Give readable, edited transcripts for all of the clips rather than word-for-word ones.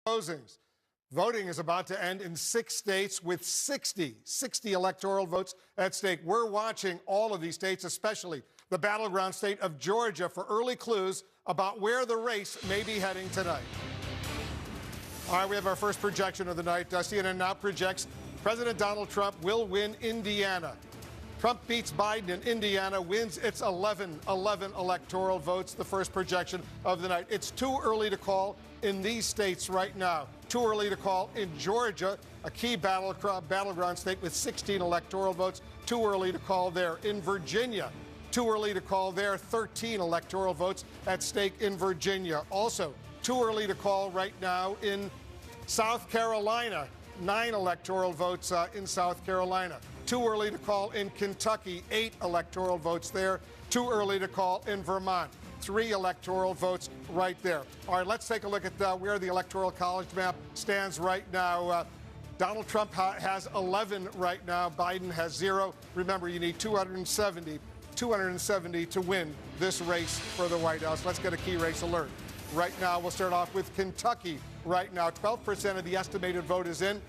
closings. Voting is about to end in 6 states with 60 electoral votes at stake. We're watching all of these states, especially the battleground state of Georgia, for early clues about where the race may be heading tonight. All right, we have our first projection of the night. CNN now projects President Donald Trump will win Indiana. Trump beats Biden in Indiana, wins its 11 electoral votes, the first projection of the night. It's too early to call in these states right now. Too early to call in Georgia, a key battleground state with 16 electoral votes. Too early to call there. In Virginia, too early to call there. 13 electoral votes at stake in Virginia. Also, too early to call right now in South Carolina. 9 electoral votes in South Carolina. Too early to call in Kentucky. 8 electoral votes there. Too early to call in Vermont. 3 electoral votes right there. All right, let's take a look at where the Electoral College map stands right now. Donald Trump has 11 right now. Biden has 0. Remember, you need 270 to win this race for the White House. Let's get a key race alert. Right now, we'll start off with Kentucky. Right now, 12% of the estimated vote is in.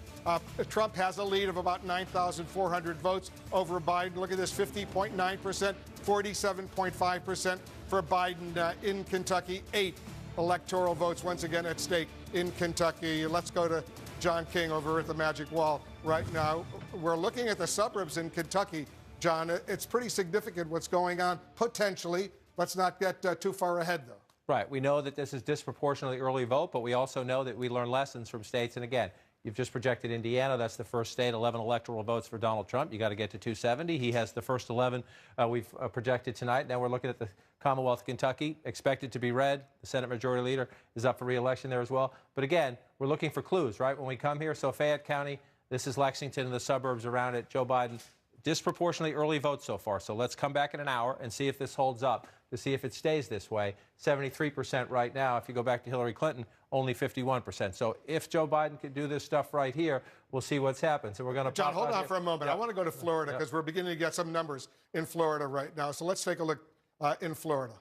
Trump has a lead of about 9,400 votes over Biden. Look at this, 50.9%, 47.5% for Biden in Kentucky. 8 electoral votes once again at stake in Kentucky. Let's go to John King over at the Magic Wall right now. We're looking at the suburbs in Kentucky. John, it's pretty significant what's going on, potentially. Let's not get too far ahead, though. Right. We know that this is disproportionately early vote, but we also know that we learn lessons from states. And again, you've just projected Indiana. That's the first state, 11 electoral votes for Donald Trump. You got to get to 270. He has the first 11 we've projected tonight. Now we're looking at the Commonwealth of Kentucky, expected to be red. The Senate Majority Leader is up for re-election there as well. But again, we're looking for clues, right? When we come here, so Fayette County, this is Lexington and the suburbs around it. Joe Biden, disproportionately early votes so far. So let's come back in an hour and see if this holds up, to see if it stays this way. 73% right now. If you go back to Hillary Clinton, only 51%. So if Joe Biden can do this stuff right here, we'll see what's happened. So we're going to John, hold on for a moment. I want to go to Florida because we're beginning to get some numbers in Florida right now. So let's take a look in Florida.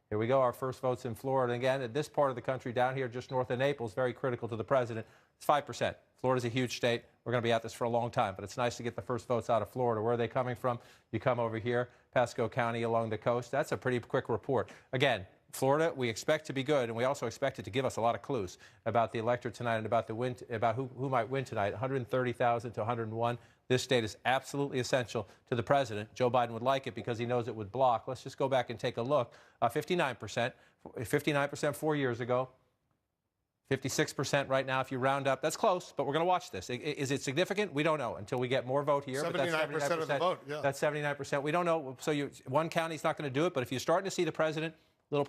Here we go. Our first votes in Florida. Again, at this part of the country down here just north of Naples, very critical to the president. It's 5%. Florida's a huge state. We're going to be at this for a long time, but it's nice to get the first votes out of Florida. Where are they coming from? You come over here, Pasco County along the coast. That's a pretty quick report. Again, Florida, we expect to be good, and we also expect it to give us a lot of clues about the electorate tonight and about the win, about who might win tonight. 130,000 to 101. This state is absolutely essential to the president. Joe Biden would like it because he knows it would block. Let's just go back and take a look. 59% 4 years ago. 56% right now if you round up. That's close, but we're going to watch this. Is it significant? We don't know until we get more vote here. 79% of the vote, yeah. That's 79%. We don't know. So one county's not going to do it, but if you're starting to see the president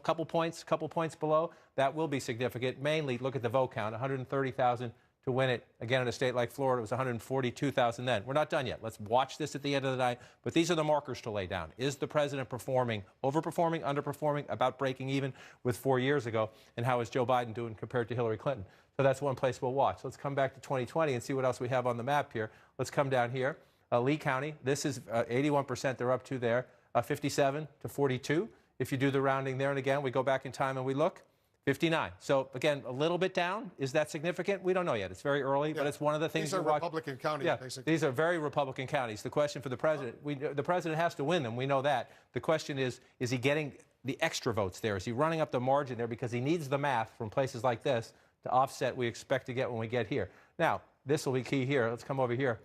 couple points below, that will be significant. Mainly, look at the vote count, 130,000 to win it. Again, in a state like Florida, it was 142,000 then. We're not done yet. Let's watch this at the end of the night. But these are the markers to lay down. Is the president performing, overperforming, underperforming, about breaking even with 4 years ago? And how is Joe Biden doing compared to Hillary Clinton? So that's one place we'll watch. Let's come back to 2020 and see what else we have on the map here. Let's come down here. Lee County, this is 81% they're up to there, 57 to 42. If you do the rounding there, and again, we go back in time and we look, 59. So, again, a little bit down. Is that significant? We don't know yet. It's very early, but it's one of the things. These are Republican counties, basically. These are very Republican counties. The question for the president, the president has to win them. We know that. The question is he getting the extra votes there? Is he running up the margin there? Because he needs the math from places like this to offset we expect to get when we get here. Now, this will be key here. Let's come over here.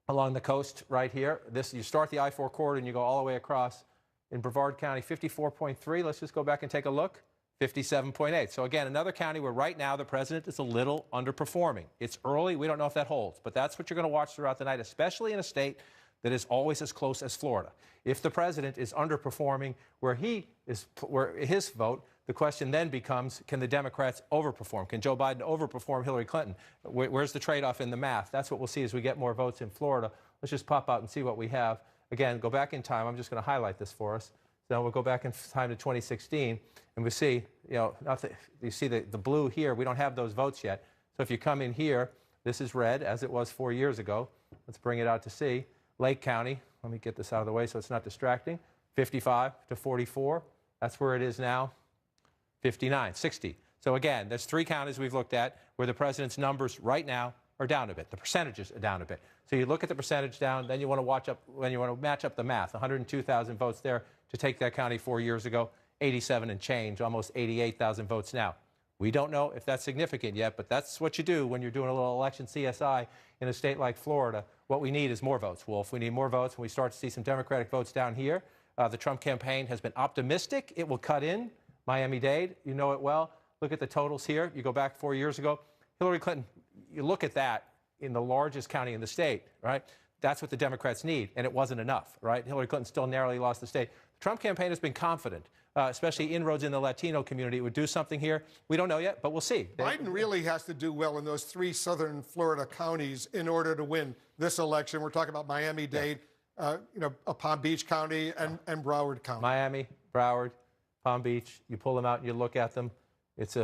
Along the coast right here. You start the I-4 corridor and you go all the way across. In Brevard County, 54.3. Let's just go back and take a look. 57.8. So again, another county where right now the president is a little underperforming. It's early. We don't know if that holds. But that's what you're going to watch throughout the night, especially in a state that is always as close as Florida. If the president is underperforming where his vote, the question then becomes, can the Democrats overperform? Can Joe Biden overperform Hillary Clinton? Where's the trade-off in the math? That's what we'll see as we get more votes in Florida. Let's just pop out and see what we have. Again, go back in time. I'm just going to highlight this for us. So we'll go back in time to 2016, and we see, you see the blue here. We don't have those votes yet. So if you come in here, this is red, as it was 4 years ago. Let's bring it out to see. Lake County, let me get this out of the way so it's not distracting. 55 to 44. That's where it is now. 59, 60. So again, there's 3 counties we've looked at where the president's numbers right now are down a bit. The percentages are down a bit. So you look at the percentage down, then you want to match up the math. 102,000 votes there to take that county 4 years ago, 87 and change, almost 88,000 votes now. We don't know if that's significant yet, but that's what you do when you're doing a little election CSI in a state like Florida. What we need is more votes, Wolf. We need more votes. When we start to see some Democratic votes down here, the Trump campaign has been optimistic. It will cut in Miami-Dade. You know it well. Look at the totals here. You go back 4 years ago. Hillary Clinton, you look at that in the largest county in the state, right? That's what the Democrats need, and it wasn't enough, right? Hillary Clinton still narrowly lost the state. The Trump campaign has been confident, especially inroads in the Latino community. It would do something here. We don't know yet, but we'll see. Biden really has to do well in those 3 southern Florida counties in order to win this election. We're talking about Miami-Dade, Palm Beach County, and Broward County. Miami, Broward, Palm Beach. You pull them out and you look at them. It's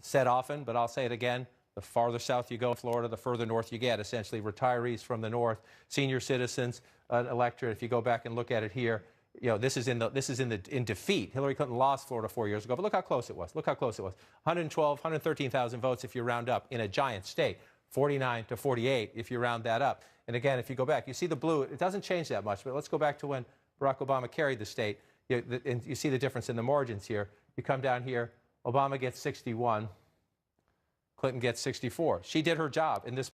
said often, but I'll say it again. The farther south you go in Florida, the further north you get, essentially retirees from the north, senior citizens, electorate. If you go back and look at it here, this is in defeat. Hillary Clinton lost Florida 4 years ago, but look how close it was. Look how close it was. 112, 113,000 votes if you round up in a giant state. 49 to 48 if you round that up. And again, if you go back, you see the blue. It doesn't change that much, but let's go back to when Barack Obama carried the state. And you see the difference in the margins here. You come down here, Obama gets 61. Clinton gets 64. She did her job in this.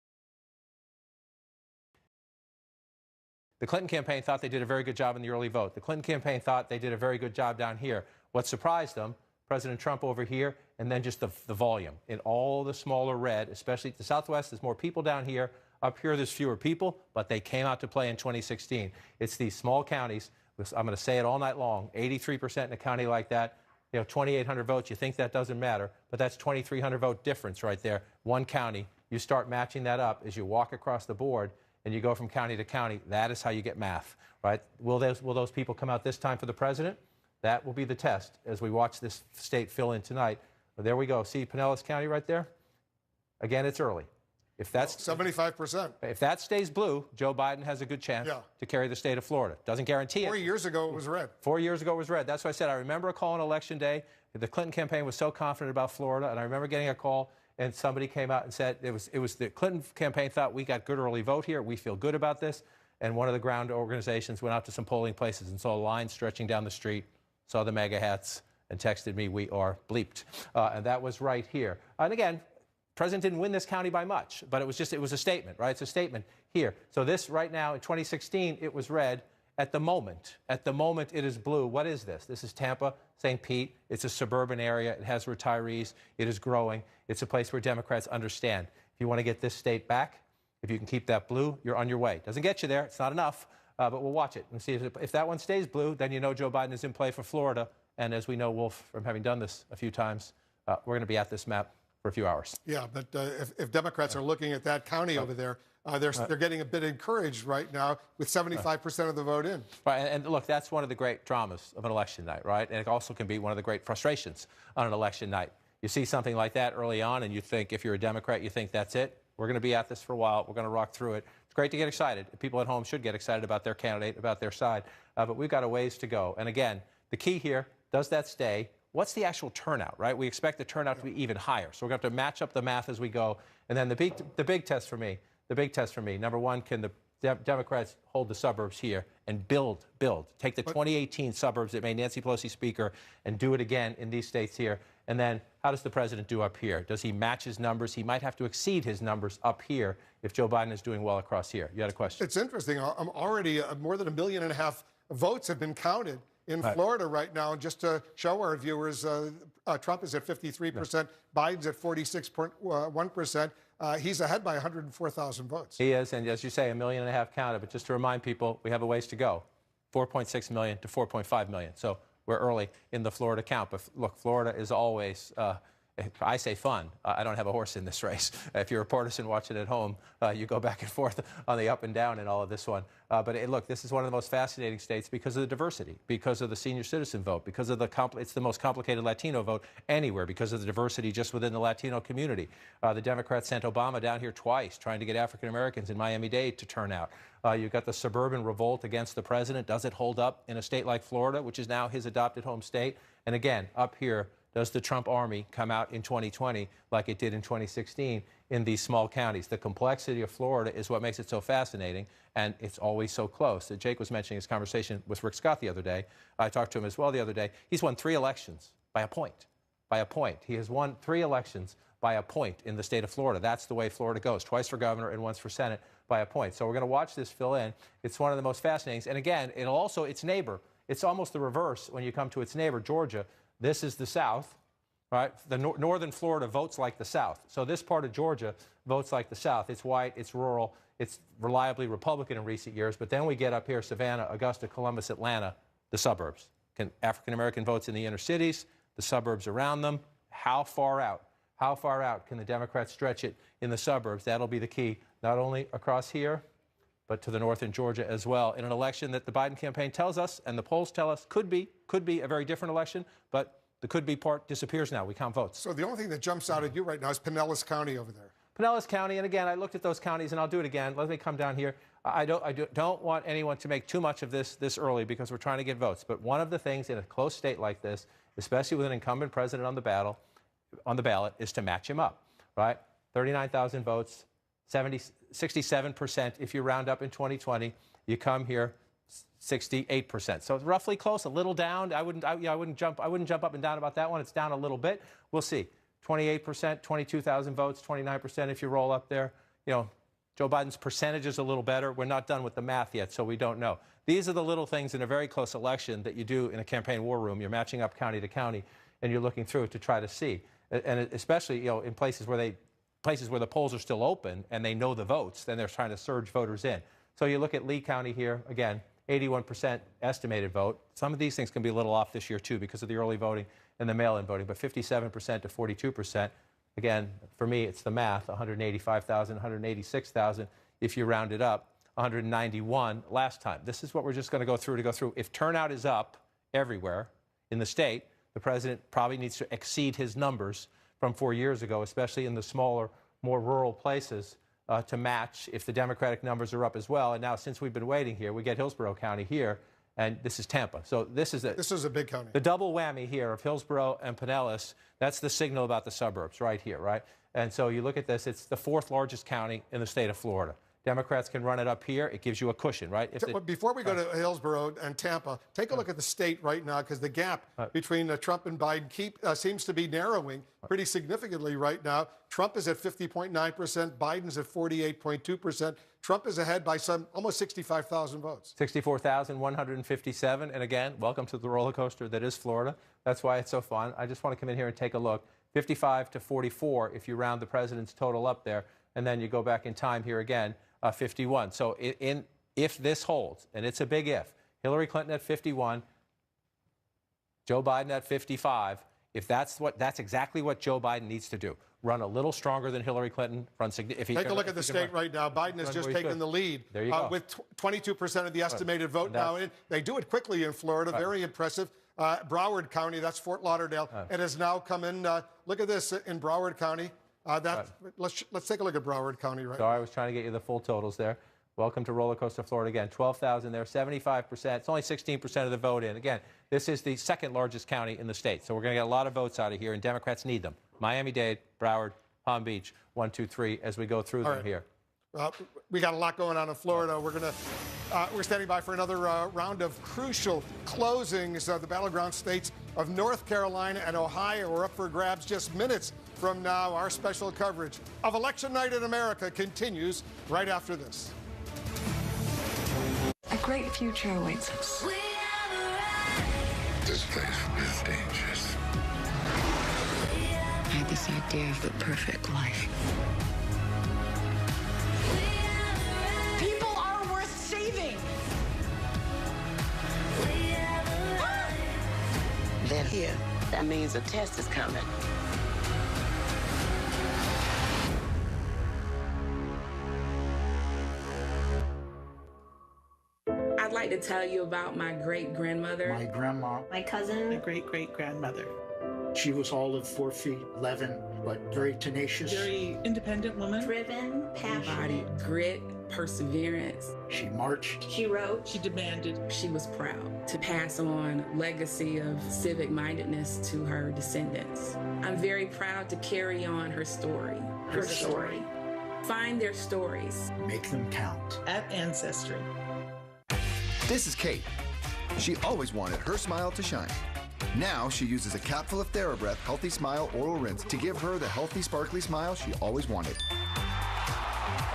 The Clinton campaign thought they did a very good job in the early vote. The Clinton campaign thought they did a very good job down here. What surprised them, President Trump over here, and then just the volume. In all the smaller red, especially the Southwest, there's more people down here. Up here, there's fewer people, but they came out to play in 2016. It's these small counties. I'm going to say it all night long, 83% in a county like that. 2,800 votes, you think that doesn't matter, but that's 2,300 vote difference right there. One county, you start matching that up as you walk across the board and you go from county to county. That is how you get math, right? Will those people come out this time for the president? That will be the test as we watch this state fill in tonight. But there we go. See Pinellas County right there? Again, it's early. If that's 75%. If that stays blue, Joe Biden has a good chance to carry the state of Florida. Doesn't guarantee it. 4 years ago, it was red. 4 years ago, it was red. That's why I said I remember a call on Election Day. The Clinton campaign was so confident about Florida, and I remember getting a call, and somebody came out and said it was the Clinton campaign thought we got good early vote here. We feel good about this. And one of the ground organizations went out to some polling places and saw a line stretching down the street, saw the MAGA hats, and texted me, "We are bleeped." And that was right here. And again, President didn't win this county by much, but it was a statement, right? It's a statement here. So this right now in 2016, it was red. At the moment, it is blue. What is this? This is Tampa, St. Pete. It's a suburban area. It has retirees. It is growing. It's a place where Democrats understand. If you want to get this state back, if you can keep that blue, you're on your way. Doesn't get you there. It's not enough, but we'll watch it and see if that one stays blue. Then you know Joe Biden is in play for Florida. And as we know, Wolf, from having done this a few times, we're going to be at this map for a few hours. Yeah, but if Democrats are looking at that county over there, they're getting a bit encouraged right now with 75% of the vote in. Right, and look, that's one of the great dramas of an election night, right? And it also can be one of the great frustrations on an election night. You see something like that early on, and you think, if you're a Democrat, you think that's it. We're going to be at this for a while. We're going to rock through it. It's great to get excited. People at home should get excited about their candidate, about their side. But we've got a ways to go. And again, the key here, does that stay? What's the actual turnout, right? We expect the turnout to be even higher. So we're going to have to match up the math as we go. And then the big test for me, number one, can the Democrats hold the suburbs here and build? Take the 2018 suburbs that made Nancy Pelosi Speaker and do it again in these states here. And then how does the president do up here? Does he match his numbers? He might have to exceed his numbers up here if Joe Biden is doing well across here. You had a question? It's interesting. I'm already more than 1.5 million votes have been counted in Florida right now. And just to show our viewers, Trump is at 53%, Biden's at 46.1%. He's ahead by 104,000 votes. He is, and as you say, 1.5 million counted. But just to remind people, we have a ways to go, 4.6 million to 4.5 million. So we're early in the Florida count. But look, Florida is always, I say fun. I don't have a horse in this race. If you're a partisan watching at home, you go back and forth on the up and down in all of this one. But look, this is one of the most fascinating states because of the diversity, because of the senior citizen vote, because of it's the most complicated Latino vote anywhere, because of the diversity just within the Latino community. The Democrats sent Obama down here twice, trying to get African Americans in Miami-Dade to turn out. You've got the suburban revolt against the president. Does it hold up in a state like Florida, which is now his adopted home state? And again, up here, does the Trump army come out in 2020 like it did in 2016 in these small counties. The complexity of Florida is what makes it so fascinating, and it's always so close. Jake was mentioning his conversation with Rick Scott the other day. I talked to him as well the other day. He's won 3 elections by a point. By a point. He has won 3 elections by a point in the state of Florida. That's the way Florida goes. Twice for governor and once for Senate by a point. So we're going to watch this fill in. It's one of the most fascinating. And again, it'll also, its neighbor, it's almost the reverse when you come to its neighbor, Georgia. This is the South, right? The northern Florida votes like the South. So this part of Georgia votes like the South. It's white, it's rural, it's reliably Republican in recent years. But then we get up here, Savannah, Augusta, Columbus, Atlanta, the suburbs. African-American votes in the inner cities, the suburbs around them. How far out? How far out can the Democrats stretch it in the suburbs? That'll be the key, not only across here, but to the north in Georgia as well, in an election that the Biden campaign tells us, and the polls tell us could be a very different election, but the could-be part disappears now. We count votes. So the only thing that jumps out at you right now is Pinellas County over there. Pinellas County, and again, I looked at those counties, and I'll do it again. Let me come down here. I don't want anyone to make too much of this early because we're trying to get votes. But one of the things in a close state like this, especially with an incumbent president on the ballot, is to match him up, right? 39,000 votes, 67% if you round up in 2020. You come here, 68%. So it's roughly close, a little down. I wouldn't jump up and down about that one. It's down a little bit. We'll see. 28%, 22,000 votes, 29% if you roll up there. You know, Joe Biden's percentage is a little better. We're not done with the math yet, so we don't know. These are the little things in a very close election that you do in a campaign war room. You're matching up county to county, and you're looking through it to try to see. And especially, you know, in places where the polls are still open and they know the votes, then they're trying to surge voters in. So you look at Lee County here, again, 81% estimated vote. Some of these things can be a little off this year, too, because of the early voting and the mail-in voting, but 57% to 42%. Again, for me, it's the math, 185,000, 186,000 if you round it up, 191 last time. This is what we're just going to go through. If turnout is up everywhere in the state, the president probably needs to exceed his numbers from 4 years ago, especially in the smaller, more rural places, to match if the Democratic numbers are up as well. And now, since we've been waiting here, we get Hillsborough County here, and this is Tampa. So this is a big county. The double whammy here of Hillsborough and Pinellas. That's the signal about the suburbs right here, right? And so you look at this, it's the 4th largest county in the state of Florida. Democrats can run it up here. It gives you a cushion, right? Before we go to Hillsborough and Tampa, take a look at the state right now, because the gap between Trump and Biden seems to be narrowing pretty significantly right now. Trump is at 50.9%. Biden's at 48.2%. Trump is ahead by almost 65,000 votes. 64,157. And again, welcome to the roller coaster that is Florida. That's why it's so fun. I just want to come in here and take a look. 55 to 44 if you round the president's total up there. And then you go back in time here again, 51. So if this holds, and it's a big if, Hillary Clinton at 51, Joe Biden at 55, if that's exactly what Joe Biden needs to do. Run a little stronger than Hillary Clinton. Take a look at the state right now. Biden has just taken the lead with 22% of the estimated vote now. They do it quickly in Florida. Very impressive. Broward County, that's Fort Lauderdale. It has now come in. Look at this in Broward County. Let's take a look at Broward County right now. Sorry, I was trying to get you the full totals there. Welcome to Roller Coaster Florida again. 12,000 there, 75%. It's only 16% of the vote in. Again, this is the 2nd largest county in the state. So we're going to get a lot of votes out of here, and Democrats need them. Miami-Dade, Broward, Palm Beach, 1, 2, 3, as we go through them here. We got a lot going on in Florida. We're standing by for another round of crucial closings. The battleground states of North Carolina and Ohio are up for grabs just minutes from now. Our special coverage of Election Night in America continues right after this. A great future awaits us. This place is dangerous. I had this idea of the perfect life. People are worth saving. They're here. That means a test is coming. I'd like to tell you about my great-grandmother. My grandma. My cousin. My great-great-grandmother. She was all of 4 feet 11, but very tenacious. Very independent woman. Driven, passionate. Grit, perseverance. She marched. She wrote. She demanded. She was proud to pass on legacy of civic mindedness to her descendants. I'm very proud to carry on her story. Her story. Find their stories. Make them count. At Ancestry. This is Kate. She always wanted her smile to shine. Now she uses a capful of TheraBreath Healthy Smile Oral Rinse to give her the healthy, sparkly smile she always wanted.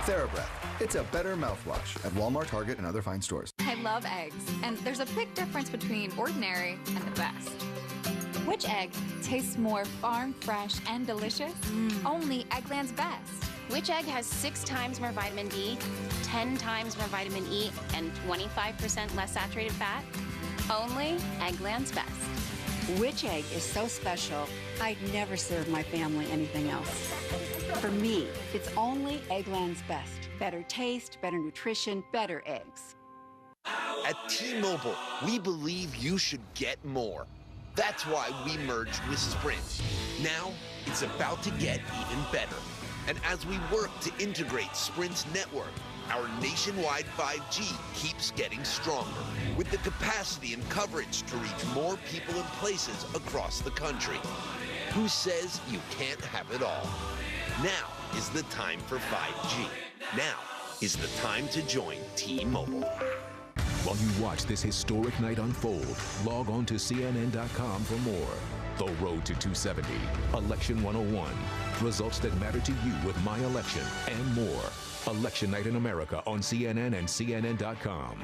TheraBreath. It's a better mouthwash at Walmart, Target, and other fine stores. I love eggs, and there's a big difference between ordinary and the best. Which egg tastes more farm fresh and delicious? Only Eggland's Best. Which egg has 6 times more vitamin D, 10 times more vitamin E, and 25% less saturated fat? Only Eggland's Best. Which egg is so special, I'd never serve my family anything else. For me, it's only Eggland's Best. Better taste, better nutrition, better eggs. At T-Mobile, we believe you should get more. That's why we merged with Sprint. Now, it's about to get even better. And as we work to integrate Sprint's network, our nationwide 5G keeps getting stronger, with the capacity and coverage to reach more people and places across the country. Who says you can't have it all? Now is the time for 5G. Now is the time to join T-Mobile. While you watch this historic night unfold, log on to CNN.com for more. The Road to 270, Election 101, results that matter to you with My Election, and more. Election Night in America on CNN and CNN.com.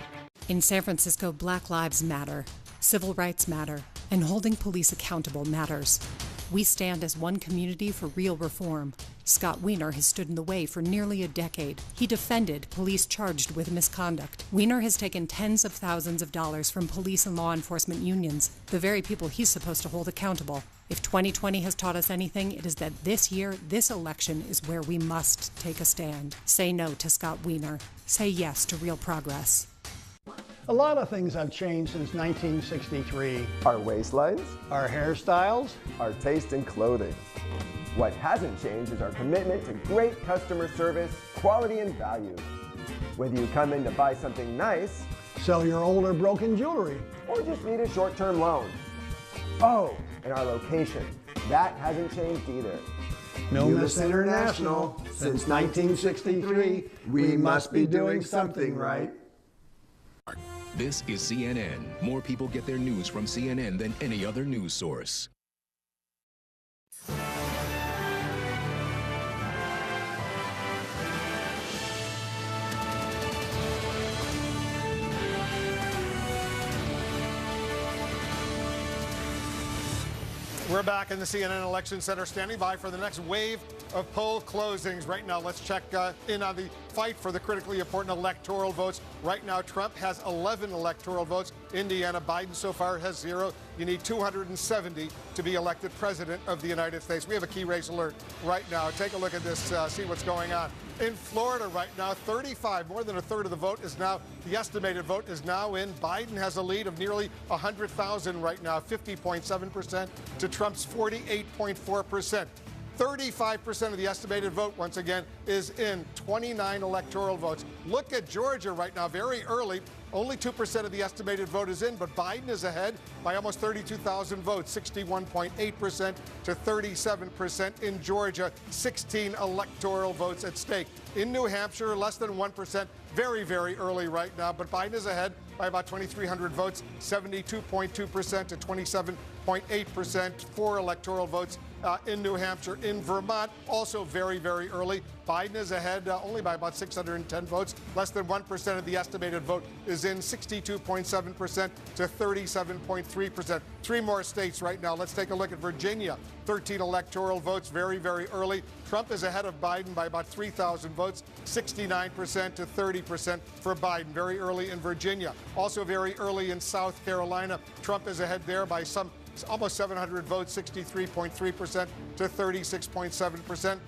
In San Francisco, Black Lives Matter, civil rights matter, and holding police accountable matters. We stand as one community for real reform. Scott Wiener has stood in the way for nearly a decade. He defended police charged with misconduct. Wiener has taken tens of thousands of dollars from police and law enforcement unions, the very people he's supposed to hold accountable. If 2020 has taught us anything, it is that this year, this election is where we must take a stand. Say no to Scott Wiener. Say yes to real progress. A lot of things have changed since 1963. Our waistlines, our hairstyles, our taste in clothing. What hasn't changed is our commitment to great customer service, quality, and value. Whether you come in to buy something nice, sell your old or broken jewelry, or just need a short-term loan. Oh, and our location. That hasn't changed either. No Miss International. Since 1963, we must be doing something right. This is CNN. More people get their news from CNN than any other news source. We're back in the CNN Election Center, standing by for the next wave of poll closings. Right now, let's check in on the fight for the critically important electoral votes. Right now, Trump has 11 electoral votes. Indiana, Biden so far has 0. You need 270 to be elected president of the United States. We have a key race alert right now. Take a look at this, see what's going on. In Florida right now, 35, more than a third of the vote is now, the estimated vote is now in. Biden has a lead of nearly 100,000 right now, 50.7% to Trump's 48.4%. 35% of the estimated vote, once again, is in 29 electoral votes. Look at Georgia right now, very early. Only 2% of the estimated vote is in, but Biden is ahead by almost 32,000 votes, 61.8% to 37% in Georgia, 16 electoral votes at stake. In New Hampshire, less than 1%, very, very early right now, but Biden is ahead by about 2,300 votes, 72.2% to 27.8% for electoral votes in New Hampshire. In Vermont, also very, very early. Biden is ahead only by about 610 votes. Less than 1% of the estimated vote is in, 62.7% to 37.3%. 3 more states right now. Let's take a look at Virginia. 13 electoral votes, very, very early. Trump is ahead of Biden by about 3,000 votes, 69% to 30% for Biden, very early in Virginia. Also very early in South Carolina. Trump is ahead there by almost 700 votes, 63.3% to 36.7%.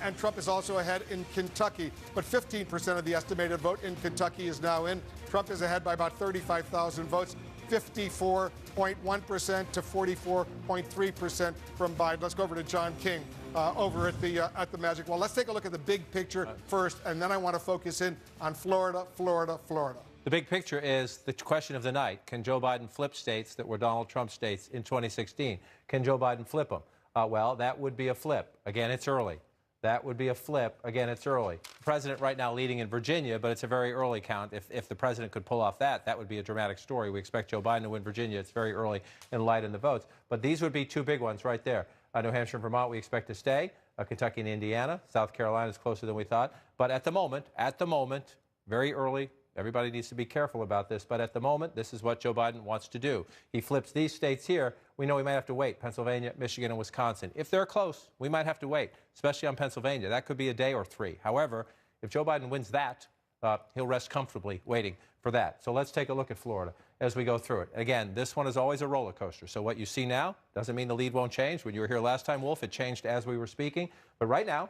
And Trump is also ahead in Kentucky, but 15% of the estimated vote in Kentucky is now in. Trump is ahead by about 35,000 votes, 54.1% to 44.3% from Biden. Let's go over to John King over at the Magic Wall. Let's take a look at the big picture first, and then I want to focus in on Florida, Florida, Florida. The big picture is the question of the night. Can Joe Biden flip states that were Donald Trump states in 2016? Can Joe Biden flip them? Well, that would be a flip. Again, it's early. That would be a flip. Again, it's early. The president right now leading in Virginia, but it's a very early count. If the president could pull off that, that would be a dramatic story. We expect Joe Biden to win Virginia. It's very early and light in the votes. But these would be two big ones right there. New Hampshire and Vermont we expect to stay. Kentucky and Indiana. South Carolina is closer than we thought. But at the moment, very early. Everybody needs to be careful about this, but at the moment, this is what Joe Biden wants to do. He flips these states here. We know we might have to wait, Pennsylvania, Michigan, and Wisconsin. If they're close, we might have to wait, especially on Pennsylvania. That could be a day or three. However, if Joe Biden wins that, he'll rest comfortably waiting for that. So let's take a look at Florida as we go through it. Again, this one is always a roller coaster. So what you see now doesn't mean the lead won't change. When you were here last time, Wolf, it changed as we were speaking. But right now,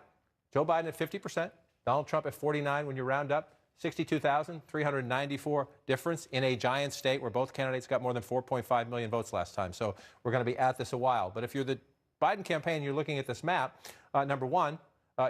Joe Biden at 50%, Donald Trump at 49% when you round up. 62,394 difference in a giant state where both candidates got more than 4.5 million votes last time. So we're going to be at this a while. But if you're the Biden campaign, you're looking at this map, number one,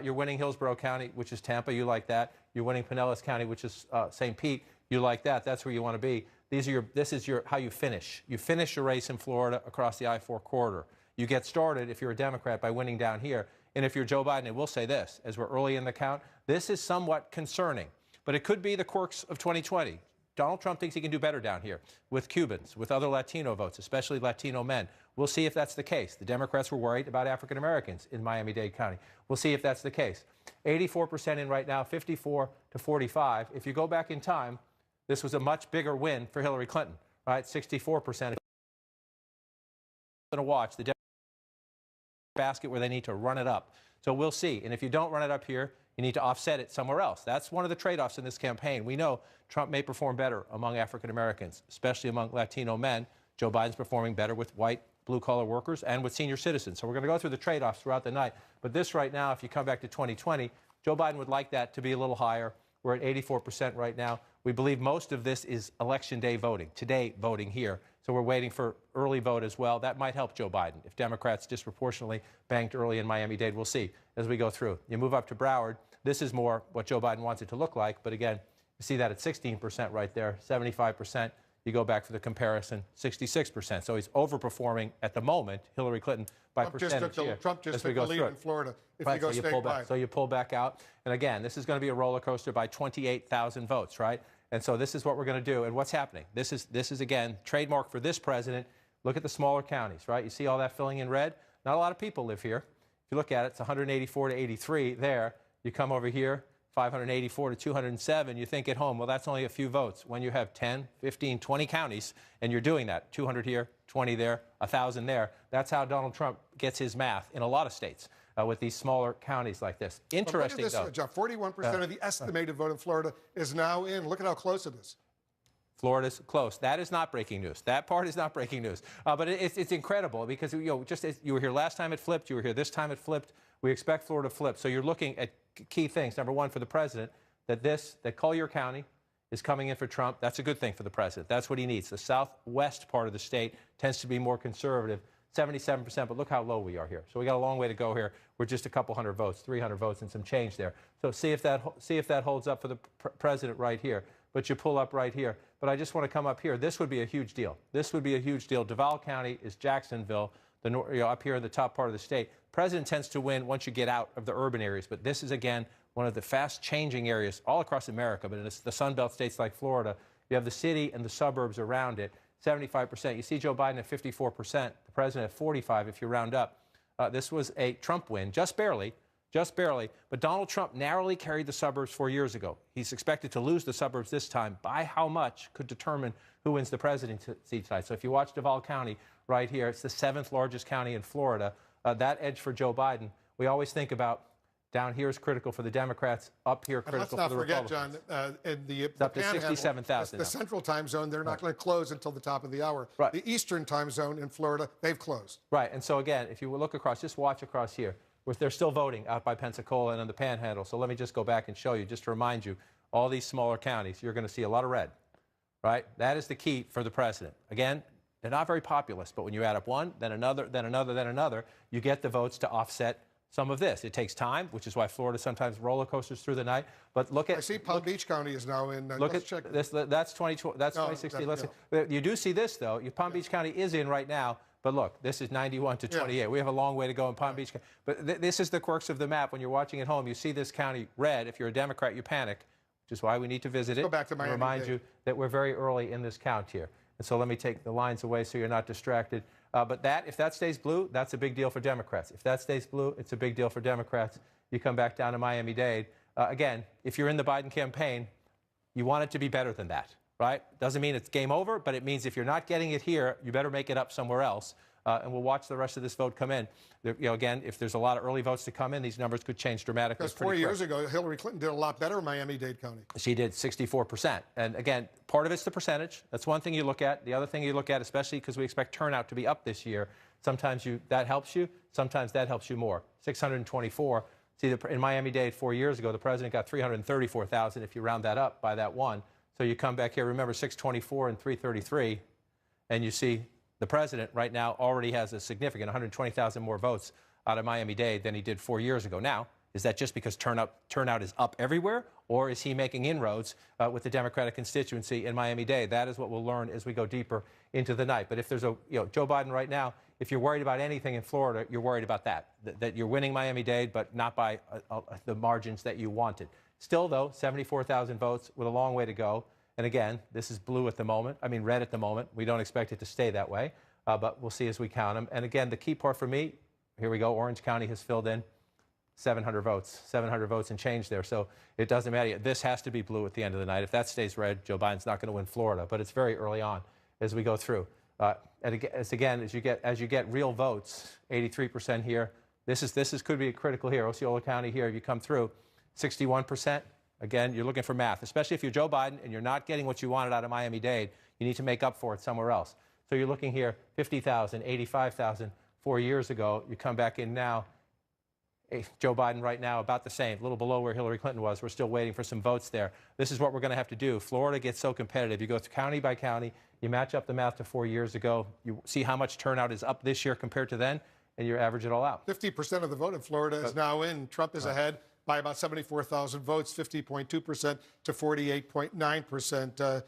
you're winning Hillsborough County, which is Tampa. You like that. You're winning Pinellas County, which is St. Pete. You like that. That's where you want to be. This is how you finish. You finish your race in Florida across the I-4 corridor. You get started, if you're a Democrat, by winning down here. And if you're Joe Biden, I will say this, as we're early in the count, this is somewhat concerning. But it could be the quirks of 2020. Donald Trump thinks he can do better down here with Cubans, with other Latino votes, especially Latino men. We'll see if that's the case. The Democrats were worried about African Americans in Miami-Dade County. We'll see if that's the case. 84% in right now, 54 to 45. If you go back in time, this was a much bigger win for Hillary Clinton, right? 64%. To watch the basket where they need to run it up. So we'll see. And if you don't run it up here, you need to offset it somewhere else. That's one of the trade-offs in this campaign. We know Trump may perform better among African Americans, especially among Latino men. Joe Biden's performing better with white, blue-collar workers and with senior citizens. So we're going to go through the trade-offs throughout the night. But this right now, if you come back to 2020, Joe Biden would like that to be a little higher. We're at 84% right now. We believe most of this is Election Day voting, today voting here. So we're waiting for early vote as well. That might help Joe Biden. If Democrats disproportionately banked early in Miami-Dade, we'll see as we go through. You move up to Broward. This is more what Joe Biden wants it to look like. But again, you see that at 16% right there, 75%. You go back for the comparison, 66%. So he's overperforming at the moment Hillary Clinton by percentage. Trump just took the lead in Florida if you go statewide. So you pull back out. And again, this is going to be a roller coaster by 28,000 votes, right? And so this is what we're going to do. And what's happening? This is again, trademark for this president. Look at the smaller counties, right? You see all that filling in red? Not a lot of people live here. If you look at it, it's 184 to 83 there. You come over here, 584 to 207, you think at home, well, that's only a few votes. When you have 10, 15, 20 counties, and you're doing that, 200 here, 20 there, 1,000 there, that's how Donald Trump gets his math in a lot of states with these smaller counties like this. Interesting, look at this, John, 41% of the estimated vote in Florida is now in. Look at how close it is. Florida's close. That is not breaking news. That part is not breaking news. But it's incredible because, just as you were here last time it flipped, you were here this time it flipped. We expect Florida to flip. So you're looking at key things. Number one, for the president, that Collier County is coming in for Trump. That's a good thing for the president. That's what he needs. The southwest part of the state tends to be more conservative, 77%, but look how low we are here. So we got a long way to go here. We're just a couple hundred votes, 300 votes and some change there. So see if that holds up for the president right here. But you pull up right here. But I just want to come up here. This would be a huge deal. This would be a huge deal. Duval County is Jacksonville, up here in the top part of the state. President tends to win once you get out of the urban areas. But this is, again, one of the fast-changing areas all across America. But in the Sun Belt states like Florida, you have the city and the suburbs around it, 75%. You see Joe Biden at 54%, the president at 45% if you round up. This was a Trump win, just barely. But Donald Trump narrowly carried the suburbs 4 years ago. He's expected to lose the suburbs this time. By how much could determine who wins the presidency tonight. So if you watch Duval County right here, it's the 7th largest county in Florida. That edge for Joe Biden, we always think about down here is critical for the Democrats, up here critical for the Republicans. Let's not forget, John, in the up to 67,000. The Central Time Zone, they're not going to close until the top of the hour. Right. The Eastern Time Zone in Florida, they've closed. Right, and so again, if you look across, just watch across here. They're still voting out by Pensacola and on the Panhandle. So let me just go back and show you, just to remind you, all these smaller counties, you're going to see a lot of red. right? That is the key for the president. Again, they're not very populist, but when you add up one, then another, then another, then another, you get the votes to offset some of this. It takes time, which is why Florida sometimes roller coasters through the night. But look at... I see Palm Beach County is now in... look at check. this. That's 2016. Yeah. You do see this, though. Palm Beach County is in right now. But look, this is 91 to 28. Yeah. We have a long way to go in Palm Beach County. But this is the quirks of the map. When you're watching at home, you see this county red. If you're a Democrat, you panic, which is why we need to visit it. Go back to Miami. Remind you that we're very early in this count here. And so let me take the lines away so you're not distracted. But if that stays blue, that's a big deal for Democrats. If that stays blue, it's a big deal for Democrats. You come back down to Miami-Dade. Again, if you're in the Biden campaign, you want it to be better than that, right? Doesn't mean it's game over, but it means if you're not getting it here, you better make it up somewhere else. And we'll watch the rest of this vote come in. Again, if there's a lot of early votes to come in, these numbers could change dramatically. Because 4 years ago, Hillary Clinton did a lot better in Miami-Dade County. She did 64%. And again, part of it's the percentage. That's one thing you look at. The other thing you look at, especially because we expect turnout to be up this year, sometimes that helps you, sometimes that helps you more. 624. See, in Miami-Dade 4 years ago, the president got 334,000 if you round that up by that one. So you come back here, remember 624 and 333, and you see the president right now already has a significant 120,000 more votes out of Miami-Dade than he did 4 years ago. Now, is that just because turnout is up everywhere, or is he making inroads with the Democratic constituency in Miami-Dade? That is what we'll learn as we go deeper into the night. But if there's Joe Biden right now, if you're worried about anything in Florida, you're worried about that you're winning Miami-Dade, but not by the margins that you wanted. Still, though, 74,000 votes with a long way to go. And again, this is blue at the moment. I mean, red at the moment. We don't expect it to stay that way, but we'll see as we count them. And again, the key part for me, here we go. Orange County has filled in 700 votes and change there. So it doesn't matter. This has to be blue at the end of the night. If that stays red, Joe Biden's not going to win Florida. But it's very early on as we go through. And again, as you get real votes, 83% here. This could be critical here. Osceola County here, if you come through, 61%. Again, you're looking for math, especially if you're Joe Biden and you're not getting what you wanted out of Miami-Dade. You need to make up for it somewhere else. So you're looking here, 50,000, 85,000 4 years ago. You come back in now. Joe Biden right now about the same, a little below where Hillary Clinton was. We're still waiting for some votes there. This is what we're going to have to do. Florida gets so competitive. You go county by county. You match up the math to 4 years ago. You see how much turnout is up this year compared to then, and you average it all out. 50% of the vote in Florida is now in. Trump is ahead by about 74,000 votes, 50.2% to 48.9%.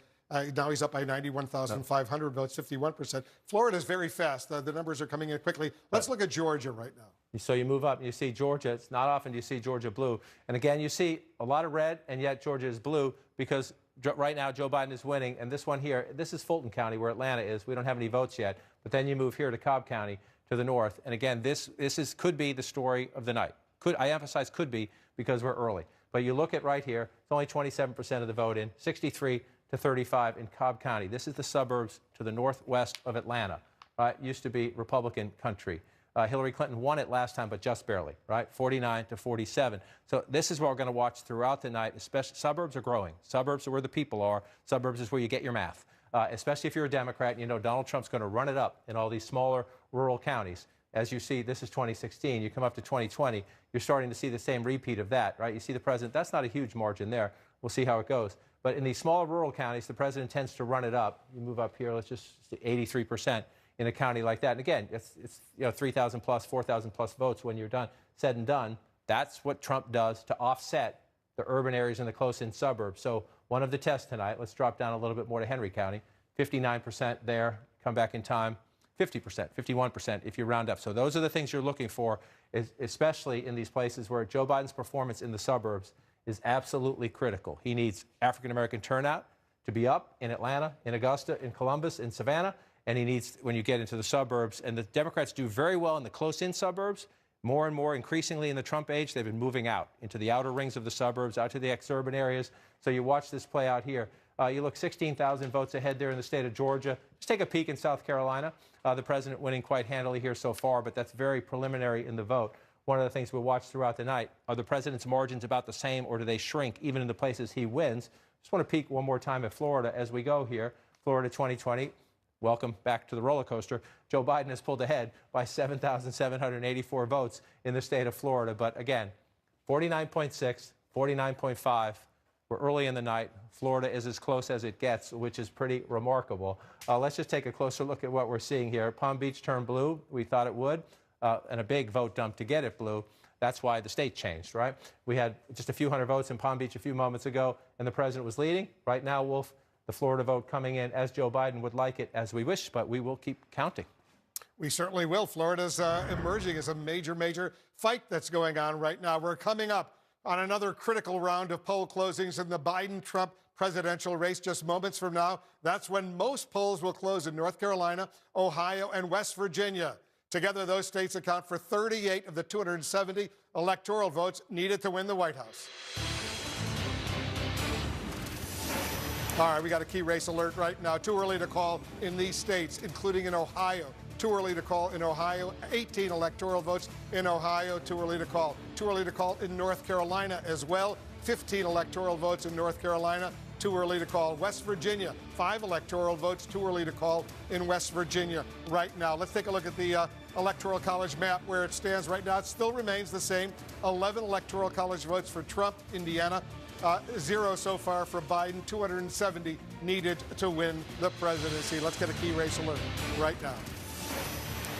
Now he's up by 91,500 votes, 51%. Florida is very fast. The numbers are coming in quickly. Let's look at Georgia right now. So you move up, and you see Georgia. It's not often you see Georgia blue. And again, you see a lot of red, and yet Georgia is blue because right now Joe Biden is winning. And this one here, this is Fulton County where Atlanta is. We don't have any votes yet. But then you move here to Cobb County to the north. And again, this could be the story of the night. I emphasize could be because we're early. But you look at right here, it's only 27% of the vote in, 63 to 35 in Cobb County. This is the suburbs to the northwest of Atlanta. It used to be Republican country. Hillary Clinton won it last time, but just barely, right? 49 to 47. So this is what we're going to watch throughout the night. Especially, suburbs are growing. Suburbs are where the people are. Suburbs is where you get your math. Especially if you're a Democrat and you know Donald Trump's going to run it up in all these smaller rural counties. As you see, this is 2016. You come up to 2020, you're starting to see the same repeat of that, right? You see the president, that's not a huge margin there. We'll see how it goes. But in these smaller rural counties, the president tends to run it up. You move up here, let's just 83% in a county like that. And again, it's 3,000 plus, 4,000 plus votes when you're done, said and done. That's what Trump does to offset the urban areas and the close-in suburbs. So one of the tests tonight, let's drop down a little bit more to Henry County, 59% there, come back in time. 50%, 51% if you round up. So those are the things you're looking for, especially in these places where Joe Biden's performance in the suburbs is absolutely critical. He needs African-American turnout to be up in Atlanta, in Augusta, in Columbus, in Savannah, and he needs when you get into the suburbs. And the Democrats do very well in the close-in suburbs. More and more, increasingly in the Trump age, they've been moving out into the outer rings of the suburbs, out to the ex-urban areas. So you watch this play out here. You look 16,000 votes ahead there in the state of Georgia. Just take a peek in South Carolina. The president winning quite handily here so far, but that's very preliminary in the vote. One of the things we'll watch throughout the night, are the president's margins about the same or do they shrink even in the places he wins? Just want to peek one more time at Florida as we go here. Florida 2020, welcome back to the roller coaster. Joe Biden has pulled ahead by 7,784 votes in the state of Florida. But again, 49.6, 49.5. We're early in the night. Florida is as close as it gets, which is pretty remarkable. Let's just take a closer look at what we're seeing here. Palm Beach turned blue. We thought it would, and a big vote dump to get it blue. That's why the state changed, right? We had just a few hundred votes in Palm Beach a few moments ago, and the president was leading. Right now, Wolf, the Florida vote coming in as Joe Biden would like it, as we wish, but we will keep counting. We certainly will. Florida's emerging as a major, major fight that's going on right now. We're coming up on another critical round of poll closings in the Biden-Trump presidential race just moments from now. That's when most polls will close in North Carolina, Ohio, and West Virginia. Together, those states account for 38 of the 270 electoral votes needed to win the White House. All right, we got a key race alert right now. Too early to call in these states, including in Ohio. Too early to call in Ohio. 18 electoral votes in Ohio. Too early to call. Too early to call in North Carolina as well. 15 electoral votes in North Carolina. Too early to call. West Virginia, 5 electoral votes. Too early to call in West Virginia right now. Let's take a look at the Electoral College map where it stands right now. It still remains the same. 11 Electoral College votes for Trump, Indiana. 0 so far for Biden. 270 needed to win the presidency. Let's get a key race alert right now.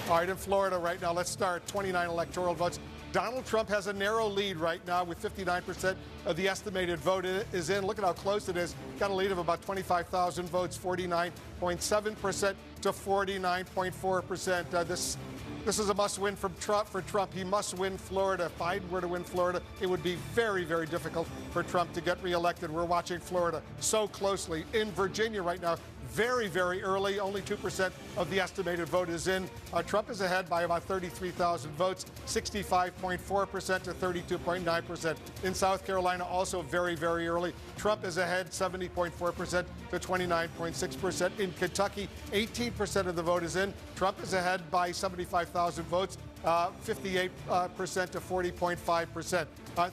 All right, in Florida right now, let's start. 29 electoral votes. Donald Trump has a narrow lead right now with 59% of the estimated vote is in. Look at how close it is. Got a lead of about 25,000 votes, 49.7% to 49.4%. This is a must-win for Trump. He must win Florida. If Biden were to win Florida, it would be very, very difficult for Trump to get reelected. We're watching Florida so closely. In Virginia right now, very, very early. Only 2% of the estimated vote is in. Trump is ahead by about 33,000 votes, 65.4% to 32.9%. In South Carolina, also very, very early. Trump is ahead 70.4% to 29.6%. In Kentucky, 18% of the vote is in. Trump is ahead by 75,000 votes, 58% to 40.5%.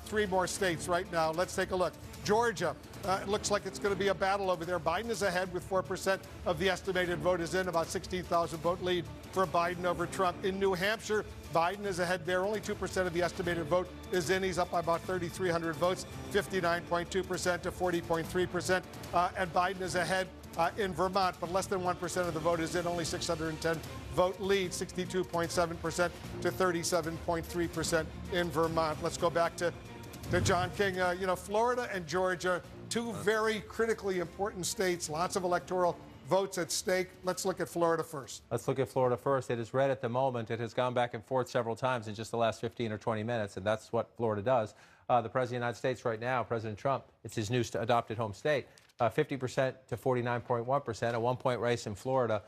3 more states right now. Let's take a look. Georgia. It looks like it's going to be a battle over there. Biden is ahead with 4% of the estimated vote is in, about 16,000 vote lead for Biden over Trump. In New Hampshire, Biden is ahead there. Only 2% of the estimated vote is in. He's up by about 3,300 votes, 59.2% to 40.3%. And Biden is ahead in Vermont, but less than 1% of the vote is in. Only 610 vote lead, 62.7% to 37.3% in Vermont. Let's go back to John King. Florida and Georgia, 2 very critically important states, lots of electoral votes at stake. Let's look at Florida first. Let's look at Florida first. It is red at the moment. It has gone back and forth several times in just the last 15 or 20 minutes, and that's what Florida does. The President of the United States right now, President Trump, it's his new adopted home state, 50% to 49.1%, a 1-point race in Florida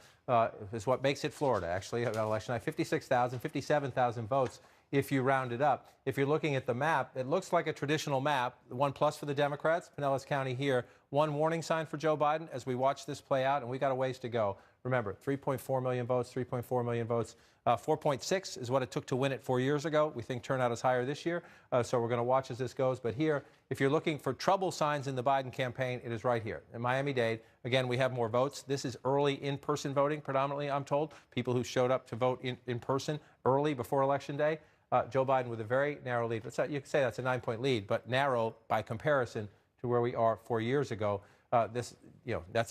is what makes it Florida, actually, election night. 56,000, 57,000 votes if you round it up. If you're looking at the map, it looks like a traditional map. 1+ for the Democrats, Pinellas County here. 1 warning sign for Joe Biden as we watch this play out, and we got a ways to go. Remember, 3.4 million votes, 3.4 million votes. 4.6 is what it took to win it 4 years ago. We think turnout is higher this year, so we're going to watch as this goes. But here, if you're looking for trouble signs in the Biden campaign, it is right here. In Miami-Dade, again, we have more votes. This is early in-person voting, predominantly, I'm told. People who showed up to vote in person early before Election Day. Joe Biden with a very narrow lead. You could say that's a 9-point lead, but narrow by comparison to where we are 4 years ago. That's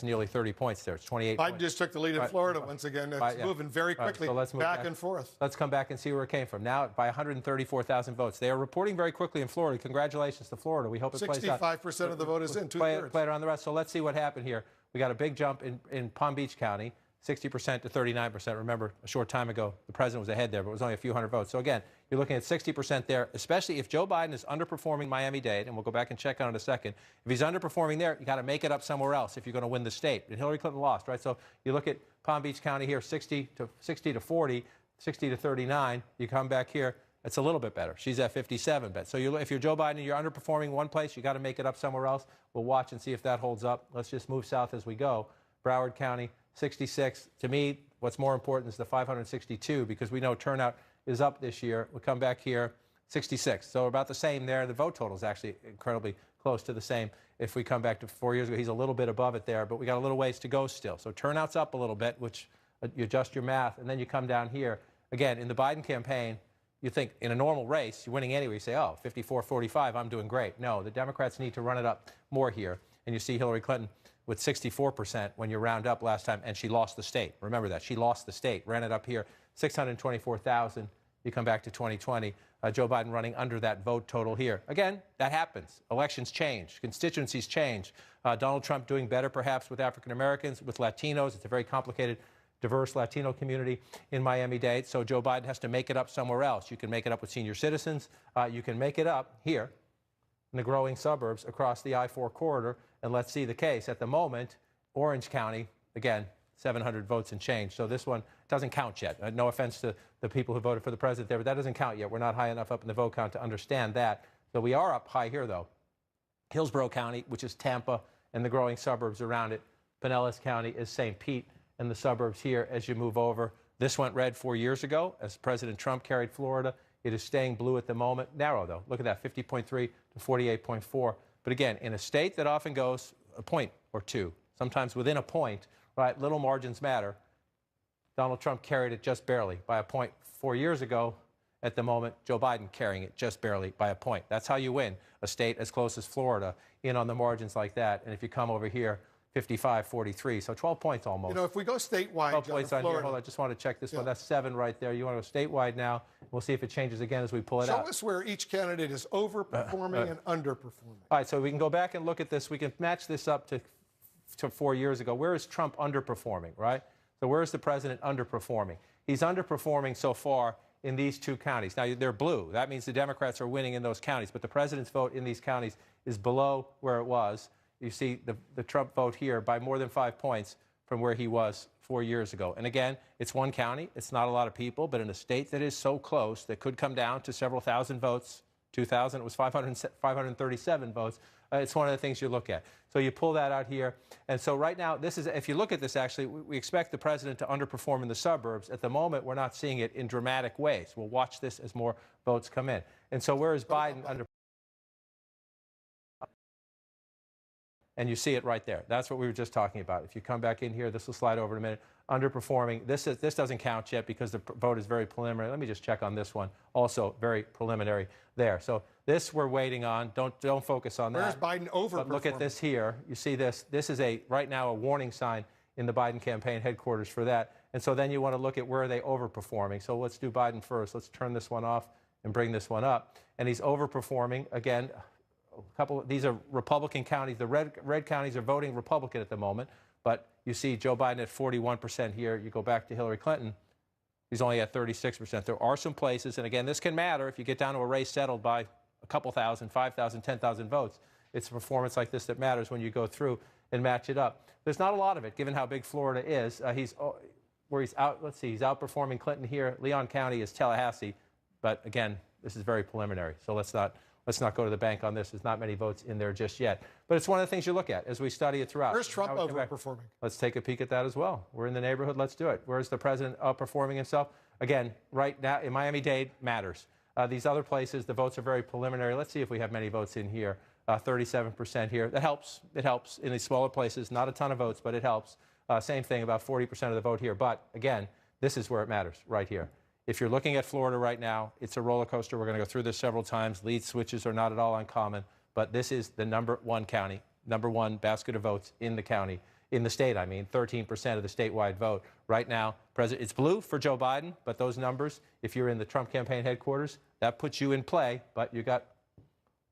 nearly 30 points there. It's 28 Biden points. just took the lead in Florida once again. It's moving very quickly so let's move back and forth. Let's come back and see where it came from. Now, by 134,000 votes. They are reporting very quickly in Florida. Congratulations to Florida. We hope it plays out. 65% of the vote is in, 2/3. Play it around the rest. So let's see what happened here. We got a big jump in Palm Beach County. 60% to 39%. Remember, a short time ago, the president was ahead there, but it was only a few hundred votes. So again, you're looking at 60% there, especially if Joe Biden is underperforming Miami-Dade, and we'll go back and check on it in a second. If he's underperforming there, you got to make it up somewhere else if you're going to win the state. And Hillary Clinton lost, right? So you look at Palm Beach County here, 60 to 40, 60 to 39. You come back here, it's a little bit better. She's at 57. So if you're Joe Biden and you're underperforming one place, you got to make it up somewhere else. We'll watch and see if that holds up. Let's just move south as we go. Broward County, 66. To me, what's more important is the 562 because we know turnout is up this year. We'll come back here, 66. So about the same there. The vote total is actually incredibly close to the same. If we come back to 4 years ago, he's a little bit above it there, but we got a little ways to go still. So turnout's up a little bit, which you adjust your math, and then you come down here. Again, in the Biden campaign, you think in a normal race, you're winning anyway. You say, oh, 54-45, I'm doing great. No, the Democrats need to run it up more here. And you see Hillary Clinton with 64% when you round up last time, and she lost the state. Remember that. She lost the state, ran it up here, 624,000. You come back to 2020, Joe Biden running under that vote total here. Again, that happens. Elections change. Constituencies change. Donald Trump doing better perhaps with African Americans, with Latinos. It's a very complicated, diverse Latino community in Miami-Dade. So Joe Biden has to make it up somewhere else. You can make it up with senior citizens. You can make it up here in the growing suburbs across the I-4 corridor. And let's see the case. At the moment, Orange County, again, 700 votes and change. So this one doesn't count yet. No offense to the people who voted for the president there, but that doesn't count yet. We're not high enough up in the vote count to understand that. So we are up high here, though. Hillsborough County, which is Tampa and the growing suburbs around it. Pinellas County is St. Pete and the suburbs here as you move over. This went red 4 years ago as President Trump carried Florida. It is staying blue at the moment. Narrow, though. Look at that, 50.3 to 48.4. But again, in a state that often goes a point or two, sometimes within a point, right, little margins matter. Donald Trump carried it just barely by a point 4 years ago. At the moment, Joe Biden carrying it just barely by a point. That's how you win a state as close as Florida in on the margins like that. And if you come over here, 55-43, so 12 points almost. You know, if we go statewide, 12 points on Florida, here. Hold on, I just want to check this one. That's 7 right there. You want to go statewide now. We'll see if it changes again as we pull it out. Show us where each candidate is overperforming and underperforming. All right, so we can go back and look at this. We can match this up to 4 years ago. Where is Trump underperforming, right? So where is the president underperforming? He's underperforming so far in these two counties. Now, they're blue. That means the Democrats are winning in those counties. But the president's vote in these counties is below where it was. You see the Trump vote here by more than 5 points from where he was 4 years ago. And again, it's one county. It's not a lot of people. But in a state that is so close, that could come down to several thousand votes, 2,000, it was 537 votes. It's one of the things you look at. So you pull that out here. And so right now, this is, if you look at this, actually, we expect the president to underperform in the suburbs. At the moment, we're not seeing it in dramatic ways. We'll watch this as more votes come in. And so where is Biden under? And you see it right there. That's what we were just talking about. If you come back in here, this will slide over in a minute. Underperforming. This doesn't count yet because the vote is very preliminary. Let me just check on this one. Also very preliminary there. So this we're waiting on. Don't focus on that. Where's Biden overperforming? But look at this here. You see this. This is right now a warning sign in the Biden campaign headquarters for that. And so then you want to look at where are they overperforming. So let's do Biden first. Let's turn this one off and bring this one up. And he's overperforming again. These are Republican counties. The red counties are voting Republican at the moment, but you see Joe Biden at 41% here. You go back to Hillary Clinton, he's only at 36%. There are some places, and again, this can matter if you get down to a race settled by a couple thousand, 5,000, 10,000 votes. It's a performance like this that matters when you go through and match it up. There's not a lot of it, given how big Florida is. He's out. Let's see, he's outperforming Clinton here. Leon County is Tallahassee, but again, this is very preliminary, so let's not go to the bank on this. There's not many votes in there just yet. But it's one of the things you look at as we study it throughout. Where's Trump overperforming? Let's take a peek at that as well. We're in the neighborhood. Let's do it. Where's the president outperforming himself? Again, right now in Miami-Dade matters. These other places, the votes are very preliminary. Let's see if we have many votes in here. 37% here. That helps. It helps in these smaller places. Not a ton of votes, but it helps. Same thing, about 40% of the vote here. But again, this is where it matters, right here. If you're looking at Florida right now, it's a roller coaster. We're going to go through this several times. Lead switches are not at all uncommon, but this is the #1 county, #1 basket of votes in the county, in the state, I mean, 13% of the statewide vote. Right now, it's blue for Joe Biden, but those numbers, if you're in the Trump campaign headquarters, that puts you in play, but you got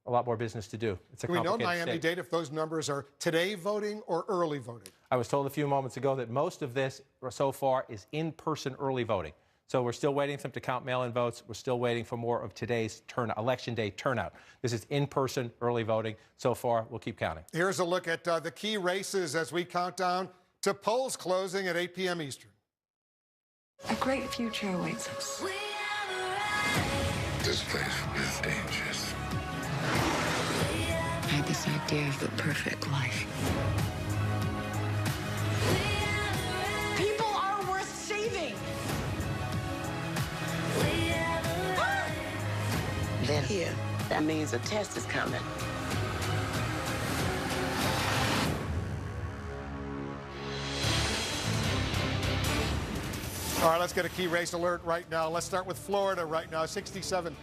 a lot more business to do. It's a complicated state. Do we know Miami-Dade if those numbers are today voting or early voting? I was told a few moments ago that most of this so far is in-person early voting. So we're still waiting for them to count mail-in votes. We're still waiting for more of today's election day turnout. This is in-person early voting. So far, we'll keep counting. Here's a look at the key races as we count down to polls closing at 8 p.m. Eastern. A great future awaits us. This place is dangerous. I had this idea of the perfect life. People are worth saving. They're here. That means a test is coming. All right, let's get a key race alert right now. Let's start with Florida right now. 67%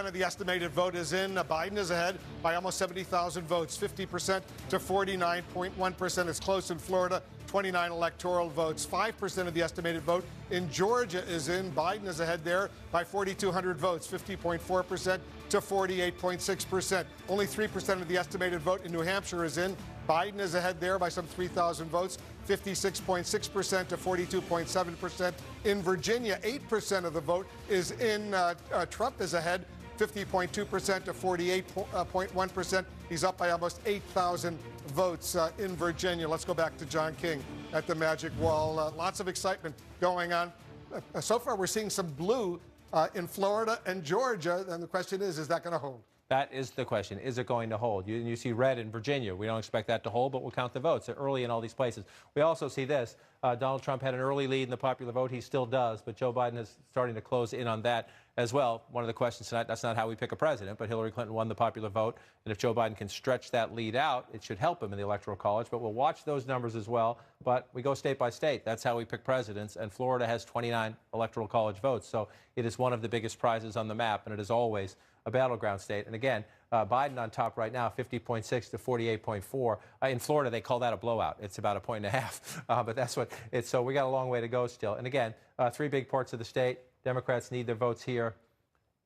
of the estimated vote is in. Biden is ahead by almost 70,000 votes, 50% to 49.1%. It's close in Florida, 29 electoral votes. 5% of the estimated vote in Georgia is in. Biden is ahead there by 4,200 votes, 50.4% to 48.6%. Only 3% of the estimated vote in New Hampshire is in. Biden is ahead there by some 3,000 votes, 56.6% to 42.7%. In Virginia, 8% of the vote is in. Trump is ahead, 50.2% to 48.1%. He's up by almost 8,000 votes in Virginia. Let's go back to John King at the Magic Wall. Lots of excitement going on. So far, we're seeing some blue in Florida and Georgia. And the question is that going to hold? That is the question. Is it going to hold? You see red in Virginia. We don't expect that to hold, but we'll count the votes. They're early in all these places. We also see this. Donald Trump had an early lead in the popular vote. He still does, but Joe Biden is starting to close in on that as well. One of the questions tonight, that's not how we pick a president, but Hillary Clinton won the popular vote. And if Joe Biden can stretch that lead out, it should help him in the Electoral College. But we'll watch those numbers as well. But we go state by state. That's how we pick presidents. And Florida has 29 Electoral College votes. So it is one of the biggest prizes on the map, and it is always a battleground state. And again, Biden on top right now, 50.6 to 48.4. In Florida, they call that a blowout. It's about a point and a half. But that's what it's. So we got a long way to go still. And again, three big parts of the state. Democrats need their votes here.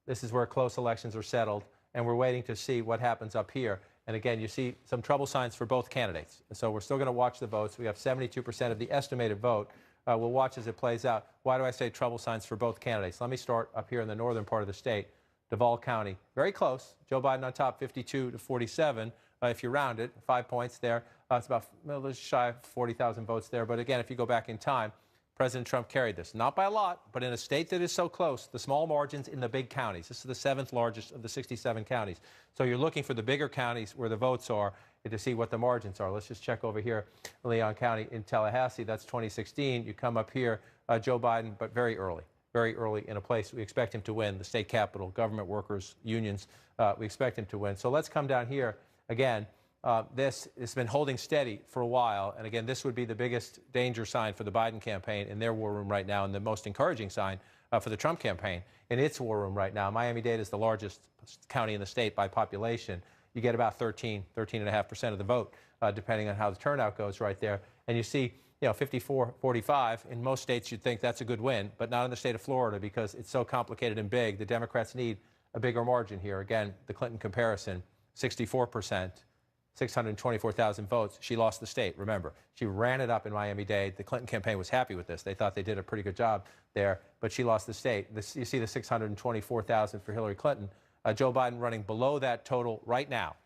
This is where close elections are settled. And we're waiting to see what happens up here. And again, you see some trouble signs for both candidates. And so we're still going to watch the votes. We have 72% of the estimated vote. We'll watch as it plays out. Why do I say trouble signs for both candidates? Let me start up here in the northern part of the state. Duval County, very close. Joe Biden on top, 52 to 47. If you round it, 5 points there. It's about just shy of 40,000 votes there. But again, if you go back in time, President Trump carried this. Not by a lot, but in a state that is so close, the small margins in the big counties. This is the 7th largest of the 67 counties. So you're looking for the bigger counties where the votes are to see what the margins are. Let's just check over here, Leon County in Tallahassee. That's 2016. You come up here, Joe Biden, but very early in a place we expect him to win, the state capitol, government workers, unions. We expect him to win. So let's come down here again. This has been holding steady for a while. And again, this would be the biggest danger sign for the Biden campaign in their war room right now, and the most encouraging sign for the Trump campaign in its war room right now. Miami-Dade is the largest county in the state by population. You get about 13.5% of the vote, depending on how the turnout goes right there. And you see, 54-45. In most states, you'd think that's a good win, but not in the state of Florida because it's so complicated and big. The Democrats need a bigger margin here. Again, the Clinton comparison, 64%, 624,000 votes. She lost the state, remember. She ran it up in Miami-Dade. The Clinton campaign was happy with this. They thought they did a pretty good job there, but she lost the state. You see the 624,000 for Hillary Clinton. Joe Biden running below that total right now.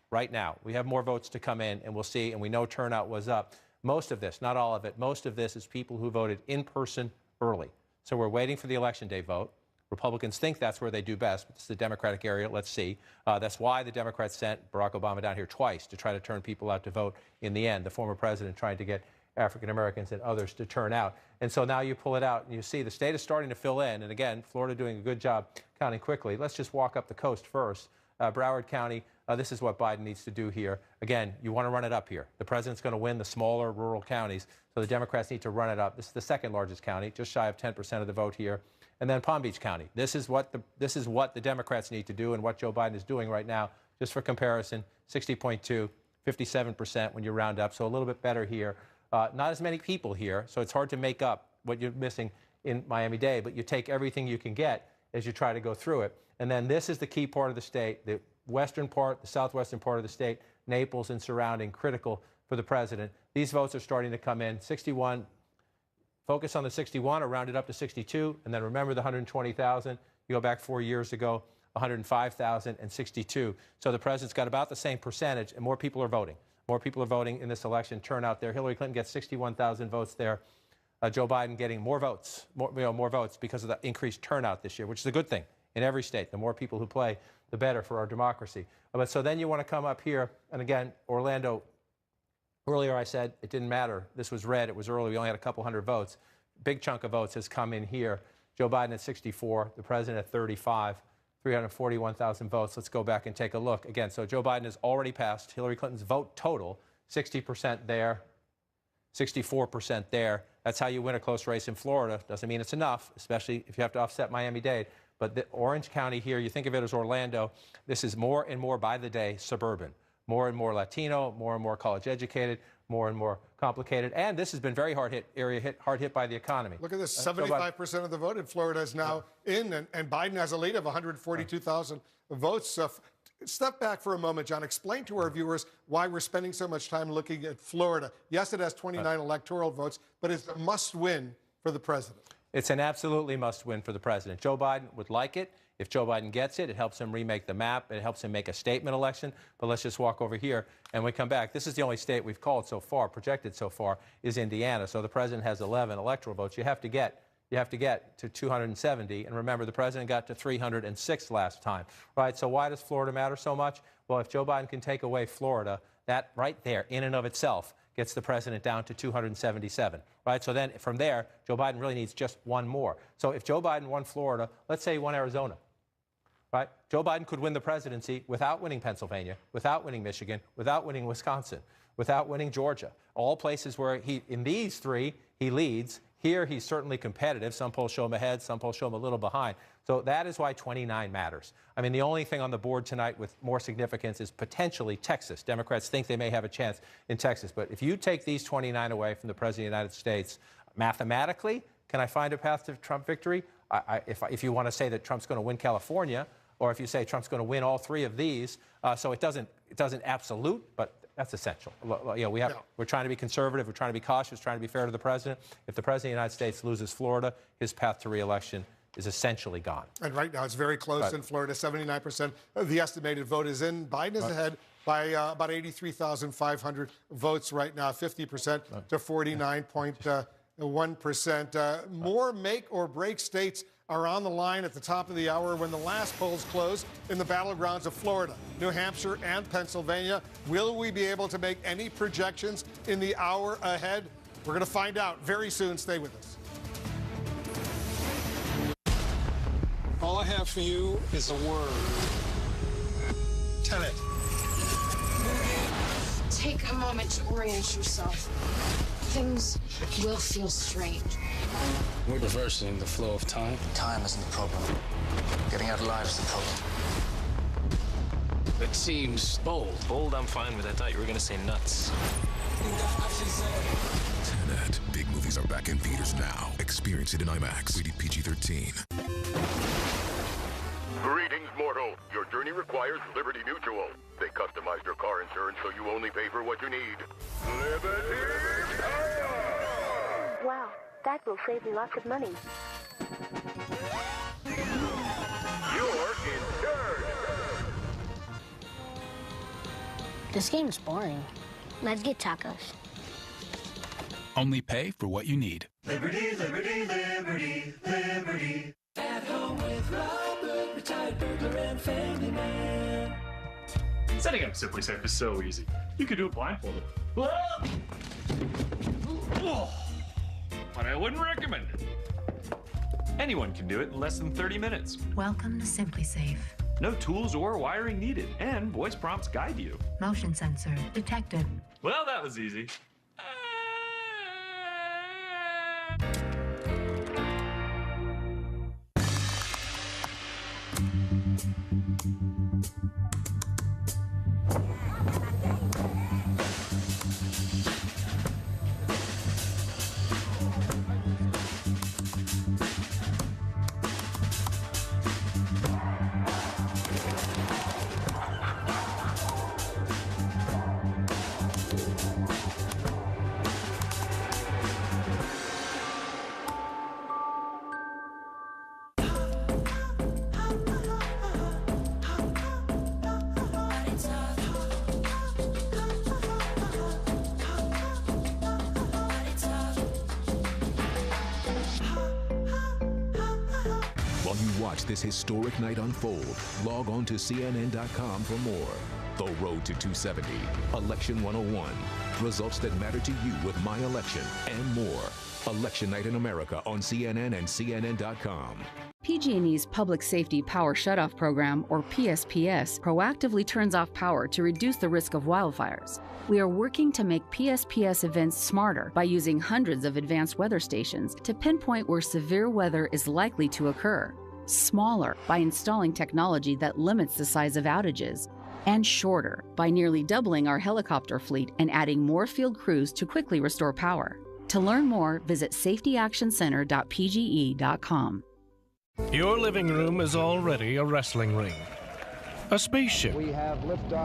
We have more votes to come in, and we'll see, and we know turnout was up. Most of this, not all of it, most of this is people who voted in person early. So we're waiting for the Election Day vote. Republicans think that's where they do best, but it's the Democratic area. Let's see. That's why the Democrats sent Barack Obama down here twice to try to turn people out to vote in the end, the former president trying to get African Americans and others to turn out. And so now you pull it out, and you see the state is starting to fill in. And again, Florida doing a good job counting quickly. Let's just walk up the coast first. Broward County, this is what Biden needs to do here. Again, you want to run it up here. The president's going to win the smaller rural counties, so the Democrats need to run it up. This is the second largest county, just shy of 10% of the vote here. And then Palm Beach County. This is what the Democrats need to do and what Joe Biden is doing right now. Just for comparison, 60.2, 57% when you round up, so a little bit better here. Not as many people here, so it's hard to make up what you're missing in Miami-Dade, but you take everything you can get as you try to go through it. And then this is the key part of the state, the western part, the southwestern part of the state, Naples and surrounding, critical for the president. These votes are starting to come in. 61, focus on the 61 or round it up to 62, and then remember the 120,000. You go back 4 years ago, 105,000 and 62. So the president's got about the same percentage, and more people are voting. More people are voting in this election. Turnout there. Hillary Clinton gets 61,000 votes there. Joe Biden getting more votes, more votes because of the increased turnout this year, which is a good thing in every state. The more people who play, the better for our democracy. But so then you want to come up here, and again, Orlando. Earlier I said it didn't matter. This was red. It was early. We only had a couple hundred votes. Big chunk of votes has come in here. Joe Biden at 64, the president at 35, 341,000 votes. Let's go back and take a look. Again, so Joe Biden has already passed Hillary Clinton's vote total, 60% there, 64% there. That's how you win a close race in Florida. Doesn't mean it's enough, especially if you have to offset Miami-Dade. But the Orange County here, you think of it as Orlando, this is more and more by the day suburban. More and more Latino, more and more college educated, more and more complicated. And this has been very hard hit by the economy. Look at this, 75% of the vote in Florida is now in, and Biden has a lead of 142,000 votes. Step back for a moment, John. Explain to our viewers why we're spending so much time looking at Florida. Yes, it has 29 electoral votes, but it's a must-win for the president. It's an absolutely must-win for the president. Joe Biden would like it. If Joe Biden gets it, it helps him remake the map. It helps him make a statement election. But let's just walk over here and we come back. This is the only state we've called so far, projected so far, is Indiana. So the president has 11 electoral votes. You have to get to 270. And remember, the president got to 306 last time, right? So why does Florida matter so much? Well, if Joe Biden can take away Florida, that right there, in and of itself, gets the president down to 277, right? So then from there, Joe Biden really needs just one more. So if Joe Biden won Florida, let's say he won Arizona, right? Joe Biden could win the presidency without winning Pennsylvania, without winning Michigan, without winning Wisconsin, without winning Georgia. All places where in these three, he leads. Here, he's certainly competitive. Some polls show him ahead, some polls show him a little behind. So that is why 29 matters. I mean, the only thing on the board tonight with more significance is potentially Texas. Democrats think they may have a chance in Texas. But if you take these 29 away from the President of the United States, mathematically, can I find a path to Trump victory? If you want to say that Trump's going to win California, or if you say Trump's going to win all three of these, so it doesn't absolute, but that's essential. You know, we're trying to be conservative. We're trying to be cautious, trying to be fair to the president. If the president of the United States loses Florida, his path to re-election is essentially gone. And right now, it's very close in Florida. 79% of the estimated vote is in. Biden is ahead by about 83,500 votes right now, 50% to 49.1%. More make or break states are on the line at the top of the hour when the last polls close in the battlegrounds of Florida, New Hampshire, and Pennsylvania. Will we be able to make any projections in the hour ahead? We're going to find out very soon. Stay with us. All I have for you is a word. Tell it. Take a moment to orient yourself. Things will feel strange. We're reversing the flow of time. Time isn't the problem. Getting out alive is the problem. It seems bold. Bold, I'm fine with. I thought you were going to say nuts. Tenet. Big movies are back in theaters now. Experience it in IMAX. Rated PG-13. Greetings, mortal. Your journey requires Liberty Mutual. They customized your car insurance so you only pay for what you need. Liberty Power! Wow, that will save me lots of money. You're insured. This game's boring. Let's get tacos. Only pay for what you need. Liberty, liberty, liberty, liberty. At home with Robert, retired burglar and family man. Setting up Simply Safe is so easy. You could do it blindfolded. But I wouldn't recommend it. Anyone can do it in less than 30 minutes. Welcome to Simply Safe. No tools or wiring needed, and voice prompts guide you. Motion sensor detected. Well, that was easy. While you watch this historic night unfold, log on to CNN.com for more. The Road to 270, Election 101, results that matter to you with My Election, and more. Election Night in America on CNN and CNN.com. PG&E's Public Safety Power Shutoff Program, or PSPS, proactively turns off power to reduce the risk of wildfires. We are working to make PSPS events smarter by using hundreds of advanced weather stations to pinpoint where severe weather is likely to occur, smaller by installing technology that limits the size of outages, and shorter by nearly doubling our helicopter fleet and adding more field crews to quickly restore power. To learn more, visit safetyactioncenter.pge.com. Your living room is already a wrestling ring, a spaceship,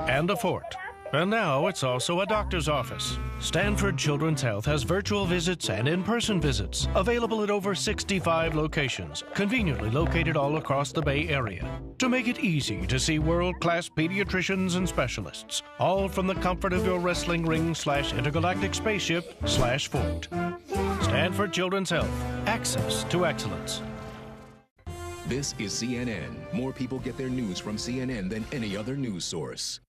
and a fort. And now it's also a doctor's office. Stanford Children's Health has virtual visits and in-person visits available at over 65 locations, conveniently located all across the Bay Area. To make it easy to see world-class pediatricians and specialists, all from the comfort of your wrestling ring/intergalactic spaceship/fort. Stanford Children's Health. Access to excellence. This is CNN. More people get their news from CNN than any other news source.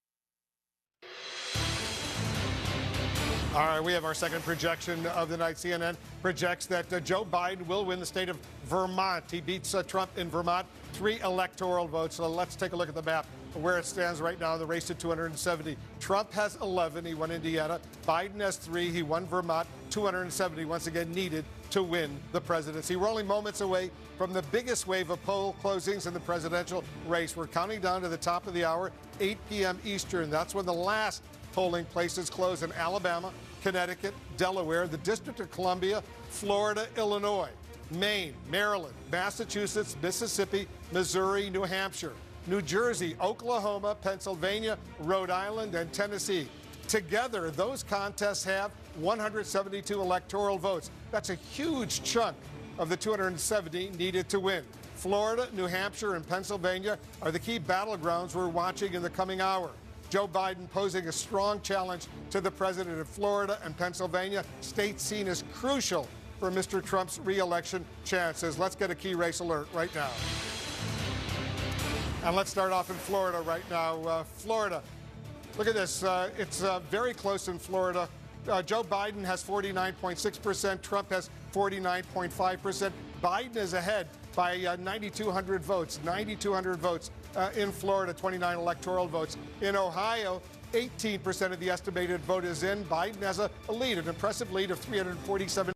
All right, we have our second projection of the night. CNN projects that Joe Biden will win the state of Vermont. He beats Trump in Vermont, 3 electoral votes. So let's take a look at the map where it stands right now in the race to 270. Trump has 11. He won Indiana. Biden has 3. He won Vermont. 270 once again needed to win the presidency. We're only moments away from the biggest wave of poll closings in the presidential race. We're counting down to the top of the hour, 8 p.m. Eastern. That's when the last polling places close in Alabama, Connecticut, Delaware, the District of Columbia, Florida, Illinois, Maine, Maryland, Massachusetts, Mississippi, Missouri, New Hampshire, New Jersey, Oklahoma, Pennsylvania, Rhode Island, and Tennessee. Together, those contests have 172 electoral votes. That's a huge chunk of the 270 needed to win. Florida, New Hampshire, and Pennsylvania are the key battlegrounds we're watching in the coming hour. Joe Biden posing a strong challenge to the president of Florida and Pennsylvania, states seen as crucial for Mr. Trump's re-election chances. Let's get a key race alert right now. And let's start off in Florida right now. Florida, look at this. It's very close in Florida. Joe Biden has 49.6%. Trump has 49.5%. Biden is ahead by 9,200 votes. 9,200 votes in Florida, 29 electoral votes. In Ohio, 18% of the estimated vote is in. Biden has a lead, an impressive lead of 347%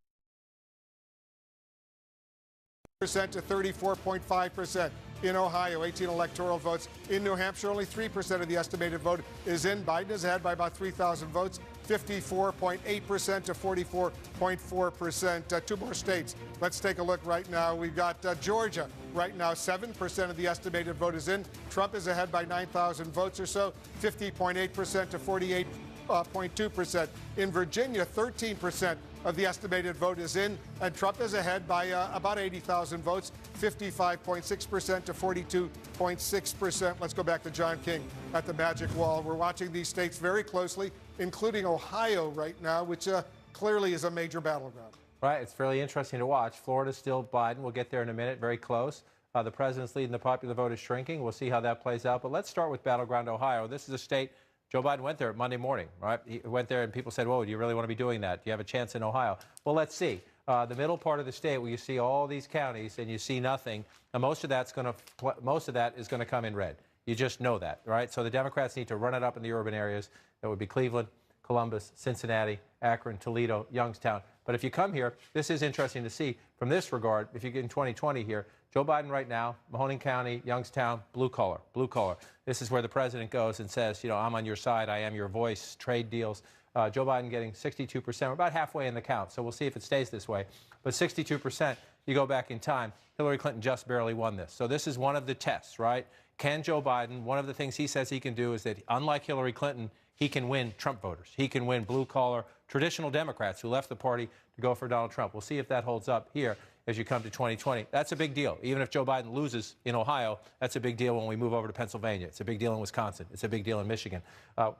to 34.5%. In Ohio, 18 electoral votes. In New Hampshire, only 3% of the estimated vote is in. Biden is ahead by about 3,000 votes, 54.8% to 44.4%. 2 more states. Let's take a look right now. We've got Georgia. Right now, 7% of the estimated vote is in. Trump is ahead by 9,000 votes or so, 50.8% to 48.2%. In Virginia, 13% of the estimated vote is in, and Trump is ahead by about 80,000 votes, 55.6% to 42.6%. Let's go back to John King at the Magic Wall. We're watching these states very closely, including Ohio right now, which clearly is a major battleground. Right, it's fairly interesting to watch. Florida's still Biden. We'll get there in a minute, very close. The president's lead in the popular vote is shrinking. We'll see how that plays out. But let's start with battleground Ohio. This is a state Joe Biden went there Monday morning, right? He went there and people said, whoa, do you really want to be doing that? Do you have a chance in Ohio? Well, let's see. The middle part of the state where you see all these counties and you see nothing, and most of that is going to come in red. You just know that, right? So the Democrats need to run it up in the urban areas. That would be Cleveland, Columbus, Cincinnati, Akron, Toledo, Youngstown. But if you come here, this is interesting to see from this regard. If you get in 2020 here, Joe Biden right now, Mahoning County, Youngstown, blue collar, blue collar. This is where the president goes and says, you know, I'm on your side, I am your voice, trade deals. Joe Biden getting 62%. We're about halfway in the count, so we'll see if it stays this way. But 62%, you go back in time, Hillary Clinton just barely won this. So this is one of the tests, right? Can Joe Biden, one of the things he says he can do is that, unlike Hillary Clinton, he can win Trump voters. He can win blue-collar, traditional Democrats who left the party to go for Donald Trump. We'll see if that holds up here as you come to 2020. That's a big deal. Even if Joe Biden loses in Ohio, that's a big deal when we move over to Pennsylvania. It's a big deal in Wisconsin. It's a big deal in Michigan.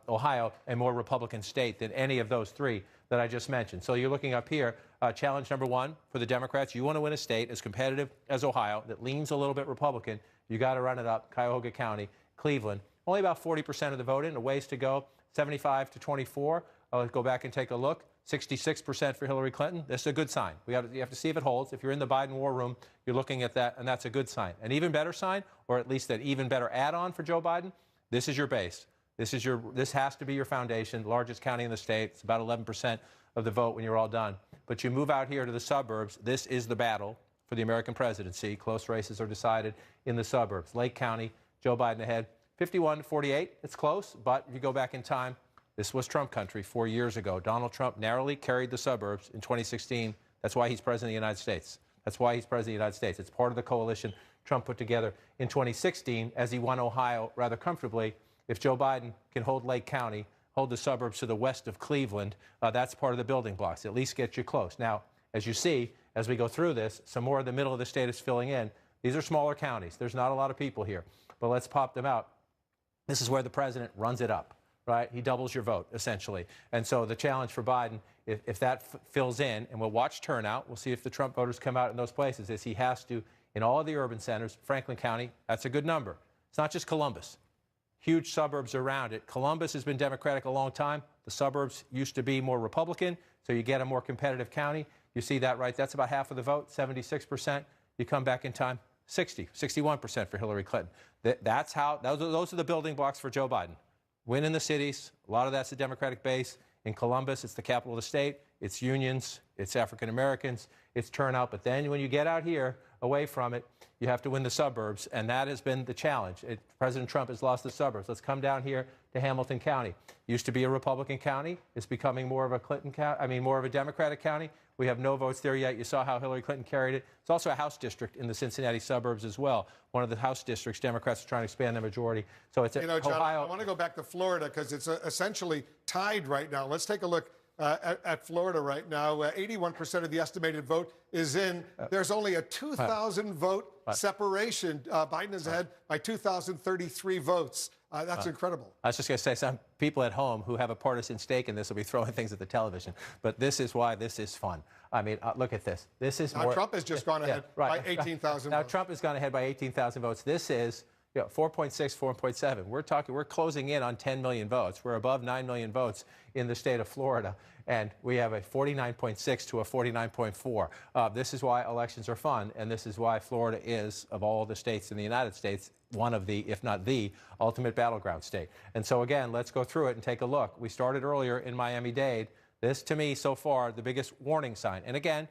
Ohio, a more Republican state than any of those three that I just mentioned. So you're looking up here, challenge number one for the Democrats. You want to win a state as competitive as Ohio that leans a little bit Republican. You got to run it up. Cuyahoga County, Cleveland. Only about 40% of the vote in, a ways to go. 75 to 24. I'll go back and take a look. 66% for Hillary Clinton. This is a good sign. You have to see if it holds. If you're in the Biden war room, you're looking at that, and that's a good sign. An even better sign, or at least an even better add-on for Joe Biden, this is your base. This has to be your foundation, largest county in the state. It's about 11% of the vote when you're all done. But you move out here to the suburbs. This is the battle for the American presidency. Close races are decided in the suburbs. Lake County, Joe Biden ahead, 51-48. It's close, but if you go back in time, this was Trump country 4 years ago. Donald Trump narrowly carried the suburbs in 2016. That's why he's president of the United States. That's why he's president of the United States. It's part of the coalition Trump put together in 2016 as he won Ohio rather comfortably. If Joe Biden can hold Lake County, hold the suburbs to the west of Cleveland, that's part of the building blocks. At least get you close. Now, as you see, as we go through this, some more of the middle of the state is filling in. These are smaller counties. There's not a lot of people here, but let's pop them out. This is where the president runs it up, right? He doubles your vote, essentially. And so the challenge for Biden, if that fills in, and we'll watch turnout, we'll see if the Trump voters come out in those places, is he has to, in all of the urban centers, Franklin County, that's a good number. It's not just Columbus. Huge suburbs around it. Columbus has been Democratic a long time. The suburbs used to be more Republican, so you get a more competitive county. You see that, right? That's about half of the vote, 76%. You come back in time, 61% for Hillary Clinton. That's how, those are the building blocks for Joe Biden. Win in the cities. A lot of that's the Democratic base. In Columbus, it's the capital of the state. It's unions. It's African Americans. It's turnout. But then when you get out here, away from it, you have to win the suburbs, and that has been the challenge. President Trump has lost the suburbs. Let's come down here to Hamilton County. Used to be a Republican county. It's becoming more of a Clinton county. More of a Democratic county. We have no votes there yet. You saw how Hillary Clinton carried it. It's also a House district in the Cincinnati suburbs as well. One of the House districts, Democrats are trying to expand their majority. So it's John, Ohio. I want to go back to Florida because it's essentially tied right now. Let's take a look at Florida right now. 81% of the estimated vote is in. There's only a 2,000 vote separation. Biden is ahead by 2,033 votes. That's incredible. I was just going to say, some people at home who have a partisan stake in this will be throwing things at the television. But this is why this is fun. I mean, look at this. This is more. Trump has just gone ahead by 18,000 Now, votes. Trump has gone ahead by 18,000 votes. This is 4.6, 4.7. We're closing in on 10 million votes. We're above 9 million votes in the state of Florida. And we have a 49.6 to a 49.4. This is why elections are fun, and this is why Florida is, of all the states in the United States, one of the, if not the, ultimate battleground state. And so, again, let's go through it and take a look. We started earlier in Miami-Dade. This, to me, so far, the biggest warning sign. And, again,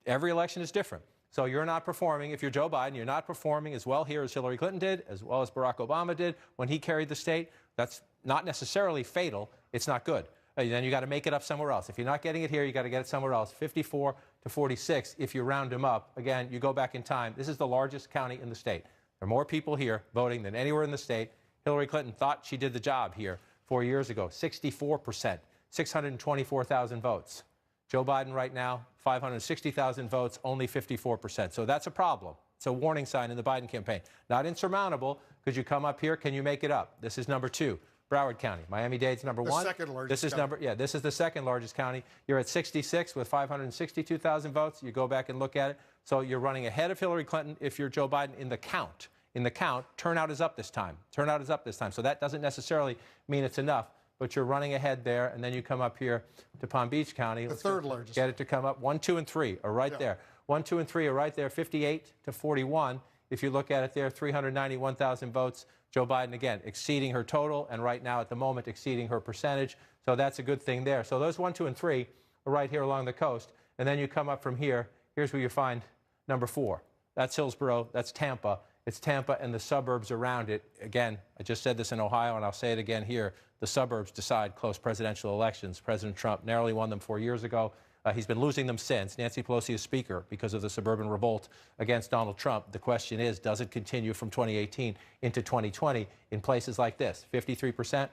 every election is different. So you're not performing, if you're Joe Biden, you're not performing as well here as Hillary Clinton did, as well as Barack Obama did when he carried the state. That's not necessarily fatal. It's not good. Then you got to make it up somewhere else. If you're not getting it here, you got to get it somewhere else. 54 to 46 if you round them up. Again, you go back in time. This is the largest county in the state. There are more people here voting than anywhere in the state. Hillary Clinton thought she did the job here 4 years ago. 64%, 624,000 votes. Joe Biden right now, 560,000 votes, only 54%. So that's a problem. It's a warning sign in the Biden campaign. Not insurmountable, because you come up here, can you make it up? This is number 2. Broward County. Miami-Dade's number 1. The second largest county. This is the second largest county. You're at 66 with 562,000 votes. You go back and look at it. So you're running ahead of Hillary Clinton if you're Joe Biden in the count. In the count, turnout is up this time. Turnout is up this time. So that doesn't necessarily mean it's enough, but you're running ahead there. And then you come up here to Palm Beach County. The third largest. Get it to come up. 1, 2, and 3 are right there. 1, 2, and 3 are right there, 58 to 41. If you look at it there, 391,000 votes. Joe Biden, again, exceeding her total, and right now at the moment exceeding her percentage. So that's a good thing there. So those 1, 2, and 3 are right here along the coast. And then you come up from here. Here's where you find number 4. That's Hillsborough. That's Tampa. It's Tampa and the suburbs around it. Again, I just said this in Ohio, and I'll say it again here. The suburbs decide close presidential elections. President Trump narrowly won them 4 years ago. He's been losing them since. Nancy Pelosi is Speaker because of the suburban revolt against Donald Trump. The question is, does it continue from 2018 into 2020 in places like this? 53%.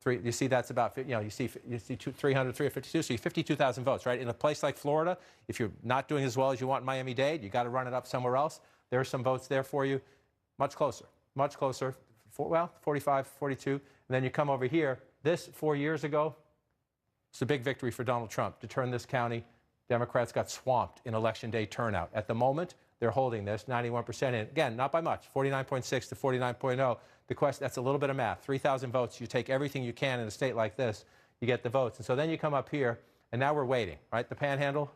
You see that's about, you see 300, 352, so you 52,000 votes, right? In a place like Florida, if you're not doing as well as you want in Miami-Dade, you got to run it up somewhere else. There are some votes there for you. Much closer, 45, 42. And then you come over here. This, 4 years ago, it's a big victory for Donald Trump to turn this county. Democrats got swamped in Election Day turnout. At the moment, they're holding this 91% in. Again, not by much, 49.6 to 49.0. The question, that's a little bit of math. 3,000 votes. You take everything you can in a state like this. you get the votes. And so then you come up here, and now we're waiting, right? The Panhandle,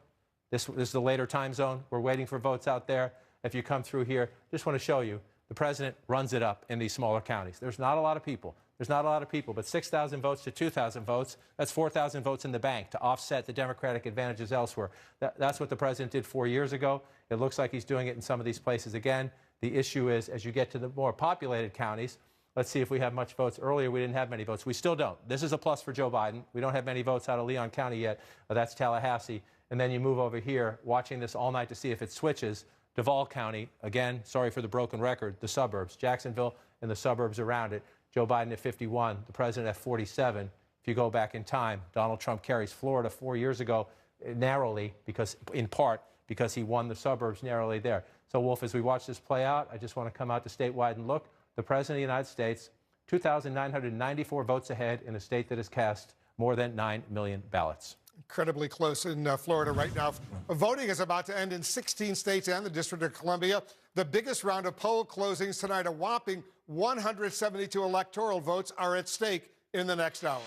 this is the later time zone. We're waiting for votes out there. If you come through here, just want to show you, the president runs it up in these smaller counties. There's not a lot of people. There's not a lot of people, but 6,000 votes to 2,000 votes, that's 4,000 votes in the bank to offset the Democratic advantages elsewhere. That's what the president did 4 years ago. It looks like he's doing it in some of these places again. The issue is, as you get to the more populated counties, let's see if we have much votes. Earlier, we didn't have many votes. We still don't. This is a plus for Joe Biden. We don't have many votes out of Leon County yet, but that's Tallahassee. And then you move over here, watching this all night to see if it switches. Duval County, again, sorry for the broken record, the suburbs, Jacksonville and the suburbs around it. Joe Biden at 51, the president at 47. If you go back in time, Donald Trump carries Florida 4 years ago narrowly, because, in part, because he won the suburbs narrowly there. So, Wolf, as we watch this play out, I just want to come out to statewide and look. The president of the United States, 2,994 votes ahead in a state that has cast more than 9 million ballots. Incredibly close in Florida right now. Voting is about to end in 16 states and the District of Columbia. The biggest round of poll closings tonight, a whopping 172 electoral votes are at stake in the next hour.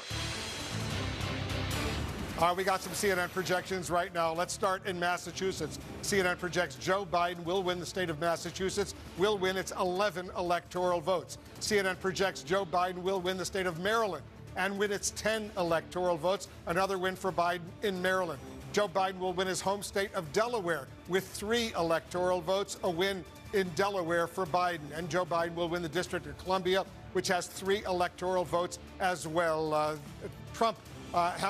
We got some CNN projections right now. Let's start in Massachusetts. CNN projects Joe Biden will win the state of Massachusetts, will win its 11 electoral votes. CNN projects Joe Biden will win the state of Maryland and win its 10 electoral votes. Another win for Biden in Maryland. Joe Biden will win his home state of Delaware with 3 electoral votes, a win in Delaware for Biden. And Joe Biden will win the District of Columbia, which has 3 electoral votes as well.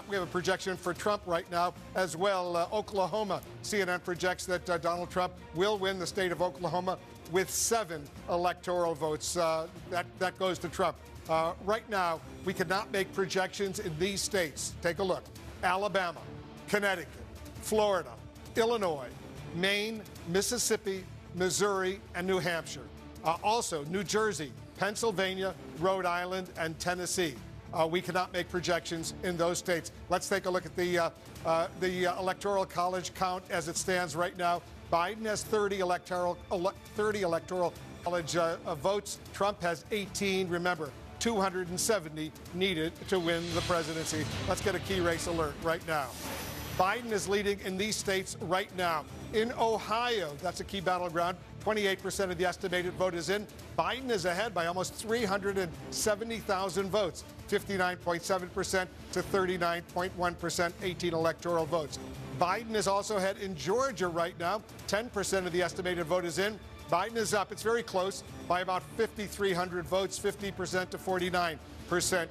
We have a projection for Trump right now as well. Oklahoma, CNN projects that Donald Trump will win the state of Oklahoma with 7 electoral votes. That goes to Trump. Right now, we cannot make projections in these states. Take a look. Alabama, Connecticut, Florida, Illinois, Maine, Mississippi, Missouri, and New Hampshire. Also, New Jersey, Pennsylvania, Rhode Island, and Tennessee. We cannot make projections in those states. Let's take a look at the Electoral College count as it stands right now. Biden has 30 electoral college votes. Trump has 18. Remember, 270 needed to win the presidency. Let's get a key race alert right now. Biden is leading in these states right now. In Ohio, that's a key battleground. 28% of the estimated vote is in. Biden is ahead by almost 370,000 votes, 59.7% to 39.1%, 18 electoral votes. Biden is also ahead in Georgia right now. 10% of the estimated vote is in. Biden is up. It's very close by about 5,300 votes, 50% to 49%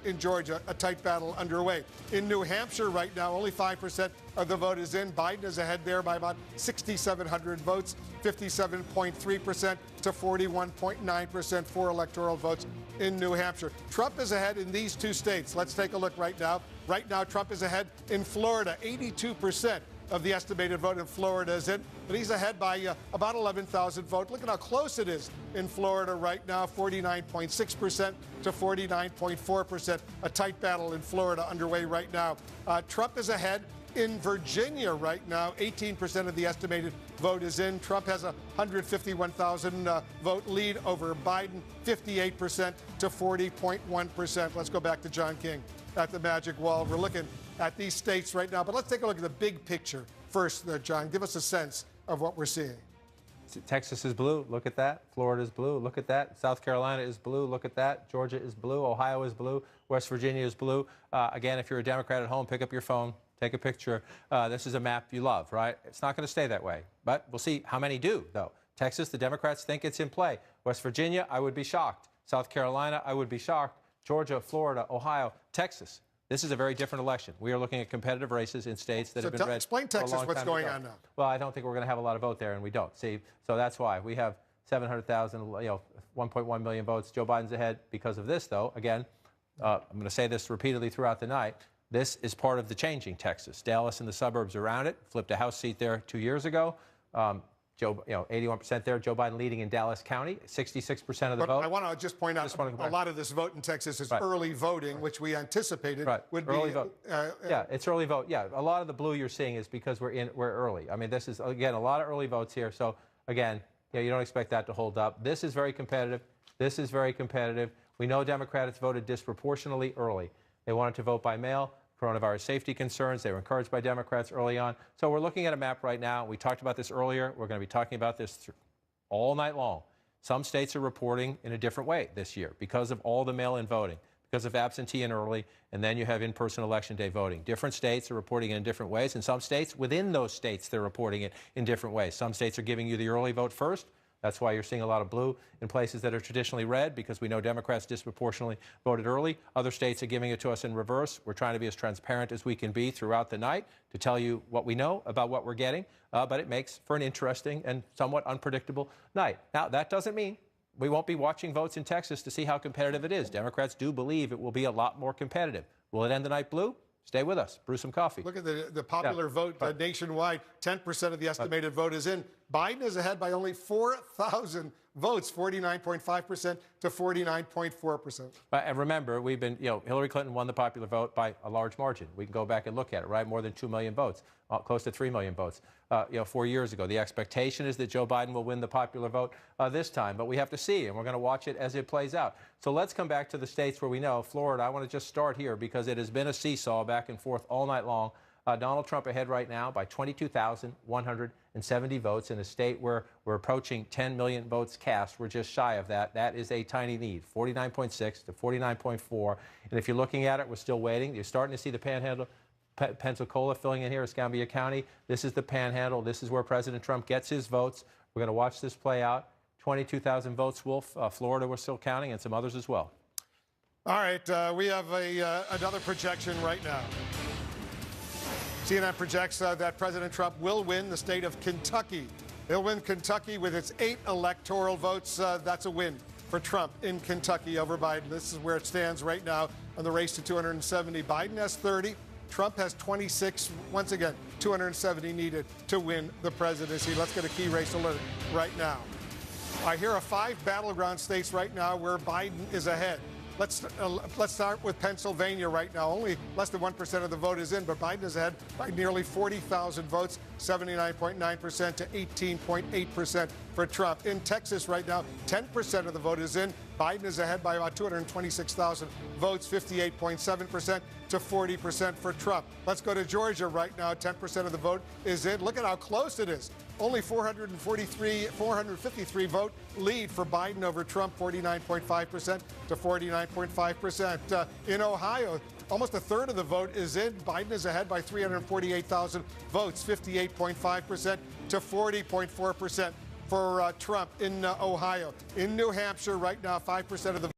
in Georgia. A tight battle underway. In New Hampshire right now, only 5% of the vote is in. Biden is ahead there by about 6,700 votes, 57.3% to 41.9% for electoral votes in New Hampshire. Trump is ahead in these 2 states. Let's take a look right now. Right now, Trump is ahead in Florida. 82% of the estimated vote in Florida is in, but he's ahead by about 11,000 votes. Look at how close it is in Florida right now, 49.6% to 49.4%. A tight battle in Florida underway right now. Trump is ahead in Virginia right now. 18% of the estimated vote is in. Trump has a 151,000 vote lead over Biden, 58% to 40.1%. Let's go back to John King at the Magic Wall. We're looking at these states right now, but let's take a look at the big picture first, John. Give us a sense of what we're seeing. Texas is blue. Look at that. Florida is blue. Look at that. South Carolina is blue. Look at that. Georgia is blue. Ohio is blue. West Virginia is blue. Again, if you're a Democrat at home, pick up your phone, take a picture. This is a map you love, right? It's not going to stay that way, but we'll see how many do, though. Texas, the Democrats think it's in play. West Virginia, I would be shocked. South Carolina, I would be shocked. Georgia, Florida, Ohio, Texas. This is a very different election. We are looking at competitive races in states that have been red. Explain Texas, what's going on now. Well, I don't think we're going to have a lot of vote there, and we don't. See, so that's why we have 700,000, 1.1 million votes. Joe Biden's ahead because of this, though. Again, I'm going to say this repeatedly throughout the night. This is part of the changing Texas. Dallas and the suburbs around it flipped a House seat there 2 years ago. 81% there. Joe Biden leading in Dallas County, 66% of the vote. I want to just point out a lot of this vote in Texas is early voting, which we anticipated would early be vote. Yeah, it's early vote. Yeah, a lot of the blue you're seeing is because we're early. I mean, this is again a lot of early votes here. So again, you don't expect that to hold up. This is very competitive. This is very competitive. We know Democrats voted disproportionately early. They wanted to vote by mail. coronavirus safety concerns. They were encouraged by Democrats early on. So we're looking at a map right now. We talked about this earlier. We're going to be talking about this all night long. Some states are reporting in a different way this year because of all the mail-in voting, because of absentee and early, and then you have in-person Election Day voting. Different states are reporting it in different ways, and some states, within those states, they're reporting it in different ways. Some states are giving you the early vote first. That's why you're seeing a lot of blue in places that are traditionally red, because we know Democrats disproportionately voted early. Other states are giving it to us in reverse. We're trying to be as transparent as we can be throughout the night to tell you what we know about what we're getting, but it makes for an interesting and somewhat unpredictable night. Now, that doesn't mean we won't be watching votes in Texas to see how competitive it is. Democrats do believe it will be a lot more competitive. Will it end the night blue? Stay with us. Brew some coffee. Look at the popular vote nationwide. 10% of the estimated vote is in. Biden is ahead by only 4,000 votes, 49.5% to 49.4%. And remember, we've been, Hillary Clinton won the popular vote by a large margin. We can go back and look at it, right? More than 2 million votes, close to 3 million votes, 4 years ago. The expectation is that Joe Biden will win the popular vote this time, but we have to see, and we're going to watch it as it plays out. So let's come back to the states where we know. Florida, I want to just start here because it has been a seesaw back and forth all night long. Donald Trump ahead right now by 22,170 votes in a state where we're approaching 10 million votes cast. We're just shy of that. That is a tiny lead, 49.6 to 49.4. And if you're looking at it, we're still waiting. You're starting to see the Panhandle, Pensacola filling in here, Escambia County. This is the Panhandle. This is where President Trump gets his votes. We're going to watch this play out. 22,000 votes, Wolf. Florida, we're still counting, and some others as well. All right, we have another projection right now. CNN projects that President Trump will win the state of Kentucky. He'll win Kentucky with its 8 electoral votes. That's a win for Trump in Kentucky over Biden. This is where it stands right now on the race to 270. Biden has 30. Trump has 26. Once again, 270 needed to win the presidency. Let's get a key race alert right now. Here are 5 battleground states right now where Biden is ahead. Let's start with Pennsylvania right now. Only less than 1% of the vote is in, but Biden is ahead by nearly 40,000 votes, 79.9% to 18.8% for Trump. In Texas right now, 10% of the vote is in. Biden is ahead by about 226,000 votes, 58.7% to 40% for Trump. Let's go to Georgia right now. 10% of the vote is in. Look at how close it is. Only 453 vote lead for Biden over Trump, 49.5% to 49.5%. In Ohio, almost a third of the vote is in. Biden is ahead by 348,000 votes, 58.5% to 40.4% for Trump in Ohio. In New Hampshire right now, 5% of the vote,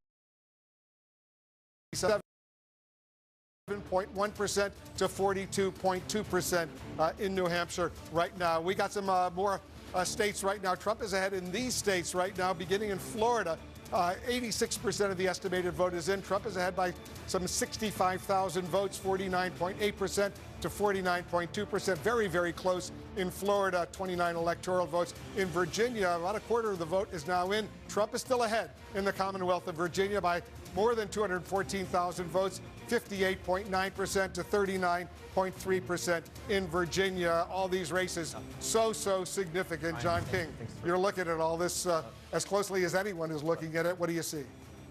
7.1% to 42.2% in New Hampshire right now. We got some more states right now. Trump is ahead in these states right now, beginning in Florida. 86% of the estimated vote is in. Trump is ahead by some 65,000 votes, 49.8% to 49.2%. Very, very close in Florida, 29 electoral votes. In Virginia, about a quarter of the vote is now in. Trump is still ahead in the Commonwealth of Virginia by more than 214,000 votes, 58.9% to 39.3% in Virginia. All these races so significant. John King, you're looking at all this as closely as anyone is looking at it. What do you see?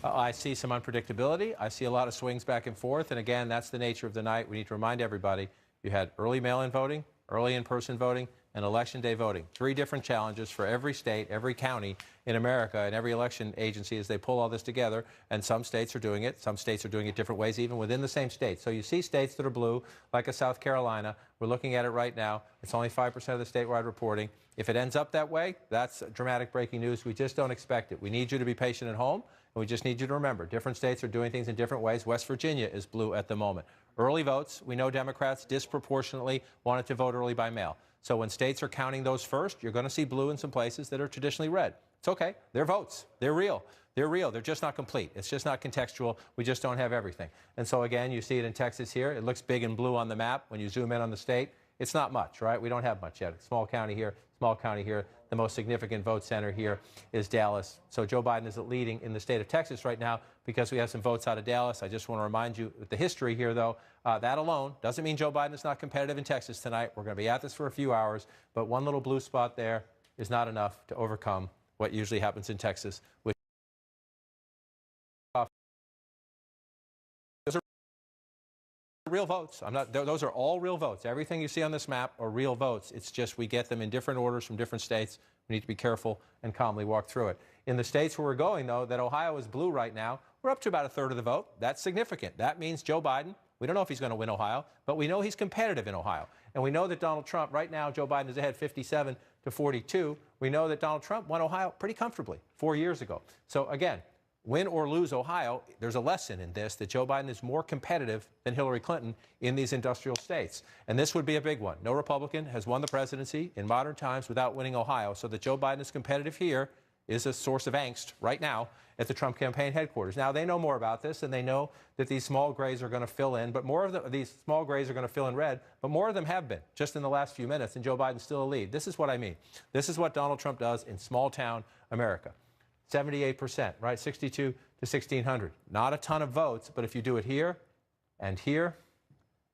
I see some unpredictability. I see a lot of swings back and forth. And again, that's the nature of the night. We need to remind everybody, you had early mail-in voting, early in-person voting, and Election Day voting. 3 different challenges for every state, every county in America, and every election agency as they pull all this together. And some states are doing it. Some states are doing it different ways, even within the same state. So you see states that are blue, like a South Carolina. We're looking at it right now. It's only 5% of the statewide reporting. If it ends up that way, that's dramatic breaking news. We just don't expect it. We need you to be patient at home. And we just need you to remember, different states are doing things in different ways. West Virginia is blue at the moment. Early votes, we know Democrats disproportionately wanted to vote early by mail. So when states are counting those first, you're going to see blue in some places that are traditionally red. It's okay. They're votes. They're real. They're real. They're just not complete. It's just not contextual. We just don't have everything. And so, again, you see it in Texas here. It looks big and blue on the map. When you zoom in on the state, it's not much, right? We don't have much yet. Small county here, small county here. The most significant vote center here is Dallas. So Joe Biden is leading in the state of Texas right now because we have some votes out of Dallas. I just want to remind you with the history here, though, that alone doesn't mean Joe Biden is not competitive in Texas tonight. We're going to be at this for a few hours, but one little blue spot there is not enough to overcome what usually happens in Texas, which real votes. Those are all real votes. Everything you see on this map are real votes. It's just we get them in different orders from different states. We need to be careful and calmly walk through it. In the states where we're going, though, that Ohio is blue right now, we're up to about a third of the vote. That's significant. That means Joe Biden, we don't know if he's going to win Ohio, but we know he's competitive in Ohio. And we know that Donald Trump, right now, Joe Biden is ahead 57 to 42. We know that Donald Trump won Ohio pretty comfortably 4 years ago. So again, win or lose Ohio, there's a lesson in this that Joe Biden is more competitive than Hillary Clinton in these industrial states. And this would be a big one. No Republican has won the presidency in modern times without winning Ohio. So that Joe Biden is competitive here is a source of angst right now at the Trump campaign headquarters. Now, they know more about this, and they know that these small grays are going to fill in, but more of these small grays are going to fill in red, but more of them have been just in the last few minutes, and Joe Biden's still a lead. This is what I mean. This is what Donald Trump does in small-town America. 78%, right? 62 to 1,600. Not a ton of votes, but if you do it here and here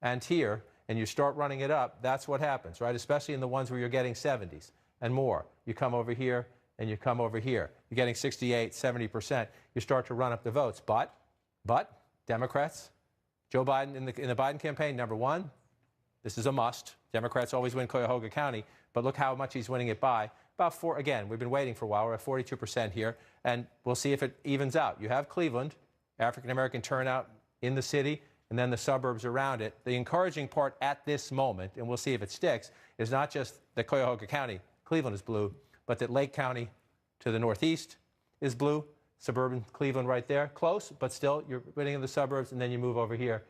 and here, and you start running it up, that's what happens, right? Especially in the ones where you're getting 70s and more. You come over here and you come over here. You're getting 68, 70%. You start to run up the votes. But Democrats, Joe Biden in the Biden campaign, number one, this is a must. Democrats always win Cuyahoga County, but look how much he's winning it by. About 4, again, we've been waiting for a while. We're at 42% here, and we'll see if it evens out. You have Cleveland, African-American turnout in the city, and then the suburbs around it. The encouraging part at this moment, and we'll see if it sticks, is not just that Cuyahoga County, Cleveland is blue, but that Lake County to the northeast is blue. Suburban Cleveland right there. Close, but still, you're winning in the suburbs, and then you move over here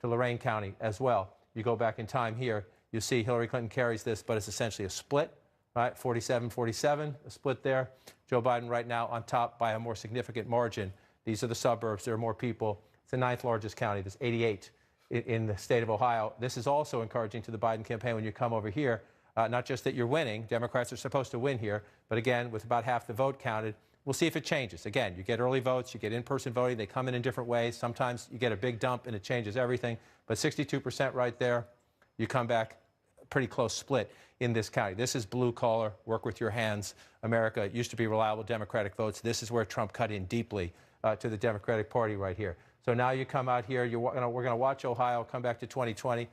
to Lorain County as well. You go back in time here, you see Hillary Clinton carries this, but it's essentially a split, right? 47-47, a split there. Joe Biden right now on top by a more significant margin. These are the suburbs. There are more people. It's the 9th largest county. There's 88 in the state of Ohio. This is also encouraging to the Biden campaign when you come over here. Not just that you're winning. Democrats are supposed to win here. But again, with about half the vote counted, we'll see if it changes. Again, you get early votes, you get in-person voting. They come in different ways. Sometimes you get a big dump and it changes everything. But 62% right there, you come back pretty close split in this county. This is blue collar, work with your hands. America, it used to be reliable Democratic votes. This is where Trump cut in deeply to the Democratic Party right here. So now you come out here, we're going to watch Ohio come back to 2020.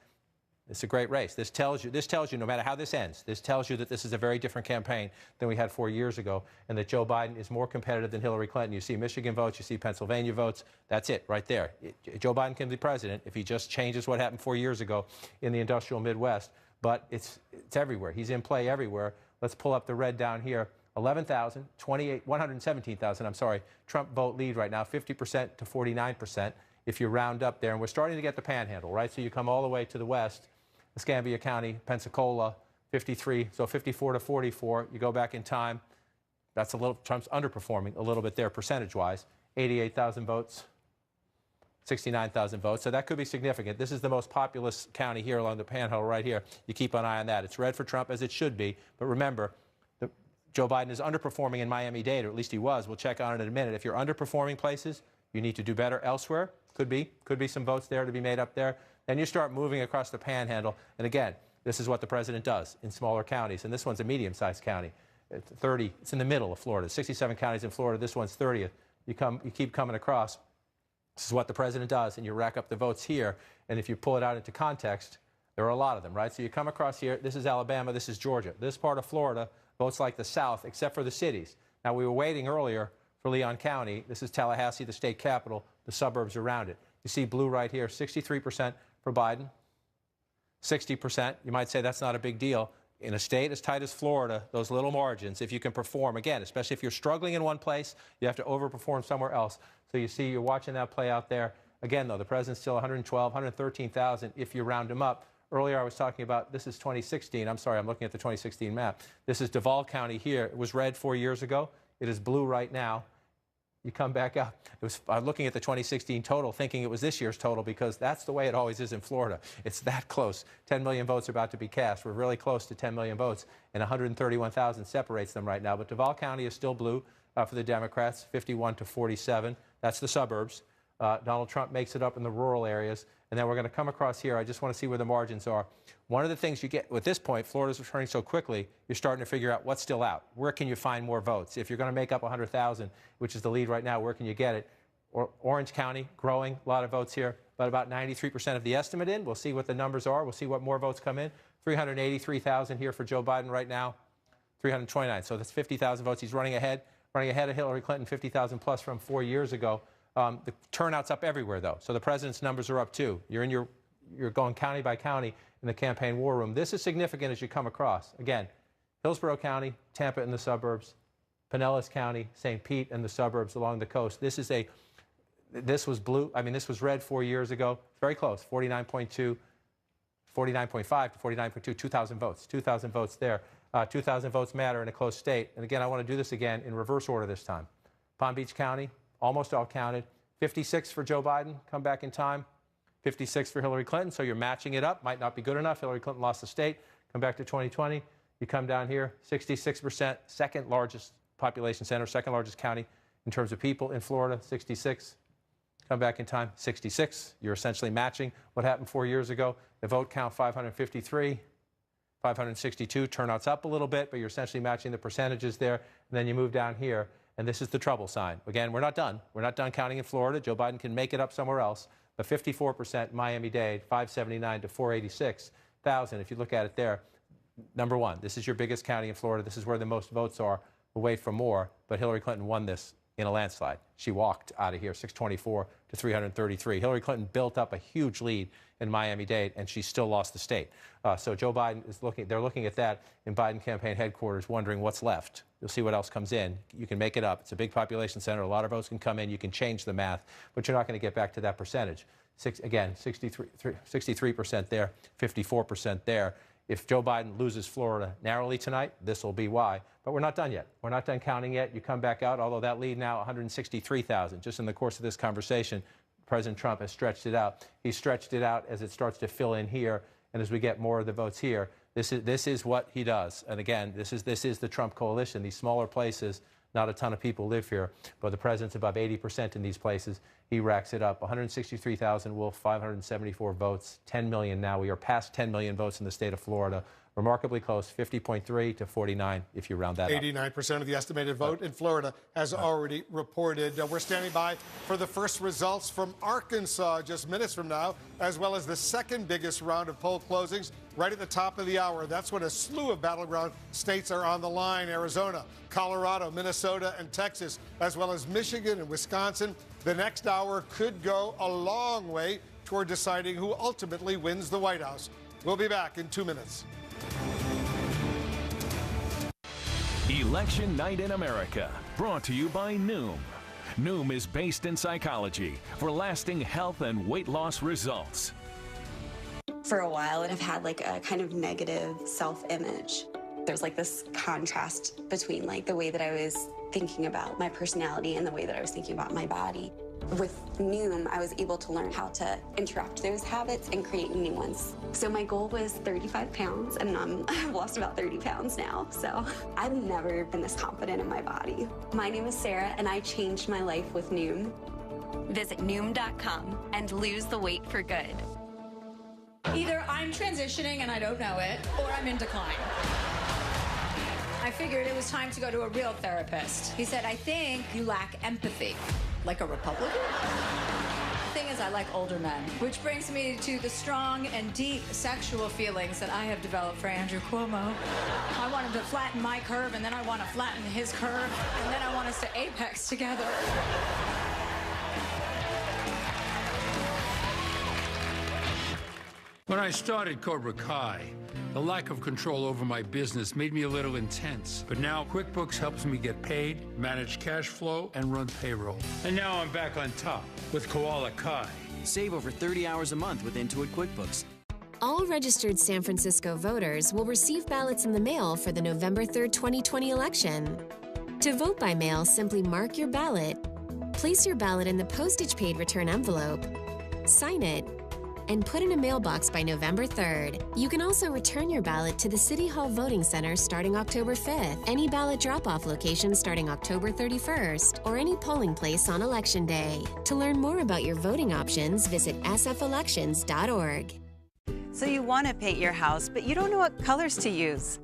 It's a great race. This tells you, no matter how this ends, this tells you that this is a very different campaign than we had 4 years ago, and that Joe Biden is more competitive than Hillary Clinton. You see Michigan votes, you see Pennsylvania votes. That's it right there. Joe Biden can be president if he just changes what happened 4 years ago in the industrial Midwest, but it's everywhere. He's in play everywhere. Let's pull up the red down here. 11,000, 117,000, I'm sorry, Trump vote lead right now, 50% to 49% if you round up there. And we're starting to get the panhandle, right? So you come all the way to the west. Escambia County, Pensacola, 53, so 54 to 44. You go back in time, that's a little, Trump's underperforming a little bit there percentage-wise. 88,000 votes, 69,000 votes, so that could be significant. This is the most populous county here along the panhandle right here. You keep an eye on that. It's red for Trump, as it should be, but remember, Joe Biden is underperforming in Miami-Dade, or at least he was. We'll check on it in a minute. If you're underperforming places, you need to do better elsewhere. Could be some votes there to be made up there. Then you start moving across the panhandle. And again, this is what the president does in smaller counties. And this one's a medium-sized county. It's 30. It's in the middle of Florida. 67 counties in Florida. This one's 30th. You keep coming across. This is what the president does, and you rack up the votes here. And if you pull it out into context, there are a lot of them, right? So you come across here. This is Alabama. This is Georgia. This part of Florida votes like the South, except for the cities. Now, we were waiting earlier for Leon County. This is Tallahassee, the state capital, the suburbs around it. You see blue right here, 63% for Biden, 60%. You might say that's not a big deal. In a state as tight as Florida, those little margins, if you can perform, again, especially if you're struggling in one place, you have to overperform somewhere else. So you see, you're watching that play out there. Again, though, the president's still 112, 113,000 if you round him up. Earlier, I was talking about, this is 2016. I'm sorry, I'm looking at the 2016 map. This is Duval County here. It was red 4 years ago. It is blue right now. You come back up. I'm looking at the 2016 total, thinking it was this year's total, because that's the way it always is in Florida. It's that close. 10 million votes are about to be cast. We're really close to 10 million votes, and 131,000 separates them right now. But Duval County is still blue for the Democrats, 51 to 47. That's the suburbs. Donald Trump makes it up in the rural areas. And then we're going to come across here. I just want to see where the margins are. One of the things you get, at this point, Florida's returning so quickly, you're starting to figure out what's still out. Where can you find more votes? If you're going to make up 100,000, which is the lead right now, where can you get it? Orange County, growing, a lot of votes here. but about 93% of the estimate in. We'll see what the numbers are. We'll see what more votes come in. 383,000 here for Joe Biden right now, 329. So that's 50,000 votes. He's running ahead of Hillary Clinton, 50,000 plus from 4 years ago. The turnout's up everywhere, though. So the president's numbers are up, too. You're going county by county in the campaign war room. This is significant as you come across. Again, Hillsborough County, Tampa in the suburbs, Pinellas County, St. Pete in the suburbs along the coast. This was blue. I mean, this was red 4 years ago. Very close, 49.2, 49.5 to 49.2, 2,000 votes. 2,000 votes there. 2,000 votes matter in a close state. And again, I want to do this again in reverse order this time. Palm Beach County, almost all counted. 56 for Joe Biden, come back in time. 56 for Hillary Clinton, so you're matching it up. Might not be good enough. Hillary Clinton lost the state. Come back to 2020. You come down here, 66%, second largest population center, second largest county in terms of people in Florida, 66. Come back in time, 66. You're essentially matching what happened 4 years ago. The vote count, 553, 562. Turnout's up a little bit, but you're essentially matching the percentages there. And then you move down here, and this is the trouble sign. Again, we're not done. We're not done counting in Florida. Joe Biden can make it up somewhere else. But 54% Miami-Dade, 579 to 486,000. If you look at it there, number one, this is your biggest county in Florida. This is where the most votes are. We'll wait for more. But Hillary Clinton won this in a landslide. She walked out of here, 624 to 333. Hillary Clinton built up a huge lead in Miami-Dade, and she still lost the state. So Joe Biden is they're looking at that in Biden campaign headquarters, wondering what's left. You'll see what else comes in. You can make it up. It's a big population center. A lot of votes can come in. You can change the math, but you're not going to get back to that percentage. Again, 63% there, 54% there. If Joe Biden loses Florida narrowly tonight, this will be why. But we're not done yet. We're not done counting yet. You come back out, although that lead now 163,000. Just in the course of this conversation, President Trump has stretched it out. He stretched it out as it starts to fill in here, and as we get more of the votes here. This is what he does. And again, this is the Trump coalition. These smaller places, not a ton of people live here, but the president's above 80% in these places. He racks it up. 163,000 Wolf, 574 votes, 10 million now. We are past 10 million votes in the state of Florida. Remarkably close, 50.3 to 49 if you round that up. 89% of the estimated vote in Florida has already reported. We're standing by for the first results from Arkansas just minutes from now, as well as the second biggest round of poll closings right at the top of the hour. That's when a slew of battleground states are on the line: Arizona, Colorado, Minnesota, and Texas, as well as Michigan and Wisconsin. The next hour could go a long way toward deciding who ultimately wins the White House. We'll be back in 2 minutes. Election Night in America, brought to you by Noom. Noom is based in psychology for lasting health and weight loss results. For a while, I've had like a kind of negative self-image. There's like this contrast between like the way that I was thinking about my personality and the way that I was thinking about my body. With Noom, I was able to learn how to interrupt those habits and create new ones. So my goal was 35 pounds, and I've lost about 30 pounds now. So I've never been this confident in my body. My name is Sarah, and I changed my life with Noom. Visit Noom.com and lose the weight for good. Either I'm transitioning and I don't know it, or I'm in decline. I figured it was time to go to a real therapist. He said, I think you lack empathy. Like a Republican? The thing is, I like older men, which brings me to the strong and deep sexual feelings that I have developed for Andrew Cuomo. I want him to flatten my curve, and then I want to flatten his curve, and then I want us to apex together. When I started Cobra Kai, the lack of control over my business made me a little intense. But now QuickBooks helps me get paid, manage cash flow, and run payroll. And now I'm back on top with Koala Kai. Save over 30 hours a month with Intuit QuickBooks. All registered San Francisco voters will receive ballots in the mail for the November 3rd, 2020 election. To vote by mail, simply mark your ballot, place your ballot in the postage-paid return envelope, sign it, and put in a mailbox by November 3rd. You can also return your ballot to the City Hall Voting Center starting October 5th, any ballot drop-off location starting October 31st, or any polling place on Election Day. To learn more about your voting options, visit sfelections.org. So you want to paint your house, but you don't know what colors to use.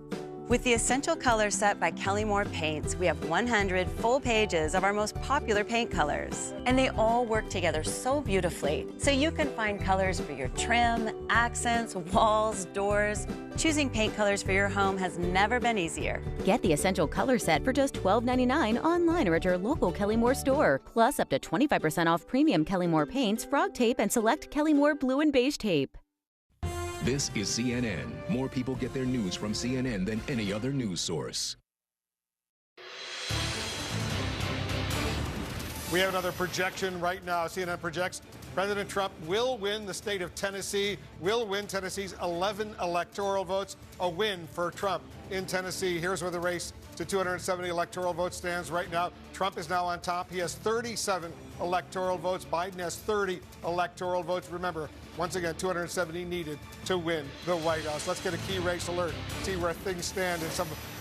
With the Essential Color Set by Kelly Moore Paints, we have 100 full pages of our most popular paint colors. And they all work together so beautifully, so you can find colors for your trim, accents, walls, doors. Choosing paint colors for your home has never been easier. Get the Essential Color Set for just $12.99 online or at your local Kelly Moore store. Plus up to 25% off premium Kelly Moore paints, frog tape, and select Kelly Moore blue and beige tape. This is CNN. More people get their news from CNN than any other news source. We have another projection right now. CNN projects President Trump will win the state of Tennessee, will win Tennessee's 11 electoral votes, a win for Trump in Tennessee. Here's where the race to 270 electoral votes stands right now. Trump is now on top. He has 37 electoral votes. Biden has 30 electoral votes. Remember, once again, 270 needed to win the White House. Let's get a key race alert, see where things stand in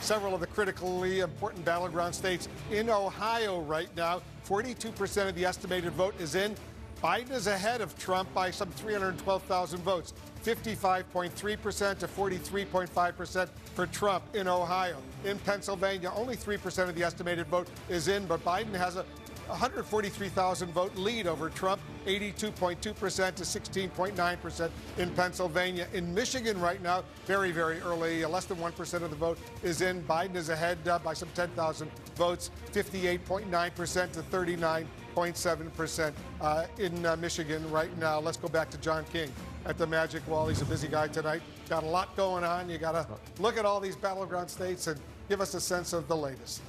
several of the critically important battleground states. In Ohio right now, 42% of the estimated vote is in. Biden is ahead of Trump by some 312,000 votes, 55.3% to 43.5% for Trump in Ohio. In Pennsylvania, only 3% of the estimated vote is in, but Biden has a 143,000 vote lead over Trump, 82.2% to 16.9% in Pennsylvania. In Michigan right now, very, very early, less than 1% of the vote is in. Biden is ahead by some 10,000 votes, 58.9% to 39.7% in Michigan right now. Let's go back to John King at the Magic Wall. He's a busy guy tonight. Got a lot going on. You got to look at all these battleground states and give us a sense of the latest.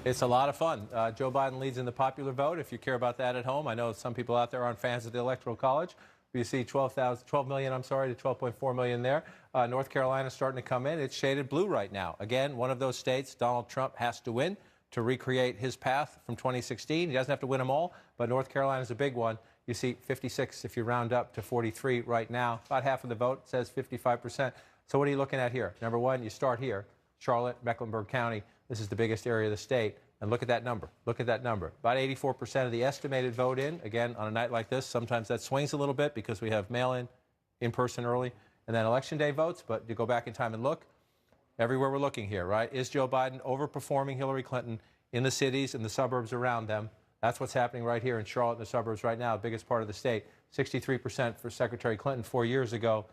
It's a lot of fun. Joe Biden leads in the popular vote. If you care about that at home, I know some people out there aren't fans of the Electoral College. You see 12 million to 12.4 million there. North Carolina starting to come in. It's shaded blue right now. Again, one of those states Donald Trump has to win to recreate his path from 2016. He doesn't have to win them all, but North Carolina is a big one. You see 56 if you round up to 43 right now. About half of the vote says 55%. So what are you looking at here? Number one, you start here. Charlotte, Mecklenburg County. This is the biggest area of the state. And look at that number. Look at that number. About 84% of the estimated vote in. Again, on a night like this, sometimes that swings a little bit because we have mail-in, in-person early, and then Election Day votes. But you go back in time and look. Everywhere we're looking here, right? Is Joe Biden overperforming Hillary Clinton in the cities and the suburbs around them? That's what's happening right here in Charlotte and the suburbs right now, the biggest part of the state. 63% for Secretary Clinton 4 years ago,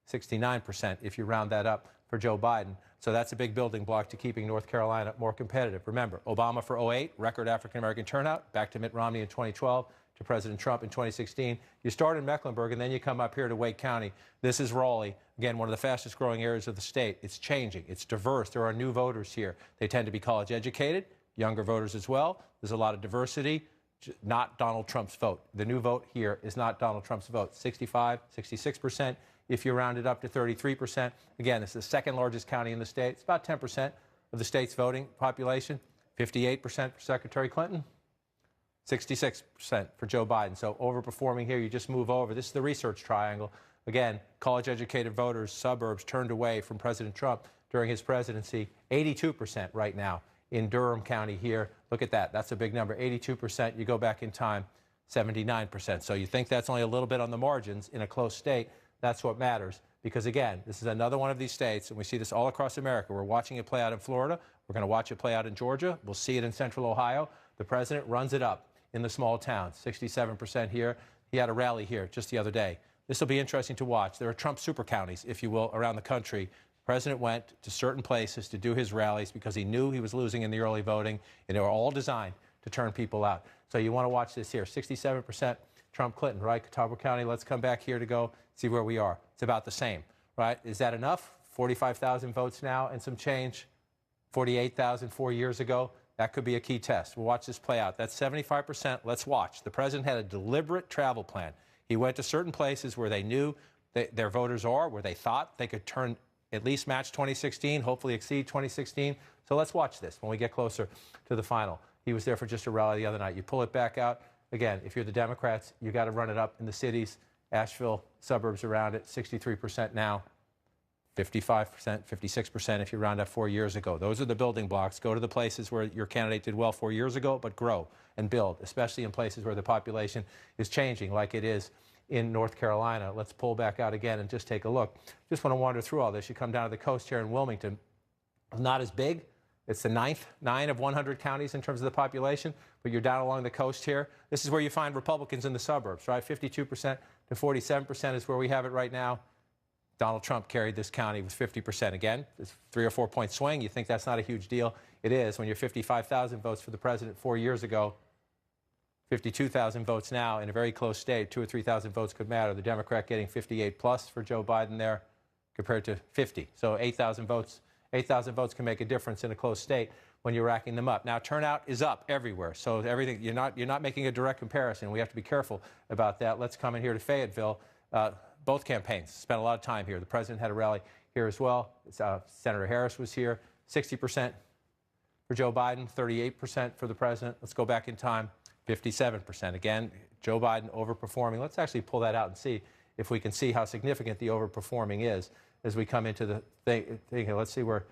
69% if you round that up for Joe Biden. So that's a big building block to keeping North Carolina more competitive. Remember, Obama for 2008, record African-American turnout, back to Mitt Romney in 2012, to President Trump in 2016. You start in Mecklenburg, and then you come up here to Wake County. This is Raleigh, again, one of the fastest growing areas of the state. It's changing. It's diverse. There are new voters here. They tend to be college educated, younger voters as well. There's a lot of diversity. Not Donald Trump's vote. The new vote here is not Donald Trump's vote. 65, 66%. If you round it up to 33%, again, it's the second largest county in the state. It's about 10% of the state's voting population. 58% for Secretary Clinton, 66% for Joe Biden. So overperforming here, you just move over. This is the research triangle. Again, college-educated voters, suburbs turned away from President Trump during his presidency. 82% right now in Durham County here. Look at that. That's a big number. 82%. You go back in time, 79%. So you think that's only a little bit on the margins in a close state. That's what matters because, again, this is another one of these states, and we see this all across America. We're watching it play out in Florida. We're going to watch it play out in Georgia. We'll see it in central Ohio. The president runs it up in the small towns, 67% here. He had a rally here just the other day. This will be interesting to watch. There are Trump super counties, if you will, around the country. The president went to certain places to do his rallies because he knew he was losing in the early voting, and they were all designed to turn people out. So you want to watch this here. 67% Trump Clinton, right? Catawba County. Let's come back here to go see where we are. It's about the same, right? Is that enough? 45,000 votes now and some change. 48,000 4 years ago. That could be a key test. We'll watch this play out. That's 75%. Let's watch. The president had a deliberate travel plan. He went to certain places where they knew their voters are, where they thought they could turn at least match 2016, hopefully exceed 2016. So let's watch this when we get closer to the final. He was there for just a rally the other night. You pull it back out. Again, if you're the Democrats, you got to run it up in the cities. Asheville, suburbs around it, 63% now, 55%, 56% if you round up 4 years ago. Those are the building blocks. Go to the places where your candidate did well 4 years ago, but grow and build, especially in places where the population is changing like it is in North Carolina. Let's pull back out again and just take a look. Just want to wander through all this. You come down to the coast here in Wilmington. not as big. It's the 9 of 100 counties in terms of the population, but you're down along the coast here. This is where you find Republicans in the suburbs, right? 52% to 47% is where we have it right now. Donald Trump carried this county with 50%. Again, it's 3 or 4 point swing. You think that's not a huge deal. It is when you're 55,000 votes for the president 4 years ago, 52,000 votes now in a very close state. 2,000 or 3,000 votes could matter. The Democrat getting 58 plus for Joe Biden there compared to 50. So 8,000 votes. 8,000 votes can make a difference in a close state when you're racking them up. Now, turnout is up everywhere, so everything you're not making a direct comparison. We have to be careful about that. Let's come in here to Fayetteville. Both campaigns spent a lot of time here. The president had a rally here as well. Senator Harris was here. 60% for Joe Biden, 38% for the president. Let's go back in time. 57%. Again, Joe Biden overperforming. Let's actually pull that out and see if we can see how significant the overperforming is as we come into the thing. Let's see where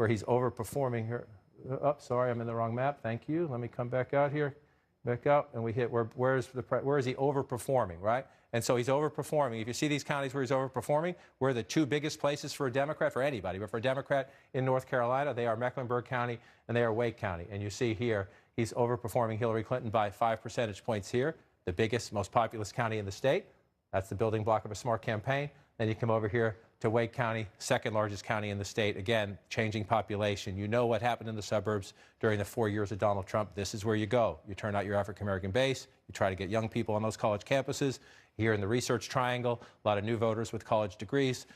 he's overperforming here. Oh, sorry, I'm in the wrong map. Thank you. Let me come back out here. Back out, and we hit where is he overperforming, right? And so he's overperforming. If you see these counties where he's overperforming, we're the 2 biggest places for a Democrat, for anybody, but for a Democrat in North Carolina, they are Mecklenburg County and they are Wake County. And you see here, he's overperforming Hillary Clinton by 5 percentage points here, the biggest, most populous county in the state. That's the building block of a smart campaign. Then you come over here to Wake County, second largest county in the state. Again, changing population. You know what happened in the suburbs during the 4 years of Donald Trump. This is where you go. You turn out your African-American base. You try to get young people on those college campuses. Here in the Research Triangle, a lot of new voters with college degrees,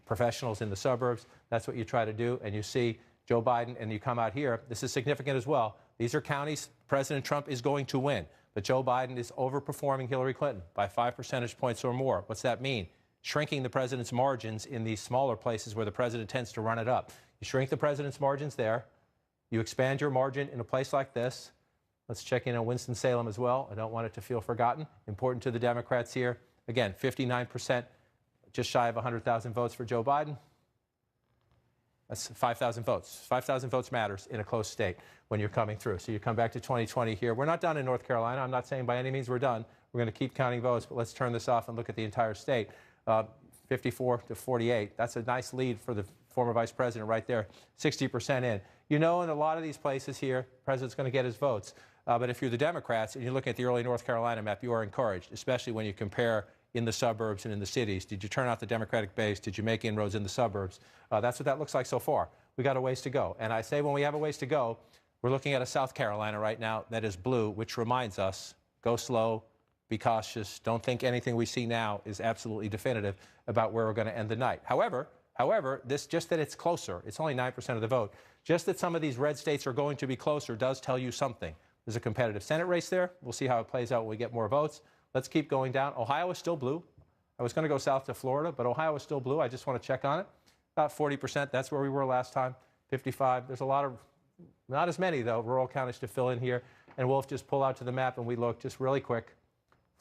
professionals in the suburbs. That's what you try to do. And you see Joe Biden, and you come out here. This is significant as well. These are counties President Trump is going to win. But Joe Biden is overperforming Hillary Clinton by 5 percentage points or more. What's that mean? Shrinking the president's margins in these smaller places where the president tends to run it up. You shrink the president's margins there. You expand your margin in a place like this. Let's check in on Winston-Salem as well. I don't want it to feel forgotten. Important to the Democrats here. Again, 59%, just shy of 100,000 votes for Joe Biden. That's 5,000 votes. 5,000 votes matters in a close state when you're coming through. So you come back to 2020 here. We're not done in North Carolina. I'm not saying by any means we're done. We're going to keep counting votes, but let's turn this off and look at the entire state. 54 to 48. That's a nice lead for the former vice president right there, 60% in. You know, in a lot of these places here, the president's going to get his votes. But if you're the Democrats and you're looking at the early North Carolina map, you are encouraged, especially when you compare in the suburbs and in the cities. Did you turn out the Democratic base? Did you make inroads in the suburbs? That's what that looks like so far. We got a ways to go. And I say when we have a ways to go, we're looking at a South Carolina right now that is blue, which reminds us, go slow, be cautious. Don't think anything we see now is absolutely definitive about where we're going to end the night. However, this just that it's closer. It's only 9% of the vote. Just that some of these red states are going to be closer does tell you something. There's a competitive Senate race there. We'll see how it plays out when we get more votes. Let's keep going down. Ohio is still blue. I was going to go south to Florida, but Ohio is still blue. I just want to check on it. About 40%. That's where we were last time. 55. There's a lot of, not as many, though, rural counties to fill in here. And we'll just pull out to the map and we look just really quick.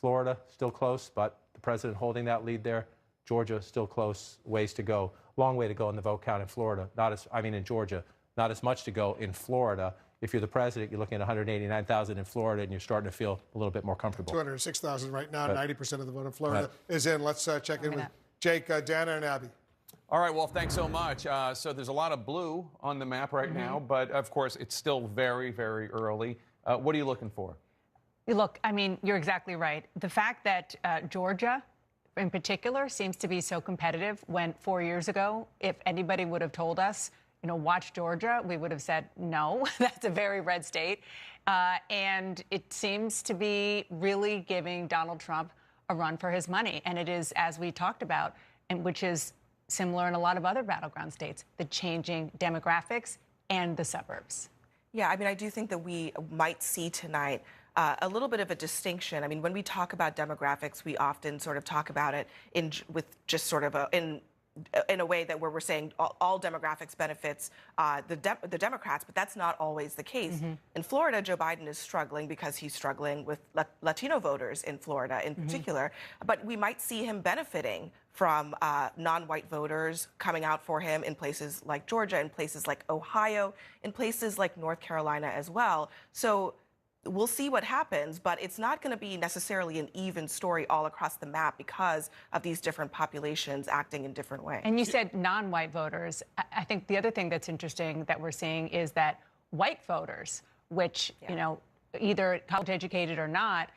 Florida, still close, but the president holding that lead there. Georgia, still close, ways to go. Long way to go in the vote count in Florida. In Georgia, not as much to go in Florida. If you're the president, you're looking at 189,000 in Florida, and you're starting to feel a little bit more comfortable. 206,000 right now. 90% of the vote in Florida is in. Let's check in with Jake, Dana, and Abby. All right, Wolf, thanks so much. So there's a lot of blue on the map right now, but of course, it's still very, very early. What are you looking for? Look, I mean, you're exactly right. The fact that Georgia, in particular, seems to be so competitive when 4 years ago, if anybody would have told us, you know, watch Georgia, we would have said, no, that's a very red state. And it seems to be really giving Donald Trump a run for his money. And it is, as we talked about, and which is similar in a lot of other battleground states, the changing demographics and the suburbs. Yeah, I mean, I do think that we might see tonight a little bit of a distinction. I mean, when we talk about demographics, we often sort of talk about it with just sort of in a way that where we're saying all demographics benefits the Democrats, but that's not always the case. In Florida, Joe Biden is struggling because he's struggling with Latino voters in Florida in particular, but we might see him benefiting from non-white voters coming out for him in places like Georgia, in places like Ohio, in places like North Carolina as well. So we'll see what happens, but it's not going to be necessarily an even story all across the map because of these different populations acting in different ways. And you said non-white voters. I think the other thing that's interesting that we're seeing is that white voters, which, you know, either college educated or not,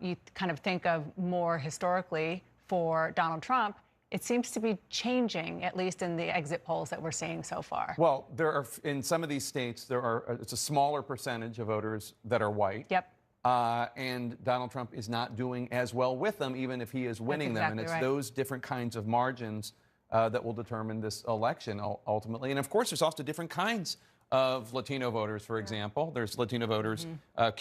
you kind of think of more historically for Donald Trump. It seems to be changing, at least in the exit polls that we're seeing so far. Well, there are, in some of these states, it's a smaller percentage of voters that are white. Yep. And Donald Trump is not doing as well with them, even if he is winning them. And it's those different kinds of margins that will determine this election ultimately. And of course, there's also different kinds of Latino voters, for example. There's Latino voters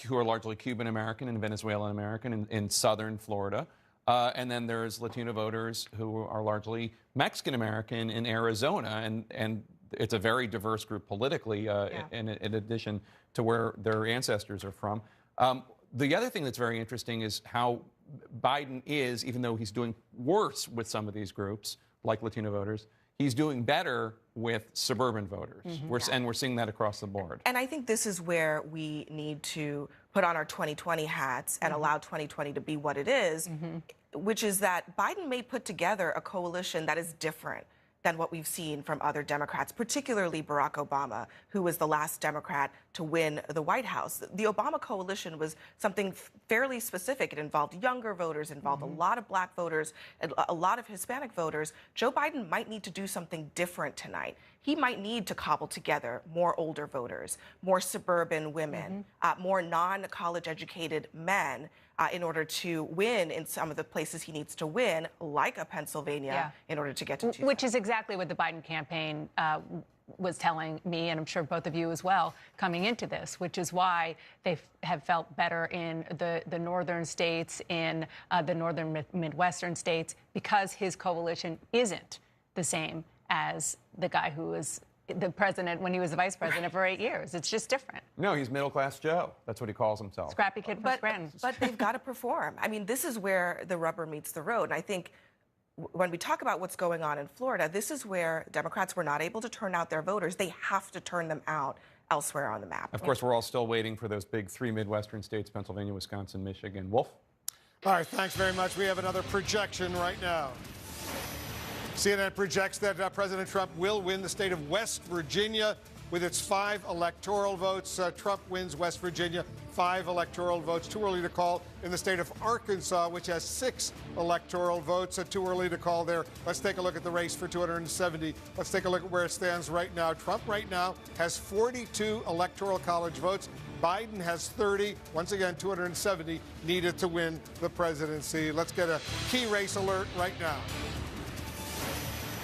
who are largely Cuban American and Venezuelan American in southern Florida. And then there's Latino voters who are largely Mexican American in Arizona, and it's a very diverse group politically, in addition to where their ancestors are from. The other thing that's very interesting is how Biden is, even though he's doing worse with some of these groups, like Latino voters, he's doing better with suburban voters. And we're seeing that across the board. And I think this is where we need to put on our 2020 hats and allow 2020 to be what it is, which is that Biden may put together a coalition that is different than what we've seen from other Democrats, particularly Barack Obama, who was the last Democrat to win the White House. The Obama coalition was something fairly specific. It involved younger voters, involved a lot of black voters, and a lot of Hispanic voters. Joe Biden might need to do something different tonight. He might need to cobble together more older voters, more suburban women, more non-college educated men, in order to win in some of the places he needs to win, like a Pennsylvania, in order to get to 270. Which is exactly what the Biden campaign was telling me, and I'm sure both of you as well, coming into this, which is why they have felt better in the northern states, in the northern Midwestern states, because his coalition isn't the same as the guy who was the president when he was the vice president for 8 years. It's just different. No, he's middle-class Joe. That's what he calls himself. Scrappy kid from Scranton. But they've got to perform. I mean, this is where the rubber meets the road. And I think when we talk about what's going on in Florida, this is where Democrats were not able to turn out their voters. They have to turn them out elsewhere on the map. Of course, we're all still waiting for those big 3 Midwestern states, Pennsylvania, Wisconsin, Michigan. Wolf? All right, thanks very much. We have another projection right now. CNN projects that President Trump will win the state of West Virginia with its 5 electoral votes. Trump wins West Virginia, 5 electoral votes. Too early to call in the state of Arkansas, which has 6 electoral votes. Too early to call there. Let's take a look at the race for 270. Let's take a look at where it stands right now. Trump right now has 42 electoral college votes. Biden has 30. Once again, 270 needed to win the presidency. Let's get a key race alert right now.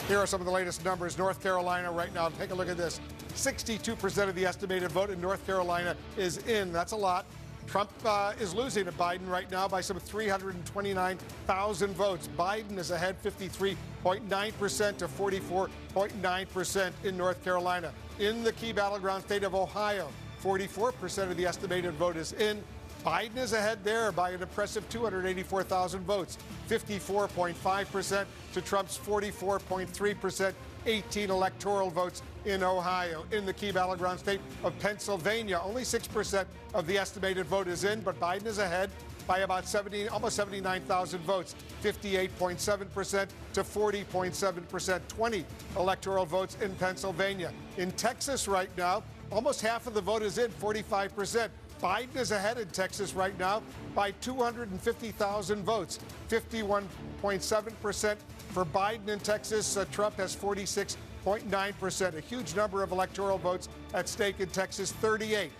Here are some of the latest numbers. North Carolina right now, take a look at this. 62% of the estimated vote in North Carolina is in. That's a lot. Trump is losing to Biden right now by some 329,000 votes. Biden is ahead 53.9% to 44.9% in North Carolina. In the key battleground state of Ohio, 44% of the estimated vote is in. Biden is ahead there by an impressive 284,000 votes, 54.5% to Trump's 44.3%, 18 electoral votes in Ohio. In the key battleground state of Pennsylvania, only 6% of the estimated vote is in, but Biden is ahead by about almost 79,000 votes, 58.7% to 40.7%, 20 electoral votes in Pennsylvania. In Texas right now, almost half of the vote is in, 45%. Biden is ahead in Texas right now by 250,000 votes, 51.7% for Biden in Texas. Trump has 46.9%. A huge number of electoral votes at stake in Texas, 38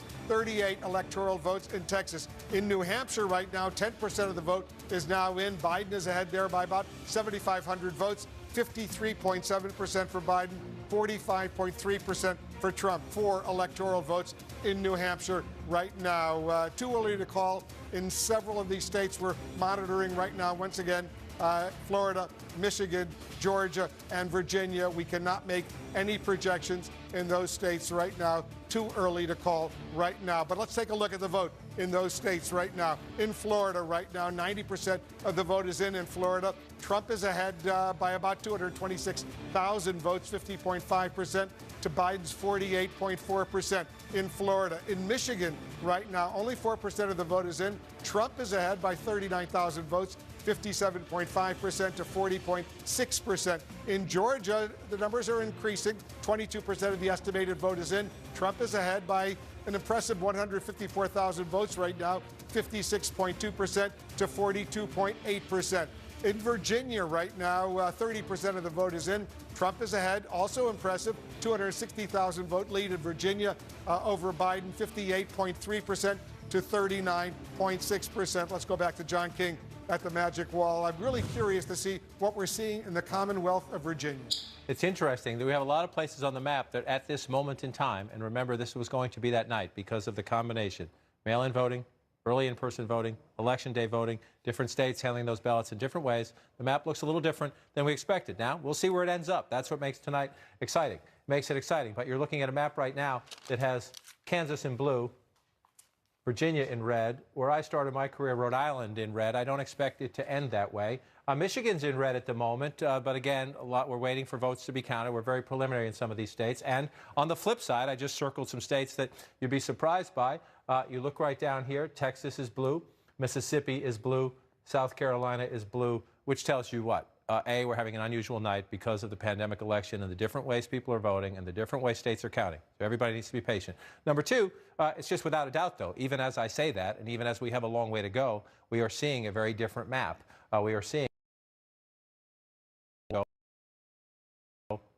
electoral votes in Texas. In New Hampshire right now, 10% of the vote is now in. Biden is ahead there by about 7,500 votes, 53.7% for Biden, 45.3% for Trump. 4 electoral votes in New Hampshire right now. Too early to call in several of these states. We're monitoring right now, once again, Florida, Michigan, Georgia, and Virginia. We cannot make any projections in those states right now. Too early to call right now. But let's take a look at the vote. in those states right now. In Florida right now, 90% of the vote is in Florida. Trump is ahead by about 226,000 votes, 50.5%, to Biden's 48.4% in Florida. In Michigan right now, only 4% of the vote is in. Trump is ahead by 39,000 votes, 57.5% to 40.6%. In Georgia, the numbers are increasing. 22% of the estimated vote is in. Trump is ahead by an impressive 154,000 votes right now, 56.2% to 42.8%. In Virginia right now, 30% of the vote is in. Trump is ahead, also impressive, 260,000 vote lead in Virginia over Biden, 58.3% to 39.6%. Let's go back to John King at the Magic Wall. I'm really curious to see what we're seeing in the Commonwealth of Virginia. It's interesting that we have a lot of places on the map that at this moment in time, and remember this was going to be that night because of the combination, mail-in voting, early in-person voting, election day voting, different states handling those ballots in different ways. The map looks a little different than we expected. Now, we'll see where it ends up. That's what makes tonight exciting. Makes it exciting. But you're looking at a map right now that has Kansas in blue, Virginia in red, where I started my career, Rhode Island in red. I don't expect it to end that way. Michigan's in red at the moment, but again, we're waiting for votes to be counted. We're very preliminary in some of these states. And on the flip side, I just circled some states that you'd be surprised by. You look right down here, Texas is blue, Mississippi is blue, South Carolina is blue, which tells you what? A, we're having an unusual night because of the pandemic election and the different ways people are voting and the different ways states are counting. So everybody needs to be patient. Number two, it's just without a doubt, though, even as I say that, and even as we have a long way to go, we are seeing a very different map. We are seeing.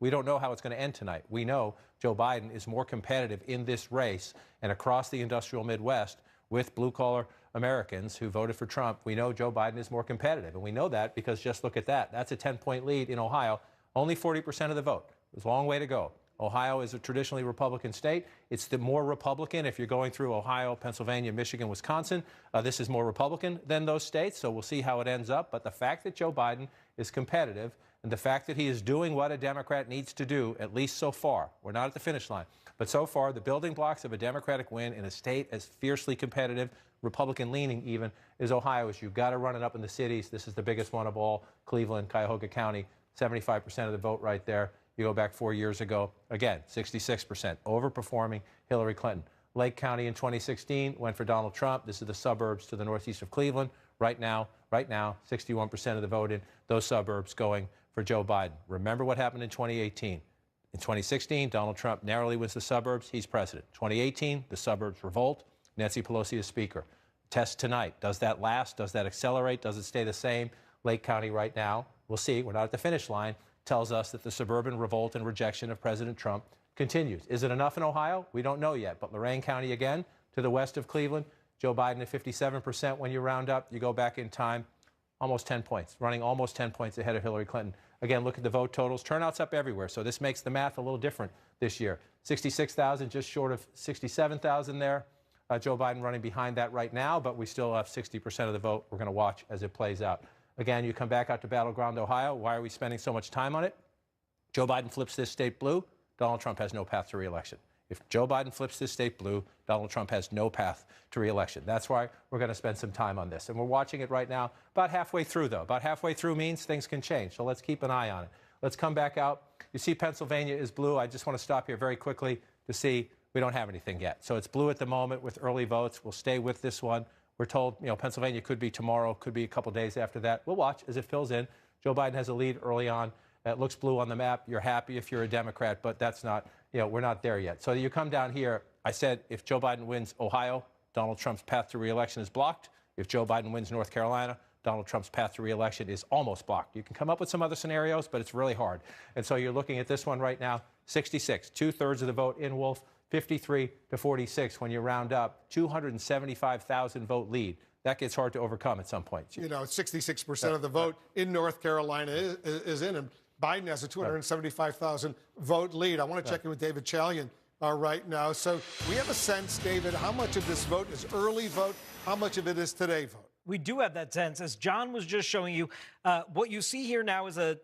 We don't know how it's going to end tonight. We know Joe Biden is more competitive in this race and across the industrial Midwest with blue-collar Americans who voted for Trump. We know Joe Biden is more competitive, and we know that because just look at that. That's a 10-point lead in Ohio, only 40% of the vote. There's a long way to go. Ohio is a traditionally Republican state. It's the more Republican if you're going through Ohio, Pennsylvania, Michigan, Wisconsin. This is more Republican than those states, so we'll see how it ends up. But the fact that Joe Biden is competitive and the fact that he is doing what a Democrat needs to do, at least so far, we're not at the finish line, but so far the building blocks of a Democratic win in a state as fiercely competitive, Republican-leaning even, is Ohio. You've got to run it up in the cities. This is the biggest one of all, Cleveland, Cuyahoga County, 75% of the vote right there. You go back 4 years ago, again, 66%, overperforming Hillary Clinton. Lake County in 2016 went for Donald Trump. This is the suburbs to the northeast of Cleveland. Right now, 61% of the vote in those suburbs going for Joe Biden. Remember what happened in 2018. In 2016, Donald Trump narrowly wins the suburbs. He's president. 2018, the suburbs revolt. Nancy Pelosi is speaker. Test tonight. Does that last? Does that accelerate? Does it stay the same? Lake County right now, we'll see. We're not at the finish line. Tells us that the suburban revolt and rejection of President Trump continues. Is it enough in Ohio? We don't know yet. But Lorain County again, to the west of Cleveland, Joe Biden at 57% when you round up. You go back in time, almost 10 points, running almost 10 points ahead of Hillary Clinton. Again, look at the vote totals. Turnout's up everywhere, so this makes the math a little different this year. 66,000, just short of 67,000 there. Joe Biden running behind that right now, but we still have 60% of the vote. We're going to watch as it plays out. Again, you come back out to Battleground, Ohio. Why are we spending so much time on it? Joe Biden flips this state blue. Donald Trump has no path to re-election. If Joe Biden flips this state blue, Donald Trump has no path to re-election. That's why we're going to spend some time on this. And we're watching it right now, about halfway through, though. About halfway through means things can change, so let's keep an eye on it. Let's come back out. You see Pennsylvania is blue. I just want to stop here very quickly to see we don't have anything yet. So it's blue at the moment with early votes. We'll stay with this one. We're told, Pennsylvania could be tomorrow, could be a couple days after that. We'll watch as it fills in. Joe Biden has a lead early on. It looks blue on the map. You're happy if you're a Democrat, but that's not, we're not there yet. So you come down here. I said if Joe Biden wins Ohio, Donald Trump's path to re-election is blocked. If Joe Biden wins North Carolina, Donald Trump's path to re-election is almost blocked. You can come up with some other scenarios, but it's really hard. And so you're looking at this one right now, 66, 2/3 of the vote in Wolf, 53 to 46 when you round up, 275,000 vote lead. That gets hard to overcome at some point. 66% of the vote in North Carolina is in, and Biden has a 275,000 vote lead. I want to check in with David Chalian right now. So we have a sense, David, how much of this vote is early vote, how much of it is today vote? We do have that sense. As John was just showing you, what you see here now is a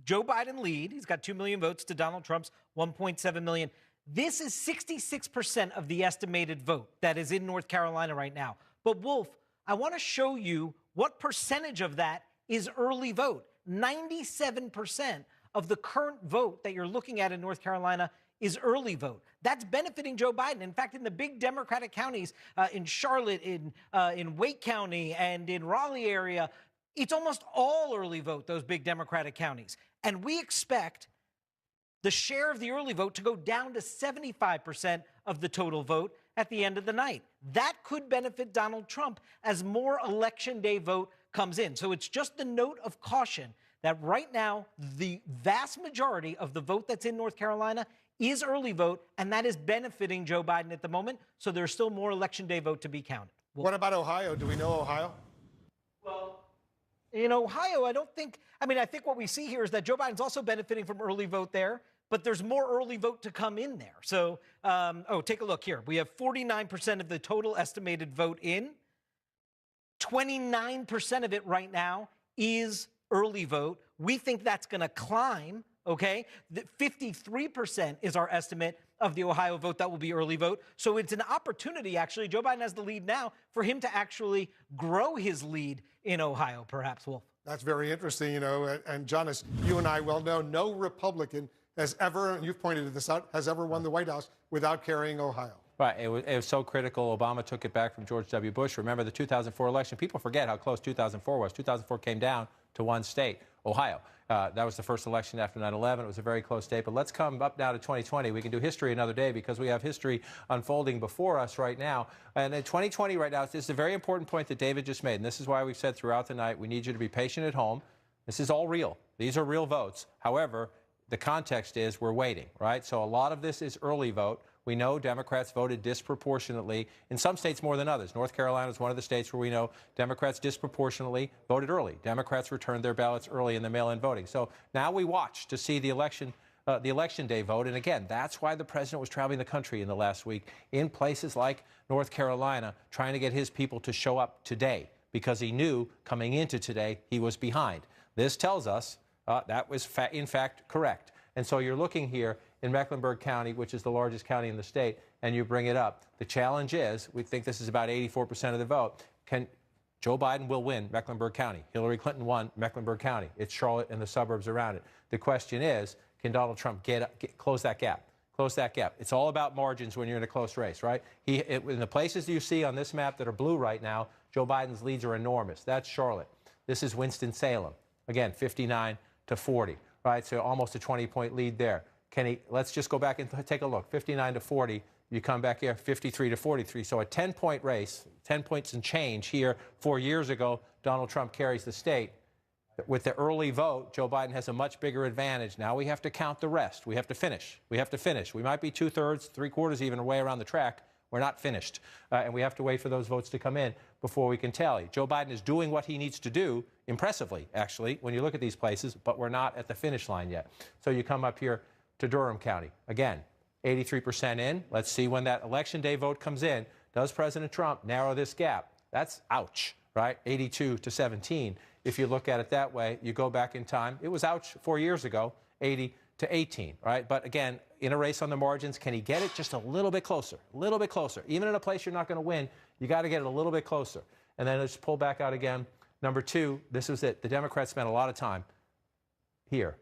Joe Biden lead. He's got 2 million votes to Donald Trump's 1.7 million. This is 66% of the estimated vote that is in North Carolina right now. But Wolf, I want to show you what percentage of that is early vote. 97% of the current vote that you're looking at in North Carolina is early vote. That's benefiting Joe Biden. In fact, in the big Democratic counties, in Charlotte, in Wake County, and in Raleigh area, it's almost all early vote, those big Democratic counties. And we expect the share of the early vote to go down to 75% of the total vote at the end of the night. That could benefit Donald Trump as more Election Day vote comes in. So it's just the note of caution that right now, the vast majority of the vote that's in North Carolina is early vote, and that is benefiting Joe Biden at the moment. So there's still more Election Day vote to be counted. What about Ohio? Do we know Ohio? Well, in Ohio, I think what we see here is that Joe Biden's also benefiting from early vote there, but there's more early vote to come in there. So, take a look here. We have 49% of the total estimated vote in. 29% of it right now is early vote. We think that's going to climb, okay? 53% is our estimate of the Ohio vote that will be early vote. So it's an opportunity, actually. Joe Biden has the lead now for him to actually grow his lead in Ohio, perhaps, Wolf. That's very interesting, and John, as you and I well know, no Republican has ever, and you've pointed this out, has ever won the White House without carrying Ohio. Right. It was so critical. Obama took it back from George W. Bush. Remember the 2004 election? People forget how close 2004 was. 2004 came down to one state, Ohio. That was the first election after 9/11. It was a very close state. But let's come up now to 2020. We can do history another day because we have history unfolding before us right now. And in 2020 right now, this is a very important point that David just made. And this is why we've said throughout the night, we need you to be patient at home. This is all real. These are real votes. However, the context is we're waiting, right? So a lot of this is early vote. We know Democrats voted disproportionately in some states more than others. North Carolina is one of the states where we know Democrats disproportionately voted early. Democrats returned their ballots early in the mail-in voting. So now we watch to see the election day vote. And again, that's why the president was traveling the country in the last week in places like North Carolina, trying to get his people to show up today because he knew coming into today he was behind. This tells us that was in fact correct. And so you're looking here in Mecklenburg County, which is the largest county in the state, and you bring it up. The challenge is, we think this is about 84% of the vote. Joe Biden will win Mecklenburg County. Hillary Clinton won Mecklenburg County. It's Charlotte and the suburbs around it. The question is, can Donald Trump close that gap? Close that gap. It's all about margins when you're in a close race, right? In the places you see on this map that are blue right now, Joe Biden's leads are enormous. That's Charlotte. This is Winston-Salem. Again, 59 to 40, right? So almost a 20-point lead there. Let's just go back and take a look. 59 to 40. You come back here, 53 to 43. So a 10-point race, 10 points and change here. 4 years ago, Donald Trump carries the state. With the early vote, Joe Biden has a much bigger advantage. Now we have to count the rest. We have to finish. We have to finish. We might be 2/3, 3/4 even away around the track. We're not finished. And we have to wait for those votes to come in before we can tally. Joe Biden is doing what he needs to do, impressively, actually, when you look at these places, but we're not at the finish line yet. So you come up here to Durham County. Again, 83% in. Let's see when that Election Day vote comes in. Does President Trump narrow this gap? That's ouch, right? 82 to 17. If you look at it that way, you go back in time. It was ouch 4 years ago, 80 to 18, right? But again, in a race on the margins, can he get it just a little bit closer? A little bit closer. Even in a place you're not going to win, you got to get it a little bit closer. And then let's pull back out again. Number two, this was it. The Democrats spent a lot of time here.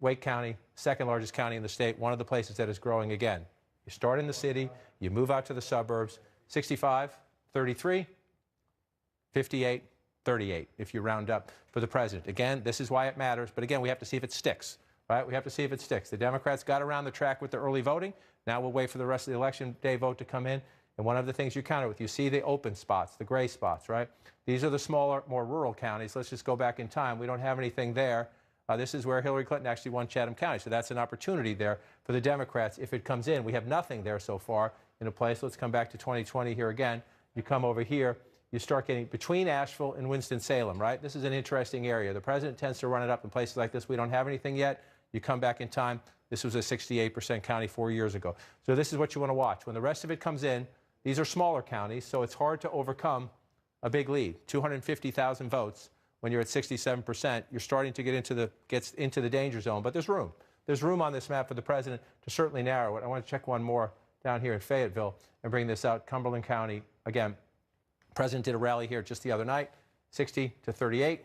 Wake County, second largest county in the state, one of the places that is growing again. You start in the city, you move out to the suburbs, 65, 33, 58, 38, if you round up for the president. Again, this is why it matters, but again, we have to see if it sticks, right? We have to see if it sticks. The Democrats got around the track with the early voting. Now we'll wait for the rest of the Election Day vote to come in. And one of the things you counter with, you see the open spots, the gray spots, right? These are the smaller, more rural counties. Let's just go back in time. We don't have anything there. This is where Hillary Clinton actually won Chatham County. So that's an opportunity there for the Democrats if it comes in. We have nothing there so far in a place. Let's come back to 2020 here again. You come over here. You start getting between Asheville and Winston-Salem, right? This is an interesting area. The president tends to run it up in places like this. We don't have anything yet. You come back in time. This was a 68% county 4 years ago. So this is what you want to watch. When the rest of it comes in, these are smaller counties, so it's hard to overcome a big lead. 250,000 votes. When you're at 67%, you're starting to get into the danger zone, but there's room. there's room on this map for the president to certainly narrow it. I want to check one more down here in Fayetteville and bring this out. Cumberland County, again, president did a rally here just the other night, 60 to 38,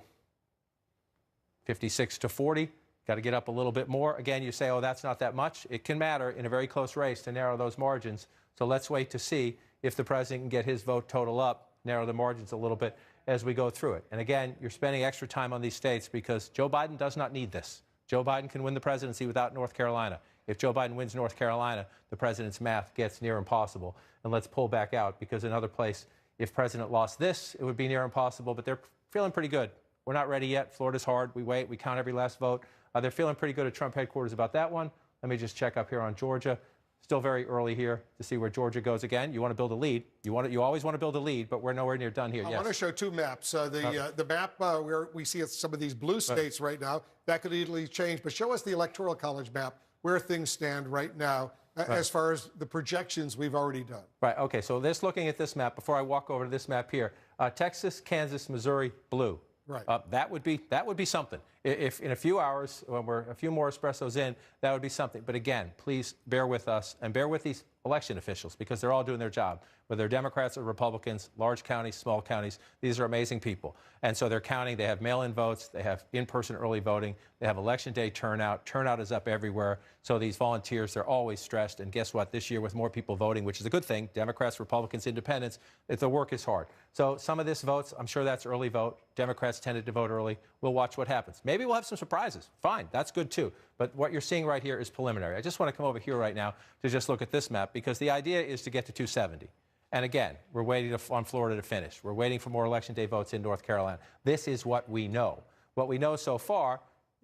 56 to 40. Got to get up a little bit more. Again, you say, oh, that's not that much. It can matter in a very close race to narrow those margins. So let's wait to see if the president can get his vote total up, narrow the margins a little bit as we go through it. And again, you're spending extra time on these states because Joe Biden does not need this. Joe Biden can win the presidency without North Carolina. If Joe Biden wins North Carolina, the president's math gets near impossible. And let's pull back out because another place, if president lost this, it would be near impossible, but they're feeling pretty good. We're not ready yet. Florida's hard. We wait. We count every last vote. They're feeling pretty good at Trump headquarters about that one. Let me just check up here on Georgia. Still very early here to see where Georgia goes again. You want to build a lead. You always want to build a lead, but we're nowhere near done here. I want to show two maps. The map where we see some of these blue states right now, that could easily change. But show us the Electoral College map, where things stand right now as far as the projections we've already done. Right. Okay. So looking at this map, before I walk over to this map here, Texas, Kansas, Missouri, blue. Right. That would be something. If in a few hours, when we're a few more espressos in, that would be something. But again, please bear with us and bear with these election officials because they're all doing their job. Whether they're Democrats or Republicans, large counties, small counties, these are amazing people. And so they're counting. They have mail-in votes. They have in-person early voting. They have election day turnout. Turnout is up everywhere. So these volunteers, they're always stressed. And guess what? This year, with more people voting, which is a good thing, Democrats, Republicans, Independents, the work is hard. So some of this votes, I'm sure that's early vote. Democrats tended to vote early. We'll watch what happens. Maybe we'll have some surprises. Fine, that's good too. But what you're seeing right here is preliminary. I just want to come over here right now to just look at this map because the idea is to get to 270. And again, we're waiting on Florida to finish. We're waiting for more Election Day votes in North Carolina. This is what we know. What we know so far,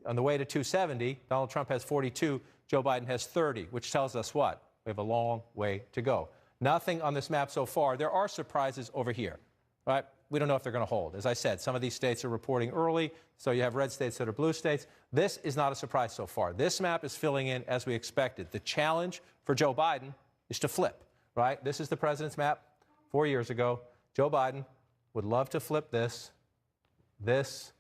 on the way to 270, Donald Trump has 42, Joe Biden has 30, which tells us what? We have a long way to go. Nothing on this map so far. There are surprises over here, right? We don't know if they're going to hold. As I said, some of these states are reporting early, so you have red states that are blue states. This is not a surprise so far. This map is filling in as we expected. The challenge for Joe Biden is to flip, right? This is the president's map 4 years ago. Joe Biden would love to flip this, this,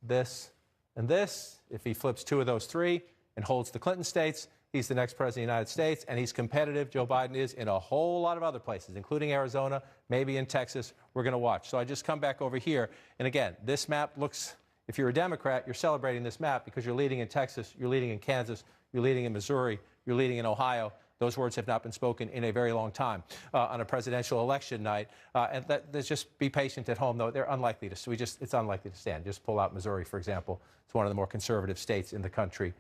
and this. If he flips two of those three and holds the Clinton states, he's the next president of the United States, and he's competitive. Joe Biden is in a whole lot of other places, including Arizona, maybe in Texas. We're going to watch. So I just come back over here. And again, this map looks, if you're a Democrat, you're celebrating this map because you're leading in Texas, you're leading in Kansas, you're leading in Missouri, you're leading in Ohio. Those words have not been spoken in a very long time on a presidential election night. And just be patient at home, though. They're unlikely to. It's unlikely to stand. Just pull out Missouri, for example. It's one of the more conservative states in the country.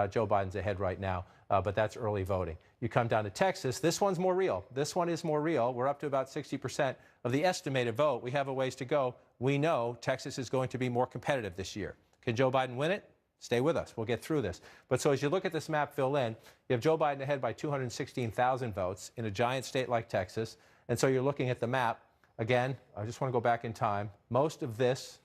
Joe Biden's ahead right now, but that's early voting. You come down to Texas. This one's more real. This one is more real. We're up to about 60% of the estimated vote. We have a ways to go. We know Texas is going to be more competitive this year. Can Joe Biden win it? Stay with us. We'll get through this. But so as you look at this map fill in, you have Joe Biden ahead by 216,000 votes in a giant state like Texas. And so you're looking at the map. Again, I just want to go back in time. Most of this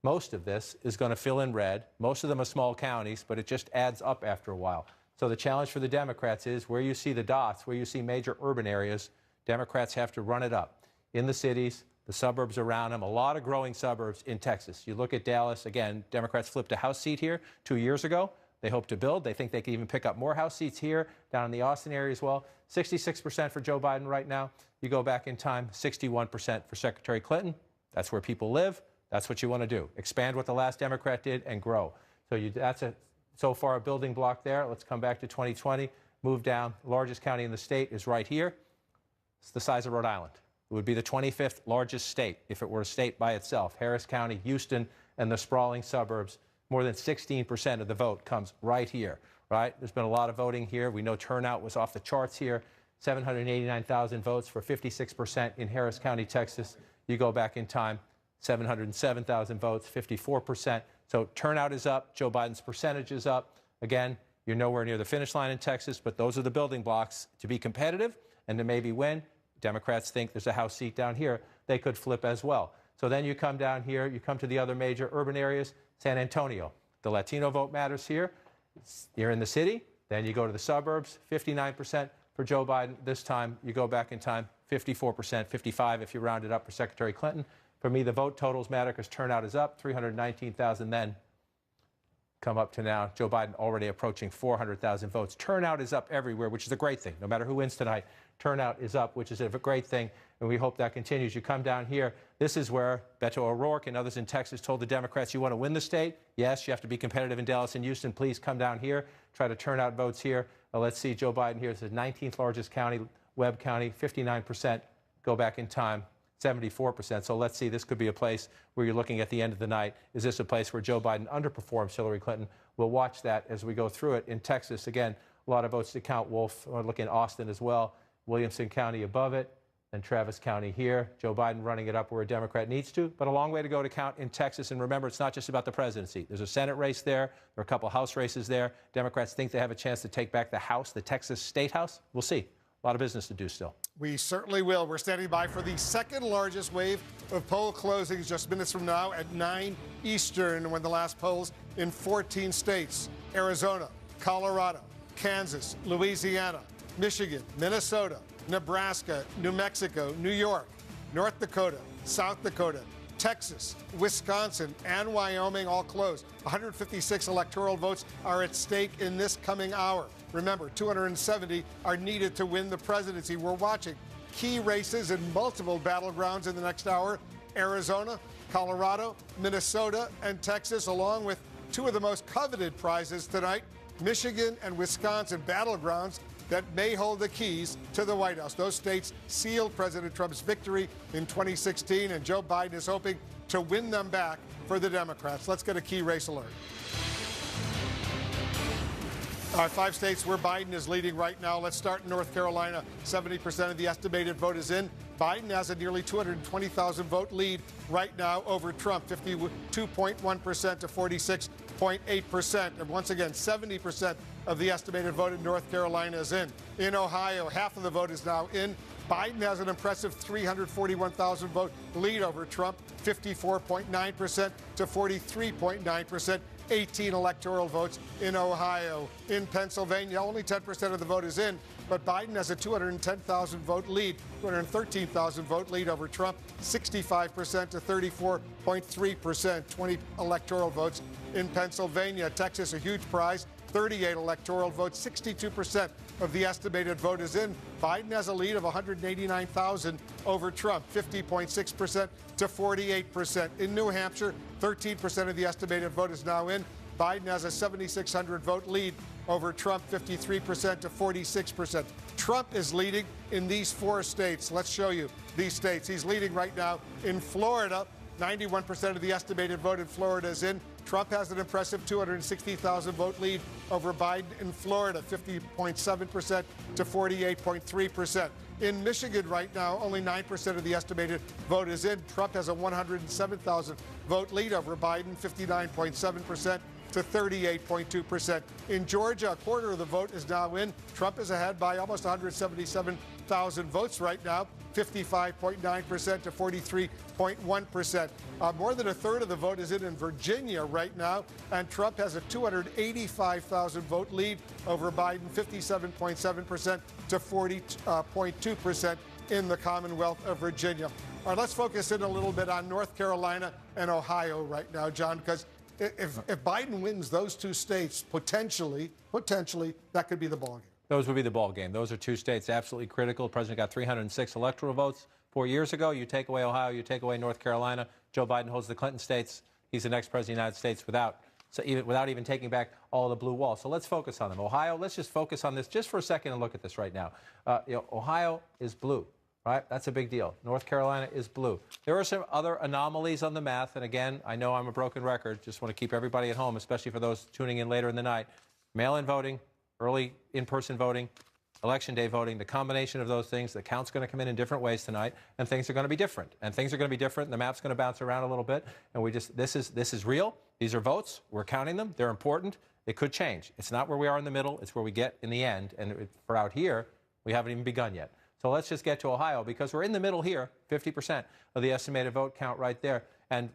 is going to fill in red. Most of them are small counties, but it just adds up after a while. So the challenge for the Democrats is where you see the dots, where you see major urban areas, Democrats have to run it up. In the cities, the suburbs around them, a lot of growing suburbs in Texas. You look at Dallas, again, Democrats flipped a House seat here 2 years ago. They hope to build. They think they can even pick up more House seats here, down in the Austin area as well. 66% for Joe Biden right now. You go back in time, 61% for Secretary Clinton. That's where people live. That's what you want to do. Expand what the last Democrat did and grow. So that's so far a building block there. Let's come back to 2020. Move down. Largest county in the state is right here. It's the size of Rhode Island. It would be the 25th largest state if it were a state by itself. Harris County, Houston, and the sprawling suburbs. More than 16% of the vote comes right here, right? There's been a lot of voting here. We know turnout was off the charts here. 789,000 votes for 56% in Harris County, Texas. You go back in time, 707,000 votes, 54%. So turnout is up. Joe Biden's percentage is up. Again, you're nowhere near the finish line in Texas, but those are the building blocks to be competitive and to maybe win. Democrats think there's a House seat down here. They could flip as well. So then you come down here, you come to the other major urban areas, San Antonio. The Latino vote matters here. You're in the city. Then you go to the suburbs, 59% for Joe Biden. This time, you go back in time, 54%, 55% if you round it up for Secretary Clinton. For me, the vote totals matter because turnout is up, 319,000 then, come up to now. Joe Biden already approaching 400,000 votes. Turnout is up everywhere, which is a great thing. No matter who wins tonight, turnout is up, which is a great thing, and we hope that continues. You come down here, this is where Beto O'Rourke and others in Texas told the Democrats, you want to win the state? Yes, you have to be competitive in Dallas and Houston. Please come down here, try to turn out votes here. Let's see Joe Biden here. It's the 19th largest county, Webb County, 59%. Go back in time, 74%. So let's see, this could be a place where you're looking at the end of the night. Is this a place where Joe Biden underperforms Hillary Clinton? We'll watch that as we go through it. In Texas, again, a lot of votes to count. Wolf, we're looking at Austin as well. Williamson County above it, and Travis County here. Joe Biden running it up where a Democrat needs to, but a long way to go to count in Texas. And remember, it's not just about the presidency. There's a Senate race there. There are a couple House races there. Democrats think they have a chance to take back the House, the Texas State House. We'll see. A lot of business to do still. We certainly will. We're standing by for the second largest wave of poll closings just minutes from now at 9 Eastern, when the last polls in 14 states: Arizona, Colorado, Kansas, Louisiana, Michigan, Minnesota, Nebraska, New Mexico, New York, North Dakota, South Dakota, Texas, Wisconsin, and Wyoming all closed. 156 electoral votes are at stake in this coming hour. Remember, 270 are needed to win the presidency. We're watching key races in multiple battlegrounds in the next hour: Arizona, Colorado, Minnesota, and Texas, along with two of the most coveted prizes tonight, Michigan and Wisconsin, battlegrounds that may hold the keys to the White House. Those states sealed President Trump's victory in 2016, and Joe Biden is hoping to win them back for the Democrats. Let's get a key race alert. 5 states where Biden is leading right now. Let's start in North Carolina. 70% of the estimated vote is in. Biden has a nearly 220,000 vote lead right now over Trump, 52.1% to 46.8%. And once again, 70% of the estimated vote in North Carolina is in. In Ohio, half of the vote is now in. Biden has an impressive 341,000 vote lead over Trump, 54.9% to 43.9%. 18 electoral votes in Ohio. In Pennsylvania, only 10% of the vote is in, but Biden has a 210,000 vote lead, 213,000 vote lead over Trump, 65% to 34.3%, 20 electoral votes in Pennsylvania. Texas, a huge prize, 38 electoral votes, 62% of the estimated vote is in. Biden has a lead of 189,000 over Trump, 50.6% to 48%. In New Hampshire, 13% of the estimated vote is now in. Biden has a 7,600 vote lead over Trump, 53% to 46%. Trump is leading in these 4 states. Let's show you these states. He's leading right now in Florida. 91% of the estimated vote in Florida is in. Trump has an impressive 260,000 vote lead over Biden in Florida, 50.7% to 48.3%. In Michigan right now, only 9% of the estimated vote is in. Trump has a 107,000 vote lead over Biden, 59.7% to 38.2%. In Georgia, a quarter of the vote is now in. Trump is ahead by almost 177,000 votes right now, 55.9% to 43.1%. More than a third of the vote is in Virginia right now, and Trump has a 285,000 vote lead over Biden, 57.7% to 40.2% in the Commonwealth of Virginia. All right, let's focus in a little bit on North Carolina and Ohio right now, John, because if Biden wins those 2 states, potentially, that could be the ballgame. Those would be the ball game. Those are 2 states absolutely critical. The president got 306 electoral votes 4 years ago. You take away Ohio, you take away North Carolina. Joe Biden holds the Clinton states. He's the next president of the United States without even taking back all the blue wall. So let's focus on them. Ohio, let's just focus on this just for a second and look at this right now. Ohio is blue, right? That's a big deal. North Carolina is blue. There are some other anomalies on the math. And again, I know I'm a broken record. Just want to keep everybody at home, especially for those tuning in later in the night. Mail-in voting, early in-person voting, Election Day voting, the combination of those things, the count's going to come in different ways tonight, and things are going to be different. And things are going to be different, and the map's going to bounce around a little bit. And this is real. These are votes. We're counting them. They're important. It could change. It's not where we are in the middle. It's where we get in the end. And for out here, we haven't even begun yet. So let's just get to Ohio, because we're in the middle here, 50% of the estimated vote count right there. And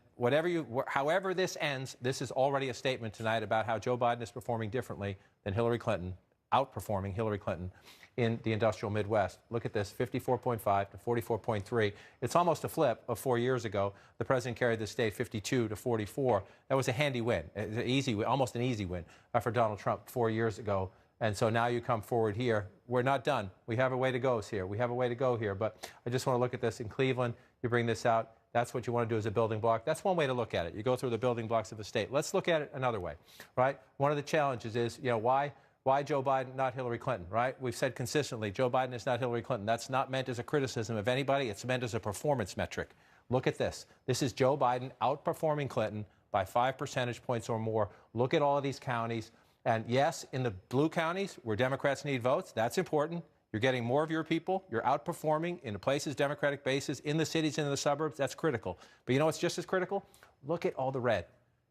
however this ends, this is already a statement tonight about how Joe Biden is performing differently than Hillary Clinton outperforming Hillary Clinton in the industrial Midwest. Look at this, 54.5 to 44.3. It's almost a flip of 4 years ago. The president carried the state 52 to 44. That was a handy win, an easy win, almost an easy win for Donald Trump 4 years ago. And so now you come forward here. We're not done. We have a way to go here. We have a way to go here. But I just want to look at this in Cleveland. You bring this out. That's what you want to do as a building block. That's one way to look at it. You go through the building blocks of the state. Let's look at it another way, right? One of the challenges is, why Joe Biden, not Hillary Clinton, right? We've said consistently, Joe Biden is not Hillary Clinton. That's not meant as a criticism of anybody. It's meant as a performance metric. Look at this. This is Joe Biden outperforming Clinton by 5 percentage points or more. Look at all of these counties. And yes, in the blue counties where Democrats need votes, that's important. You're getting more of your people. You're outperforming in the places, Democratic bases, in the cities and in the suburbs. That's critical. But you know what's just as critical? Look at all the red.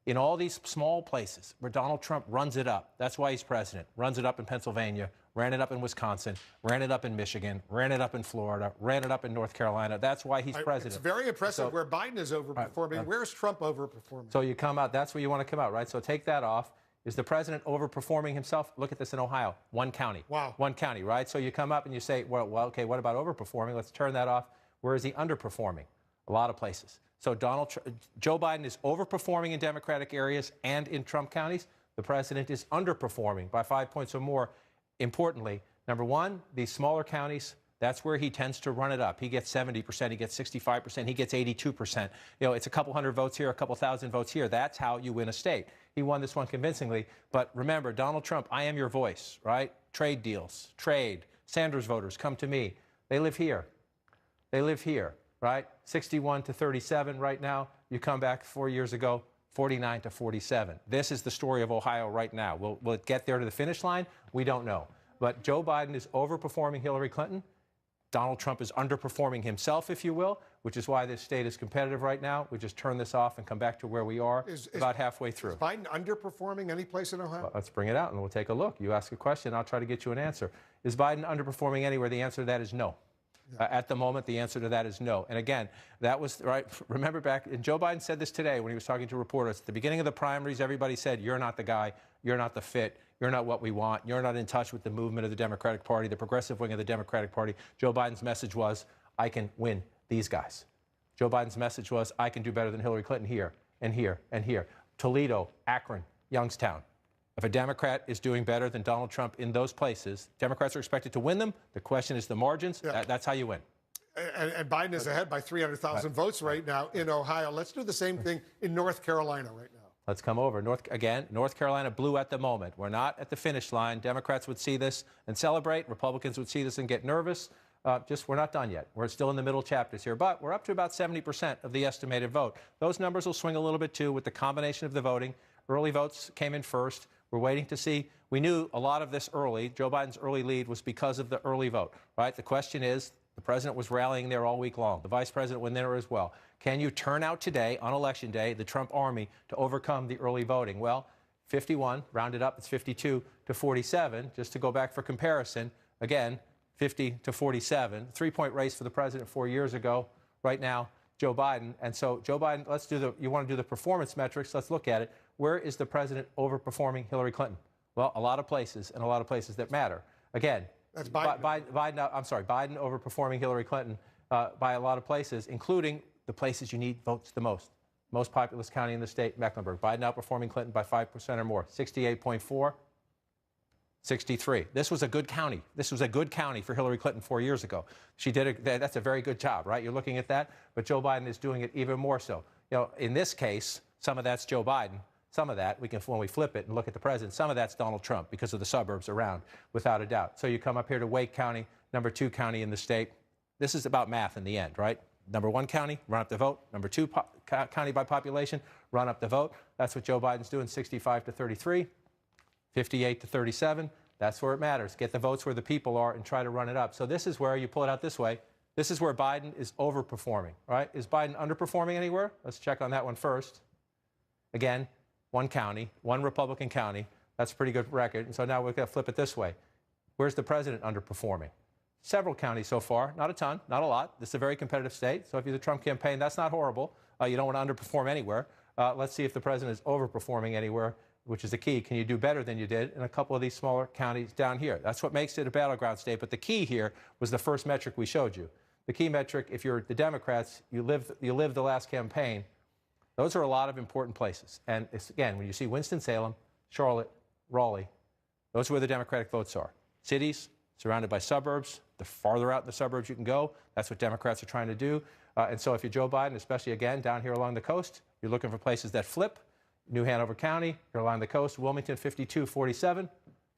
In all these small places where Donald Trump runs it up, that's why he's president, runs it up in Pennsylvania, ran it up in Wisconsin, ran it up in Michigan, ran it up in Florida, ran it up in North Carolina. That's why he's president. It's very impressive where Biden is overperforming. Where's Trump overperforming? So you come out, that's where you want to come out, right? So take that off. Is the president overperforming himself? Look at this in Ohio, one county. Wow. One county, right? So you come up and you say, well, okay, what about overperforming? Let's turn that off. Where is he underperforming? A lot of places. So Joe Biden is overperforming in Democratic areas and in Trump counties. The president is underperforming by 5 points or more. Importantly, number one, these smaller counties, that's where he tends to run it up. He gets 70%, he gets 65%, he gets 82%. It's a couple hundred votes here, a couple thousand votes here. That's how you win a state. He won this one convincingly. But remember, Donald Trump, I am your voice, right? Trade deals, trade. Sanders voters, come to me. They live here. They live here, right? 61 to 37 right now. You come back 4 years ago, 49 to 47. This is the story of Ohio right now. Will it get there to the finish line? We don't know. But Joe Biden is overperforming Hillary Clinton. Donald Trump is underperforming himself, if you will, which is why this state is competitive right now. We just turn this off and come back to where we are about halfway through. Is Biden underperforming any place in Ohio? Well, let's bring it out and we'll take a look. You ask a question, I'll try to get you an answer. Is Biden underperforming anywhere? The answer to that is no. At the moment, the answer to that is no. And again, that was right. Remember back, and Joe Biden said this today when he was talking to reporters. At the beginning of the primaries, everybody said, you're not the guy, you're not the fit, you're not what we want, you're not in touch with the movement of the Democratic Party, the progressive wing of the Democratic Party. Joe Biden's message was, I can win these guys. Joe Biden's message was, I can do better than Hillary Clinton here and here and here. Toledo, Akron, Youngstown. If a Democrat is doing better than Donald Trump in those places, Democrats are expected to win them. The question is the margins. Yeah. That's how you win. And Biden is ahead by 300,000 votes right now in Ohio. Let's do the same thing in North Carolina right now. Let's come over. North Carolina blue at the moment. We're not at the finish line. Democrats would see this and celebrate. Republicans would see this and get nervous. We're not done yet. We're still in the middle chapters here. But we're up to about 70% of the estimated vote. Those numbers will swing a little bit, too, with the combination of the voting. Early votes came in first. We're waiting to see. We knew a lot of this early. Joe Biden's early lead was because of the early vote, right? The question is, the president was rallying there all week long. The vice president went there as well. Can you turn out today, on Election Day, the Trump army to overcome the early voting? Well, 51, rounded up, it's 52 to 47. Just to go back for comparison, again, 50 to 47. 3-point race for the president 4 years ago. Right now, Joe Biden. And so, Joe Biden, you want to do the performance metrics. Let's look at it. Where is the president overperforming Hillary Clinton? Well, a lot of places, and a lot of places that matter. Again, that's Biden. Biden overperforming Hillary Clinton by a lot of places, including the places you need votes the most. Most populous county in the state, Mecklenburg. Biden outperforming Clinton by 5% or more. 68.4, 63. This was a good county. This was a good county for Hillary Clinton 4 years ago. That's a very good job, right? You're looking at that, but Joe Biden is doing it even more so. In this case, some of that's Joe Biden. Some of that, when we flip it and look at the president, some of that's Donald Trump because of the suburbs around, without a doubt. So you come up here to Wake County, number 2 county in the state. This is about math in the end, right? Number 1 county, run up the vote. Number 2 county by population, run up the vote. That's what Joe Biden's doing, 65 to 33, 58 to 37. That's where it matters. Get the votes where the people are and try to run it up. So this is where you pull it out this way. This is where Biden is overperforming, right? Is Biden underperforming anywhere? Let's check on that one first. Again, 1 county, 1 Republican county. That's a pretty good record. And so now we've got to flip it this way. Where's the president underperforming? Several counties so far. Not a ton, not a lot. This is a very competitive state. So if you're the Trump campaign, that's not horrible. You don't want to underperform anywhere. Let's see if the president is overperforming anywhere. which is the key. Can you do better than you did in a couple of these smaller counties down here? That's what makes it a battleground state. But the key here was the first metric we showed you. The key metric, if you're the Democrats, you lived the last campaign. Those are a lot of important places. And it's, again, when you see Winston-Salem, Charlotte, Raleigh, those are where the Democratic votes are. Cities surrounded by suburbs. The farther out in the suburbs you can go, that's what Democrats are trying to do. And so if you're Joe Biden, especially, again, down here along the coast, you're looking for places that flip. New Hanover County, you're along the coast. Wilmington, 52-47.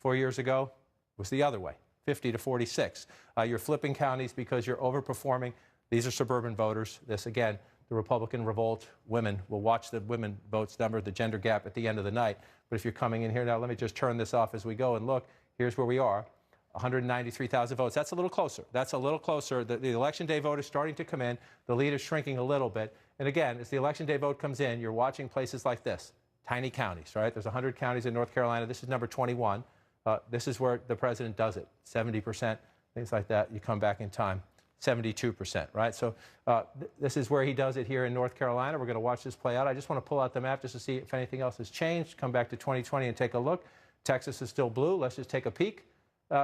4 years ago was the other way, 50-46. You're flipping counties because you're overperforming. These are suburban voters. This, again, the Republican revolt. Women will watch the women votes number, the gender gap at the end of the night. But if you're coming in here now, let me just turn this off as we go and look. Here's where we are. 193,000 votes. That's a little closer. That's a little closer. The election day vote is starting to come in. The lead is shrinking a little bit. And again, as the election day vote comes in, you're watching places like this, tiny counties, right? There's 100 counties in North Carolina. This is number 21. This is where the president does it, 70%, things like that. You come back in time, 72%, right? So this is where he does it here in North Carolina. We're going to watch this play out. I just want to pull out the map just to see if anything else has changed. Come back to 2020 and take a look. Texas is still blue. Let's just take a peek.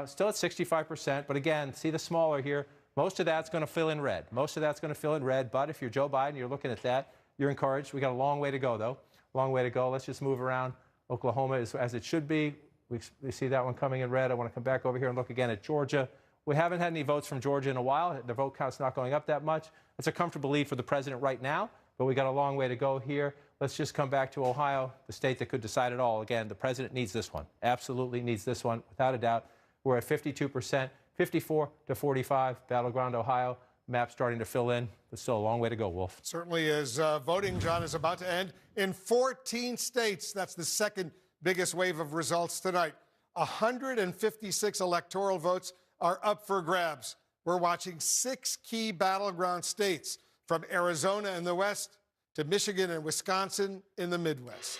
Still at 65%, but again, see the smaller here. Most of that's going to fill in red. Most of that's going to fill in red, but if you're Joe Biden, you're looking at that, you're encouraged. We got a long way to go, though. Long way to go. Let's just move around. Oklahoma is as it should be. We see that one coming in red. I want to come back over here and look again at Georgia. We haven't had any votes from Georgia in a while. The vote count's not going up that much. It's a comfortable lead for the president right now, but we got a long way to go here. Let's just come back to Ohio, the state that could decide it all. Again, the president needs this one. Absolutely needs this one, without a doubt. We're at 52%, 54-45, battleground Ohio. Map starting to fill in. There's still a long way to go, Wolf. Certainly is. Voting, John, is about to end in 14 states. That's the second biggest wave of results tonight. 156 electoral votes are up for grabs. We're watching 6 key battleground states, from Arizona in the west to Michigan and Wisconsin in the Midwest.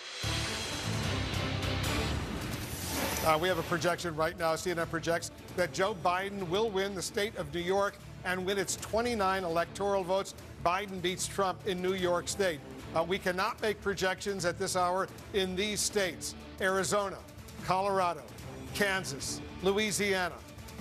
We have a projection right now. CNN projects that Joe Biden will win the state of New York and win its 29 electoral votes. Biden beats Trump in New York State. We cannot make projections at this hour in these states: Arizona, Colorado, Kansas, Louisiana,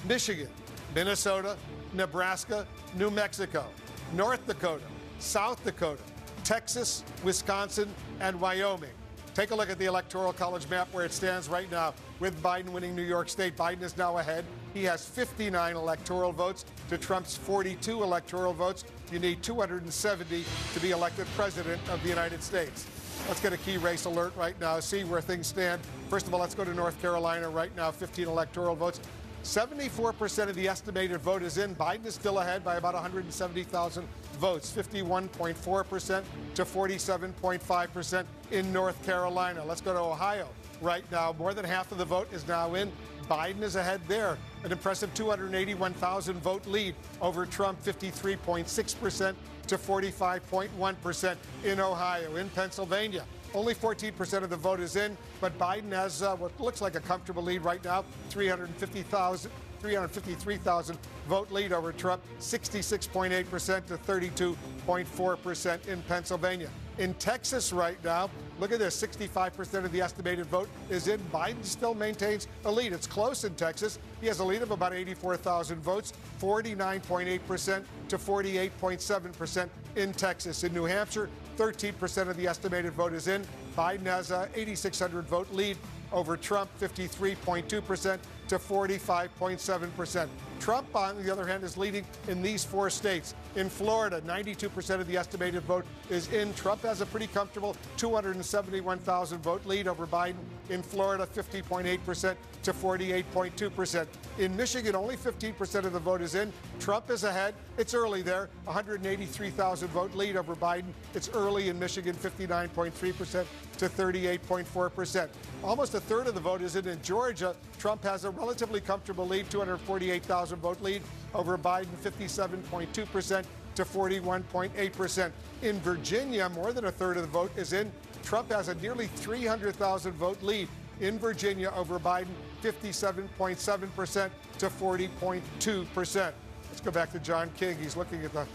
Michigan, Minnesota, Nebraska, New Mexico, North Dakota, South Dakota, Texas, Wisconsin, and Wyoming. Take a look at the Electoral College map where it stands right now. With Biden winning New York State, Biden is now ahead. He has 59 electoral votes to Trump's 42 electoral votes. You need 270 to be elected president of the United States. Let's get a key race alert right now, see where things stand. First of all, let's go to North Carolina right now, 15 electoral votes. 74% of the estimated vote is in. Biden is still ahead by about 170,000 votes, 51.4% to 47.5% in North Carolina. Let's go to Ohio right now. More than half of the vote is now in. Biden is ahead there, an impressive 281,000 vote lead over Trump, 53.6% to 45.1% in Ohio. In Pennsylvania, only 14% of the vote is in, but Biden has what looks like a comfortable lead right now, 353,000 vote lead over Trump, 66.8% to 32.4% in Pennsylvania. In Texas right now, look at this, 65% of the estimated vote is in. Biden still maintains a lead. It's close in Texas. He has a lead of about 84,000 votes, 49.8% to 48.7% in Texas. In New Hampshire, 13% of the estimated vote is in. Biden has a 8,600 vote lead over Trump, 53.2% to 45.7%. Trump, on the other hand, is leading in these 4 states. In Florida, 92% of the estimated vote is in. Trump has a pretty comfortable 271,000 vote lead over Biden. In Florida, 50.8% to 48.2%. In Michigan, only 15% of the vote is in. Trump is ahead. It's early there, 183,000 vote lead over Biden. It's early in Michigan, 59.3% to 38.4%. Almost a third of the vote is in Georgia. Trump has a relatively comfortable lead, 248,000 vote lead over Biden, 57.2% to 41.8%. In Virginia, more than a third of the vote is in. Trump has a nearly 300,000 vote lead in Virginia over Biden, 57.7% to 40.2%. Let's go back to John King. He's looking at the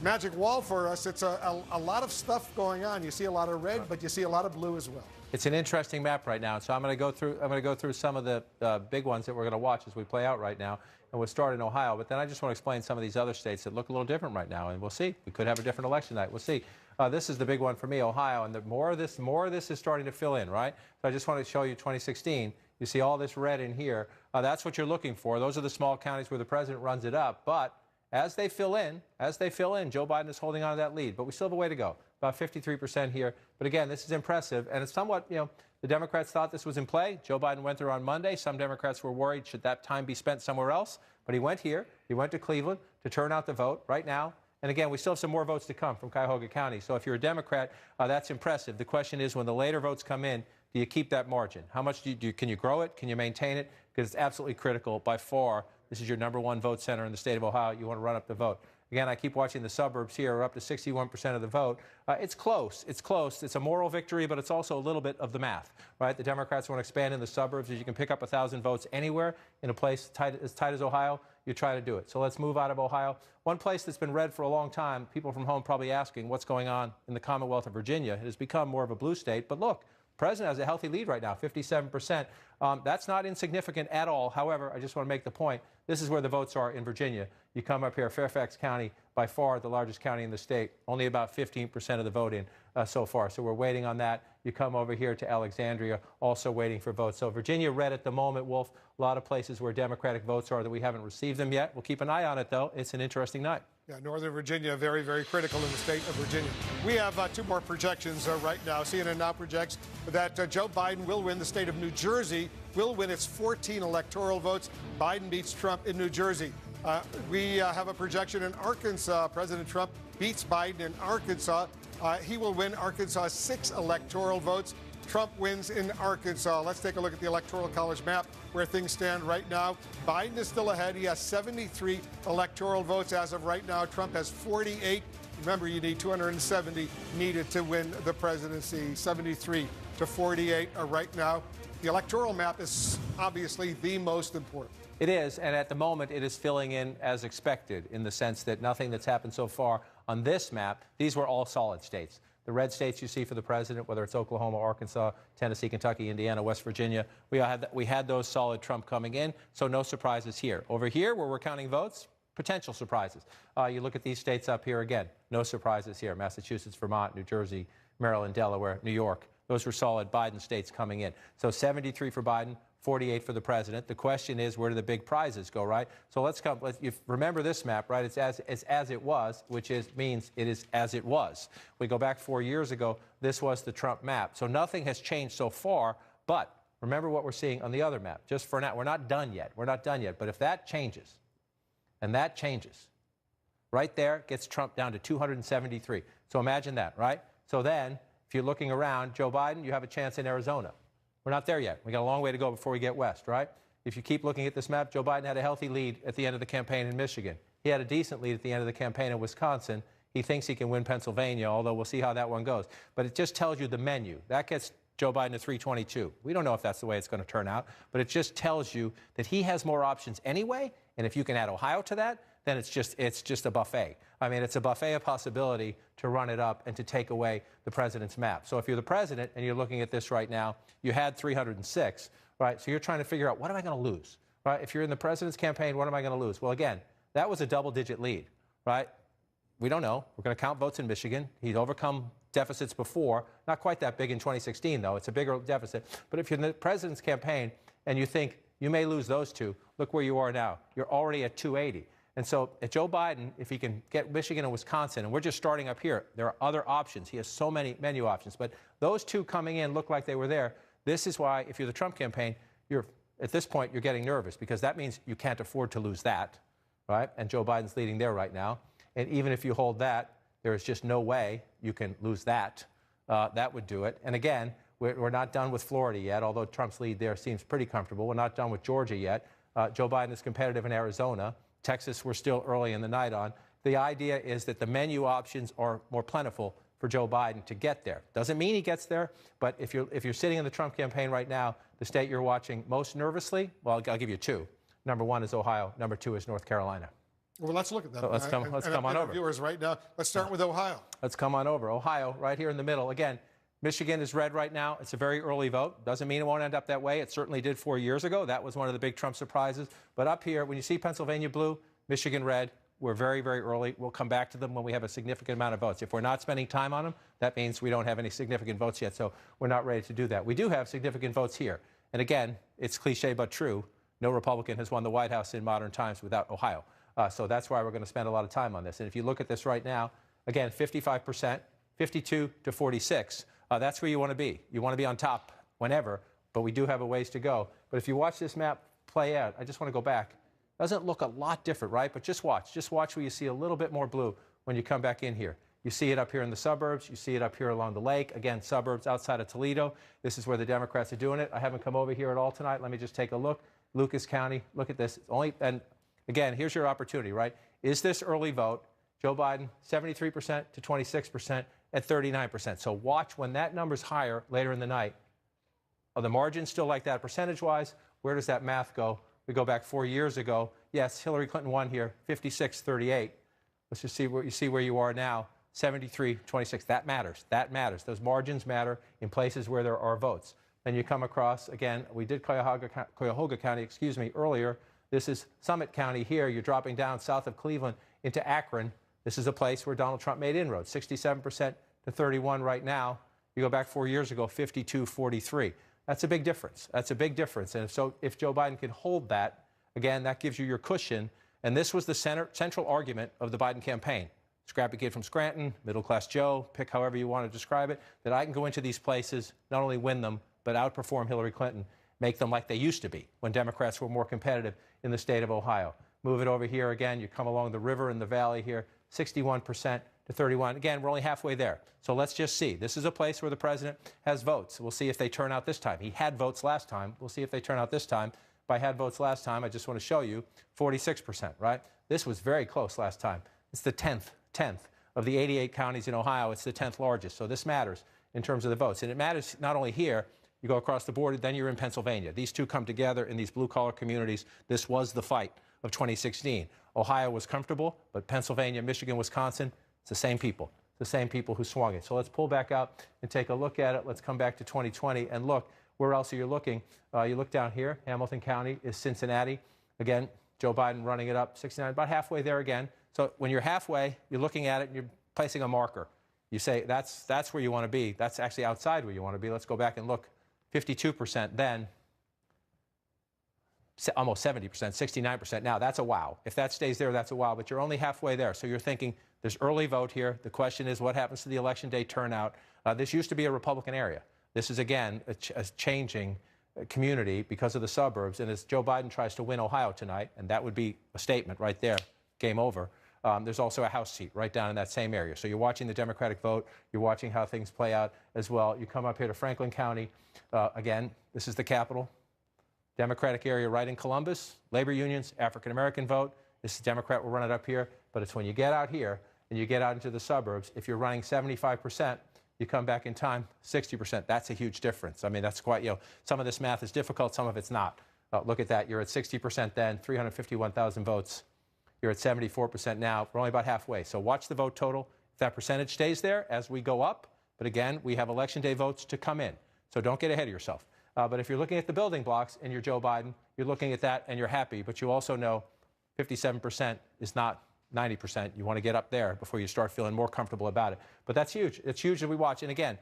magic wall for us. It's a lot of stuff going on. You see a lot of red, but you see a lot of blue as well. It's an interesting map right now. So I'm going to go through some of the big ones that we're going to watch as we play out right now. And we'll start in Ohio. But then I just want to explain some of these other states that look a little different right now. And we'll see. We could have a different election night. We'll see. This is the big one for me, Ohio. And the more of this is starting to fill in, right? So I just want to show you 2016. You see all this red in here. That's what you're looking for. Those are the small counties where the president runs it up. But as they fill in, Joe Biden is holding on to that lead. But we still have a way to go. About 53% here. But again, this is impressive. And it's somewhat, the Democrats thought this was in play. Joe Biden went there on Monday. Some Democrats were worried, should that time be spent somewhere else? But he went here. He went to Cleveland to turn out the vote right now. And again, we still have some more votes to come from Cuyahoga County. So if you're a Democrat, that's impressive. The question is, when the later votes come in, do you keep that margin? How much can you grow it? Can you maintain it? Because it's absolutely critical. By far, this is your #1 vote center in the state of Ohio. You want to run up the vote. Again, I keep watching the suburbs here, are up to 61% of the vote. It's close. It's close. It's a moral victory, but it's also a little bit of the math, right? The Democrats want to expand in the suburbs. If you can pick up 1,000 votes anywhere in a place as tight as Ohio, you try to do it. So let's move out of Ohio. One place that's been red for a long time, people from home probably asking what's going on in the Commonwealth of Virginia. It has become more of a blue state. But look, the president has a healthy lead right now, 57%. That's not insignificant at all. However, I just want to make the point, this is where the votes are in Virginia. You come up here, Fairfax County, by far the largest county in the state, only about 15% of the vote in so far. So we're waiting on that. You come over here to Alexandria, also waiting for votes. So Virginia red at the moment, Wolf. A lot of places where Democratic votes are that we haven't received them yet. We'll keep an eye on it, though. It's an interesting night. Yeah, Northern Virginia, very, very critical in the state of Virginia. We have two more projections right now. CNN now projects that Joe Biden will win the state of New Jersey, will win its 14 electoral votes. Biden beats Trump in New Jersey. We have a projection in Arkansas. President Trump beats Biden in Arkansas. He will win Arkansas 6 electoral votes. Trump wins in Arkansas. Let's take a look at the Electoral College map where things stand right now. Biden is still ahead. He has 73 electoral votes as of right now. Trump has 48. Remember, you need 270 needed to win the presidency. 73 to 48 right now. The electoral map is obviously the most important. It is, and at the moment it is filling in as expected in the sense that nothing that's happened so far on this map, these were all solid states. The red states you see for the president, whether it's Oklahoma, Arkansas, Tennessee, Kentucky, Indiana, West Virginia, we had those solid Trump coming in, so no surprises here. Over here, where we're counting votes, potential surprises. You look at these states up here again, no surprises here. Massachusetts, Vermont, New Jersey, Maryland, Delaware, New York. Those were solid Biden states coming in. So 73 for Biden, 48 for the president. The question is, where do the big prizes go, right? So you remember this map, right? It's as it was, which means it is as it was. We go back 4 years ago, this was the Trump map. So nothing has changed so far, but remember what we're seeing on the other map. Just for now, we're not done yet. We're not done yet. But if that changes, and that changes, right there gets Trump down to 273. So imagine that, right? So then, if you're looking around, Joe Biden, you have a chance in Arizona. We're not there yet. We got a long way to go before we get west, right? If you keep looking at this map, Joe Biden had a healthy lead at the end of the campaign in Michigan. He had a decent lead at the end of the campaign in Wisconsin. He thinks he can win Pennsylvania, although we'll see how that one goes. But it just tells you the menu. That gets Joe Biden to 322. We don't know if that's the way it's going to turn out, but it just tells you that he has more options anyway, and if you can add Ohio to that, then it's just a buffet. I mean, it's a buffet of possibility to run it up and to take away the president's map. So if you're the president and you're looking at this right now, you had 306, right? So you're trying to figure out, what am I going to lose, right? If you're in the president's campaign, what am I going to lose? Well, again, that was a double-digit lead, right? We don't know. We're going to count votes in Michigan. He's overcome deficits before. Not quite that big in 2016, though. It's a bigger deficit. But if you're in the president's campaign and you think you may lose those two, look where you are now. You're already at 280. And so at Joe Biden, if he can get Michigan and Wisconsin, and we're just starting up here, there are other options. He has so many menu options. But those two coming in look like they were there. This is why, if you're the Trump campaign, at this point, you're getting nervous, because that means you can't afford to lose that, right? And Joe Biden's leading there right now. And even if you hold that, there is just no way you can lose that. That would do it. And again, we're not done with Florida yet, although Trump's lead there seems pretty comfortable. We're not done with Georgia yet. Joe Biden is competitive in Arizona. Texas, we're still early in the night on. The idea is that the menu options are more plentiful for Joe Biden to get there. Doesn't mean he gets there, but if you're sitting in the Trump campaign right now, the state you're watching most nervously, well, I'll give you two. Number one is Ohio. Number two is North Carolina. Well, let's look at that. So let's come on over. Viewers right now. Let's start with Ohio. Let's come on over. Ohio, right here in the middle. Again, Michigan is red right now. It's a very early vote. Doesn't mean it won't end up that way. It certainly did 4 years ago. That was one of the big Trump surprises. But up here, when you see Pennsylvania blue, Michigan red, we're very, very early. We'll come back to them when we have a significant amount of votes. If we're not spending time on them, that means we don't have any significant votes yet. So we're not ready to do that. We do have significant votes here. And again, it's cliche but true. No Republican has won the White House in modern times without Ohio. So that's why we're going to spend a lot of time on this. And if you look at this right now, again, 55%, 52 to 46. That's where you want to be. You want to be on top whenever, but we do have a ways to go. But if you watch this map play out, I just want to go back. Doesn't look a lot different, right? But just watch. Just watch where you see a little bit more blue when you come back in here. You see it up here in the suburbs. You see it up here along the lake. Again, suburbs outside of Toledo. This is where the Democrats are doing it. I haven't come over here at all tonight. Let me just take a look. Lucas County, look at this. And again, here's your opportunity, right? Is this early vote? Joe Biden, 73% to 26% at 39%. So watch when that number's higher later in the night. Are the margins still like that percentage-wise? Where does that math go? We go back 4 years ago. Yes, Hillary Clinton won here, 56-38. Let's just see where you are now, 73-26. That matters. That matters. Those margins matter in places where there are votes. Then you come across, again, we did Cuyahoga County, earlier. This is Summit County here. You're dropping down south of Cleveland into Akron. This is a place where Donald Trump made inroads, 67% to 31 right now. You go back 4 years ago, 52-43. That's a big difference. That's a big difference. And if Joe Biden can hold that, again, that gives you your cushion. And this was the central argument of the Biden campaign. Scrappy kid from Scranton, middle-class Joe, pick however you want to describe it, that I can go into these places, not only win them, but outperform Hillary Clinton, make them like they used to be when Democrats were more competitive in the state of Ohio. Move it over here again. You come along the river and the valley here, 61% to 31. Again, we're only halfway there. So let's just see. This is a place where the president has votes. We'll see if they turn out this time. He had votes last time. We'll see if they turn out this time. If I had votes last time, I just want to show you 46%, right? This was very close last time. It's the 10th of the 88 counties in Ohio. It's the 10th largest. So this matters in terms of the votes. And it matters not only here. You go across the border, then you're in Pennsylvania. These two come together in these blue-collar communities. This was the fight of 2016. Ohio was comfortable, but Pennsylvania, Michigan, Wisconsin, it's the same people. It's the same people who swung it. So let's pull back out and take a look at it. Let's come back to 2020 and look. Where else are you looking? You look down here. Hamilton County is Cincinnati. Again, Joe Biden running it up, 69, about halfway there again. So when you're halfway, you're looking at it and you're placing a marker. You say, that's where you want to be. That's actually outside where you want to be. Let's go back and look. 52% then, almost 70%, 69%. Now, that's a wow. If that stays there, that's a wow. But you're only halfway there. So you're thinking there's early vote here. The question is, what happens to the election day turnout? This used to be a Republican area. This is, again, a changing community because of the suburbs. And as Joe Biden tries to win Ohio tonight, and that would be a statement right there, game over, there's also a House seat right down in that same area. So you're watching the Democratic vote. You're watching how things play out as well. You come up here to Franklin County. Again, this is the capital. Democratic area right in Columbus. Labor unions, African-American vote. This is Democrat will run it up here. But it's when you get out here and you get out into the suburbs, if you're running 75%, you come back in time, 60%. That's a huge difference. I mean, that's quite, some of this math is difficult, some of it's not. Look at that. You're at 60% then, 351,000 votes. You're at 74% now. We're only about halfway. So watch the vote total. If that percentage stays there as we go up, but again, we have Election Day votes to come in. So don't get ahead of yourself. But if you're looking at the building blocks and you're Joe Biden, you're looking at that and you're happy. But you also know 57% is not 90%. You want to get up there before you start feeling more comfortable about it. But that's huge. It's huge that we watch. And again,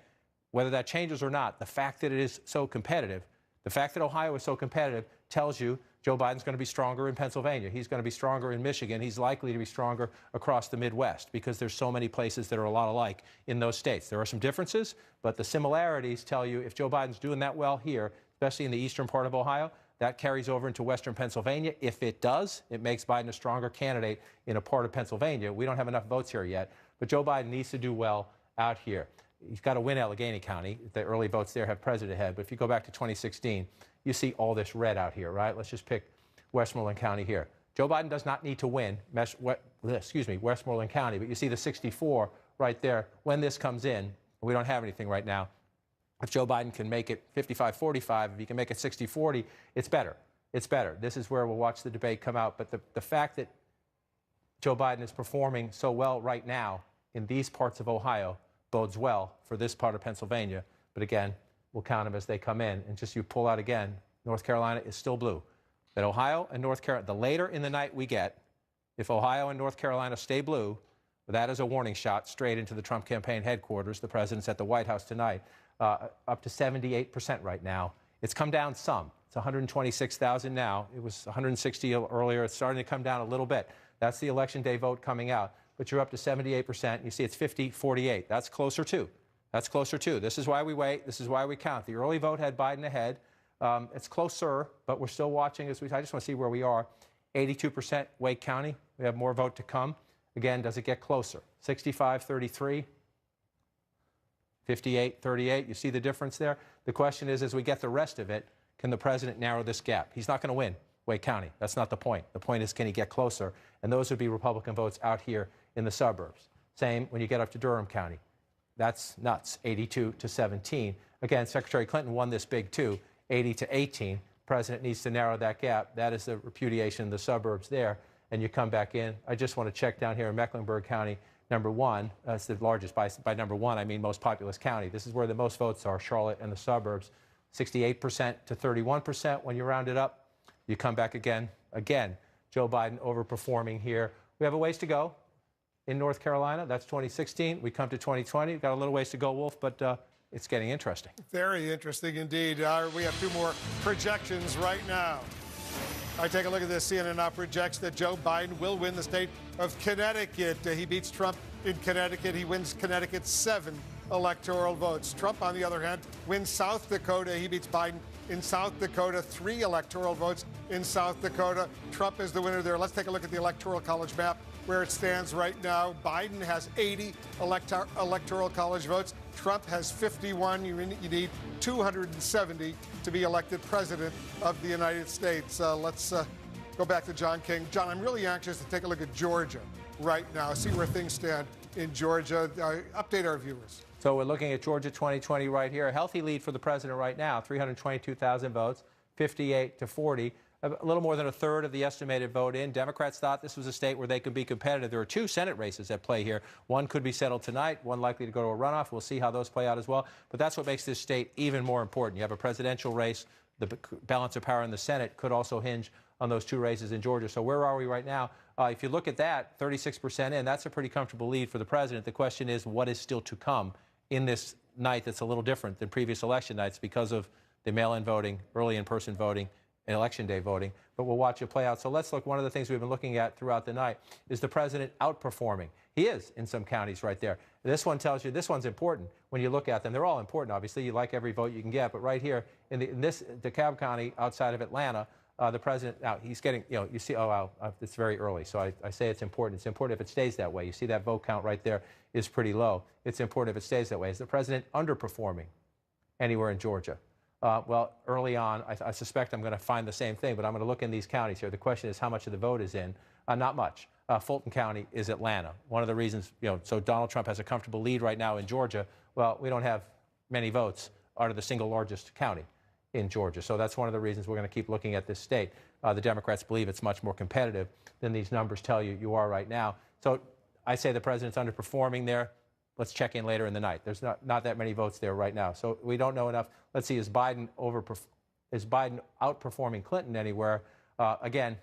whether that changes or not, the fact that it is so competitive, the fact that Ohio is so competitive tells you Joe Biden's going to be stronger in Pennsylvania. He's going to be stronger in Michigan. He's likely to be stronger across the Midwest because there's so many places that are a lot alike in those states. There are some differences, but the similarities tell you if Joe Biden's doing that well here, especially in the eastern part of Ohio, that carries over into western Pennsylvania. If it does, it makes Biden a stronger candidate in a part of Pennsylvania. We don't have enough votes here yet, but Joe Biden needs to do well out here. He's got to win Allegheny County. The early votes there have president ahead. But if you go back to 2016, you see all this red out here, right? Let's just pick Westmoreland County here. Joe Biden does not need to win Westmoreland County, but you see the 64 right there. When this comes in, we don't have anything right now. If Joe Biden can make it 55-45, if he can make it 60-40, it's better. It's better. This is where we'll watch the debate come out. But the fact that Joe Biden is performing so well right now in these parts of Ohio bodes well for this part of Pennsylvania. But again, we'll count them as they come in. And just you pull out again, North Carolina is still blue. That Ohio and North Carolina, the later in the night we get, if Ohio and North Carolina stay blue, that is a warning shot straight into the Trump campaign headquarters. The president's at the White House tonight, up to 78% right now. It's come down some. It's 126,000 now. It was 160 earlier. It's starting to come down a little bit. That's the Election Day vote coming out. But you're up to 78%. You see it's 50-48. That's closer too. That's closer too. This is why we wait. This is why we count. The early vote had Biden ahead. It's closer, but we're still watching. I just want to see where we are. 82% Wake County. We have more vote to come. Again, does it get closer? 65-33, 58-38. You see the difference there? The question is, as we get the rest of it, can the president narrow this gap? He's not going to win Wake County. That's not the point. The point is, can he get closer? And those would be Republican votes out here in the suburbs. Same when you get up to Durham County. That's nuts, 82-17. Again, Secretary Clinton won this big too, 80-18. President needs to narrow that gap. That is the repudiation of the suburbs there. And you come back in. I just want to check down here in Mecklenburg County, number one. It's the largest. By number one, I mean most populous county. This is where the most votes are, Charlotte and the suburbs. 68% to 31% when you round it up. You come back again. Again, Joe Biden overperforming here. We have a ways to go in North Carolina. That's 2016. We come to 2020. We've got a little ways to go, Wolf, but it's getting interesting. Very interesting indeed. We have two more projections right now. Take a look at this. CNN now projects that Joe Biden will win the state of Connecticut. He beats Trump in Connecticut. He wins Connecticut 7 electoral votes. Trump, on the other hand, wins South Dakota. He beats Biden in South Dakota, 3 electoral votes in South Dakota. Trump is the winner there. Let's take a look at the Electoral College map where it stands right now. Biden has 80 electoral college votes. Trump has 51. You need 270 to be elected president of the United States. Let's go back to John King. John, I'm really anxious to take a look at Georgia right now, see where things stand in Georgia. Update our viewers. So we're looking at Georgia 2020 right here. A healthy lead for the president right now, 322,000 votes, 58-40. A little more than a third of the estimated vote in. Democrats thought this was a state where they could be competitive. There are 2 Senate races at play here. One could be settled tonight, one likely to go to a runoff. We'll see how those play out as well. But that's what makes this state even more important. You have a presidential race. The balance of power in the Senate could also hinge on those 2 races in Georgia. So where are we right now? If you look at that, 36% in, that's a pretty comfortable lead for the president. The question is, what is still to come in this night that's a little different than previous election nights because of the mail-in voting, early in-person voting, and Election Day voting, but we'll watch it play out. So let's look. One of the things we've been looking at throughout the night is the president outperforming. He is in some counties right there. This one tells you this one's important when you look at them. They're all important, obviously. You like every vote you can get, but right here in this DeKalb County outside of Atlanta, the president, now he's getting, you see, oh, wow, it's very early. So I say it's important. It's important if it stays that way. You see that vote count right there is pretty low. It's important if it stays that way. Is the president underperforming anywhere in Georgia? Well, early on, I suspect I'm going to find the same thing, but I'm going to look in these counties here. The question is how much of the vote is in. Not much. Fulton County is Atlanta. One of the reasons, so Donald Trump has a comfortable lead right now in Georgia. Well, we don't have many votes out of the single largest county in Georgia. So that's one of the reasons we're going to keep looking at this state. The Democrats believe it's much more competitive than these numbers tell you are right now. So I say the president's underperforming there. Let's check in later in the night. There's not that many votes there right now. So we don't know enough. Let's see, is Biden outperforming Clinton anywhere? Again,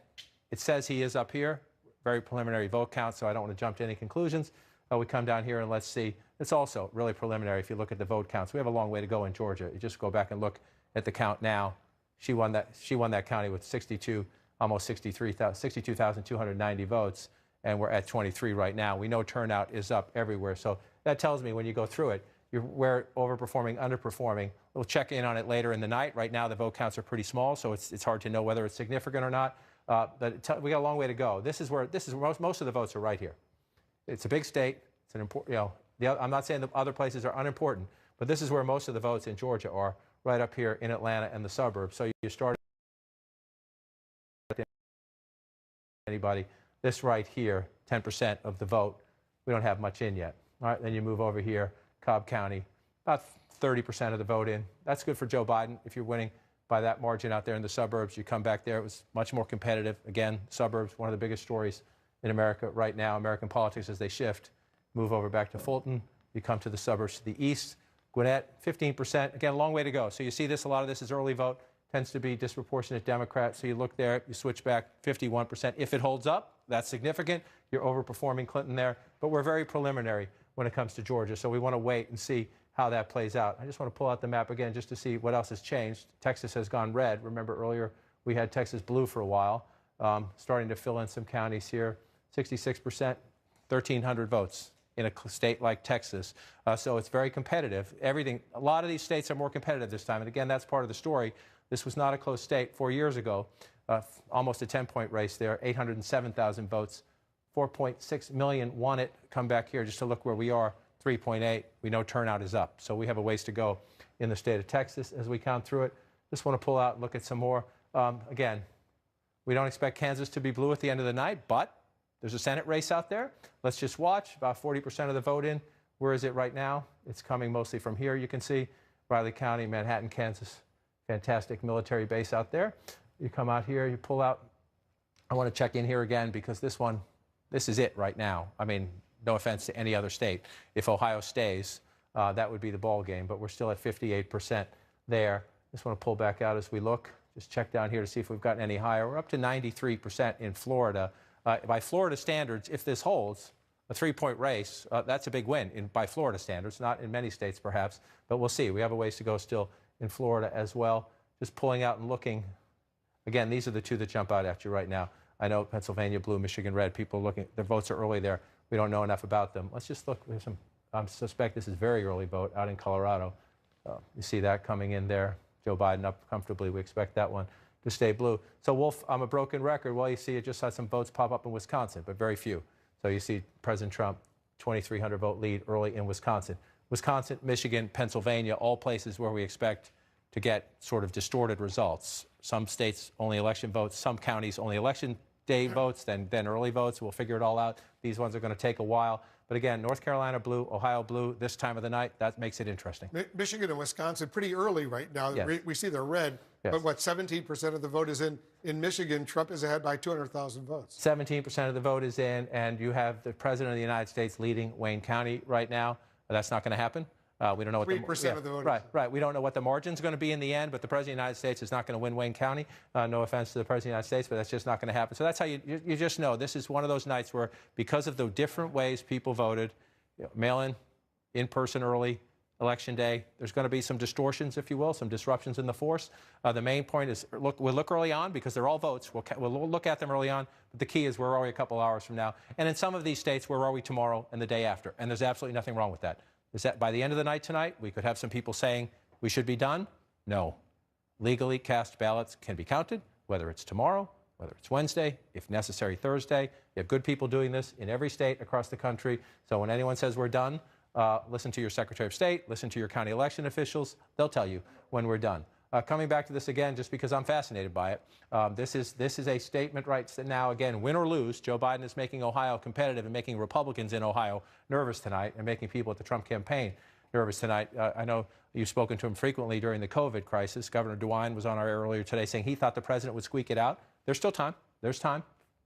it says he is up here. Very preliminary vote count, so I don't want to jump to any conclusions. We come down here and let's see. It's also really preliminary if you look at the vote counts. We have a long way to go in Georgia. You just go back and look at the count now. She won that county with 62,290 votes, and we're at 23 right now. We know turnout is up everywhere. So that tells me when you go through it, we're overperforming, underperforming. We'll check in on it later in the night. Right now, the vote counts are pretty small, so it's hard to know whether it's significant or not. But we got a long way to go. This is most of the votes are right here. It's a big state. It's an important. I'm not saying the other places are unimportant, but this is where most of the votes in Georgia are, right up here in Atlanta and the suburbs. So you start anybody. This right here, 10% of the vote. We don't have much in yet. All right, then you move over here, Cobb County, about 30% of the vote in. That's good for Joe Biden. If you're winning by that margin out there in the suburbs, you come back there. It was much more competitive. Again, suburbs, one of the biggest stories in America right now, American politics as they shift. Move over back to Fulton, You come to the suburbs to the east. Gwinnett, 15%. Again, a long way to go. So you see this, a lot of this is early vote, tends to be disproportionate Democrat. So you look there, you switch back, 51%. If it holds up, that's significant. You're overperforming Clinton there. But we're very preliminary when it comes to Georgia. So we want to wait and see how that plays out. I just want to pull out the map again just to see what else has changed. Texas has gone red. Remember earlier we had Texas blue for a while. Starting to fill in some counties here. 66%, 1,300 votes in a state like Texas. So it's very competitive. A lot of these states are more competitive this time. And again, that's part of the story. This was not a close state 4 years ago. Almost a 10-point race there, 807,000 votes. 4.6 million won it. Come back here just to look where we are, 3.8. We know turnout is up. So we have a ways to go in the state of Texas as we count through it. Just want to pull out and look at some more. Again, we don't expect Kansas to be blue at the end of the night, but there's a Senate race out there. Let's just watch. About 40% of the vote in. Where is it right now? It's coming mostly from here, you can see. Riley County, Manhattan, Kansas. Fantastic military base out there. You come out here, you pull out. I want to check in here again because this is it right now. I mean, no offense to any other state. If Ohio stays, that would be the ball game, but we're still at 58% there. Just want to pull back out as we look. Just check down here to see if we've gotten any higher. We're up to 93% in Florida. By Florida standards, if this holds, a 3-point race, that's a big win by Florida standards, not in many states perhaps, but we'll see. We have a ways to go still in Florida as well. Just pulling out and looking. Again, these are the two that jump out at you right now. I know Pennsylvania blue, Michigan red. People are looking. Their votes are early there. We don't know enough about them. Let's just look. There's some. I suspect this is very early vote out in Colorado. You see that coming in there. Joe Biden up comfortably. We expect that one to stay blue. So, Wolf, I'm a broken record. Well, you see, it just had some votes pop up in Wisconsin, but very few. So you see President Trump, 2,300 vote lead early in Wisconsin. Wisconsin, Michigan, Pennsylvania, all places where we expect to get sort of distorted results. Some states only election votes, some counties only election day votes, then early votes. We'll figure it all out. These ones are going to take a while. But again, North Carolina blue, Ohio blue, this time of the night, that makes it interesting. Michigan and Wisconsin pretty early right now. Yes. We see they're red, yes. But 17% of the vote is in Michigan. Trump is ahead by 200,000 votes. 17% of the vote is in, and you have the President of the United States leading Wayne County right now. That's not going to happen. We don't know what 3% of the vote. Right. We don't know what the margin's going to be in the end, but the President of the United States is not going to win Wayne County. No offense to the President of the United States, but that's just not going to happen. So that's how you just know this is one of those nights where, because of the different ways people voted, mail-in, in-person early, election day, there's going to be some distortions, if you will, some disruptions in the force. The main point is we'll look early on because they're all votes. We'll look at them early on. But the key is where are we a couple hours from now? And in some of these states, where are we tomorrow and the day after? And there's absolutely nothing wrong with that. Is that by the end of the night tonight, we could have some people saying we should be done? No. Legally cast ballots can be counted, whether it's tomorrow, whether it's Wednesday, if necessary Thursday. You have good people doing this in every state across the country. So when anyone says we're done, listen to your Secretary of State, listen to your county election officials. They'll tell you when we're done. Coming back to this again, just because I'm fascinated by it, this is a statement right now, again, win or lose, Joe Biden is making Ohio competitive and making Republicans in Ohio nervous tonight and making people at the Trump campaign nervous tonight. I know you've spoken to him frequently during the COVID crisis. Governor DeWine was on our air earlier today saying he thought the president would squeak it out. There's still time. There's time.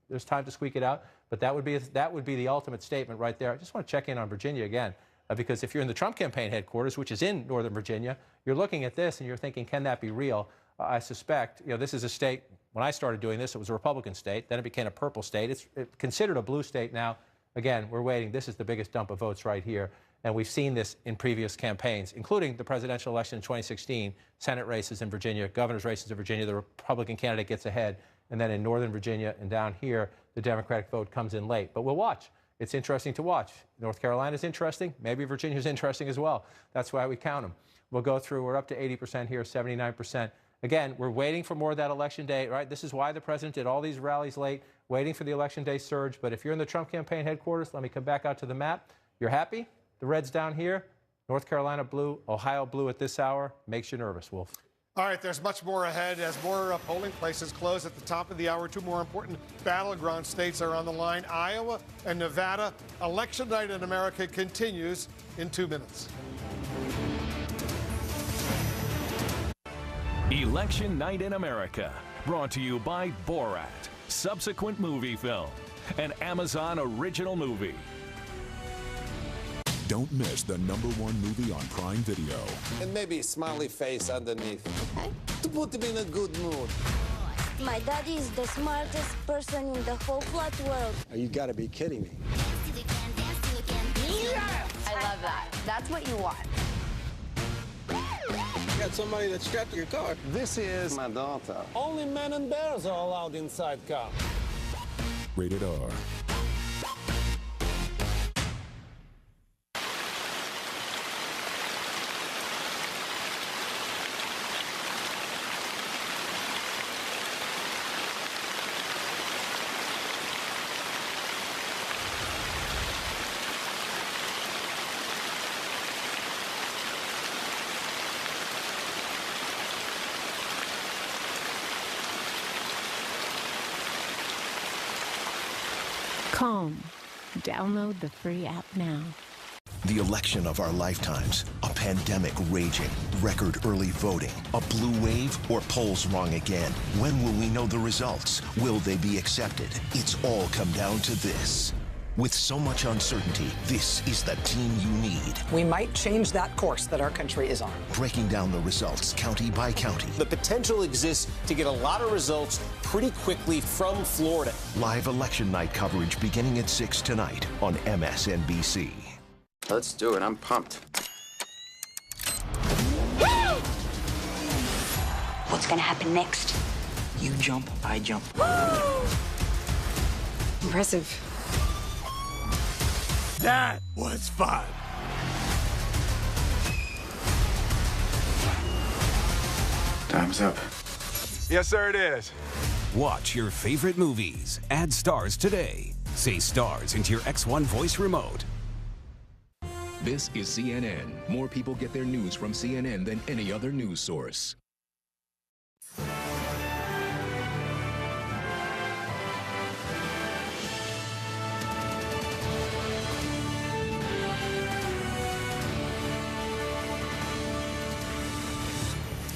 There's time to squeak it out. But that would be the ultimate statement right there. I just want to check in on Virginia again. Because if you're in the Trump campaign headquarters, which is in Northern Virginia, you're looking at this and you're thinking, can that be real? I suspect, this is a state, when I started doing this, it was a Republican state. Then it became a purple state. It's considered a blue state now. Again, we're waiting. This is the biggest dump of votes right here. And we've seen this in previous campaigns, including the presidential election in 2016, Senate races in Virginia, governor's races in Virginia. The Republican candidate gets ahead. And then in Northern Virginia and down here, the Democratic vote comes in late. But we'll watch. It's interesting to watch. North Carolina's interesting. Maybe Virginia's interesting as well. That's why we count them. We'll go through. We're up to 80% here, 79%. Again, we're waiting for more of that election day, right? This is why the president did all these rallies late, waiting for the election day surge. But if you're in the Trump campaign headquarters, let me come back out to the map. You're happy? The red's down here. North Carolina blue, Ohio blue at this hour. Makes you nervous, Wolf. All right, there's much more ahead as more polling places close at the top of the hour. Two more important battleground states are on the line, Iowa and Nevada. Election night in America continues in 2 minutes. Election Night in America, brought to you by Borat, subsequent movie film, an Amazon original movie. Don't miss the #1 movie on Prime Video. And maybe a smiley face underneath. Okay. To put him in a good mood. My daddy is the smartest person in the whole flat world. You gotta be kidding me. I love that. That's what you want. You got somebody that's strapped to your car. This is my daughter. Only men and bears are allowed inside car. Rated R. Calm. Download the free app now. The election of our lifetimes, a pandemic raging, record early voting, a blue wave, or polls wrong again. When will we know the results? Will they be accepted? It's all come down to this. With so much uncertainty, this is the team you need. We might change that course that our country is on. Breaking down the results county by county. The potential exists to get a lot of results pretty quickly from Florida. Live election night coverage beginning at 6 tonight on MSNBC. Let's do it. I'm pumped. What's going to happen next? You jump, I jump. Impressive. That was fun. Time's up. Yes, sir, it is. Watch your favorite movies. Add stars today. Say stars into your X1 voice remote. This is CNN. More people get their news from CNN than any other news source.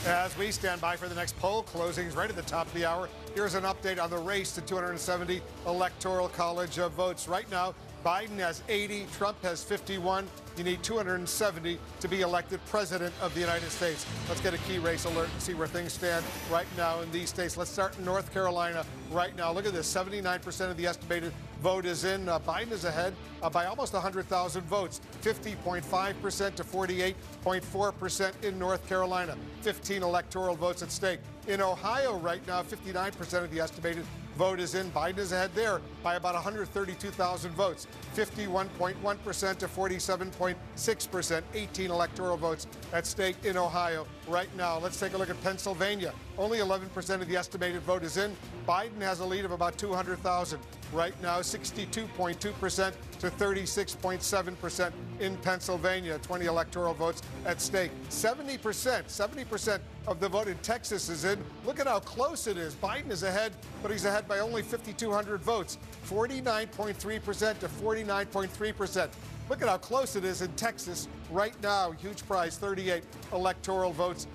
As we stand by for the next poll closings right at the top of the hour, here's an update on the race to 270 Electoral College votes. Right now, Biden has 80, Trump has 51. You need 270 to be elected president of the United States. Let's get a key race alert and see where things stand right now in these states. Let's start in North Carolina right now. Look at this, 79% of the estimated vote is in. Biden is ahead by almost 100,000 votes, 50.5% to 48.4% in North Carolina. 15 electoral votes at stake. In Ohio right now, 59% of the estimated vote is in. Biden is ahead there by about 132,000 votes, 51.1% to 47.6%, 18 electoral votes at stake in Ohio right now. Let's take a look at Pennsylvania. Only 11% of the estimated vote is in. Biden has a lead of about 200,000. Right now, 62.2% to 36.7% in Pennsylvania, 20 electoral votes at stake. 70% of the vote in Texas is in. Look at how close it is. Biden is ahead, but he's ahead by only 5,200 votes, 49.3% to 49.3%. Look at how close it is in Texas right now. Huge prize, 38 electoral votes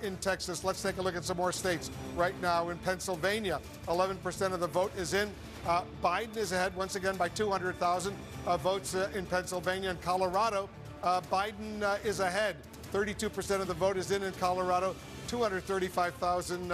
in Texas. Let's take a look at some more states right now. In Pennsylvania, 11% of the vote is in. Biden is ahead once again by 200,000 votes in Pennsylvania. In Colorado, Biden is ahead. 32% of the vote is in Colorado. 235,000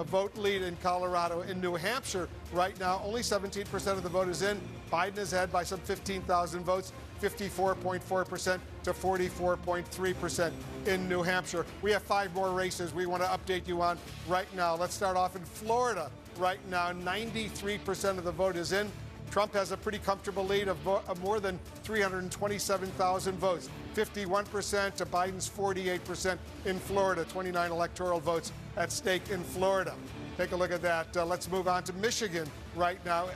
vote lead in Colorado. In New Hampshire right now, only 17% of the vote is in. Biden is ahead by some 15,000 votes, 54.4% to 44.3% in New Hampshire. We have 5 more races we want to update you on right now. Let's start off in Florida. Right now, 93% of the vote is in. Trump has a pretty comfortable lead of more than 327,000 votes, 51% to Biden's 48% in Florida, 29 electoral votes at stake in Florida. Take a look at that. Let's move on to Michigan right now.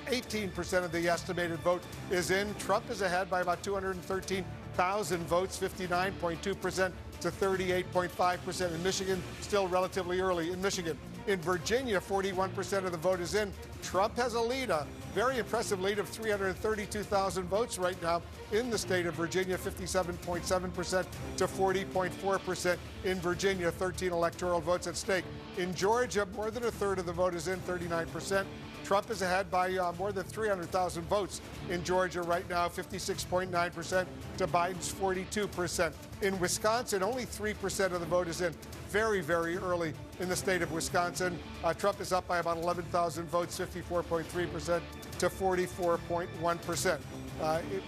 18% of the estimated vote is in. Trump is ahead by about 213,000 votes, 59.2% to 38.5% in Michigan, still relatively early in Michigan. In Virginia, 41% of the vote is in. Trump has a lead, a very impressive lead of 332,000 votes right now in the state of Virginia, 57.7% to 40.4% in Virginia, 13 electoral votes at stake. In Georgia, more than a third of the vote is in, 39%. Trump is ahead by more than 300,000 votes in Georgia right now, 56.9% to Biden's 42%. In Wisconsin, only 3% of the vote is in. Very, very early in the state of Wisconsin. Trump is up by about 11,000 votes, 54.3% to 44.1%.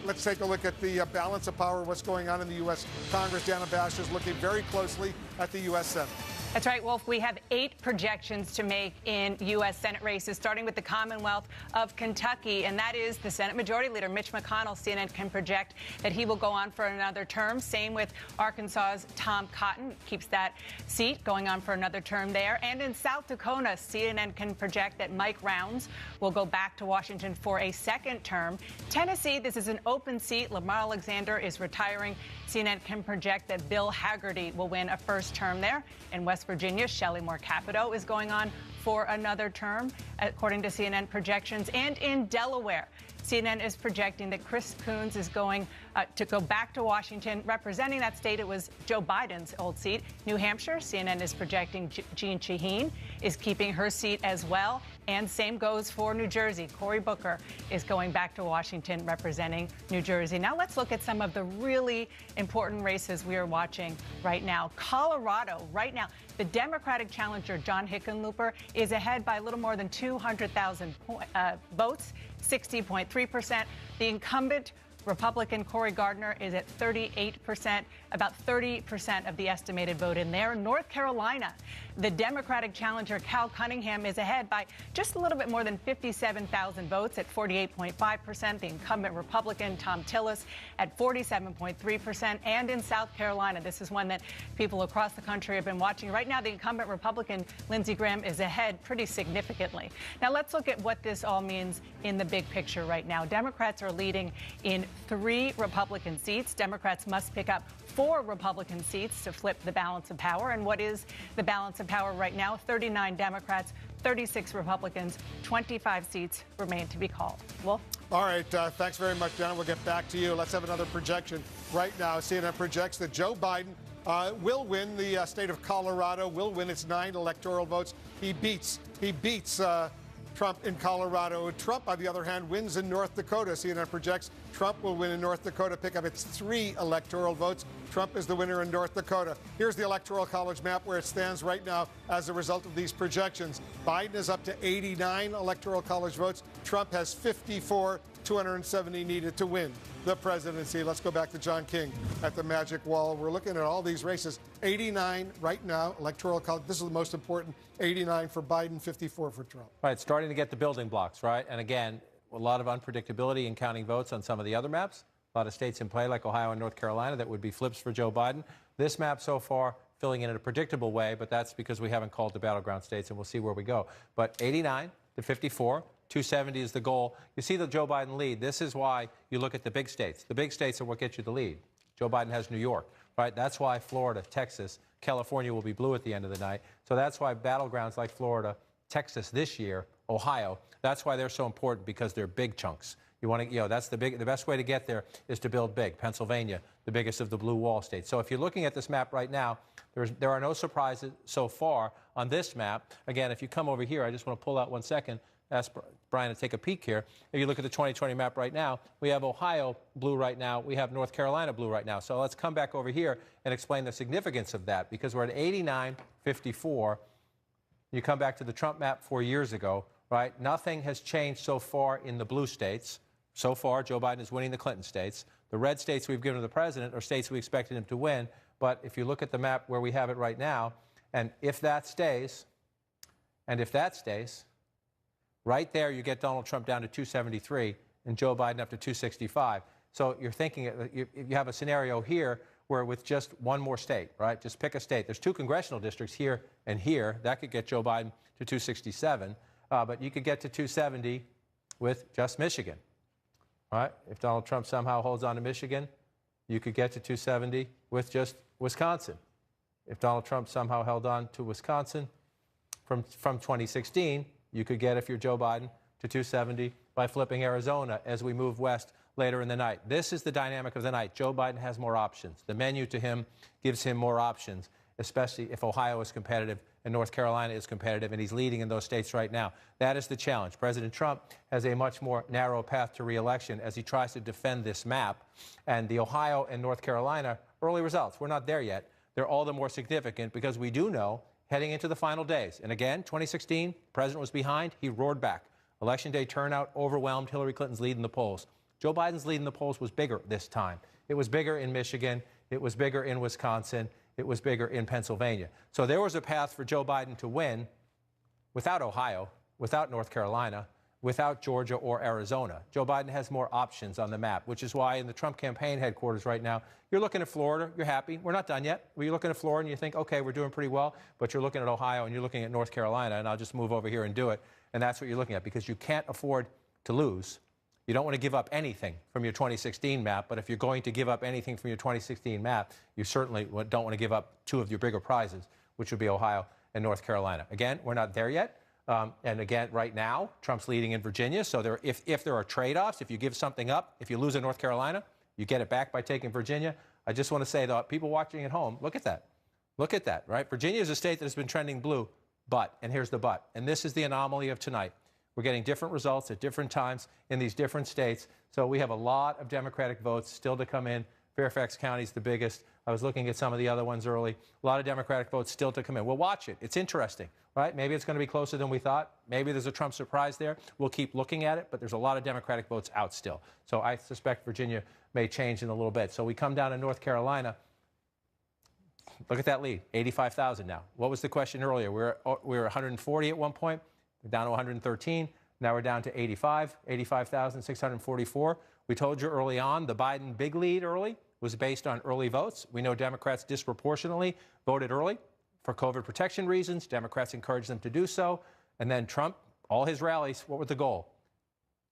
Let's take a look at the balance of power, what's going on in the U.S. Congress. Dana Bash is looking very closely at the U.S. Senate. That's right, Wolf. We have 8 projections to make in U.S. Senate races, starting with the Commonwealth of Kentucky, and that is the Senate Majority Leader, Mitch McConnell. CNN can project that he will go on for another term. Same with Arkansas's Tom Cotton, keeps that seat going on for another term there. And in South Dakota, CNN can project that Mike Rounds will go back to Washington for a second term. Tennessee, this is an open seat. Lamar Alexander is retiring. CNN can project that Bill Haggerty will win a first term there. In West Virginia, Shelley Moore Capito is going on for another term, according to CNN projections. And in Delaware, CNN is projecting that Chris Coons is going to go back to Washington. Representing that state, it was Joe Biden's old seat. New Hampshire, CNN is projecting Jeanne Shaheen is keeping her seat as well. And same goes for New Jersey. Cory Booker is going back to Washington representing New Jersey. Now let's look at some of the really important races we are watching right now. Colorado, right now, the Democratic challenger, John Hickenlooper, is ahead by a little more than 200,000 votes, 60.3%. The incumbent Republican Cory Gardner is at 38%, about 30% of the estimated vote in there. North Carolina, the Democratic challenger Cal Cunningham is ahead by just a little bit more than 57,000 votes at 48.5%. The incumbent Republican Tom Tillis at 47.3%. And in South Carolina, this is one that people across the country have been watching. Right now, the incumbent Republican Lindsey Graham is ahead pretty significantly. Now, let's look at what this all means in the big picture right now. Democrats are leading in 3 Republican seats. Democrats must pick up 4 Republican seats to flip the balance of power. And what is the balance of power right now? 39 Democrats, 36 Republicans, 25 seats remain to be called. Wolf? All right. Thanks very much, Jenna. We'll get back to you. Let's have another projection right now. CNN projects that Joe Biden will win the state of Colorado, will win its 9 electoral votes. He beats Trump in Colorado. Trump, on the other hand, wins in North Dakota. CNN projects Trump will win in North Dakota, pick up its 3 electoral votes. Trump is the winner in North Dakota. Here's the Electoral College map where it stands right now as a result of these projections. Biden is up to 89 Electoral College votes. Trump has 54, 270 needed to win the presidency. Let's go back to John King at the Magic Wall. We're looking at all these races. 89 right now, Electoral College. This is the most important. 89 for Biden, 54 for Trump. Right, starting to get the building blocks, right? And again, a lot of unpredictability in counting votes on some of the other maps. A lot of states in play like Ohio and North Carolina that would be flips for Joe Biden. This map so far filling in a predictable way, but that's because we haven't called the battleground states, and we'll see where we go. But 89 to 54, 270 is the goal. You see the Joe Biden lead. This is why you look at the big states. The big states are what get you the lead. Joe Biden has New York, right? That's why Florida, Texas, California will be blue at the end of the night. So that's why battlegrounds like Florida, Texas this year, Ohio, that's why they're so important, because they're big chunks. You want to, that's the best way to get there is to build big. Pennsylvania, the biggest of the blue wall states. So if you're looking at this map right now, there are no surprises so far on this map. Again, if you come over here, I just want to pull out 1 second, ask Brian to take a peek here. If you look at the 2020 map right now, we have Ohio blue right now. We have North Carolina blue right now. So let's come back over here and explain the significance of that, because we're at 89-54. You come back to the Trump map 4 years ago, right? Nothing has changed so far in the blue states. So far, Joe Biden is winning the Clinton states. The red states we've given to the president are states we expected him to win. But if you look at the map where we have it right now, and if that stays, right there you get Donald Trump down to 273 and Joe Biden up to 265. So you're thinking, you have a scenario here where with just one more state, right? Just pick a state. There's 2 congressional districts here and here. That could get Joe Biden to 267. But you could get to 270 with just Michigan. All right? If Donald Trump somehow holds on to Michigan, you could get to 270 with just Wisconsin. If Donald Trump somehow held on to Wisconsin from 2016, you could get, if you're Joe Biden, to 270 by flipping Arizona as we move west later in the night. This is the dynamic of the night. Joe Biden has more options. The menu to him gives him more options, especially if Ohio is competitive and North Carolina is competitive, and he's leading in those states right now. That is the challenge. President Trump has a much more narrow path to re-election as he tries to defend this map. And the Ohio and North Carolina early results, we're not there yet. They're all the more significant because we do know heading into the final days. And again, 2016, the president was behind. He roared back. Election day turnout overwhelmed Hillary Clinton's lead in the polls. Joe Biden's lead in the polls was bigger this time. It was bigger in Michigan. It was bigger in Wisconsin. It was bigger in Pennsylvania. So there was a path for Joe Biden to win without Ohio, without North Carolina, without Georgia or Arizona. Joe Biden has more options on the map, which is why in the Trump campaign headquarters right now, you're looking at Florida, you're happy. We're not done yet. You're looking at Florida and you think, okay, we're doing pretty well, but you're looking at Ohio and you're looking at North Carolina, and I'll just move over here and do it. And that's what you're looking at because you can't afford to lose. You don't want to give up anything from your 2016 map, but if you're going to give up anything from your 2016 map, you certainly don't want to give up two of your bigger prizes, which would be Ohio and North Carolina. Again, we're not there yet. And again, right now, Trump's leading in Virginia. So if there are trade-offs, if you give something up, if you lose in North Carolina, you get it back by taking Virginia. I just want to say, though, people watching at home, look at that. Look at that, right? Virginia is a state that has been trending blue, but, and here's the but, and this is the anomaly of tonight. We're getting different results at different times in these different states. So we have a lot of Democratic votes still to come in. Fairfax County is the biggest. I was looking at some of the other ones early. A lot of Democratic votes still to come in. We'll watch it. It's interesting, right? Maybe it's going to be closer than we thought. Maybe there's a Trump surprise there. We'll keep looking at it, but there's a lot of Democratic votes out still. So I suspect Virginia may change in a little bit. So we come down to North Carolina. Look at that lead, 85,000 now. What was the question earlier? We were 140 at one point. We're down to 113. Now we're down to 85,644. We told you early on the Biden big lead early was based on early votes. We know Democrats disproportionately voted early for COVID protection reasons. Democrats encouraged them to do so. And then Trump, all his rallies, what was the goal?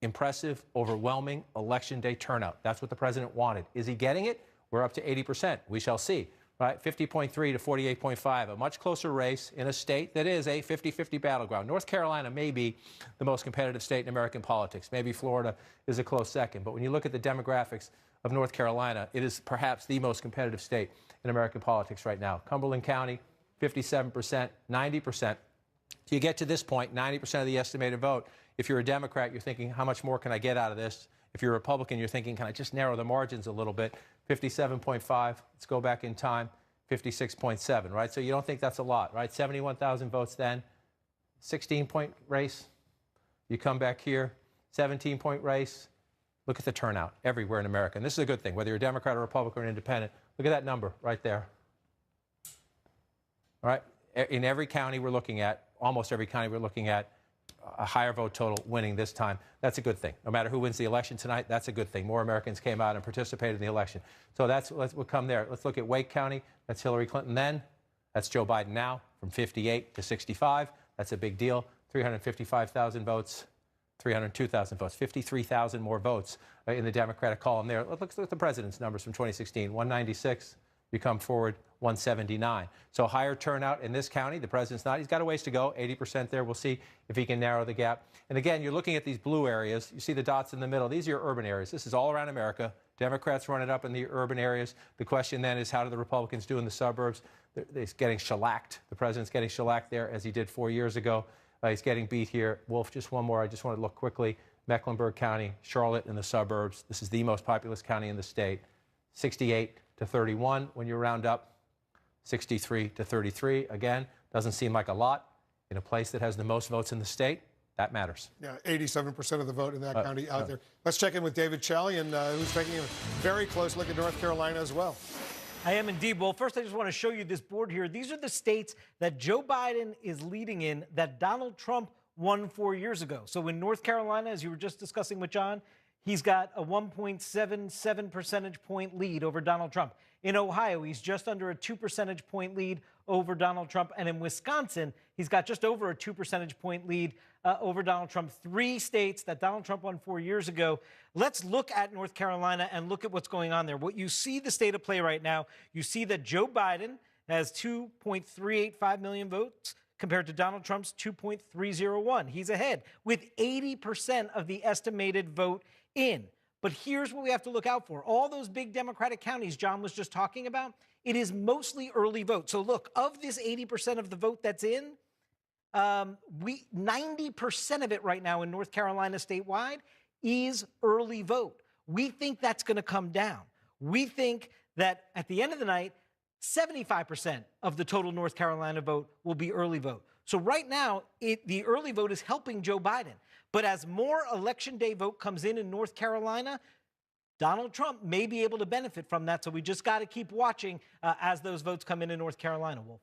Impressive, overwhelming election day turnout. That's what the president wanted. Is he getting it? We're up to 80%. We shall see. Right, 50.3 to 48.5, a much closer race in a state that is a 50-50 battleground. North Carolina may be the most competitive state in American politics. Maybe Florida is a close second. But when you look at the demographics of North Carolina, it is perhaps the most competitive state in American politics right now. Cumberland County, 57%, 90%. So you get to this point, 90% of the estimated vote. If you're a Democrat, you're thinking, how much more can I get out of this? If you're a Republican, you're thinking, can I just narrow the margins a little bit? 57.5, let's go back in time, 56.7, right? So you don't think that's a lot, right? 71,000 votes then, 16-point race. You come back here, 17-point race. Look at the turnout everywhere in America. And this is a good thing, whether you're a Democrat or Republican or independent. Look at that number right there. All right? In every county we're looking at, almost every county we're looking at, a higher vote total winning this time. That's a good thing. No matter who wins the election tonight, that's a good thing. More Americans came out and participated in the election. So we'll come there. Let's look at Wake County. That's Hillary Clinton then. That's Joe Biden now, from 58 to 65. That's a big deal. 355,000 votes, 302,000 votes, 53,000 more votes in the Democratic column there. Let's look at the president's numbers from 2016. 196. You come forward, 179. So higher turnout in this county. The president's not. He's got a ways to go, 80% there. We'll see if he can narrow the gap. And again, you're looking at these blue areas. You see the dots in the middle. These are your urban areas. This is all around America. Democrats run it up in the urban areas. The question then is, how do the Republicans do in the suburbs? They're getting shellacked. The president's getting shellacked there, as he did 4 years ago. He's getting beat here. Wolf, just one more. I just want to look quickly. Mecklenburg County, Charlotte in the suburbs. This is the most populous county in the state. 68 to 31 when you round up. 63 to 33. Again, doesn't seem like a lot. In a place that has the most votes in the state, that matters. Yeah, 87% of the vote in that county out there. Let's check in with David Chalian, who's taking a very close look at North Carolina as well. I am indeed. Well, first, I just want to show you this board here. These are the states that Joe Biden is leading in that Donald Trump won 4 years ago. So in North Carolina, as you were just discussing with John, he's got a 1.77 percentage point lead over Donald Trump. In Ohio, he's just under a 2 percentage point lead over Donald Trump. And in Wisconsin, he's got just over a 2 percentage point lead over Donald Trump. 3 states that Donald Trump won 4 years ago. Let's look at North Carolina and look at what's going on there. What you see the state of play right now, you see that Joe Biden has 2.385 million votes compared to Donald Trump's 2.301. He's ahead with 80% of the estimated vote in. But here's what we have to look out for. All those big Democratic counties John was just talking about, it is mostly early vote. So look, of this 80% of the vote that's in, 90% of it right now in North Carolina statewide is early vote. We think that's going to come down. We think that at the end of the night, 75% of the total North Carolina vote will be early vote. So right now, the early vote is helping Joe Biden. But as more Election Day vote comes in North Carolina, Donald Trump may be able to benefit from that. So we just got to keep watching as those votes come in North Carolina, Wolf.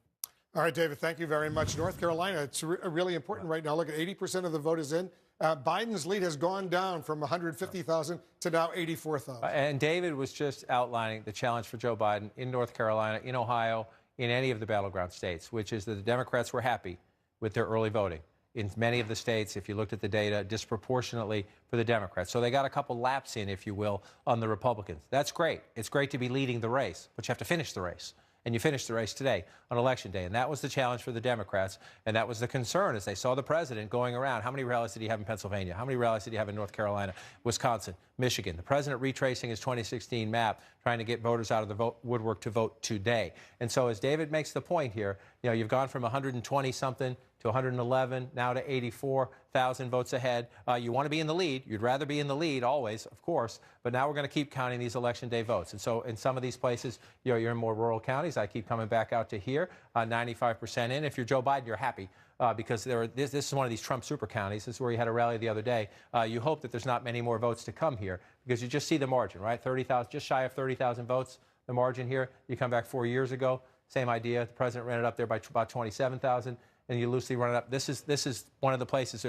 All right, David, thank you very much. North Carolina, it's really important right now. Look at 80% of the vote is in. Biden's lead has gone down from 150,000 to now 84,000. And David was just outlining the challenge for Joe Biden in North Carolina, in Ohio, in any of the battleground states, which is that the Democrats were happy with their early voting. In many of the states, if you looked at the data, disproportionately for the Democrats. So they got a couple laps in, if you will, on the Republicans. That's great. It's great to be leading the race, but you have to finish the race. And you finished the race today on Election Day. And that was the challenge for the Democrats. And that was the concern as they saw the president going around. How many rallies did he have in Pennsylvania? How many rallies did he have in North Carolina, Wisconsin, Michigan? The president retracing his 2016 map, trying to get voters out of the woodwork to vote today. And so as David makes the point here, you know, you've gone from 120-something to 111, now to 84,000 votes ahead. You want to be in the lead. You'd rather be in the lead always, of course, but now we're going to keep counting these Election Day votes. And so in some of these places, you know, you're in more rural counties. I keep coming back out to here, 95% in. If you're Joe Biden, you're happy because this is one of these Trump super counties. This is where he had a rally the other day. You hope that there's not many more votes to come here because you just see the margin, right? 30,000, just shy of 30,000 votes, the margin here. You come back 4 years ago, same idea. The president ran it up there by about 27,000. And you loosely run it up. This is one of the places,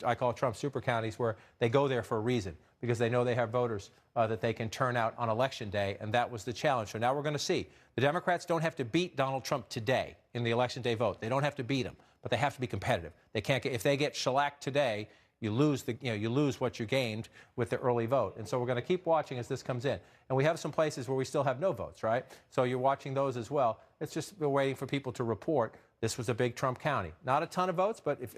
I call it Trump super counties, where they go there for a reason, because they know they have voters that they can turn out on Election Day, and that was the challenge. So now we're going to see. The Democrats don't have to beat Donald Trump today in the Election Day vote. They don't have to beat him, but they have to be competitive. They can't get, if they get shellacked today, you lose what you gained with the early vote. And so we're going to keep watching as this comes in. And we have some places where we still have no votes, right? So you're watching those as well. It's just we're waiting for people to report. This was a big Trump county. Not a ton of votes, but if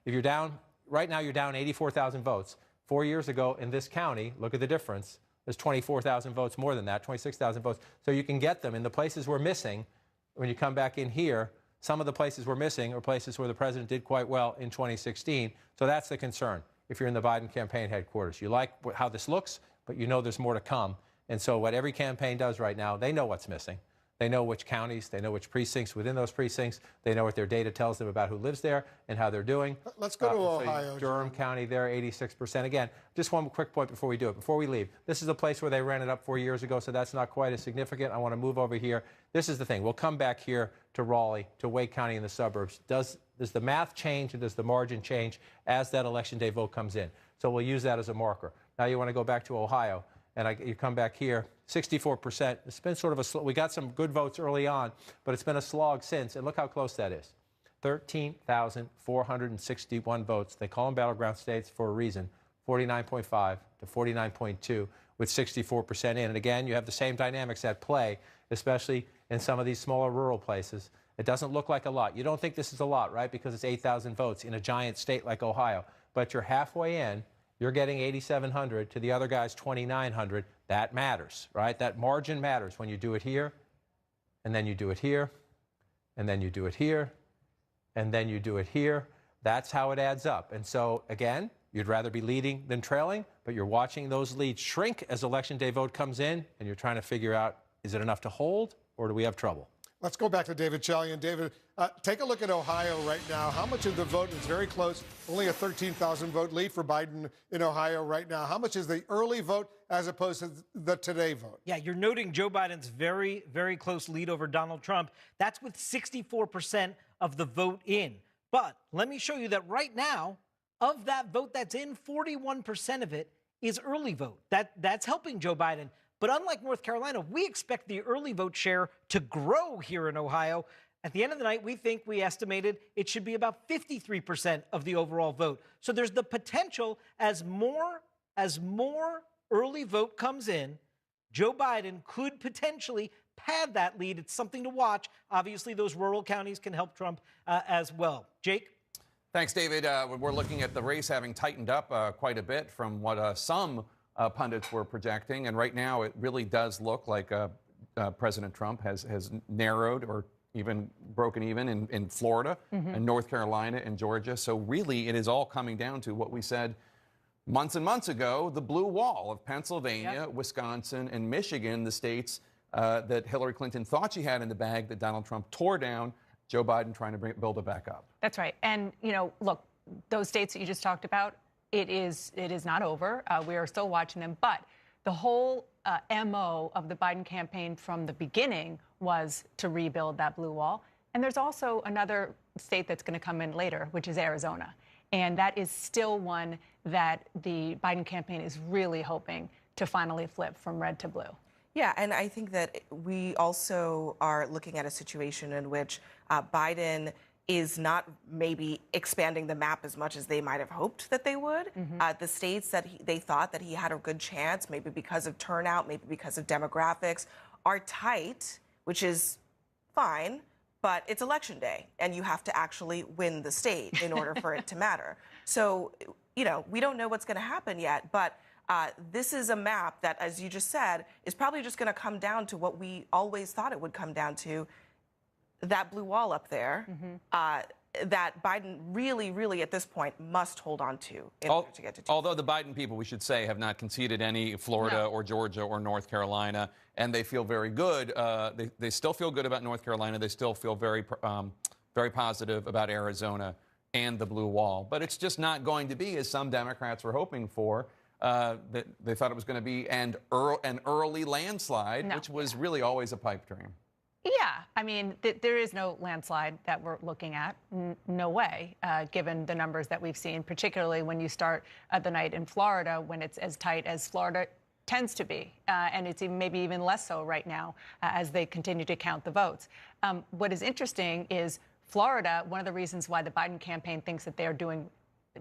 you're down, right now you're down 84,000 votes. 4 years ago in this county, look at the difference. There's 24,000 votes more than that, 26,000 votes. So you can get them in the places we're missing. When you come back in here, some of the places we're missing are places where the president did quite well in 2016. So that's the concern if you're in the Biden campaign headquarters. You like how this looks, but you know there's more to come. And so what every campaign does right now, they know what's missing. They know which counties, they know which precincts within those precincts. They know what their data tells them about who lives there and how they're doing. Let's go to Ohio. Durham County there, 86%. Again, just one quick point before we do it, before we leave. This is a place where they ran it up 4 years ago, so that's not quite as significant. I want to move over here. This is the thing. We'll come back here to Raleigh, to Wake County in the suburbs. Does the math change and does the margin change as that Election Day vote comes in? So we'll use that as a marker. Now you want to go back to Ohio. And you come back here, 64%. It's been sort of we got some good votes early on, but it's been a slog since. And look how close that is. 13,461 votes. They call them battleground states for a reason. 49.5 to 49.2 with 64% in. And again, you have the same dynamics at play, especially in some of these smaller rural places. It doesn't look like a lot. You don't think this is a lot, right? Because it's 8,000 votes in a giant state like Ohio. But you're halfway in. You're getting 8,700 to the other guy's 2,900. That matters, right? That margin matters when you do it here, and then you do it here, and then you do it here, and then you do it here. That's how it adds up. And so, again, you'd rather be leading than trailing, but you're watching those leads shrink as Election Day vote comes in, and you're trying to figure out, is it enough to hold, or do we have trouble? Let's go back to David Chalian. David, take a look at Ohio right now. How much of the vote is very close? Only a 13,000 vote lead for Biden in Ohio right now. How much is the early vote as opposed to the today vote? Yeah, you're noting Joe Biden's very, very close lead over Donald Trump. That's with 64% of the vote in. But let me show you that right now, of that vote that's in, 41% of it is early vote. That's helping Joe Biden. But unlike North Carolina, we expect the early vote share to grow here in Ohio. At the end of the night, we estimated it should be about 53% of the overall vote. So there's the potential as more early vote comes in, Joe Biden could potentially pad that lead. It's something to watch. Obviously, those rural counties can help Trump as well. Jake? Thanks, David. We're looking at the race having tightened up quite a bit from what some pundits were projecting. And right now, it really does look like President Trump has narrowed or even broken even in Florida and North Carolina and Georgia. So really, it is all coming down to what we said months and months ago, the blue wall of Pennsylvania, Wisconsin, and Michigan, the states that Hillary Clinton thought she had in the bag that Donald Trump tore down. Joe Biden trying to build it back up. That's right. And, you know, look, those states that you just talked about, it is not over. We are still watching them. But the whole MO of the Biden campaign from the beginning was to rebuild that blue wall. And there's also another state that's going to come in later, which is Arizona. And that is still one that the Biden campaign is really hoping to finally flip from red to blue. Yeah, and I think that we also are looking at a situation in which Biden is not maybe expanding the map as much as they might have hoped that they would. The states that they thought that he had a good chance, maybe because of turnout, maybe because of demographics, are tight, which is fine, but it's election day, and you have to actually win the state in order for it to matter. So, you know, we don't know what's going to happen yet, but this is a map that, as you just said, is probably just going to come down to what we always thought it would come down to, that blue wall up there, that Biden really, really, at this point, must hold on to in order to get to 2. Although the Biden people, we should say, have not conceded any Florida or Georgia or North Carolina, and they feel very good. They still feel good about North Carolina. They still feel very positive about Arizona and the blue wall. But it's just not going to be, as some Democrats were hoping for, that they thought it was going to be an early landslide, which was really always a pipe dream. Yeah, I mean, there is no landslide that we're looking at. No way, given the numbers that we've seen, particularly when you start the night in Florida, when it's as tight as Florida tends to be. And it's maybe even less so right now as they continue to count the votes. What is interesting is Florida, one of the reasons why the Biden campaign thinks that they're doing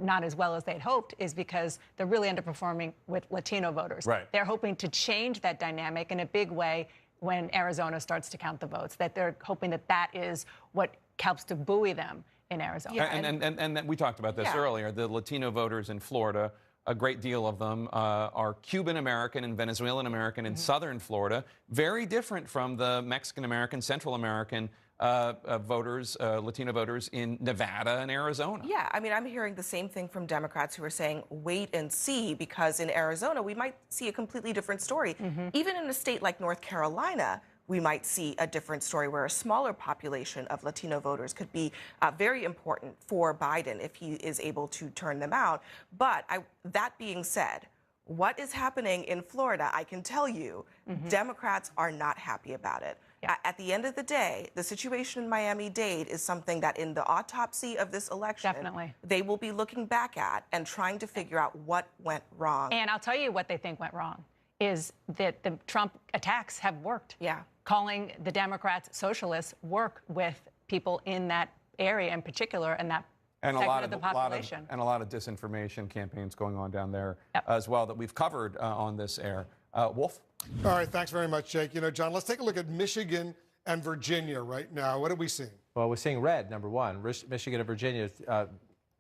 not as well as they'd hoped is because they're really underperforming with Latino voters. Right. They're hoping to change that dynamic in a big way when Arizona starts to count the votes, that they're hoping that that is what helps to buoy them in Arizona. Yeah, and we talked about this earlier. The Latino voters in Florida, a great deal of them are Cuban-American and Venezuelan-American in southern Florida, very different from the Mexican-American, Central American voters, Latino voters in Nevada and Arizona. Yeah, I mean, I'm hearing the same thing from Democrats who are saying, wait and see, because in Arizona, we might see a completely different story. Even in a state like North Carolina, we might see a different story where a smaller population of Latino voters could be very important for Biden if he is able to turn them out. But that being said, what is happening in Florida, I can tell you, Democrats are not happy about it. Yeah. At the end of the day, the situation in Miami-Dade is something that in the autopsy of this election, they will be looking back at and trying to figure out what went wrong. And I'll tell you what they think went wrong is that the Trump attacks have worked. Yeah. Calling the Democrats socialists work with people in that area in particular and that segment of the population. And a lot of disinformation campaigns going on down there as well that we've covered on this air. Wolf? All right, thanks very much, Jake. You know, John, let's take a look at Michigan and Virginia right now. What are we seeing? Well, we're seeing red, number one. Michigan and Virginia.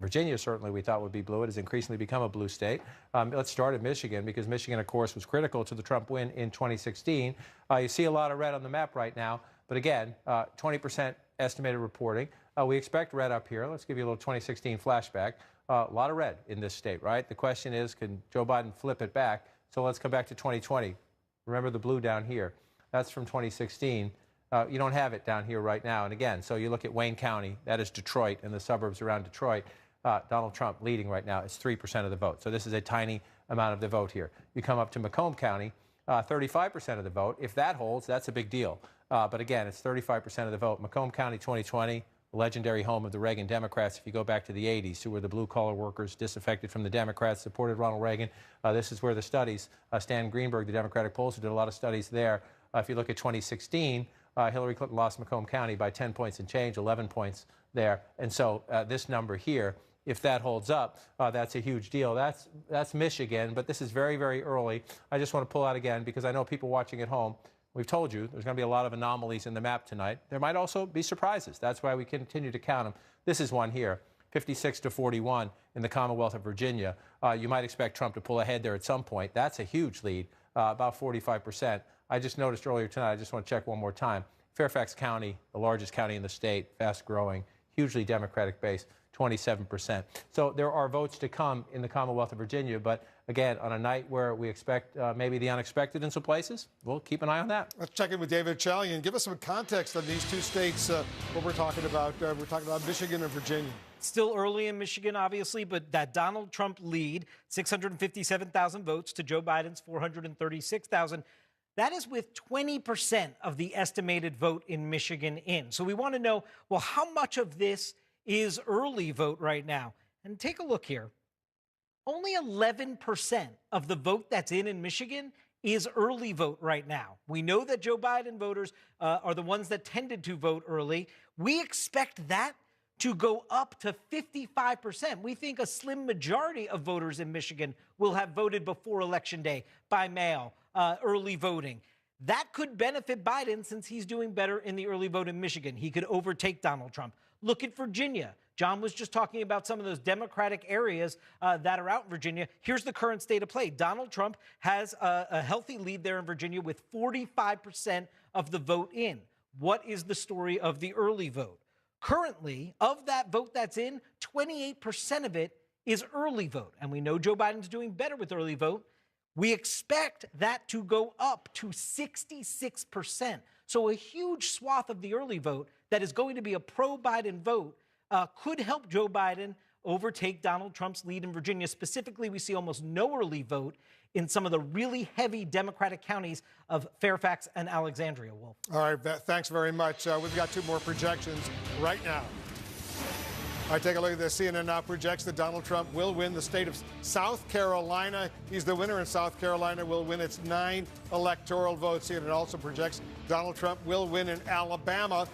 Virginia certainly we thought would be blue. It has increasingly become a blue state. Let's start at Michigan because Michigan, of course, was critical to the Trump win in 2016. You see a lot of red on the map right now. But again, 20% estimated reporting. We expect red up here. Let's give you a little 2016 flashback. A lot of red in this state, right? The question is, can Joe Biden flip it back? So let's come back to 2020. Remember the blue down here. That's from 2016. You don't have it down here right now. And again, so you look at Wayne County, that is Detroit and the suburbs around Detroit. Donald Trump leading right now. It's 3% of the vote. So this is a tiny amount of the vote here. You come up to Macomb County, 35% of the vote. If that holds, that's a big deal. But again, it's 35% of the vote. Macomb County 2020, legendary home of the Reagan Democrats. If you go back to the 80s, who were the blue-collar workers disaffected from the Democrats, supported Ronald Reagan. This is where the studies, Stan Greenberg, the Democratic pollster, did a lot of studies there. If you look at 2016, Hillary Clinton lost Macomb County by 10 points and change, 11 points there. And so this number here, if that holds up, that's a huge deal. That's Michigan, but this is very, very early. I just want to pull out again because I know people watching at home, we've told you there's going to be a lot of anomalies in the map tonight. There might also be surprises. That's why we continue to count them. This is one here. 56 to 41 in the Commonwealth of Virginia. You might expect Trump to pull ahead there at some point. That's a huge lead, about 45%. I just noticed earlier tonight, I just want to check one more time. Fairfax County, the largest county in the state, fast growing, hugely Democratic base, 27%. So there are votes to come in the Commonwealth of Virginia, but again, on a night where we expect maybe the unexpected in some places, we'll keep an eye on that. Let's check in with David Chalian. Give us some context on these two states, what we're talking about. We're talking about Michigan and Virginia. Still early in Michigan, obviously, but that Donald Trump lead, 657,000 votes to Joe Biden's 436,000. That is with 20% of the estimated vote in Michigan in. So we want to know, well, how much of this is early vote right now? And take a look here. Only 11% of the vote that's in Michigan is early vote right now. We know that Joe Biden voters are the ones that tended to vote early. We expect that to go up to 55%. We think a slim majority of voters in Michigan will have voted before Election Day by mail, early voting. That could benefit Biden since he's doing better in the early vote in Michigan. He could overtake Donald Trump. Look at Virginia. John was just talking about some of those Democratic areas that are out in Virginia. Here's the current state of play. Donald Trump has a healthy lead there in Virginia with 45% of the vote in. What is the story of the early vote? Currently, of that vote that's in, 28% of it is early vote. And we know Joe Biden's doing better with early vote. We expect that to go up to 66%. So a huge swath of the early vote that is going to be a pro-Biden vote could help Joe Biden overtake Donald Trump's lead in Virginia. Specifically, we see almost no early vote in some of the really heavy Democratic counties of Fairfax and Alexandria, Wolf. All right, thanks very much. We've got two more projections right now. All right, take a look at this. CNN now projects that Donald Trump will win the state of South Carolina. He's the winner in South Carolina, will win its 9 electoral votes. CNN also projects Donald Trump will win in Alabama,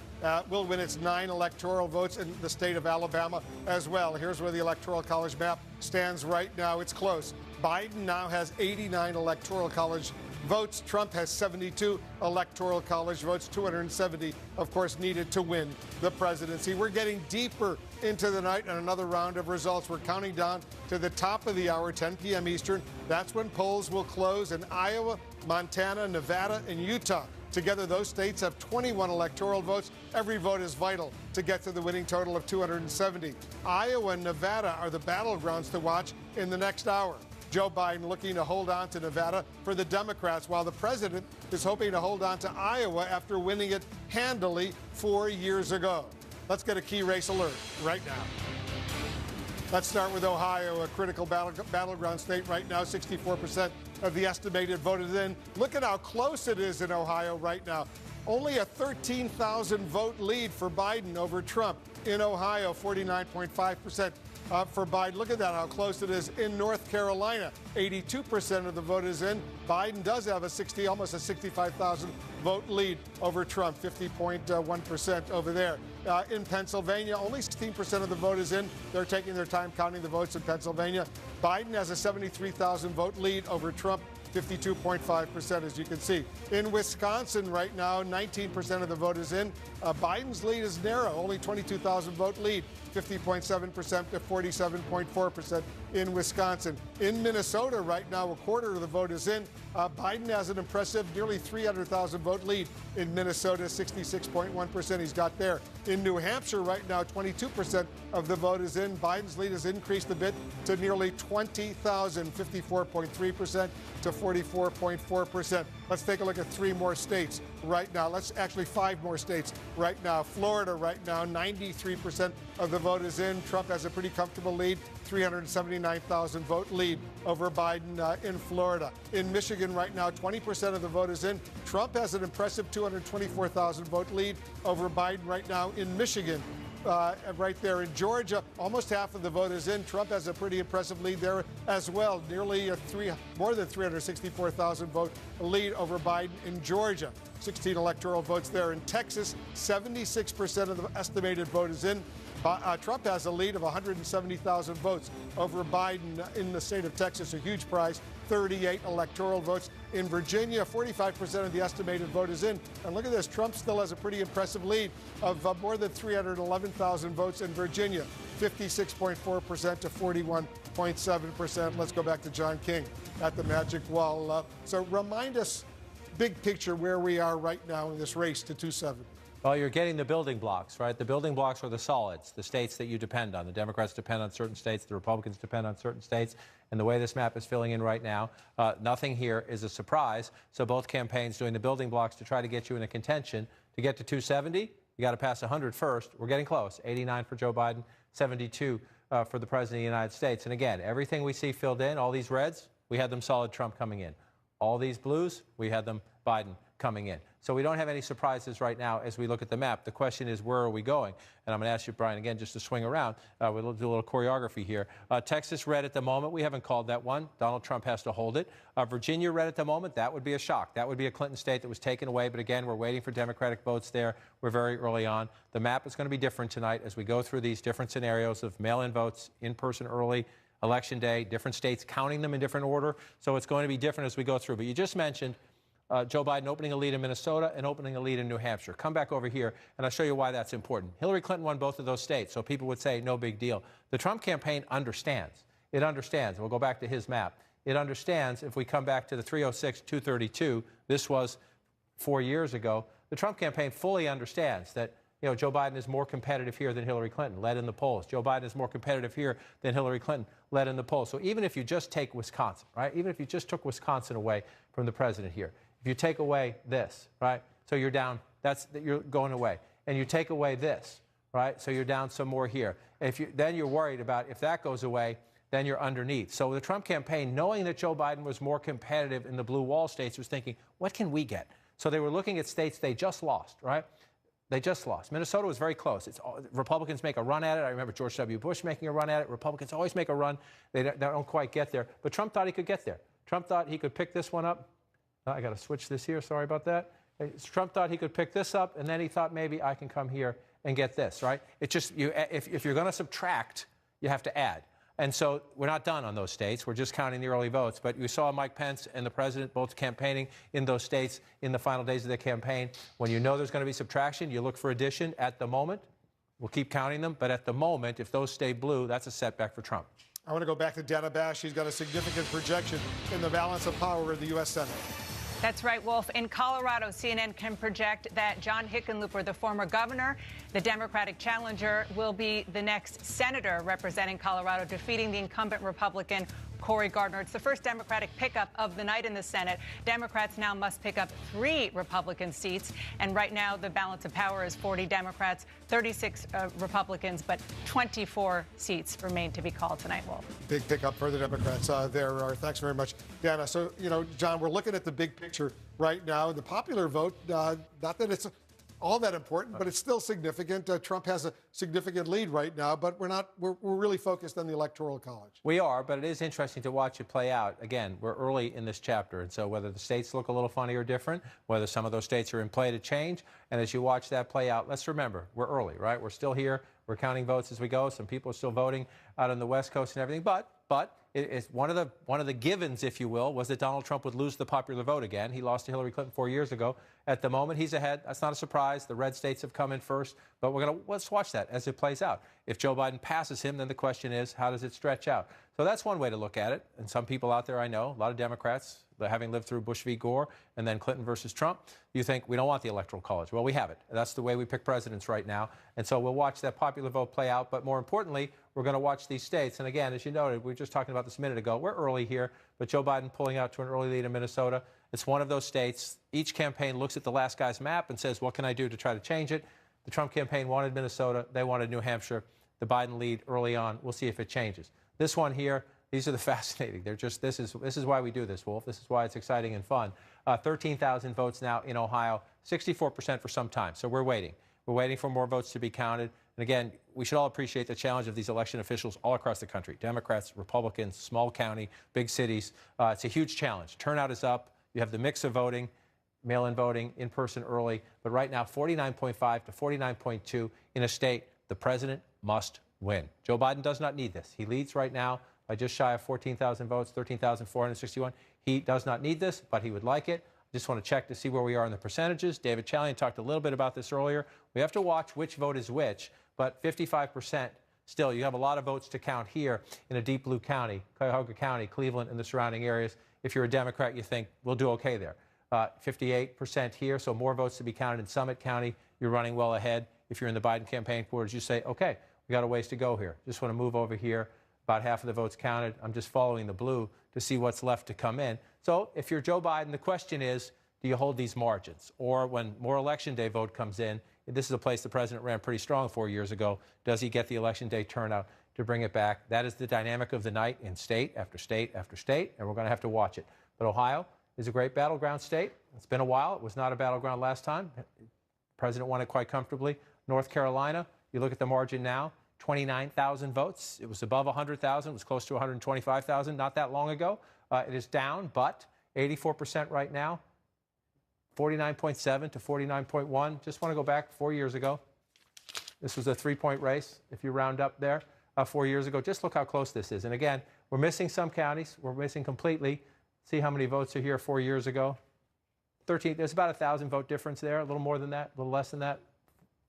will win its 9 electoral votes in the state of Alabama as well. Here's where the Electoral College map stands right now. It's close. Biden now has 89 Electoral College votes. Trump has 72 Electoral College votes, 270, of course, needed to win the presidency. We're getting deeper into the night and another round of results. We're counting down to the top of the hour, 10 p.m. Eastern. That's when polls will close in Iowa, Montana, Nevada, and Utah. Together, those states have 21 electoral votes. Every vote is vital to get to the winning total of 270. Iowa and Nevada are the battlegrounds to watch in the next hour. Joe Biden looking to hold on to Nevada for the Democrats, while the president is hoping to hold on to Iowa after winning it handily 4 years ago. Let's get a key race alert right now. Let's start with Ohio, a critical battleground state right now. 64% of the estimated voted in. Look at how close it is in Ohio right now. Only a 13,000 vote lead for Biden over Trump. In Ohio, 49.5%. For Biden. Look at that, how close it is in North Carolina. 82% of the vote is in. Biden does have almost a 65,000 vote lead over Trump, 50.1% over there. In Pennsylvania, only 16% of the vote is in. They're taking their time counting the votes in Pennsylvania. Biden has a 73,000 vote lead over Trump, 52.5%, as you can see. In Wisconsin right now, 19% of the vote is in. Biden's lead is narrow, only 22,000 vote lead, 50.7% to 47.4% in Wisconsin. In Minnesota right now, a quarter of the vote is in. Biden has an impressive nearly 300,000 vote lead in Minnesota, 66.1% he's got there. In New Hampshire right now, 22% of the vote is in. Biden's lead has increased a bit to nearly 20,000, 54.3% to 44.4%. Let's take a look at 3 more states right now. Actually 5 more states right now. Florida right now, 93% of the vote is in. Trump has a pretty comfortable lead, 379,000 vote lead over Biden in Florida. In Michigan right now, 20% of the vote is in. Trump has an impressive 224,000 vote lead over Biden right now in Michigan. Right there in Georgia, almost half of the vote is in. Trump has a pretty impressive lead there as well, nearly more than 364,000 vote lead over Biden in Georgia. 16 electoral votes there. In Texas, 76% of the estimated vote is in. Trump has a lead of 170,000 votes over Biden in the state of Texas, a huge prize, 38 electoral votes. In Virginia, 45% of the estimated vote is in. And look at this, Trump still has a pretty impressive lead of more than 311,000 votes in Virginia. 56.4% to 41.7%. Let's go back to John King at the Magic Wall. So remind us, big picture, where we are right now in this race to 270. Well, you're getting the building blocks, right? The building blocks are the solids, the states that you depend on. The Democrats depend on certain states, the Republicans depend on certain states. And the way this map is filling in right now, nothing here is a surprise. So both campaigns doing the building blocks to try to get you in a contention. To get to 270, you got to pass 100 first. We're getting close. 89 for Joe Biden, 72 for the President of the United States. And again, everything we see filled in, all these reds, we had them solid Trump coming in. All these blues, we had them Biden coming in. So we don't have any surprises right now as we look at the map. The question is, where are we going? And I'm going to ask you, Brian, again, just to swing around. We'll do a little choreography here. Texas red at the moment. We haven't called that one. Donald Trump has to hold it. Virginia red at the moment. That would be a shock. That would be a Clinton state that was taken away. But again, we're waiting for Democratic votes there. We're very early on. The map is going to be different tonight as we go through these different scenarios of mail-in votes, in-person early, Election Day, different states counting them in different order. So it's going to be different as we go through. But you just mentioned Joe Biden opening a lead in Minnesota and opening a lead in New Hampshire. Come back over here, and I'll show you why that's important. Hillary Clinton won both of those states, so people would say no big deal. The Trump campaign understands. It understands. We'll go back to his map. It understands if we come back to the 306, 232, this was 4 years ago. The Trump campaign fully understands that Joe Biden is more competitive here than Hillary Clinton, led in the polls. Joe Biden is more competitive here than Hillary Clinton, led in the polls. So even if you just take Wisconsin, right? Even if you just took Wisconsin away from the president here, if you take away this, right? So you're down, you're going away. And you take away this, right? So you're down some more here. Then you're worried about if that goes away, then you're underneath. So the Trump campaign, knowing that Joe Biden was more competitive in the blue wall states, was thinking, what can we get? So they were looking at states they just lost, right? They just lost. Minnesota was very close. Republicans make a run at it. I remember George W. Bush making a run at it. Republicans always make a run. They don't quite get there. But Trump thought he could get there. Trump thought he could pick this one up. I got to switch this here. Sorry about that. Trump thought he could pick this up, and then he thought maybe I can come here and get this, right? It's just, if you're going to subtract, you have to add. And so we're not done on those states. We're just counting the early votes. But you saw Mike Pence and the president both campaigning in those states in the final days of the campaign. When you know there's going to be subtraction, you look for addition. At the moment, we'll keep counting them. But at the moment, if those stay blue, that's a setback for Trump. I want to go back to Dana Bash. She's got a significant projection in the balance of power in the U.S. Senate. That's right, Wolf. In Colorado, CNN can project that John Hickenlooper, the former governor, the Democratic challenger, will be the next senator representing Colorado, defeating the incumbent Republican Cory Gardner. It's the first Democratic pickup of the night in the Senate. Democrats now must pick up 3 Republican seats. And right now, the balance of power is 40 Democrats, 36 Republicans, but 24 seats remain to be called tonight, Wolf. Big pickup for the Democrats. Thanks very much, Dana. So, John, we're looking at the big picture right now. The popular vote, not that it's all that important, but it's still significant. Trump has a significant lead right now, but we're really focused on the Electoral College. We are, but it is interesting to watch it play out. Again, we're early in this chapter, and so whether the states look a little funny or different, whether some of those states are in play to change, and as you watch that play out, let's remember, we're early, right? We're still here. We're counting votes as we go. Some people are still voting out on the West Coast and everything, but it's one of the givens, if you will, was that Donald Trump would lose the popular vote again. He lost to Hillary Clinton 4 years ago. At the moment, he's ahead. That's not a surprise. The red states have come in first, but let's watch that as it plays out. If Joe Biden passes him, then the question is, how does it stretch out? So that's one way to look at it. And some people out there I know, a lot of Democrats, having lived through Bush v. Gore and then Clinton versus Trump, you think we don't want the Electoral College. Well, we have it. That's the way we pick presidents right now. And so we'll watch that popular vote play out. But more importantly, we're going to watch these states. And again, as you noted, we were just talking about this a minute ago. We're early here, but Joe Biden pulling out to an early lead in Minnesota. It's one of those states. Each campaign looks at the last guy's map and says, what can I do to try to change it? The Trump campaign wanted Minnesota. They wanted New Hampshire. The Biden lead early on. We'll see if it changes. This one here, these are the fascinating. They're just, this is why we do this, Wolf. This is why it's exciting and fun. 13,000 votes now in Ohio, 64% for some time. So we're waiting. We're waiting for more votes to be counted. And again, we should all appreciate the challenge of these election officials all across the country. Democrats, Republicans, small county, big cities. It's a huge challenge. Turnout is up. You have the mix of voting, mail-in voting, in-person early. But right now, 49.5 to 49.2 in a state the president must win. Joe Biden does not need this. He leads right now by just shy of 14,000 votes, 13,461. He does not need this, but he would like it. I just want to check to see where we are in the percentages. David Chalian talked a little bit about this earlier. We have to watch which vote is which, but 55% Still, you have a lot of votes to count here in a deep blue county, Cuyahoga County, Cleveland, and the surrounding areas. If you're a Democrat, you think we'll do okay there. 58% here, so more votes to be counted in Summit County. You're running well ahead. If you're in the Biden campaign quarters, you say, okay, we got a ways to go here. Just want to move over here. About half of the votes counted. I'm just following the blue to see what's left to come in. So if you're Joe Biden, the question is, do you hold these margins? Or when more Election Day vote comes in, this is a place the president ran pretty strong 4 years ago, does he get the Election Day turnout to bring it back? That is the dynamic of the night in state after state after state, and we're going to have to watch it. But Ohio is a great battleground state. It's been a while. It was not a battleground last time. The president won it quite comfortably. North Carolina, you look at the margin now, 29,000 votes. It was above 100,000. It was close to 125,000 not that long ago. It is down, but 84% right now, 49.7 to 49.1. Just want to go back 4 years ago. This was a 3-point race, if you round up there, 4 years ago. Just look how close this is. And again, we're missing some counties. We're missing completely. See how many votes are here 4 years ago. 13. There's about 1,000 vote difference there, a little more than that, a little less than that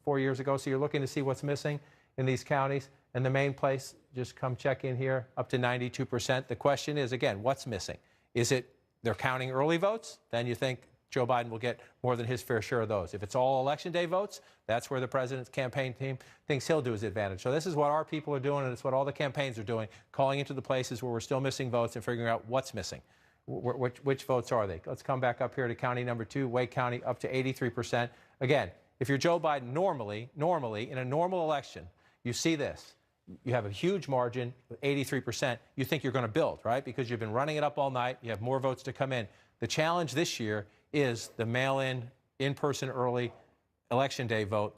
4 years ago. So you're looking to see what's missing in these counties. And the main place, just come check in here, up to 92%. The question is, again, what's missing? Is it they're counting early votes? Then you think Joe Biden will get more than his fair share of those. If it's all Election Day votes, that's where the president's campaign team thinks he'll do his advantage. So this is what our people are doing, and it's what all the campaigns are doing, calling into the places where we're still missing votes and figuring out what's missing. Which votes are they? Let's come back up here to county number 2, Wake County, up to 83%. Again, if you're Joe Biden, normally, in a normal election, you see this. You have a huge margin, 83%. You think you're going to build, right? Because you've been running it up all night. You have more votes to come in. The challenge this year is the mail-in, in-person early Election Day vote.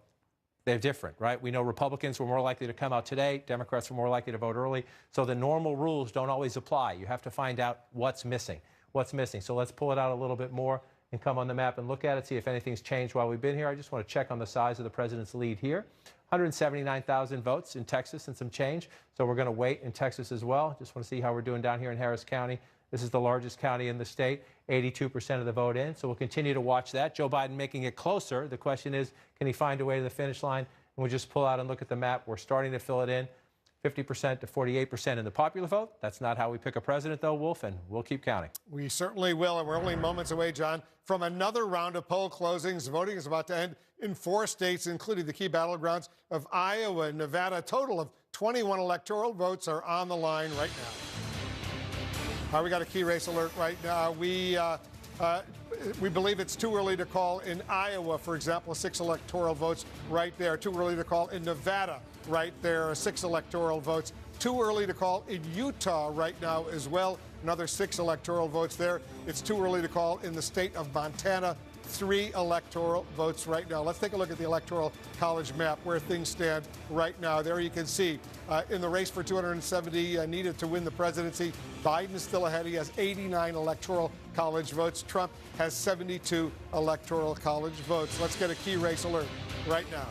They're different, right? We know Republicans were more likely to come out today. Democrats were more likely to vote early. So the normal rules don't always apply. You have to find out what's missing. What's missing. So let's pull it out a little bit more and come on the map and look at it, see if anything's changed while we've been here. I just want to check on the size of the president's lead here. 179,000 votes in Texas and some change. So we're going to wait in Texas as well. Just want to see how we're doing down here in Harris County. This is the largest county in the state, 82% of the vote in. So we'll continue to watch that. Joe Biden making it closer. The question is, can he find a way to the finish line? And we'll just pull out and look at the map. We're starting to fill it in. 50% to 48% in the popular vote. That's not how we pick a president, though, Wolf, and we'll keep counting. We certainly will, and we're only moments away, John, from another round of poll closings. Voting is about to end in 4 states, including the key battlegrounds of Iowa and Nevada. A total of 21 electoral votes are on the line right now. We got a key race alert right now. We believe it's too early to call in Iowa, for example, 6 electoral votes right there. Too early to call in Nevada right there, 6 electoral votes. Too early to call in Utah right now as well, another 6 electoral votes there. It's too early to call in the state of Montana, 3 electoral votes right now. Let's take a look at the Electoral College map where things stand right now. There you can see in the race for 270 needed to win the presidency, Biden is still ahead. He has 89 Electoral College votes. Trump has 72 Electoral College votes. Let's get a key race alert right now.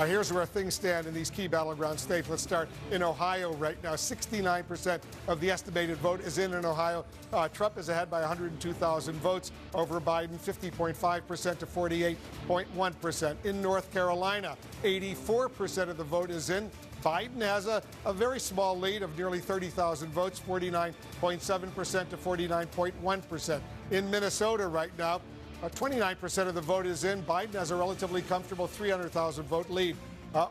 Here's where things stand in these key battleground states. Let's start in Ohio right now. 69% of the estimated vote is in Ohio. Trump is ahead by 102,000 votes over Biden, 50.5% to 48.1%. In North Carolina, 84% of the vote is in. Biden has a very small lead of nearly 30,000 votes, 49.7% to 49.1%. In Minnesota right now, 29% of the vote is in. Biden has a relatively comfortable 300,000 vote lead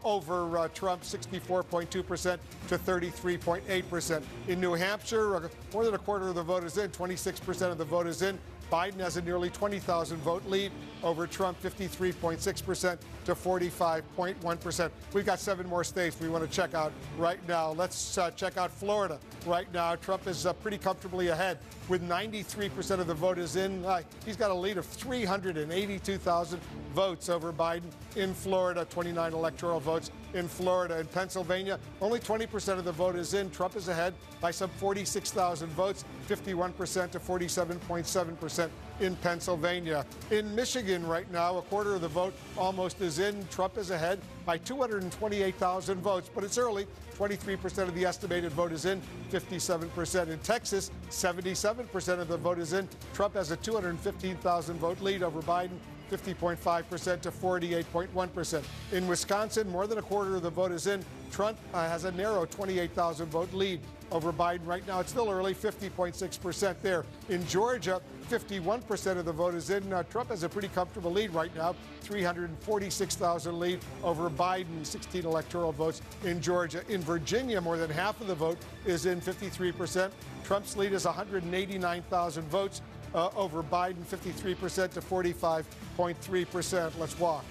over Trump, 64.2% to 33.8%. In New Hampshire, more than a quarter of the vote is in. 26% of the vote is in. Biden has a nearly 20,000 vote lead over Trump, 53.6% to 45.1%. We've got 7 more states we want to check out right now. Let's check out Florida right now. Trump is pretty comfortably ahead with 93% of the vote is in. He's got a lead of 382,000 votes over Biden in Florida, 29 electoral votes in Florida. In Pennsylvania, only 20% of the vote is in. Trump is ahead by some 46,000 votes, 51% to 47.7% in Pennsylvania. In Michigan right now, a quarter of the vote almost is in. Trump is ahead by 228,000 votes, but it's early. 23% of the estimated vote is in, 57%. In Texas, 77% of the vote is in. Trump has a 215,000 vote lead over Biden, 50.5% to 48.1%. In Wisconsin, more than a quarter of the vote is in. Trump has a narrow 28,000 vote lead over Biden. Right now, it's still early, 50.6% there. In Georgia, 51% of the vote is in. Trump has a pretty comfortable lead right now, 346,000 lead over Biden, 16 electoral votes in Georgia. In Virginia, more than half of the vote is in, 53%. Trump's lead is 189,000 votes over Biden, 53% to 45.3%. Let's walk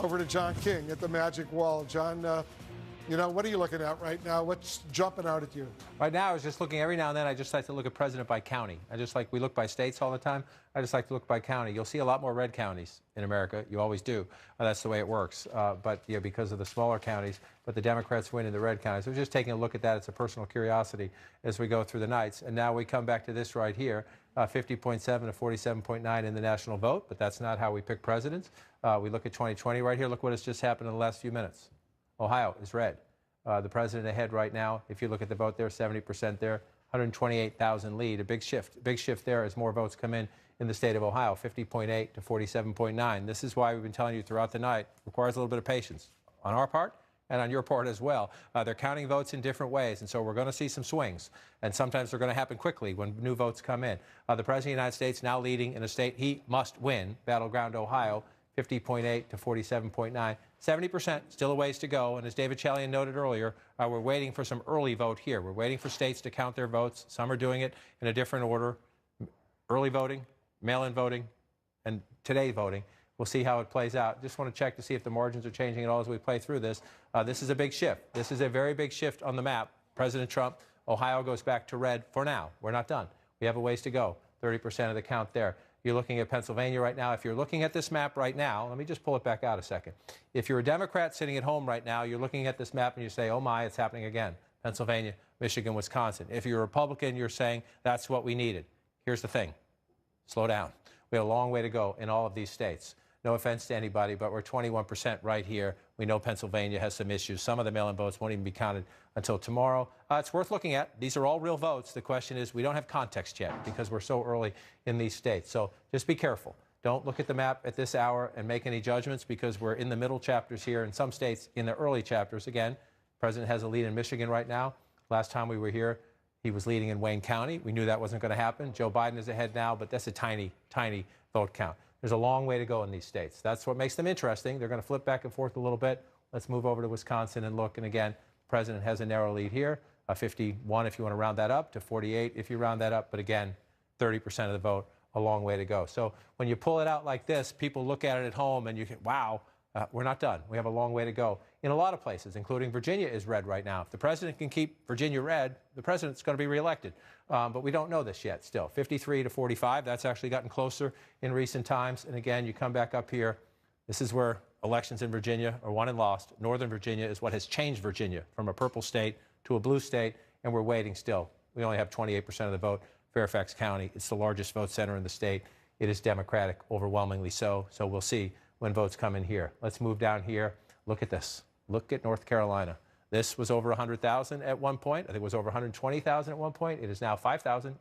over to John King at the Magic Wall. John, you know, what are you looking at right now? What's jumping out at you? Right now, I was just looking every now and then. I just like to look at president by county. I just like, we look by states all the time. I just like to look by county. You'll see a lot more red counties in America. You always do. That's the way it works. But yeah, because of the smaller counties, but the Democrats win in the red counties. So we're just taking a look at that. It's a personal curiosity as we go through the nights. And now we come back to this right here, 50.7 to 47.9 in the national vote. But that's not how we pick presidents. We look at 2020 right here. Look what has just happened in the last few minutes. Ohio is red. The president ahead right now. If you look at the vote there, 70% there, 128,000 lead. A big shift there as more votes come in the state of Ohio, 50.8 to 47.9. This is why we've been telling you throughout the night, requires a little bit of patience on our part and on your part as well. They're counting votes in different ways, and so we're going to see some swings. And sometimes they're going to happen quickly when new votes come in. The President of the United States now leading in a state he must win, battleground Ohio, 50.8 to 47.9. 70%, still a ways to go. And as David Chalian noted earlier, we're waiting for some early vote here. We're waiting for states to count their votes. Some are doing it in a different order. Early voting, mail-in voting, and today voting. We'll see how it plays out. Just want to check to see if the margins are changing at all as we play through this. This is a big shift. This is a very big shift on the map. President Trump, Ohio goes back to red for now. We're not done. We have a ways to go. 30% of the count there. You're looking at Pennsylvania right now. If you're looking at this map right now, let me just pull it back out a second. If you're a Democrat sitting at home right now, you're looking at this map and you say, oh my, it's happening again. Pennsylvania, Michigan, Wisconsin. If you're a Republican, you're saying that's what we needed. Here's the thing. Slow down. We have a long way to go in all of these states. No offense to anybody, but we're 21% right here. We know Pennsylvania has some issues. Some of the mail-in votes won't even be counted until tomorrow. It's worth looking at. These are all real votes. The question is, we don't have context yet because we're so early in these states. So just be careful. Don't look at the map at this hour and make any judgments because we're in the middle chapters here. In some states, in the early chapters, again, the president has a lead in Michigan right now. Last time we were here, he was leading in Wayne County. We knew that wasn't going to happen. Joe Biden is ahead now, but that's a tiny, tiny vote count. There's a long way to go in these states. That's what makes them interesting. They're going to flip back and forth a little bit. Let's move over to Wisconsin and look. And again, the president has a narrow lead here, 51 if you want to round that up, to 48 if you round that up. But again, 30% of the vote, a long way to go. So when you pull it out like this, people look at it at home and you think, wow, we're not done. We have a long way to go in a lot of places, including Virginia is red right now. If the president can keep Virginia red, the president's going to be reelected. But we don't know this yet still. 53 to 45, that's actually gotten closer in recent times. And again, you come back up here. This is where elections in Virginia are won and lost. Northern Virginia is what has changed Virginia from a purple state to a blue state, and we're waiting still. We only have 28% of the vote. Fairfax County, it's the largest vote center in the state. It is Democratic, overwhelmingly so. So we'll see when votes come in here. Let's move down here. Look at this. Look at North Carolina. This was over 100,000 at one point. I think it was over 120,000 at one point. It is now 5,000,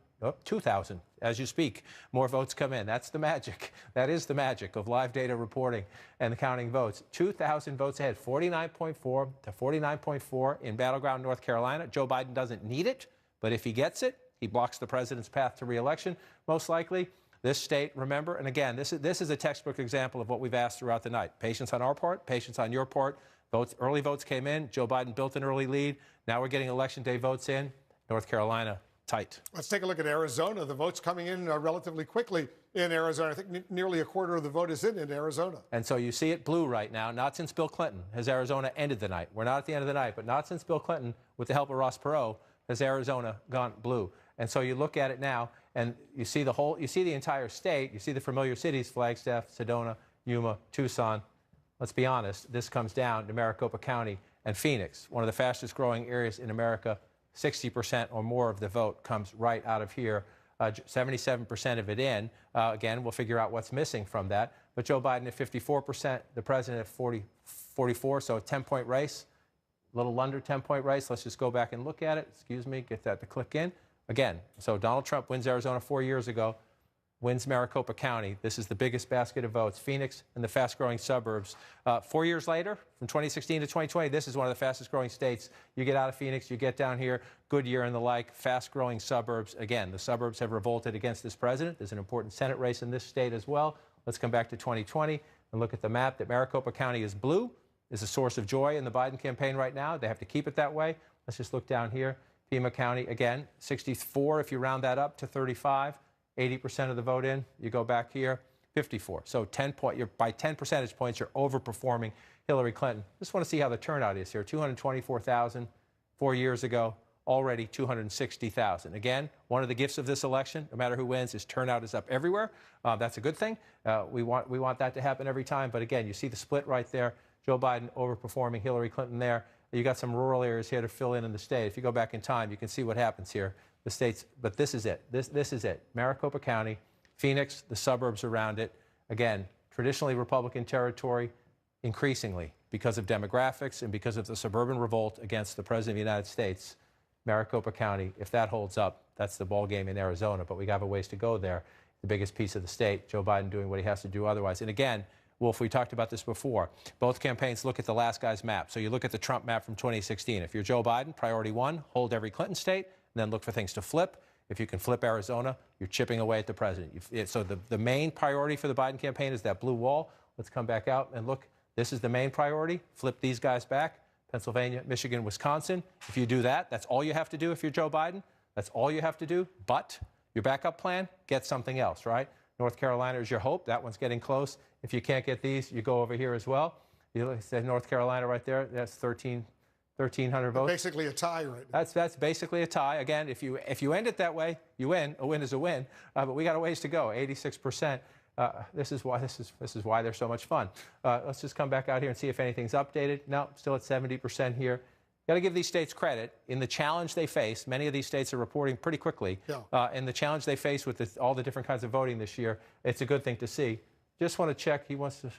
2,000 as you speak. More votes come in. That's the magic. That is the magic of live data reporting and the counting votes. 2,000 votes ahead, 49.4 to 49.4 in battleground North Carolina. Joe Biden doesn't need it, but if he gets it, he blocks the president's path to re-election, most likely. This state, remember, and again, this is a textbook example of what we've asked throughout the night. Patience on our part, patience on your part. Early votes came in. Joe Biden built an early lead. Now we're getting Election Day votes in. North Carolina, tight. Let's take a look at Arizona. The votes coming in relatively quickly in Arizona. I think nearly a quarter of the vote is in Arizona. And so you see it blue right now. Not since Bill Clinton has Arizona ended the night. We're not at the end of the night, but not since Bill Clinton, with the help of Ross Perot, has Arizona gone blue. And so you look at it now, and you see the entire state. You see the familiar cities: Flagstaff, Sedona, Yuma, Tucson. Let's be honest, this comes down to Maricopa County and Phoenix, one of the fastest growing areas in America. 60% or more of the vote comes right out of here. 77% of it in. Again, we'll figure out what's missing from that. But Joe Biden at 54%, the president at 44, so a 10-point race, a little under 10-point race. Let's just go back and look at it. Excuse me, get that to click in. Again, so Donald Trump wins Arizona 4 years ago. wins Maricopa County. This is the biggest basket of votes. Phoenix and the fast-growing suburbs. 4 years later, from 2016 to 2020, this is one of the fastest-growing states. You get out of Phoenix, you get down here, Goodyear and the like, fast-growing suburbs. Again, the suburbs have revolted against this president. There's an important Senate race in this state as well. Let's come back to 2020 and look at the map. That Maricopa County is blue, is a source of joy in the Biden campaign right now. They have to keep it that way. Let's just look down here. Pima County, again, 64 if you round that up to 35. 80% of the vote in. You go back here, 54. So by 10 percentage points, you're overperforming Hillary Clinton. Just want to see how the turnout is here. 224,000 4 years ago, already 260,000. Again, one of the gifts of this election, no matter who wins, is turnout is up everywhere. That's a good thing. We want that to happen every time. But again, you see the split right there. Joe Biden overperforming Hillary Clinton there. You got some rural areas here to fill in the state. If you go back in time, you can see what happens here. The states, but this is it. This is it. Maricopa County, Phoenix, the suburbs around it. Again, traditionally Republican territory, increasingly because of demographics and because of the suburban revolt against the President of the United States. Maricopa County, if that holds up, that's the ball game in Arizona, but we have a ways to go there. The biggest piece of the state, Joe Biden doing what he has to do otherwise. And again, Wolf, we talked about this before. Both campaigns look at the last guy's map. So you look at the Trump map from 2016. If you're Joe Biden, priority one, hold every Clinton state, and then look for things to flip. If you can flip Arizona, you're chipping away at the president. So the main priority for the Biden campaign is that blue wall. Let's come back out and look. This is the main priority. Flip these guys back. Pennsylvania, Michigan, Wisconsin. If you do that, that's all you have to do if you're Joe Biden. That's all you have to do. But your backup plan, get something else, right? North Carolina is your hope. That one's getting close. If you can't get these, you go over here as well. You say North Carolina right there. That's 1,300 votes. Basically a tie right now. That's basically a tie. Again, if you end it that way, you win. A win is a win. But we got a ways to go. 86%. This is why they're so much fun. Let's just come back out here and see if anything's updated. No, still at 70% here. Got to give these states credit in the challenge they face. Many of these states are reporting pretty quickly. Yeah. In the challenge they face with all the different kinds of voting this year, it's a good thing to see. Just want to check. He wants to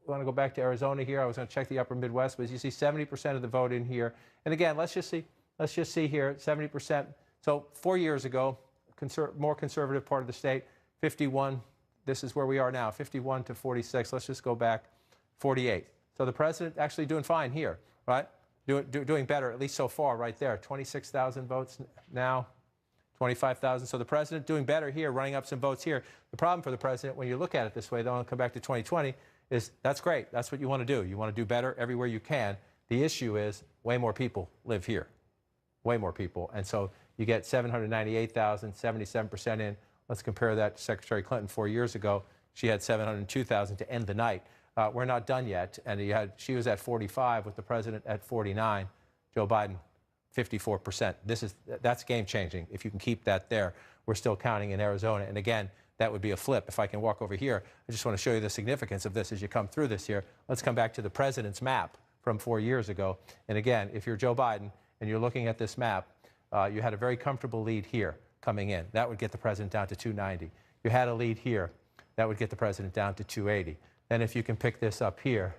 go back to Arizona here. I was going to check the upper Midwest, but as you see 70% of the vote in here. And again, let's just see here, 70%. So 4 years ago, more conservative part of the state, 51. This is where we are now, 51 to 46. Let's just go back, 48. So the president actually doing fine here, right? Doing better, at least so far, right there. 26,000 votes now, 25,000. So the president doing better here, running up some votes here. The problem for the president, when you look at it this way, though, I'll come back to 2020, is that's great. That's what you want to do. You want to do better everywhere you can. The issue is way more people live here, way more people. And so you get 798,000, 77% in. Let's compare that to Secretary Clinton 4 years ago. She had 702,000 to end the night. We're not done yet. And she was at 45 with the president at 49. Joe Biden, 54%. That's game-changing. If you can keep that there, we're still counting in Arizona. And again, that would be a flip. If I can walk over here, I just want to show you the significance of this as you come through this here. Let's come back to the president's map from 4 years ago. And again, if you're Joe Biden and you're looking at this map, you had a very comfortable lead here coming in. That would get the president down to 290. You had a lead here. That would get the president down to 280. Then if you can pick this up here,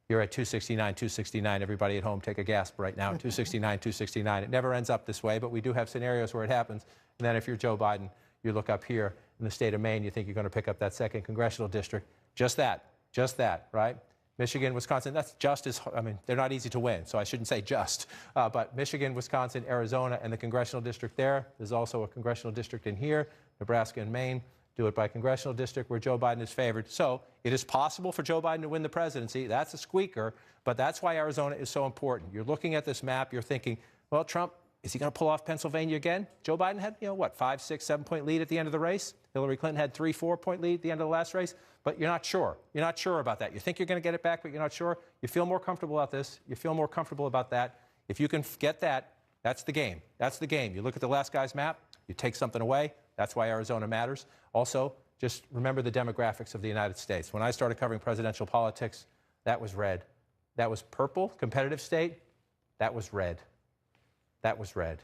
you're at 269, 269. Everybody at home, take a gasp right now. 269, 269. It never ends up this way, but we do have scenarios where it happens. And then if you're Joe Biden, you look up here in the state of Maine, you think you're going to pick up that second congressional district. Just that, right? Michigan, Wisconsin, that's just as, I mean, they're not easy to win, so I shouldn't say just. But Michigan, Wisconsin, Arizona, and the congressional district there. There's also a congressional district in here, Nebraska and Maine. Do it by congressional district where Joe Biden is favored. So it is possible for Joe Biden to win the presidency. That's a squeaker, but that's why Arizona is so important. You're looking at this map, you're thinking, well, Trump, is he going to pull off Pennsylvania again? Joe Biden had, 5, 6, 7-point lead at the end of the race. Hillary Clinton had 3, 4-point lead at the end of the last race, but you're not sure. You're not sure about that. You think you're going to get it back, but you're not sure. You feel more comfortable about this. You feel more comfortable about that. If you can get that, that's the game. That's the game. You look at the last guy's map, you take something away. That's why Arizona matters. Also, just remember the demographics of the United States. When I started covering presidential politics, that was red. That was purple, competitive state. That was red. That was red.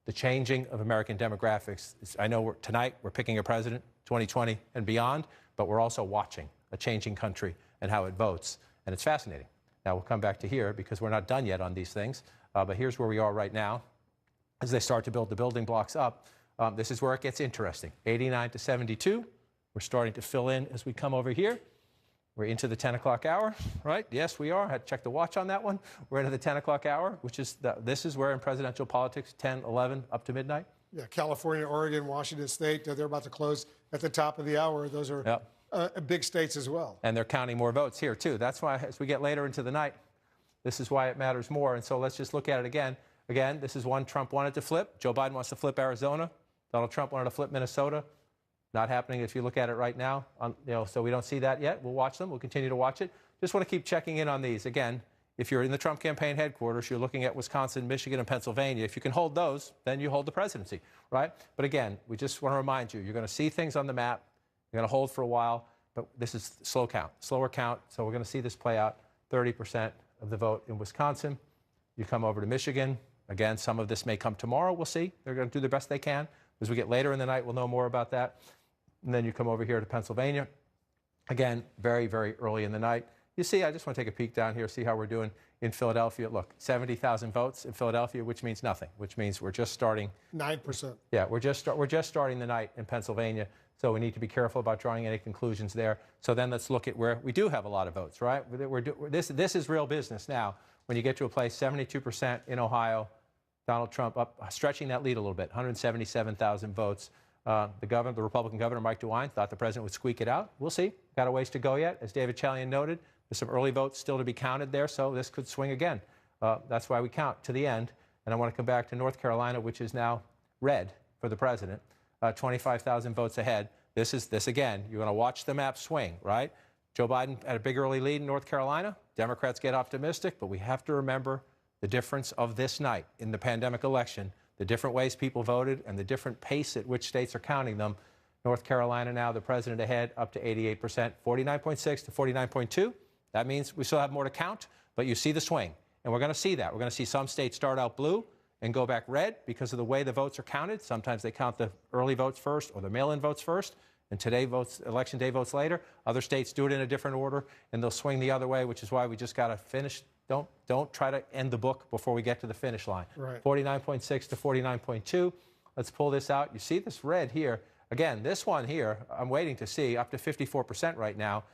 The changing of American demographics. I know tonight we're picking a president, 2020 and beyond, but we're also watching a changing country and how it votes. And it's fascinating. Now we'll come back to here because we're not done yet on these things. But here's where we are right now. As they start to build the building blocks up, This is where it gets interesting. 89 to 72. We're starting to fill in as we come over here. We're into the 10 o'clock hour, right? Yes, we are. I had to check the watch on that one. We're into the 10 o'clock hour, which is, this is where in presidential politics, 10, 11, up to midnight. Yeah, California, Oregon, Washington State, they're about to close at the top of the hour. Those are big states as well. And they're counting more votes here, too. That's why, as we get later into the night, this is why it matters more. And so let's just look at it again. Again, this is one Trump wanted to flip. Joe Biden wants to flip Arizona. Donald Trump wanted to flip Minnesota. Not happening if you look at it right now. So we don't see that yet. We'll watch them. We'll continue to watch it. Just want to keep checking in on these. Again, if you're in the Trump campaign headquarters, you're looking at Wisconsin, Michigan, and Pennsylvania. If you can hold those, then you hold the presidency, right? But again, we just want to remind you, you're going to see things on the map. You're going to hold for a while, but this is slower count. So we're going to see this play out. 30% of the vote in Wisconsin. You come over to Michigan. Again, some of this may come tomorrow. We'll see. They're going to do the best they can. As we get later in the night, we'll know more about that. And then you come over here to Pennsylvania. Again, very, very early in the night. You see, I just want to take a peek down here, see how we're doing in Philadelphia. Look, 70,000 votes in Philadelphia, which means nothing, which means we're just starting. 9%. Yeah, we're just starting the night in Pennsylvania, so we need to be careful about drawing any conclusions there. So then let's look at where we do have a lot of votes, right? This is real business now. When you get to a place, 72% in Ohio, Donald Trump up, stretching that lead a little bit, 177,000 votes. The Republican governor, Mike DeWine, thought the president would squeak it out. We'll see. Got a ways to go yet. As David Chalian noted, there's some early votes still to be counted there, so this could swing again. That's why we count to the end. And I want to come back to North Carolina, which is now red for the president, 25,000 votes ahead. This again, you're going to watch the map swing, right? Joe Biden had a big early lead in North Carolina. Democrats get optimistic, but we have to remember the difference of this night in the pandemic election, the different ways people voted and the different pace at which states are counting them. North Carolina now, the president ahead, up to 88%, 49.6 to 49.2. That means we still have more to count, but you see the swing. And we're going to see that. We're going to see some states start out blue and go back red because of the way the votes are counted. Sometimes they count the early votes first or the mail-in votes first, and today votes, election day votes later. Other states do it in a different order, and they'll swing the other way, which is why we just got to finish. Don't try to end the book before we get to the finish line. Right. 49.6 to 49.2. Let's pull this out. You see this red here. Again, this one here, I'm waiting to see, up to 54% right now.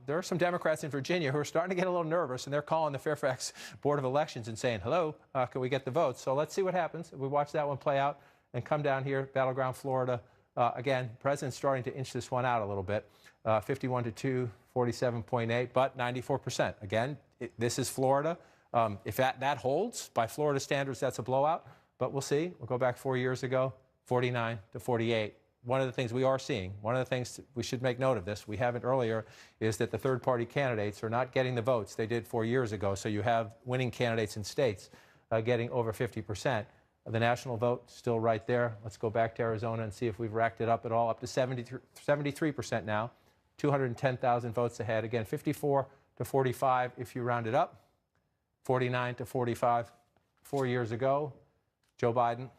There are some Democrats in Virginia who are starting to get a little nervous, and they're calling the Fairfax Board of Elections and saying, hello, can we get the votes? So let's see what happens. We watch that one play out and come down here, battleground Florida. Again, the president's starting to inch this one out a little bit. 51 to 2, 47.8, but 94%. Again, this is Florida. If that holds, by Florida standards, that's a blowout. But we'll see. We'll go back 4 years ago, 49 to 48. One of the things we are seeing, one of the things we should make note of this, we haven't earlier, is that the third-party candidates are not getting the votes they did 4 years ago. So you have winning candidates in states getting over 50%. The national vote still right there. Let's go back to Arizona and see if we've racked it up at all. Up to 73% now, 210,000 votes ahead. Again, 54 to 45 if you round it up, 49 to 45 4 years ago. Joe Biden.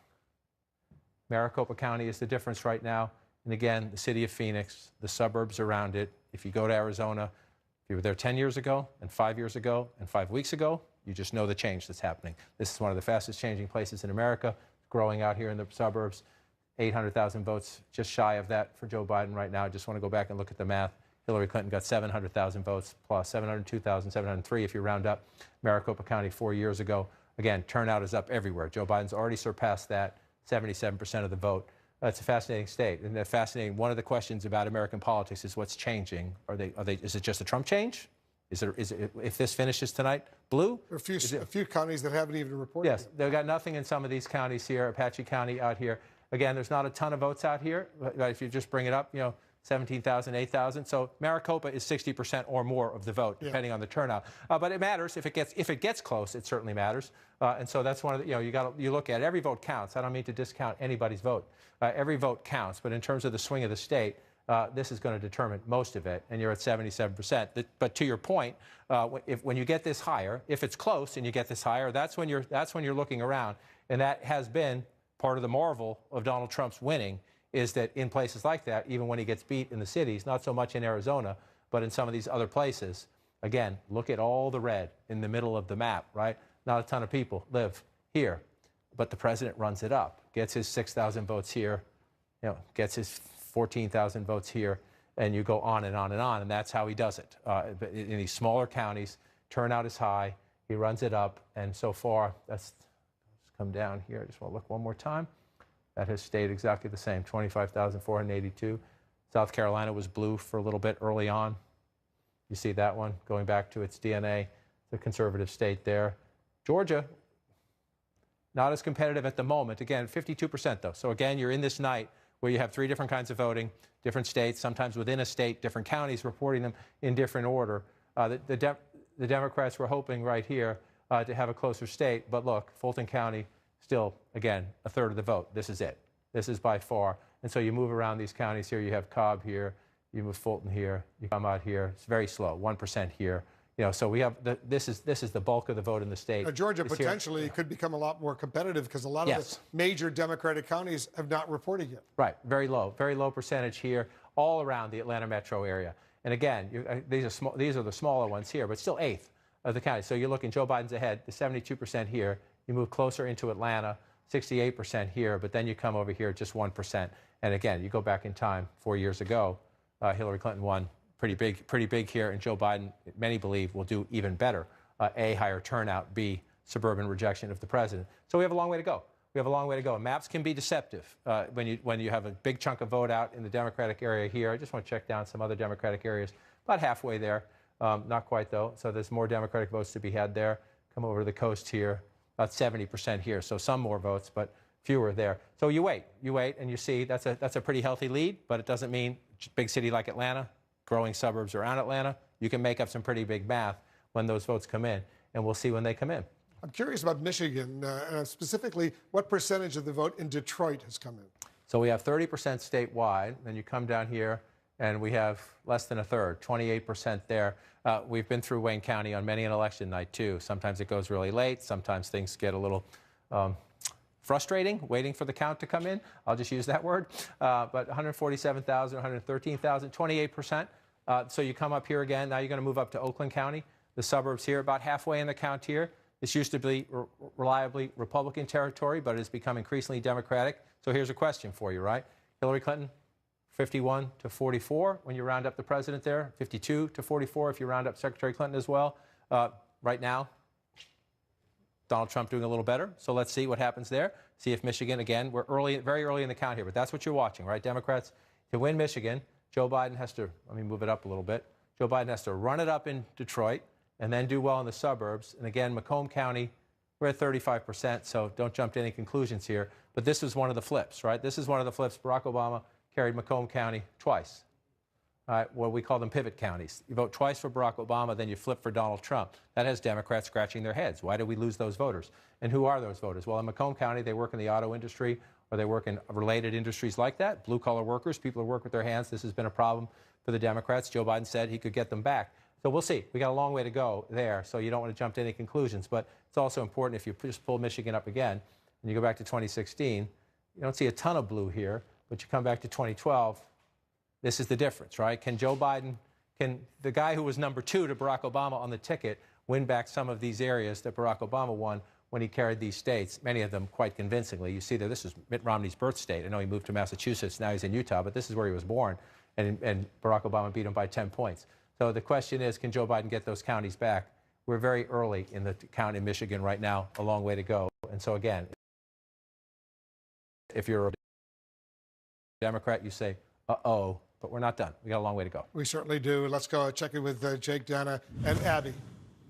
Maricopa County is the difference right now. And again, the city of Phoenix, the suburbs around it. If you go to Arizona, if you were there 10 years ago and 5 years ago and 5 weeks ago, you just know the change that's happening. This is one of the fastest changing places in America, growing out here in the suburbs. 800,000 votes, just shy of that for Joe Biden right now. I just want to go back and look at the math. Hillary Clinton got 700,000 votes plus 702,000, 703 if you round up. Maricopa County 4 years ago. Again, turnout is up everywhere. Joe Biden's already surpassed that, 77% of the vote. It's a fascinating state. And fascinating. One of the questions about American politics is what's changing. Is it just a Trump change? Is it, if this finishes tonight, blue? There are a few counties that haven't even reported. Yes, they've got nothing in some of these counties here. Apache County out here. Again, there's not a ton of votes out here. But if you just bring it up, 17,000, 8,000. So Maricopa is 60% or more of the vote, depending on the turnout. But it matters if it gets close. It certainly matters. And so that's one of the, you look at it. Every vote counts. I don't mean to discount anybody's vote. Every vote counts. But in terms of the swing of the state, this is going to determine most of it, and you're at 77%. But to your point, when you get this higher, if it's close and you get this higher, that's when you're looking around, and that has been part of the marvel of Donald Trump's winning, is that in places like that, even when he gets beat in the cities, not so much in Arizona, but in some of these other places, again, look at all the red in the middle of the map, right? Not a ton of people live here. but the president runs it up, gets his 6,000 votes here, gets his 14,000 votes here, and you go on and on and on, and that's how he does it. In these smaller counties, turnout is high, he runs it up, and so far, let's come down here. I just want to look one more time. That has stayed exactly the same, 25,482. South Carolina was blue for a little bit early on. You see that one going back to its DNA, the conservative state there. Georgia, not as competitive at the moment. Again, 52% though. So again, you're in this night where you have three different kinds of voting, different states, sometimes within a state, different counties reporting them in different order. The Democrats were hoping right here to have a closer state, but look, Fulton County still, again, a third of the vote. This is it. This is by far. And so you move around these counties here. You have Cobb here. You move Fulton here. You come out here. It's very slow, 1% here. So we have this is the bulk of the vote in the state. Georgia potentially could become a lot more competitive because a lot of the major Democratic counties have not reported yet. Right, very low percentage here, all around the Atlanta metro area. And again, these are the smaller ones here, but still eighth of the county. So you're looking, Joe Biden's ahead, the 72% here. You move closer into Atlanta, 68% here, but then you come over here just 1%. And again, you go back in time 4 years ago, Hillary Clinton won pretty big here, and Joe Biden, many believe, will do even better. A, higher turnout, B, suburban rejection of the president. So we have a long way to go. We have a long way to go. Maps can be deceptive when you have a big chunk of vote out in the Democratic area here. I just want to check down some other Democratic areas. About halfway there. Not quite, though. So there's more Democratic votes to be had there. Come over to the coast here. About 70% here. So some more votes, but fewer there. So you wait, and you see that's a pretty healthy lead, but it doesn't mean big city like Atlanta, growing suburbs around Atlanta, you can make up some pretty big math when those votes come in, and we'll see when they come in. I'm curious about Michigan, specifically what percentage of the vote in Detroit has come in? So we have 30% statewide, and you come down here, and we have less than a third, 28% there. We've been through Wayne County on many an election night, too. Sometimes it goes really late. Sometimes things get a little frustrating, waiting for the count to come in. I'll just use that word. But 147,000, 113,000, 28%. So you come up here again. Now you're going to move up to Oakland County, the suburbs here, about halfway in the count here. This used to be reliably Republican territory, but it has become increasingly Democratic. So here's a question for you, right? Hillary Clinton, 51 to 44 when you round up the president there, 52 to 44 if you round up Secretary Clinton as well. Right now, Donald Trump doing a little better. So let's see what happens there. See if Michigan, again, we're very early in the count here, but that's what you're watching, right? Democrats, to win Michigan, Joe Biden has to, let me move it up a little bit. Joe Biden has to run it up in Detroit and then do well in the suburbs. And again, Macomb County, we're at 35%, so don't jump to any conclusions here. But this was one of the flips, right? This is one of the flips. Barack Obama carried Macomb County twice. What we call them pivot counties. You vote twice for Barack Obama, then you flip for Donald Trump. That has Democrats scratching their heads. Why did we lose those voters? And who are those voters? Well, in Macomb County, they work in the auto industry or they work in related industries like that. Blue-collar workers, people who work with their hands. This has been a problem for the Democrats. Joe Biden said he could get them back. So we'll see. We got a long way to go there, so you don't want to jump to any conclusions. But it's also important if you just pull Michigan up again and you go back to 2016, you don't see a ton of blue here, but you come back to 2012, this is the difference, right? Can Joe Biden, can the guy who was number 2 to Barack Obama on the ticket win back some of these areas that Barack Obama won when he carried these states, many of them quite convincingly? You see that this is Mitt Romney's birth state. I know he moved to Massachusetts, now he's in Utah, but this is where he was born, and Barack Obama beat him by 10 points. So the question is, can Joe Biden get those counties back? We're very early in the count in Michigan right now, a long way to go. And so again, if you're a Democrat, you say, uh-oh, but we're not done. We got a long way to go. We certainly do. Let's go check in with Jake, Dana, and Abby.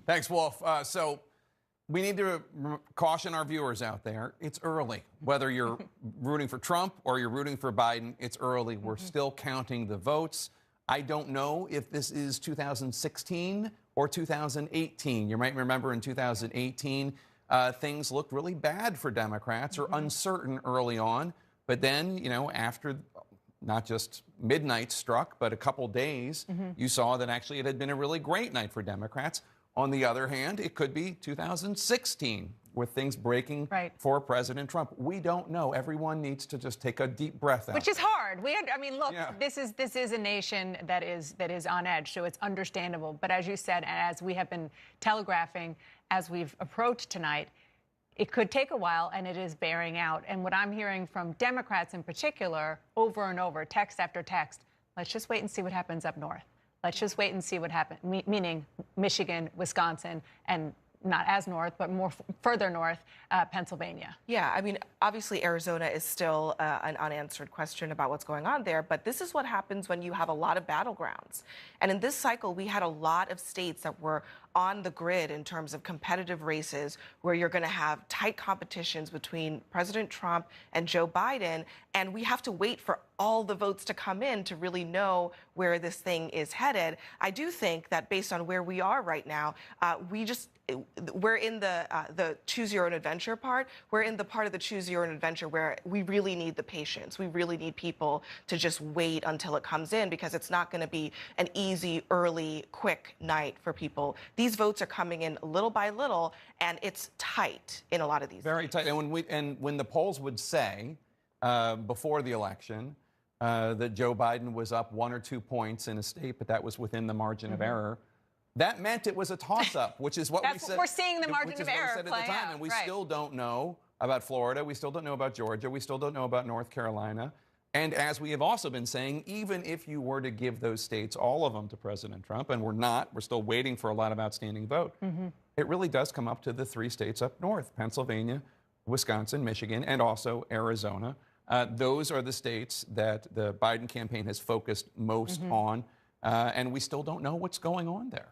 Thanks, Wolf. So we need to caution our viewers out there. It's early. Whether you're rooting for Trump or you're rooting for Biden, it's early. We're still counting the votes. I don't know if this is 2016 or 2018. You might remember in 2018, things looked really bad for Democrats or uncertain early on. But then, you know, after not just midnight struck, but a couple days, you saw that actually it had been a really great night for Democrats. On the other hand, it could be 2016 with things breaking for President Trump. We don't know. Everyone needs to just take a deep breath out. Which is hard. I mean, look, this is a nation that is on edge, so it's understandable. But as you said, and as we have been telegraphing as we've approached tonight, it could take a while, and it is bearing out. And what I'm hearing from Democrats in particular, over and over, text after text, let's just wait and see what happens up north. Let's just wait and see what happens, meaning Michigan, Wisconsin, and not as north, but more further north, Pennsylvania. Yeah, I mean, obviously Arizona is still an unanswered question about what's going on there, but this is what happens when you have a lot of battlegrounds. And in this cycle, we had a lot of states that were on the grid in terms of competitive races where you're going to have tight competitions between President Trump and Joe Biden, and we have to wait for all the votes to come in to really know where this thing is headed. I do think that based on where we are right now, we're in the choose your own adventure part. We're in the part of the choose your own adventure where we really need the patience. We really need people to just wait until it comes in, because it's not going to be an easy, early, quick night for people. These votes are coming in little by little, and it's tight in a lot of these. Very tight. And when the polls would say before the election that Joe Biden was up 1 or 2 points in a state, but that was within the margin of error, that meant it was a toss-up, which is what we said. We're seeing the margin of error play at the time, out, and we still don't know about Florida. We still don't know about Georgia. We still don't know about North Carolina. And as we have also been saying, even if you were to give those states, all of them, to President Trump, and we're not, we're still waiting for a lot of outstanding vote, it really does come up to the 3 states up north, Pennsylvania, Wisconsin, Michigan, and also Arizona. Those are the states that the Biden campaign has focused most on, and we still don't know what's going on there.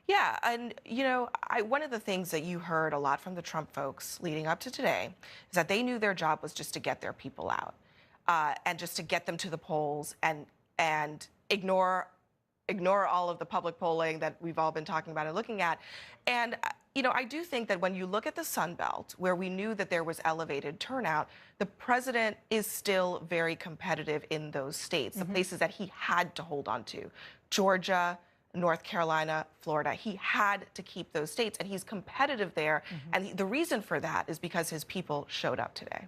Yeah, and one of the things that you heard a lot from the Trump folks leading up to today is that they knew their job was just to get their people out. And just to get them to the polls and ignore all of the public polling that we've all been talking about and looking at. And, I do think that when you look at the Sun Belt, where we knew that there was elevated turnout, the president is still very competitive in those states, the places that he had to hold on to. Georgia, North Carolina, Florida. He had to keep those states, and he's competitive there. And the reason for that is because his people showed up today.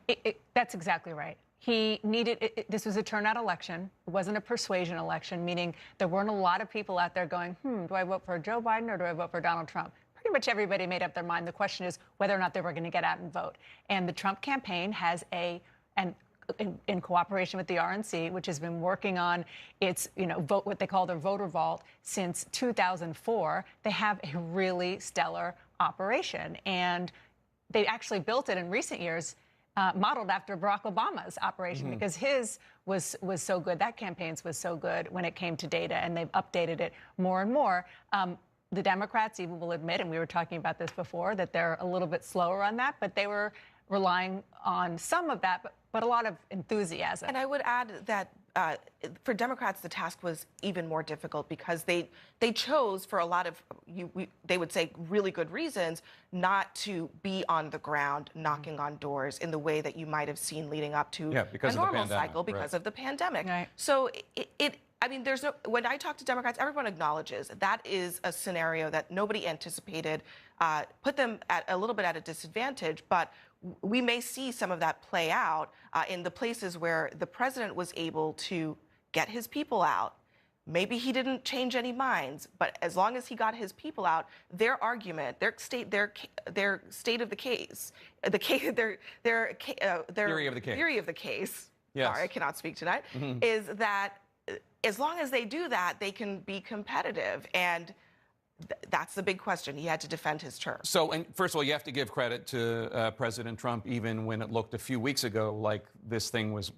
That's exactly right. He needed, this was a turnout election. It wasn't a persuasion election, meaning there weren't a lot of people out there going, do I vote for Joe Biden or do I vote for Donald Trump? Pretty much everybody made up their mind. The question is whether or not they were going to get out and vote. And the Trump campaign has in cooperation with the RNC, which has been working on its, what they call their voter vault since 2004, they have a really stellar operation. And they actually built it in recent years, modeled after Barack Obama's operation, because his was so good. That campaign's was so good when it came to data, and they've updated it more and more. The Democrats even will admit, and we were talking about this before, that they're a little bit slower on that, but they were relying on some of that, but a lot of enthusiasm. And I would add that for Democrats, the task was even more difficult because they chose, for a lot of, they would say, really good reasons, not to be on the ground knocking on doors in the way that you might have seen leading up to a normal cycle because of the pandemic. Right. So when I talk to Democrats, everyone acknowledges that is a scenario that nobody anticipated, put them a little bit at a disadvantage, but we may see some of that play out in the places where the president was able to get his people out. Maybe he didn't change any minds, but as long as he got his people out, their argument, their state of the case, their theory of the case. Theory of the case. Yes. Sorry, I cannot speak tonight. Is that as long as they do that, they can be competitive, and that's the big question. He had to defend his term. So, and first of all, you have to give credit to President Trump, even when it looked a few weeks ago like this thing was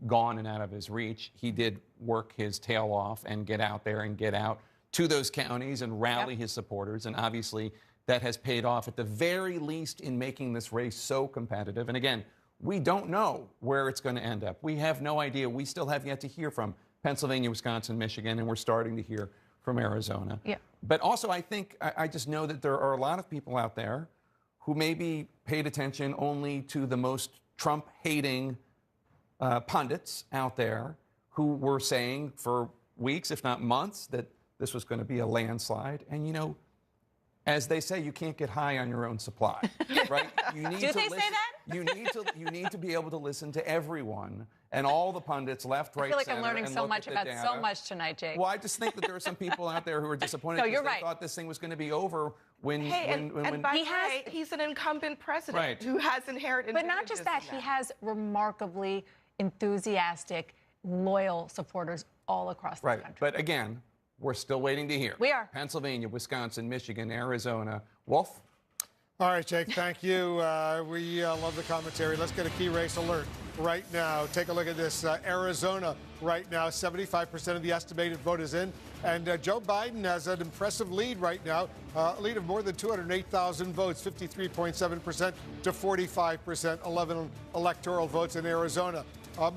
gone and out of his reach. He did work his tail off and get out there and get out to those counties and rally his supporters. And obviously, that has paid off at the very least in making this race so competitive. And again, we don't know where it's going to end up. We have no idea. We still have yet to hear from Pennsylvania, Wisconsin, Michigan, and we're starting to hear from Arizona. Yeah. But also, I think, I just know that there are a lot of people out there who maybe paid attention only to the most Trump-hating pundits out there who were saying for weeks, if not months, that this was going to be a landslide. And, as they say, you can't get high on your own supply, right? You need Do they say that? You need to be able to listen to everyone and all the pundits, left, right, I feel like center, I'm learning and so look much at the about data. so much tonight, Jake. Well, I just think that there are some people out there who are disappointed No, because you're they right. thought this thing was going to be over when. And by the way, he's an incumbent president who has inherited. But not just that, he has remarkably enthusiastic, loyal supporters all across the country. But again, we're still waiting to hear. We are. Pennsylvania, Wisconsin, Michigan, Arizona. Wolf? All right, Jake, thank you. We love the commentary. Let's get a key race alert right now. Take a look at this. Arizona right now, 75% of the estimated vote is in. And Joe Biden has an impressive lead right now, a lead of more than 208,000 votes, 53.7% to 45%, 11 electoral votes in Arizona.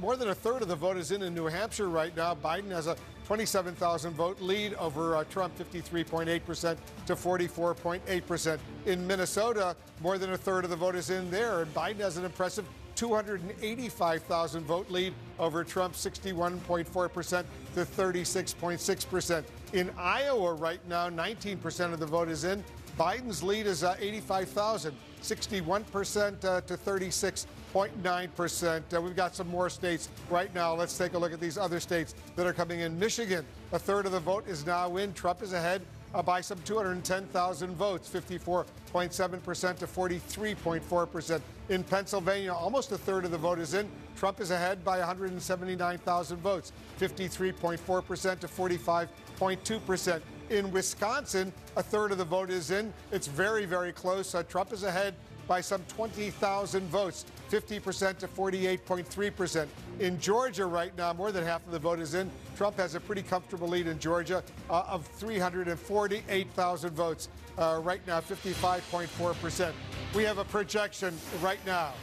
More than a third of the vote is in New Hampshire right now. Biden has a 27,000 vote lead over Trump, 53.8% to 44.8%. In Minnesota, more than a third of the vote is in there, and Biden has an impressive 285,000 vote lead over Trump, 61.4% to 36.6%. In Iowa right now, 19% of the vote is in. Biden's lead is 85,000, 61% to 36.9%. We've got some more states right now. Let's take a look at these other states that are coming in. Michigan, a third of the vote is now in. Trump is ahead by some 210,000 votes, 54.7% to 43.4%. In Pennsylvania, almost a third of the vote is in. Trump is ahead by 179,000 votes, 53.4% to 45.2%. In Wisconsin, a third of the vote is in. It's very, very close. Trump is ahead by some 20,000 votes, 50% to 48.3%. In Georgia right now, more than half of the vote is in. Trump has a pretty comfortable lead in Georgia of 348,000 votes. Right now, 55.4%. We have a projection right now.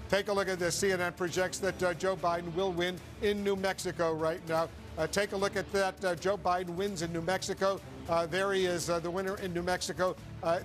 Take a look at this. CNN projects that Joe Biden will win in New Mexico right now. Take a look at that. Joe Biden wins in New Mexico. There he is, the winner in New Mexico.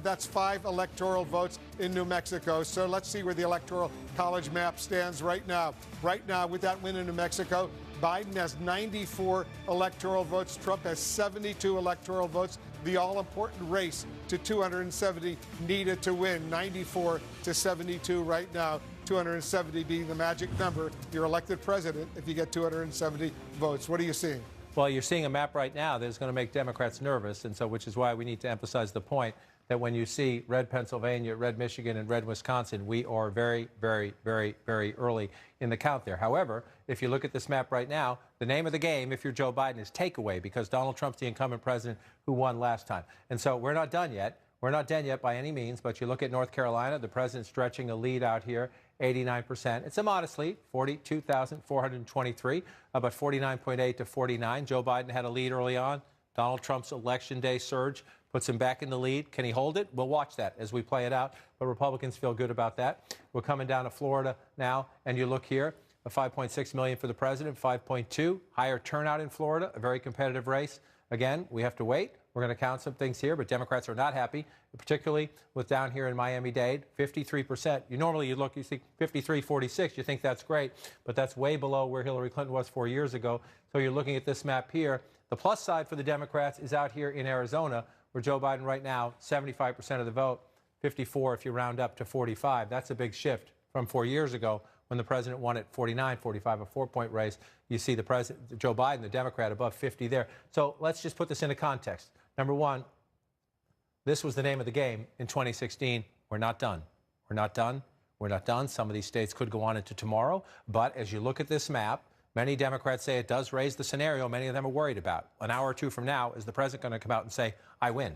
That's 5 electoral votes in New Mexico. So let's see where the Electoral College map stands right now. Right now, with that win in New Mexico, Biden has 94 electoral votes. Trump has 72 electoral votes. The all-important race to 270 needed to win, 94 to 72 right now. 270 being the magic number. You're elected president if you get 270 votes. What are you seeing? Well, you're seeing a map right now that's going to make Democrats nervous, and so which is why we need to emphasize the point that when you see red Pennsylvania, red Michigan, and red Wisconsin, we are very, very, very, very early in the count there. However, if you look at this map right now, the name of the game, if you're Joe Biden, is takeaway, because Donald Trump's the incumbent president who won last time. And so we're not done yet. We're not done yet by any means, but you look at North Carolina, the president's stretching a lead out here, 89%. It's a modest lead, 42,423, about 49.8 to 49. Joe Biden had a lead early on. Donald Trump's Election Day surge puts him back in the lead. Can he hold it? We'll watch that as we play it out, but Republicans feel good about that. We're coming down to Florida now, and you look here, a 5.6 million for the president, 5.2. Higher turnout in Florida, a very competitive race. Again, we have to wait. We're going to count some things here, but Democrats are not happy, particularly with down here in Miami-Dade, 53%. You look, you see 53, 46, you think that's great, but that's way below where Hillary Clinton was 4 years ago. So you're looking at this map here. The plus side for the Democrats is out here in Arizona, where Joe Biden right now, 75% of the vote, 54 if you round up to 45. That's a big shift from 4 years ago when the president won at 49, 45, a 4-point race. You see the president, Joe Biden, the Democrat, above 50 there. So let's just put this into context. Number one, this was the name of the game in 2016. We're not done. We're not done. We're not done. Some of these states could go on into tomorrow. But as you look at this map, many Democrats say it does raise the scenario many of them are worried about. An hour or two from now, is the president going to come out and say, I win,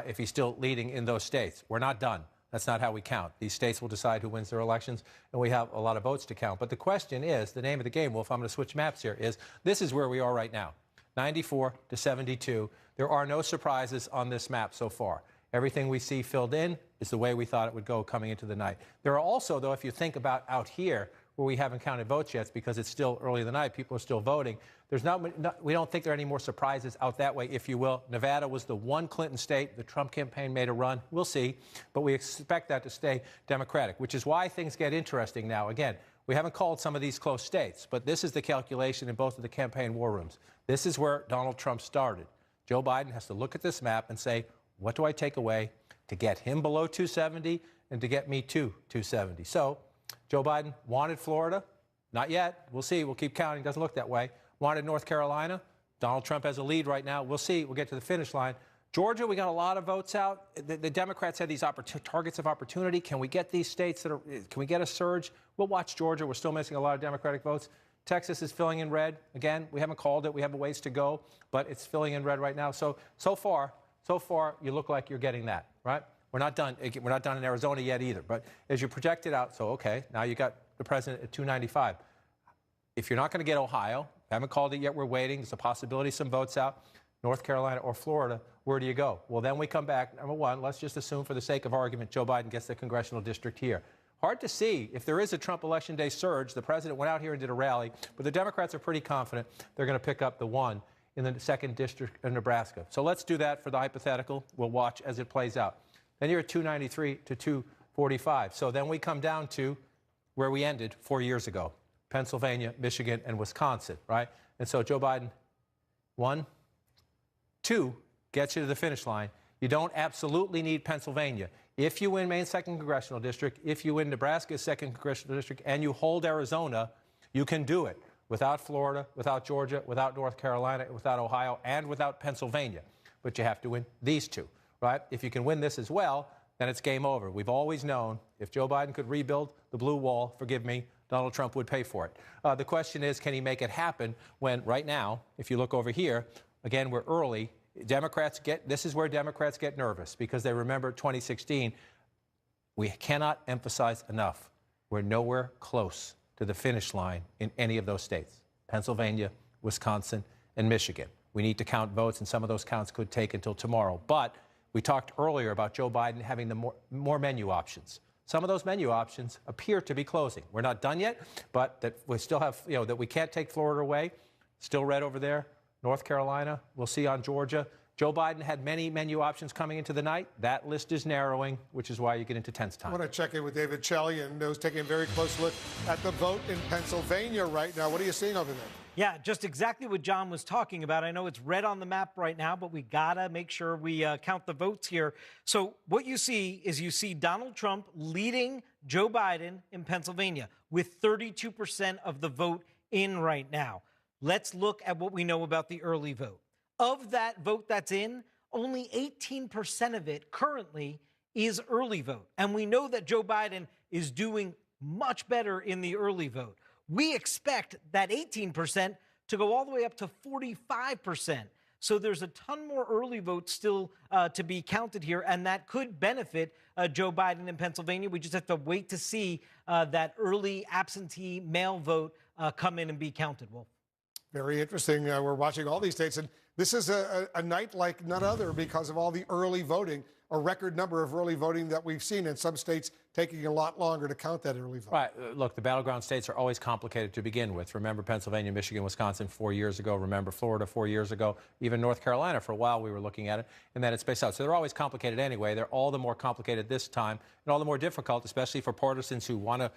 if he's still leading in those states? We're not done. That's not how we count. These states will decide who wins their elections, and we have a lot of votes to count. But the question is, the name of the game, Wolf, I'm going to switch maps here, is this is where we are right now, 94 to 72. There are no surprises on this map so far. Everything we see filled in is the way we thought it would go coming into the night. There are also, though, if you think about out here, where we haven't counted votes yet because it's still early in the night, people are still voting. We don't think there are any more surprises out that way, if you will. Nevada was the one Clinton state. The Trump campaign made a run. We'll see. But we expect that to stay Democratic, which is why things get interesting now. Again, we haven't called some of these close states, but this is the calculation in both of the campaign war rooms. This is where Donald Trump started. Joe Biden has to look at this map and say, what do I take away to get him below 270 and to get me to 270? So Joe Biden wanted Florida. Not yet. We'll see. We'll keep counting. Doesn't look that way. Wanted North Carolina. Donald Trump has a lead right now. We'll see. We'll get to the finish line. Georgia, we got a lot of votes out. The Democrats had these targets of opportunity. Can we get these states can we get a surge? We'll watch Georgia. We're still missing a lot of Democratic votes. Texas is filling in red. Again, we haven't called it. We have a ways to go, but it's filling in red right now. So far, you look like you're getting that, right? We're not done. We're not done in Arizona yet either. But as you project it out, so okay, now you got the president at 295. If you're not going to get Ohio, haven't called it yet. We're waiting. There's a possibility some votes out. North Carolina or Florida, where do you go? Well, then we come back. Number one, let's just assume for the sake of argument, Joe Biden gets the congressional district here. Hard to see if there is a Trump Election Day surge. The president went out here and did a rally, but the Democrats are pretty confident they're going to pick up the one in the 2nd District of Nebraska. So let's do that for the hypothetical. We'll watch as it plays out. Then you're at 293 to 245. So then we come down to where we ended 4 years ago, Pennsylvania, Michigan, and Wisconsin, right? And so Joe Biden, 1, 2 gets you to the finish line. You don't absolutely need Pennsylvania. If you win Maine's 2nd Congressional District, if you win Nebraska's 2nd Congressional District, and you hold Arizona, you can do it without Florida, without Georgia, without North Carolina, without Ohio, and without Pennsylvania. But you have to win these two, right? If you can win this as well, then it's game over. We've always known if Joe Biden could rebuild the blue wall, forgive me, Donald Trump would pay for it. The question is, can he make it happen when right now, if you look over here, again, we're early. This is where Democrats get nervous because they remember 2016. We cannot emphasize enough. We're nowhere close to the finish line in any of those states, Pennsylvania, Wisconsin, and Michigan. We need to count votes, and some of those counts could take until tomorrow. But we talked earlier about Joe Biden having the more menu options. Some of those menu options appear to be closing. We're not done yet, but that we still have, that we can't take Florida away. Still red over there. North Carolina, we'll see on Georgia. Joe Biden had many menu options coming into the night. That list is narrowing, which is why you get into tense time. I want to check in with David Chalian, who's taking a very close look at the vote in Pennsylvania right now. What are you seeing over there? Yeah, just exactly what John was talking about. I know it's red on the map right now, but we got to make sure we count the votes here. So what you see is Donald Trump leading Joe Biden in Pennsylvania with 32% of the vote in right now. Let's look at what we know about the early vote. Of that vote that's in, only 18% of it currently is early vote. And we know that Joe Biden is doing much better in the early vote. We expect that 18% to go all the way up to 45%. So there's a ton more early votes still to be counted here, and that could benefit Joe Biden in Pennsylvania. We just have to wait to see that early absentee mail vote come in and be counted. Wolf. Very interesting. We're watching all these states, and this is a night like none other because of all the early voting, a record number of early voting that we've seen in some states taking a lot longer to count that early vote. Right. Look, the battleground states are always complicated to begin with. Remember Pennsylvania, Michigan, Wisconsin 4 years ago. Remember Florida 4 years ago. Even North Carolina for a while we were looking at it, and then it's spaced out. So they're always complicated anyway. They're all the more complicated this time, and all the more difficult, especially for partisans who want to,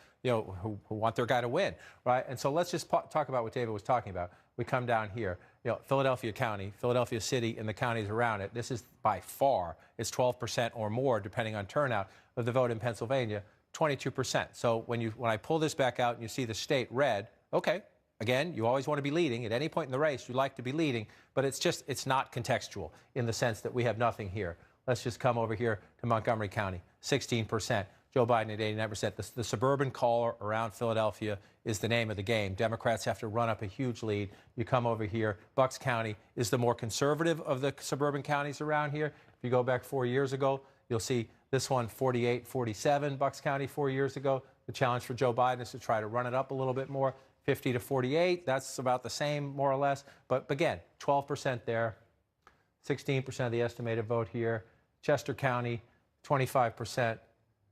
who want their guy to win, right? And so let's just talk about what David was talking about. We come down here, Philadelphia County, Philadelphia City, and the counties around it. This is by far, it's 12% or more, depending on turnout, of the vote in Pennsylvania, 22%. So when I pull this back out and you see the state red, okay, again, you always want to be leading. At any point in the race, you like to be leading, but it's not contextual in the sense that we have nothing here. Let's just come over here to Montgomery County, 16%. Joe Biden at 89%. The suburban caller around Philadelphia is the name of the game. Democrats have to run up a huge lead. You come over here. Bucks County is the more conservative of the suburban counties around here. If you go back 4 years ago, you'll see this one, 48-47, Bucks County 4 years ago. The challenge for Joe Biden is to try to run it up a little bit more, 50-48. That's about the same, more or less. But again, 12% there, 16% of the estimated vote here. Chester County, 25%.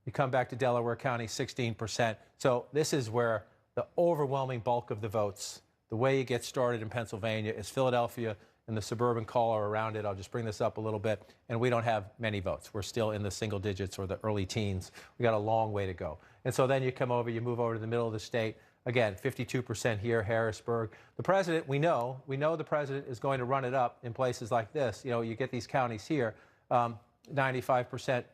You come back to Delaware County, 16%. So this is where the overwhelming bulk of the votes, the way you get started in Pennsylvania is Philadelphia and the suburban caller around it. I'll just bring this up a little bit. And we don't have many votes. We're still in the single digits or the early teens. We got a long way to go. And so then you come over, you move over to the middle of the state. Again, 52% here, Harrisburg. The president, we know the president is going to run it up in places like this. You get these counties here. 95%,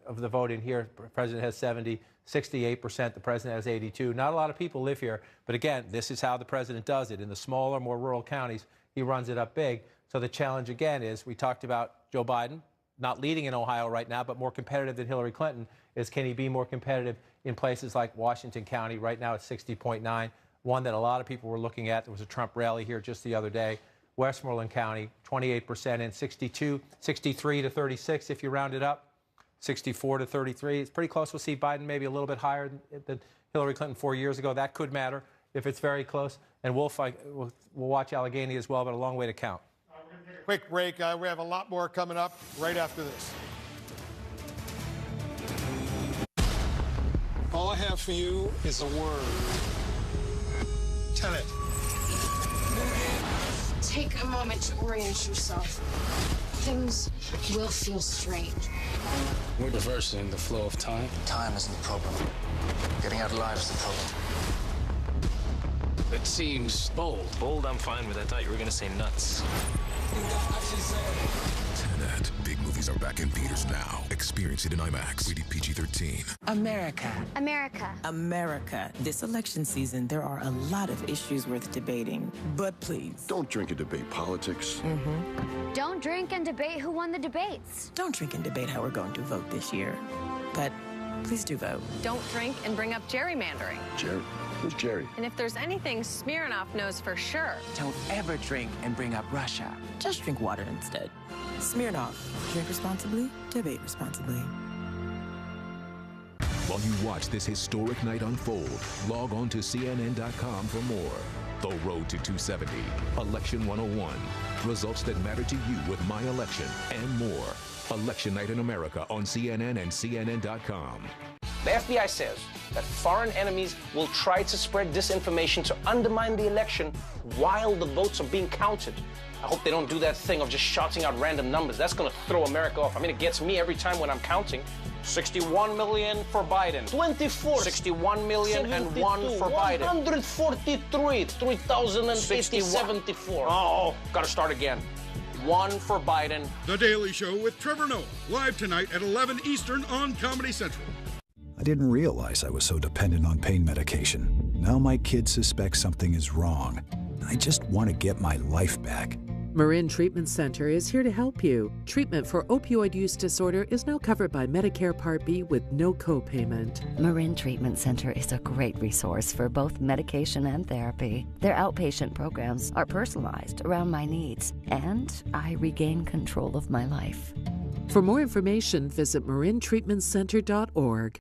of the vote in here. President has 70, 68%. The president has 82. Not a lot of people live here, but again, this is how the president does it. In the smaller, more rural counties, he runs it up big. So the challenge again is, we talked about Joe Biden not leading in Ohio right now, but more competitive than Hillary Clinton, is can he be more competitive in places like Washington County? Right now it's 60.9, one that a lot of people were looking at. There was a Trump rally here just the other day. Westmoreland County, 28% in, 63 to 36 if you round it up, 64 to 33. It's pretty close. We'll see Biden maybe a little bit higher than Hillary Clinton 4 years ago. That could matter if it's very close. And we'll watch Allegheny as well, but a long way to count. Quick break. We have a lot more coming up right after this. All I have for you is a word. Tell it. Take a moment to orient yourself. Things will feel strange. We're reversing the flow of time. Time isn't the problem. Getting out alive is the problem. It seems bold. Bold, I'm fine with. I thought you were going to say nuts. Tenet. Big movies are back in theaters now. Experience it in IMAX. Rated PG-13. America. America. America. This election season, there are a lot of issues worth debating. But please. Don't drink and debate politics. Don't drink and debate who won the debates. Don't drink and debate how we're going to vote this year. But please do vote. Don't drink and bring up gerrymandering. Jerry? Who's Jerry? And if there's anything Smirnoff knows for sure. Don't ever drink and bring up Russia. Just drink water instead. Smirnoff. Drink responsibly, debate responsibly. While you watch this historic night unfold, log on to CNN.com for more. The Road to 270, Election 101, results that matter to you with My Election, and more. Election Night in America on CNN and CNN.com. The FBI says that foreign enemies will try to spread disinformation to undermine the election while the votes are being counted. I hope they don't do that thing of just shouting out random numbers. That's going to throw America off. I mean, it gets me every time when I'm counting. 61 million for Biden. 24. 61 million 72, and 1 for Biden. 143. 3,080. 74. Oh, got to start again. 1 for Biden. The Daily Show with Trevor Noah, live tonight at 11 Eastern on Comedy Central. I didn't realize I was so dependent on pain medication. Now my kids suspect something is wrong. I just want to get my life back. Marin Treatment Center is here to help you. Treatment for opioid use disorder is now covered by Medicare Part B with no copayment. Marin Treatment Center is a great resource for both medication and therapy. Their outpatient programs are personalized around my needs, and I regain control of my life. For more information, visit marintreatmentcenter.org.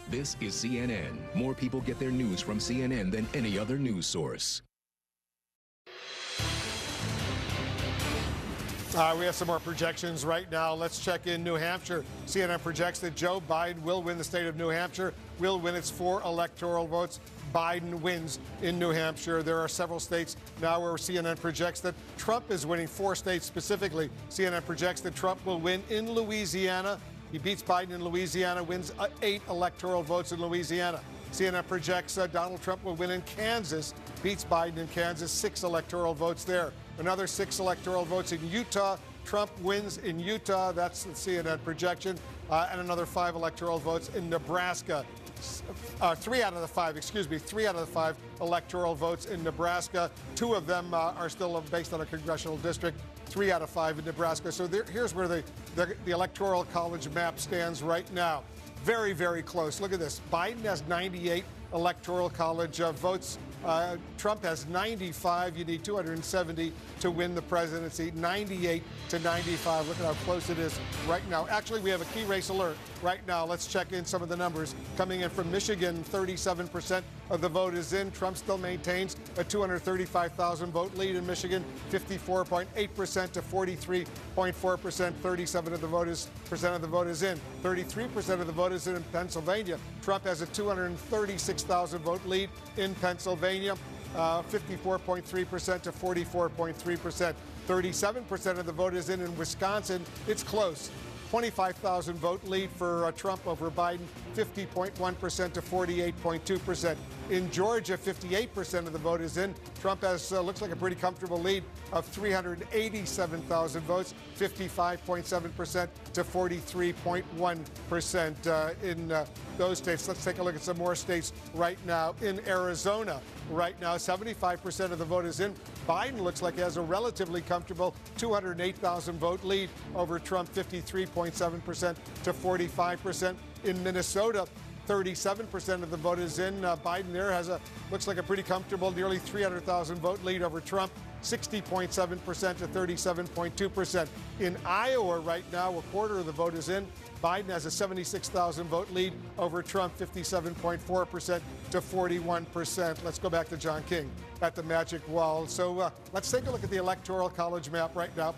This is CNN. More people get their news from CNN than any other news source. We have some more projections right now. Let's check in New Hampshire. CNN projects that Joe Biden will win the state of New Hampshire, will win its 4 electoral votes. Biden wins in New Hampshire. There are several states now where CNN projects that Trump is winning, 4 states specifically. CNN projects that Trump will win in Louisiana. He beats Biden in Louisiana, wins 8 electoral votes in Louisiana. CNN projects Donald Trump will win in Kansas, beats Biden in Kansas, 6 electoral votes there. Another 6 electoral votes in Utah. Trump wins in Utah. That's the CNN projection. And another 5 electoral votes in Nebraska. 3 out of the 5 electoral votes in Nebraska. 2 of them are still based on a congressional district. 3 out of 5 in Nebraska. So here's where the Electoral College map stands right now. Very, very close. Look at this. Biden has 98 Electoral College votes. Trump has 95. You need 270 to win the presidency. 98 to 95. Look at how close it is right now. Actually, we have a key race alert right now. Let's check in some of the numbers. Coming in from Michigan, 37% of the vote is in. Trump still maintains a 235,000 vote lead in Michigan, 54.8% to 43.4%. 37% of the vote is in. 33% of the vote is in Pennsylvania. Trump has a 236,000 vote lead in Pennsylvania, 54.3% to 44.3%. 37% of the vote is in Wisconsin. It's close. 25,000 vote lead for Trump over Biden, 50.1% to 48.2%. In Georgia, 58% of the vote is in. Trump has looks like a pretty comfortable lead of 387,000 votes, 55.7% to 43.1% in those states. Let's take a look at some more states right now. In Arizona, right now, 75% of the vote is in. Biden looks like he has a relatively comfortable 208,000 vote lead over Trump, 53.7% to 45%. In Minnesota, 37% of the vote is in. Biden there looks like a pretty comfortable nearly 300,000 vote lead over Trump, 60.7% to 37.2%. In Iowa right now, a quarter of the vote is in. Biden has a 76,000 vote lead over Trump, 57.4% to 41%. Let's go back to John King at the Magic Wall. So let's take a look at the Electoral College map right now.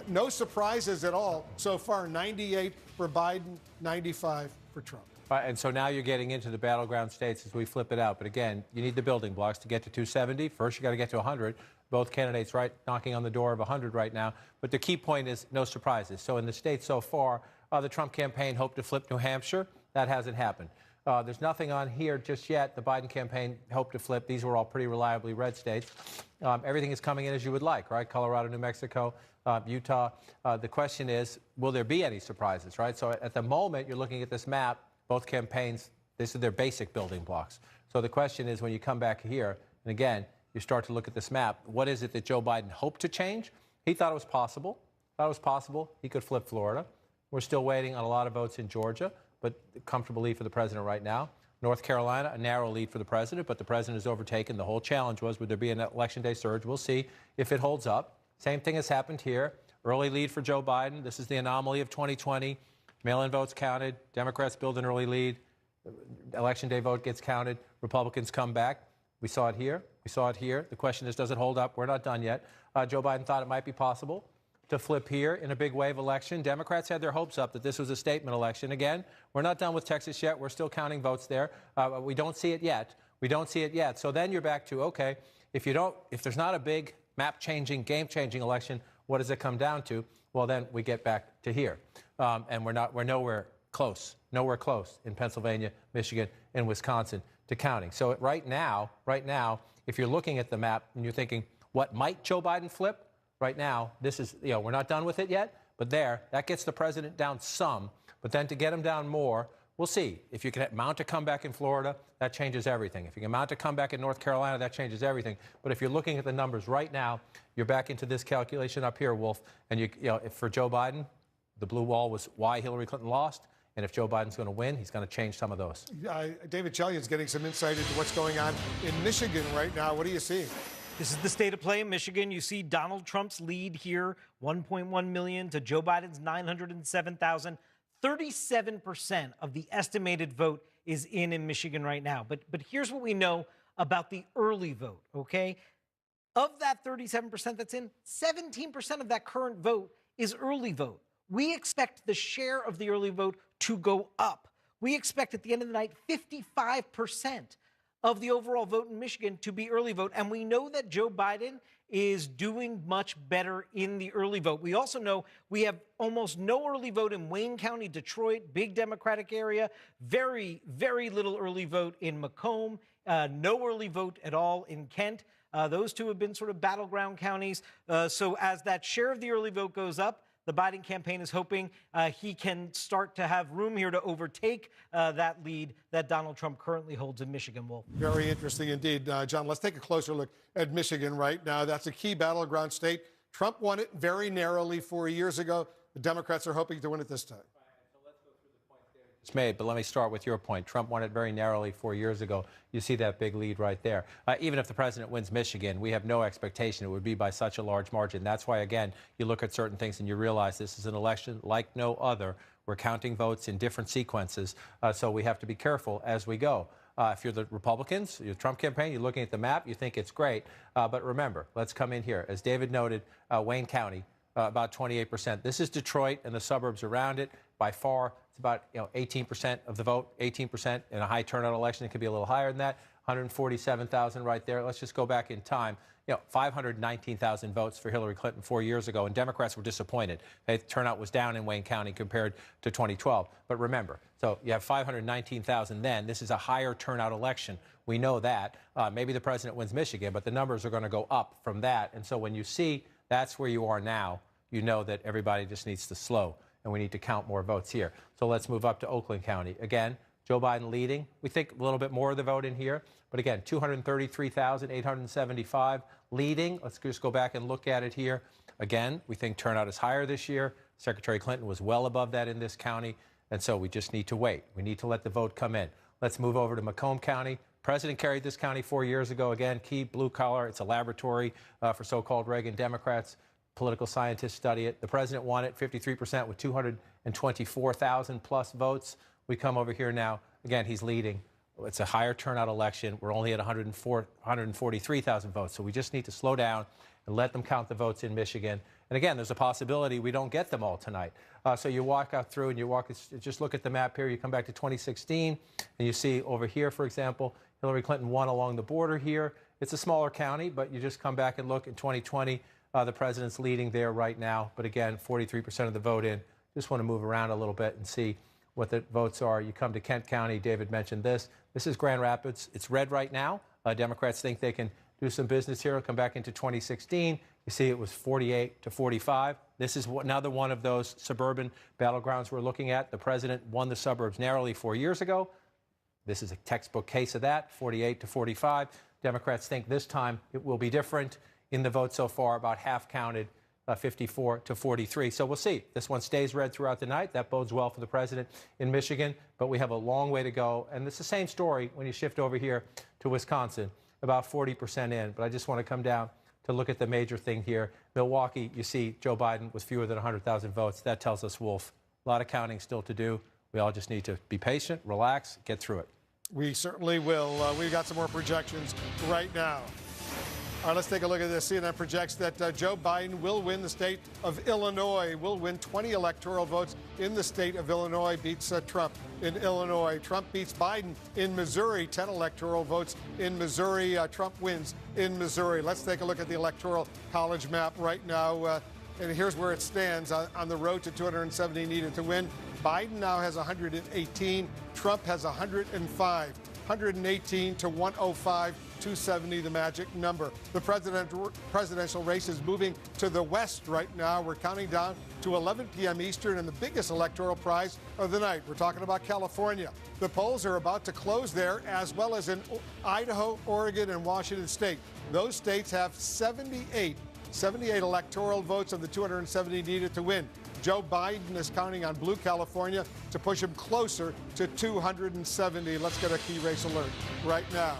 No surprises at all so far. 98 for Biden, 95 for Trump. And so now you're getting into the battleground states as we flip it out. But again, you need the building blocks to get to 270. First, you got to get to 100. Both candidates knocking on the door of 100 right now. But the key point is no surprises. So in the states so far, the Trump campaign hoped to flip New Hampshire. That hasn't happened. There's nothing on here just yet. The Biden campaign hoped to flip. These were all pretty reliably red states. Everything is coming in as you would like, right? Colorado, New Mexico, Utah. The question is, will there be any surprises, right? So at the moment, you're looking at this map. Both campaigns, this is their basic building blocks. So the question is, when you come back here, and again, you start to look at this map, what is it that Joe Biden hoped to change? He thought it was possible. He could flip Florida. We're still waiting on a lot of votes in Georgia, but comfortable lead for the president right now. North Carolina, a narrow lead for the president, but the president is overtaken. The whole challenge was, would there be an election day surge? We'll see if it holds up. Same thing has happened here. Early lead for Joe Biden. This is the anomaly of 2020. Mail-in votes counted. Democrats build an early lead. Election day vote gets counted. Republicans come back. We saw it here. We saw it here. The question is, does it hold up? We're not done yet. Joe Biden thought it might be possible to flip here in a big wave election. Democrats had their hopes up that this was a statement election. Again, we're not done with Texas yet. We're still counting votes there. We don't see it yet. So then you're back to, okay, if there's not a big map-changing, game-changing election, what does it come down to? Well, then we get back to here. And we're nowhere close in Pennsylvania, Michigan, and Wisconsin to counting. So right now, if you're looking at the map and you're thinking, what might Joe Biden flip? Right now, this is, we're not done with it yet, but that gets the president down some. But then to get him down more, we'll see. If you can mount a comeback in Florida, that changes everything. If you can mount a comeback in North Carolina, that changes everything. But if you're looking at the numbers right now, you're back into this calculation up here, Wolf. And if for Joe Biden, the blue wall was why Hillary Clinton lost. And if Joe Biden's going to win, he's going to change some of those. David Chelyon's getting some insight into what's going on in Michigan right now. What are you seeing? This is the state of play in Michigan. You see Donald Trump's lead here, 1.1 million to Joe Biden's 907,000. 37% of the estimated vote is in Michigan right now. But here's what we know about the early vote, okay? Of that 37% that's in, 17% of that current vote is early vote. We expect the share of the early vote to go up. We expect at the end of the night 55% of the overall vote in Michigan to be early vote. And we know that Joe Biden is doing much better in the early vote. We also know we have almost no early vote in Wayne County, Detroit, big Democratic area. Very, very little early vote in Macomb. No early vote at all in Kent. Those two have been sort of battleground counties. So as that share of the early vote goes up, the Biden campaign is hoping he can start to have room here to overtake that lead that Donald Trump currently holds in Michigan, Wolf. Very interesting indeed. John, let's take a closer look at Michigan right now. That's a key battleground state. Trump won it very narrowly 4 years ago. The Democrats are hoping to win it this time. It's made, but let me start with your point. Trump won it very narrowly 4 years ago. You see that big lead right there. Even if the president wins Michigan, we have no expectation it would be by such a large margin. That's why, again, you look at certain things and you realize this is an election like no other. We're counting votes in different sequences, so we have to be careful as we go. If you're the Republicans, your Trump campaign, you're looking at the map, you think it's great. But remember, let's come in here. As David noted, Wayne County, about 28%. This is Detroit and the suburbs around it. By far, it's about 18% of the vote, 18% in a high turnout election. It could be a little higher than that. 147,000 right there. Let's just go back in time. 519,000 votes for Hillary Clinton 4 years ago, and Democrats were disappointed. The turnout was down in Wayne County compared to 2012. But remember, so you have 519,000 then. This is a higher turnout election. We know that. Maybe the president wins Michigan, but the numbers are going to go up from that. And so when you see that's where you are now, you know that everybody just needs to slow, and we need to count more votes here. So let's move up to Oakland County. Again, Joe Biden leading. We think a little bit more of the vote in here. But again, 233,875 leading. Let's just go back and look at it here. Again, we think turnout is higher this year. Secretary Clinton was well above that in this county. And so we just need to wait. We need to let the vote come in. Let's move over to Macomb County. President carried this county 4 years ago. Again, key blue collar. It's a laboratory for so-called Reagan Democrats. Political scientists study it. The president won it 53% with 224,000 plus votes. We come over here now. Again, he's leading. It's a higher turnout election. We're only at 143,000 votes. So we just need to slow down and let them count the votes in Michigan. And again, there's a possibility we don't get them all tonight. So you walk out through and just look at the map here. You come back to 2016 and you see over here, for example, Hillary Clinton won along the border here. It's a smaller county, but you just come back and look in 2020. The president's leading there right now. But again, 43% of the vote in. Just want to move around a little bit and see what the votes are. You come to Kent County. David mentioned this. This is Grand Rapids. It's red right now. Democrats think they can do some business here. Come back into 2016. You see it was 48 to 45. This is another one of those suburban battlegrounds we're looking at. The president won the suburbs narrowly 4 years ago. This is a textbook case of that, 48 to 45. Democrats think this time it will be different. In the vote so far, about half counted, 54 to 43. So we'll see. This one stays red throughout the night. That bodes well for the president in Michigan, but we have a long way to go. And it's the same story when you shift over here to Wisconsin, about 40% in. But I just want to come down to look at the major thing here. Milwaukee, you see Joe Biden with fewer than 100,000 votes. That tells us, Wolf, a lot of counting still to do. We all just need to be patient, relax, get through it. We certainly will. We've got some more projections right now. All right, let's take a look at this. CNN projects that Joe Biden will win the state of Illinois, will win 20 electoral votes in the state of Illinois, beats Trump in Illinois. Trump beats Biden in Missouri, 10 electoral votes in Missouri. Trump wins in Missouri. Let's take a look at the Electoral College map right now. And here's where it stands on the road to 270 needed to win. Biden now has 118. Trump has 105. 118 to 105, 270, the magic number. The presidential race is moving to the west right now. We're counting down to 11 p.m. Eastern, and the biggest electoral prize of the night. We're talking about California. The polls are about to close there, as well as in Idaho, Oregon, and Washington State. Those states have 78 electoral votes of the 270 needed to win. Joe Biden is counting on blue California to push him closer to 270. Let's get a key race alert right now.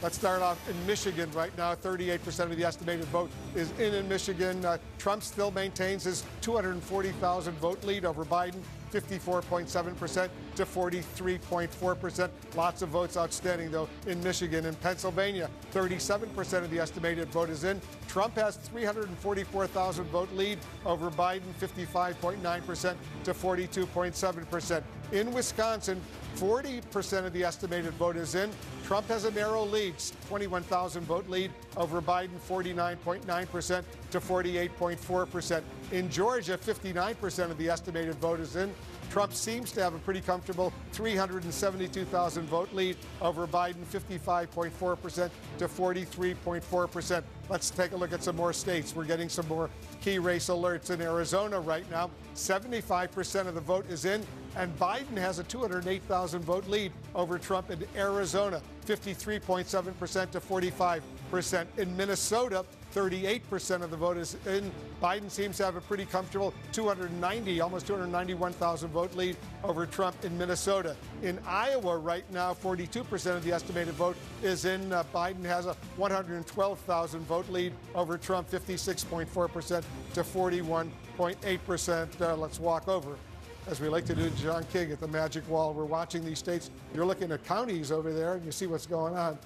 Let's start off in Michigan right now. 38% of the estimated vote is in Michigan. Trump still maintains his 240,000 vote lead over Biden, 54.7% to 43.4%. Lots of votes outstanding, though, in Michigan. In Pennsylvania, 37% of the estimated vote is in. Trump has 344,000 vote lead over Biden, 55.9% to 42.7%. In Wisconsin, 40% of the estimated vote is in. Trump has a narrow lead, 21,000 vote lead over Biden, 49.9% to 48.4%. In Georgia, 59% of the estimated vote is in. Trump seems to have a pretty comfortable 372,000 vote lead over Biden, 55.4% to 43.4%. Let's take a look at some more states. We're getting some more key race alerts in Arizona right now. 75% of the vote is in, and Biden has a 208,000 vote lead over Trump in Arizona, 53.7% to 45%. In Minnesota, 38% of the vote is in. Biden seems to have a pretty comfortable 290, almost 291,000 vote lead over Trump in Minnesota. In Iowa right now, 42% of the estimated vote is in. Biden has a 112,000 vote lead over Trump, 56.4% to 41.8%. Let's walk over, as we like to do, John King at the Magic Wall. We're watching these states. You're looking at counties over there, and you see what's going on.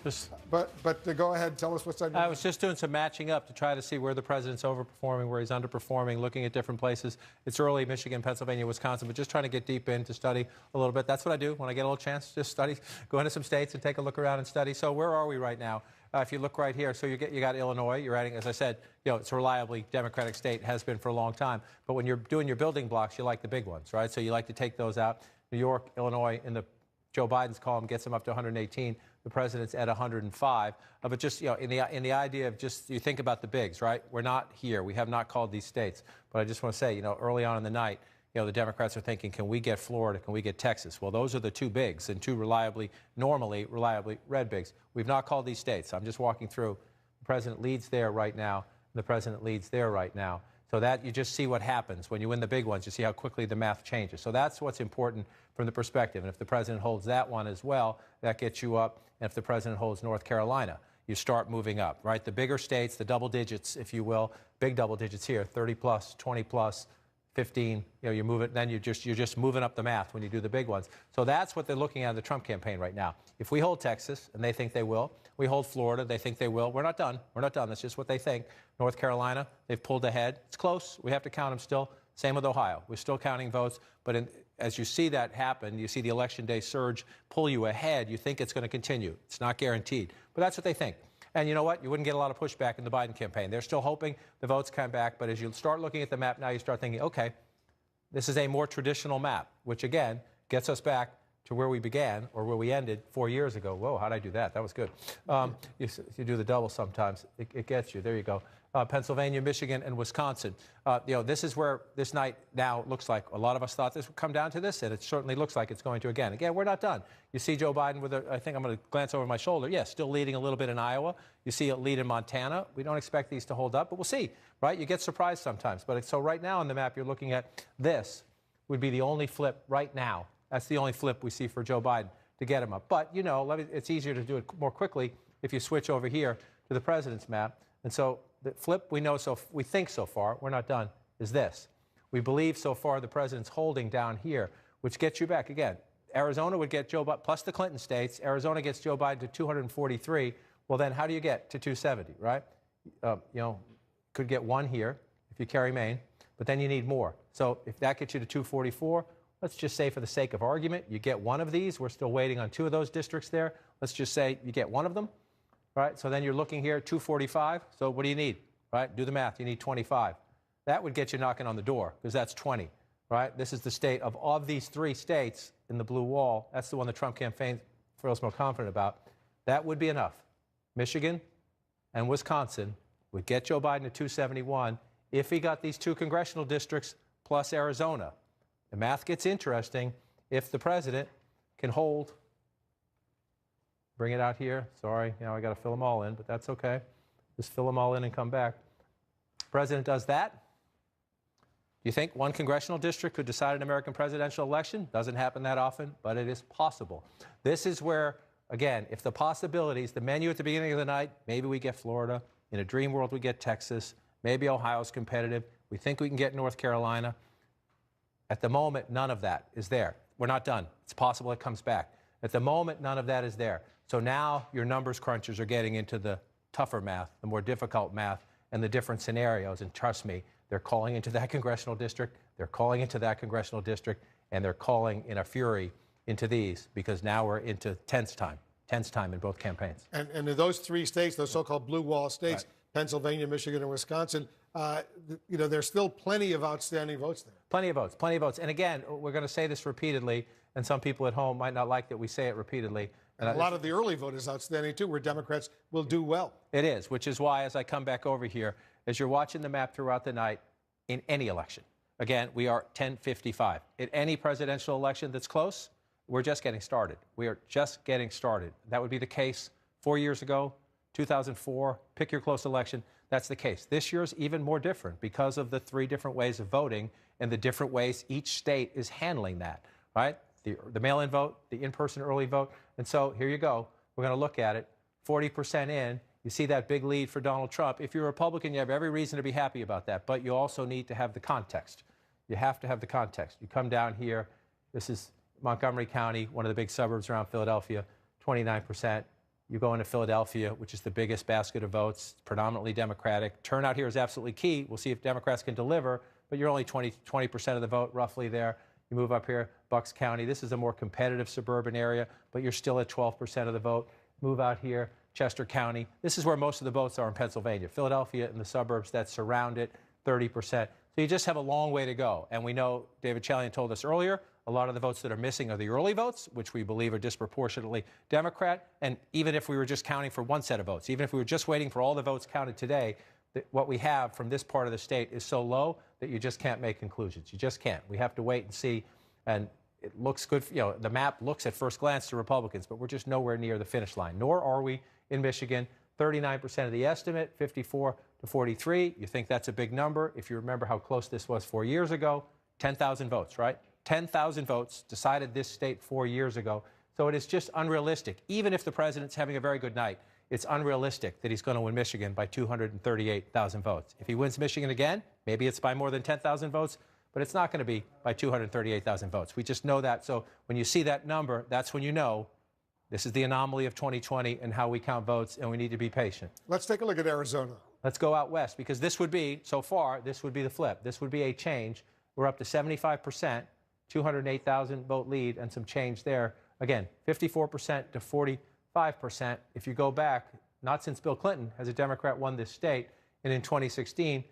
But go ahead, tell us what's on your I was just doing some matching up to try to see where the president's overperforming, where he's underperforming, looking at different places. It's early, Michigan, Pennsylvania, Wisconsin, but just trying to get deep in to study a little bit. That's what I do when I get a little chance, just study, go into some states and take a look around and study. So where are we right now? If you look right here, so you got Illinois. You're adding, as I said, it's a reliably Democratic state, has been for a long time. But when you're doing your building blocks, you like the big ones, right? So you like to take those out. New York, Illinois, in the Joe Biden's column gets them up to 118. The president's at 105. But just, in the idea of just, you think about the bigs, right? We're not here. We have not called these states. But I just want to say, early on in the night, the Democrats are thinking, can we get Florida? Can we get Texas? Well, those are the two bigs and two normally reliably red bigs. We've not called these states. I'm just walking through. The president leads there right now. The president leads there right now. So that you just see what happens. When you win the big ones, you see how quickly the math changes. So that's what's important from the perspective. And if the president holds that one as well, that gets you up. And if the president holds North Carolina, you start moving up, right? The bigger states, the double digits, if you will, big double digits here, 30 plus, 20 plus, 15, you move it, then you're just moving up the math when you do the big ones. So that's what they're looking at in the Trump campaign right now. If we hold Texas, and they think they will, we hold Florida, they think they will. We're not done. We're not done. That's just what they think. North Carolina, they've pulled ahead. It's close. We have to count them still. Same with Ohio. We're still counting votes. But as you see that happen, you see the election day surge pull you ahead, you think it's going to continue. It's not guaranteed. But that's what they think. And you know what? You wouldn't get a lot of pushback in the Biden campaign. They're still hoping the votes come back. But as you start looking at the map now, you start thinking, okay, this is a more traditional map, which, again, gets us back to where we began or where we ended 4 years ago. Whoa, how did I do that? That was good. You do the double sometimes. It gets you. There you go. Pennsylvania, Michigan, and Wisconsin. This is where this night now looks like. A lot of us thought this would come down to this, and it certainly looks like it's going to again. Again, we're not done. You see Joe Biden with I think I'm going to glance over my shoulder. Yes, still leading a little bit in Iowa. You see a lead in Montana. We don't expect these to hold up, but we'll see, right? You get surprised sometimes. But so right now on the map, you're looking at this would be the only flip right now. That's the only flip we see for Joe Biden to get him up. But, it's easier to do it more quickly if you switch over here to the president's map. And so the flip we think so far, we're not done, is this. We believe so far the president's holding down here, which gets you back. Again, Arizona would get Joe Biden, plus the Clinton states. Arizona gets Joe Biden to 243. Well, then how do you get to 270, right? Could get one here if you carry Maine, but then you need more. So if that gets you to 244, let's just say for the sake of argument, you get one of these. We're still waiting on two of those districts there. Let's just say you get one of them, right? So then you're looking here, 245. So what do you need, right? Do the math. You need 25. That would get you knocking on the door because that's 20, right? This is the state of these three states in the blue wall. That's the one the Trump campaign feels more confident about. That would be enough. Michigan and Wisconsin would get Joe Biden to 271 if he got these two congressional districts plus Arizona. The math gets interesting if the president can hold. Bring it out here. Sorry, I got to fill them all in, but that's okay. Just fill them all in and come back. President does that. Do you think one congressional district could decide an American presidential election? Doesn't happen that often, but it is possible. This is where, again, if the possibilities, the menu at the beginning of the night, maybe we get Florida. In a dream world, we get Texas. Maybe Ohio's competitive. We think we can get North Carolina. At the moment, none of that is there. We're not done. It's possible it comes back. At the moment, none of that is there. So now your numbers crunchers are getting into the tougher math, the more difficult math, and the different scenarios. And trust me, they're calling into that congressional district, they're calling into that congressional district, and they're calling in a fury into these because now we're into tense time in both campaigns. And in those three states, those so-called blue wall states, right. Pennsylvania, Michigan, and Wisconsin, there's still plenty of outstanding votes there. Plenty of votes. And again, we're going to say this repeatedly, and some people at home might not like that we say it repeatedly. And a lot of the early vote is outstanding, too, where Democrats will do well. It is, which is why, as I come back over here, as you're watching the map throughout the night, in any election, again, we are 10:55. In any presidential election that's close, we're just getting started. We are just getting started. That would be the case 4 years ago, 2004, pick your close election. That's the case. This year's even more different because of the three different ways of voting and the different ways each state is handling that, right? The mail-in vote, the in-person early vote. And so here you go. We're going to look at it. 40% in. You see that big lead for Donald Trump. If you're a Republican, you have every reason to be happy about that. But you also need to have the context. You have to have the context. You come down here. This is Montgomery County, one of the big suburbs around Philadelphia, 29%. You go into Philadelphia, which is the biggest basket of votes, predominantly Democratic. Turnout here is absolutely key. We'll see if Democrats can deliver, but you're only 20% of the vote roughly there. You move up here, Bucks County. This is a more competitive suburban area, but you're still at 12% of the vote. Move out here, Chester County. This is where most of the votes are in Pennsylvania. Philadelphia and the suburbs that surround it, 30%. So you just have a long way to go. And we know, David Chalian told us earlier, a lot of the votes that are missing are the early votes, which we believe are disproportionately Democrat. And even if we were just counting for one set of votes, even if we were just waiting for all the votes counted today, what we have from this part of the state is so low that you just can't make conclusions. You just can't. We have to wait and see. And it looks good. You know, the map looks at first glance to Republicans, but we're just nowhere near the finish line. Nor are we in Michigan. 39% of the estimate, 54 to 43. You think that's a big number. If you remember how close this was 4 years ago, 10,000 votes, right? 10,000 votes decided this state 4 years ago. So it is just unrealistic. Even if the president's having a very good night, it's unrealistic that he's going to win Michigan by 238,000 votes. If he wins Michigan again, maybe it's by more than 10,000 votes, but it's not going to be by 238,000 votes. We just know that. So when you see that number, that's when you know this is the anomaly of 2020 and how we count votes, and we need to be patient. Let's take a look at Arizona. Let's go out west, because this would be, so far, this would be the flip. This would be a change. We're up to 75%, 208,000 vote lead, and some change there. Again, 54% to 45%. If you go back, not since Bill Clinton has a Democrat won this state, and in 2016,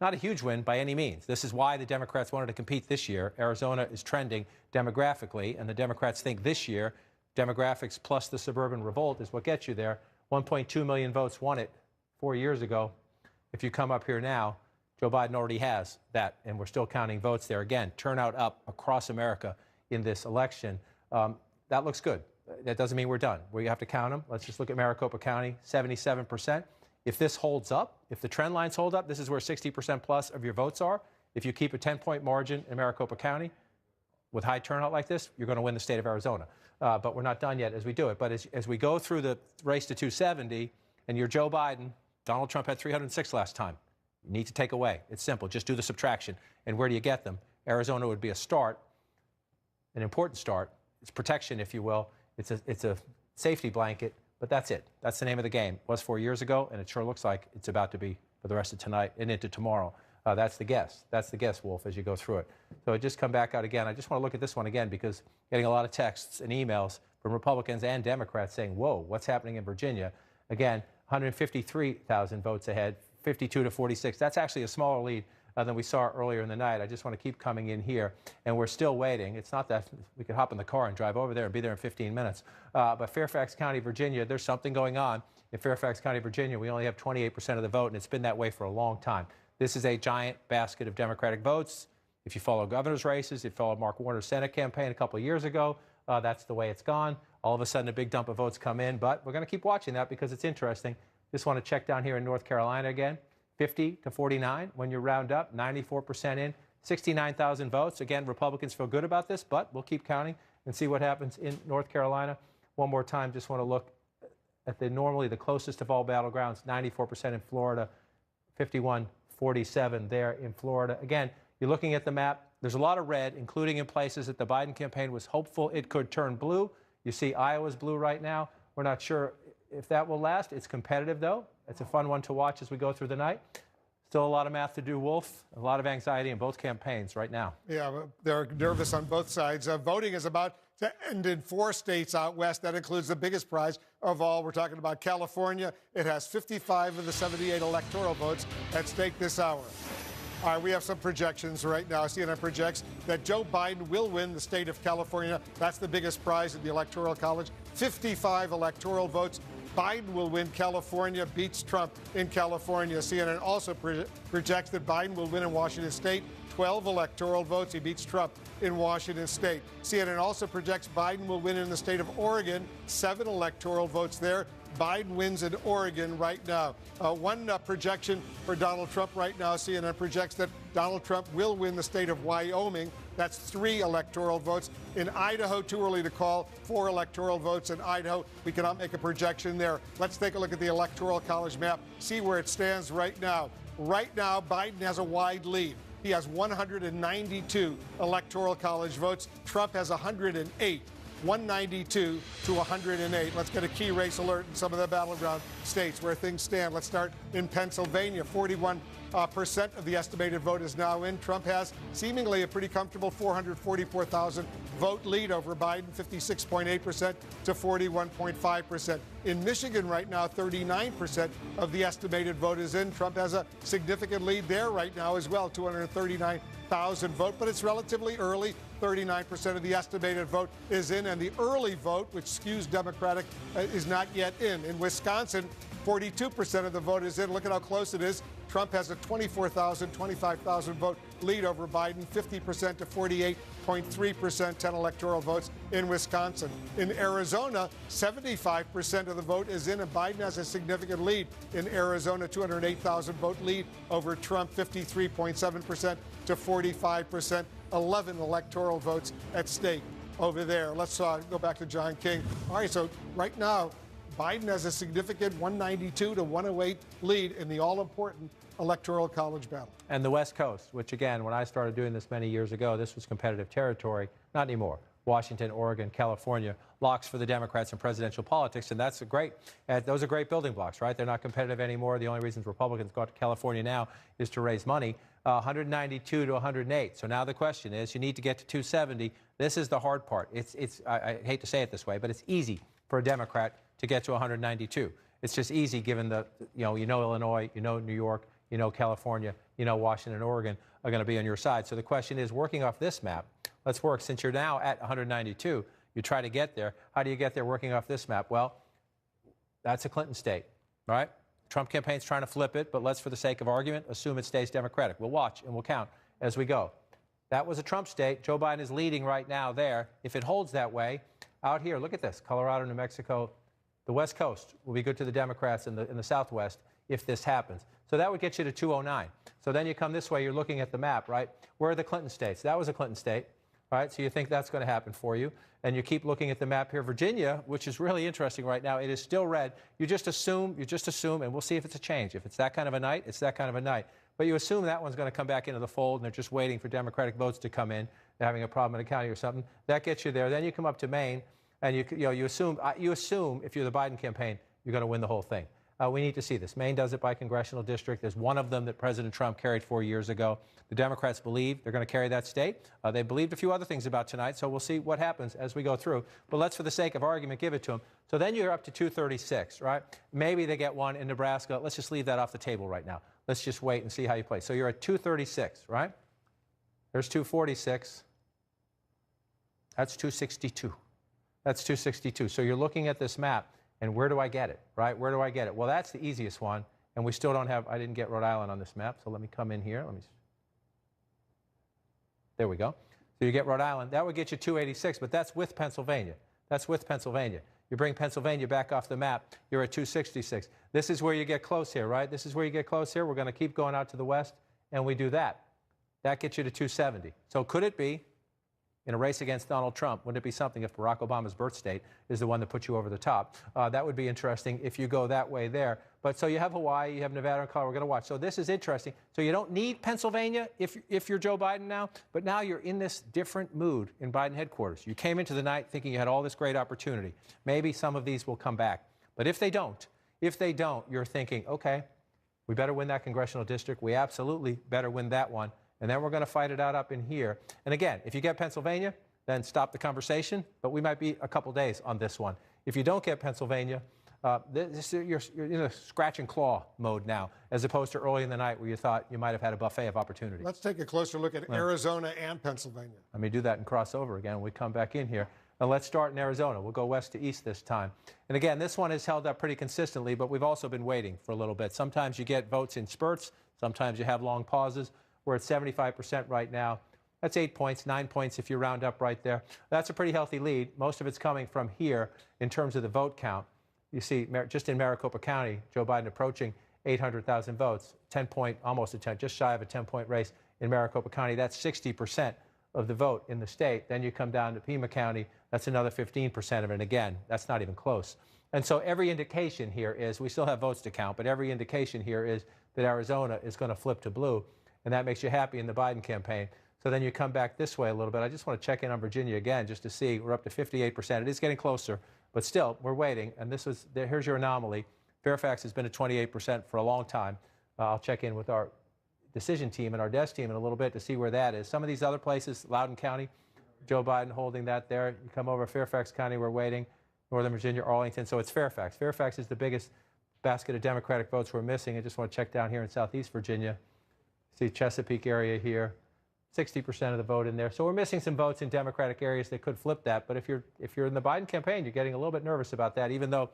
not a huge win by any means. This is why the Democrats wanted to compete this year. Arizona is trending demographically, and the Democrats think this year, demographics plus the suburban revolt is what gets you there. 1.2 million votes won it 4 years ago. If you come up here now, Joe Biden already has that, and we're still counting votes there. Again, turnout up across America in this election. That looks good. That doesn't mean we're done. We have to count them. Let's just look at Maricopa County, 77%. If this holds up, if the trend lines hold up, this is where 60% plus of your votes are. If you keep a 10-point margin in Maricopa County with high turnout like this, you're going to win the state of Arizona. But we're not done yet as we do it. But as we go through the race to 270, and you're Joe Biden, Donald Trump had 306 last time. You need to take away. It's simple. Just do the subtraction. And where do you get them? Arizona would be a start, an important start. It's protection, if you will. It's a safety blanket, but that's it. That's the name of the game. It was 4 years ago, and it sure looks like it's about to be for the rest of tonight and into tomorrow. That's the guess. That's the guess, Wolf, as you go through it. So just come back out again. I just want to look at this one again because getting a lot of texts and emails from Republicans and Democrats saying, whoa, what's happening in Virginia? Again, 153,000 votes ahead, 52 to 46. That's actually a smaller lead than we saw earlier in the night. I just want to keep coming in here, and we're still waiting. It's not that we could hop in the car and drive over there and be there in 15 minutes. But Fairfax County, Virginia, there's something going on. In Fairfax County, Virginia, we only have 28% of the vote, and it's been that way for a long time. This is a giant basket of Democratic votes. If you follow governor's races, if you followed Mark Warner's Senate campaign a couple of years ago, that's the way it's gone. All of a sudden, a big dump of votes come in, but we're going to keep watching that because it's interesting. Just want to check down here in North Carolina again. 50 to 49 when you round up, 94% in, 69,000 votes. Again, Republicans feel good about this, but we'll keep counting and see what happens in North Carolina. One more time, just want to look at normally the closest of all battlegrounds, 94% in Florida, 51-47 there in Florida. Again, you're looking at the map. There's a lot of red, including in places that the Biden campaign was hopeful it could turn blue. You see Iowa's blue right now. We're not sure if that will last. It's competitive, though. It's a fun one to watch as we go through the night. Still a lot of math to do, Wolf. A lot of anxiety in both campaigns right now. Yeah, they're nervous on both sides. Voting is about to end in 4 states out west. That includes the biggest prize of all. We're talking about California. It has 55 of the 78 electoral votes at stake this hour. All right, we have some projections right now. CNN projects that Joe Biden will win the state of California. That's the biggest prize in the Electoral College. 55 electoral votes. Biden will win California, beats Trump in California. CNN also projects that Biden will win in Washington state, 12 electoral votes. He beats Trump in Washington state. CNN also projects Biden will win in the state of Oregon, 7 electoral votes there. Biden wins in Oregon right now. One projection for Donald Trump right now, CNN projects that Donald Trump will win the state of Wyoming. That's 3 electoral votes. In Idaho, too early to call, 4 electoral votes in Idaho. We cannot make a projection there. Let's take a look at the Electoral College map, see where it stands right now. Right now, Biden has a wide lead. He has 192 Electoral College votes. Trump has 108. 192 to 108. Let's get a key race alert in some of the battleground states where things stand. Let's start in Pennsylvania. 41% of the estimated vote is now in. Trump has seemingly a pretty comfortable 444,000 vote lead over Biden, 56.8% to 41.5%. In Michigan right now, 39% of the estimated vote is in. Trump has a significant lead there right now as well, 239,000 vote, but it's relatively early. 39% of the estimated vote is in, and the early vote, which skews Democratic, is not yet in. In Wisconsin, 42% of the vote is in. Look at how close it is. Trump has a 24,000, 25,000 vote lead over Biden, 50% to 48.3%, 10 electoral votes in Wisconsin. In Arizona, 75% of the vote is in, and Biden has a significant lead in Arizona, 208,000 vote lead over Trump, 53.7% to 45%, 11 electoral votes at stake over there. Let's go back to John King. All right, so right now, Biden has a significant 192 to 108 lead in the all-important electoral college battle. And the West Coast, which again, when I started doing this many years ago, this was competitive territory. Not anymore. Washington, Oregon, California, locks for the Democrats in presidential politics, and that's those are great building blocks, right? They're not competitive anymore. The only reasons Republicans go to California now is to raise money. 192 to 108. So now the question is, you need to get to 270. This is the hard part. I hate to say it this way, but it's easy for a Democrat to get to 192. It's just easy given you know Illinois, you know New York, you know California, you know Washington and Oregon are going to be on your side. So the question is, working off this map, let's work. Since you're now at 192, you try to get there. How do you get there working off this map? Well, that's a Clinton state, right? Trump campaign's trying to flip it, but let's, for the sake of argument, assume it stays Democratic. We'll watch and we'll count as we go. That was a Trump state. Joe Biden is leading right now there. If it holds that way, out here, look at this, Colorado, New Mexico, the West Coast will be good to the Democrats in the Southwest if this happens. So that would get you to 209. So then you come this way, you're looking at the map, right? Where are the Clinton states? That was a Clinton state, right? So you think that's going to happen for you. And you keep looking at the map here. Virginia, which is really interesting right now, it is still red. You just assume, and we'll see if it's a change. If it's that kind of a night, it's that kind of a night. But you assume that one's going to come back into the fold, and they're just waiting for Democratic votes to come in. They're having a problem in a county or something. That gets you there. Then you come up to Maine, and you assume if you're the Biden campaign, you're going to win the whole thing. We need to see this. Maine does it by congressional district. There's one of them that President Trump carried 4 years ago. The Democrats believe they're going to carry that state. They believed a few other things about tonight, so we'll see what happens as we go through. But let's, for the sake of argument, give it to them. So then you're up to 236, right? Maybe they get one in Nebraska. Let's just leave that off the table right now. Let's just wait and see how you play. So you're at 236, right? There's 246. That's 262. That's 262. So you're looking at this map. And where do I get it, right? Where do I get it? Well, that's the easiest one, and we still don't have, I didn't get Rhode Island on this map, so let me come in here. There we go. So you get Rhode Island. That would get you 286, but that's with Pennsylvania. That's with Pennsylvania. You bring Pennsylvania back off the map, you're at 266. This is where you get close here, right? This is where you get close here. We're going to keep going out to the west, and we do that. That gets you to 270. So could it be, in a race against Donald Trump, wouldn't it be something if Barack Obama's birth state is the one that puts you over the top? That would be interesting if you go that way there. But so you have Hawaii, you have Nevada and Colorado. We're going to watch. So this is interesting. So you don't need Pennsylvania if you're Joe Biden now, but now you're in this different mood in Biden headquarters. You came into the night thinking you had all this great opportunity. Maybe some of these will come back. But if they don't, you're thinking, okay, we better win that congressional district. We absolutely better win that one. And then we're going to fight it out up in here. And again, if you get Pennsylvania, then stop the conversation. But we might be a couple days on this one. If you don't get Pennsylvania, you're in a scratch and claw mode now, as opposed to early in the night where you thought you might have had a buffet of opportunity. Let's take a closer look at Arizona and Pennsylvania. Let me do that and cross over again when we come back in here. And let's start in Arizona. We'll go west to east this time. And again, this one has held up pretty consistently, but we've also been waiting for a little bit. Sometimes you get votes in spurts. Sometimes you have long pauses. We're at 75% right now. That's 8 points, 9 points if you round up right there. That's a pretty healthy lead. Most of it's coming from here in terms of the vote count. You see, just in Maricopa County, Joe Biden approaching 800,000 votes, 10-point, almost a 10, just shy of a 10-point race in Maricopa County. That's 60% of the vote in the state. Then you come down to Pima County, that's another 15% of it. And again, that's not even close. And so every indication here is, we still have votes to count, but every indication here is that Arizona is going to flip to blue. And that makes you happy in the Biden campaign. So then you come back this way a little bit. I just want to check in on Virginia again just to see. We're up to 58%. It is getting closer, but still, we're waiting. And here's your anomaly. Fairfax has been at 28% for a long time. I'll check in with our decision team and our desk team in a little bit to see where that is. Some of these other places, Loudoun County, Joe Biden holding that there. You come over Fairfax County, we're waiting. Northern Virginia, Arlington. So it's Fairfax. Fairfax is the biggest basket of Democratic votes we're missing. I just want to check down here in Southeast Virginia. See Chesapeake area here. 60% of the vote in there. So we're missing some votes in Democratic areas that could flip that. But if you're in the Biden campaign, you're getting a little bit nervous about that, even though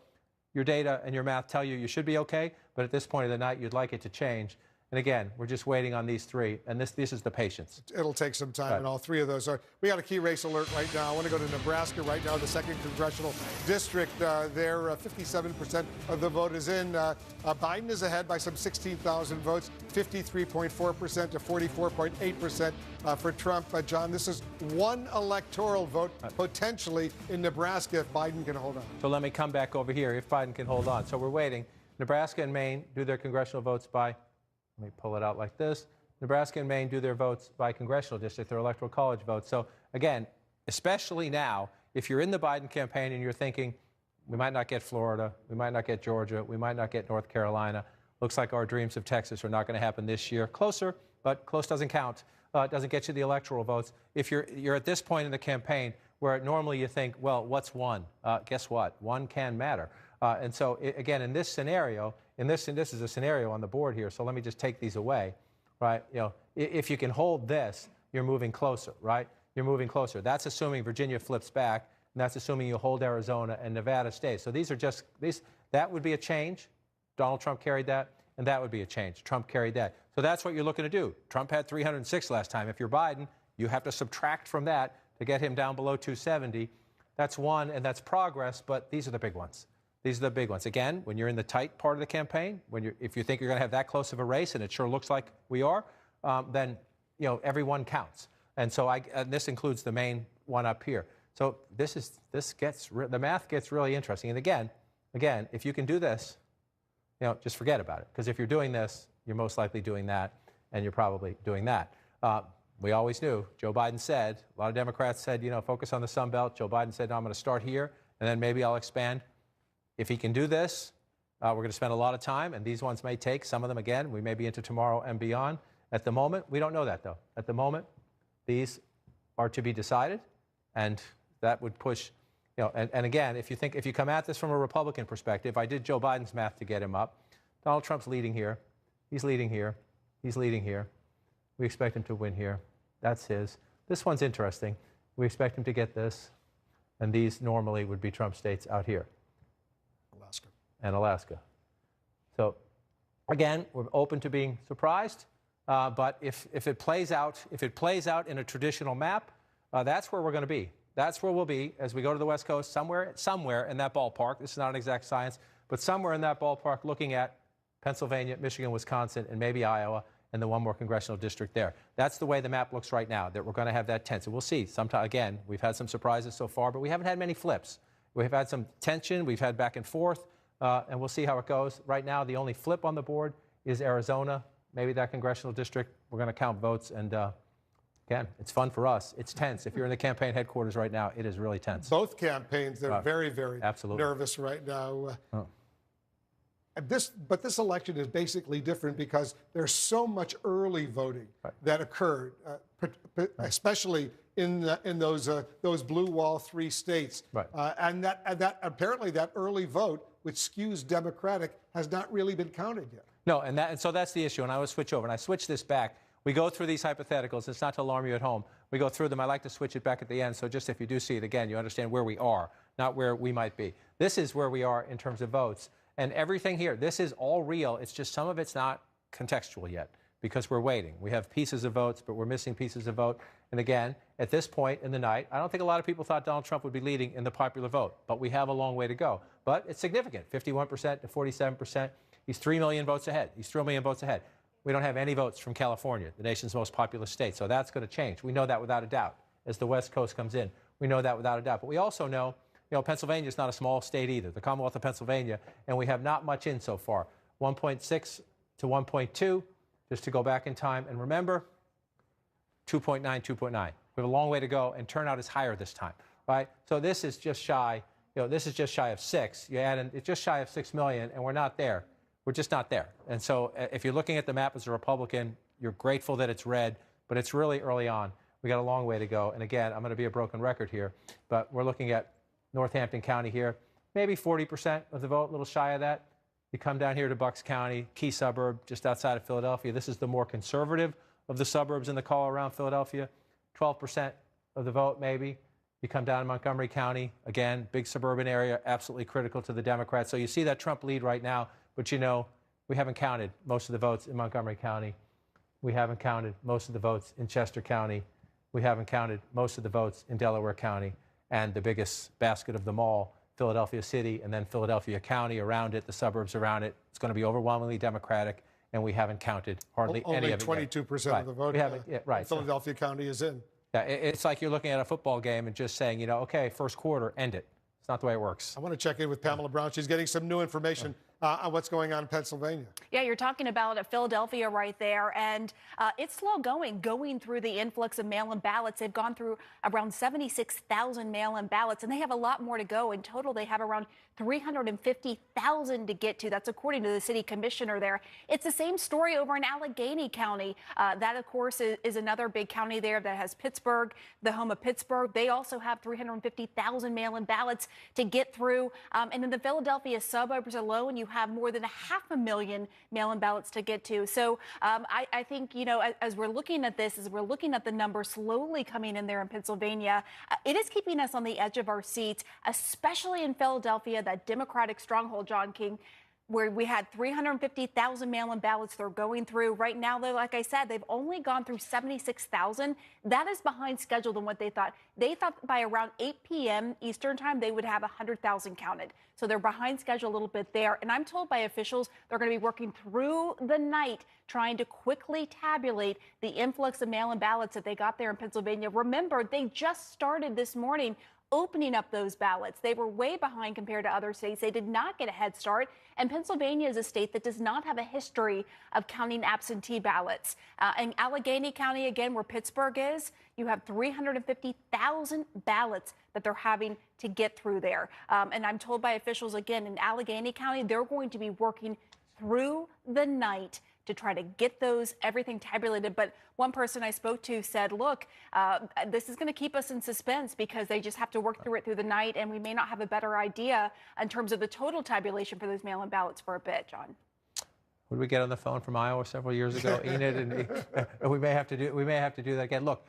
your data and your math tell you should be okay. But at this point of the night, you'd like it to change. And again, we're just waiting on these three, and this is the patience. It'll take some time, Right. and all three of those are. We got a key race alert right now. I want to go to Nebraska right now, the 2nd Congressional District. There, 57% of the vote is in. Biden is ahead by some 16,000 votes, 53.4% to 44.8% for Trump. John, this is one electoral vote potentially in Nebraska if Biden can hold on. So let me come back over here if Biden can hold on. So we're waiting. Nebraska and Maine do their congressional votes by, let me pull it out like this. Nebraska and Maine do their votes by congressional district, their electoral college votes. So again, especially now, if you're in the Biden campaign and you're thinking, we might not get Florida, we might not get Georgia, we might not get North Carolina. Looks like our dreams of Texas are not going to happen this year. Closer, but close doesn't count. It doesn't get you the electoral votes. If you're at this point in the campaign where normally you think, well, what's one? Guess what? One can matter. And so, again, in this scenario, this is a scenario on the board here, so let me just take these away, right? You know, if you can hold this, you're moving closer, right? You're moving closer. That's assuming Virginia flips back, and that's assuming you hold Arizona and Nevada stays. So these are just, that would be a change. Donald Trump carried that, and that would be a change. Trump carried that. So that's what you're looking to do. Trump had 306 last time. If you're Biden, you have to subtract from that to get him down below 270. That's one, and that's progress, but these are the big ones. These are the big ones. Again, when you're in the tight part of the campaign, if you think you're going to have that close of a race, and it sure looks like we are, then every one counts. And so this includes the main one up here. So the math gets really interesting. And again, if you can do this, just forget about it. Because if you're doing this, you're most likely doing that, and you're probably doing that. We always knew. Joe Biden said, a lot of Democrats said, focus on the Sun Belt. Joe Biden said, no, I'm going to start here, and then maybe I'll expand. If he can do this, we're going to spend a lot of time, and these ones may take, some of them, again, we may be into tomorrow and beyond. At the moment, we don't know that, though. At the moment, these are to be decided, and that would push, and again, if you come at this from a Republican perspective, I did Joe Biden's math to get him up. Donald Trump's leading here. He's leading here. He's leading here. We expect him to win here. That's his. This one's interesting. We expect him to get this, and these normally would be Trump states out here. Alaska. So, again, we're open to being surprised. But if it plays out, in a traditional map, that's where we're going to be. That's where we'll be as we go to the West Coast, somewhere in that ballpark. This is not an exact science, but somewhere in that ballpark, looking at Pennsylvania, Michigan, Wisconsin, and maybe Iowa, and the one more congressional district there. That's the way the map looks right now. That we're going to have that tense, and we'll see. Sometime again, we've had some surprises so far, but we haven't had many flips. We've had some tension. We've had back and forth. And we'll see how it goes. Right now, the only flip on the board is Arizona, maybe that congressional district. We're going to count votes. And again, it's fun for us. It's tense. If you're in the campaign headquarters right now, it is really tense. Both campaigns, they're very, very absolutely nervous right now. But this election is basically different because there's so much early voting that occurred, especially in those blue wall 3 states. And that apparently that early vote, which skews Democratic, has not really been counted yet. No, and so that's the issue. And I will switch over. And I switch this back. We go through these hypotheticals. It's not to alarm you at home. We go through them. I like to switch it back at the end. So just if you do see it again, you understand where we are, not where we might be. This is where we are in terms of votes. And everything here, this is all real. It's just some of it's not contextual yet because we're waiting. We have pieces of votes, but we're missing pieces of vote. And again, at this point in the night, I don't think a lot of people thought Donald Trump would be leading in the popular vote, but we have a long way to go. But it's significant, 51% to 47%. He's 3 million votes ahead. He's 3 million votes ahead. We don't have any votes from California, the nation's most populous state. So that's going to change. We know that without a doubt. As the West Coast comes in, we know that without a doubt. But we also know, Pennsylvania is not a small state either, the Commonwealth of Pennsylvania, and we have not much in so far. 1.6 to 1.2, just to go back in time. And remember, 2.9, 2.9. We have a long way to go, and turnout is higher this time, right? So this is just shy, this is just shy of 6. You add in, it's just shy of 6 million, and we're not there. We're just not there. And so if you're looking at the map as a Republican, you're grateful that it's red, but it's really early on. We got a long way to go. And again, I'm going to be a broken record here, but we're looking at Northampton County here, maybe 40% of the vote, a little shy of that. You come down here to Bucks County, key suburb just outside of Philadelphia. This is the more conservative of the suburbs in the call around Philadelphia. 12% of the vote, maybe. You come down to Montgomery County, again, big suburban area, absolutely critical to the Democrats. So you see that Trump lead right now, but you know, we haven't counted most of the votes in Montgomery County. We haven't counted most of the votes in Chester County. We haven't counted most of the votes in Delaware County. And the biggest basket of them all, Philadelphia City and then Philadelphia County around it, the suburbs around it. It's going to be overwhelmingly Democratic, and we haven't counted hardly any of it. Only 22% of the vote. We haven't, right. Philadelphia County is in. Yeah, it's like you're looking at a football game and just saying, you know, okay, first quarter, end it. It's not the way it works. I want to check in with Pamela Brown. She's getting some new information on what's going on in Pennsylvania. Yeah, you're talking about Philadelphia right there, and it's slow going through the influx of mail-in ballots. They've gone through around 76,000 mail-in ballots, and they have a lot more to go. In total, they have around 350,000 to get to. That's according to the city commissioner there. It's the same story over in Allegheny County. That, of course, is another big county there that has Pittsburgh, the home of Pittsburgh. They also have 350,000 mail-in ballots to get through. And in the Philadelphia suburbs alone, you have more than 500,000 mail-in ballots to get to. So I think, you know, as we're looking at this, as we're looking at the numbers slowly coming in there in Pennsylvania, it is keeping us on the edge of our seats, especially in Philadelphia, that Democratic stronghold, John King, where we had 350,000 mail-in ballots they're going through. Right now, though, like I said, they've only gone through 76,000. That is behind schedule than what they thought. They thought by around 8 p.m. Eastern time, they would have 100,000 counted. So they're behind schedule a little bit there. And I'm told by officials they're going to be working through the night trying to quickly tabulate the influx of mail-in ballots that they got there in Pennsylvania. Remember, they just started this morning opening up those ballots. They were way behind compared to other states. They did not get a head start. And Pennsylvania is a state that does not have a history of counting absentee ballots. In Allegheny County, again, where Pittsburgh is, you have 350,000 ballots that they're having to get through there. And I'm told by officials, again, in Allegheny County, they're going to be working through the night to try to get everything tabulated. But one person I spoke to said, look, this is going to keep us in suspense because they just have to work through it through the night, and we may not have a better idea in terms of the total tabulation for those mail-in ballots for a bit, John. What did we get on the phone from Iowa several years ago, Enid? And we may have to do that again. Look.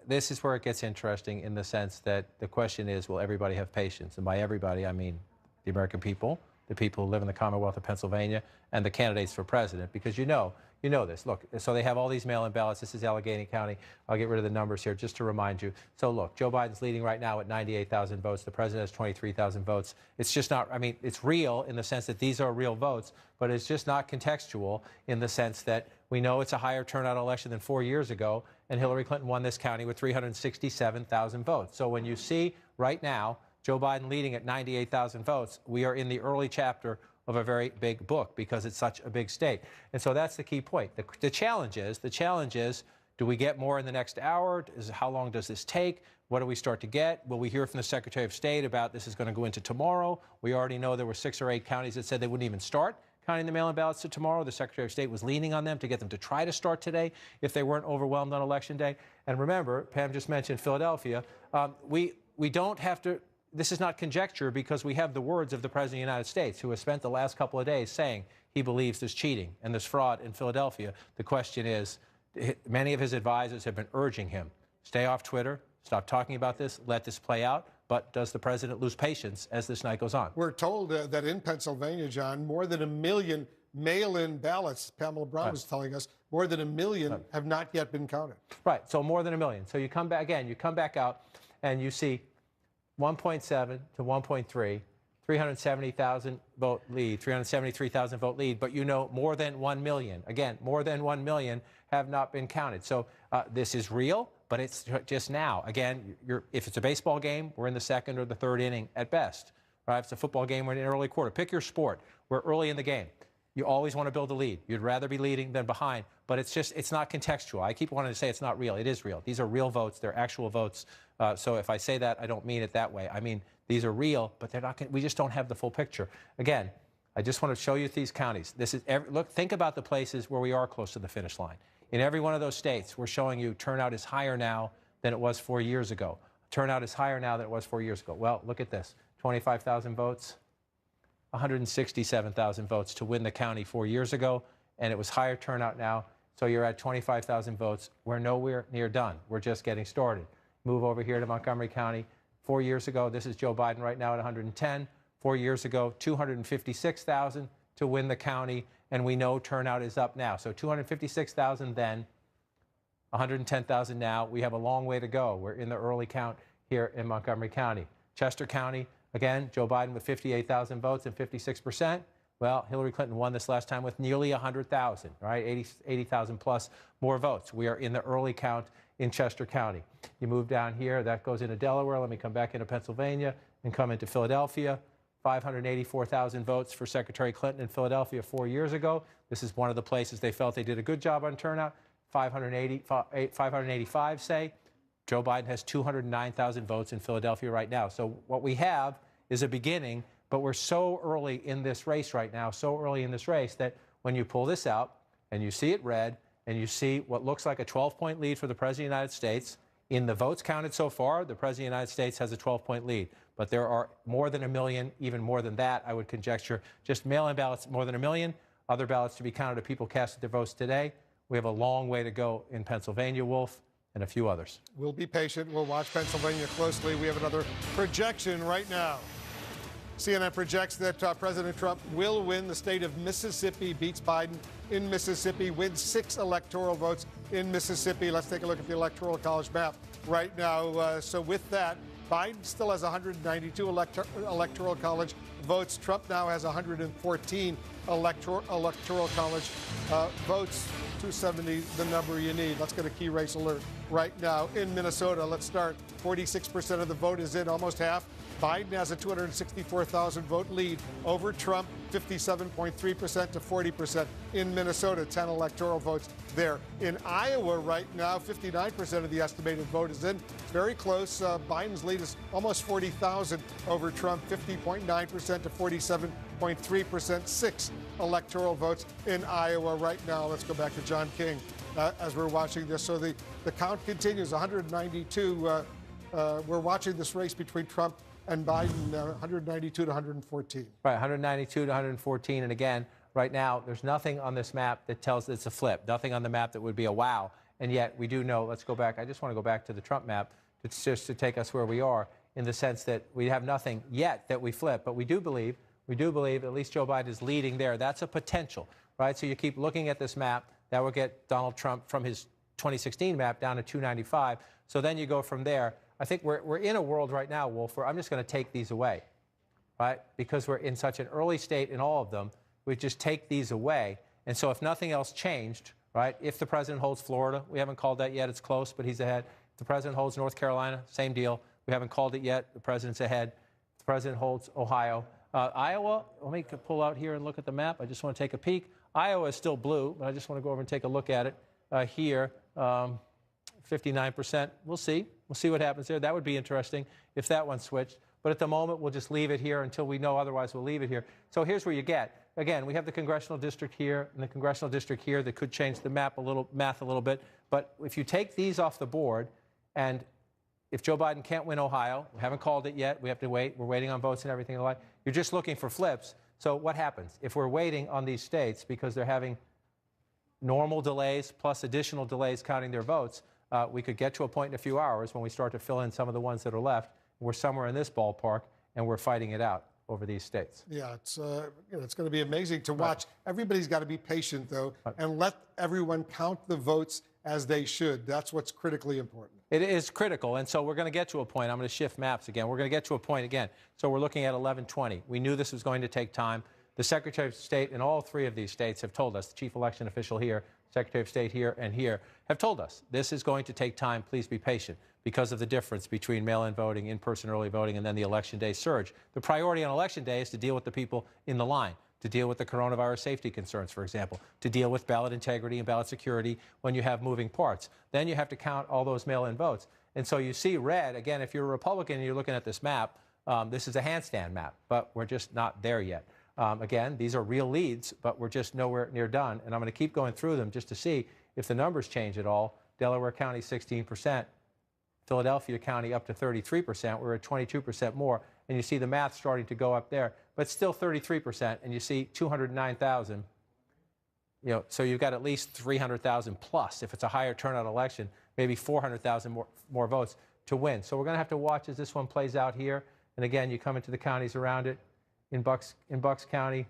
This is where it gets interesting in the sense that the question is, will everybody have patience? And by everybody, I mean the American people, the people who live in the Commonwealth of Pennsylvania, and the candidates for president, because you know this. Look, so they have all these mail-in ballots. This is Allegheny County. I'll get rid of the numbers here just to remind you. So look, Joe Biden's leading right now at 98,000 votes. The president has 23,000 votes. It's just not, I mean, it's real in the sense that these are real votes, but it's just not contextual in the sense that we know it's a higher turnout election than 4 years ago, and Hillary Clinton won this county with 367,000 votes. So when you see right now Joe Biden leading at 98,000 votes, we are in the early chapter of a very big book because it's such a big state. And so that's the key point. The challenge is, do we get more in the next hour? How long does this take? What do we start to get? Will we hear from the Secretary of State about this is going to go into tomorrow? We already know there were 6 or 8 counties that said they wouldn't even start counting the mail-in ballots to tomorrow. The Secretary of State was leaning on them to get them to try to start today if they weren't overwhelmed on Election Day. And remember, Pam just mentioned Philadelphia. We don't have to. This is not conjecture because we have the words of the President of the United States, who has spent the last couple of days saying he believes there's cheating and there's fraud in Philadelphia. The question is, many of his advisors have been urging him, stay off Twitter, stop talking about this, let this play out. But does the president lose patience as this night goes on? We're told that in Pennsylvania, John, more than 1 million mail-in ballots, Pamela Brown was telling us, more than 1 million have not yet been counted. Right, so more than 1 million. So you come back again, you come back out and you see 1.7 to 1.3, 370,000 vote lead, 373,000 vote lead, but you know more than 1 million. Again, more than 1 million have not been counted. So this is real, but it's just now. Again, if it's a baseball game, we're in the 2nd or the 3rd inning at best. Right? If it's a football game, we're in an early quarter. Pick your sport. We're early in the game. You always want to build a lead. You'd rather be leading than behind, but it's not contextual. I keep wanting to say it's not real. It is real. These are real votes. They're actual votes. So if I say that, I don't mean it that way. I mean, these are real, but they're not. We just don't have the full picture. Again, I just want to show you these counties. This is look. Think about the places where we are close to the finish line. In every one of those states, we're showing you turnout is higher now than it was 4 years ago. Turnout is higher now than it was 4 years ago. Well, look at this. 25,000 votes, 167,000 votes to win the county 4 years ago, and it was higher turnout now. So you're at 25,000 votes. We're nowhere near done. We're just getting started. Move over here to Montgomery County. 4 years ago, this is Joe Biden right now at 110. 4 years ago, 256,000 to win the county, and we know turnout is up now. So 256,000 then, 110,000 now. We have a long way to go. We're in the early count here in Montgomery County. Chester County, again, Joe Biden with 58,000 votes and 56%. Well, Hillary Clinton won this last time with nearly 100,000, right? 80,000 plus more votes. We are in the early count in Chester County. You move down here, that goes into Delaware. Let me come back into Pennsylvania and come into Philadelphia. 584,000 votes for Secretary Clinton in Philadelphia 4 years ago. This is one of the places they felt they did a good job on turnout. 585, say. Joe Biden has 209,000 votes in Philadelphia right now. So what we have is a beginning, but we're so early in this race right now, so early in this race that when you pull this out and you see it red and you see what looks like a 12-point lead for the President of the United States, in the votes counted so far, the President of the United States has a 12-point lead. But there are more than 1 million, even more than that, I would conjecture, just mail-in ballots, more than 1 million. Other ballots to be counted of people casted their votes today. We have a long way to go in Pennsylvania, Wolf, and a few others. We'll be patient. We'll watch Pennsylvania closely. We have another projection right now. CNN projects that President Trump will win the state of Mississippi, beats Biden in Mississippi, wins 6 electoral votes in Mississippi. Let's take a look at the Electoral College map right now. So with that, Biden still has 192 Electoral College votes. Trump now has 114 Electoral College votes. 270, the number you need. Let's get a key race alert right now in Minnesota. Let's start. 46% of the vote is in, almost half. Biden has a 264,000 vote lead over Trump, 57.3% to 40% in Minnesota, 10 electoral votes there. In Iowa right now, 59% of the estimated vote is in. Very close. Biden's lead is almost 40,000 over Trump, 50.9% to 47.3%, 6 electoral votes in Iowa right now. Let's go back to John King as we're watching this. So the count continues, 192. We're watching this race between Trump and Biden, 192 to 114. Right, 192 to 114. And again, right now, there's nothing on this map that tells it's a flip, nothing on the map that would be a wow. And yet we do know, let's go back. I just want to go back to the Trump map. It's just to take us where we are in the sense that we have nothing yet that we flip. But we do believe at least Joe Biden is leading there. That's a potential, right? So you keep looking at this map. That will get Donald Trump from his 2016 map down to 295. So then you go from there. I think we're in a world right now, Wolf, where I'm just going to take these away, right? Because we're in such an early state in all of them, we just take these away. And so if nothing else changed, right, if the president holds Florida, we haven't called that yet, it's close, but he's ahead. If the president holds North Carolina, same deal. We haven't called it yet, the president's ahead. If the president holds Ohio. Iowa, let me pull out here and look at the map. I just want to take a peek. Iowa is still blue, but I just want to go over and take a look at it here. 59%. We'll see. We'll see what happens there. That would be interesting if that one switched. But at the moment, we'll just leave it here until we know otherwise. We'll leave it here. So here's where you get. Again, we have the congressional district here and the congressional district here that could change the math a little bit. But if you take these off the board, and if Joe Biden can't win Ohio, we haven't called it yet. We have to wait. We're waiting on votes and everything like that. You're just looking for flips. So what happens if we're waiting on these states because they're having normal delays plus additional delays counting their votes? We could get to a point in a few hours when we start to fill in some of the ones that are left. We're somewhere in this ballpark, and we're fighting it out over these states. Yeah, it's going to be amazing to watch. Right. Everybody's got to be patient, though, and let everyone count the votes as they should. That's what's critically important. It is critical, and so we're going to get to a point. I'm going to shift maps again. We're going to get to a point again. So we're looking at 11/20. We knew this was going to take time. The Secretary of State in all 3 of these states have told us, the chief election official here, Secretary of State here and here, have told us this is going to take time. Please be patient because of the difference between mail-in voting, in-person early voting, and then the Election Day surge. The priority on Election Day is to deal with the people in the line, to deal with the coronavirus safety concerns, for example, to deal with ballot integrity and ballot security when you have moving parts. Then you have to count all those mail-in votes. And so you see red, again, if you're a Republican and you're looking at this map, this is a handstand map, but we're just not there yet. Again, these are real leads, but we're just nowhere near done. And I'm going to keep going through them just to see if the numbers change at all. Delaware County, 16%. Philadelphia County up to 33%. We're at 22% more. And you see the math starting to go up there, but still 33%. And you see 209,000. So you've got at least 300,000 plus. If it's a higher turnout election, maybe 400,000 more votes to win. So we're going to have to watch as this one plays out here. And again, you come into the counties around it. In Bucks County,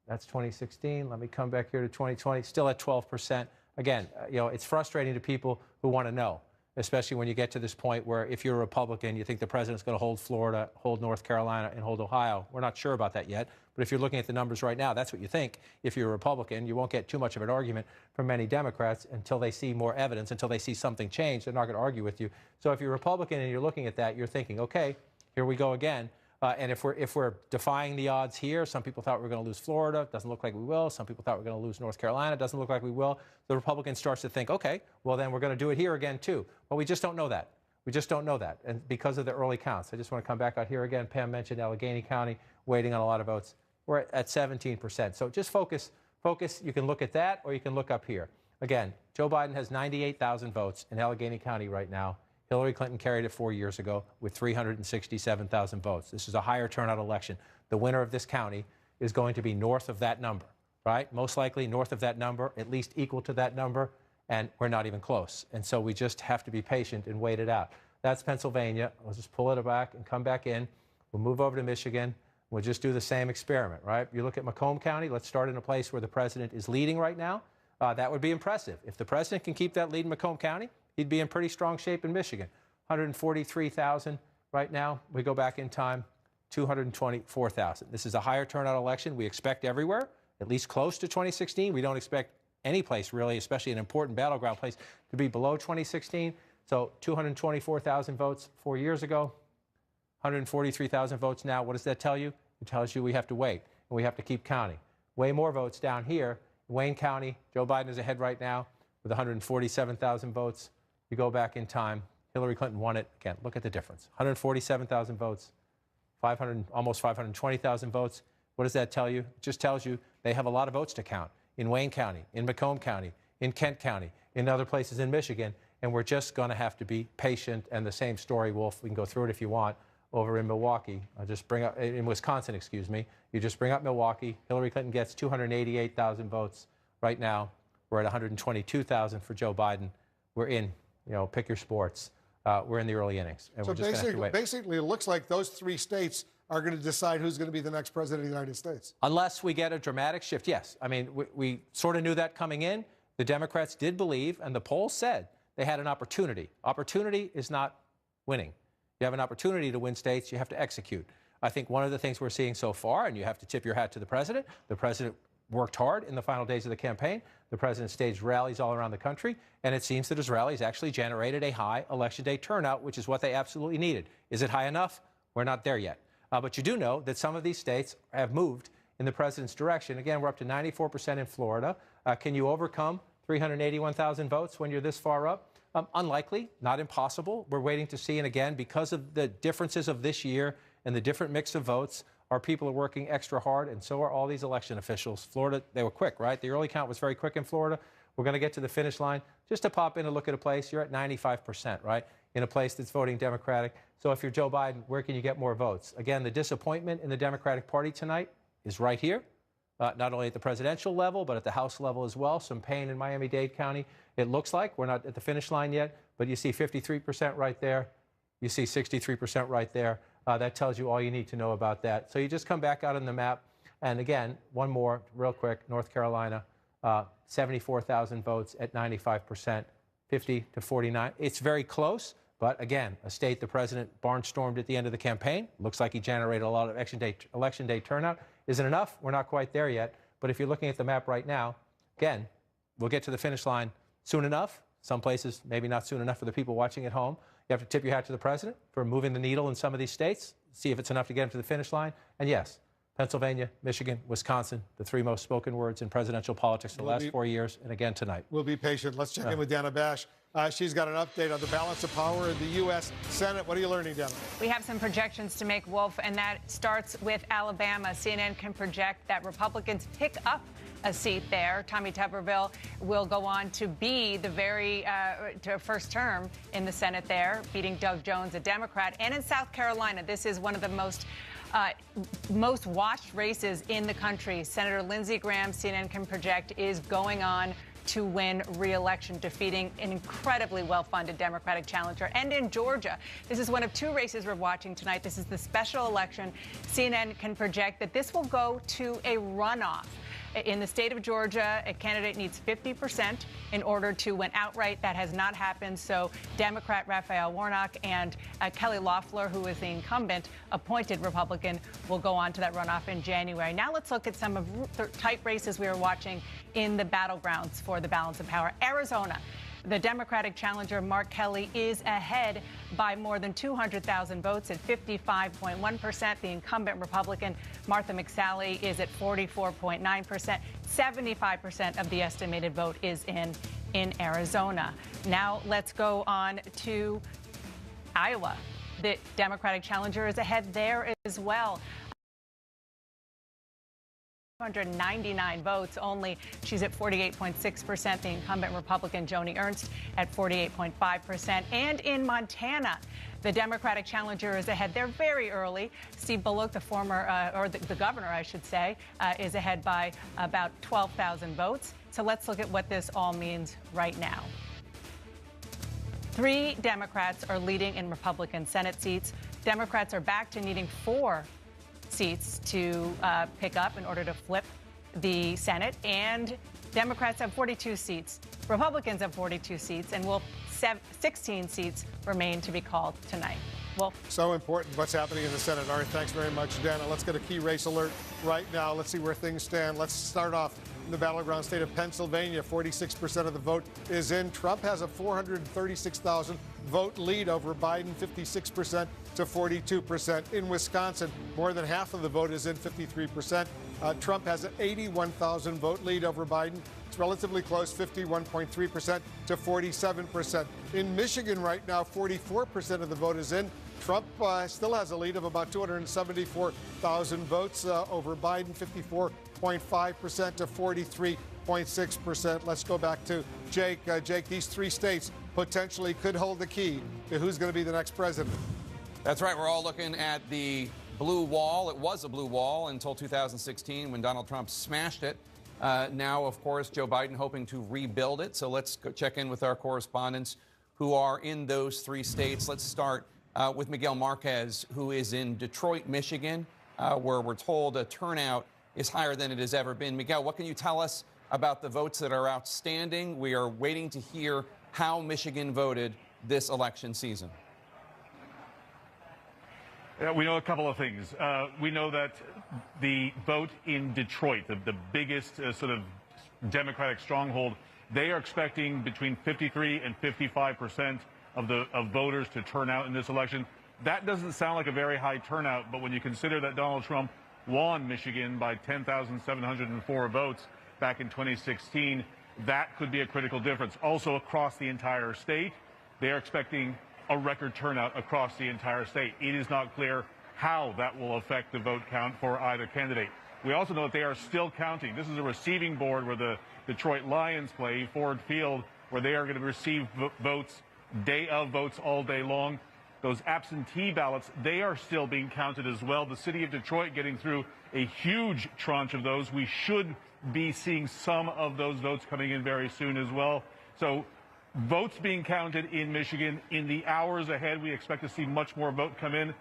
that's 2016. Let me come back here to 2020, still at 12%. Again, it's frustrating to people who want to know, especially when you get to this point where if you're a Republican, you think the president's going to hold Florida, hold North Carolina, and hold Ohio. We're not sure about that yet, but if you're looking at the numbers right now, that's what you think. If you're a Republican, you won't get too much of an argument from many Democrats until they see more evidence, until they see something change. They're not going to argue with you. So if you're a Republican and you're looking at that, you're thinking, okay, here we go again. And if we're defying the odds here, some people thought we were going to lose Florida. Doesn't look like we will. Some people thought we were going to lose North Carolina. Doesn't look like we will. The Republican starts to think, okay, well, then we're going to do it here again, too. But we just don't know that. We just don't know that. And because of the early counts, I just want to come back out here again. Pam mentioned Allegheny County waiting on a lot of votes. We're at 17%. So just focus. You can look at that or you can look up here. Again, Joe Biden has 98,000 votes in Allegheny County right now. Hillary Clinton carried it 4 years ago with 367,000 votes. This is a higher turnout election. The winner of this county is going to be north of that number, right? Most likely north of that number, at least equal to that number, and we're not even close. And so we just have to be patient and wait it out. That's Pennsylvania. We'll just pull it back and come back in. We'll move over to Michigan. We'll just do the same experiment, right? You look at Macomb County. Let's start in a place where the president is leading right now. That would be impressive. If the president can keep that lead in Macomb County, he'd be in pretty strong shape in Michigan. 143,000 right now. We go back in time, 224,000. This is a higher turnout election. We expect everywhere, at least close to 2016. We don't expect any place really, especially an important battleground place, to be below 2016. So 224,000 votes 4 years ago, 143,000 votes now. What does that tell you? It tells you we have to wait and we have to keep counting. Way more votes down here. Wayne County, Joe Biden is ahead right now with 147,000 votes. You go back in time, Hillary Clinton won it. Again, look at the difference. 147,000 votes, almost 520,000 votes. What does that tell you? It just tells you they have a lot of votes to count in Wayne County, in Macomb County, in Kent County, in other places in Michigan, and we're just going to have to be patient. And the same story, Wolf, we can go through it if you want, over in Milwaukee. I'll just bring up, in Wisconsin, excuse me. You just bring up Milwaukee. Hillary Clinton gets 288,000 votes right now. We're at 122,000 for Joe Biden. We're in, pick your sports. We're in the early innings. And so we're just gonna have to wait. Basically, it looks like those three states are going to decide who's going to be the next president of the United States. Unless we get a dramatic shift, yes. I mean, we sort of knew that coming in. The Democrats did believe, and the polls said they had an opportunity. Opportunity is not winning. You have an opportunity to win states, you have to execute. I think one of the things we're seeing so far, and you have to tip your hat to the president worked hard in the final days of the campaign. The president staged rallies all around the country, and it seems that his rallies actually generated a high election day turnout, which is what they absolutely needed. Is it high enough? We're not there yet. But you do know that some of these states have moved in the president's direction. Again, we're up to 94% in Florida. Can you overcome 381,000 votes when you're this far up? Unlikely, not impossible. We're waiting to see. And again, because of the differences of this year and the different mix of votes, our people are working extra hard, and so are all these election officials. Florida, they were quick, right? The early count was very quick in Florida. We're going to get to the finish line. Just to pop in and look at a place, you're at 95%, right? In a place that's voting Democratic. So if you're Joe Biden, where can you get more votes? Again, the disappointment in the Democratic Party tonight is right here. Not only at the presidential level, but at the House level as well. Some pain in Miami-Dade County. It looks like we're not at the finish line yet, but you see 53% right there. You see 63% right there. That tells you all you need to know about that. So you just come back out on the map. And again, one more real quick, North Carolina, 74,000 votes at 95%, 50 to 49. It's very close, but again, a state the president barnstormed at the end of the campaign. Looks like he generated a lot of election day turnout. Is it enough? We're not quite there yet. But if you're looking at the map right now, again, we'll get to the finish line soon enough. Some places, maybe not soon enough for the people watching at home. You have to tip your hat to the president for moving the needle in some of these states, see if it's enough to get him to the finish line. And yes, Pennsylvania, Michigan, Wisconsin, the three most spoken words in presidential politics for the last 4 years, and again tonight. We'll be patient. Let's check in with Dana Bash. She's got an update on the balance of power in the U.S. Senate. What are you learning, Dana? We have some projections to make, Wolf, and that starts with Alabama. CNN can project that Republicans pick up a seat there. Tommy Tuberville will go on to be the first term in the Senate there, beating Doug Jones, a Democrat. And in South Carolina, this is one of the most watched races in the country. Senator Lindsey Graham, CNN can project, is going on to win re-election, defeating an incredibly well-funded Democratic challenger. And in Georgia, this is one of two races we're watching tonight. This is the special election. CNN can project that this will go to a runoff. In the state of Georgia, a candidate needs 50% in order to win outright. That has not happened. So Democrat Raphael Warnock and Kelly Loeffler, who is the incumbent appointed Republican, will go on to that runoff in January. Now let's look at some of the tight races we are watching in the battlegrounds for the balance of power. Arizona. The Democratic challenger, Mark Kelly, is ahead by more than 200,000 votes at 55.1%. The incumbent Republican, Martha McSally, is at 44.9%. 75% of the estimated vote is in Arizona. Now let's go on to Iowa. The Democratic challenger is ahead there as well. 299 votes only. She's at 48.6%. The incumbent Republican Joni Ernst at 48.5%. And in Montana, the Democratic challenger is ahead. They're very early. Steve Bullock, the former, the governor, I should say, is ahead by about 12,000 votes. So let's look at what this all means right now. 3 Democrats are leading in Republican Senate seats. Democrats are back to needing 4 seats to pick up in order to flip the Senate. And Democrats have 42 seats. Republicans have 42 seats. And 16 seats remain to be called tonight. Wolf. So important what's happening in the Senate. All right, thanks very much, Dana. Let's get a key race alert right now. Let's see where things stand. Let's start off in the battleground state of Pennsylvania. 46% of the vote is in. Trump has a 436,000 vote lead over Biden, 56% to 42%. In Wisconsin, more than half of the vote is in, 53%. Trump has an 81,000 vote lead over Biden. It's relatively close, 51.3% to 47%. In Michigan right now, 44% of the vote is in. Trump still has a lead of about 274,000 votes over Biden, 54.5% to 43.6%. Let's go back to Jake. Jake, these 3 states potentially could hold the key to who's going to be the next president. That's right. We're all looking at the blue wall. It was a blue wall until 2016 when Donald Trump smashed it. Now, of course, Joe Biden hoping to rebuild it. So let's go check in with our correspondents who are in those 3 states. Let's start with Miguel Marquez, who is in Detroit, Michigan, where we're told a turnout is higher than it has ever been. Miguel, what can you tell us about the votes that are outstanding? We are waiting to hear how Michigan voted this election season. We know a couple of things. We know that the vote in Detroit, the biggest sort of Democratic stronghold, they are expecting between 53 and 55% of voters to turn out in this election. That doesn't sound like a very high turnout, but when you consider that Donald Trump won Michigan by 10,704 votes back in 2016, that could be a critical difference. Also, across the entire state, they are expecting a record turnout across the entire state. It is not clear how that will affect the vote count for either candidate. We also know that they are still counting. This is a receiving board where the Detroit Lions play, Ford Field, where they are going to receive votes, day of votes all day long. Those absentee ballots, they are still being counted as well. The city of Detroit getting through a huge tranche of those. We should be seeing some of those votes coming in very soon as well. So votes being counted in Michigan. In the hours ahead, we expect to see much more vote come in.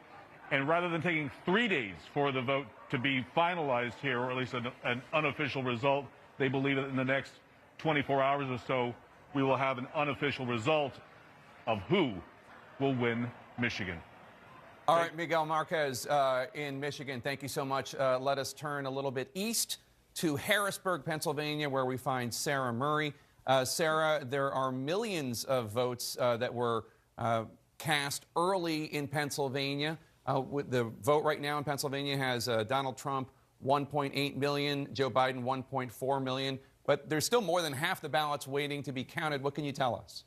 And rather than taking 3 days for the vote to be finalized here, or at least an unofficial result, they believe that in the next 24 hours or so, we will have an unofficial result of who will win Michigan. All right, Miguel Marquez in Michigan, thank you so much. Let us turn a little bit east to Harrisburg, Pennsylvania, where we find Sarah Murray. Sarah, there are millions of votes that were cast early in Pennsylvania. The vote right now in Pennsylvania has Donald Trump 1.8 million, Joe Biden 1.4 million. But there's still more than half the ballots waiting to be counted. What can you tell us?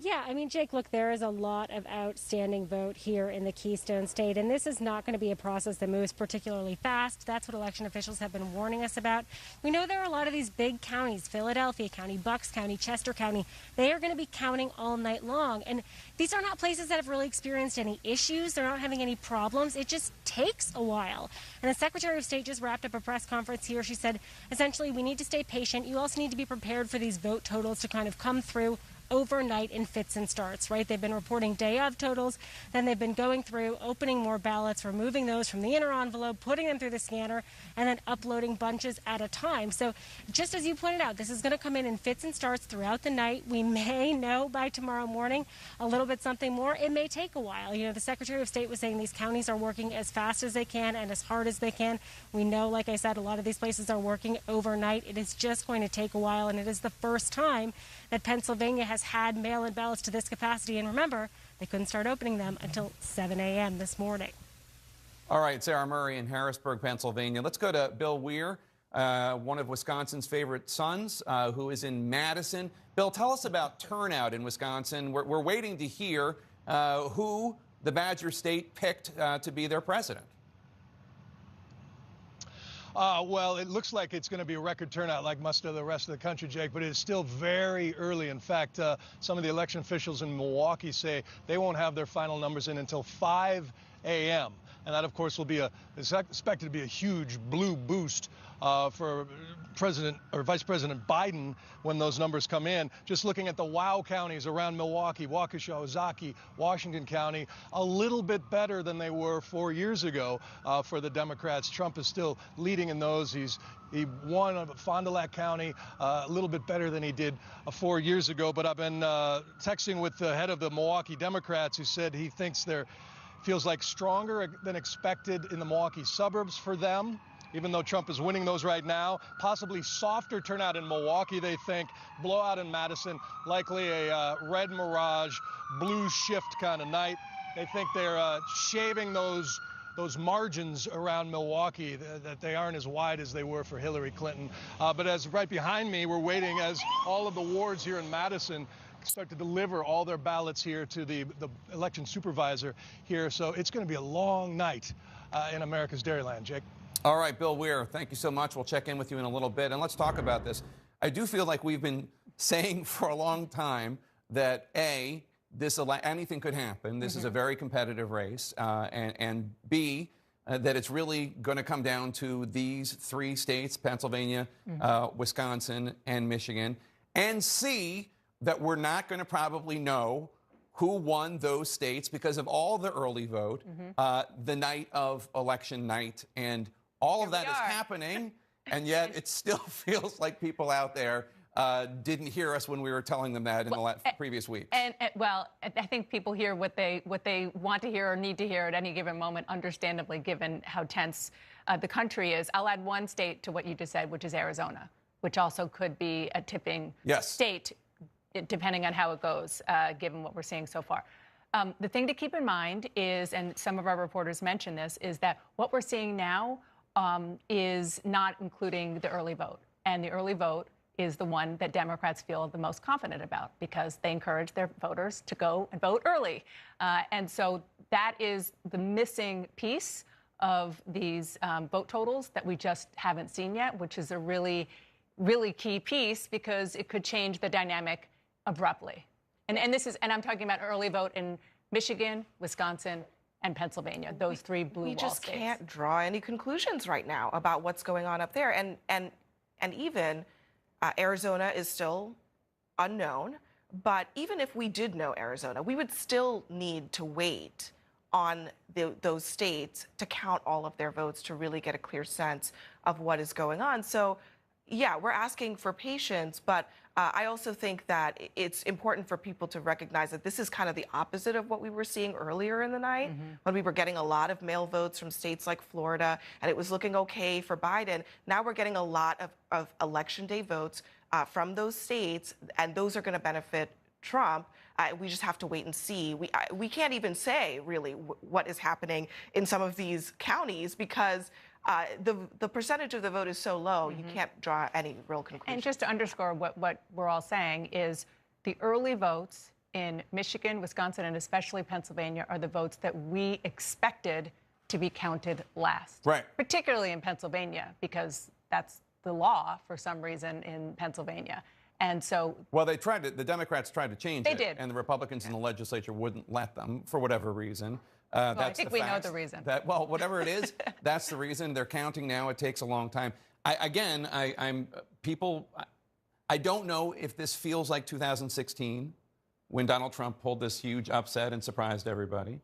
Yeah, I mean, Jake, look, there is a lot of outstanding vote here in the Keystone State, and this is not going to be a process that moves particularly fast. That's what election officials have been warning us about. We know there are a lot of these big counties, Philadelphia County, Bucks County, Chester County. They are going to be counting all night long, and these are not places that have really experienced any issues. They're not having any problems. It just takes a while. And the Secretary of State just wrapped up a press conference here. She said, essentially, we need to stay patient. You also need to be prepared for these vote totals to kind of come through overnight in fits and starts, right? They've been reporting day of totals, then they've been going through, opening more ballots, removing those from the inner envelope, putting them through the scanner, and then uploading bunches at a time. So just as you pointed out, this is going to come in fits and starts throughout the night. We may know by tomorrow morning a little bit something more. It may take a while. You know, the Secretary of State was saying these counties are working as fast as they can and as hard as they can. We know, like I said, a lot of these places are working overnight. It is just going to take a while, and it is the first time that Pennsylvania has had mail-in ballots to this capacity. And remember, they couldn't start opening them until 7 a.m. this morning. All right, Sarah Murray in Harrisburg, Pennsylvania. Let's go to Bill Weir, one of Wisconsin's favorite sons, who is in Madison. Bill, tell us about turnout in Wisconsin. We're waiting to hear who the Badger State picked to be their president. Well, it looks like it's going to be a record turnout like most of the rest of the country, Jake, but it is still very early. In fact, some of the election officials in Milwaukee say they won't have their final numbers in until 5 a.m. And that, of course, will be is expected to be a huge blue boost for President or Vice President Biden when those numbers come in. Just looking at the wow counties around Milwaukee, Waukesha, Ozaukee, Washington County, a little bit better than they were 4 years ago for the Democrats. Trump is still leading in those. He won Fond du Lac County a little bit better than he did 4 years ago. But I've been texting with the head of the Milwaukee Democrats, who said he thinks feels like stronger than expected in the Milwaukee suburbs for them, even though Trump is winning those right now. Possibly softer turnout in Milwaukee, they think. Blowout in Madison, likely a red mirage, blue shift kind of night. They think they're shaving those margins around Milwaukee, that they aren't as wide as they were for Hillary Clinton. But as right behind me, we're waiting as all of the wards here in Madison start to deliver all their ballots here to the election supervisor here. So it's going to be a long night in America's Dairyland, Jake. All right, Bill Weir, thank you so much. We'll check in with you in a little bit, and let's talk about this. I do feel like we've been saying for a long time that, A, anything could happen. This is a very competitive race, and B, that it's really going to come down to these 3 states, Pennsylvania, Wisconsin, and Michigan, and C, that we're not going to probably know who won those states because of all the early vote the night of election night. And all of that is happening, and yet it still feels like people out there didn't hear us when we were telling them that in the previous week. Well, I think people hear what they want to hear or need to hear at any given moment, understandably, given how tense the country is. I'll add one state to what you just said, which is Arizona, which also could be a tipping state, depending on how it goes, given what we're seeing so far. The thing to keep in mind is, and some of our reporters mentioned this, is that what we're seeing now is not including the early vote. And the early vote is the one that Democrats feel the most confident about because they encourage their voters to go and vote early. And so that is the missing piece of these vote totals that we just haven't seen yet, which is a really, really key piece because it could change the dynamic abruptly. And I'm talking about early vote in Michigan, Wisconsin, and Pennsylvania, those 3 blue wall states. We just can't draw any conclusions right now about what's going on up there. And even Arizona is still unknown. But even if we did know Arizona, we would still need to wait on those states to count all of their votes to really get a clear sense of what is going on. So, yeah, we're asking for patience, but I also think that it's important for people to recognize that this is kind of the opposite of what we were seeing earlier in the night when we were getting a lot of mail votes from states like Florida, and it was looking okay for Biden. Now we're getting a lot of Election Day votes from those states, and those are going to benefit Trump. We just have to wait and see. We can't even say really what is happening in some of these counties because the percentage of the vote is so low, you can't draw any real conclusion. And just to underscore what we're all saying is the early votes in Michigan, Wisconsin, and especially Pennsylvania are the votes that we expected to be counted last. Right. Particularly in Pennsylvania, because that's the law for some reason in Pennsylvania. And so... Well, the Democrats tried to change it. They did. And the Republicans in the legislature wouldn't let them for whatever reason. Well, I think we know the reason. Well, whatever it is, that's the reason. They're counting now. It takes a long time. I don't know if this feels like 2016 when Donald Trump pulled this huge upset and surprised everybody,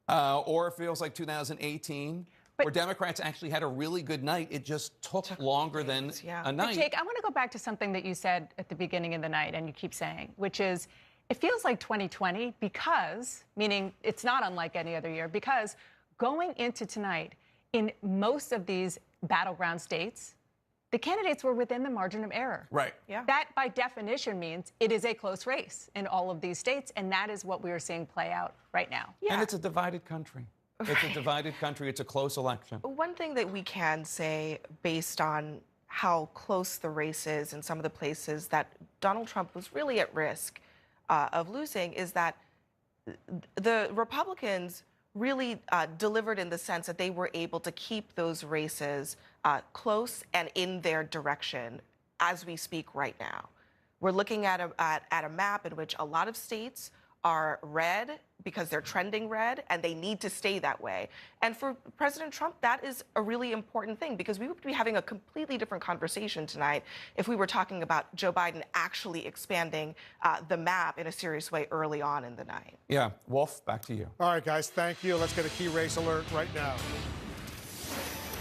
or it feels like 2018 where Democrats actually had a really good night. It just took longer than a night. But Jake, I want to go back to something that you said at the beginning of the night, and you keep saying, which is, it feels like 2020 because, meaning it's not unlike any other year, because going into tonight, in most of these battleground states, the candidates were within the margin of error. Right. Yeah. That, by definition, means it is a close race in all of these states, and that is what we are seeing play out right now. Yeah. And it's a divided country. It's a divided country. It's a close election. One thing that we can say, based on how close the race is in some of the places that Donald Trump was really at risk of losing, is that the Republicans really delivered in the sense that they were able to keep those races close and in their direction as we speak right now. We're looking at a map in which a lot of states are red because they're trending red, and they need to stay that way. And for President Trump, that is a really important thing, because we would be having a completely different conversation tonight if we were talking about Joe Biden actually expanding the map in a serious way early on in the night. Yeah. Wolf, back to you. All right, guys, thank you. Let's get a key race alert right now.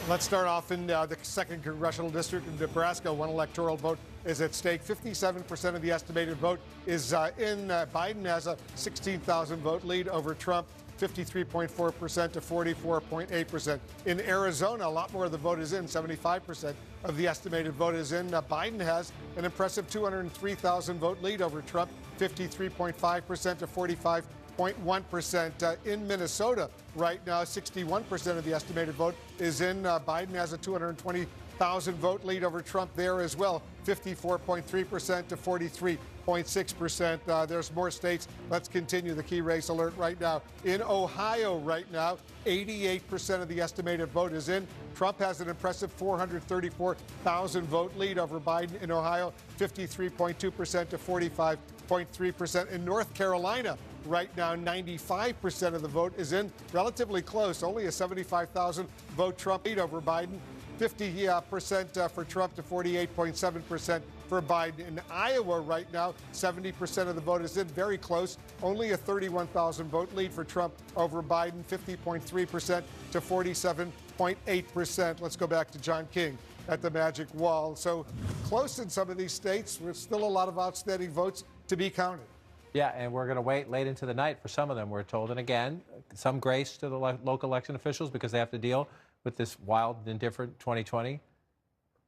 Let's start off in the 2nd Congressional District in Nebraska. One electoral vote is at stake. 57% of the estimated vote is in. Biden has a 16,000 vote lead over Trump, 53.4% to 44.8%. In Arizona, a lot more of the vote is in. 75% of the estimated vote is in. Biden has an impressive 203,000 vote lead over Trump, 53.5% to 45.1%. In Minnesota right now, 61% of the estimated vote is in. Biden has a 220,000 vote lead over Trump there as well, 54.3% to 43.6%. There's more states. Let's continue the key race alert right now. In Ohio right now, 88% of the estimated vote is in. Trump has an impressive 434,000 vote lead over Biden in Ohio, 53.2% to 45.3%. In North Carolina right now, 95% of the vote is in. Relatively close, only a 75,000 vote Trump lead over Biden, 50% for Trump to 48.7% for Biden. In Iowa right now, 70% of the vote is in. Very close, only a 31,000 vote lead for Trump over Biden, 50.3% to 47.8%. Let's go back to John King at the Magic Wall. So close in some of these states. There's still a lot of outstanding votes to be counted. Yeah, and we're going to wait late into the night for some of them, we're told. And again, some grace to the local election officials because they have to deal with this wild and different 2020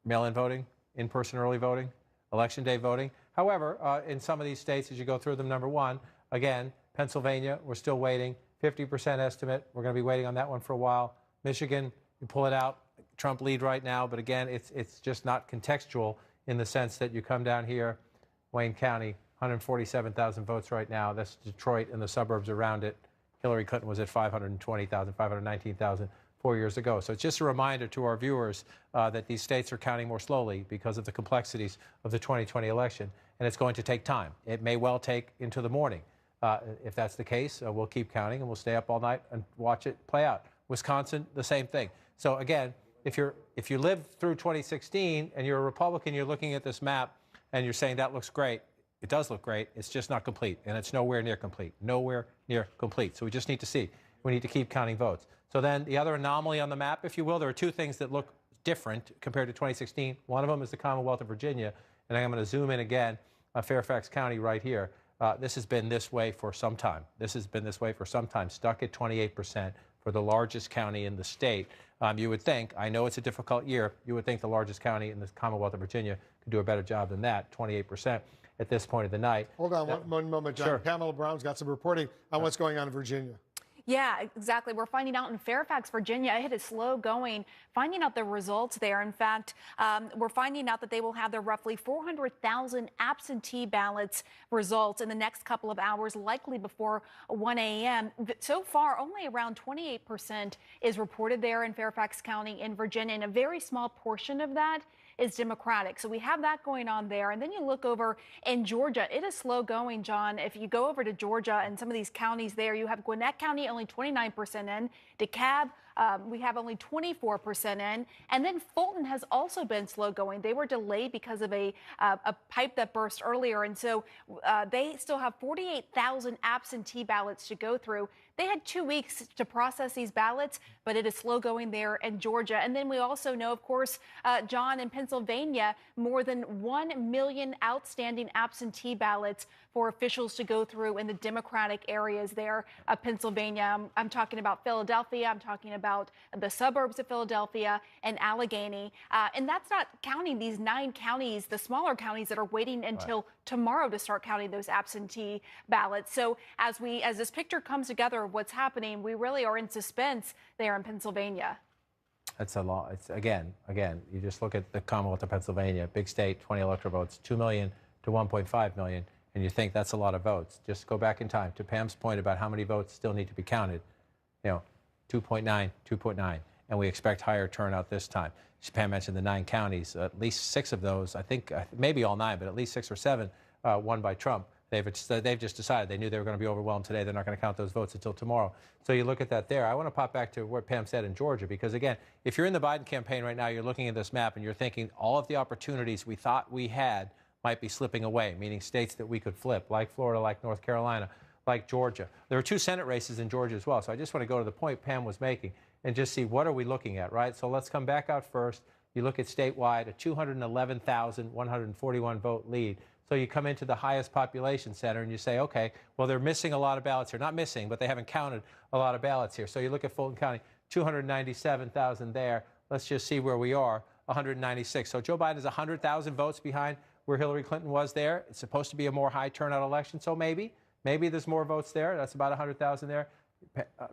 mail-in voting, in-person early voting, election day voting. However, in some of these states, as you go through them, number one, again, Pennsylvania, we're still waiting. 50% estimate. We're going to be waiting on that one for a while. Michigan, you pull it out. Trump lead right now. But again, it's just not contextual in the sense that you come down here, Wayne County, 147,000 votes right now. That's Detroit and the suburbs around it. Hillary Clinton was at 520,000, 519,000 4 years ago. So it's just a reminder to our viewers that these states are counting more slowly because of the complexities of the 2020 election, and it's going to take time. It may well take into the morning. If that's the case, we'll keep counting and we'll stay up all night and watch it play out. Wisconsin, the same thing. So again, if you lived through 2016 and you're a Republican, you're looking at this map and you're saying that looks great. It does look great. It's just not complete, and it's nowhere near complete. Nowhere near complete. So we just need to see. We need to keep counting votes. So then the other anomaly on the map, if you will, there are two things that look different compared to 2016. One of them is the Commonwealth of Virginia, and I'm going to zoom in again on Fairfax County right here. This has been this way for some time. Stuck at 28% for the largest county in the state. You would think, I know it's a difficult year, you would think the largest county in the Commonwealth of Virginia could do a better job than that, 28%. at this point of the night. Hold on one moment, John. Sure. Pamela Brown's got some reporting on what's going on in Virginia. Yeah, exactly. We're finding out in Fairfax, Virginia, it is slow going, finding out the results there. In fact, we're finding out that they will have their roughly 400,000 absentee ballots results in the next couple of hours, likely before 1 a.m. So far, only around 28% is reported there in Fairfax County in Virginia, and a very small portion of that is Democratic. So we have that going on there. And then you look over in Georgia. It is slow going, John. If you go over to Georgia and some of these counties there, you have Gwinnett County only 29% in. DeKalb, we have only 24% in. And then Fulton has also been slow going. They were delayed because of a pipe that burst earlier. And so they still have 48,000 absentee ballots to go through. They had 2 weeks to process these ballots, but it is slow going there in Georgia. And then we also know, of course, John, in Pennsylvania, more than 1 million outstanding absentee ballots for officials to go through in the Democratic areas there of Pennsylvania. I'm talking about Philadelphia. I'm talking about the suburbs of Philadelphia and Allegheny. And that's not counting these 9 counties, the smaller counties that are waiting until tomorrow to start counting those absentee ballots. So as this picture comes together of what's happening, we really are in suspense there in Pennsylvania. That's a lot. It's again, you just look at the Commonwealth of Pennsylvania, big state, 20 electoral votes, 2 million to 1.5 million, and you think that's a lot of votes. Just go back in time to Pam's point about how many votes still need to be counted. 2.9, and we expect higher turnout this time. Pam mentioned the 9 counties, at least 6 of those, I think maybe all 9, but at least 6 or 7 won by Trump. They've just decided they knew they were going to be overwhelmed today. They're not going to count those votes until tomorrow. So you look at that there. I want to pop back to what Pam said in Georgia, because again, if you're in the Biden campaign right now, you're looking at this map and you're thinking all of the opportunities we thought we had might be slipping away, meaning states that we could flip, like Florida, like North Carolina, like Georgia. There are 2 Senate races in Georgia as well. So I just want to go to the point Pam was making and just see what are we looking at, right? So let's come back out first. You look at statewide, a 211,141 vote lead. So you come into the highest population center and you say, okay, well, they're missing a lot of ballots here. Not missing, but they haven't counted a lot of ballots here. So you look at Fulton County, 297,000 there. Let's just see where we are, 196. So Joe Biden is 100,000 votes behind where Hillary Clinton was there. It's supposed to be a more high turnout election, so maybe there's more votes there. That's about 100,000 there.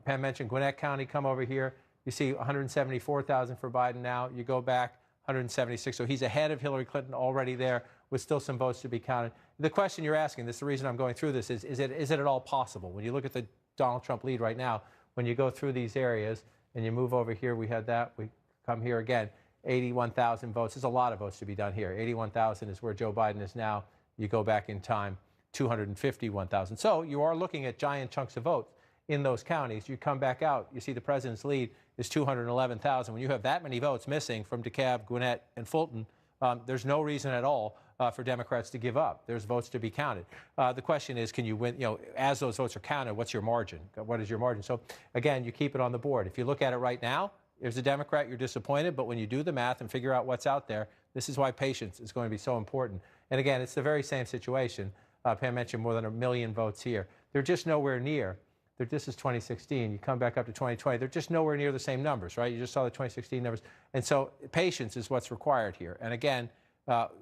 Pam mentioned Gwinnett County. Come over here. You see 174,000 for Biden now. You go back, 176. So he's ahead of Hillary Clinton already there with still some votes to be counted. The question you're asking, this is the reason I'm going through this, is it at all possible? When you look at the Donald Trump lead right now, when you go through these areas and you move over here, we had that. We come here again, 81,000 votes. There's a lot of votes to be done here. 81,000 is where Joe Biden is now. You go back in time, 251,000. So you are looking at giant chunks of votes in those counties. You come back out, you see the president's lead is 211,000. When you have that many votes missing from DeKalb, Gwinnett, and Fulton, there's no reason at all for Democrats to give up. There's votes to be counted. The question is, can you win? As those votes are counted, what's your margin? What is your margin? So again, you keep it on the board. If you look at it right now, there's a Democrat, you're disappointed, but when you do the math and figure out what's out there, this is why patience is going to be so important. And again, it's the very same situation. Pam mentioned more than 1 million votes here. They're just nowhere near. This is 2016. You come back up to 2020. They're just nowhere near the same numbers, right? You just saw the 2016 numbers. And so patience is what's required here. And again,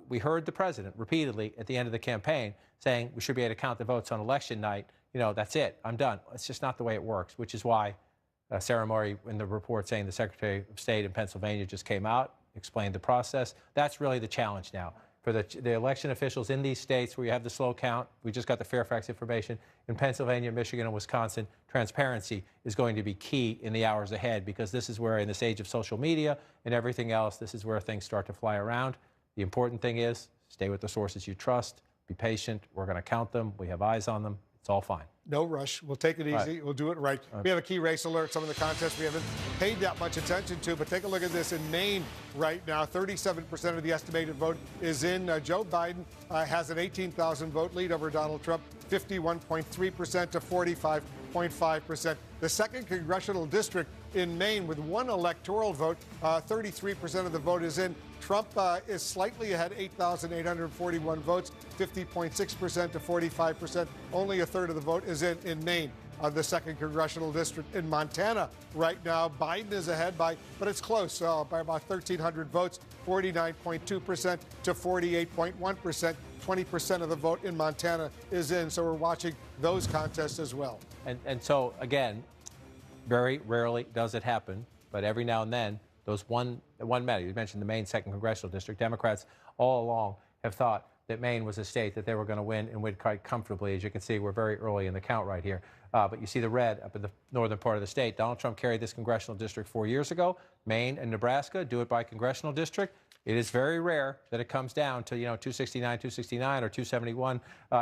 we heard the president repeatedly at the end of the campaign saying we should be able to count the votes on election night. That's it. I'm done. It's just not the way it works, which is why Sarah Murray, in the report saying the Secretary of State in Pennsylvania just came out, explained the process. That's really the challenge now. For the election officials in these states where you have the slow count, we just got the Fairfax information, in Pennsylvania, Michigan, and Wisconsin, transparency is going to be key in the hours ahead, because this is where, in this age of social media and everything else, this is where things start to fly around. The important thing is stay with the sources you trust, be patient. We're going to count them. We have eyes on them. It's all fine. No rush. We'll take it easy. Right. We'll do it right. We have a key race alert. Some of the contests we haven't paid that much attention to, but take a look at this in Maine right now. 37% of the estimated vote is in. Joe Biden has an 18,000 vote lead over Donald Trump, 51.3% to 45.5%. The second congressional district in Maine with 1 electoral vote, 33% of the vote is in. Trump is slightly ahead, 8,841 votes, 50.6% to 45%. Only a third of the vote is in Maine. The second congressional district in Montana right now, Biden is ahead but it's close, by about 1,300 votes, 49.2% to 48.1%. 20% of the vote in Montana is in. So we're watching those contests as well. And so, again, very rarely does it happen, but every now and then, those one matter. You mentioned the Maine 2nd Congressional District. Democrats all along have thought that Maine was a state that they were going to win and win quite comfortably. As you can see, we're very early in the count right here. But you see the red up in the northern part of the state. Donald Trump carried this congressional district 4 years ago. Maine and Nebraska do it by congressional district. It is very rare that it comes down to, 269, 269, or 271.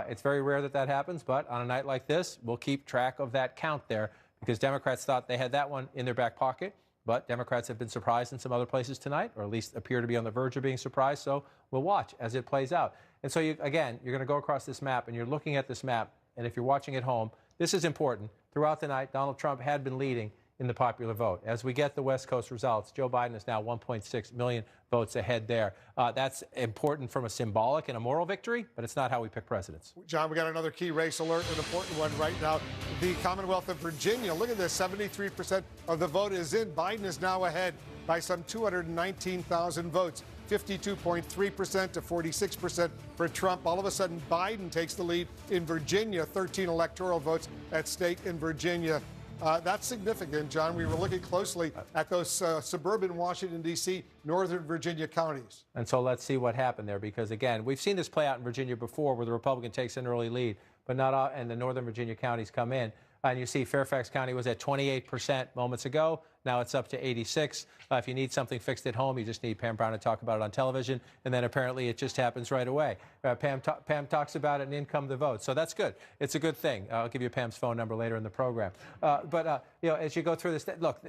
It's very rare that that happens, but on a night like this, we'll keep track of that count there because Democrats thought they had that one in their back pocket. But Democrats have been surprised in some other places tonight, or at least appear to be on the verge of being surprised. So we'll watch as it plays out. And so, again, you're going to go across this map, and you're looking at this map. And if you're watching at home, this is important. Throughout the night, Donald Trump had been leading in the popular vote. As we get the West Coast results, Joe Biden is now 1.6 million votes ahead there. That's important from a symbolic and a moral victory, but it's not how we pick presidents. John, we got another key race alert, an important one right now. The Commonwealth of Virginia, look at this, 73% of the vote is in. Biden is now ahead by some 219,000 votes, 52.3% to 46% for Trump. All of a sudden, Biden takes the lead in Virginia, 13 electoral votes at stake in Virginia. That's significant, John. We were looking closely at those suburban Washington, D.C., Northern Virginia counties. And so let's see what happened there, because, again, we've seen this play out in Virginia before where the Republican takes an early lead, but not all, and the Northern Virginia counties come in. And you see Fairfax County was at 28% moments ago. Now it's up to 86. If you need something fixed at home, you just need Pam Brown to talk about it on television. And then apparently it just happens right away. Pam talks about it and in come the votes. So that's good. It's a good thing. I'll give you Pam's phone number later in the program. As you go through this, look,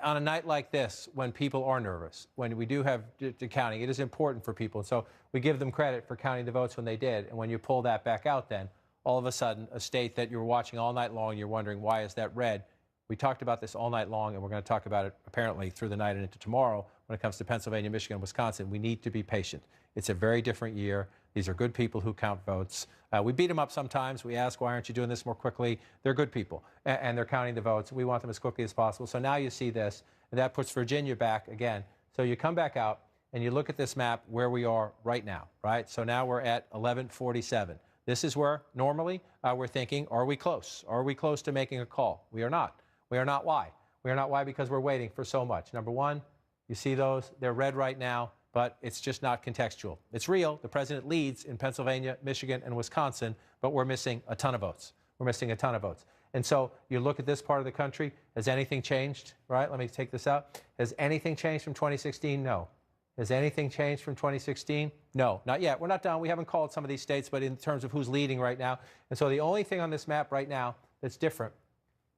on a night like this, when people are nervous, when we do have the counting, it is important for people. So we give them credit for counting the votes when they did. And when you pull that back out then, all of a sudden, a state that you were watching all night long, you're wondering, why is that red? We talked about this all night long, and we're going to talk about it apparently through the night and into tomorrow when it comes to Pennsylvania, Michigan, and Wisconsin. We need to be patient. It's a very different year. These are good people who count votes. We beat them up sometimes. We ask, why aren't you doing this more quickly? They're good people, and they're counting the votes. We want them as quickly as possible. So now you see this, and that puts Virginia back again. So you come back out, and you look at this map where we are right now, right? So now we're at 1147. This is where normally we're thinking, are we close? Are we close to making a call? We are not. We are not. Why? We are not. Why? Because we're waiting for so much. Number one, you see those? They're red right now, but it's just not contextual. It's real. The president leads in Pennsylvania, Michigan, and Wisconsin, but we're missing a ton of votes. We're missing a ton of votes. And so you look at this part of the country. Has anything changed? Right? Let me take this out. Has anything changed from 2016? No. Has anything changed from 2016? No, not yet. We're not done. We haven't called some of these states, but in terms of who's leading right now. And so the only thing on this map right now that's different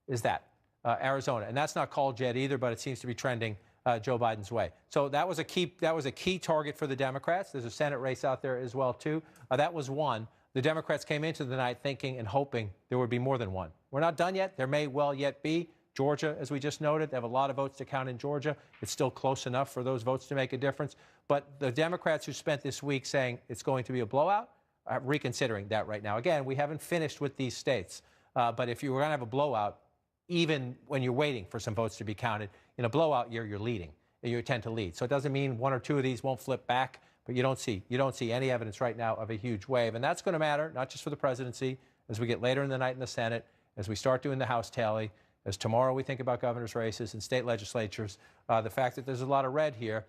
is that, Arizona. And that's not called yet either, but it seems to be trending Joe Biden's way. So that was a key target for the Democrats. There's a Senate race out there as well, too. That was one. The Democrats came into the night thinking and hoping there would be more than one. We're not done yet. There may well yet be. Georgia, as we just noted, they have a lot of votes to count in Georgia. It's still close enough for those votes to make a difference. But the Democrats who spent this week saying it's going to be a blowout are reconsidering that right now. Again, we haven't finished with these states. But if you were going to have a blowout, even when you're waiting for some votes to be counted, in a blowout year, you're leading. You tend to lead. So it doesn't mean one or two of these won't flip back, but you don't see any evidence right now of a huge wave. And that's going to matter, not just for the presidency, as we get later in the night in the Senate, as we start doing the House tally, as tomorrow we think about governor's races and state legislatures. The fact that there's a lot of red here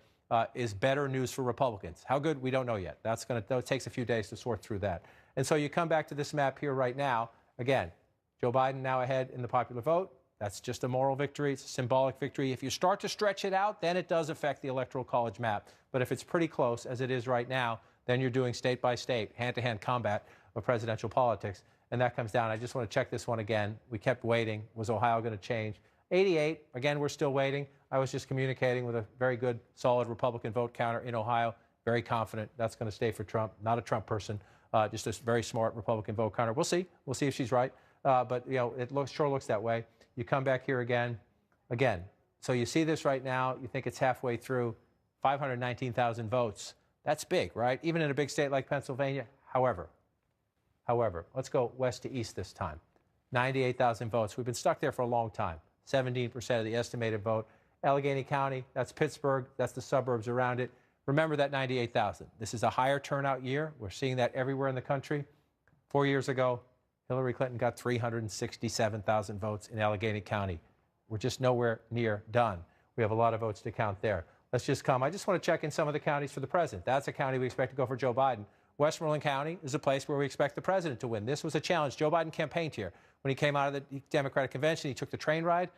is better news for Republicans. How good? We don't know yet. That takes a few days to sort through that. And so you come back to this map here right now. Again, Joe Biden now ahead in the popular vote. That's just a moral victory. It's a symbolic victory. If you start to stretch it out, then it does affect the Electoral College map. But if it's pretty close, as it is right now, then you're doing state by state, hand-to-hand combat of presidential politics. And that comes down. I just want to check this one again. We kept waiting. Was Ohio going to change? 88. Again, we're still waiting. I was just communicating with a very good, solid Republican vote counter in Ohio. Very confident that's going to stay for Trump. Not a Trump person, just a very smart Republican vote counter. We'll see. We'll see if she's right. But it sure looks that way. You come back here again. So you see this right now. You think it's halfway through. 519,000 votes. That's big, right? Even in a big state like Pennsylvania. However, let's go west to east this time. 98,000 votes. We've been stuck there for a long time. 17% of the estimated vote. Allegheny County, that's Pittsburgh. That's the suburbs around it. remember that 98,000. This is a higher turnout year. We're seeing that everywhere in the country. 4 years ago, Hillary Clinton got 367,000 votes in Allegheny County. We're just nowhere near done. We have a lot of votes to count there. Let's just come. I just want to check in some of the counties for the president. That's a county we expect to go for Joe Biden. Westmoreland County is a place where we expect the president to win. This was a challenge. Joe Biden campaigned here. When he came out of the Democratic convention, he took the train ride.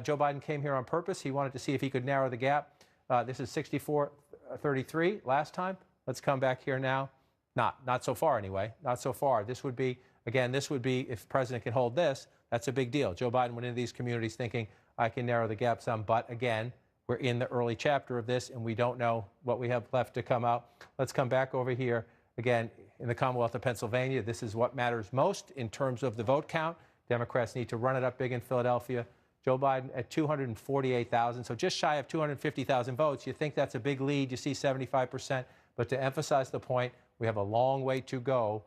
Joe Biden came here on purpose. He wanted to see if he could narrow the gap. This is 64-33 last time. Let's come back here now. Not so far anyway. Not so far. This would be, again, if the president can hold this, that's a big deal. Joe Biden went into these communities thinking, I can narrow the gap some. But again, we're in the early chapter of this, and we don't know what we have left to come out. Let's come back over here. Again, in the Commonwealth of Pennsylvania, this is what matters most in terms of the vote count. Democrats need to run it up big in Philadelphia. Joe Biden at 248,000, so just shy of 250,000 votes. You think that's a big lead. You see 75%. But to emphasize the point, we have a long way to go.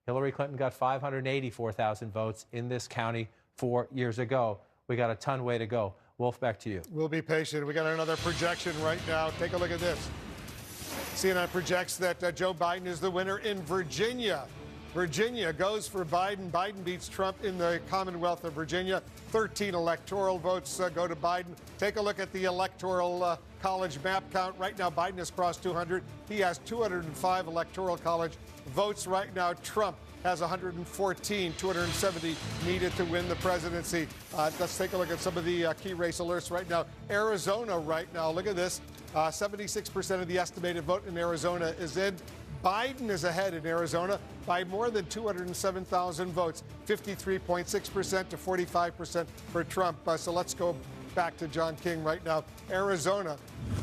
Hillary Clinton got 584,000 votes in this county 4 years ago. We got a ton way to go. Wolf, back to you. We'll be patient. We got another projection right now. Take a look at this. CNN projects that Joe Biden is the winner in Virginia. Virginia goes for Biden. Biden beats Trump in the Commonwealth of Virginia. 13 electoral votes go to Biden. Take a look at the electoral college map count. Right now, Biden has crossed 200. He has 205 electoral college votes right now. Trump has 114, 270 needed to win the presidency. Let's take a look at some of the key race alerts right now. Arizona right now, look at this. 76% of the estimated vote in Arizona is in. Biden is ahead in Arizona by more than 207,000 votes, 53.6% to 45% for Trump. So let's go back to John King right now. Arizona,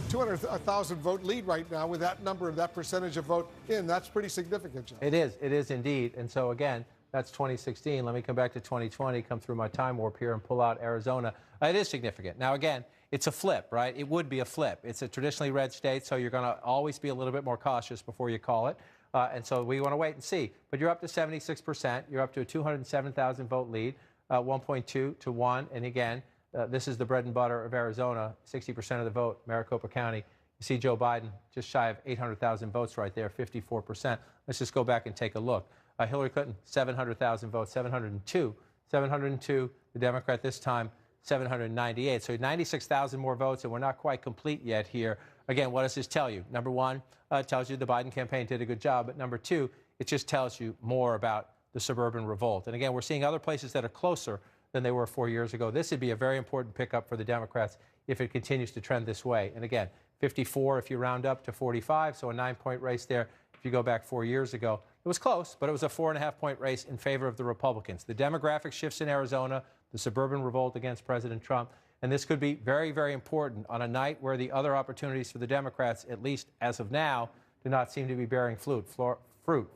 200,000 vote lead right now with that number, that percentage of vote in. That's pretty significant, John. It is indeed. And so again, that's 2016. Let me come back to 2020, come through my time warp here and pull out Arizona. It is significant. Now, again, it's a flip, right? It would be a flip. It's a traditionally red state, so you're going to always be a little bit more cautious before you call it. And so we want to wait and see. But you're up to 76%. You're up to a 207,000 vote lead, 1.2 to 1. And again, this is the bread and butter of Arizona, 60% of the vote, Maricopa County. You see Joe Biden just shy of 800,000 votes right there, 54%. Let's just go back and take a look. Hillary Clinton, 700,000 votes, 702. 702, the Democrat this time, 798. So 96,000 more votes, and we're not quite complete yet here. Again, what does this tell you? Number one, it tells you the Biden campaign did a good job. But number two, it just tells you more about the suburban revolt. And again, we're seeing other places that are closer than they were 4 years ago. This would be a very important pickup for the Democrats if it continues to trend this way. And again, 54 if you round up to 45, so a 9-point race there. If you go back 4 years ago, it was close, but it was a 4.5-point race in favor of the Republicans. The demographic shifts in Arizona, the suburban revolt against President Trump, and this could be very, very important on a night where the other opportunities for the Democrats, at least as of now, do not seem to be bearing fruit.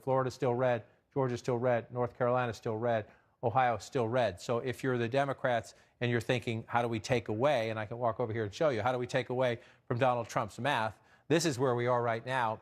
Florida's still red, Georgia's still red, North Carolina's still red, Ohio's still red. So if you're the Democrats and you're thinking, how do we take away, and I can walk over here and show you, how do we take away from Donald Trump's math? This is where we are right now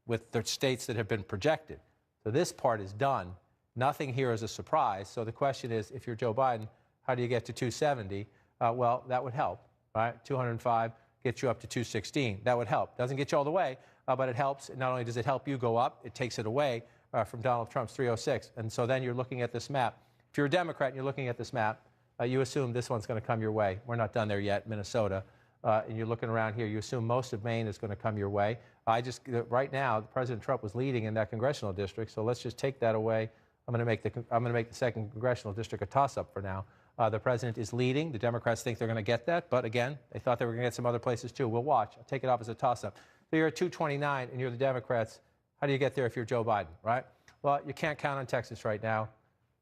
with the states that have been projected. So this part is done. Nothing here is a surprise. So the question is, if you're Joe Biden, how do you get to 270? Well, that would help, right? 205 gets you up to 216. That would help. Doesn't get you all the way, but it helps. Not only does it help you go up, it takes it away from Donald Trump's 306. And so then you're looking at this map. If you're a Democrat and you're looking at this map, you assume this one's going to come your way. We're not done there yet, Minnesota. And you're looking around here, you assume most of Maine is going to come your way. Right now, President Trump was leading in that congressional district, so let's just take that away. I'm going to make the second congressional district a toss-up for now. The president is leading. The Democrats think they're going to get that, but again, they thought they were going to get some other places too. We'll watch. I'll take it off as a toss-up. So you're at 229, and you're the Democrats. How do you get there if you're Joe Biden, right? Well, you can't count on Texas right now.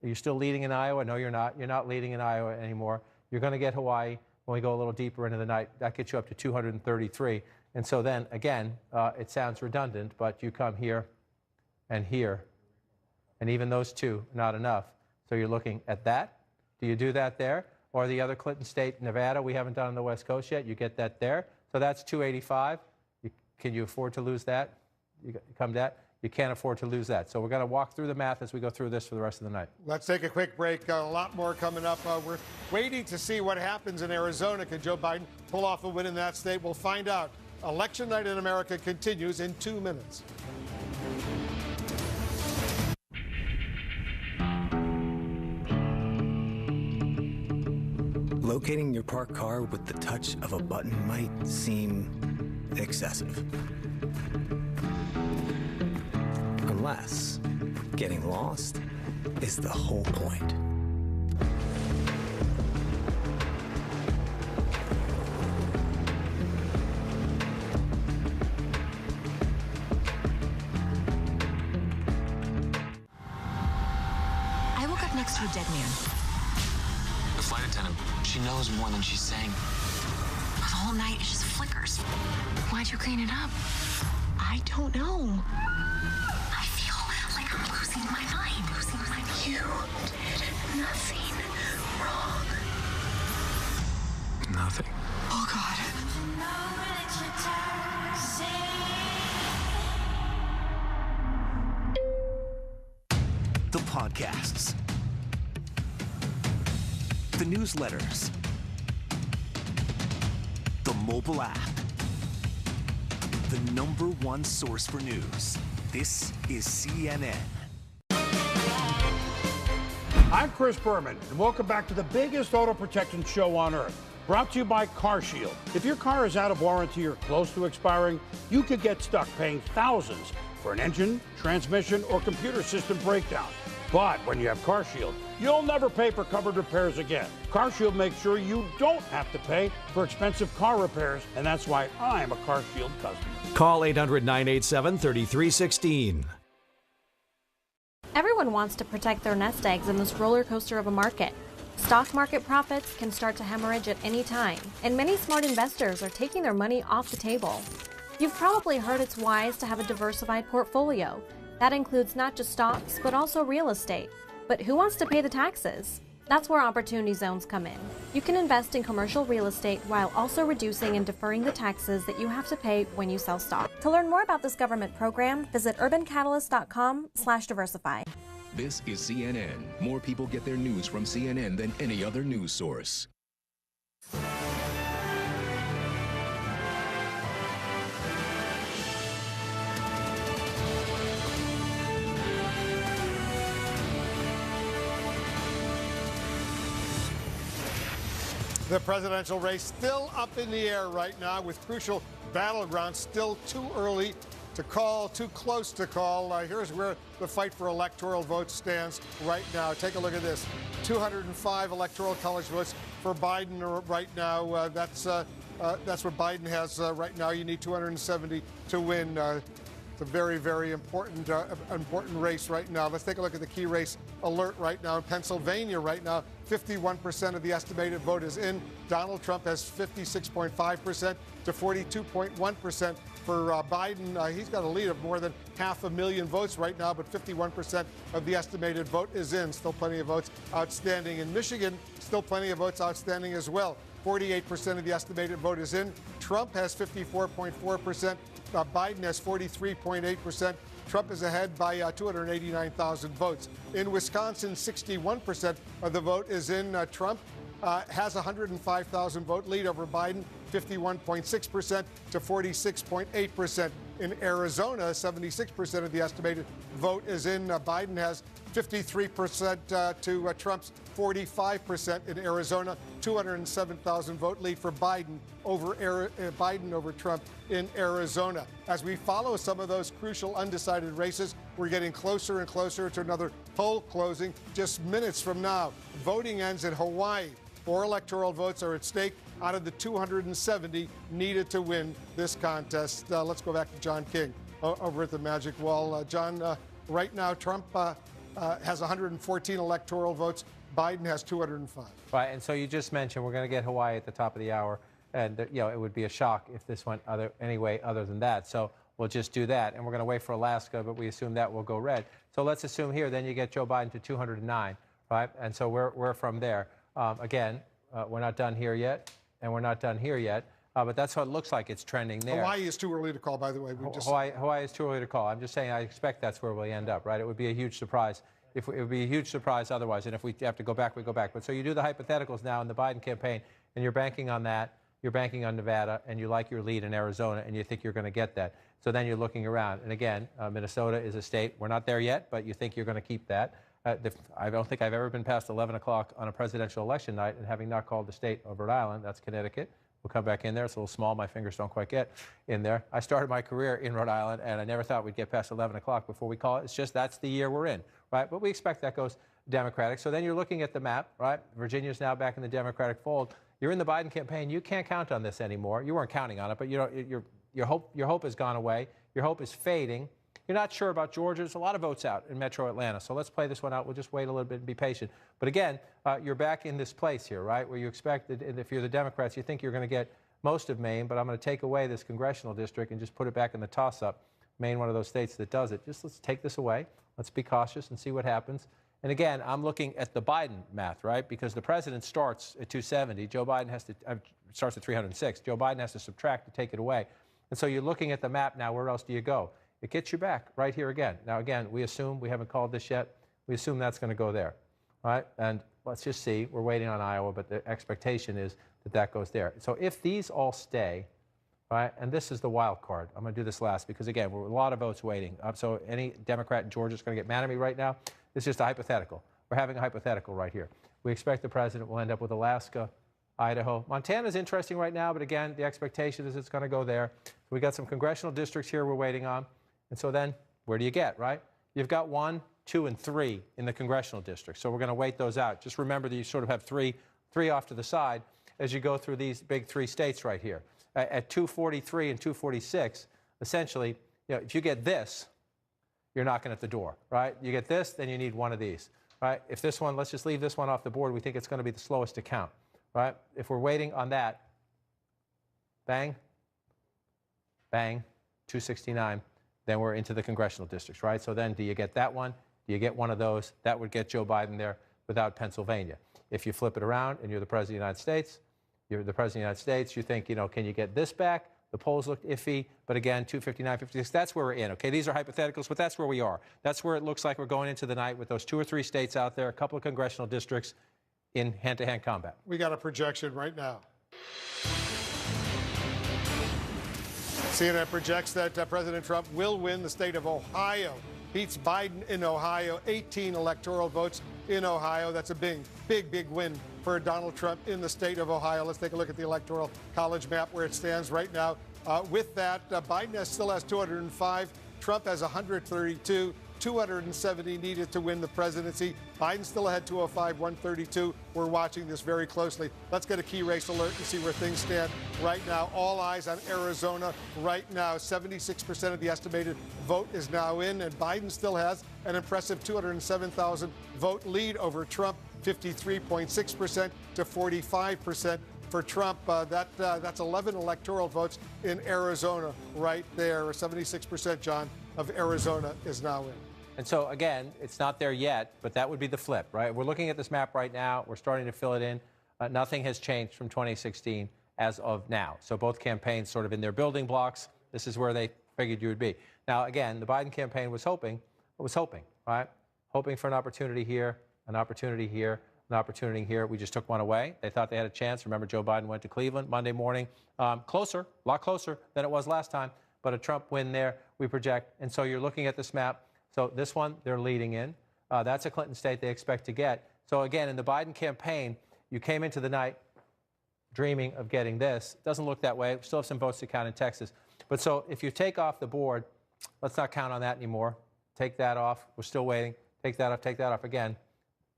You're still leading in Iowa? No, you're not. You're not leading in Iowa anymore. You're going to get Hawaii. When we go a little deeper into the night, that gets you up to 233. And so then, again, it sounds redundant, but you come here, and even those two, not enough. So you're looking at that. Do you do that there? Or the other Clinton state, Nevada, we haven't done on the West Coast yet. You get that there. So that's 285. Can you afford to lose that? You can't afford to lose that. So we're going to walk through the math as we go through this for the rest of the night. Let's take a quick break. A lot more coming up. We're waiting to see what happens in Arizona. Can Joe Biden pull off a win in that state? We'll find out Election Night in America continues in 2 minutes. Locating your parked car with the touch of a button might seem excessive. Unless getting lost is the whole point. I woke up next to a dead man. The flight attendant, she knows more than she's saying. The whole night, it just flickers. Why'd you clean it up? I don't know. I feel like I'm losing my mind. You did nothing wrong. Nothing. Oh, God. The podcasts, the newsletters, the mobile app, the #1 source for news. This is CNN. I'm Chris Berman, and welcome back to the biggest auto protection show on earth, brought to you by CarShield. If your car is out of warranty or close to expiring, you could get stuck paying thousands for an engine, transmission, or computer system breakdown. But when you have CarShield, you'll never pay for covered repairs again. CarShield makes sure you don't have to pay for expensive car repairs, and that's why I'm a CarShield customer. Call 800-987-3316. Everyone wants to protect their nest eggs in this roller coaster of a market. Stock market profits can start to hemorrhage at any time, and many smart investors are taking their money off the table. You've probably heard it's wise to have a diversified portfolio. That includes not just stocks, but also real estate. But who wants to pay the taxes? That's where Opportunity Zones come in. You can invest in commercial real estate while also reducing and deferring the taxes that you have to pay when you sell stock. To learn more about this government program, visit urbancatalyst.com/diversify. This is CNN. More people get their news from CNN than any other news source. The presidential race still up in the air right now with crucial battlegrounds still too early to call, too close to call. Here's where the fight for electoral votes stands right now. Take a look at this. 205 electoral college votes for Biden right now. That's what Biden has right now. You need 270 to win. It's a very, very important race right now. Let's take a look at the key race alert right now. In Pennsylvania right now, 51% of the estimated vote is in. Donald Trump has 56.5% to 42.1% for Biden. He's got a lead of more than 500,000 votes right now, but 51% of the estimated vote is in. Still plenty of votes outstanding. In Michigan, still plenty of votes outstanding as well. 48% of the estimated vote is in. Trump has 54.4%. Biden has 43.8%. Trump is ahead by 289,000 votes. In Wisconsin, 61% of the vote is in. Trump has 105,000 vote lead over Biden, 51.6% to 46.8%. In Arizona, 76% of the estimated vote is in. Biden has 53% to Trump's 45% in Arizona. 207,000 vote lead for Biden over Trump in Arizona. As we follow some of those crucial undecided races, we're getting closer and closer to another poll closing just minutes from now. Voting ends in Hawaii. 4 electoral votes are at stake out of the 270 needed to win this contest. Let's go back to John King over at the Magic Wall. John, right now Trump has 114 electoral votes. Biden has 205. Right, and so you just mentioned we're going to get Hawaii at the top of the hour, and it would be a shock if this went any way other than that. So we'll just do that, and we're going to wait for Alaska, but we assume that will go red. So let's assume here, then you get Joe Biden to 209, right? And so we're from there. Again, we're not done here yet, and we're not done here yet. But that's how it looks like it's trending there. Hawaii is too early to call, by the way. Hawaii is too early to call. I'm just saying I expect that's where we end up, right? It would be a huge surprise. It would be a huge surprise otherwise. And if we have to go back, we go back. But so you do the hypotheticals now in the Biden campaign, and you're banking on that. you're banking on Nevada, and you like your lead in Arizona, and you think you're going to get that. So then you're looking around. And again, Minnesota is a state. We're not there yet, but you think you're going to keep that. I don't think I've ever been past 11 o'clock on a presidential election night and having not called the state of Rhode Island. That's Connecticut. We'll come back in there. It's a little small. My fingers don't quite get in there. I started my career in Rhode Island, and I never thought we'd get past 11 o'clock before we call it. It's just that's the year we're in, right? But we expect that goes Democratic. So then you're looking at the map, right? Virginia's now back in the Democratic fold. You're in the Biden campaign. You can't count on this anymore. You weren't counting on it, but your hope has gone away. Your hope is fading. You're not sure about Georgia. There's a lot of votes out in metro Atlanta. So let's play this one out. We'll just wait a little bit and be patient. But again, you're back in this place here, right, where you expect that if you're the Democrats, you think you're going to get most of Maine, but I'm going to take away this congressional district and just put it back in the toss-up. Maine, one of those states that does it. Just let's take this away. Let's be cautious and see what happens. And again, I'm looking at the Biden math, right, because the president starts at 270. Joe Biden starts at 306. Joe Biden has to subtract to take it away. And so you're looking at the map now. Where else do you go? It gets you back right here again. Now, again, we assume, we haven't called this yet, we assume that's going to go there, right? And let's just see. We're waiting on Iowa, but the expectation is that that goes there. So if these all stay, right, and this is the wild card. I'm going to do this last because, again, we're a lot of votes waiting. So any Democrat in Georgia is going to get mad at me right now. It's just a hypothetical. We're having a hypothetical right here. We expect the president will end up with Alaska, Idaho. Montana's interesting right now, but again, the expectation is it's going to go there. We got some congressional districts here we're waiting on. And so then where do you get, right? You've got 1, 2, and 3 in the congressional district. So we're going to wait those out. Just remember that you sort of have three off to the side as you go through these big 3 states right here. At 243 and 246, essentially, if you get this, you're knocking at the door, right? You get this, then you need one of these, right? If this one, let's just leave this one off the board. We think it's going to be the slowest to count, right? If we're waiting on that, bang, bang, 269, then we're into the congressional districts, right? So then do you get that one? Do you get one of those? That would get Joe Biden there without Pennsylvania. If you flip it around and you're the President of the United States, you think, can you get this back? The polls looked iffy, but again, 259, 56, that's where we're in, okay? These are hypotheticals, but that's where we are. That's where it looks like we're going into the night with those 2 or 3 states out there, a couple of congressional districts in hand-to-hand combat. We got a projection right now. CNN projects that President Trump will win the state of Ohio. Beats Biden in Ohio, 18 electoral votes in Ohio. That's a big win for Donald Trump in the state of Ohio. Let's take a look at the Electoral College map where it stands right now. With that, Biden still has 205. Trump has 132. 270 needed to win the presidency. Biden still ahead 205, 132. We're watching this very closely. Let's get a key race alert and see where things stand right now. All eyes on Arizona right now. 76% of the estimated vote is now in, and Biden still has an impressive 207,000 vote lead over Trump, 53.6% to 45%. For Trump, that's 11 electoral votes in Arizona right there. 76%, John, of Arizona is now in. And so, again, it's not there yet, but that would be the flip, right? We're looking at this map right now. We're starting to fill it in. Nothing has changed from 2016 as of now. So both campaigns sort of in their building blocks. This is where they figured you would be. Now, again, the Biden campaign was hoping, right? Hoping for an opportunity here, an opportunity here, an opportunity here. We just took one away. They thought they had a chance. Remember, Joe Biden went to Cleveland Monday morning. Closer, a lot closer than it was last time, but a Trump win there, we project. And so you're looking at this map. So this one, they're leading in. That's a Clinton state they expect to get. So again, in the Biden campaign, you came into the night dreaming of getting this. It doesn't look that way. We still have some votes to count in Texas. But so if you take off the board, let's not count on that anymore. Take that off. We're still waiting. Take that off. Take that off. Again,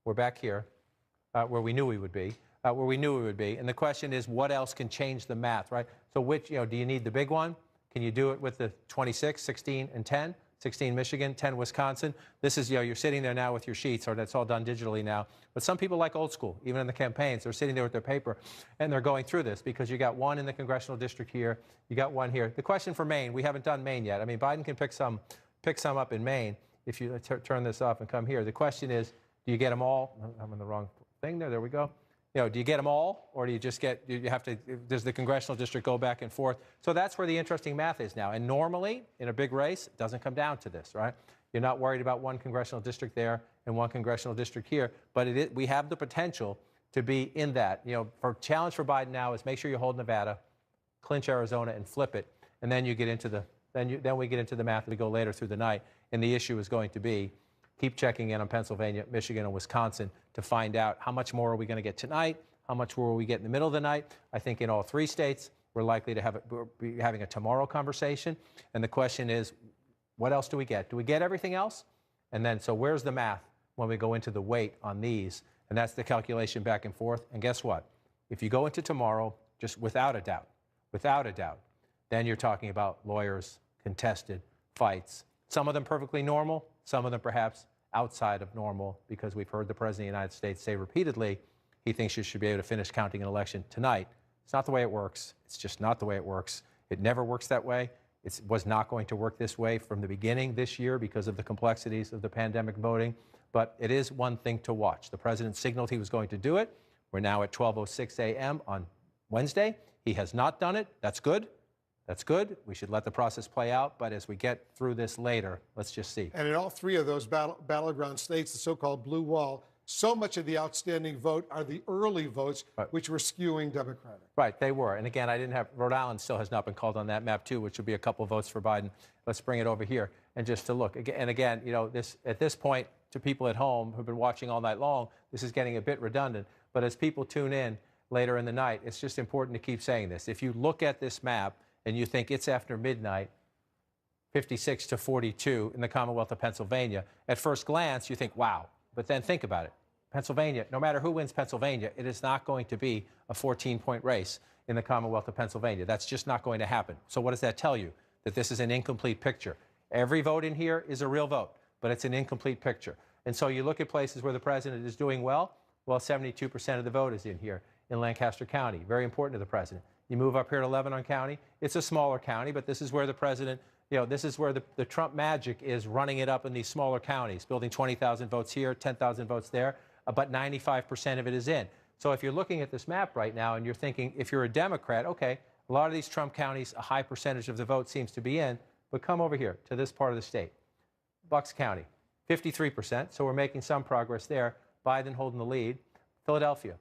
we're back here where we knew we would be. And the question is, what else can change the math, right? So which, do you need the big one? Can you do it with the 26, 16, and 10? 16 Michigan, 10 Wisconsin. This is, you're sitting there now with your sheets, or that's all done digitally now. But some people like old school, even in the campaigns. They're sitting there with their paper, and they're going through this because you got one in the congressional district here, you got one here. The question for Maine, we haven't done Maine yet. I mean, Biden can pick some up in Maine if you turn this off and come here. The question is, do you get them all? I'm in the wrong thing there. There we go. Do you get them all, or do you just get, does the congressional district go back and forth? So that's where the interesting math is now. And normally, in a big race, it doesn't come down to this, right? You're not worried about one congressional district there and one congressional district here, but we have the potential to be in that. You know, for challenge for Biden now is make sure you hold Nevada, clinch Arizona, and flip it, and then you get into the then we get into the math as we go later through the night. And the issue is going to be keep checking in on Pennsylvania, Michigan, and Wisconsin to find out how much more are we going to get tonight, how much more will we get in the middle of the night. I think in all three states we're likely to be having a tomorrow conversation, and the question is, what else do we get? Do we get everything else? And then, so where's the math when we go into the weight on these? And that's the calculation back and forth. And guess what? If you go into tomorrow, just without a doubt, then you're talking about lawyers, contested fights. Some of them perfectly normal, some of them perhaps outside of normal, because we've heard the President of the United States say repeatedly he thinks you should be able to finish counting an election tonight. It's not the way it works. It's just not the way it works. It never works that way. It was not going to work this way from the beginning this year because of the complexities of the pandemic voting. But it is one thing to watch. The President signaled he was going to do it. We're now at 12:06 a.m. on Wednesday. He has not done it. That's good. That's good. We should let the process play out. But as we get through this later, let's just see. And in all three of those battleground states, the so-called blue wall, so much of the outstanding vote are the early votes, which were skewing Democratic. Right, they were. And again, I didn't have, Rhode Island still has not been called on that map too, which would be a couple votes for Biden. Let's bring it over here and just to look. And again, you know, at this point, to people at home who've been watching all night long, this is getting a bit redundant. But as people tune in later in the night, it's just important to keep saying this. If you look at this map and you think it's after midnight, 56 to 42 in the Commonwealth of Pennsylvania, at first glance, you think, wow. But then think about it. Pennsylvania, no matter who wins Pennsylvania, it is not going to be a 14-point race in the Commonwealth of Pennsylvania. That's just not going to happen. So what does that tell you? That this is an incomplete picture. Every vote in here is a real vote, but it's an incomplete picture. And so you look at places where the president is doing well, 72% of the vote is in here in Lancaster County. Very important to the president. You move up here to Lebanon County. It's a smaller county, but this is where the president, you know, this is where the Trump magic is running it up in these smaller counties, building 20,000 votes here, 10,000 votes there. But 95% of it is in. So if you're looking at this map right now and you're thinking, if you're a Democrat, okay, a lot of these Trump counties, a high percentage of the vote seems to be in, but come over here to this part of the state. Bucks County, 53%, so we're making some progress there. Biden holding the lead. Philadelphia,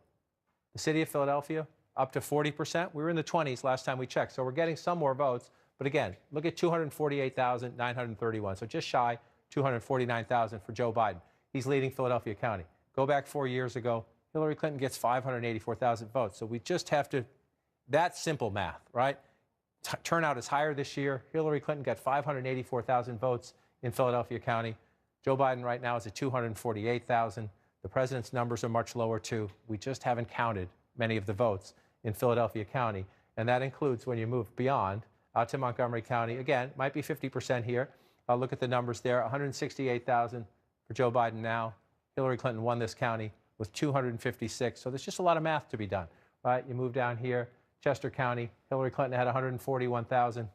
the city of Philadelphia, up to 40%. We were in the 20s last time we checked, so we're getting some more votes. But again, look at 248,931, so just shy 249,000 for Joe Biden. He's leading Philadelphia County. Go back 4 years ago, Hillary Clinton gets 584,000 votes. So we just have to, that's simple math, right? Turnout is higher this year. Hillary Clinton got 584,000 votes in Philadelphia County. Joe Biden right now is at 248,000. The president's numbers are much lower too. We just haven't counted many of the votes in Philadelphia County. And that includes when you move beyond out to Montgomery County. Again, might be 50% here. Look at the numbers there, 168,000 for Joe Biden now. Hillary Clinton won this county with 256. So there's just a lot of math to be done, right? You move down here, Chester County, Hillary Clinton had 141,000.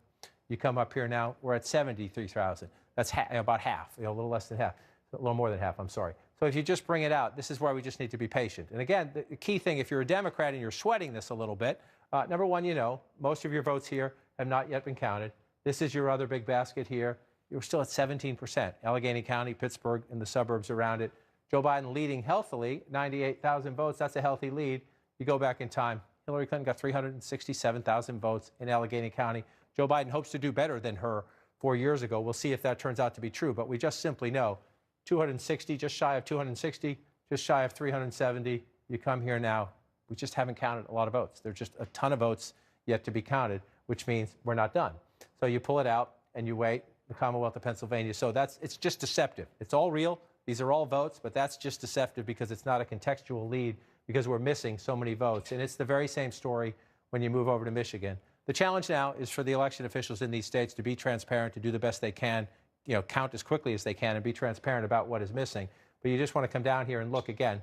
You come up here now, we're at 73,000. That's about half, a little less than half, a little more than half, I'm sorry. So if you just bring it out, this is where we just need to be patient. And again, the key thing, if you're a Democrat and you're sweating this a little bit, number one, you know, most of your votes here have not yet been counted. This is your other big basket here. You're still at 17%. Allegheny County, Pittsburgh, and the suburbs around it. Joe Biden leading healthily, 98,000 votes. That's a healthy lead. You go back in time. Hillary Clinton got 367,000 votes in Allegheny County. Joe Biden hopes to do better than her 4 years ago. We'll see if that turns out to be true. But we just simply know 260, just shy of 260, just shy of 370. You come here now. We just haven't counted a lot of votes. There's just a ton of votes yet to be counted, which means we're not done. So you pull it out and you wait. The Commonwealth of Pennsylvania. So it's just deceptive. It's all real. These are all votes, but that's just deceptive because it's not a contextual lead because we're missing so many votes. And it's the very same story when you move over to Michigan. The challenge now is for the election officials in these states to be transparent, to do the best they can, you know, count as quickly as they can and be transparent about what is missing. But you just want to come down here and look again.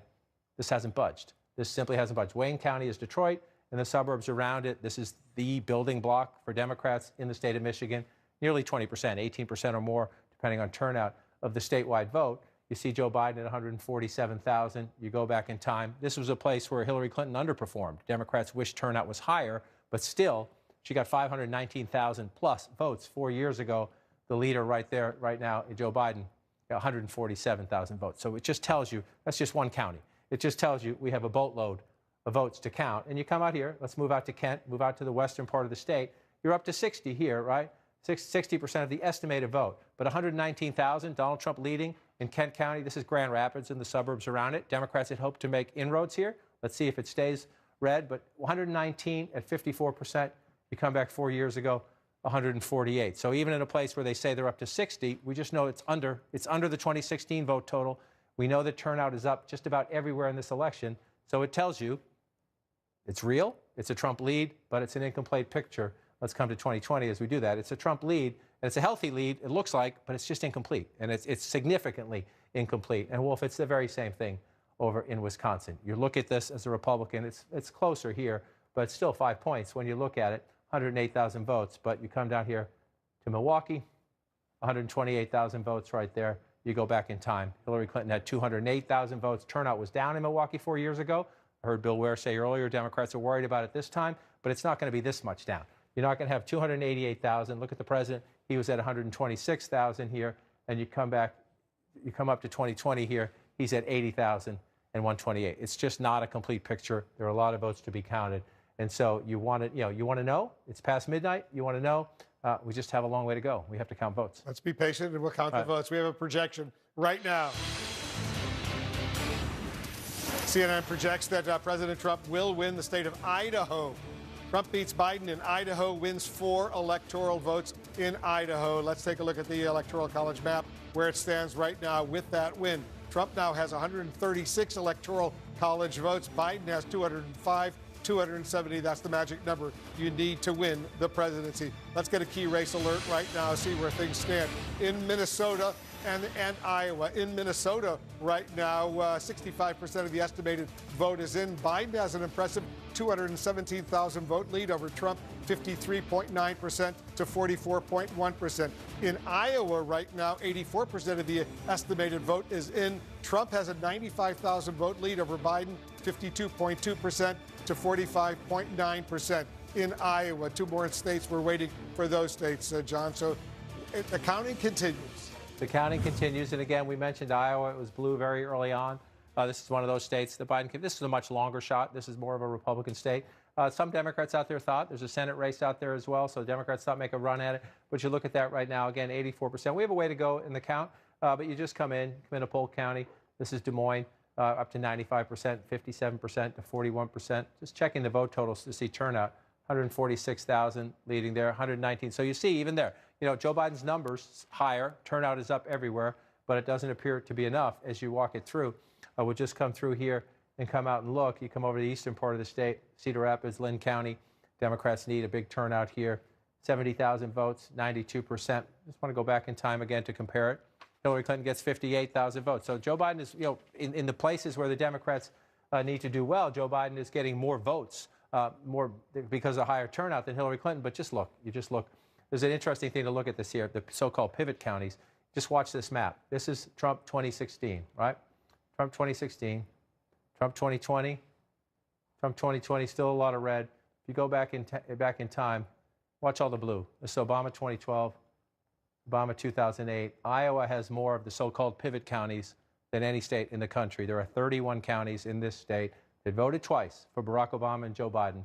This hasn't budged. This simply hasn't budged. Wayne County is Detroit and the suburbs around it. This is the building block for Democrats in the state of Michigan. Nearly 20%, 18% or more, depending on turnout of the statewide vote. You see Joe Biden at 147,000. You go back in time. This was a place where Hillary Clinton underperformed. Democrats wish turnout was higher, but still, she got 519,000 plus votes 4 years ago. The leader right there, right now, Joe Biden, 147,000 votes. So it just tells you that's just one county. It just tells you we have a boatload of votes to count. And you come out here, let's move out to Kent, move out to the western part of the state. You're up to 60 here, right? 60% of the estimated vote. But 119,000, Donald Trump leading in Kent County. This is Grand Rapids and the suburbs around it. Democrats had hoped to make inroads here. Let's see if it stays red. But 119 at 54%. You come back 4 years ago, 148. So even in a place where they say they're up to 60, we just know it's under the 2016 vote total. We know that turnout is up just about everywhere in this election. So it tells you it's real, it's a Trump lead, but it's an incomplete picture. Let's come to 2020 as we do that. It's a Trump lead, and it's a healthy lead, it looks like, but it's just incomplete, and it's significantly incomplete. And Wolf, it's the very same thing over in Wisconsin. You look at this as a Republican, it's closer here, but it's still 5 points when you look at it, 108,000 votes. But you come down here to Milwaukee, 128,000 votes right there. You go back in time. Hillary Clinton had 208,000 votes. Turnout was down in Milwaukee 4 years ago. I heard Bill Ware say earlier Democrats are worried about it this time, but it's not going to be this much down. You're not going to have 288,000. Look at the president. He was at 126,000 here, and you come up to 2020 here. He's at 80,000 and 128. It's just not a complete picture. There are a lot of votes to be counted, and so you want to know. It's past midnight. You want to know. We just have a long way to go. We have to count votes. Let's be patient, and we'll count the votes. We have a projection right now. CNN projects that President Trump will win the state of Idaho. Trump beats Biden in Idaho, wins 4 electoral votes in Idaho. Let's take a look at the Electoral College map, where it stands right now with that win. Trump now has 136 Electoral College votes. Biden has 205. 270, that's the magic number you need to win the presidency. Let's get a key race alert right now, see where things stand in Minnesota and Iowa. In Minnesota right now, 65% of the estimated vote is in. Biden has an impressive 217,000 vote lead over Trump, 53.9% to 44.1%. In Iowa right now, 84% of the estimated vote is in. Trump has a 95,000 vote lead over Biden, 52.2% to 45.9% in Iowa. 2 more states. We're waiting for those states, John. So the counting continues. The counting continues, and again, we mentioned Iowa. It was blue very early on. This is one of those states that Biden. This is a much longer shot. This is more of a Republican state. Some Democrats out there thought there's a Senate race out there as well, so Democrats thought make a run at it. But you look at that right now, again, 84%. We have a way to go in the count, but you just come into Polk County. This is Des Moines, up to 95%, 57% to 41%. Just checking the vote totals to see turnout. 146,000 leading there, 119. So you see, even there, Joe Biden's numbers higher, turnout is up everywhere, but it doesn't appear to be enough as you walk it through. We'll just come through here and come out and look. You come over to the eastern part of the state, Cedar Rapids, Lynn County. Democrats need a big turnout here. 70,000 votes, 92%. Just want to go back in time again to compare it. Hillary Clinton gets 58,000 votes. So Joe Biden is, in the places where the Democrats need to do well, Joe Biden is getting more votes, more because of higher turnout than Hillary Clinton. But just look. There's an interesting thing to look at this here, the so-called pivot counties. Just watch this map. This is Trump 2016, right? Trump 2016, Trump 2020, Trump 2020, still a lot of red. If you go back in time, watch all the blue. This is Obama 2012, Obama 2008. Iowa has more of the so-called pivot counties than any state in the country. There are 31 counties in this state that voted twice for Barack Obama and Joe Biden.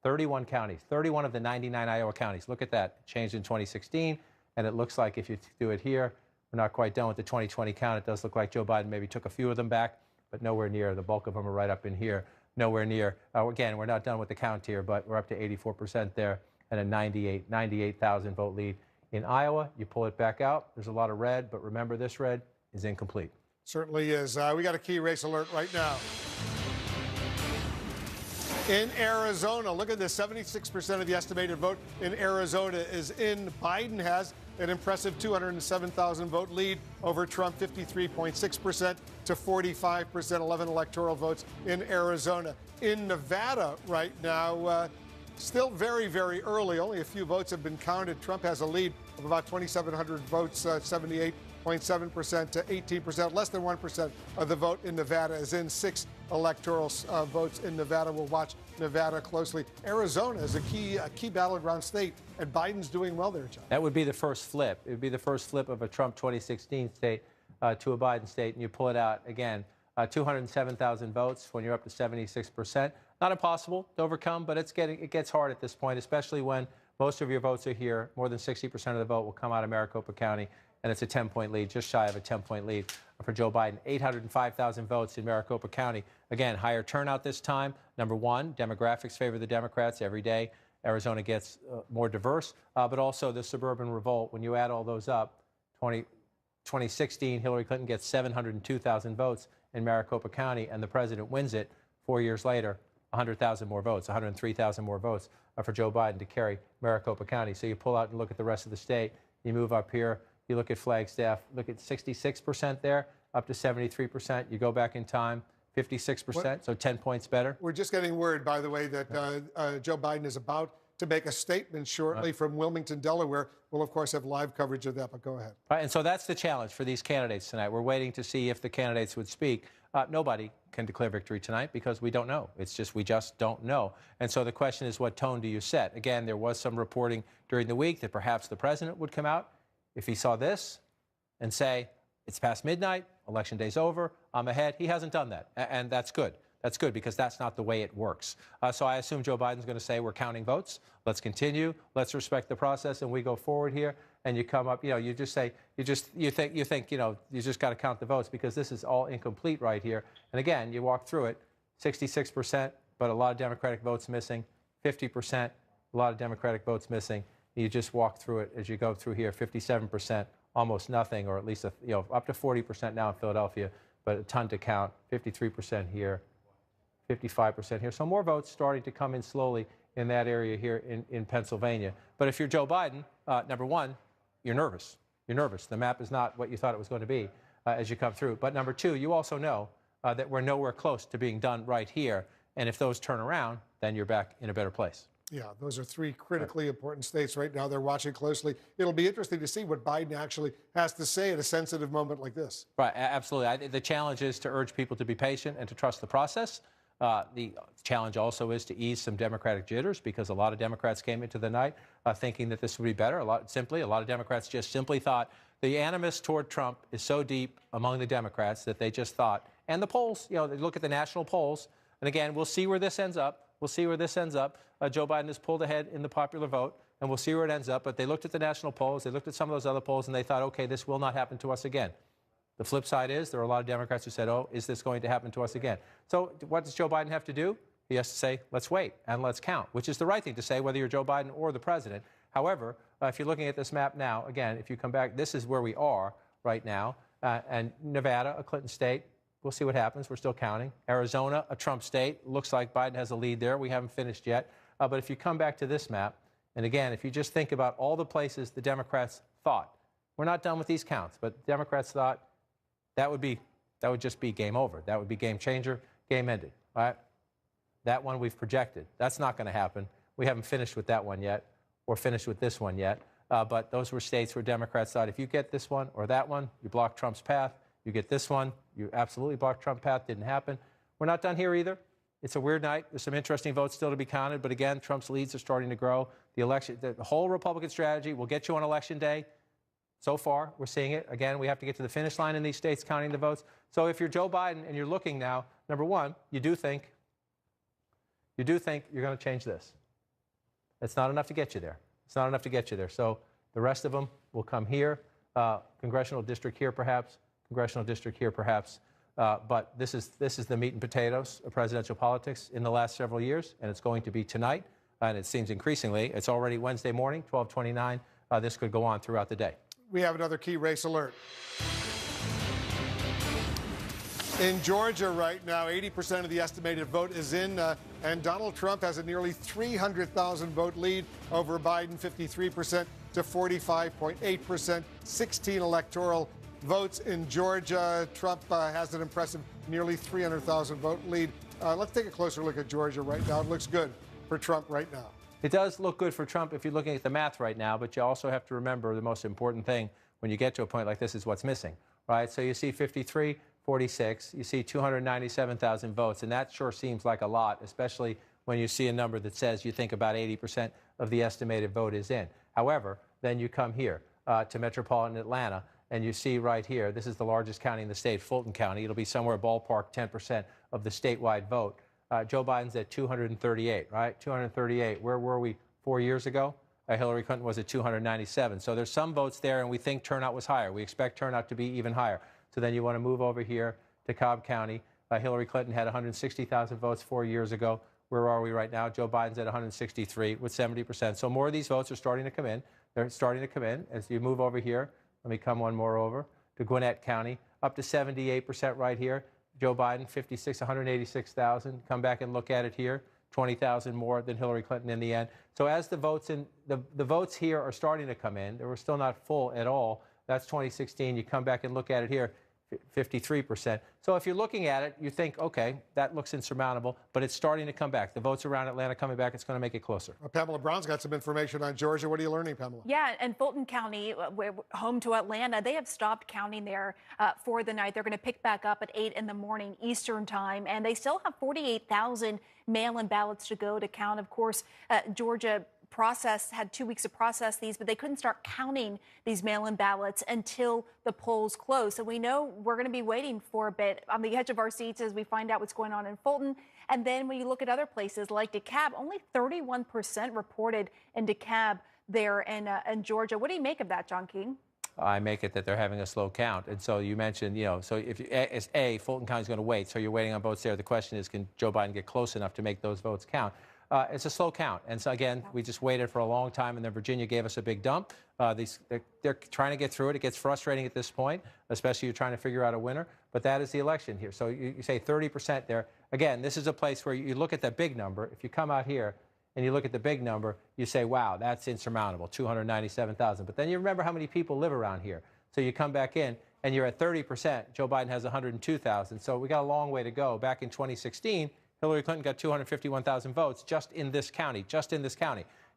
31 counties, 31 of the 99 Iowa counties. Look at that. It changed in 2016, and it looks like if you do it here, we're not quite done with the 2020 count. It does look like Joe Biden maybe took a few of them back, but nowhere near. The bulk of them are right up in here. Nowhere near. Again, we're not done with the count here, but we're up to 84% there and a 98,000 vote lead. In Iowa, you pull it back out. There's a lot of red, but remember this red is incomplete. Certainly is. We got a key race alert right now. In Arizona, look at this, 76% of the estimated vote in Arizona is in. Biden has an impressive 207,000 vote lead over Trump, 53.6% to 45%, 11 electoral votes in Arizona. In Nevada right now, still very, very early. Only a few votes have been counted. Trump has a lead of about 2,700 votes, 78.7% to 18%. Less than 1% of the vote in Nevada is in. 6 electoral votes in Nevada. We'll watch Nevada closely. Arizona is a key battleground state, and Biden's doing well there, John. That would be the first flip. It would be the first flip of a Trump 2016 state to a Biden state, and you pull it out again. 207,000 votes when you're up to 76%. Not impossible to overcome, but it gets hard at this point, especially when most of your votes are here. More than 60% of the vote will come out of Maricopa County, and it's a 10-point lead, just shy of a 10-point lead for Joe Biden. 805,000 votes in Maricopa County. Again, higher turnout this time. Number one, demographics favor the Democrats every day. Arizona gets more diverse, but also the suburban revolt. When you add all those up, 2016, Hillary Clinton gets 702,000 votes in Maricopa County, and the president wins it 4 years later, 100,000 more votes, 103,000 more votes for Joe Biden to carry Maricopa County. So you pull out and look at the rest of the state. You move up here. You look at Flagstaff. Look at 66% there, up to 73%. You go back in time, 56%, so 10 points better. We're just getting word, by the way, that Joe Biden is about to make a statement shortly from Wilmington, Delaware. We'll, of course, have live coverage of that, but go ahead. And so that's the challenge for these candidates tonight. We're waiting to see if the candidates would speak. Nobody can declare victory tonight because we don't know. We just don't know. And so the question is, what tone do you set? Again, there was some reporting during the week that perhaps the president would come out if he saw this and say, it's past midnight, election day's over, I'm ahead. He hasn't done that, and that's good. That's good because that's not the way it works. So I assume Joe Biden's going to say, we're counting votes. Let's continue. Let's respect the process, and we go forward here. And you come up, you just say, you think, you just got to count the votes because this is all incomplete right here. And again, you walk through it, 66%, but a lot of Democratic votes missing, 50%, a lot of Democratic votes missing. You just walk through it as you go through here, 57%, almost nothing, or at least up to 40% now in Philadelphia, but a ton to count, 53% here. 55% here. So more votes starting to come in slowly in that area here in Pennsylvania. But if you're Joe Biden, number one, you're nervous. You're nervous. The map is not what you thought it was going to be as you come through. But number two, you also know that we're nowhere close to being done right here. And if those turn around, then you're back in a better place. Yeah, those are three critically important states right now. They're watching closely. It'll be interesting to see what Biden actually has to say at a sensitive moment like this. Right, absolutely. The challenge is to urge people to be patient and to trust the process. The challenge also is to ease some Democratic jitters because a lot of Democrats came into the night thinking that this would be better. A lot of Democrats just simply thought the animus toward Trump is so deep among the Democrats that they just thought, and the polls, they look at the national polls, and again, we'll see where this ends up. We'll see where this ends up. Joe Biden has pulled ahead in the popular vote, and we'll see where it ends up. But they looked at the national polls, they looked at some of those other polls, and they thought, okay, this will not happen to us again. The flip side is there are a lot of Democrats who said, oh, is this going to happen to us again? So what does Joe Biden have to do? He has to say, let's wait and let's count, which is the right thing to say, whether you're Joe Biden or the president. However, if you're looking at this map now, again, if you come back, this is where we are right now. And Nevada, a Clinton state, we'll see what happens. We're still counting. Arizona, a Trump state. Looks like Biden has a lead there. We haven't finished yet. But if you come back to this map, and again, if you just think about all the places the Democrats thought, we're not done with these counts, but Democrats thought that would just be game over. That would be game changer, game ended. All right? That one we've projected. That's not going to happen. We haven't finished with that one yet or finished with this one yet. But those were states where Democrats thought if you get this one or that one, you block Trump's path. You get this one, you absolutely block Trump's path. Didn't happen. We're not done here either. It's a weird night. There's some interesting votes still to be counted. But again, Trump's leads are starting to grow. The election, the whole Republican strategy will get you on Election Day. So far, we're seeing it. Again, we have to get to the finish line in these states counting the votes. So if you're Joe Biden and you're looking now, number one, you do think you're going to change this. It's not enough to get you there. It's not enough to get you there. So the rest of them will come here. Congressional district here, perhaps. Congressional district here, perhaps. But this is the meat and potatoes of presidential politics in the last several years, and it's going to be tonight. And it seems increasingly, it's already Wednesday morning, 12:29. This could go on throughout the day. We have another key race alert. In Georgia right now, 80% of the estimated vote is in, and Donald Trump has a nearly 300,000 vote lead over Biden, 53% to 45.8%, 16 electoral votes in Georgia. Trump has an impressive nearly 300,000 vote lead. Let's take a closer look at Georgia right now. It looks good for Trump right now. It does look good for Trump if you're looking at the math right now, but you also have to remember the most important thing when you get to a point like this is what's missing, right? So you see 53, 46, you see 297,000 votes, and that sure seems like a lot, especially when you see a number that says you think about 80% of the estimated vote is in. However, then you come here to metropolitan Atlanta, and you see right here, this is the largest county in the state, Fulton County. It'll be somewhere ballpark 10% of the statewide vote. Joe Biden's at 238, right? 238. Where were we 4 years ago? Hillary Clinton was at 297. So there's some votes there, and we think turnout was higher. We expect turnout to be even higher. So then you want to move over here to Cobb County. Hillary Clinton had 160,000 votes 4 years ago. Where are we right now? Joe Biden's at 163 with 70%. So more of these votes are starting to come in. They're starting to come in. As you move over here, let me come one more over to Gwinnett County, up to 78% right here. Joe Biden, 186,000. Come back and look at it here. 20,000 more than Hillary Clinton in the end. So as the votes the votes here are starting to come in, they were still not full at all. That's 2016. You come back and look at it here, 53%. So if you're looking at it, you think, okay, that looks insurmountable, but it's starting to come back. The votes around Atlanta coming back, it's going to make it closer. Pamela Brown's got some information on Georgia. What are you learning, Pamela? Yeah, and Fulton County, home to Atlanta, they have stopped counting there for the night. They're going to pick back up at 8 in the morning Eastern time, and they still have 48,000 mail-in ballots to go to count. Of course, Georgia had 2 weeks to process these, but they couldn't start counting these mail-in ballots until the polls closed. So we know we're going to be waiting for a bit on the edge of our seats as we find out what's going on in Fulton. And then when you look at other places like DeKalb, only 31% reported in DeKalb there in Georgia. What do you make of that, John King? I make it that they're having a slow count. And so you mentioned, so if Fulton County's going to wait, so you're waiting on votes there. The question is, can Joe Biden get close enough to make those votes count? It's a slow count. And so, again, we just waited for a long time, and then Virginia gave us a big dump. They're trying to get through it. It gets frustrating at this point, especially you're trying to figure out a winner. But that is the election here. So you say 30% there. Again, this is a place where you look at that big number. If you come out here and you look at the big number, you say, wow, that's insurmountable, 297,000. But then you remember how many people live around here. So you come back in, and you're at 30%. Joe Biden has 102,000. So we got a long way to go. Back in 2016, Hillary Clinton got 251,000 votes just in this county.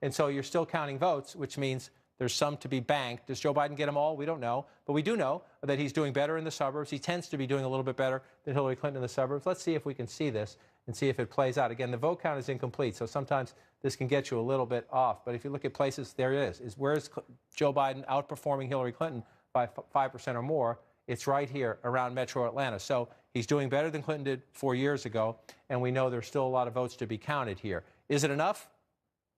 And so you're still counting votes, which means there's some to be banked. Does Joe Biden get them all? We don't know. But we do know that he's doing better in the suburbs. He tends to be doing a little bit better than Hillary Clinton in the suburbs. Let's see if we can see this and see if it plays out. Again, the vote count is incomplete, so sometimes this can get you a little bit off. But if you look at places, there it is. Where is Joe Biden outperforming Hillary Clinton by 5% or more? It's right here around Metro Atlanta. So he's doing better than Clinton did 4 years ago, and we know there's still a lot of votes to be counted here. Is it enough?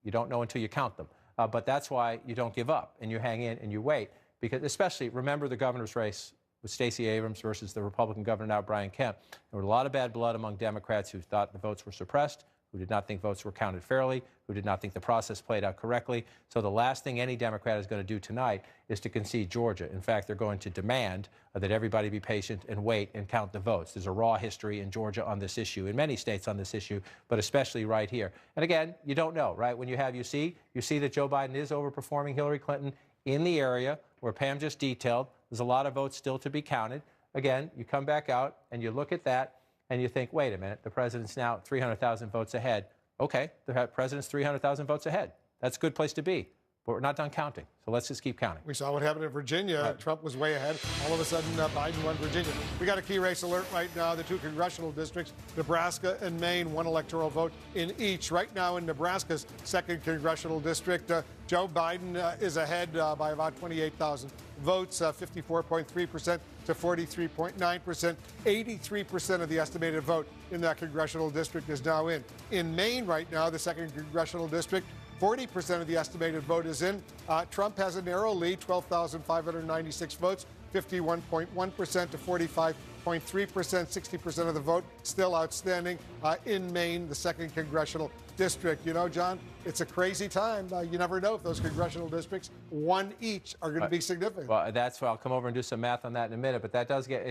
You don't know until you count them. But that's why you don't give up, and you hang in and you wait. Because especially, remember the governor's race with Stacey Abrams versus the Republican governor now, Brian Kemp. There was a lot of bad blood among Democrats who thought the votes were suppressed, who did not think votes were counted fairly, who did not think the process played out correctly. So the last thing any Democrat is going to do tonight is to concede Georgia. In fact, they're going to demand that everybody be patient and wait and count the votes. There's a raw history in Georgia on this issue, in many states on this issue, but especially right here. And again, you don't know, right? When you see that Joe Biden is overperforming Hillary Clinton in the area where Pam just detailed. There's a lot of votes still to be counted. Again, you come back out and you look at that and you think, wait a minute, the president's now 300,000 votes ahead. Okay, the president's 300,000 votes ahead. That's a good place to be. But we're not done counting, so let's just keep counting. We saw what happened in Virginia. Right. Trump was way ahead. All of a sudden, Biden won Virginia. We got a key race alert right now. The two congressional districts, Nebraska and Maine, one electoral vote in each. Right now in Nebraska's 2nd congressional district, Joe Biden is ahead by about 28,000 votes, 54.3% to 43.9%. 83% of the estimated vote in that congressional district is now in. In Maine right now, the 2nd congressional district, 40% of the estimated vote is in. Trump has a narrow lead, 12,596 votes, 51.1% to 45.3%, 60% of the vote still outstanding in Maine, the 2nd congressional district. You know, John, it's a crazy time. You never know if those congressional districts, one each, are going to be significant. Well, that's why I'll come over and do some math on that in a minute, but that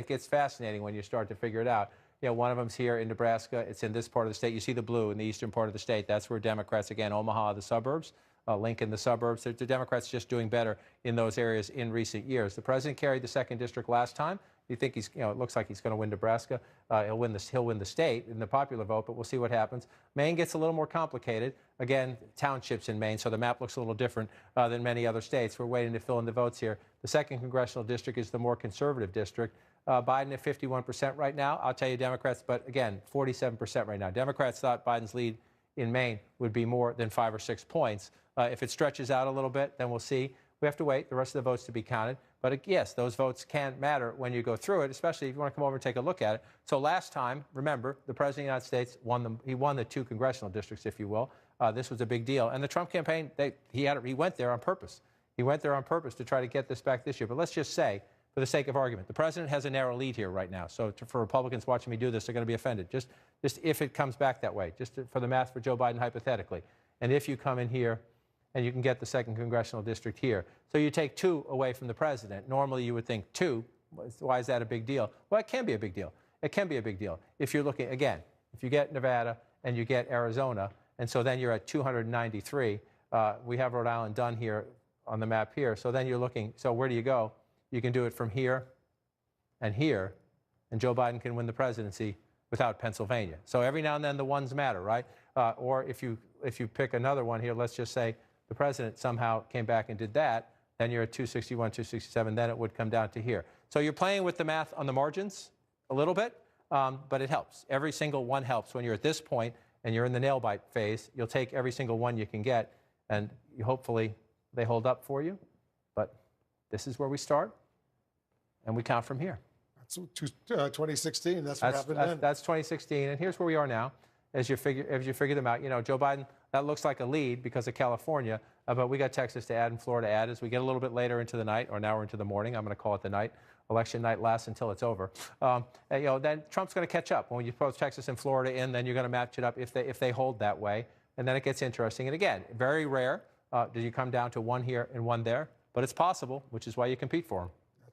gets fascinating when you start to figure it out. You know, one of them's here in Nebraska. It's in this part of the state. You see the blue in the eastern part of the state. That's where Democrats, again, Omaha, the suburbs, Lincoln, the suburbs. The Democrats just doing better in those areas in recent years. The president carried the 2nd district last time. You think he's, it looks like he's going to win Nebraska. He'll win the state in the popular vote, but we'll see what happens. Maine gets a little more complicated. Again, townships in Maine, so the map looks a little different than many other states. We're waiting to fill in the votes here. The 2nd congressional district is the more conservative district. Biden at 51% right now. I'll tell you Democrats, but again, 47% right now. Democrats thought Biden's lead in Maine would be more than 5 or 6 points. If it stretches out a little bit, then we'll see. We have to wait the rest of the votes to be counted. But But yes, those votes can matter when you go through it, especially if you want to come over and take a look at it. So last time, remember, the President of the United States won the 2 congressional districts, if you will. This was a big deal. And the Trump campaign, he went there on purpose. He went there on purpose to try to get this back this year. But let's just say, for the sake of argument, the president has a narrow lead here right now. So for Republicans watching me do this, they're going to be offended. Just if it comes back that way, for the math for Joe Biden hypothetically. And if you come in here and you can get the 2nd congressional district here. So you take 2 away from the president. Normally you would think 2. Why is that a big deal? Well, it can be a big deal. It can be a big deal. If you're looking, again, if you get Nevada and you get Arizona, and so then you're at 293. We have Rhode Island done here on the map here. So then you're looking, so where do you go? You can do it from here, and Joe Biden can win the presidency without Pennsylvania. So every now and then the ones matter, right? Or if you pick another one here, let's just say the president somehow came back and did that, then you're at 261, 267, then it would come down to here. So you're playing with the math on the margins a little bit, but it helps. Every single one helps. When you're at this point and you're in the nail bite phase, you'll take every single one you can get, and hopefully they hold up for you. But this is where we start, and we count from here. That's 2016. That's what happened then. That's 2016, and here's where we are now. As you figure them out, Joe Biden, that looks like a lead because of California, but we got Texas to add and Florida to add. As we get a little bit later into the night, or now we're into the morning, I'm going to call it the night. Election night lasts until it's over. Then Trump's going to catch up. When you put Texas and Florida in, then you're going to match it up if they hold that way, and then it gets interesting. And again, very rare do you come down to 1 here and 1 there, but it's possible, which is why you compete for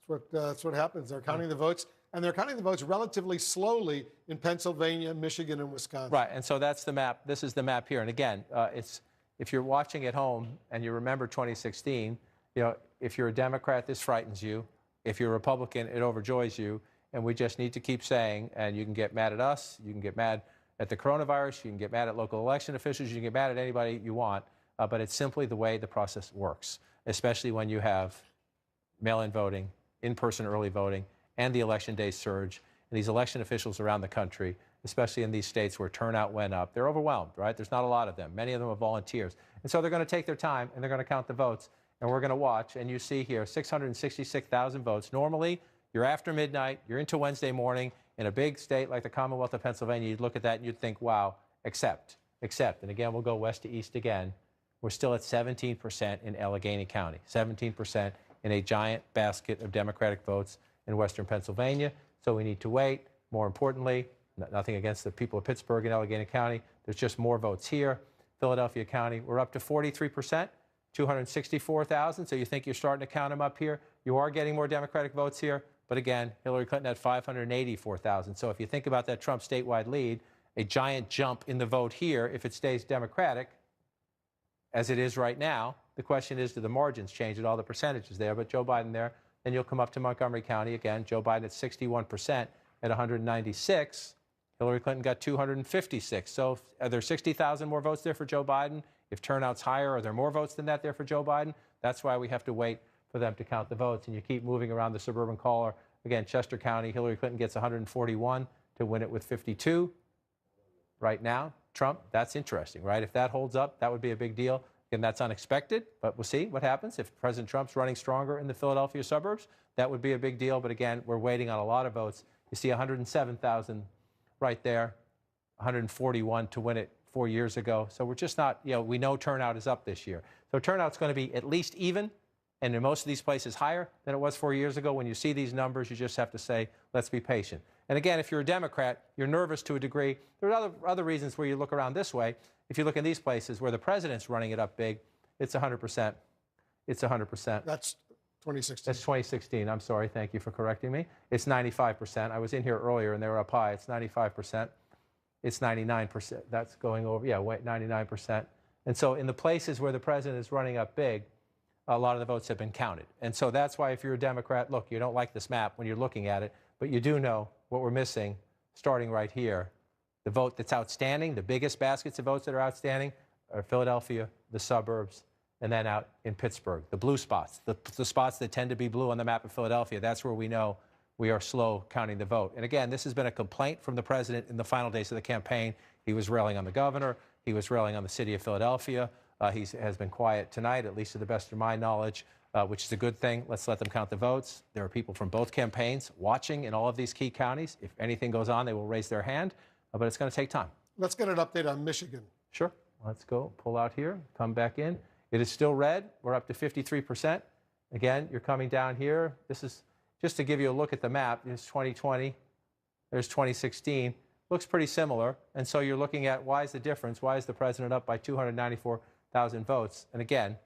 them. That's what happens. They're counting the votes, and they're counting the votes relatively slowly in Pennsylvania, Michigan, and Wisconsin. Right, and so that's the map. This is the map here. And again, if you're watching at home and you remember 2016, if you're a Democrat, this frightens you. If you're a Republican, it overjoys you. And we just need to keep saying, and you can get mad at us, you can get mad at the coronavirus, you can get mad at local election officials, you can get mad at anybody you want, but it's simply the way the process works, especially when you have mail-in voting, in-person early voting, and the election day surge. And these election officials around the country, especially in these states where turnout went up, they're overwhelmed, right? There's not a lot of them. Many of them are volunteers. And so they're going to take their time, and they're going to count the votes, and we're going to watch. And you see here, 666,000 votes. Normally, you're after midnight, you're into Wednesday morning. In a big state like the Commonwealth of Pennsylvania, you'd look at that and you'd think, wow, except. And again, we'll go west to east again. We're still at 17% in Allegheny County, 17% in a giant basket of Democratic votes in western Pennsylvania. So we need to wait. More importantly, nothing against the people of Pittsburgh and Allegheny County. There's just more votes here. Philadelphia County, we're up to 43%, 264,000. So you think you're starting to count them up here. You are getting more Democratic votes here. But again, Hillary Clinton had 584,000. So if you think about that Trump statewide lead, a giant jump in the vote here, if it stays Democratic, as it is right now, the question is, do the margins change at all the percentages there? But Joe Biden there, then you'll come up to Montgomery County again. Joe Biden at 61% at 196. Hillary Clinton got 256. So are there 60,000 more votes there for Joe Biden? If turnout's higher, are there more votes than that there for Joe Biden? That's why we have to wait for them to count the votes. And you keep moving around the suburban caller. Again, Chester County, Hillary Clinton gets 141 to win it with 52. Right now, Trump, that's interesting, right? If that holds up, that would be a big deal. Again, that's unexpected, but we'll see what happens. If President Trump's running stronger in the Philadelphia suburbs, that would be a big deal. But again, we're waiting on a lot of votes. You see 107,000 right there, 141 to win it 4 years ago. So we're just not, we know turnout is up this year. So turnout's going to be at least even, and in most of these places higher than it was 4 years ago. When you see these numbers, you just have to say, let's be patient. And again, if you're a Democrat, you're nervous to a degree. There are other reasons where you look around this way. If you look in these places where the president's running it up big, it's 100%. It's 100%. That's 2016. That's 2016. I'm sorry. Thank you for correcting me. It's 95%. I was in here earlier and they were up high. It's 95%. It's 99%. That's going over. Yeah, wait, 99%. And so in the places where the president is running up big, a lot of the votes have been counted. And so that's why if you're a Democrat, look, you don't like this map when you're looking at it, but you do know what we're missing starting right here. The vote that's outstanding, the biggest baskets of votes that are outstanding are Philadelphia, the suburbs, and then out in Pittsburgh. The blue spots, the spots that tend to be blue on the map of Philadelphia, that's where we know we are slow counting the vote. And again, this has been a complaint from the president in the final days of the campaign. He was railing on the governor. He was railing on the city of Philadelphia. He has been quiet tonight, at least to the best of my knowledge. which is a good thing. Let's let them count the votes. There are people from both campaigns watching in all of these key counties. If anything goes on, they will raise their hand, but it's going to take time. Let's get an update on Michigan. Sure. Let's go. Pull out here. Come back in. It is still red. We're up to 53%. Again, you're coming down here. This is just to give you a look at the map. There's 2020. There's 2016. Looks pretty similar. And so you're looking at why is the difference? Why is the president up by 294,000 votes? And again,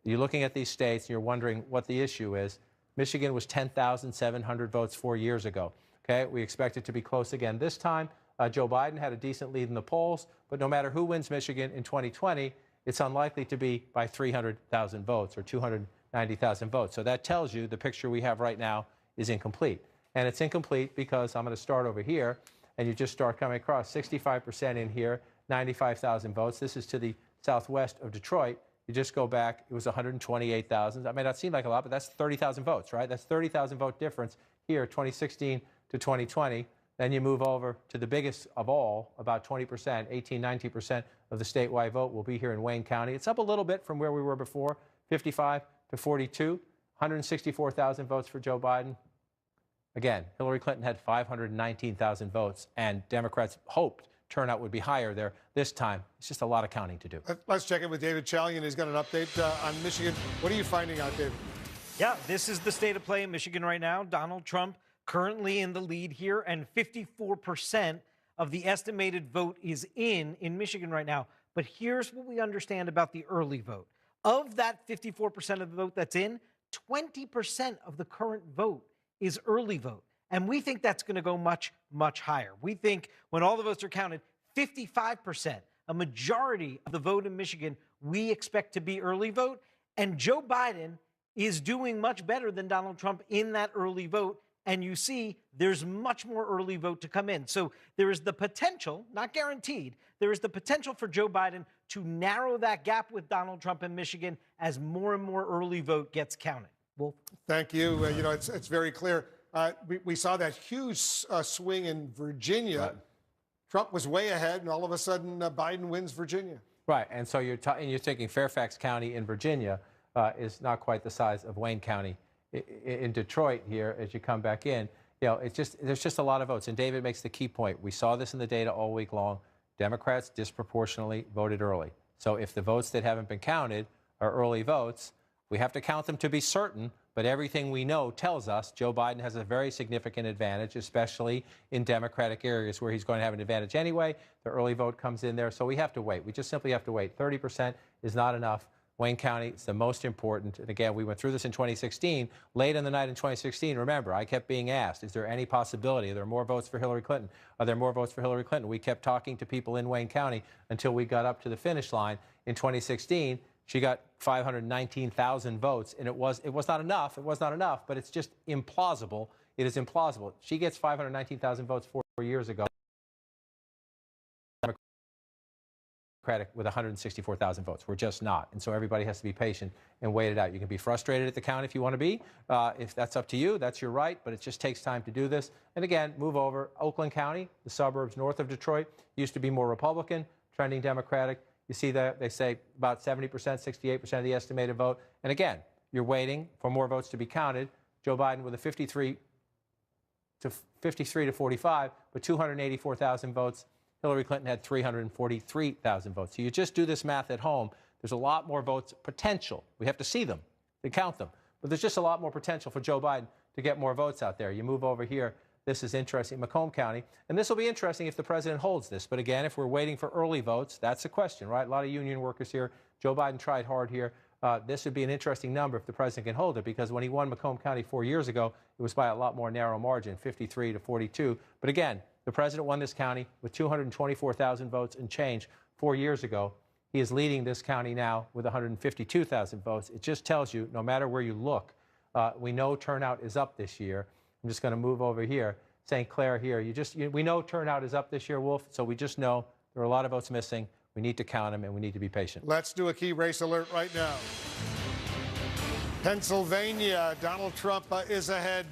you're looking at these states and you're wondering what the issue is. Michigan was 10,700 votes 4 years ago. Okay, we expect it to be close again this time. Joe Biden had a decent lead in the polls, but no matter who wins Michigan in 2020, it's unlikely to be by 300,000 votes or 290,000 votes. So that tells you the picture we have right now is incomplete. And it's incomplete because I'm going to start over here, and you just start coming across 65% in here, 95,000 votes. This is to the southwest of Detroit. You just go back, it was 128,000. That may not seem like a lot, but that's 30,000 votes, right? That's 30,000 vote difference here, 2016 to 2020. Then you move over to the biggest of all, about 20%, 18, 19% of the statewide vote will be here in Wayne County. It's up a little bit from where we were before, 55 to 42, 164,000 votes for Joe Biden. Again, Hillary Clinton had 519,000 votes, and Democrats hoped turnout would be higher there this time. It's just a lot of counting to do. Let's check in with David Chalian. He's got an update on Michigan. What are you finding out, David? Yeah, this is the state of play in Michigan right now. Donald Trump currently in the lead here, and 54% of the estimated vote is in Michigan right now. But here's what we understand about the early vote. Of that 54% of the vote that's in, 20% of the current vote is early vote. And we think that's going to go much, much higher. We think when all the votes are counted, 55%, a majority of the vote in Michigan, we expect to be early vote. And Joe Biden is doing much better than Donald Trump in that early vote. And you see there's much more early vote to come in. So there is the potential, not guaranteed, there is the potential for Joe Biden to narrow that gap with Donald Trump in Michigan as more and more early vote gets counted. Wolf? Thank you. You know, it's very clear. We saw that huge swing in Virginia. Right. Trump was way ahead, and all of a sudden Biden wins Virginia. Right, and so you're thinking Fairfax County in Virginia is not quite the size of Wayne County in Detroit here as you come back in. You know, there's just a lot of votes. And David makes the key point. We saw this in the data all week long. Democrats disproportionately voted early. So if the votes that haven't been counted are early votes, we have to count them to be certain. But everything we know tells us Joe Biden has a very significant advantage, especially in Democratic areas where he's going to have an advantage anyway. The early vote comes in there. So we have to wait. We just simply have to wait. 30% is not enough. Wayne County is the most important. And again, we went through this in 2016. Late in the night in 2016, remember, I kept being asked, is there any possibility? Are there more votes for Hillary Clinton? Are there more votes for Hillary Clinton? We kept talking to people in Wayne County until we got up to the finish line. In 2016, she got 519,000 votes, and it was not enough. It was not enough, but it's just implausible. It is implausible. She gets 519,000 votes 4 years ago. With 164,000 votes. We're just not. And so everybody has to be patient and wait it out. You can be frustrated at the count if you want to be. If that's up to you, that's your right, but it just takes time to do this. And again, move over. Oakland County, the suburbs north of Detroit, used to be more Republican, trending Democratic. You see that they say about 70%, 68% of the estimated vote. And again, you're waiting for more votes to be counted. Joe Biden with a 53 to 45, but 284,000 votes. Hillary Clinton had 343,000 votes. So you just do this math at home. There's a lot more votes potential. We have to see them and count them. But there's just a lot more potential for Joe Biden to get more votes out there. You move over here. This is interesting, Macomb County. And this will be interesting if the president holds this. But again, if we're waiting for early votes, that's the question, right? A lot of union workers here. Joe Biden tried hard here. This would be an interesting number if the president can hold it, because when he won Macomb County 4 years ago, it was by a lot more narrow margin, 53 to 42. But again, the president won this county with 224,000 votes and change 4 years ago. He is leading this county now with 152,000 votes. It just tells you, no matter where you look, we know turnout is up this year. I'm just going to move over here. St. Clair here. We know turnout is up this year, Wolf, so we just know there are a lot of votes missing. We need to count them, and we need to be patient. Let's do a key race alert right now. Pennsylvania, Donald Trump is ahead.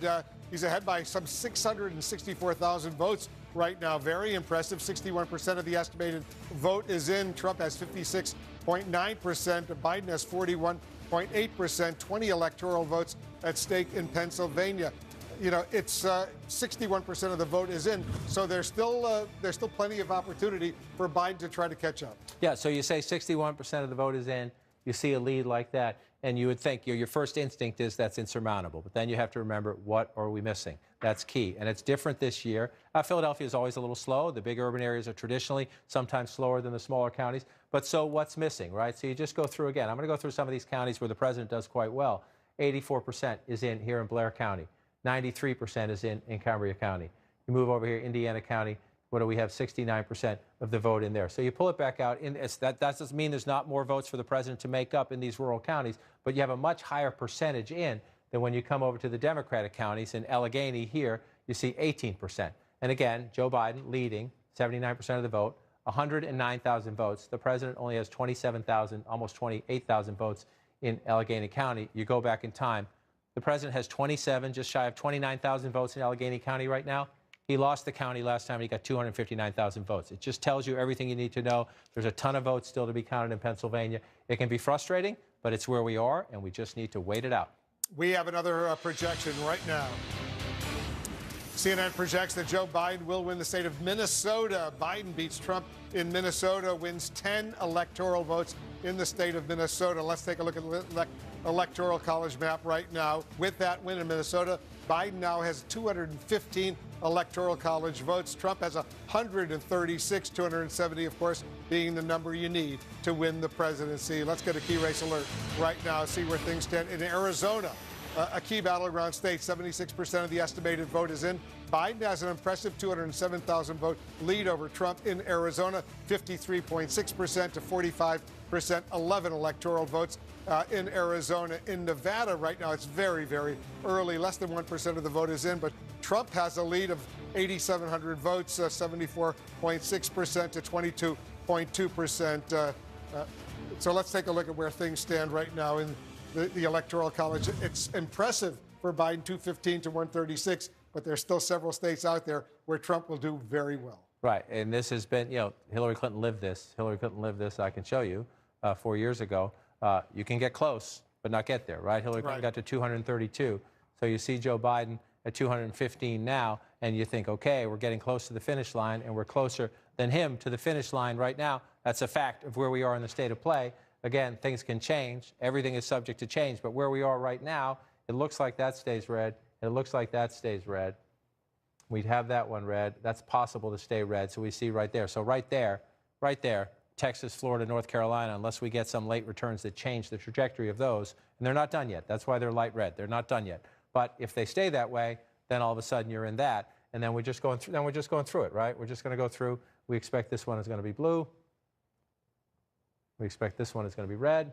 He's ahead by some 664,000 votes right now. Very impressive. 61% of the estimated vote is in. Trump has 56.9%. Biden has 41%. 23.8%, 20 electoral votes at stake in Pennsylvania. You know, it's 61% of the vote is in, so there's still plenty of opportunity for Biden to try to catch up. Yeah, so you say 61% of the vote is in, you see a lead like that, and you would think your first instinct is that's insurmountable. But then you have to remember, what are we missing? That's key. And it's different this year. Philadelphia is always a little slow. The big urban areas are traditionally sometimes slower than the smaller counties. But so what's missing, right? So you just go through again. I'm going to go through some of these counties where the president does quite well. 84% is in here in Blair County. 93% is in Cambria County. You move over here, Indiana County. What do we have? 69% of the vote in there. So you pull it back out. That doesn't mean there's not more votes for the president to make up in these rural counties, but you have a much higher percentage in than when you come over to the Democratic counties. In Allegheny here, you see 18%. And again, Joe Biden leading, 79% of the vote, 109,000 votes. The president only has 27,000, almost 28,000 votes in Allegheny County. You go back in time, the president has 27, just shy of 29,000 votes in Allegheny County right now. He lost the county last time. He got 259,000 votes. It just tells you everything you need to know. There's a ton of votes still to be counted in Pennsylvania. It can be frustrating, but it's where we are, and we just need to wait it out. We have another projection right now. CNN projects that Joe Biden will win the state of Minnesota. Biden beats Trump in Minnesota, wins 10 electoral votes in the state of Minnesota. Let's take a look at the Electoral College map right now. With that win in Minnesota, Biden now has 215 Electoral College votes. Trump has 136, 270, of course, being the number you need to win the presidency. Let's get a key race alert right now, see where things stand. In Arizona, a key battleground state, 76% of the estimated vote is in. Biden has an impressive 207,000 vote lead over Trump in Arizona, 53.6% to 45%, 11 electoral votes in Arizona. In Nevada right now, it's very, very early. Less than 1% of the vote is in, but Trump has a lead of 8,700 votes, 74.6% to 22.2%. So let's take a look at where things stand right now in the Electoral College. It's impressive for Biden, 215 to 136, but there's still several states out there where Trump will do very well. Right, and this has been, you know, Hillary Clinton lived this. Hillary Clinton lived this, I can show you, 4 years ago. You can get close, but not get there, right? Hillary Clinton got to 232. So you see Joe Biden at 215 now, and you think, okay, we're getting close to the finish line, and we're closer than him to the finish line right now. That's a fact of where we are in the state of play. Again, things can change. Everything is subject to change. But where we are right now, it looks like that stays red. It looks like that stays red. We'd have that one red. That's possible to stay red. So we see right there. So right there, Texas, Florida, North Carolina, unless we get some late returns that change the trajectory of those. And they're not done yet. That's why they're light red. They're not done yet. But if they stay that way, then all of a sudden you're in that. And then we're just going through, it, right? We're just going to go through. We expect this one is going to be blue. We expect this one is going to be red.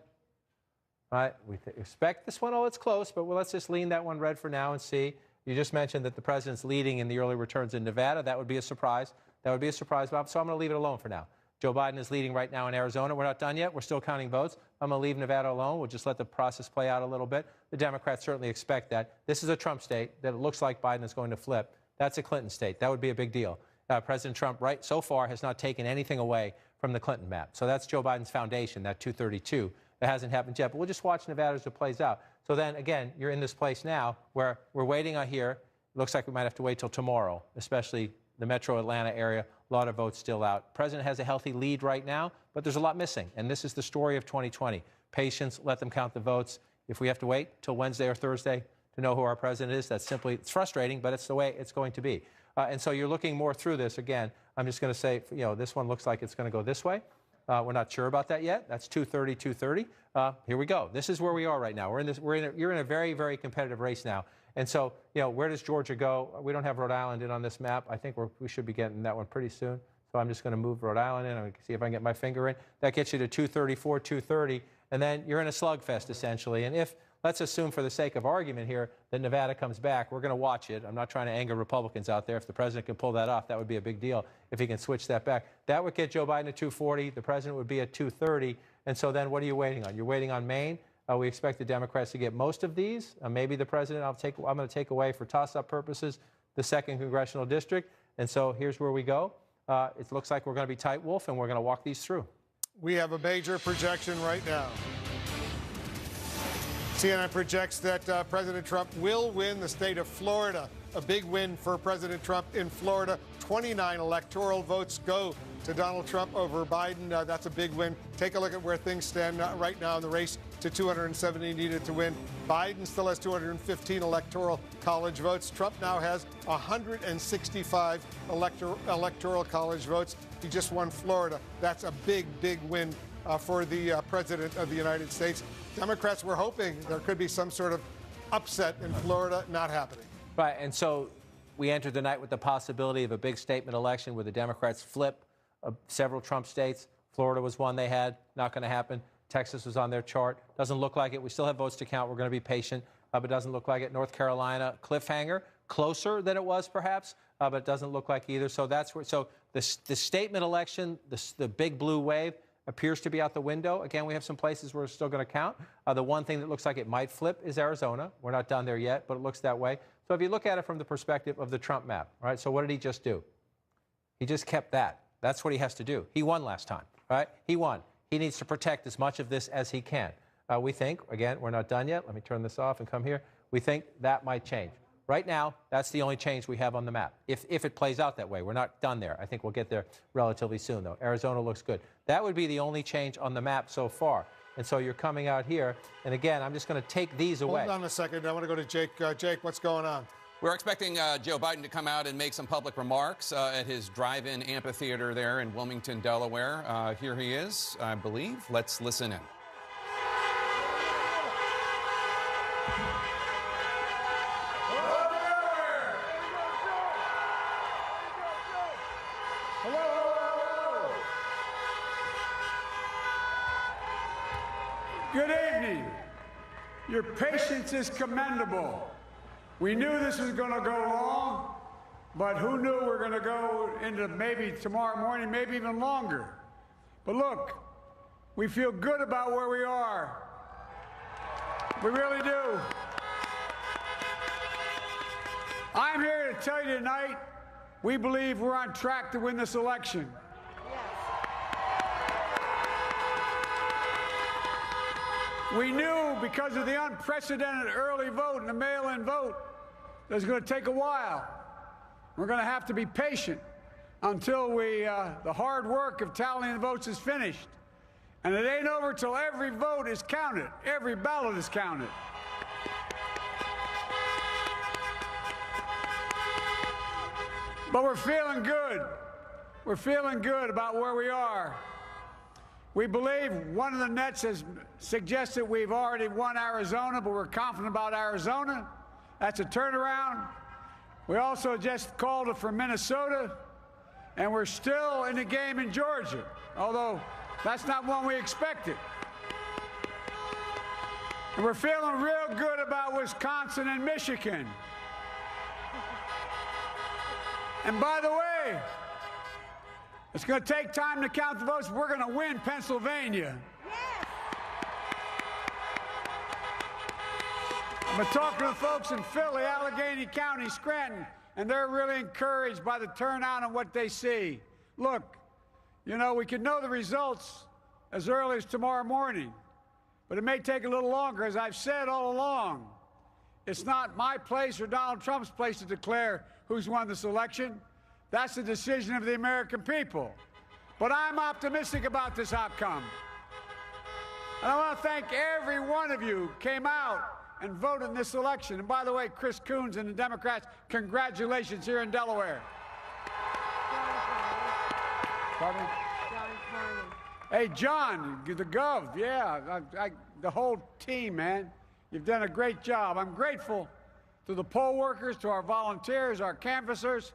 Right? We expect this one, it's close, but let's just lean that one red for now and see. You just mentioned that the president's leading in the early returns in Nevada. That would be a surprise. That would be a surprise, Bob. So I'm going to leave it alone for now. Joe Biden is leading right now in Arizona. We're not done yet. We're still counting votes. I'm going to leave Nevada alone. We'll just let the process play out a little bit. The Democrats certainly expect that. This is a Trump state that it looks like Biden is going to flip. That's a Clinton state. That would be a big deal. President Trump, right so far, has not taken anything away from the Clinton map. So that's Joe Biden's foundation, that 232. It hasn't happened yet, but we'll just watch Nevada as it plays out. So then, again, you're in this place now where we're waiting on here. It looks like we might have to wait till tomorrow, especially the metro Atlanta area. A lot of votes still out. President has a healthy lead right now, but there's a lot missing. And this is the story of 2020. Patience, let them count the votes. If we have to wait till Wednesday or Thursday to know who our president is, that's simply, it's frustrating, but it's the way it's going to be. And so you're looking more through this. Again, I'm just going to say, you know, this one looks like it's going to go this way. We're not sure about that yet. That's 230, 230. Here we go. This is where we are right now. You're in a very, very competitive race now. And so, you know, where does Georgia go? We don't have Rhode Island in on this map. I think we should be getting that one pretty soon. So I'm just going to move Rhode Island in. I'm going to see if I can get my finger in. That gets you to 234, 230. And then you're in a slugfest, essentially. And if, let's assume for the sake of argument here, that Nevada comes back, we're going to watch it. I'm not trying to anger Republicans out there. If the president can pull that off, that would be a big deal if he can switch that back. That would get Joe Biden at 240. The president would be at 230. And so then what are you waiting on? You're waiting on Maine. We expect the Democrats to get most of these. Maybe the president, I'm going to take away for toss-up purposes the 2nd Congressional District. And so here's where we go. It looks like we're going to be tight, Wolf, and we're going to walk these through. We have a major projection right now. CNN projects that President Trump will win the state of Florida. A big win for President Trump in Florida. 29 electoral votes go to Donald Trump over Biden. That's a big win. Take a look at where things stand right now in the race to 270 needed to win. Biden still has 215 electoral college votes. Trump now has 165 electoral college votes. He just won Florida. That's a big, big win for the President of the United States. Democrats were hoping there could be some sort of upset in Florida. Not happening. Right, and so we entered the night with the possibility of a big statement election where the Democrats flip several Trump states. Florida was one they had. Not going to happen. Texas was on their chart. Doesn't look like it. We still have votes to count. We're going to be patient, but doesn't look like it. North Carolina, cliffhanger, closer than it was perhaps, but it doesn't look like either. So that's where. So the statement election, the big blue wave, appears to be out the window. Again, we have some places where it's still going to count. The one thing that looks like it might flip is Arizona. We're not done there yet, but it looks that way. So if you look at it from the perspective of the Trump map, right? So what did he just do? He just kept that. That's what he has to do. He won last time, right? He won. He needs to protect as much of this as he can. We think, again, we're not done yet. Let me turn this off and come here. We think that might change. Right now, that's the only change we have on the map, if it plays out that way. We're not done there. I think we'll get there relatively soon, though. Arizona looks good. That would be the only change on the map so far. And so you're coming out here. And again, I'm just going to take these away. Hold on a second. I want to go to Jake. Jake, what's going on? We're expecting Joe Biden to come out and make some public remarks at his drive-in amphitheater there in Wilmington, Delaware. Here he is, I believe. Let's listen in. Good evening. Your patience is commendable. We knew this was going to go long, but who knew we're going to go into maybe tomorrow morning, maybe even longer. But look, we feel good about where we are. We really do. I'm here to tell you tonight, we believe we're on track to win this election. We knew because of the unprecedented early vote and the mail-in vote that it's going to take a while. We're going to have to be patient until the hard work of tallying the votes is finished. And it ain't over till every vote is counted. Every ballot is counted. But we're feeling good. We're feeling good about where we are. We believe one of the nets has suggested we've already won Arizona, but we're confident about Arizona. That's a turnaround. We also just called it for Minnesota, and we're still in the game in Georgia, although that's not one we expected. And we're feeling real good about Wisconsin and Michigan. And by the way, it's going to take time to count the votes. We're going to win Pennsylvania. Yes. I've been talking to folks in Philly, Allegheny County, Scranton, and they're really encouraged by the turnout and what they see. Look, you know, we could know the results as early as tomorrow morning, but it may take a little longer. As I've said all along, it's not my place or Donald Trump's place to declare who's won this election. That's the decision of the American people. But I'm optimistic about this outcome. And I want to thank every one of you who came out and voted in this election. And by the way, Chris Coons and the Democrats, congratulations here in Delaware. Pardon? John Carney. Hey, John, the Gov, yeah, the whole team, man. You've done a great job. I'm grateful to the poll workers, to our volunteers, our canvassers,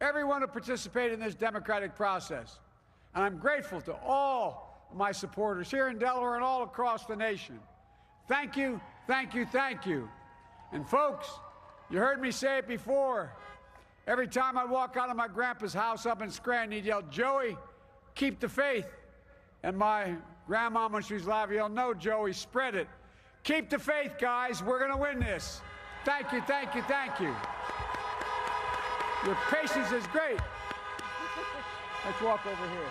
everyone who participated in this democratic process. And I'm grateful to all my supporters here in Delaware and all across the nation. Thank you, thank you, thank you. And folks, you heard me say it before. Every time I walk out of my grandpa's house up in Scranton, he'd yell, "Joey, keep the faith." And my grandma, when she was alive, yelled, "No, Joey, spread it. Keep the faith, guys. We're going to win this." Thank you, thank you, thank you. Your patience is great. Let's walk over here.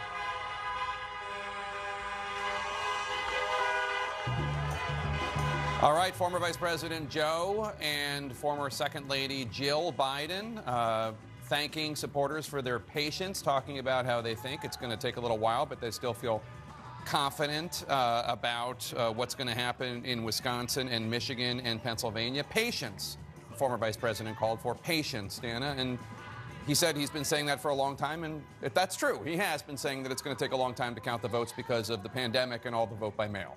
All right, former Vice President Joe and former Second Lady Jill Biden thanking supporters for their patience, talking about how they think it's going to take a little while, but they still feel confident about what's going to happen in Wisconsin and Michigan and Pennsylvania. Patience. Former Vice President called for patience, Dana, and he said he's been saying that for a long time, and if that's true, he has been saying that it's going to take a long time to count the votes because of the pandemic and all the vote by mail.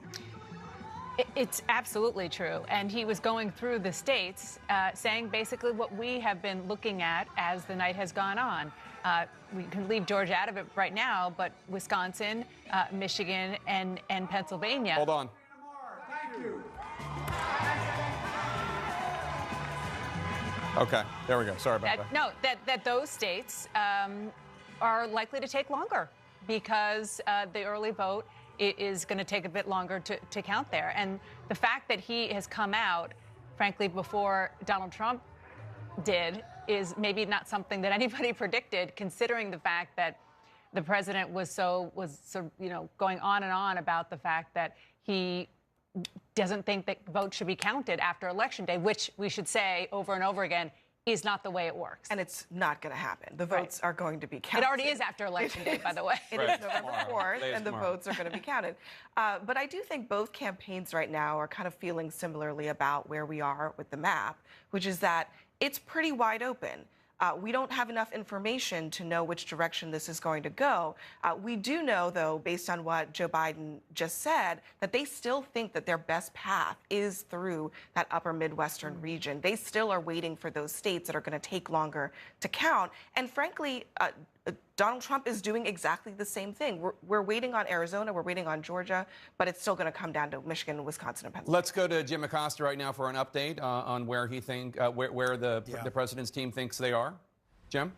It's absolutely true. And he was going through the states saying basically what we have been looking at as the night has gone on. We can leave Georgia out of it right now, but Wisconsin, Michigan, and Pennsylvania. Hold on. Thank you. Okay, there we go. Sorry about that. No, that those states are likely to take longer because the early vote is going to take a bit longer to count there. And the fact that he has come out, frankly, before Donald Trump did is maybe not something that anybody predicted, considering the fact that the president was so going on and on about the fact that he doesn't think that votes should be counted after Election Day, which we should say over and over again is not the way it works. And it's not going to happen. The votes are going to be counted. It already is after Election Day, by the way. It is November 4th, and the votes are going to be counted. But I do think both campaigns right now are kind of feeling similarly about where we are with the map, which is that it's pretty wide open. We don't have enough information to know which direction this is going to go. We do know, though, based on what Joe Biden just said, that they still think that their best path is through that upper Midwestern region. They still are waiting for those states that are going to take longer to count. And frankly, Donald Trump is doing exactly the same thing. We're waiting on Arizona, we're waiting on Georgia, but it's still going to come down to Michigan, Wisconsin, and Pennsylvania. Let's go to Jim Acosta right now for an update on where he where the president's team thinks they are. Jim?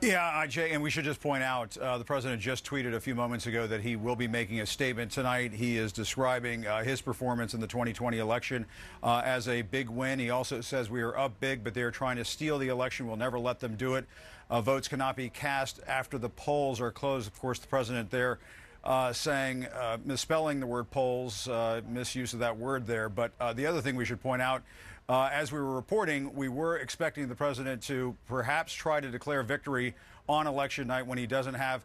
Yeah, Jay, and we should just point out the president just tweeted a few moments ago that he will be making a statement tonight. He is describing his performance in the 2020 election as a big win. He also says we are up big, but they are trying to steal the election. We'll never let them do it. Votes cannot be cast after the polls are closed. Of course, the president there saying, misspelling the word polls, misuse of that word there. But the other thing we should point out, as we were reporting, we were expecting the president to perhaps try to declare victory on election night when he doesn't have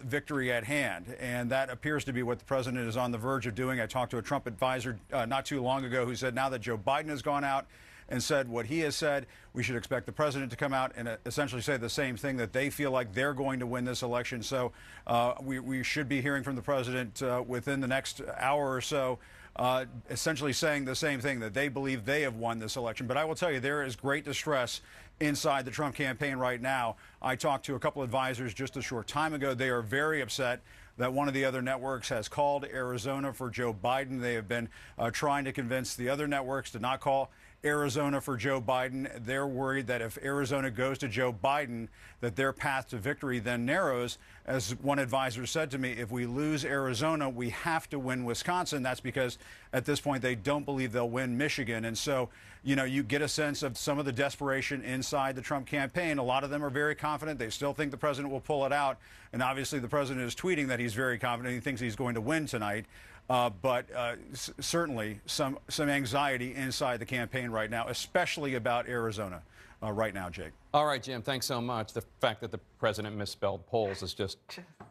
victory at hand. And that appears to be what the president is on the verge of doing. I talked to a Trump advisor not too long ago who said now that Joe Biden has gone out and said what he has said, we should expect the president to come out and essentially say the same thing, that they feel like they're going to win this election. So we should be hearing from the president within the next hour or so, essentially saying the same thing, that they believe they have won this election. But I will tell you, there is great distress inside the Trump campaign right now. I talked to a couple advisors just a short time ago. They are very upset that one of the other networks has called Arizona for Joe Biden. They have been trying to convince the other networks to not call Arizona for Joe Biden. They're worried that if Arizona goes to Joe Biden, that their path to victory then narrows. As one advisor said to me, if we lose Arizona, we have to win Wisconsin. That's because at this point they don't believe they'll win Michigan. And so, you know, you get a sense of some of the desperation inside the Trump campaign. A lot of them are very confident. They still think the president will pull it out. And obviously the president is tweeting that he's very confident. He thinks he's going to win tonight. But certainly some anxiety inside the campaign right now, especially about Arizona right now, Jake. All right, Jim, thanks so much. The fact that the president misspelled polls is just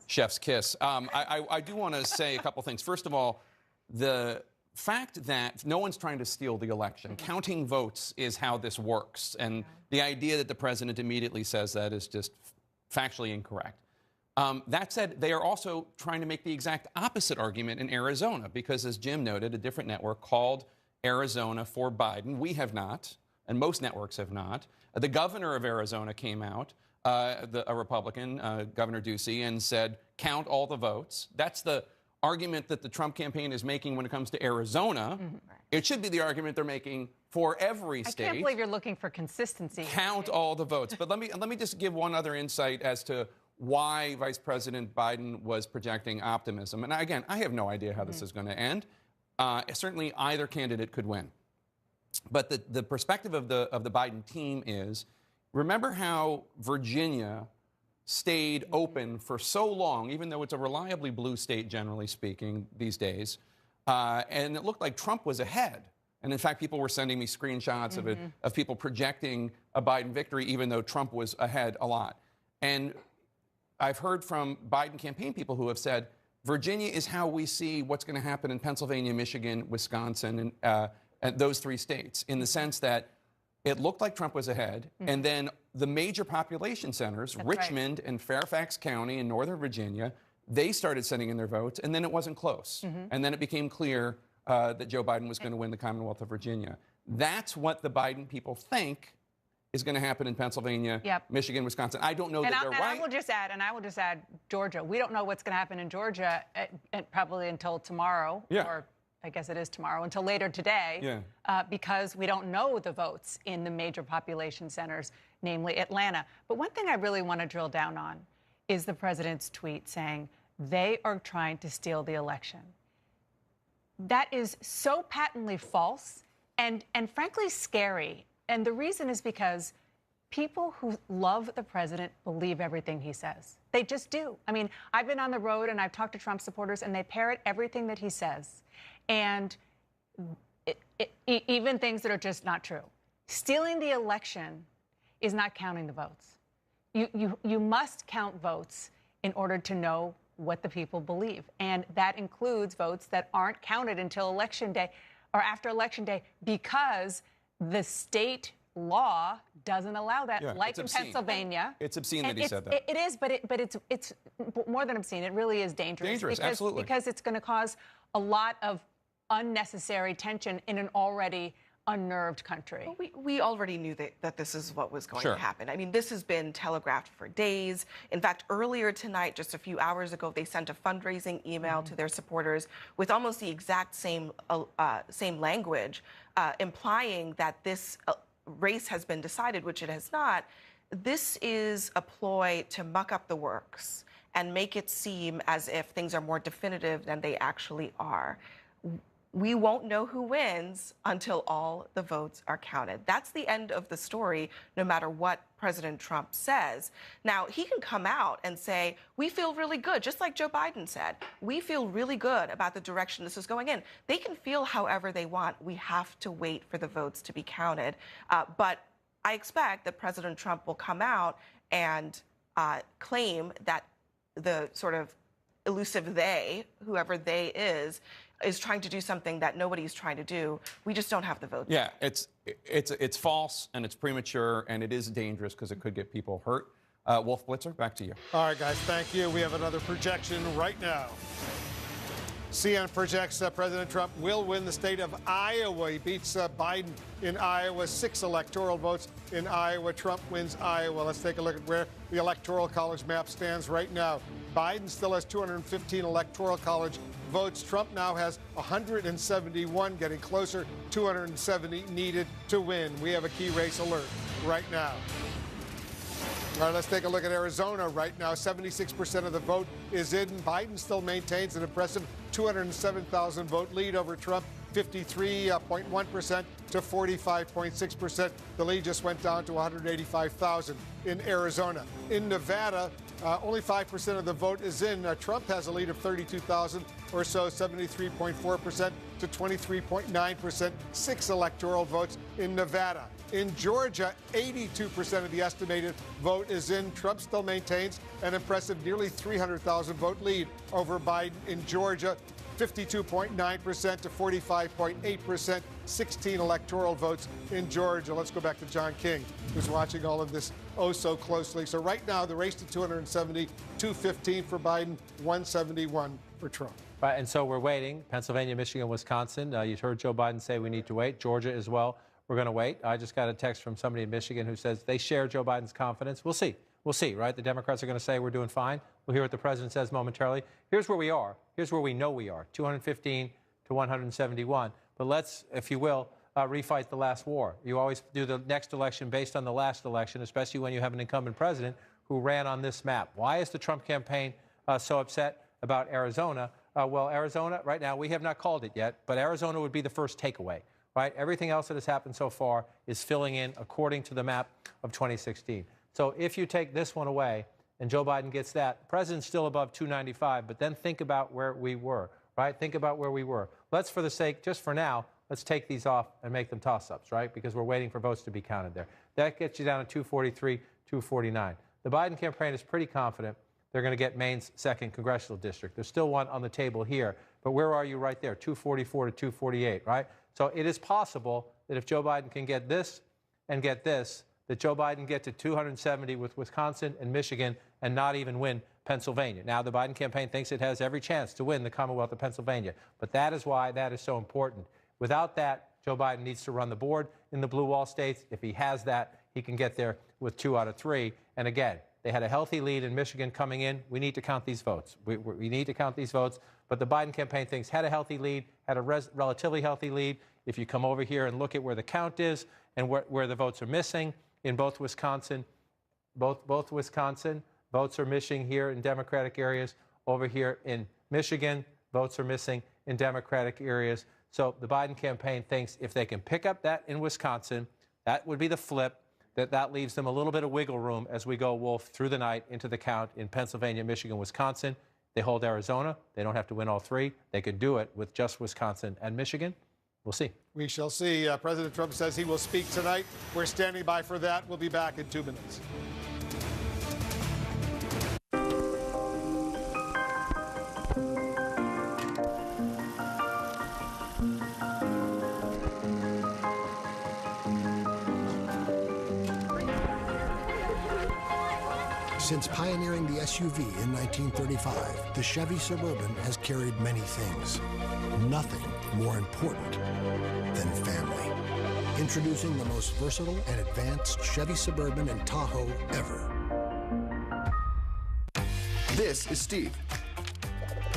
chef's kiss. I do want to say a couple things. First of all, the fact that no one's trying to steal the election. Counting votes is how this works. And the idea that the president immediately says that is just factually incorrect. That said, they are also trying to make the exact opposite argument in Arizona because, as Jim noted, a different network called Arizona for Biden. We have not, and most networks have not. The governor of Arizona came out, a Republican, Governor Ducey, and said, count all the votes. That's the argument that the Trump campaign is making when it comes to Arizona. Mm-hmm. It should be the argument they're making for every state. I can't believe you're looking for consistency. Count all the votes. But let me just give one other insight as to why Vice President Biden was projecting optimism. And again, I have no idea how this is going to end. Certainly either candidate could win. But the perspective of the Biden team is, remember how Virginia stayed open for so long, even though it's a reliably blue state, generally speaking, these days. and it looked like Trump was ahead. And in fact, people were sending me screenshots of it, of people projecting a Biden victory, even though Trump was ahead a lot. And I've heard from Biden campaign people who have said, Virginia is how we see what's going to happen in Pennsylvania, Michigan, Wisconsin, and those 3 states, in the sense that it looked like Trump was ahead, and then the major population centers, Richmond and Fairfax County in Northern Virginia, they started sending in their votes, and then it wasn't close. And then it became clear that Joe Biden was going to win the Commonwealth of Virginia. That's what the Biden people think is going to happen in Pennsylvania, Michigan, Wisconsin. I don't know that they're right. I will just add Georgia. We don't know what's going to happen in Georgia probably until tomorrow, or I guess it is tomorrow, until later today, because we don't know the votes in the major population centers, namely Atlanta. But one thing I really want to drill down on is the president's tweet saying they are trying to steal the election. That is so patently false and frankly scary. And the reason is because people who love the president believe everything he says. They just do. I mean, I've been on the road and I've talked to Trump supporters, and they parrot everything that he says. And even things that are just not true. Stealing the election is not counting the votes. You must count votes in order to know what the people believe. And that includes votes that aren't counted until Election Day or after Election Day, because the state law doesn't allow that, like in Pennsylvania. It's obscene that he said that. It is, but it's more than obscene. It really is dangerous. Dangerous, absolutely. Because it's going to cause a lot of unnecessary tension in an already unnerved country. Well, we already knew that this is what was going to happen. I mean, this has been telegraphed for days. In fact, earlier tonight, just a few hours ago, they sent a fundraising email to their supporters with almost the exact same language, implying that this race has been decided, which it has not. This is a ploy to muck up the works and make it seem as if things are more definitive than they actually are. We won't know who wins until all the votes are counted. That's the end of the story, no matter what President Trump says. Now, he can come out and say, we feel really good, just like Joe Biden said. We feel really good about the direction this is going in. They can feel however they want. We have to wait for the votes to be counted. But I expect that President Trump will come out and claim that the sort of elusive they, whoever they is trying to do something that nobody's trying to do. We just don't have the votes. Yeah, it's false, and it's premature, and it is dangerous because it could get people hurt. Wolf Blitzer, back to you. All right, guys, thank you. We have another projection right now. CNN projects President Trump will win the state of Iowa. He beats Biden in Iowa, 6 electoral votes in Iowa. Trump wins Iowa. Let's take a look at where the Electoral College map stands right now. Biden still has 215 Electoral College votes. Trump now has 171, getting closer, 270 needed to win. We have a key race alert right now. All right, let's take a look at Arizona right now. 76% of the vote is in. Biden still maintains an impressive 207,000 vote lead over Trump, 53.1% to 45.6%. The lead just went down to 185,000 in Arizona. In Nevada, only 5% of the vote is in. Trump has a lead of 32,000 or so, 73.4% to 23.9%, 6 electoral votes in Nevada. In Georgia, 82% of the estimated vote is in. Trump still maintains an impressive nearly 300,000 vote lead over Biden in Georgia, 52.9% to 45.8%, 16 electoral votes in Georgia. Let's go back to John King, who's watching all of this oh so closely. So right now, the race to 270, 215 for Biden, 171 for Trump. Right, and so we're waiting. Pennsylvania, Michigan, Wisconsin. You heard Joe Biden say we need to wait. Georgia as well. We're going to wait. I just got a text from somebody in Michigan who says they share Joe Biden's confidence. We'll see. We'll see, right? The Democrats are going to say we're doing fine. We'll hear what the president says momentarily. Here's where we are. Here's where we know we are, 215 to 171. But let's, if you will, refight the last war. You always do the next election based on the last election, especially when you have an incumbent president who ran on this map. Why is the Trump campaign so upset about Arizona? Well, Arizona, right now, we have not called it yet, but Arizona would be the first takeaway. Right? Everything else that has happened so far is filling in according to the map of 2016. So if you take this one away and Joe Biden gets that, the president's still above 295, but then think about where we were. right? Think about where we were. Let's, for the sake, just for now, let's take these off and make them toss-ups, right? Because we're waiting for votes to be counted there. That gets you down to 243, 249. The Biden campaign is pretty confident they're going to get Maine's 2nd congressional district. There's still one on the table here, but where are you right there? 244 to 248, right? So it is possible that if Joe Biden can get this and get this, that Joe Biden get to 270 with Wisconsin and Michigan and not even win Pennsylvania. Now, the Biden campaign thinks it has every chance to win the Commonwealth of Pennsylvania, but that is why that is so important. Without that, Joe Biden needs to run the board in the blue wall states. If he has that, he can get there with 2 out of 3. And again, they had a healthy lead in Michigan coming in. We need to count these votes. We need to count these votes. But the Biden campaign thinks had a healthy lead, had a relatively healthy lead. If you come over here and look at where the count is and where the votes are missing in both Wisconsin, both Wisconsin, votes are missing here in Democratic areas. Over here in Michigan, votes are missing in Democratic areas. So the Biden campaign thinks if they can pick up that in Wisconsin, that would be the flip. That leaves them a little bit of wiggle room as we go, Wolf, through the night into the count in Pennsylvania, Michigan, Wisconsin. They hold Arizona. They don't have to win all 3. They could do it with just Wisconsin and Michigan. We'll see. We shall see. President Trump says he will speak tonight. We're standing by for that. We'll be back in 2 minutes. Since pioneering the SUV in 1935, the Chevy Suburban has carried many things. Nothing more important than family. Introducing the most versatile and advanced Chevy Suburban and Tahoe ever. This is Steve.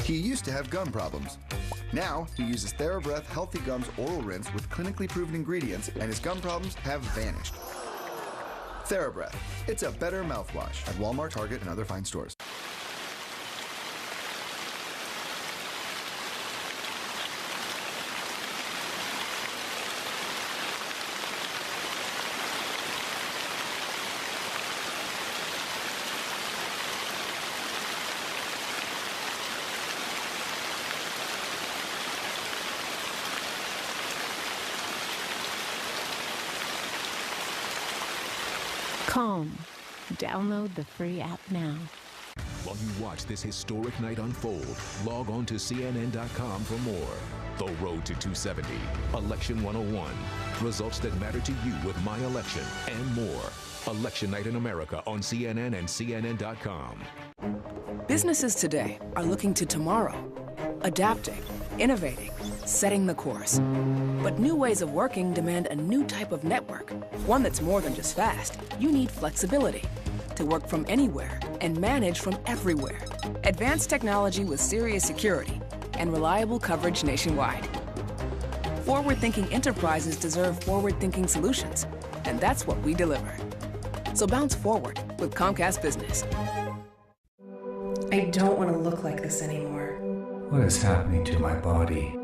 He used to have gum problems. Now he uses TheraBreath Healthy Gums Oral Rinse with clinically proven ingredients, and his gum problems have vanished. TheraBreath. It's a better mouthwash at Walmart, Target, and other fine stores. Calm. Download the free app now. While you watch this historic night unfold, log on to CNN.com for more. The Road to 270, Election 101, results that matter to you with My Election, and more. Election Night in America on CNN and CNN.com. Businesses today are looking to tomorrow, adapting, innovating, setting the course. But new ways of working demand a new type of network, one that's more than just fast. You need flexibility to work from anywhere and manage from everywhere. Advanced technology with serious security and reliable coverage nationwide. Forward-thinking enterprises deserve forward-thinking solutions, and that's what we deliver. So bounce forward with Comcast Business. I don't want to look like this anymore. What is happening to my body?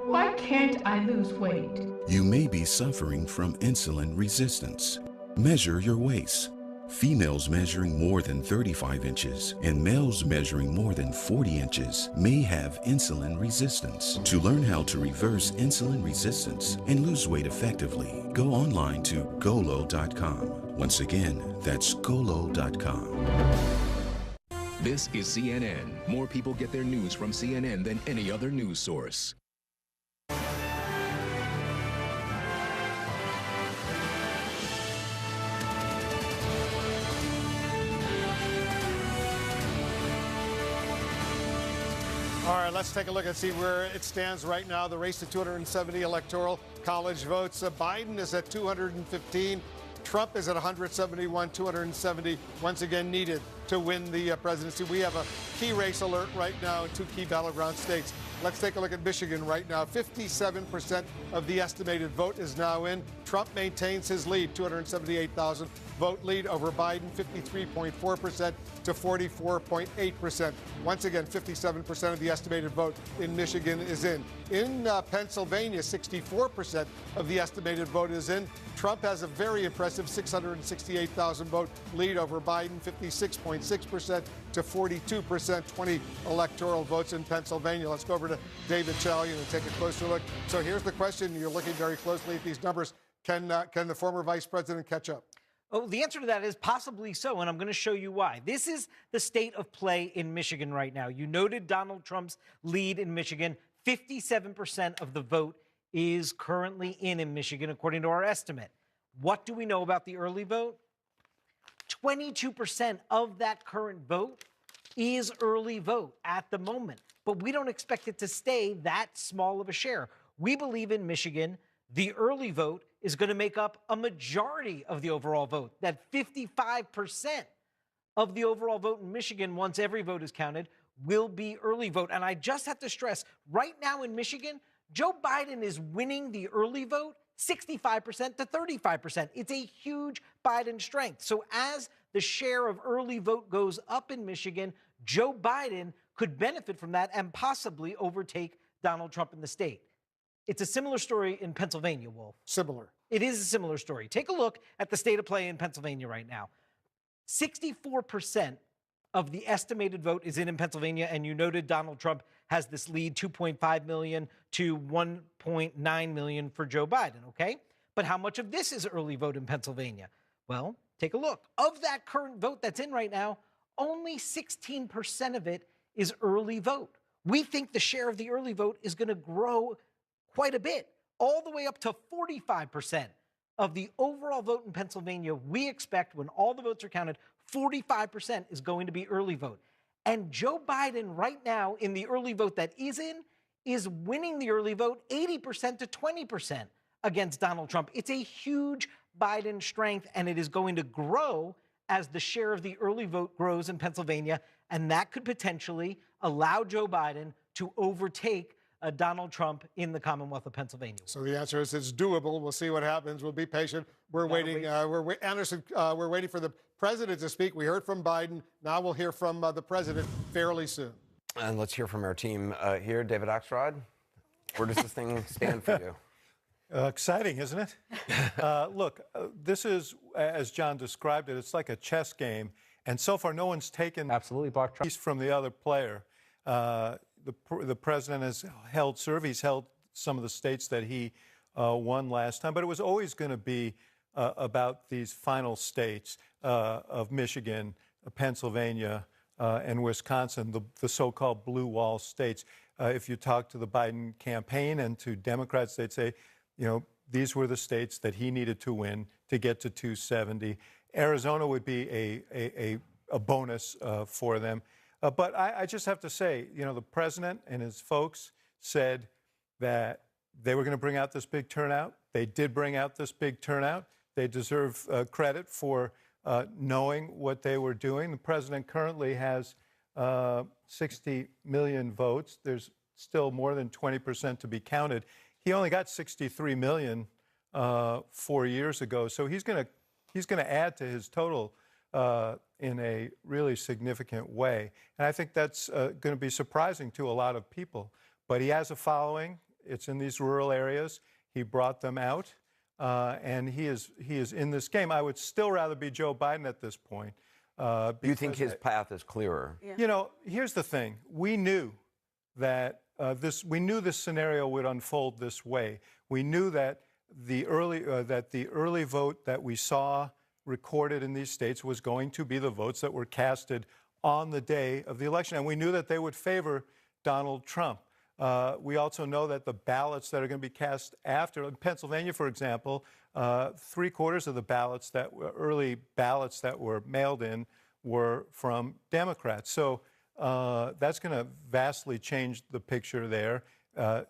Why can't I lose weight? You may be suffering from insulin resistance. Measure your waist. Females measuring more than 35 inches and males measuring more than 40 inches may have insulin resistance. To learn how to reverse insulin resistance and lose weight effectively, go online to Golo.com. Once again, that's Golo.com. This is CNN. More people get their news from CNN than any other news source. All right, let's take a look and see where it stands right now. The race to 270 electoral college votes. Biden is at 215. Trump is at 171, 270 once again needed to win the presidency. We have a key race alert right now in 2 key battleground states. Let's take a look at Michigan right now. 57% of the estimated vote is now in. Trump maintains his lead, 278,000 vote lead over Biden, 53.4% to 44.8%. Once again, 57% of the estimated vote in Michigan is in. In Pennsylvania, 64% of the estimated vote is in. Trump has a very impressive 668,000 vote lead over Biden, 56.6% to 42%, 20 electoral votes in Pennsylvania. Let's go over to David Chalian and take a closer look. So here's the question. You're looking very closely at these numbers. Can the former vice president catch up? Oh, the answer to that is possibly so, and I'm going to show you why. This is the state of play in Michigan right now. You noted Donald Trump's lead in Michigan. 57% of the vote is currently in Michigan, according to our estimate. What do we know about the early vote? 22% of that current vote is early vote at the moment, but we don't expect it to stay that small of a share. We believe in Michigan, the early vote is going to make up a majority of the overall vote, that 55% of the overall vote in Michigan, once every vote is counted, will be early vote. And I just have to stress, right now in Michigan, Joe Biden is winning the early vote 65% to 35%. It's a huge Biden strength. So as the share of early vote goes up in Michigan, Joe Biden could benefit from that and possibly overtake Donald Trump in the state. It's a similar story in Pennsylvania, Wolf. Similar. It is a similar story. Take a look at the state of play in Pennsylvania right now. 64% of the estimated vote is in Pennsylvania, and you noted Donald Trump has this lead, 2.5 million to 1.9 million for Joe Biden, okay? But how much of this is early vote in Pennsylvania? Well, take a look. Of that current vote that's in right now, only 16% of it is early vote. We think the share of the early vote is going to grow quite a bit, all the way up to 45% of the overall vote in Pennsylvania. We expect when all the votes are counted, 45% is going to be early vote. And Joe Biden right now in the early vote that is in is winning the early vote 80% to 20% against Donald Trump. It's a huge Biden strength, and it is going to grow as the share of the early vote grows in Pennsylvania, and that could potentially allow Joe Biden to overtake Donald Trump in the Commonwealth of Pennsylvania. So the answer is it's doable. We'll see what happens. We'll be patient. We're waiting. Anderson, we're waiting for the president to speak. We heard from Biden. Now we'll hear from the president fairly soon. And let's hear from our team here. David Axelrod, where does this thing stand for you? Exciting, isn't it? Look, this is, as John described it, it's like a chess game. And so far, no one's taken a piece from the other player. The president has held serve. He's held some of the states that he won last time. But it was always going to be about these final states of Michigan, Pennsylvania, and Wisconsin, the so-called blue wall states. If you talk to the Biden campaign and to Democrats, they'd say, you know, these were the states that he needed to win to get to 270. Arizona would be a bonus for them. But I just have to say, you know, the president and his folks said that they were going to bring out this big turnout. They did bring out this big turnout. They deserve credit for knowing what they were doing. The president currently has 60 million votes. There's still more than 20% to be counted. He only got 63 million 4 years ago. So he's going to add to his total in a really significant way. And I think that's going to be surprising to a lot of people. But he has a following. It's in these rural areas. He brought them out, and he is in this game. I would still rather be Joe Biden at this point. You think his path is clearer? Yeah. You know, here's the thing. We knew that this scenario would unfold this way. We knew that the early vote that we saw recorded in these states was going to be the votes that were casted on the day of the election. And we knew that they would favor Donald Trump. We also know that the ballots that are going to be cast after, in Pennsylvania, for example, 3/4 of the early ballots that were mailed in were from Democrats. So that's going to vastly change the picture there.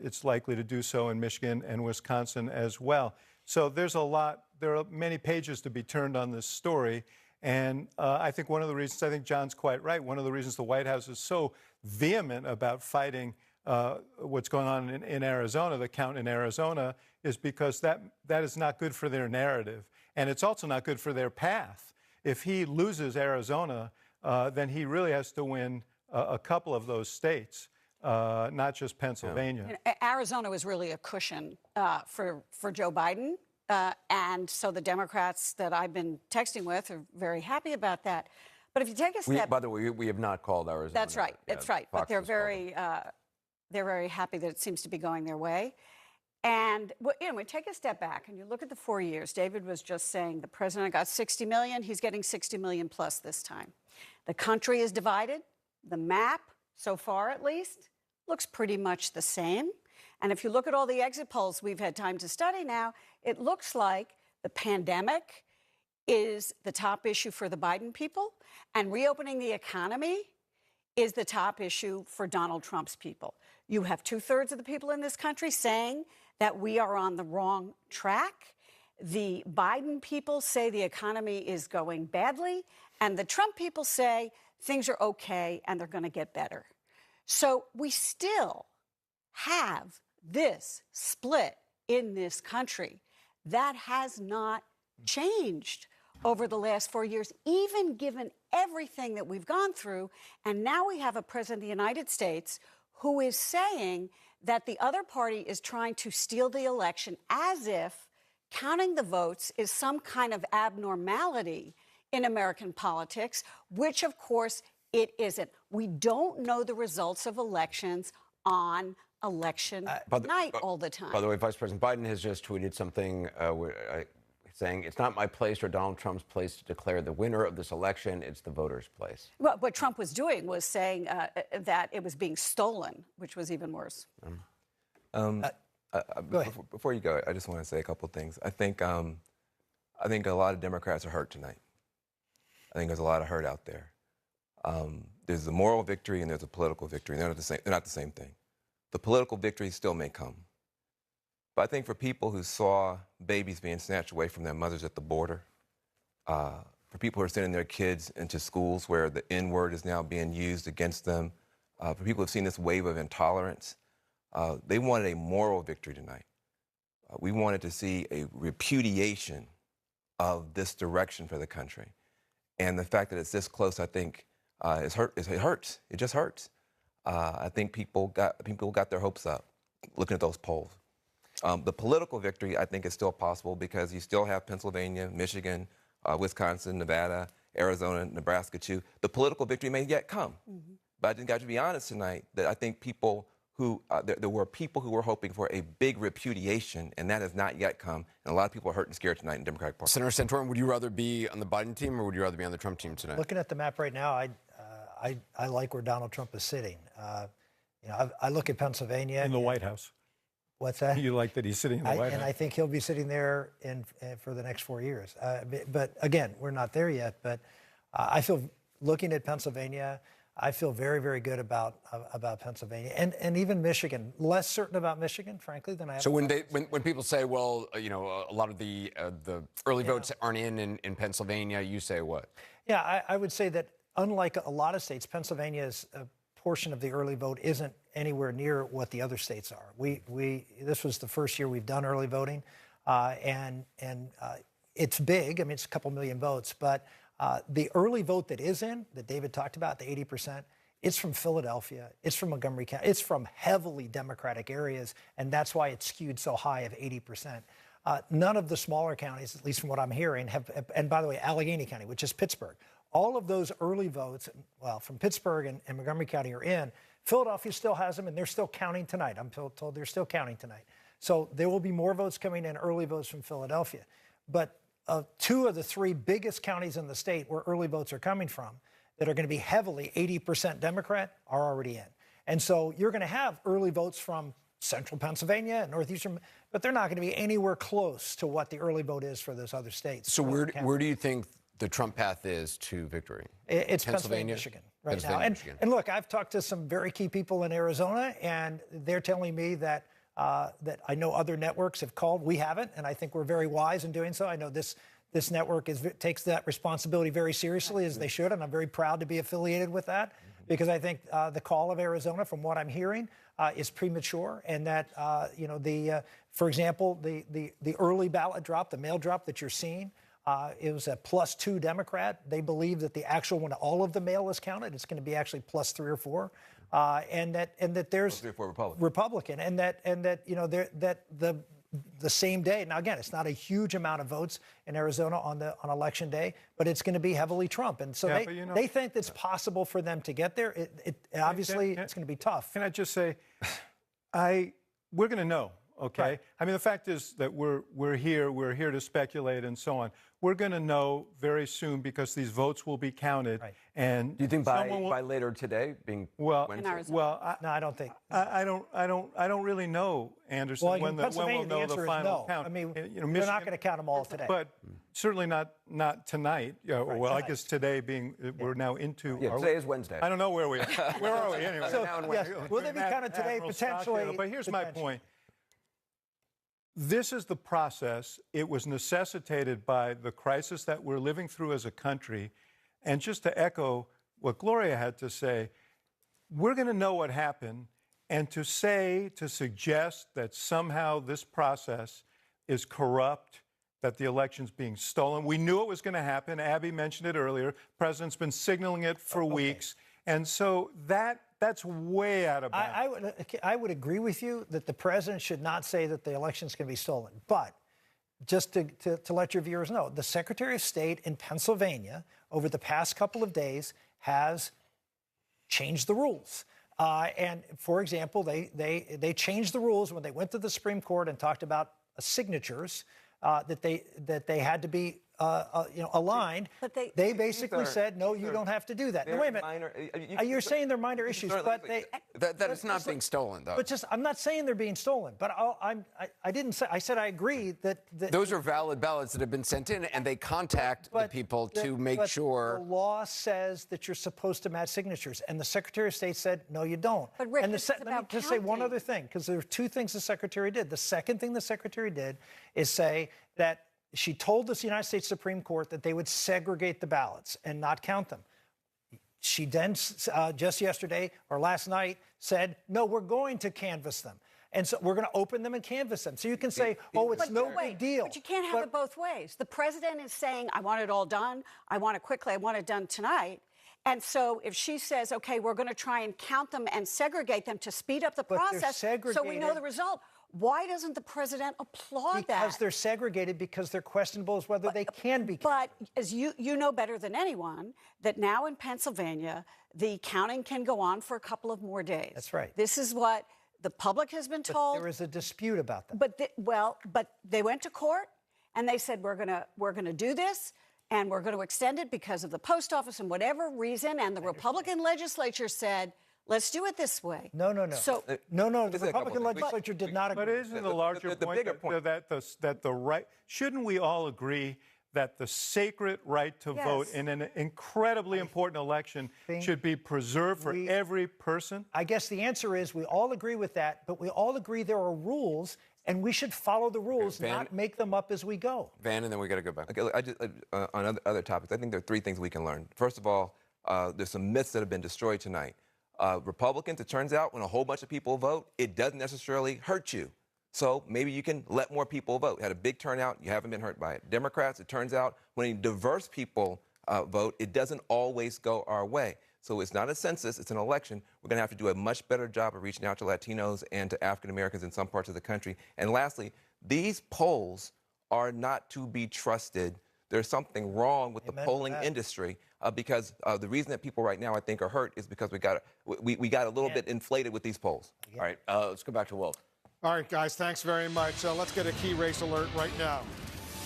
It's likely to do so in Michigan and Wisconsin as well. So there are many pages to be turned on this story. And I think one of the reasons, I think John's quite right, one of the reasons the White House is so vehement about fighting what's going on in Arizona, the count in Arizona, is because that is not good for their narrative. And it's also not good for their path. If he loses Arizona, then he really has to win a couple of those states, not just Pennsylvania. You know, Arizona was really a cushion for Joe Biden. And so the Democrats that I've been texting with are very happy about that. But if you take a step... By the way, we have not called Arizona. That's right. Yeah, that's right. Fox But they're very happy that it seems to be going their way. And you know, we take a step back and you look at the 4 years. David was just saying the president got 60 million. He's getting 60 million plus this time. The country is divided. The map, so far at least, looks pretty much the same. And if you look at all the exit polls we've had time to study now, it looks like the pandemic is the top issue for the Biden people, and reopening the economy is the top issue for Donald Trump's people. You have 2/3 of the people in this country saying that we are on the wrong track. The Biden people say the economy is going badly, and the Trump people say things are okay and they're going to get better. So we still have this split in this country. That has not changed over the last 4 years, even given everything that we've gone through. And now we have a president of the United States who is saying that the other party is trying to steal the election, as if counting the votes is some kind of abnormality in American politics, which, of course, it isn't. We don't know the results of elections on election night all the time. By the way, Vice President Biden has just tweeted something saying it's not my place or Donald Trump's place to declare the winner of this election. It's the voters' place. Well, what Trump was doing was saying that it was being stolen, which was even worse. Go ahead. Before you go, I just want to say a couple of things. I think a lot of Democrats are hurt tonight. I think there's a lot of hurt out there. There's a moral victory and there's a political victory. They're not the same thing. The political victory still may come. But I think for people who saw babies being snatched away from their mothers at the border, for people who are sending their kids into schools where the N-word is now being used against them, for people who have seen this wave of intolerance, they wanted a moral victory tonight. We wanted to see a repudiation of this direction for the country. And the fact that it's this close, I think, it hurts. It just hurts. I think people got their hopes up looking at those polls. The political victory, I think, is still possible because you still have Pennsylvania, Michigan, Wisconsin, Nevada, Arizona, Nebraska, too. The political victory may yet come. Mm-hmm. But I think I have to be honest tonight that I think people who, there were people who were hoping for a big repudiation, and that has not yet come. And a lot of people are hurt and scared tonight in the Democratic Party. Senator Santorum, would you rather be on the Biden team or would you rather be on the Trump team tonight? Looking at the map right now, I like where Donald Trump is sitting. You know, I look at Pennsylvania. In the White House. What's that? You like that he's sitting in the White House? And I think he'll be sitting there for the next 4 years. But again, we're not there yet. But I feel, looking at Pennsylvania, I feel very, very good about Pennsylvania and even Michigan. Less certain about Michigan, frankly, than I am. So when people say, well, you know, a lot of the early votes aren't in Pennsylvania, you say what? Yeah, I would say that unlike a lot of states, Pennsylvania's portion of the early vote isn't anywhere near what the other states are. This was the first year we've done early voting, and it's big. I mean, it's a couple million votes, but the early vote that is in, that David talked about, the 80%, it's from Philadelphia, it's from Montgomery County, it's from heavily Democratic areas, and that's why it's skewed so high of 80%. None of the smaller counties, at least from what I'm hearing, have, and by the way, Allegheny County, which is Pittsburgh, all of those early votes, well, from Pittsburgh and Montgomery County are in. Philadelphia still has them, and they're still counting tonight. I'm told they're still counting tonight. So there will be more votes coming in, early votes from Philadelphia. But 2 of the 3 biggest counties in the state where early votes are coming from that are going to be heavily 80% Democrat are already in. And so you're going to have early votes from central Pennsylvania and northeastern, but they're not going to be anywhere close to what the early vote is for those other states. So where do you think the Trump path is to victory? It's Pennsylvania, Michigan right now. And look, I've talked to some very key people in Arizona, and they're telling me that that I know other networks have called. We haven't, and I think we're very wise in doing so. I know this network takes that responsibility very seriously, as they should, and I'm very proud to be affiliated with that. because I think the call of Arizona, from what I'm hearing, is premature, and that for example, the early ballot drop, the mail drop that you're seeing, it was a +2 Democrat. They believe that the actual, when all of the mail is counted, it's going to be actually +3 or 4, and that there's +3 or 4 Republican, and that the same day. Now, again, it's not a huge amount of votes in Arizona on election day, but it's going to be heavily Trump. And so they think it's possible for them to get there. Obviously, it's going to be tough. Can I just say, we're going to know, okay? Right. I mean, the fact is that we're here to speculate and so on. We're going to know very soon because these votes will be counted. Right. And do you think by later today, being Wednesday? Well, no, I don't think. I don't really know, Anderson. Well, when we'll know the final count. I mean, Michigan, they're not going to count them all today. But certainly not tonight. Well, tonight. I guess today we're now into. Yeah, today is Wednesday. I don't know where we are. Where are we anyway? So, yes, will they be counted today potentially? But here's my point. This is the process. It was necessitated by the crisis that we're living through as a country. And just to echo what Gloria had to say, we're going to know what happened. And to suggest that somehow this process is corrupt, that the election's being stolen. We knew it was going to happen. Abby mentioned it earlier. The president's been signaling it for weeks. And so that's way out of bounds. I would agree with you that the president should not say that the election's going to be stolen. But just to let your viewers know, the Secretary of State in Pennsylvania over the past couple of days has changed the rules. And for example, they changed the rules when they went to the Supreme Court and talked about signatures that they had to be aligned. But they basically said, no, you don't have to do that. Now, wait a minute. You're saying they're minor issues, but that it's not being stolen, though. But I'm not saying they're being stolen. But I didn't say. I said I agree that those are valid ballots that have been sent in, and they contact the people to make sure. The law says that you're supposed to match signatures, and the Secretary of State said, no, you don't. But Rick, let me just say one other thing, because there are two things the Secretary did. The second thing the Secretary did is say that she told the United States Supreme Court that they would segregate the ballots and not count them. She then, just yesterday or last night, said, no, we're going to canvass them. And so we're going to open them and canvass them. So you can say, it's no big deal. But you can't have it both ways. The president is saying, I want it all done. I want it quickly. I want it done tonight. And so if she says, okay, we're going to try and count them and segregate them to speed up the process so we know the result, why doesn't the president applaud that? Because they're segregated, because they're questionable as whether they can be counted. But as you know better than anyone, that now in Pennsylvania, the counting can go on for a couple of more days. That's right. This is what the public has been told. But there is a dispute about that. But they went to court and they said, we're gonna do this, and we're going to extend it because of the post office and whatever reason. And the Republican legislature said, let's do it this way. No. So, no. The Republican legislature did not agree. But isn't the larger point that the right? Shouldn't we all agree that the sacred right to vote in an incredibly important election should be preserved for every person? I guess the answer is we all agree with that, but we all agree there are rules, and we should follow the rules, not make them up as we go. Van, and then we got to go back. Okay, on other topics, I think there are three things we can learn. First of all, there's some myths that have been destroyed tonight. Republicans, it turns out, when a whole bunch of people vote, it doesn't necessarily hurt you. So maybe you can let more people vote. Had a big turnout, you haven't been hurt by it. Democrats, it turns out, when diverse people vote, it doesn't always go our way. So it's not a census, it's an election. We're going to have to do a much better job of reaching out to Latinos and to African Americans in some parts of the country. And lastly, these polls are not to be trusted. There's something wrong with the polling industry because the reason that people right now, I think, are hurt is because we got a little bit inflated with these polls. All right, let's go back to Wolf. All right, guys, thanks very much. Let's get a key race alert right now.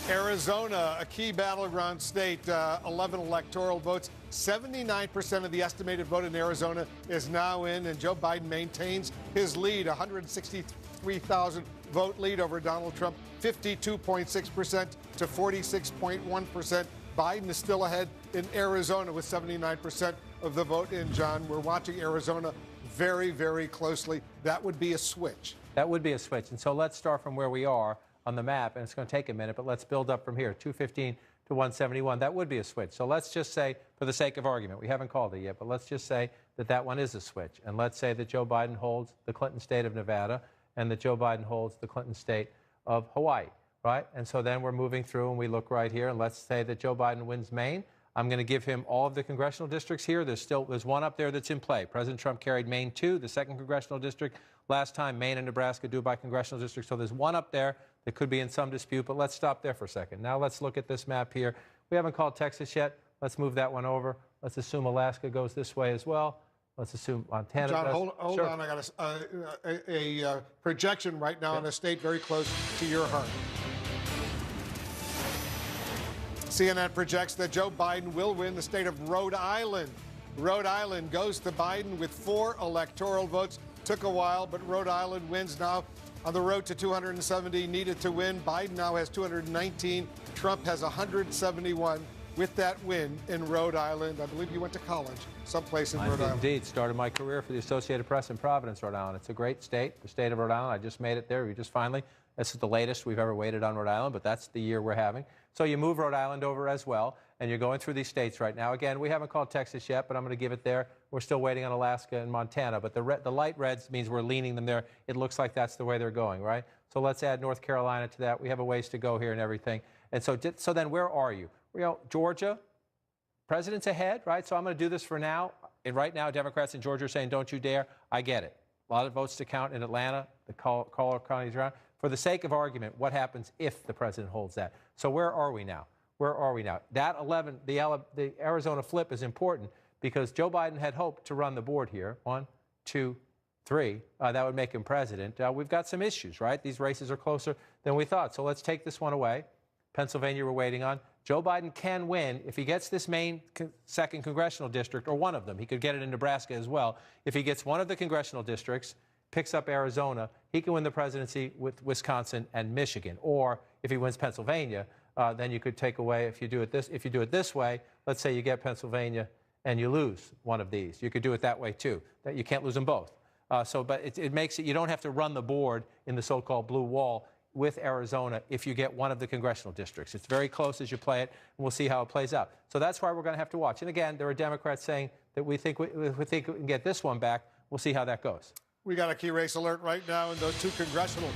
Arizona, a key battleground state, 11 electoral votes. 79% of the estimated vote in Arizona is now in, and Joe Biden maintains his lead, 163,000 vote lead over Donald Trump, 52.6% to 46.1%. Biden is still ahead in Arizona with 79% of the vote in, John. We're watching Arizona very, very closely. That would be a switch. That would be a switch. And so let's start from where we are on the map, and it's going to take a minute, but let's build up from here. 215 to 171. That would be a switch. So let's just say, for the sake of argument, we haven't called it yet, but let's just say that that one is a switch. And let's say that Joe Biden holds the Clinton state of Nevada and that Joe Biden holds the Clinton state of Hawaii, right? And so then we're moving through and we look right here, and let's say that Joe Biden wins Maine. I'm going to give him all of the congressional districts here. There's one up there that's in play. President Trump carried Maine 2, the 2nd congressional district. Last time, Maine and Nebraska do by congressional district. So there's one up there that could be in some dispute, but let's stop there for a second. Now let's look at this map here. We haven't called Texas yet. Let's move that one over. Let's assume Alaska goes this way as well. Let's assume Montana John, does. hold on. I got a projection right now on a state very close to your heart. CNN projects that Joe Biden will win the state of Rhode Island. Rhode Island goes to Biden with 4 electoral votes. Took a while, but Rhode Island wins now on the road to 270 needed to win. Biden now has 219. Trump has 171. With that win in Rhode Island, I believe you went to college someplace in Rhode Island. Indeed. Started my career for the Associated Press in Providence, Rhode Island. It's a great state, the state of Rhode Island. I just made it there. We just finally, this is the latest we've ever waited on Rhode Island, but that's the year we're having. So you move Rhode Island over as well, and you're going through these states right now. Again, we haven't called Texas yet, but I'm going to give it there. We're still waiting on Alaska and Montana, but the light reds means we're leaning them there. It looks like that's the way they're going, right? So let's add North Carolina to that. We have a ways to go here and everything. And so then where are you? Georgia, president's ahead, right? So I'm going to do this for now. And right now, Democrats in Georgia are saying, don't you dare. I get it. A lot of votes to count in Atlanta, the caller counties around. For the sake of argument, what happens if the president holds that? So where are we now? Where are we now? That 11, the Arizona flip is important because Joe Biden had hoped to run the board here. 1, 2, 3. That would make him president. We've got some issues, right? These races are closer than we thought. So let's take this one away. Pennsylvania we're waiting on. Joe Biden can win if he gets this Maine 2nd congressional district, or one of them. He could get it in Nebraska as well. If he gets one of the congressional districts, picks up Arizona, he can win the presidency with Wisconsin and Michigan. Or if he wins Pennsylvania, then you could take away, if you do it this way, let's say you get Pennsylvania and you lose one of these. You could do it that way too. That you can't lose them both. But it makes it, you don't have to run the board in the so-called blue wall with Arizona if you get one of the congressional districts. It's very close as you play it, and we'll see how it plays out. So that's why we're going to have to watch. And again, there are Democrats saying that we think we can get this one back. We'll see how that goes. We got a key race alert right now in those 2 congressional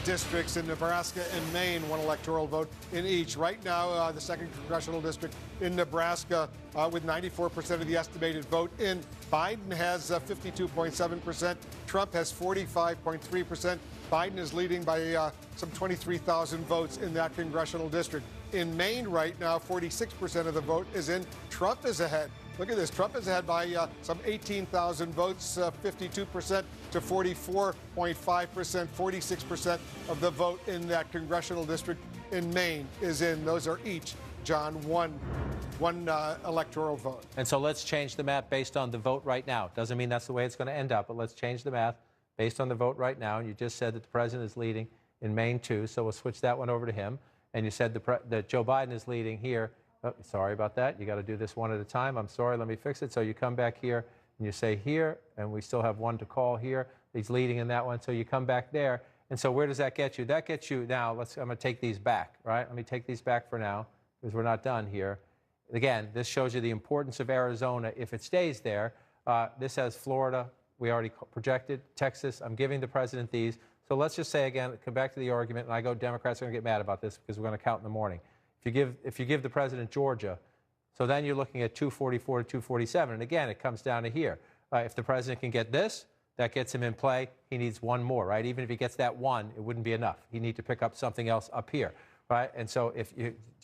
districts in Nebraska and Maine, 1 electoral vote in each. Right now, the 2nd congressional district in Nebraska with 94% of the estimated vote in. Biden has 52.7%. Trump has 45.3%. Biden is leading by some 23,000 votes in that congressional district. In Maine right now, 46% of the vote is in. Trump is ahead. Look at this. Trump is ahead by some 18,000 votes, 52% to 44.5%, 46% of the vote in that congressional district in Maine is in. Those are each, John, one electoral vote. And so let's change the map based on the vote right now. Doesn't mean that's the way it's going to end up, but let's change the math based on the vote right now. And you just said that the president is leading in Maine too, so we'll switch that one over to him. And you said that Joe Biden is leading here. Oh, sorry about that. You got to do this one at a time. I'm sorry. Let me fix it. So you come back here and you say here, and we still have one to call here. He's leading in that one. So you come back there. And so where does that get you? That gets you now. I'm going to take these back, right? Let me take these back for now because we're not done here. Again, this shows you the importance of Arizona if it stays there. This has Florida. We already projected Texas. I'm giving the president these. So let's just say again, come back to the argument, and I go, Democrats are going to get mad about this because we're going to count in the morning. If you give the president Georgia, so then you're looking at 244 to 247. And again, it comes down to here. If the president can get this, that gets him in play. He needs one more, right? Even if he gets that one, it wouldn't be enough. He needs to pick up something else up here, right? And so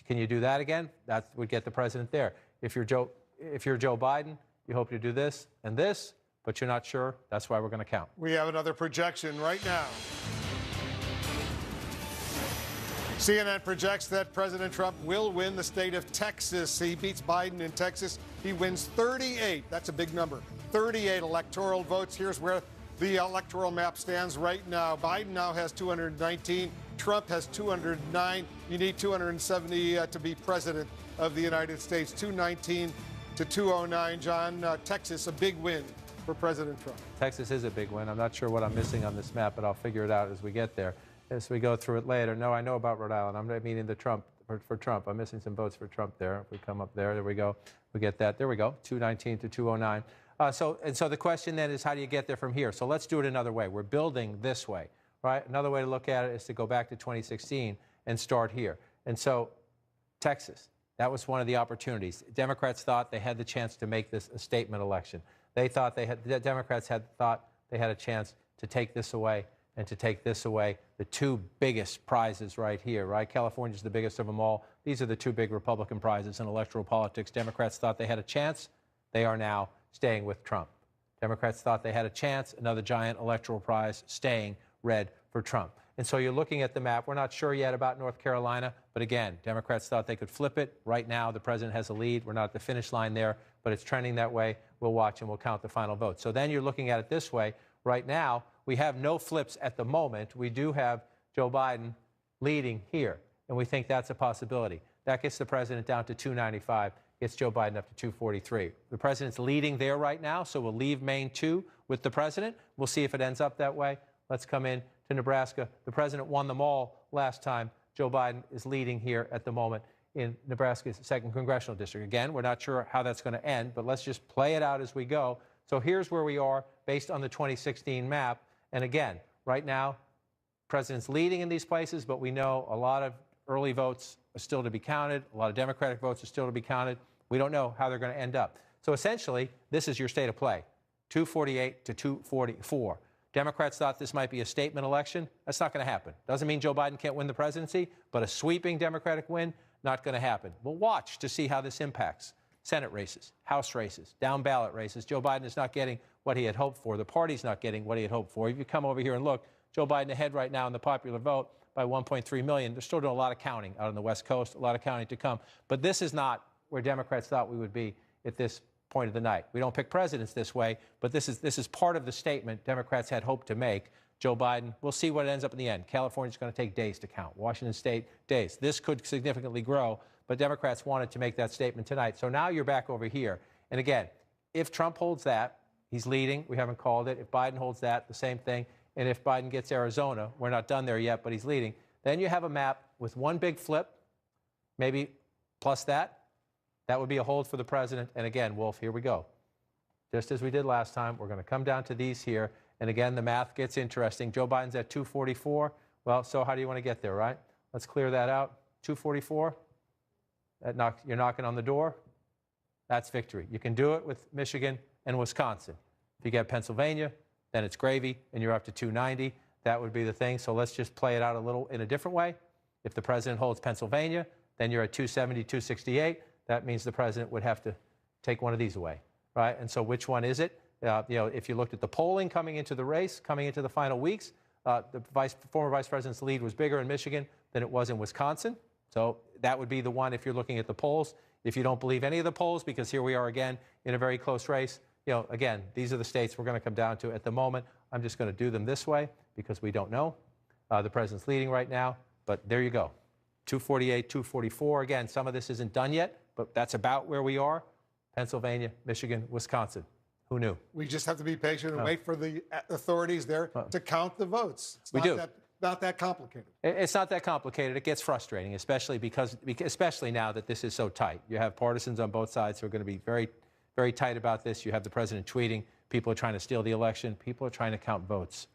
can you do that again? That would get the president there. If you're Joe Biden, you hope to do this and this, but you're not sure. That's why we're going to count. We have another projection right now. CNN projects that President Trump will win the state of Texas. He beats Biden in Texas. He wins 38. That's a big number. 38 electoral votes. Here's where the electoral map stands right now. Biden now has 219. Trump has 209. You need 270 to be president of the United States. 219 to 209. John, Texas, a big win for President Trump. Texas is a big win. I'm not sure what I'm missing on this map, but I'll figure it out as we get there, as we go through it later. No, I know about Rhode Island. I'm meaning the Trump for Trump. I'm missing some votes for Trump there. If we come up there we go. We get that. There we go, 219 to 209. So the question then is, how do you get there from here? So let's do it another way. We're building this way, right? Another way to look at it is to go back to 2016 and start here. And so Texas, that was one of the opportunities. Democrats thought they had the chance to make this a statement election. The Democrats thought they had a chance to take this away and to take this away. The two biggest prizes right here, right? California's the biggest of them all. These are the two big Republican prizes in electoral politics. Democrats thought they had a chance. They are now staying with Trump. Democrats thought they had a chance. Another giant electoral prize, staying red for Trump. And so you're looking at the map. We're not sure yet about North Carolina, but again, Democrats thought they could flip it. Right now, the president has a lead. We're not at the finish line there, but it's trending that way. We'll watch and we'll count the final vote. So then you're looking at it this way. Right now, we have no flips at the moment. We do have Joe Biden leading here, and we think that's a possibility. That gets the president down to 295, gets Joe Biden up to 243. The president's leading there right now, so we'll leave Maine 2 with the president. We'll see if it ends up that way. Let's come in to Nebraska. The president won them all last time. Joe Biden is leading here at the moment in Nebraska's 2nd congressional district. Again, we're not sure how that's going to end, but let's just play it out as we go. So here's where we are based on the 2016 map. And again, right now, president's leading in these places, but we know a lot of early votes are still to be counted. A lot of Democratic votes are still to be counted. We don't know how they're going to end up. So essentially, this is your state of play, 248 to 244. Democrats thought this might be a statement election. That's not going to happen. Doesn't mean Joe Biden can't win the presidency, but a sweeping Democratic win, not going to happen. We'll watch to see how this impacts Senate races, House races, down ballot races. Joe Biden is not getting what he had hoped for. The party's not getting what he had hoped for. If you come over here and look, Joe Biden ahead right now in the popular vote by 1.3 million. They're still doing a lot of counting out on the West Coast, a lot of counting to come. But this is not where Democrats thought we would be at this point of the night. We don't pick presidents this way, but this is part of the statement Democrats had hoped to make. Joe Biden, we'll see what ends up in the end. California's going to take days to count. Washington State, days. This could significantly grow, but Democrats wanted to make that statement tonight. So now you're back over here. And again, if Trump holds that, he's leading. We haven't called it. If Biden holds that, the same thing. And if Biden gets Arizona, we're not done there yet, but he's leading. Then you have a map with one big flip, maybe plus that. That would be a hold for the president. And again, Wolf, here we go. Just as we did last time, we're going to come down to these here. And again, the math gets interesting. Joe Biden's at 244. Well, so how do you want to get there, right? Let's clear that out. 244. You're knocking on the door. That's victory. You can do it with Michigan and Wisconsin. If you get Pennsylvania, then it's gravy, and you're up to 290. That would be the thing. So let's just play it out a little in a different way. If the president holds Pennsylvania, then you're at 270, 268. That means the president would have to take one of these away, right? And so which one is it? If you looked at the polling coming into the race, coming into the final weeks, the former vice president's lead was bigger in Michigan than it was in Wisconsin. So that would be the one if you're looking at the polls. If you don't believe any of the polls, because here we are again in a very close race, again, these are the states we're going to come down to at the moment. I'm just going to do them this way because we don't know. The president's leading right now, but there you go. 248, 244. Again, some of this isn't done yet, but that's about where we are. Pennsylvania, Michigan, Wisconsin. Who knew? We just have to be patient and wait for the authorities there to count the votes. It's not that complicated. It's not that complicated. It gets frustrating, especially now that this is so tight. You have partisans on both sides who are going to be very, very tight about this. You have the president tweeting. People are trying to steal the election. People are trying to count votes.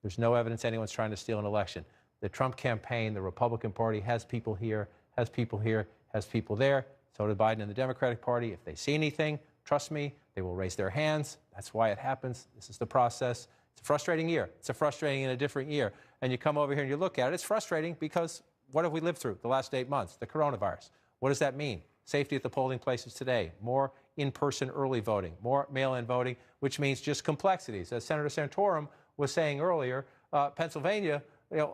There's no evidence anyone's trying to steal an election. The Trump campaign, the Republican Party has people here, has people here, has people there. So did Biden and the Democratic Party. If they see anything, trust me, they will raise their hands. That's why it happens. This is the process. It's a frustrating year. It's a frustrating and a different year. And you come over here and you look at it, it's frustrating because what have we lived through the last 8 months? The coronavirus. What does that mean? Safety at the polling places today, more in-person early voting, more mail-in voting, which means just complexities. As Senator Santorum was saying earlier, Pennsylvania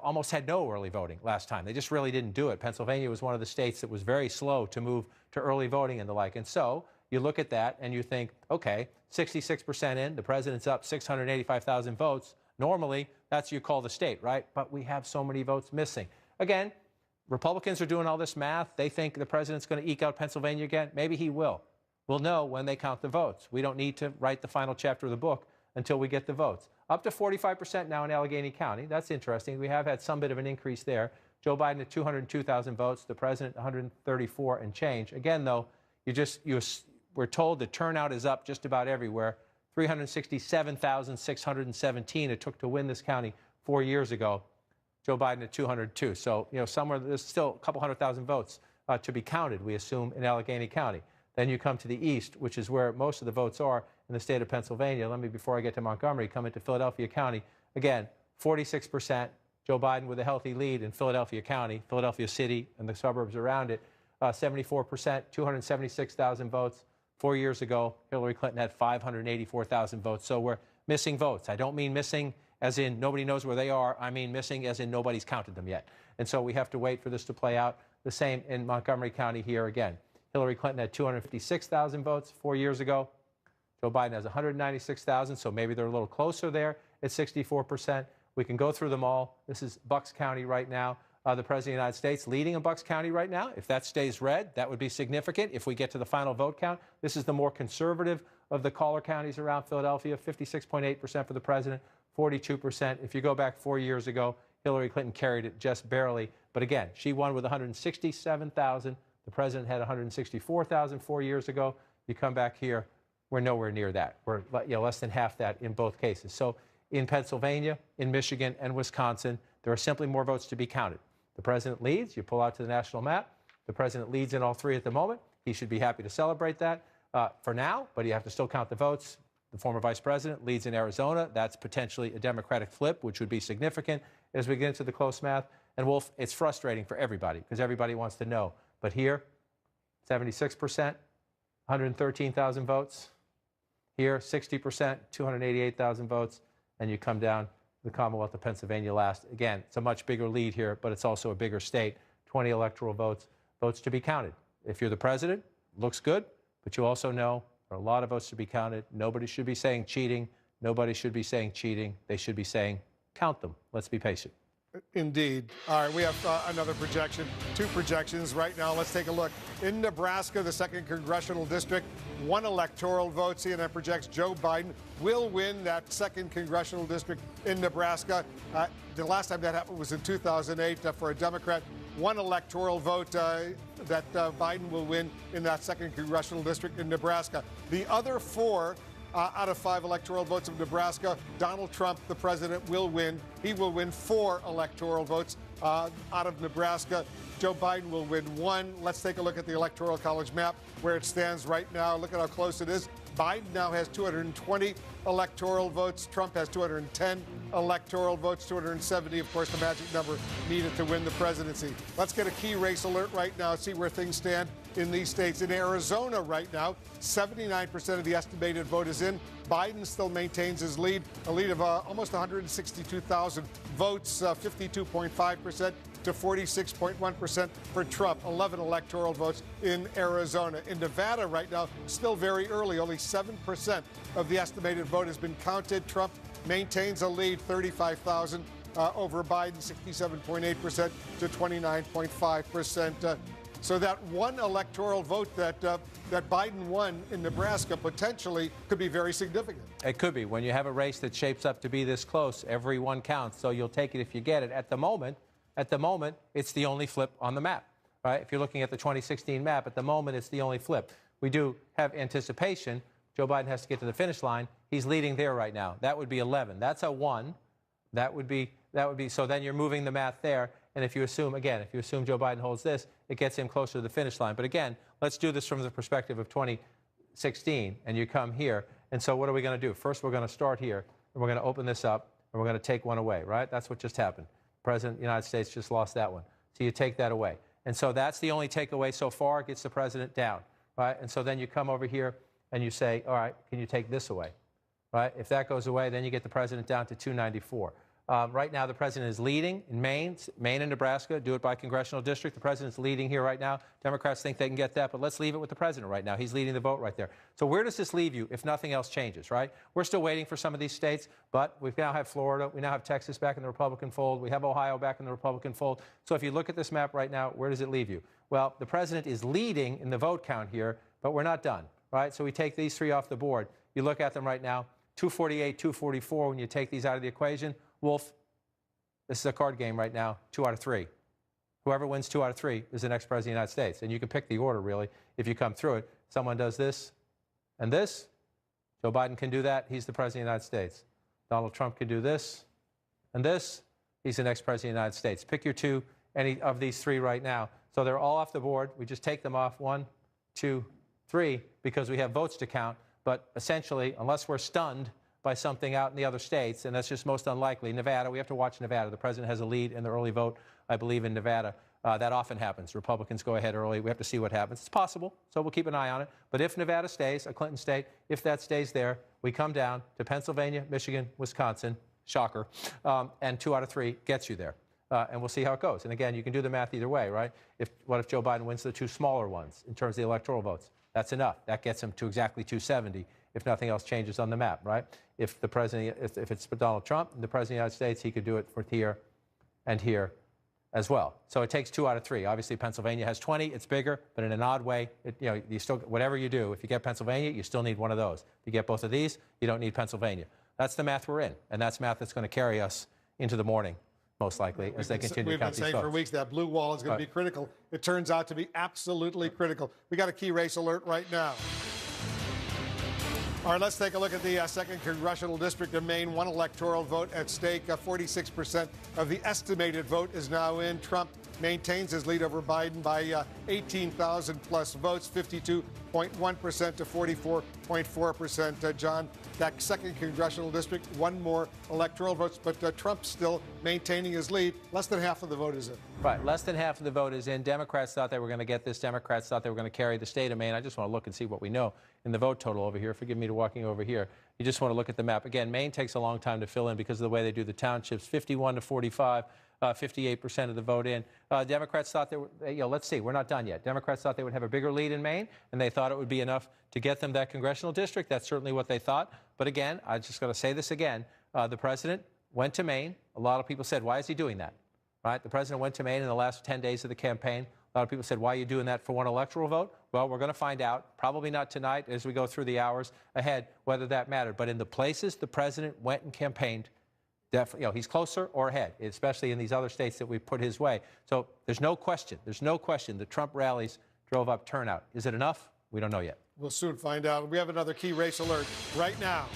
almost had no early voting last time. They just really didn't do it. Pennsylvania was one of the states that was very slow to move to early voting and the like. And so you look at that and you think, okay, 66% in, the president's up 685,000 votes. Normally, that's what you call the state, right? But we have so many votes missing. Again, Republicans are doing all this math. They think the president's going to eke out Pennsylvania again. Maybe he will. We'll know when they count the votes. We don't need to write the final chapter of the book until we get the votes. Up to 45% now in Allegheny County. That's interesting. We have had some bit of an increase there. Joe Biden at 202,000 votes, the president 134 and change. Again, though, we're told the turnout is up just about everywhere. 367,617 it took to win this county 4 years ago. Joe Biden at 202. So, somewhere there's still a couple 100,000 votes to be counted, we assume, in Allegheny County. Then you come to the east, which is where most of the votes are in the state of Pennsylvania. Let me, before I get to Montgomery, come into Philadelphia County. Again, 46%. Joe Biden with a healthy lead in Philadelphia County, Philadelphia City, and the suburbs around it. 74%, 276,000 votes. 4 years ago, Hillary Clinton had 584,000 votes. So we're missing votes. I don't mean missing as in nobody knows where they are. I mean missing as in nobody's counted them yet. And so we have to wait for this to play out. The same in Montgomery County here again. Hillary Clinton had 256,000 votes 4 years ago. Joe Biden has 196,000, so maybe they're a little closer there at 64%. We can go through them all. This is Bucks County right now. The President of the United States leading in Bucks County right now. If that stays red, that would be significant if we get to the final vote count. This is the more conservative of the caller counties around Philadelphia, 56.8% for the president, 42%. If you go back 4 years ago, Hillary Clinton carried it just barely. But again, she won with 167,000. The president had 164,000 4 years ago. You come back here, we're nowhere near that. We're less than half that in both cases. So in Pennsylvania, in Michigan, and Wisconsin, there are simply more votes to be counted. The president leads. You pull out to the national map. The president leads in all three at the moment. He should be happy to celebrate that for now, but you have to still count the votes. The former vice president leads in Arizona. That's potentially a Democratic flip, which would be significant as we get into the close math. And Wolf, it's frustrating for everybody because everybody wants to know. But here, 76%, 113,000 votes. Here, 60%, 288,000 votes. And you come down the Commonwealth of Pennsylvania last. Again, it's a much bigger lead here, but it's also a bigger state. 20 electoral votes to be counted. If you're the president, looks good, but you also know there are a lot of votes to be counted. Nobody should be saying cheating. Nobody should be saying cheating. They should be saying count them. Let's be patient. Indeed. All right, we have another projection, two projections right now. Let's take a look. In Nebraska, the 2nd Congressional District, 1 electoral vote. CNN projects Joe Biden will win that 2nd Congressional District in Nebraska. The last time that happened was in 2008 for a Democrat. 1 electoral vote that Biden will win in that 2nd Congressional District in Nebraska. The other 4 out of 5 electoral votes of Nebraska, Donald Trump, the president, will win. He will win 4 electoral votes out of Nebraska. Joe Biden will win 1. Let's take a look at the Electoral College map where it stands right now. Look at how close it is. Biden now has 220 electoral votes. Trump has 210 electoral votes, 270, of course, the magic number needed to win the presidency. Let's get a key race alert right now, see where things stand in these states. In Arizona right now, 79% of the estimated vote is in. Biden still maintains his lead, a lead of almost 162,000 votes, 52.5% to 46.1% for Trump. 11 electoral votes in Arizona. In Nevada right now, still very early, only 7% of the estimated vote has been counted. Trump maintains a lead, 35,000 over Biden, 67.8% to 29.5%. So that 1 electoral vote that Biden won in Nebraska potentially could be very significant. It could be. When you have a race that shapes up to be this close, every one counts. So you'll take it if you get it. At the moment, it's the only flip on the map, right? If you're looking at the 2016 map, at the moment, it's the only flip. We do have anticipation. Joe Biden has to get to the finish line. He's leading there right now. That would be 11. That's a 1. That would be. So then you're moving the math there. And if you assume Joe Biden holds this, it gets him closer to the finish line. But again, let's do this from the perspective of 2016, and you come here. And so what are we going to do? First, we're going to start here, and we're going to open this up, and we're going to take one away, right? That's what just happened. The President of the United States just lost that one. So you take that away. And so that's the only takeaway so far. It gets the president down, right? And so then you come over here, and you say, all right, can you take this away, right? If that goes away, then you get the president down to 294. Right now, the president is leading in Maine and Nebraska. Do it by congressional district. The president's leading here right now. Democrats think they can get that, but let's leave it with the president right now. He's leading the vote right there. So where does this leave you if nothing else changes, right? We're still waiting for some of these states, but we now have Florida. We now have Texas back in the Republican fold. We have Ohio back in the Republican fold. So if you look at this map right now, where does it leave you? Well, the president is leading in the vote count here, but we're not done, right? So we take these 3 off the board. You look at them right now, 248, 244. When you take these out of the equation, Wolf, this is a card game right now, 2 out of 3. Whoever wins 2 out of 3 is the next president of the United States. And you can pick the order, really, if you come through it. Someone does this and this. Joe Biden can do that. He's the president of the United States. Donald Trump can do this and this. He's the next president of the United States. Pick your 2, any of these 3 right now. So they're all off the board. We just take them off 1, 2, 3, because we have votes to count. But essentially, unless we're stunned by something out in the other states, and that's just most unlikely. Nevada, we have to watch Nevada. The president has a lead in the early vote, I believe, in Nevada. That often happens. Republicans go ahead early. We have to see what happens. It's possible, so we'll keep an eye on it. But if Nevada stays, a Clinton state, if that stays there, we come down to Pennsylvania, Michigan, Wisconsin, shocker, and 2 out of 3 gets you there. And we'll see how it goes. And again, you can do the math either way, right? What if Joe Biden wins the 2 smaller ones in terms of the electoral votes? That's enough. That gets him to exactly 270 if nothing else changes on the map, right? If the president, if it's Donald Trump, the president of the United States, he could do it for here and here as well. So it takes 2 out of 3. Obviously, Pennsylvania has 20. It's bigger, but in an odd way, you still, whatever you do, if you get Pennsylvania, you still need one of those. If you get both of these, you don't need Pennsylvania. That's the math we're in, and that's math that's going to carry us into the morning, most likely, as they continue to count these votes. We've been saying for weeks that blue wall is going to be critical. It turns out to be absolutely critical. We got a key race alert right now. All right, let's take a look at the 2nd Congressional District of Maine. 1 electoral vote at stake. 46% of the estimated vote is now in. Trump maintains his lead over Biden by 18,000 plus votes, 52.1% to 44.4%. John, that 2nd Congressional District, 1 more electoral votes, but Trump's still maintaining his lead. Less than half of the vote is in. Right, less than half of the vote is in. Democrats thought they were going to get this. Democrats thought they were going to carry the state of Maine. I just want to look and see what we know in the vote total over here. Forgive me for walking over here. You just want to look at the map. Again, Maine takes a long time to fill in because of the way they do the townships. 51 to 45. 58% of the vote in. Democrats thought they were, let's see, we're not done yet. Democrats thought they would have a bigger lead in Maine, and they thought it would be enough to get them that congressional district. That's certainly what they thought. But again, I just got to say this again. The president went to Maine. A lot of people said, why is he doing that? Right? The president went to Maine in the last 10 days of the campaign. A lot of people said, why are you doing that for 1 electoral vote? Well, we're going to find out, probably not tonight as we go through the hours ahead, whether that mattered. But in the places the president went and campaigned, he's closer or ahead, especially in these other states that we've put his way. So there's no question the Trump rallies drove up turnout. Is it enough? We don't know yet. We'll soon find out. We have another key race alert right now.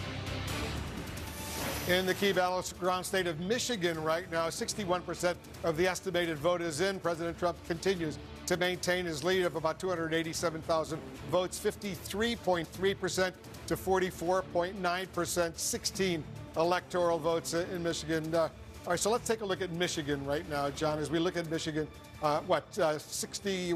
In the key battleground state of Michigan right now, 61% of the estimated vote is in. President Trump continues to maintain his lead of about 287,000 votes, 53.3% to 44.9%, 16 electoral votes in Michigan. All right, so let's take a look at Michigan right now, John. As we look at Michigan, we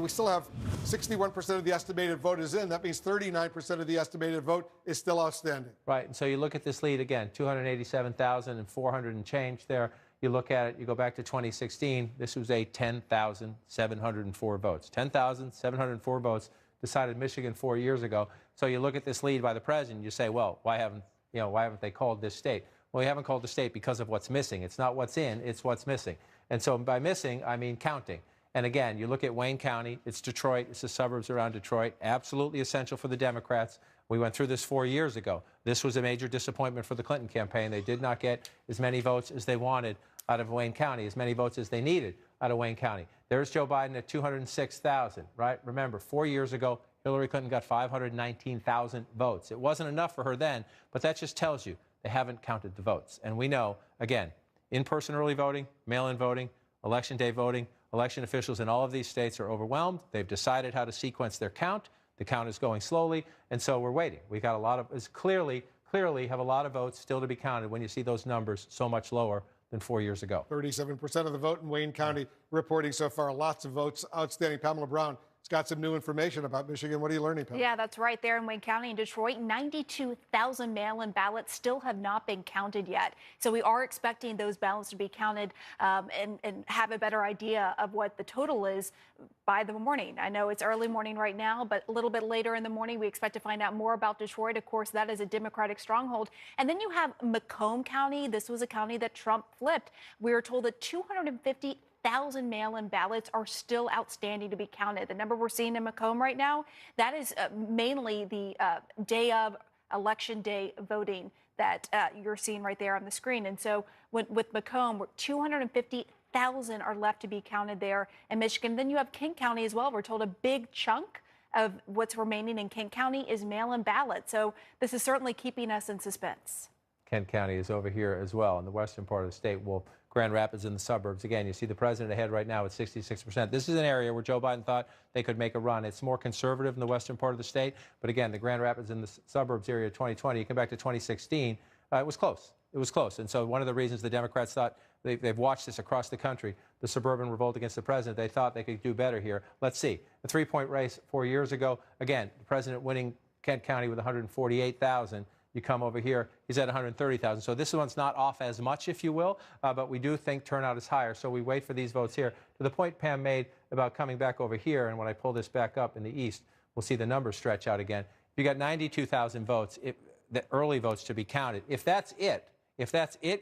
still have 61% of the estimated vote is in. That means 39% of the estimated vote is still outstanding. Right, and so you look at this lead again, 287,400 and change there. You look at it, you go back to 2016, this was a 10,704 votes. 10,704 votes decided Michigan 4 years ago. So you look at this lead by the president, you say, well, why haven't they called this state? Well, we haven't called the state because of what's missing. It's not what's in, it's what's missing. And so by missing, I mean counting. And again, you look at Wayne County, it's Detroit, it's the suburbs around Detroit, absolutely essential for the Democrats. We went through this 4 years ago. This was a major disappointment for the Clinton campaign. They did not get as many votes as they wanted out of Wayne County, as many votes as they needed out of Wayne County. There's Joe Biden at 206,000, right? Remember, 4 years ago, Hillary Clinton got 519,000 votes. It wasn't enough for her then, but that just tells you they haven't counted the votes. And we know, again, in-person early voting, mail-in voting, election day voting, election officials in all of these states are overwhelmed. They've decided how to sequence their count. The count is going slowly, and so we're waiting. We got a lot of, clearly have a lot of votes still to be counted when you see those numbers so much lower than 4 years ago. 37% of the vote in Wayne County reporting so far. Lots of votes outstanding. Pamela Brown has got some new information about Michigan. What are you learning, Pamela? Yeah, that's right. There in Wayne County in Detroit, 92,000 mail-in ballots still have not been counted yet. So we are expecting those ballots to be counted and have a better idea of what the total is by the morning. I know it's early morning right now, but a little bit later in the morning, we expect to find out more about Detroit. Of course, that is a Democratic stronghold. And then you have Macomb County. This was a county that Trump flipped. We were told that 250,000 mail-in ballots are still outstanding to be counted. The number we're seeing in Macomb right now, that is mainly the day of Election Day voting that you're seeing right there on the screen. And so with Macomb, 250,000 100,000 are left to be counted there in Michigan. Then you have Kent County as well. We're told a big chunk of what's remaining in Kent County is mail-in ballots. So this is certainly keeping us in suspense. Kent County is over here as well in the western part of the state. Well, Grand Rapids in the suburbs. Again, you see the president ahead right now at 66%. This is an area where Joe Biden thought they could make a run. It's more conservative in the western part of the state. But again, the Grand Rapids in the suburbs area 2020, you come back to 2016, it was close. It was close. And so one of the reasons the Democrats thought, they've watched this across the country, the suburban revolt against the president, they thought they could do better here. Let's see. A 3-point race 4 years ago. Again, the president winning Kent County with 148,000. You come over here, he's at 130,000. So this one's not off as much, if you will, but we do think turnout is higher. So we wait for these votes here. To the point Pam made about coming back over here, and when I pull this back up in the east, we'll see the numbers stretch out again. If you got 92,000 votes, the early votes to be counted. If that's it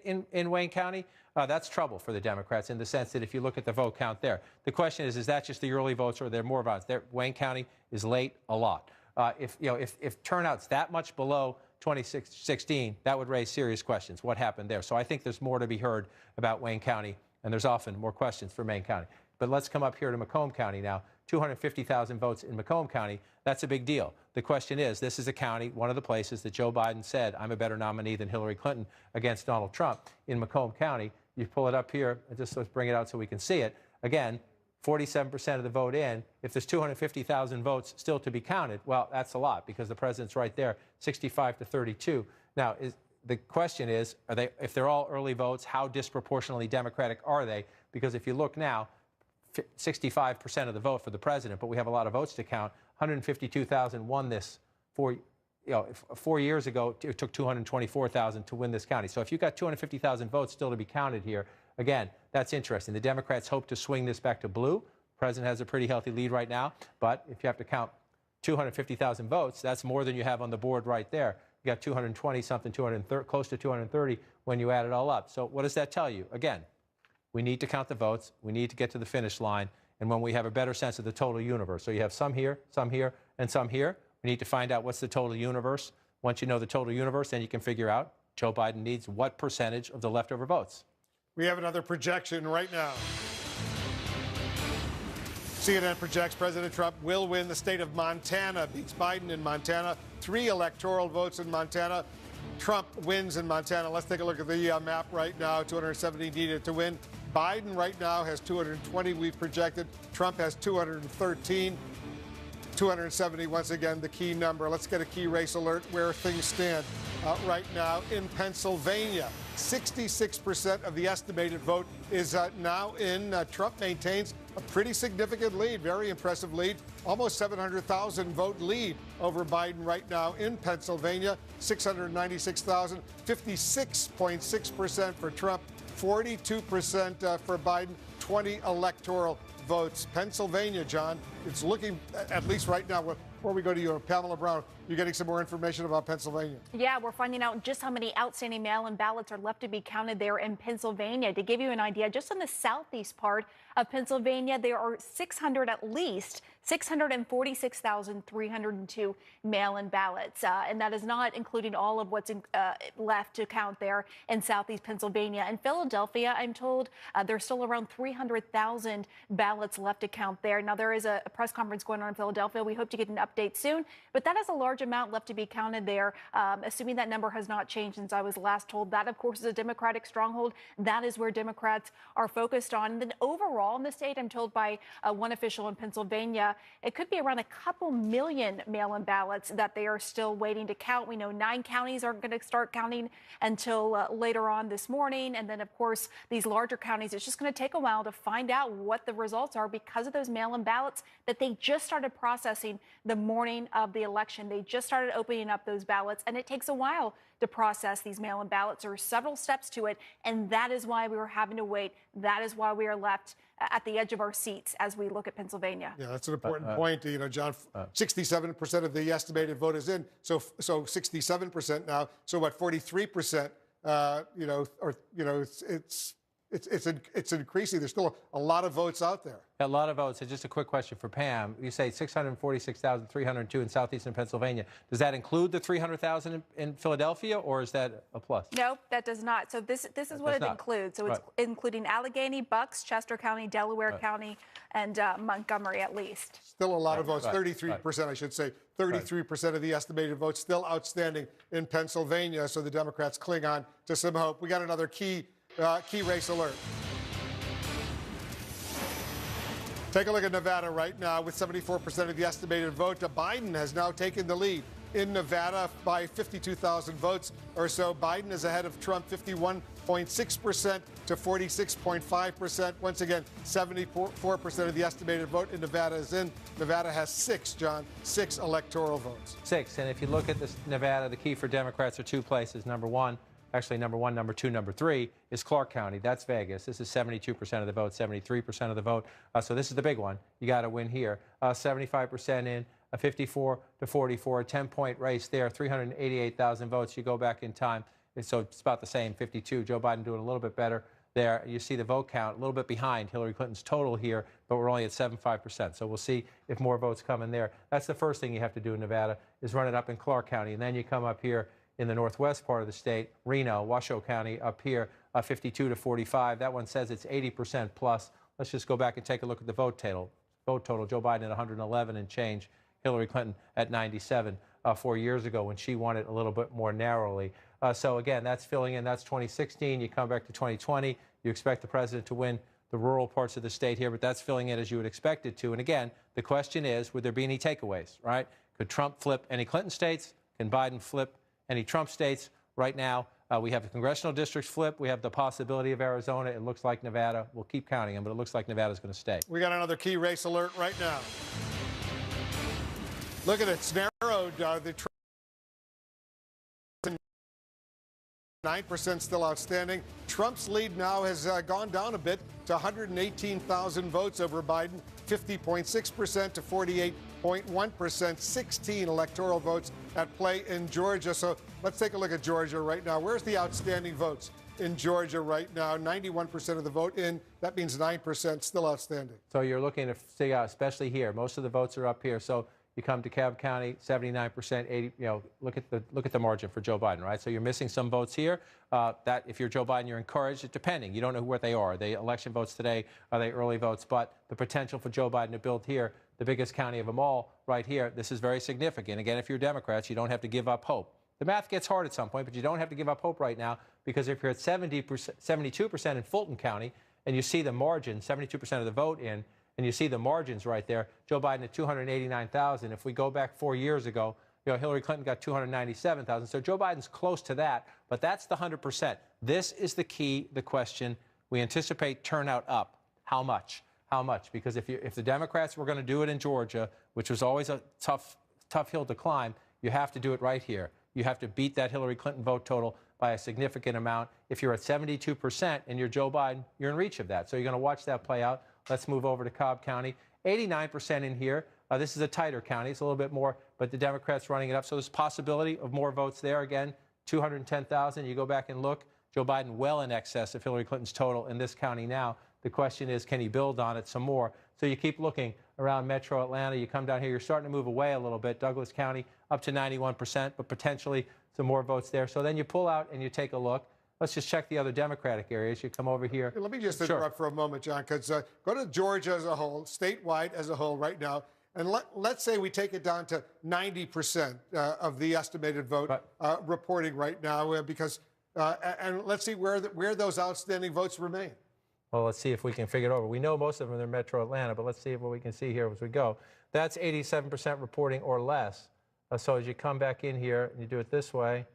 in Wayne County, that's trouble for the Democrats in the sense that if you look at the vote count there, the question is that just the early votes or are there more votes? Wayne County is late a lot. If turnout's that much below 2016, that would raise serious questions. What happened there? So I think there's more to be heard about Wayne County, and there's often more questions for Wayne County. But let's come up here to Macomb County now. 250,000 votes in Macomb County. That's a big deal. The question is, this is a county, one of the places that Joe Biden said, I'm a better nominee than Hillary Clinton against Donald Trump. In Macomb County, you pull it up here, just let's bring it out so we can see it. Again, 47% of the vote in. If there's 250,000 votes still to be counted, well, that's a lot because the president's right there, 65 to 32. Now, the question is, if they're all early votes, how disproportionately Democratic are they? Because if you look now, 65% of the vote for the president, but we have a lot of votes to count. 152,000 won this 4 years ago. It took 224,000 to win this county. So if you've got 250,000 votes still to be counted here, again, that's interesting. The Democrats hope to swing this back to blue. The president has a pretty healthy lead right now, but if you have to count 250,000 votes, that's more than you have on the board right there. You got 220-something, close to 230 when you add it all up. So what does that tell you? Again, we need to count the votes. We need to get to the finish line. And when we have a better sense of the total universe, so you have some here, and some here, we need to find out what's the total universe. Once you know the total universe, then you can figure out Joe Biden needs what percentage of the leftover votes. We have another projection right now. CNN projects President Trump will win the state of Montana, beats Biden in Montana, 3 electoral votes in Montana. Trump wins in Montana. Let's take a look at the map right now. 270 needed to win. Biden right now has 220 we've projected. Trump has 213. 270, once again, the key number. Let's get a key race alert where things stand right now in Pennsylvania. 66% of the estimated vote is now in. Trump maintains a pretty significant lead, very impressive lead, almost 700,000 vote lead over Biden right now in Pennsylvania. 696,000, 56.6% for Trump, 42% for Biden, 20 electoral votes. Pennsylvania, John, it's looking, at least right now, before we go to you, Pamela Brown, you're getting some more information about Pennsylvania. Yeah, we're finding out just how many outstanding mail-in ballots are left to be counted there in Pennsylvania. To give you an idea, just in the southeast part of Pennsylvania, there are at least 646,302 mail-in ballots. And that is not including all of what's left to count there in southeast Pennsylvania. In Philadelphia, I'm told there's still around 300,000 ballots left to count there. Now, there is a press conference going on in Philadelphia. We hope to get an update soon, but that is a large amount left to be counted there, assuming that number has not changed since I was last told. That, of course, is a Democratic stronghold. That is where Democrats are focused on. And then overall in the state, I'm told by one official in Pennsylvania, it could be around a couple million mail-in ballots that they are still waiting to count. We know 9 counties aren't going to start counting until later on this morning. And then, of course, these larger counties, it's just going to take a while to find out what the results are because of those mail-in ballots that they just started processing the morning of the election. They just started opening up those ballots, and it takes a while to process these mail-in ballots. There are several steps to it, and that is why we were having to wait. That is why we are left at the edge of our seats as we look at Pennsylvania. Yeah, that's an important point. You know, John, 67% of the estimated vote is in, so 67% now. So what, 43%? It's it's increasing. There's still a lot of votes out there. A lot of votes. And just a quick question for Pam. You say 646,302 in southeastern Pennsylvania. Does that include the 300,000 in Philadelphia, or is that a plus? Nope, that does not. So this is what it includes. So it's including Allegheny, Bucks, Chester County, Delaware County, and Montgomery at least. Still a lot of votes. 33%, I should say. 33% of the estimated votes still outstanding in Pennsylvania. So the Democrats cling on to some hope. We got another key race alert. Take a look at Nevada right now with 74% of the estimated vote. Biden has now taken the lead in Nevada by 52,000 votes or so. Biden is ahead of Trump 51.6% to 46.5%. Once again, 74% of the estimated vote in Nevada is in. Nevada has six electoral votes. 6. And if you look at this Nevada, the key for Democrats are two places. Number one, number 2, number 3 is Clark County. That's Vegas. This is 72% of the vote, 73% of the vote. So this is the big one. You got to win here. 75% in, a 54 to 44, a 10-point race there, 388,000 votes. You go back in time, so it's about the same, 52. Joe Biden doing a little bit better there. You see the vote count a little bit behind Hillary Clinton's total here, but we're only at 75%. So we'll see if more votes come in there. That's the first thing you have to do in Nevada, is run it up in Clark County, and then you come up here in the northwest part of the state, Reno, Washoe County up here, 52 to 45. That one says it's 80% plus. Let's just go back and take a look at the vote total. Joe Biden at 111 and change. Hillary Clinton at 97 4 years ago when she won it a little bit more narrowly. So again, that's filling in. That's 2016. You come back to 2020. You expect the president to win the rural parts of the state here, but that's filling in as you would expect it to. And again, the question is, would there be any takeaways, right? Could Trump flip any Clinton states? Can Biden flip any Trump states? Right now, we have the congressional districts flip. We have the possibility of Arizona. It looks like Nevada. We'll keep counting them, but it looks like Nevada's going to stay. We got another key race alert right now. Look at it. It's narrowed. The 9% still outstanding. Trump's lead now has gone down a bit to 118,000 votes over Biden, 50.6% to 48.1%, 16 electoral votes at play in Georgia. So let's take a look at Georgia right now. Where's the outstanding votes in Georgia right now? 91% of the vote in. That means 9% still outstanding. So you're looking to see, especially here, most of the votes are up here. So you come to Cobb County, 79%, 80. Look at the margin for Joe Biden, right? So you're missing some votes here. That if you're Joe Biden, you're encouraged. Depending, you don't know what they are. Are they election votes today? Are they early votes? But the potential for Joe Biden to build here, the biggest county of them all, right here. This is very significant. Again, if you're Democrats, you don't have to give up hope. The math gets hard at some point, but you don't have to give up hope right now, because if you're at 72% in Fulton County, and you see the margin, 72% of the vote in, and you see the margins right there, Joe Biden at 289,000. If we go back 4 years ago, Hillary Clinton got 297,000. So Joe Biden's close to that, but that's the 100%. This is the key, the question. We anticipate turnout up. How much? How much? Because if the Democrats were going to do it in Georgia, which was always a tough hill to climb, you have to do it right here. You have to beat that Hillary Clinton vote total by a significant amount. If you're at 72% and you're Joe Biden, you're in reach of that. So you're going to watch that play out. Let's move over to Cobb County. 89% in here. This is a tighter county. It's a little bit more, but the Democrats running it up. So there's possibility of more votes there. Again, 210,000. You go back and look. Joe Biden well in excess of Hillary Clinton's total in this county now. The question is, can he build on it some more? So you keep looking around metro Atlanta. You come down here. You're starting to move away a little bit. Douglas County up to 91%, but potentially some more votes there. So then you pull out and you take a look. Let's just check the other Democratic areas. You come over here. Let me just interrupt for a moment, John, because go to Georgia as a whole, statewide as a whole right now, and let's say we take it down to 90% of the estimated vote reporting right now, because and let's see where those outstanding votes remain. Well, let's see if we can figure it over. We know most of them are Metro Atlanta, but let's see what we can see here as we go. That's 87% reporting or less. So as you come back in here and you do it this way,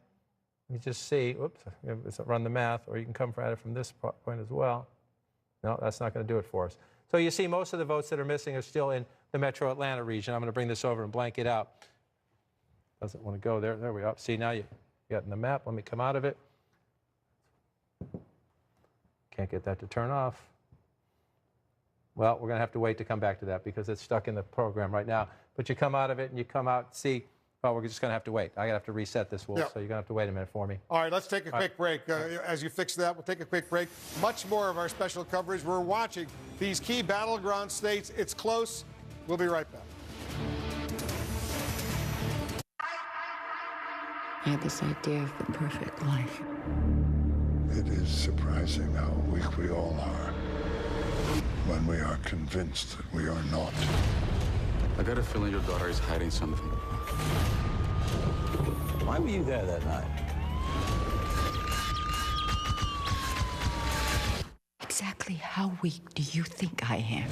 you just see, whoops, run the math, or you can come at it from this point as well. No, that's not going to do it for us. So you see most of the votes that are missing are still in the Metro Atlanta region. I'm going to bring this over and blank it out. Doesn't want to go there. There we are. See, now you got in the map. Let me come out of it. Can't get that to turn off. Well, we're going to have to wait to come back to that because it's stuck in the program right now. But you come out of it and you come out, see, Well, we're just going to have to wait. I'm going to have to reset this, Wolf, Yeah. so you're going to have to wait a minute for me. All right, let's take a quick break. As you fix that, we'll take a quick break. Much more of our special coverage. We're watching these key battleground states. It's close. We'll be right back. I had this idea of the perfect life. It is surprising how weak we all are when we are convinced that we are not. I got a feeling your daughter is hiding something. Why were you there that night? Exactly how weak do you think I am?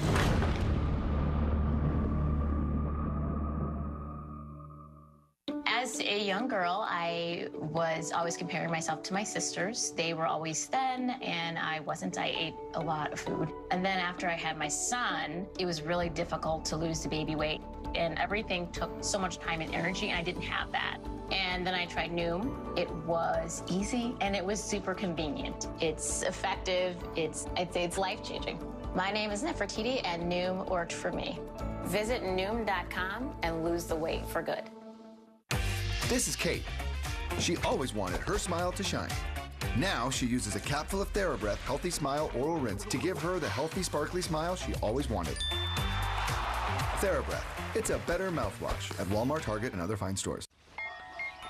As a young girl, I was always comparing myself to my sisters. They were always thin, and I wasn't. I ate a lot of food. And then after I had my son, it was really difficult to lose the baby weight. And everything took so much time and energy, and I didn't have that. And then I tried Noom. It was easy, and it was super convenient. It's effective. I'd say it's life-changing. My name is Nefertiti, and Noom worked for me. Visit Noom.com and lose the weight for good. This is Kate. She always wanted her smile to shine. Now she uses a capful of TheraBreath Healthy Smile Oral Rinse to give her the healthy, sparkly smile she always wanted. TheraBreath. It's a better mouthwash at Walmart, Target, and other fine stores.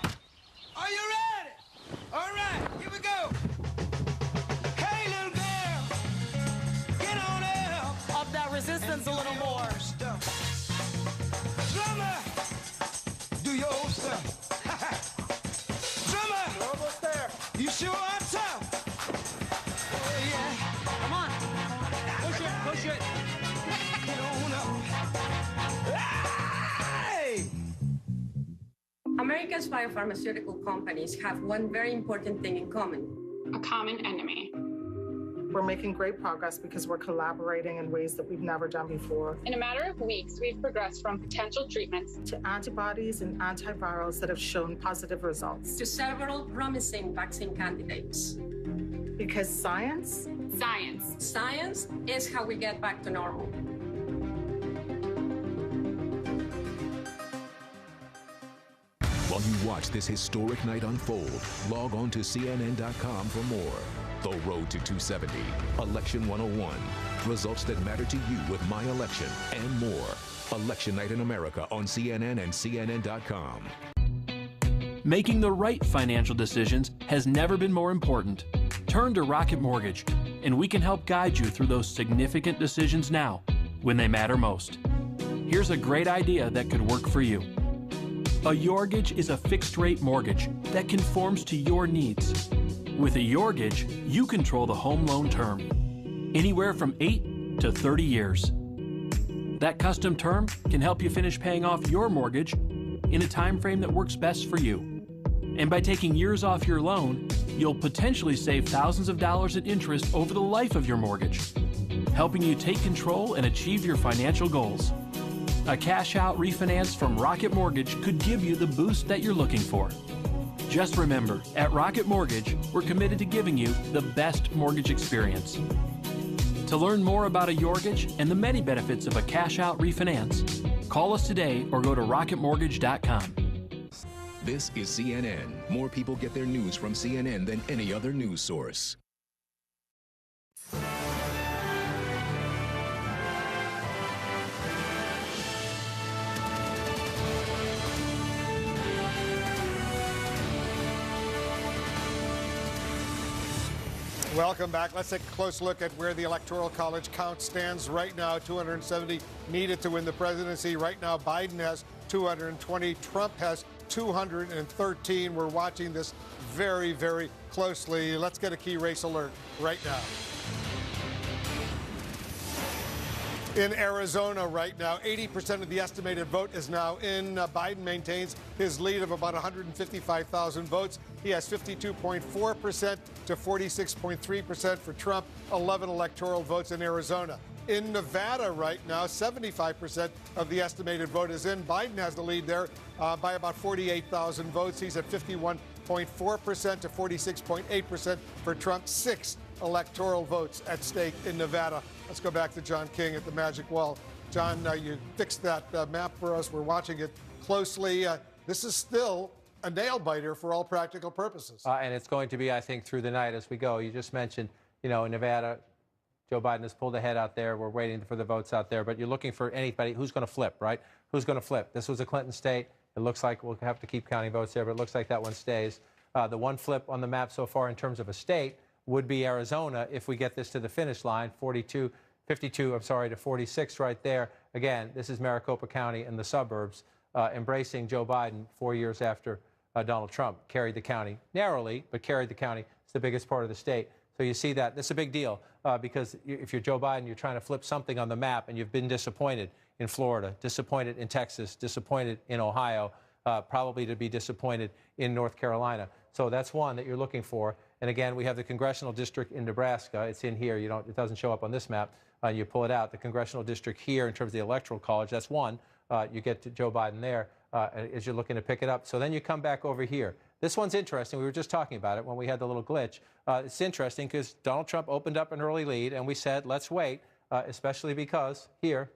Are you ready? All right, here we go. Hey, little girl, get on up. Up that resistance a little more. Drummer, do your old stuff. Drummer, we're almost there. You sure are tough. Oh, yeah. Come on. Push it, push it. Get on up. Hey! America's biopharmaceutical companies have one very important thing in common: a common enemy. We're making great progress because we're collaborating in ways that we've never done before. In a matter of weeks, we've progressed from potential treatments to antibodies and antivirals that have shown positive results. To several promising vaccine candidates. Because science is how we get back to normal. While you watch this historic night unfold, log on to CNN.com for more. The Road to 270, Election 101, results that matter to you with My Election, and more. Election Night in America on CNN and CNN.com. Making the right financial decisions has never been more important. Turn to Rocket Mortgage, and we can help guide you through those significant decisions now, when they matter most. Here's a great idea that could work for you. A Yorgage is a fixed-rate mortgage that conforms to your needs. With a Yorgage, you control the home loan term, anywhere from 8 to 30 years. That custom term can help you finish paying off your mortgage in a time frame that works best for you. And by taking years off your loan, you'll potentially save thousands of dollars in interest over the life of your mortgage, helping you take control and achieve your financial goals. A cash-out refinance from Rocket Mortgage could give you the boost that you're looking for. Just remember, at Rocket Mortgage, we're committed to giving you the best mortgage experience. To learn more about a Yorgage and the many benefits of a cash-out refinance, call us today or go to rocketmortgage.com. This is CNN. More people get their news from CNN than any other news source. Welcome back. Let's take a close look at where the Electoral College count stands right now. 270 needed to win the presidency. Right now, Biden has 220. Trump has 213. We're watching this very, very closely. Let's get a key race alert right now. In Arizona right now, 80% of the estimated vote is now in. Biden maintains his lead of about 155,000 votes. He has 52.4% to 46.3% for Trump, 11 electoral votes in Arizona. In Nevada right now, 75% of the estimated vote is in. Biden has the lead there by about 48,000 votes. He's at 51.4% to 46.8% for Trump. 6 electoral votes at stake in Nevada. Let's go back to John King at the Magic Wall. John, you fixed that map for us. We're watching it closely. this is still a nail biter for all practical purposes. And it's going to be, I think, through the night as we go. You just mentioned, in Nevada, Joe Biden has pulled ahead out there. We're waiting for the votes out there. But you're looking for anybody who's going to flip, right? Who's going to flip? This was a Clinton state. It looks like we'll have to keep counting votes there, but it looks like that one stays. The one flip on the map so far in terms of a state would be Arizona if we get this to the finish line, 52 to 46 right there. Again, this is Maricopa County and the suburbs embracing Joe Biden 4 years after Donald Trump carried the county narrowly, but carried the county. It's the biggest part of the state. So you see that. This is a big deal because if you're Joe Biden, you're trying to flip something on the map and you've been disappointed in Florida, disappointed in Texas, disappointed in Ohio, probably to be disappointed in North Carolina. So that's one that you're looking for. And again, we have the congressional district in Nebraska. It's in here. It doesn't show up on this map. You pull it out. The congressional district here in terms of the electoral college, that's one. You get to Joe Biden there as you're looking to pick it up. So then you come back over here. This one's interesting. We were just talking about it when we had the little glitch. It's interesting because Donald Trump opened up an early lead, and we said, let's wait, especially because here,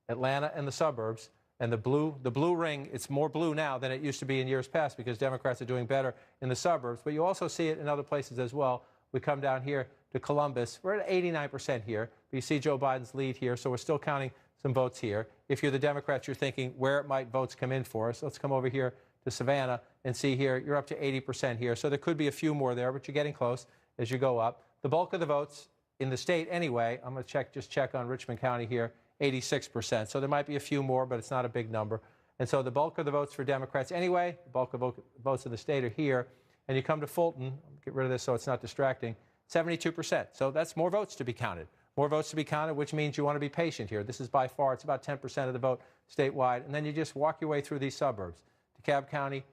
Atlanta and the suburbs, and the blue ring, it's more blue now than it used to be in years past because Democrats are doing better in the suburbs. But you also see it in other places as well. We come down here to Columbus. We're at 89% here. But you see Joe Biden's lead here, so we're still counting some votes here. If you're the Democrats, you're thinking where might votes come in for us. Let's come over here to Savannah and see here. You're up to 80% here. So there could be a few more there, but you're getting close as you go up. The bulk of the votes in the state anyway, I'm going to just check on Richmond County here, 86%. So there might be a few more, but it's not a big number. And so the bulk of the votes for Democrats anyway, the bulk of votes in the state are here. And you come to Fulton, get rid of this so it's not distracting, 72%. So that's more votes to be counted. More votes to be counted, which means you want to be patient here. This is by far, it's about 10% of the vote statewide. And then you just walk your way through these suburbs. DeKalb County,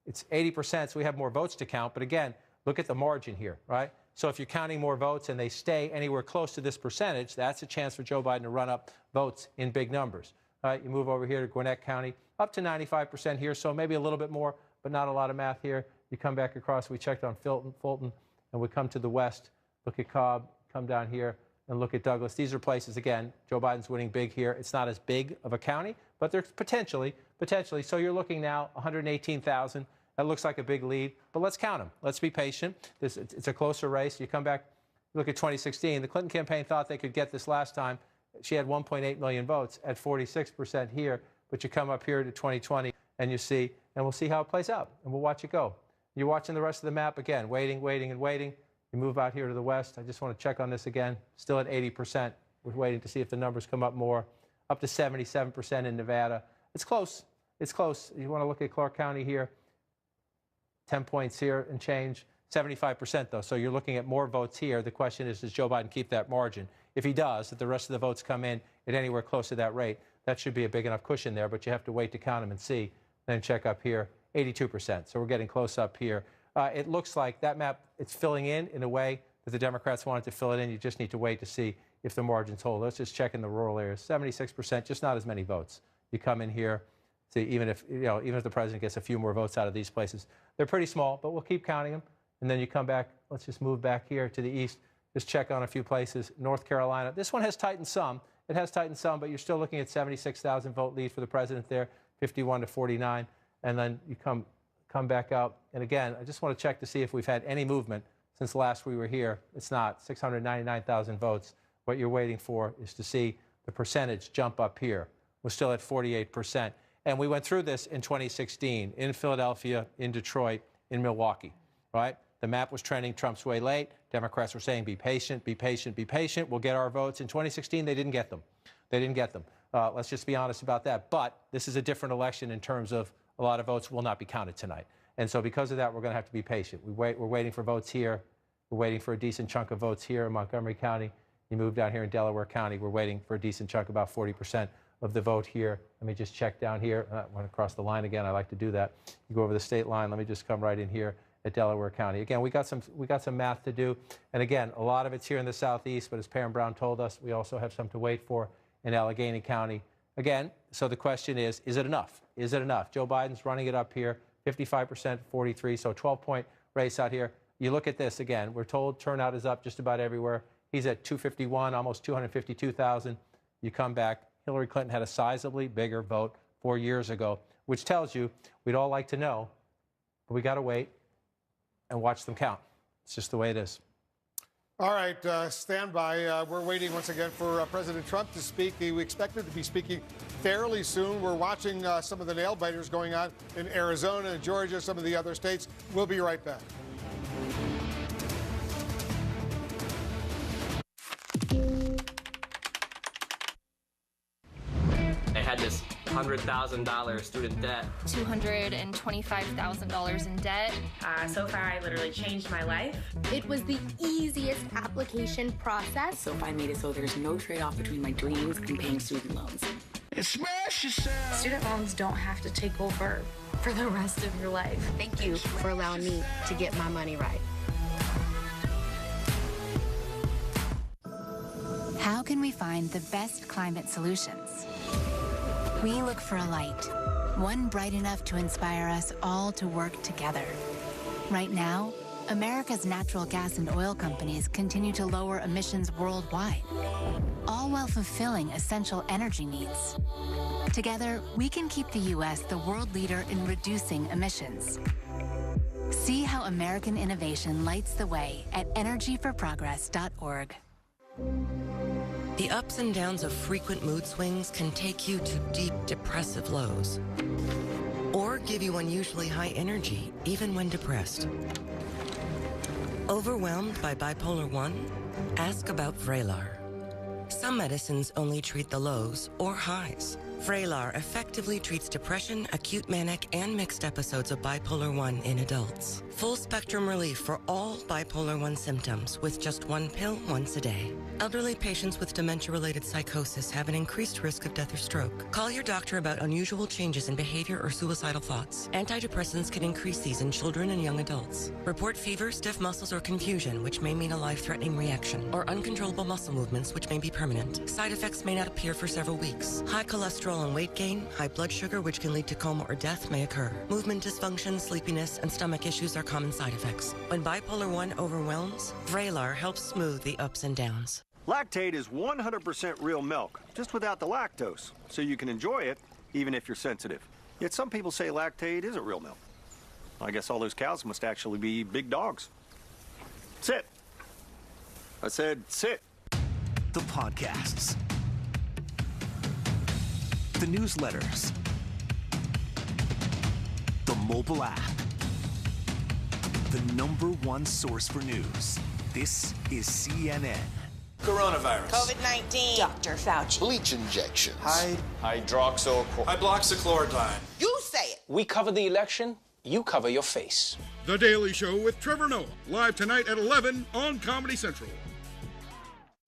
it's 80%, so we have more votes to count. But again, look at the margin here, right? So if you're counting more votes and they stay anywhere close to this percentage, that's a chance for Joe Biden to run up votes in big numbers. All right, you move over here to Gwinnett County, up to 95% here, so maybe a little bit more, but not a lot of math here. You come back across, we checked on Fulton, and we come to the west, look at Cobb, come down here, and look at Douglas. These are places, again, Joe Biden's winning big here. It's not as big of a county, but there's potentially. So you're looking now, 118,000. That looks like a big lead, but let's count them. Let's be patient. It's a closer race. You come back, look at 2016. The Clinton campaign thought they could get this last time. She had 1.8 million votes at 46% here, but you come up here to 2020 and you see, and we'll see how it plays out, and we'll watch it go. You're watching the rest of the map again, waiting, and waiting. You move out here to the west. I just want to check on this again. Still at 80%. We're waiting to see if the numbers come up more. Up to 77% in Nevada. It's close. It's close. You want to look at Clark County here. 10 points here and change. 75% though. So you're looking at more votes here. The question is, does Joe Biden keep that margin? If he does, if the rest of the votes come in at anywhere close to that rate, that should be a big enough cushion there, but you have to wait to count them and see. Then check up here, 82%. So we're getting close up here. It looks like that map, it's filling in a way that the Democrats wanted to fill it in. You just need to wait to see if the margins hold. Let's just check in the rural areas. 76%, just not as many votes. You come in here, see, even if the president gets a few more votes out of these places, they're pretty small, but we'll keep counting them. And then you come back, let's just move back here to the east, just check on a few places. North Carolina, this one has tightened some. It has tightened some, but you're still looking at 76,000 vote lead for the president there, 51 to 49. And then you come back out. And again, I just want to check to see if we've had any movement since last we were here. It's not. 699,000 votes. What you're waiting for is to see the percentage jump up here. We're still at 48%. And we went through this in 2016 in Philadelphia, in Detroit, in Milwaukee, right? The map was trending Trump's way late. Democrats were saying, be patient, be patient, be patient. We'll get our votes. In 2016, they didn't get them. They didn't get them. Let's just be honest about that. But this is a different election in terms of a lot of votes will not be counted tonight. And so because of that, we're going to have to be patient. We're waiting for votes here. We're waiting for a decent chunk of votes here in Montgomery County. You move down here in Delaware County. We're waiting for a decent chunk, about 40% of the vote here. Let me just check down here. I went across the line again. I like to do that. You go over the state line. Let me just come right in here at Delaware County. Again, we got some math to do. And again, a lot of it's here in the southeast, but as Perrin Brown told us, we also have some to wait for in Allegheny County. Again, so the question is it enough? Is it enough? Joe Biden's running it up here, 55%, 43, so 12-point race out here. You look at this again. We're told turnout is up just about everywhere. He's at 251, almost 252,000. You come back. Hillary Clinton had a sizably bigger vote 4 years ago. which tells you we'd all like to know, but we got to wait and watch them count. It's just the way it is. All right, stand by. We're waiting once again for President Trump to speak. We expect him to be speaking fairly soon. We're watching some of the nail biters going on in Arizona and Georgia, some of the other states. We'll be right back. I had this $100,000 student debt. $225,000 in debt. So far, I literally changed my life. It was the easiest application process. SoFi made it so there's no trade-off between my dreams and paying student loans. Smash yourself! Student loans don't have to take over for the rest of your life. Thank you for allowing me to get my money right. How can we find the best climate solutions? We look for a light, one bright enough to inspire us all to work together. Right now, America's natural gas and oil companies continue to lower emissions worldwide, all while fulfilling essential energy needs. Together, we can keep the U.S. the world leader in reducing emissions. See how American innovation lights the way at energyforprogress.org. The ups and downs of frequent mood swings can take you to deep depressive lows, or give you unusually high energy even when depressed. Overwhelmed by bipolar 1? Ask about Vraylar. Some medicines only treat the lows or highs. Vraylar effectively treats depression, acute manic, and mixed episodes of bipolar 1 in adults. Full spectrum relief for all bipolar 1 symptoms with just one pill once a day. Elderly patients with dementia-related psychosis have an increased risk of death or stroke. Call your doctor about unusual changes in behavior or suicidal thoughts. Antidepressants can increase these in children and young adults. Report fever, stiff muscles, or confusion, which may mean a life-threatening reaction, or uncontrollable muscle movements, which may be permanent. Side effects may not appear for several weeks. High cholesterol and weight gain, high blood sugar, which can lead to coma or death, may occur. Movement dysfunction, sleepiness, and stomach issues are common side effects. When bipolar 1 overwhelms, Vraylar helps smooth the ups and downs. Lactate is 100% real milk, just without the lactose, so you can enjoy it even if you're sensitive. Yet some people say Lactate isn't real milk. I guess all those cows must actually be big dogs. Sit. I said sit. The podcasts, the newsletters, the mobile app, the #1 source for news. This is CNN. Coronavirus. COVID-19. Dr. Fauci. Bleach injections. Hydroxychloroquine. You say it. We cover the election, you cover your face. The Daily Show with Trevor Noah, live tonight at 11 on Comedy Central.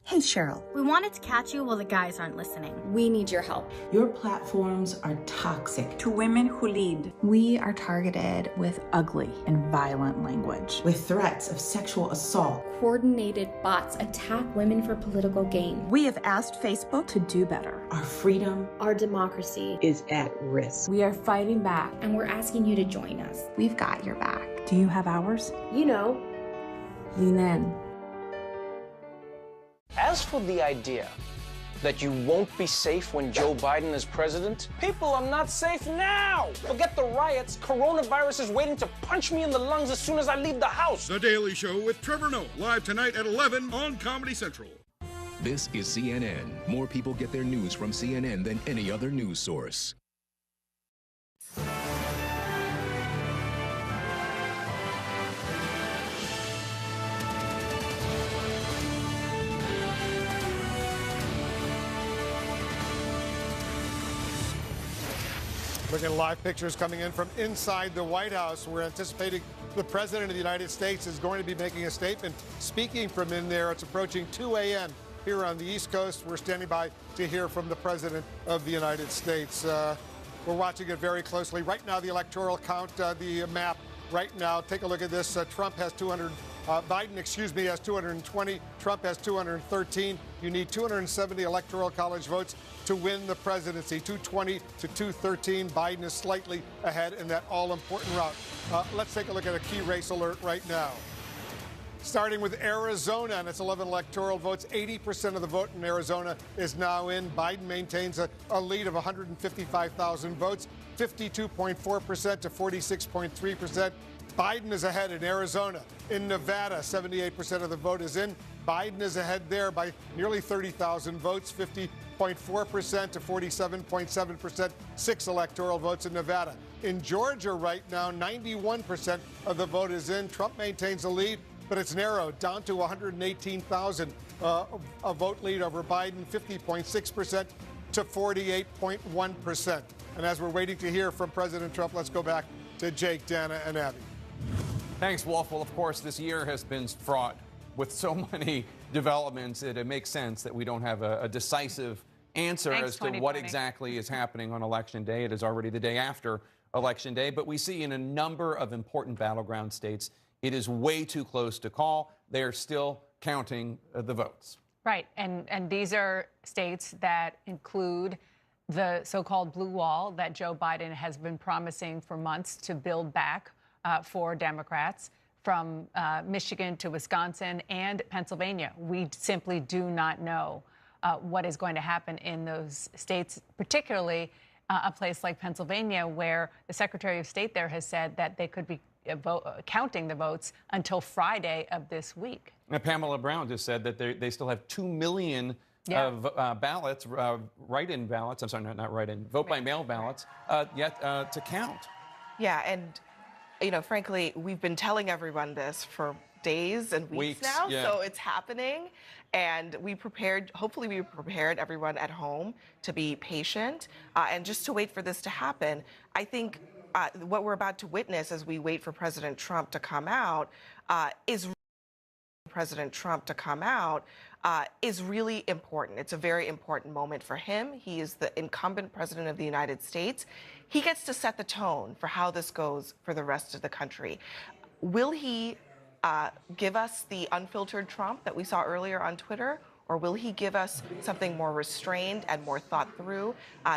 Hey, Cheryl. We wanted to catch you while the guys aren't listening. We need your help. Your platforms are toxic To women who lead. We are targeted with ugly and violent language, with threats of sexual assault. Coordinated bots attack women for political gain. We have asked Facebook to do better. Our freedom, our democracy is at risk. We are fighting back, and we're asking you to join us. We've got your back. Do you have ours? You know. Lean in. As for the idea that you won't be safe when Joe Biden is president, people are not safe now. Forget the riots. Coronavirus is waiting to punch me in the lungs as soon as I leave the house. The Daily Show with Trevor Noah, live tonight at 11 on Comedy Central. This is CNN. More people get their news from CNN than any other news source. Look at live pictures coming in from inside the White House. We're anticipating the President of the United States is going to be making a statement, speaking from in there. It's approaching 2 a.m. here on the East Coast. We're standing by to hear from the President of the United States. We're watching it very closely. Right now, the electoral count, the map right now. Take a look at this. Trump has 200. Biden, has 220. Trump has 213. You need 270 Electoral College votes to win the presidency. 220 to 213. Biden is slightly ahead in that all-important route. Let's take a look at a key race alert right now. Starting with Arizona, and it's 11 electoral votes. 80% of the vote in Arizona is now in. Biden maintains a lead of 155,000 votes. 52.4% to 46.3%. Biden is ahead in Arizona. In Nevada, 78% of the vote is in. Biden is ahead there by nearly 30,000 votes, 50.4% to 47.7%, 6 electoral votes in Nevada. In Georgia right now, 91% of the vote is in. Trump maintains the lead, but it's narrowed down to 118,000, a vote lead over Biden, 50.6% to 48.1%. And as we're waiting to hear from President Trump, let's go back to Jake, Dana, and Abby. Thanks, Wolf. Well, of course, this year has been fraught with so many developments that it makes sense that we don't have a decisive answer as to what exactly is happening on Election Day. It is already the day after Election Day, but we see in a number of important battleground states, it is way too close to call. They are still counting the votes. Right, and these are states that include the so-called blue wall that Joe Biden has been promising for months to build back for Democrats, from Michigan to Wisconsin and Pennsylvania. We simply do not know what is going to happen in those states, particularly a place like Pennsylvania, where the Secretary of State there has said that they could be counting the votes until Friday of this week. Now, Pamela Brown just said that they still have 2 million of ballots, write-in ballots, I'm sorry, not write-in, vote-by-mail ballots, yet to count. Yeah, and, you know, frankly, we've been telling everyone this for days and weeks now, so it's happening. And hopefully we prepared everyone at home to be patient and just to wait for this to happen. I think what we're about to witness as we wait for President Trump to come out is really important. It's a very important moment for him. He is the incumbent president of the United States. He gets to set the tone for how this goes for the rest of the country. Will he give us the unfiltered Trump that we saw earlier on Twitter, or will he give us something more restrained and more thought through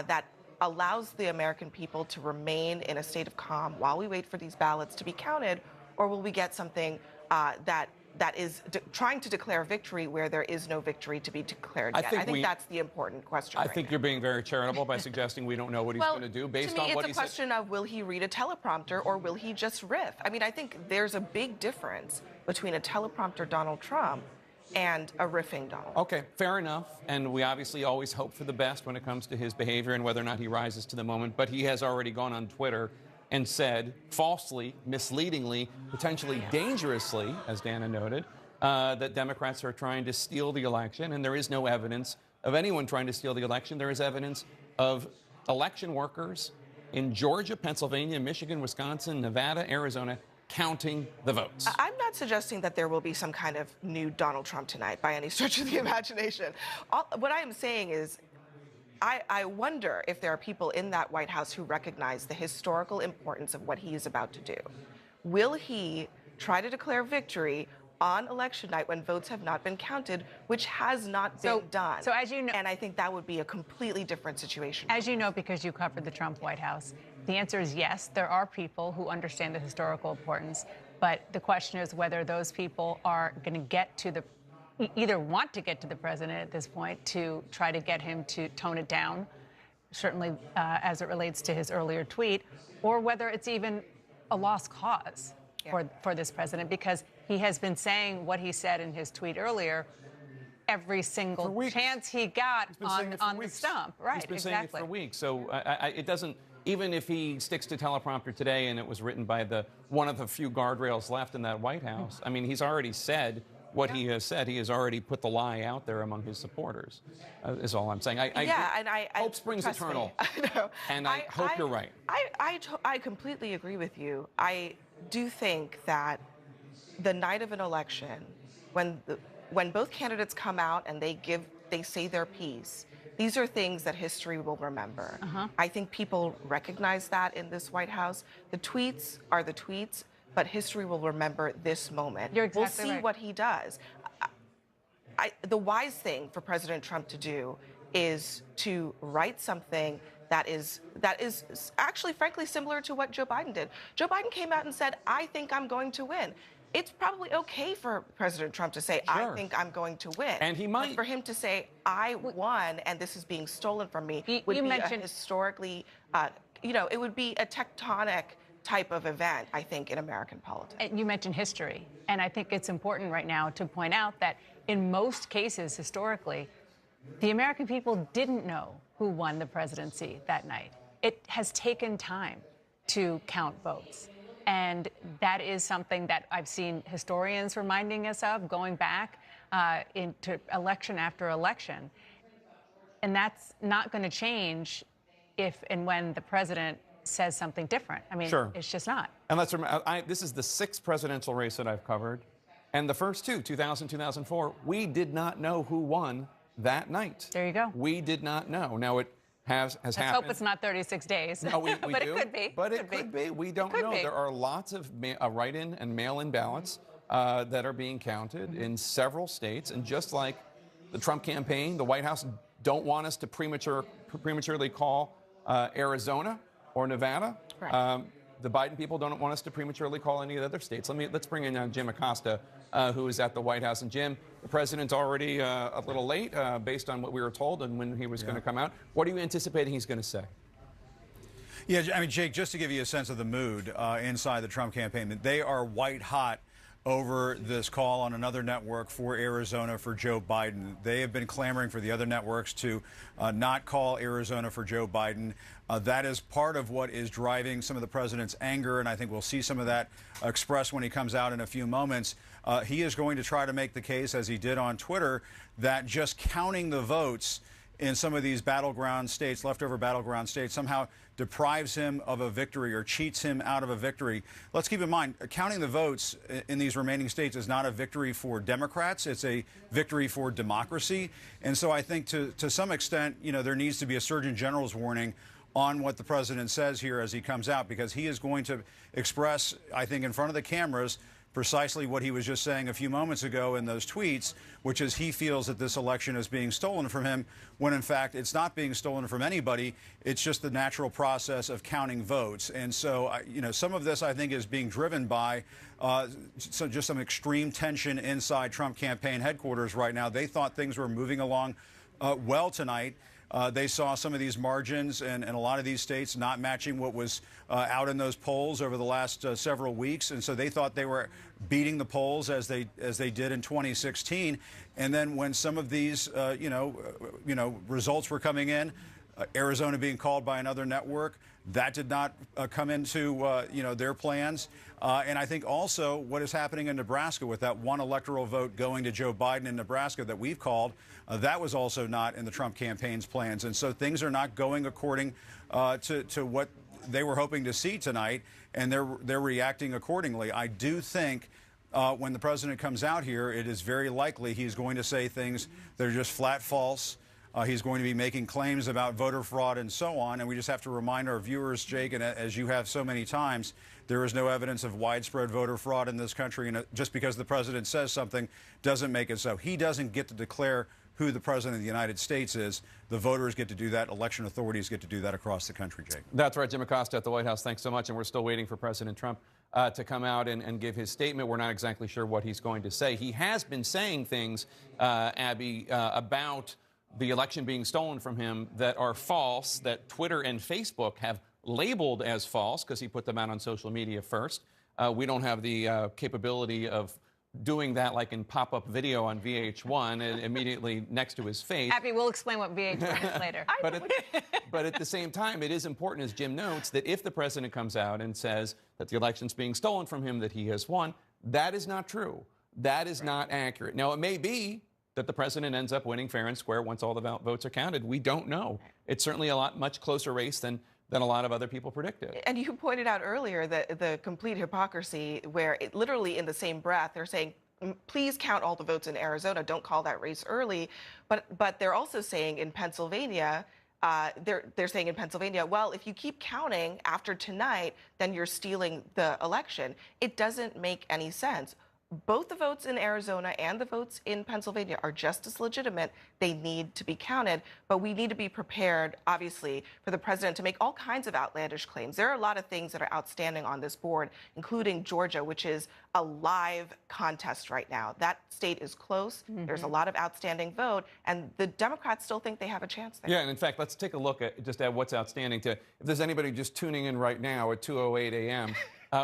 that allows the American people to remain in a state of calm while we wait for these ballots to be counted, or will we get something that is trying to declare victory where there is no victory to be declared yet? I think that's the important question. I think you're being very charitable by suggesting we don't know what he's going to do based on what he said. It's a question of will he read a teleprompter or will he just riff? I mean, I think there's a big difference between a teleprompter Donald Trump and a riffing Donald. Okay, fair enough. And we obviously always hope for the best when it comes to his behavior and whether or not he rises to the moment. But he has already gone on Twitter and said falsely, misleadingly, potentially dangerously, as Dana noted, that Democrats are trying to steal the election. And there is no evidence of anyone trying to steal the election. There is evidence of election workers in Georgia, Pennsylvania, Michigan, Wisconsin, Nevada, Arizona, counting the votes. I'm not suggesting that there will be some kind of new Donald Trump tonight by any stretch of the imagination. What I am saying is I wonder if there are people in that White House who recognize the historical importance of what he is about to do. Will he try to declare victory on election night when votes have not been counted, which has not been done? So as you know, and I think that would be a completely different situation. As you know, because you covered the Trump White House, the answer is yes, there are people who understand the historical importance, but the question is whether those people are going to get to the either want to get to the president at this point to try to get him to tone it down, certainly as it relates to his earlier tweet, or whether it's even a lost cause for this president, because he has been saying what he said in his tweet earlier every single chance he got on the stump. Right, He's been saying it for weeks. So it doesn't, even if he sticks to teleprompter today and it was written by one of the few guardrails left in that White House, I mean, he's already said what he has said. He has already put the lie out there among his supporters, is all I'm saying. Hope springs eternal. I know. And I hope you're right. I completely agree with you. I do think that the night of an election, when both candidates come out and they say their piece, these are things that history will remember. I think people recognize that in this White House. The tweets are the tweets, but history will remember this moment. You're exactly right. We'll see what he does. The wise thing for President Trump to do is to write something that is actually, frankly, similar to what Joe Biden did. Joe Biden came out and said, I think I'm going to win. It's probably okay for President Trump to say, I think I'm going to win. And he might. But for him to say, I won and this is being stolen from me, would be a historically it would be a tectonic type of event, I think, in American politics. And you mentioned history, and I think it's important right now to point out that in most cases, historically, the American people didn't know who won the presidency that night. It has taken time to count votes. And that is something that I've seen historians reminding us of going back into election after election. And that's not going to change if and when the president says something different. I mean, Sure. It's just not. And let's remember, this is the 6th presidential race that I've covered. And the first two, 2000, 2004, we did not know who won that night. There you go. We did not know. Now, it has Let's happened. hope it's not 36 days. No, we but do. It could be. But it could be. We don't know. There are lots of write-in and mail-in ballots that are being counted in several states. And just like the Trump campaign, the White House don't want us to prematurely call Arizona or Nevada. Right. The Biden people don't want us to prematurely call any of the other states. Let's bring in Jim Acosta, who is at the White House. And Jim, the president's already a little late based on what we were told and when he was going to come out. What are you anticipating he's going to say? Yeah, I mean, Jake, just to give you a sense of the mood inside the Trump campaign, they are white hot over this call on another network for Arizona for Joe Biden. They have been clamoring for the other networks to not call Arizona for Joe Biden. That is part of what is driving some of the president's anger, and I think we'll see some of that expressed when he comes out in a few moments. He is going to try to make the case, as he did on Twitter, that just counting the votes in some of these battleground states, leftover battleground states, somehow deprives him of a victory or cheats him out of a victory. Let's keep in mind, counting the votes in these remaining states is not a victory for Democrats. It's a victory for democracy. And so I think to some extent, there needs to be a Surgeon General's warning on what the president says here as he comes out, because he is going to express, I think, in front of the cameras, precisely what he was just saying a few moments ago in those tweets, which is he feels that this election is being stolen from him, when in fact it's not being stolen from anybody. It's just the natural process of counting votes. And so, some of this, I think, is being driven by just some extreme tension inside Trump campaign headquarters right now. They thought things were moving along well tonight. They saw some of these margins and a lot of these states not matching what was out in those polls over the last several weeks, and so they thought they were beating the polls as they did in 2016. And then when some of these results were coming in, Arizona being called by another network, that did not come into their plans. And I think also what is happening in Nebraska with that one electoral vote going to Joe Biden in Nebraska that we've called, that was also not in the Trump campaign's plans. And so things are not going according to what they were hoping to see tonight, and they're reacting accordingly. I do think when the president comes out here, it is very likely he's going to say things that are just flat false. He's going to be making claims about voter fraud and so on. And we just have to remind our viewers, Jake, and as you have so many times, there is no evidence of widespread voter fraud in this country. And just because the president says something doesn't make it so. He doesn't get to declare who the president of the United States is. The voters get to do that. Election authorities get to do that across the country, Jake. That's right. Jim Acosta at the White House. Thanks so much. And we're still waiting for President Trump to come out and give his statement. We're not exactly sure what he's going to say. He has been saying things, Abby, about the election being stolen from him that are false, that Twitter and Facebook have labeled as false because he put them out on social media first. We don't have the capability of doing that like in pop-up video on VH1 immediately next to his face. Abby, we'll explain what VH1 is later. But at the same time, it is important, as Jim notes, that if the president comes out and says that the election's being stolen from him, that he has won, that is not true. That is not accurate. Now, it may be that the president ends up winning fair and square once all the votes are counted. We don't know. It's certainly a much closer race than a lot of other people predicted. And you pointed out earlier that the complete hypocrisy where literally in the same breath they're saying, please count all the votes in Arizona, don't call that race early. But they're also saying in Pennsylvania, they're saying in Pennsylvania, well, if you keep counting after tonight, then you're stealing the election. It doesn't make any sense. both the votes in Arizona and the votes in Pennsylvania are just as legitimate. They need to be counted, but we need to be prepared, obviously, for the president to make all kinds of outlandish claims. There are a lot of things that are outstanding on this board, including Georgia, which is a live contest right now. That state is close. There's a lot of outstanding vote, and the Democrats still think they have a chance there. Yeah, and in fact, let's take a look at what's outstanding. If there's anybody just tuning in right now at 2:08 a.m.,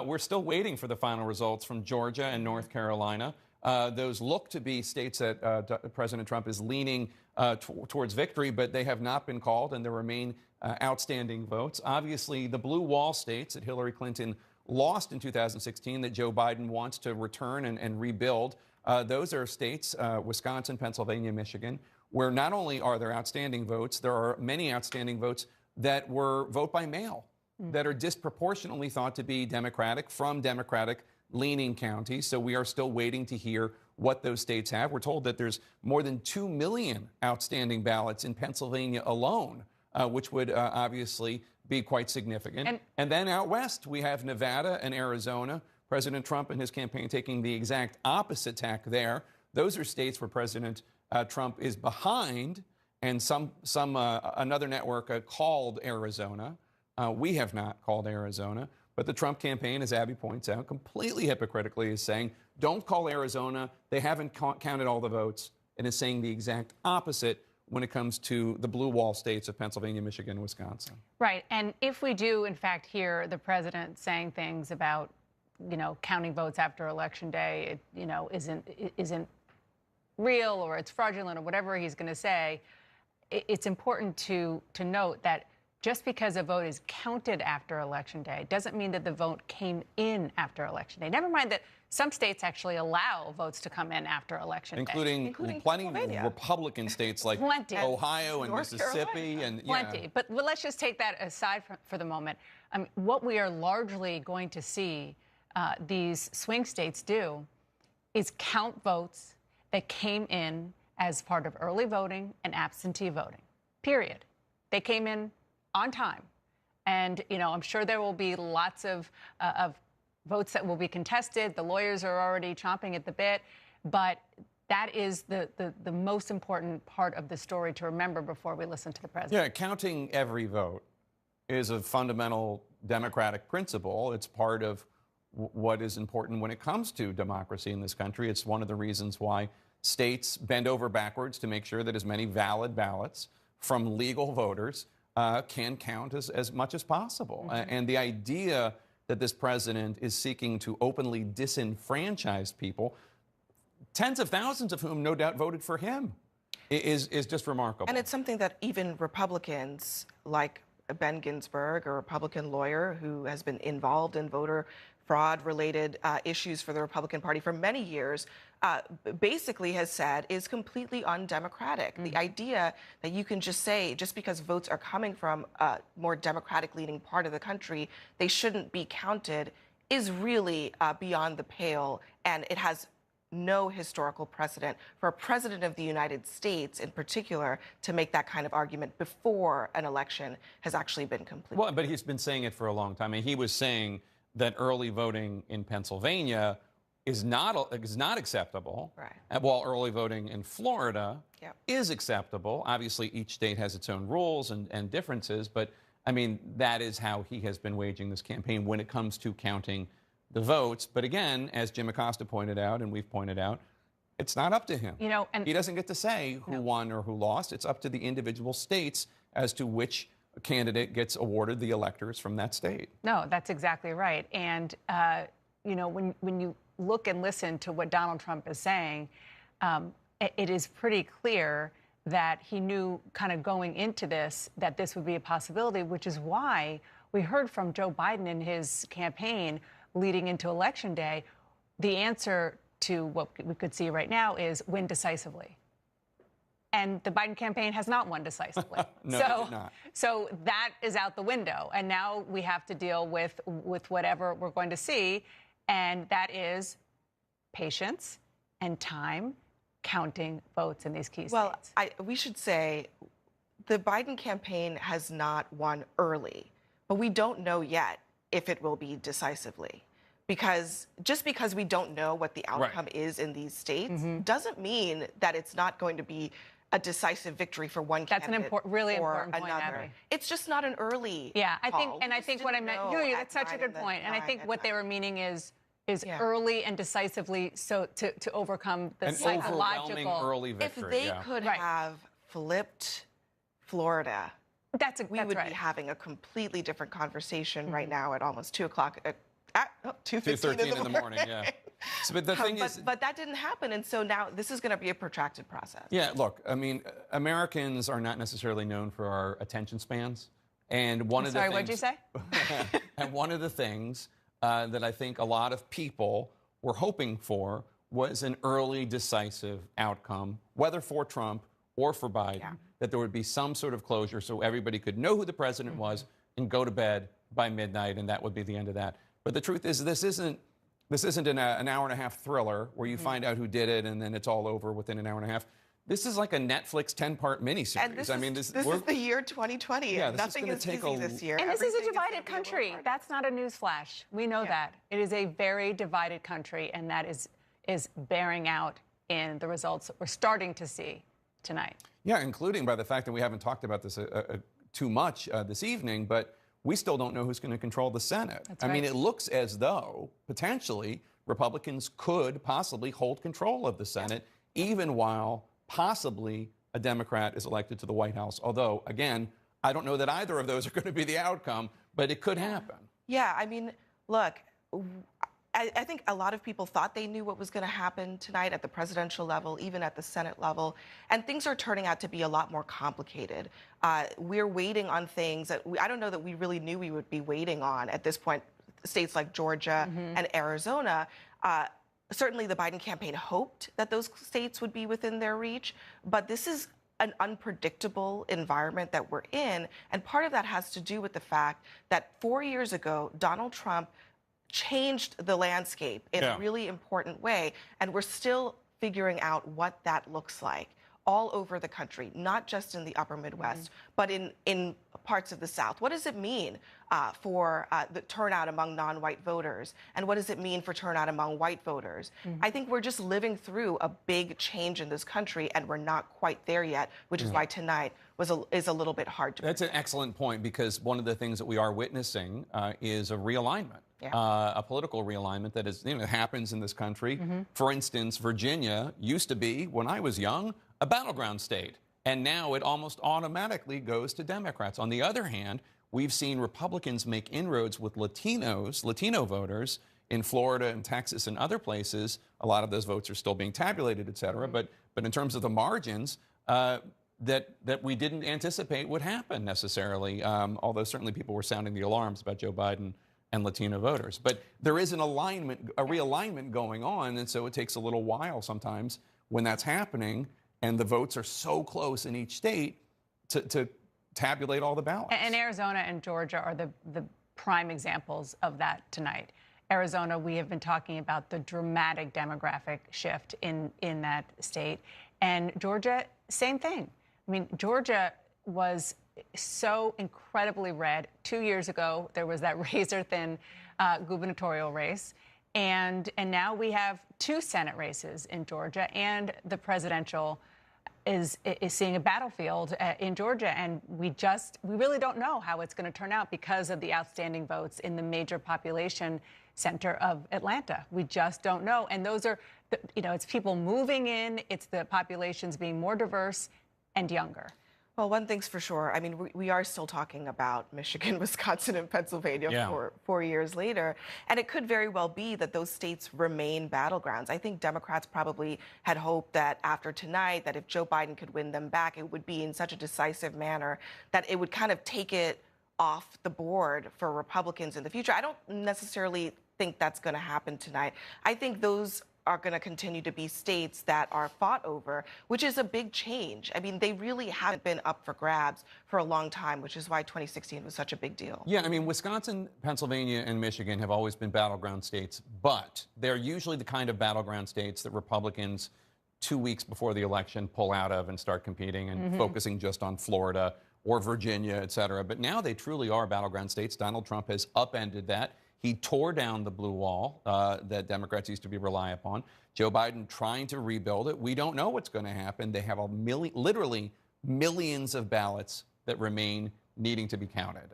we're still waiting for the final results from Georgia and North Carolina. Those look to be states that President Trump is leaning towards victory, but they have not been called, and there remain outstanding votes. Obviously, the blue wall states that Hillary Clinton lost in 2016 that Joe Biden wants to return and rebuild, those are states, Wisconsin, Pennsylvania, Michigan, where not only are there outstanding votes, there are many outstanding votes that were vote by mail, that are disproportionately thought to be Democratic from Democratic-leaning counties. So we are still waiting to hear what those states have. We're told that there's more than 2 million outstanding ballots in Pennsylvania alone, which would obviously be quite significant. And then out west, we have Nevada and Arizona. President Trump and his campaign taking the exact opposite tack there. Those are states where President Trump is behind, and another network called Arizona. We have not called Arizona, but the Trump campaign, as Abby points out, completely hypocritically is saying, don't call Arizona. They haven't counted all the votes, and is saying the exact opposite when it comes to the blue wall states of Pennsylvania, Michigan, and Wisconsin. Right. And if we do, in fact, hear the president saying things about, counting votes after Election Day, isn't real, or it's fraudulent, or whatever he's going to say, it's important to note that just because a vote is counted after Election Day doesn't mean that the vote came in after Election Day. Never mind that some states actually allow votes to come in after Election Day. Including plenty of Republican states like Ohio and Mississippi. Plenty. But let's just take that aside for the moment. What we are largely going to see these swing states do is count votes that came in as part of early voting and absentee voting, period. They came in on time. And, I'm sure there will be lots of votes that will be contested. The lawyers are already chomping at the bit. But that is the most important part of the story to remember before we listen to the president. Yeah, counting every vote is a fundamental democratic principle. It's part of what is important when it comes to democracy in this country. It's one of the reasons why states bend over backwards to make sure that as many valid ballots from legal voters can count as much as possible. And the idea that this president is seeking to openly disenfranchise people, tens of thousands of whom no doubt voted for him, is just remarkable. And it's something that even Republicans like Ben Ginsburg, a Republican lawyer who has been involved in voter fraud-related issues for the Republican Party for many years, basically has said is completely undemocratic. The idea that you can just say, just because votes are coming from a more Democratic-leaning part of the country, they shouldn't be counted, is really beyond the pale, and it has no historical precedent for a president of the United States in particular to make that kind of argument before an election has actually been completed. Well, but he's been saying it for a long time. I mean, he was saying that early voting in Pennsylvania is not acceptable, right, while early voting in Florida is acceptable. Obviously, each state has its own rules and differences, but I mean, that is how he has been waging this campaign when it comes to counting the votes. But again, as Jim Acosta pointed out, and we've pointed out, it's not up to him. And he doesn't get to say who won or who lost. It's up to the individual states as to which candidate gets awarded the electors from that state. No, that's exactly right. And, when you look and listen to what Donald Trump is saying, it is pretty clear that he knew kind of going into this that this would be a possibility, which is why we heard from Joe Biden in his campaign leading into Election Day, the answer to what we could see right now is win decisively. And the Biden campaign has not won decisively. No, they did not. So that is out the window. And now we have to deal with whatever we're going to see. And that is patience and time counting votes in these key states. Well, we should say the Biden campaign has not won early, but we don't know yet if it will be decisively. because just because we don't know what the outcome is in these states doesn't mean that it's not going to be a decisive victory for one candidate really or important point, another. Abby. It's just not an early I think, call. and I think what I meant, Julia, that's such a good point. And I think what they were meaning is early and decisively, so to overcome the psychological early victory. If they could have flipped Florida, we would be having a completely different conversation right now at almost 2 o'clock. 2:13 in the morning. Yeah. So, but the thing is, but that didn't happen, and so now this is going to be a protracted process. Yeah. Look, I mean, Americans are not necessarily known for our attention spans, and one of the things. Sorry, what'd you say? And one of the things that I think a lot of people were hoping for was an early, decisive outcome, whether for Trump or for Biden, that there would be some sort of closure so everybody could know who the president was and go to bed by midnight, and that would be the end of that. But the truth is, this isn't an hour-and-a-half thriller where you find out who did it and then it's all over within an hour and a half. This is like a Netflix 10-part miniseries. And this is the year 2020. Yeah, and nothing is busy this year. And this is a divided country. That's not a newsflash. We know that. It is a very divided country, and that is bearing out in the results that we're starting to see tonight. Yeah, including by the fact that we haven't talked about this too much this evening, but we still don't know who's going to control the Senate. I mean, it looks as though, potentially, Republicans could possibly hold control of the Senate, even while possibly a Democrat is elected to the White House. Although, again, I don't know that either of those are going to be the outcome, but it could happen. Yeah, I mean, look, I think a lot of people thought they knew what was going to happen tonight at the presidential level, even at the Senate level, and things are turning out to be a lot more complicated. We're waiting on things that I don't know that we really knew we would be waiting on at this point. States like Georgia and Arizona, certainly the Biden campaign hoped that those states would be within their reach, but this is an unpredictable environment that we're in, and part of that has to do with the fact that 4 years ago, Donald Trump changed the landscape in a really important way, and we're still figuring out what that looks like all over the country, not just in the upper Midwest, but in parts of the South. What does it mean for the turnout among non-white voters? And what does it mean for turnout among white voters? I think we're just living through a big change in this country, and we're not quite there yet, which is why tonight is a little bit hard to That's an excellent point, because one of the things that we are witnessing is a realignment. A political realignment that is, happens in this country. For instance, Virginia used to be, when I was young, a battleground state, and now it almost automatically goes to Democrats. On the other hand, we've seen Republicans make inroads with Latino voters in Florida and Texas and other places. A lot of those votes are still being tabulated, et cetera. But in terms of the margins, that we didn't anticipate would happen necessarily, although certainly people were sounding the alarms about Joe Biden and Latino voters. But there is an alignment, a realignment going on, and so it takes a little while sometimes when that's happening and the votes are so close in each state to tabulate all the ballots. And Arizona and Georgia are the prime examples of that tonight. Arizona, we have been talking about the dramatic demographic shift in that state. And Georgia, same thing. I mean, Georgia was so incredibly red. 2 years ago, there was that razor-thin gubernatorial race. And now we have 2 Senate races in Georgia, and the presidential is seeing a battlefield in Georgia. And we really don't know how it's going to turn out because of the outstanding votes in the major population center of Atlanta. We just don't know. And those are, it's people moving in, it's the populations being more diverse and younger. Well, one thing's for sure. I mean, we are still talking about Michigan, Wisconsin, and Pennsylvania 4 years later. And it could very well be that those states remain battlegrounds. I think Democrats probably had hoped that after tonight, that if Joe Biden could win them back, it would be in such a decisive manner that it would kind of take it off the board for Republicans in the future. I don't necessarily think that's going to happen tonight. I think those are going to continue to be states that are fought over, which is a big change. I mean, they really haven't been up for grabs for a long time, which is why 2016 was such a big deal. Yeah, I mean, Wisconsin, Pennsylvania, and Michigan have always been battleground states, but they're usually the kind of battleground states that Republicans 2 weeks before the election pull out of and start competing and focusing just on Florida or Virginia, et cetera. But now they truly are battleground states. Donald Trump has upended that. He tore down the blue wall that Democrats used to rely upon. Joe Biden trying to rebuild it. We don't know what's going to happen. They have literally millions of ballots that remain needing to be counted.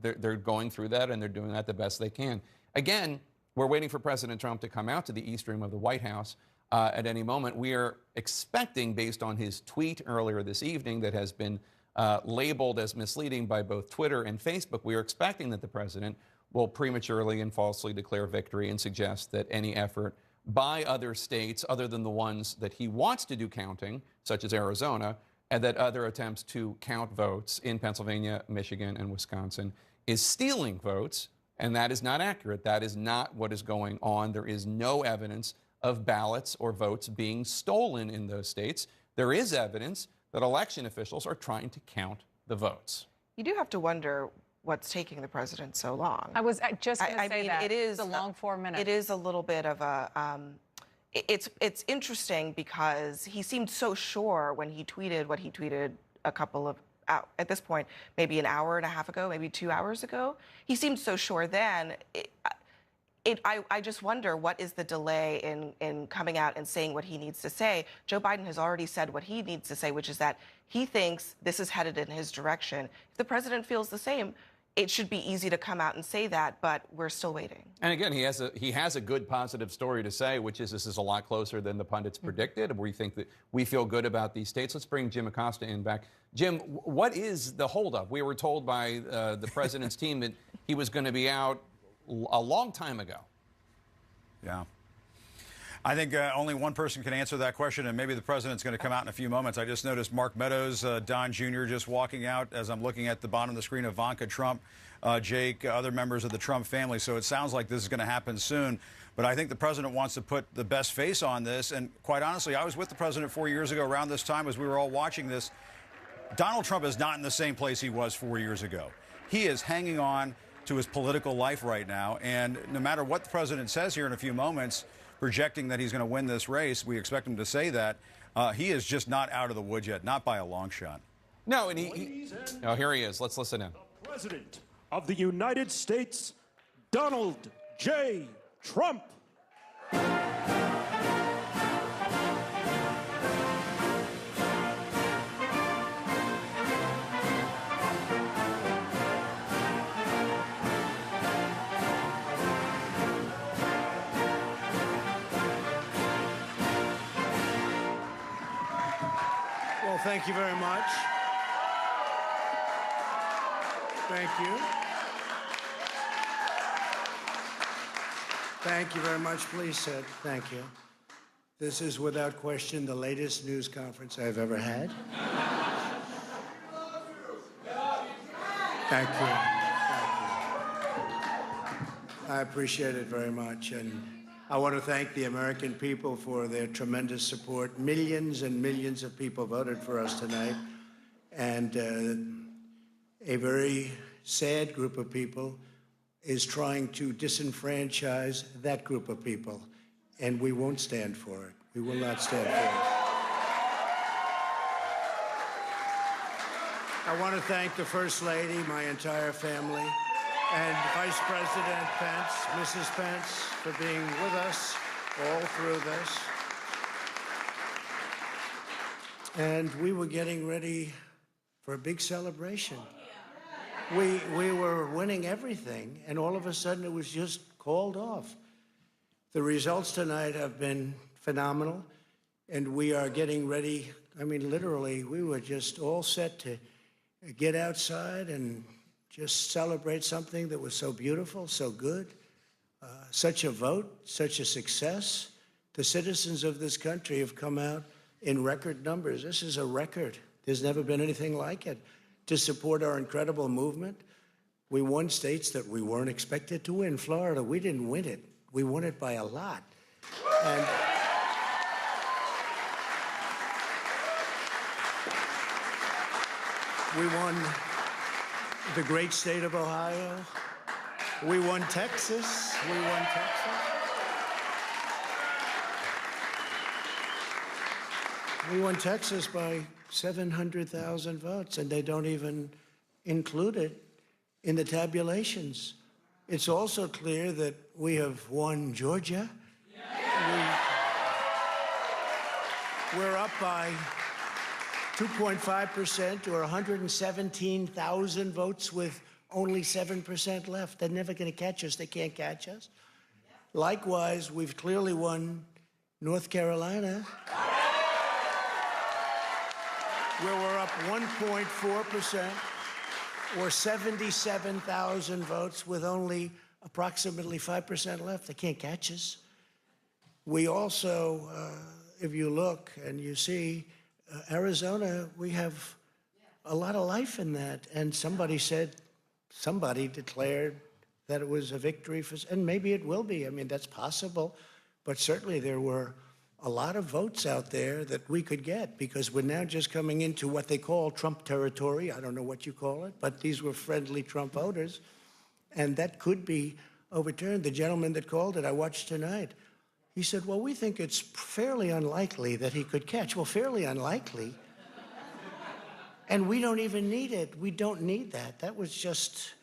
They're going through that, and they're doing that the best they can. Again, we're waiting for President Trump to come out to the East Room of the White House at any moment. We are expecting, based on his tweet earlier this evening that has been labeled as misleading by both Twitter and Facebook, we are expecting that the president will prematurely and falsely declare victory and suggest that any effort by other states, other than the ones that he wants to do counting, such as Arizona, and that other attempts to count votes in Pennsylvania, Michigan, and Wisconsin is stealing votes, and that is not accurate. That is not what is going on. There is no evidence of ballots or votes being stolen in those states. There is evidence that election officials are trying to count the votes. You do have to wonder what's taking the president so long. I was just going to say mean, that. it is a long 4 minutes. It is a little bit of a. It's interesting because he seemed so sure when he tweeted what he tweeted a couple of at this point, maybe an hour and a half ago, maybe 2 hours ago. He seemed so sure then. I just wonder what is the delay in coming out and saying what he needs to say. Joe Biden has already said what he needs to say, which is that he thinks this is headed in his direction. If the president feels the same, it should be easy to come out and say that, but we're still waiting. And again, he has a good positive story to say, which is this is a lot closer than the pundits predicted, and we think that we feel good about these states. Let's bring Jim Acosta in back. Jim, what is the holdup? We were told by the president's team that he was going to be out a long time ago. Yeah. I think only one person can answer that question, and maybe the president's going to come out in a few moments. I just noticed Mark Meadows, Don Jr. just walking out as I'm looking at the bottom of the screen, Ivanka Trump, Jake, other members of the Trump family. So it sounds like this is going to happen soon. But I think the president wants to put the best face on this. And quite honestly, I was with the president 4 years ago around this time as we were all watching this. Donald Trump is not in the same place he was 4 years ago. He is hanging on to his political life right now. And no matter what the president says here in a few moments, projecting that he's going to win this race, we expect him to say that, he is just not out of the woods yet, not by a long shot. No, and oh, here he is. Let's listen in. The President of the United States, Donald J. Trump. Well, thank you very much. Thank you. Thank you very much. Please sit. Thank you. This is without question the latest news conference I've ever had. Thank you. Thank you. I appreciate it very much. And I want to thank the American people for their tremendous support. Millions and millions of people voted for us tonight. And a very sad group of people is trying to disenfranchise that group of people. And we won't stand for it. We will not stand for it. I want to thank the First Lady, my entire family, and Vice President Pence, Mrs. Pence, for being with us all through this. And we were getting ready for a big celebration. We were winning everything, and all of a sudden it was just called off. The results tonight have been phenomenal, and we are getting ready. I mean, literally, we were just all set to get outside and just celebrate something that was so beautiful, so good, such a vote, such a success. The citizens of this country have come out in record numbers. This is a record. There's never been anything like it. To support our incredible movement, we won states that we weren't expected to win. Florida, we didn't win it. We won it by a lot. And we won the great state of Ohio. We won Texas. We won Texas. We won Texas by 700,000 votes, and they don't even include it in the tabulations. It's also clear that we have won Georgia. We're up by 2.5% or 117,000 votes with only 7% left. They're never going to catch us. They can't catch us. Likewise, we've clearly won North Carolina, where we're up 1.4% or 77,000 votes with only approximately 5% left. They can't catch us. We also, if you look and you see, Arizona, we have a lot of life in that. And somebody declared that it was a victory for, and maybe it will be. I mean, that's possible. But certainly there were a lot of votes out there that we could get because we're now just coming into what they call Trump territory. I don't know what you call it, but these were friendly Trump voters. And that could be overturned. The gentleman that called it, I watched tonight, he said, well, we think it's fairly unlikely that he could catch. Well, fairly unlikely. And we don't even need it. We don't need that. That was just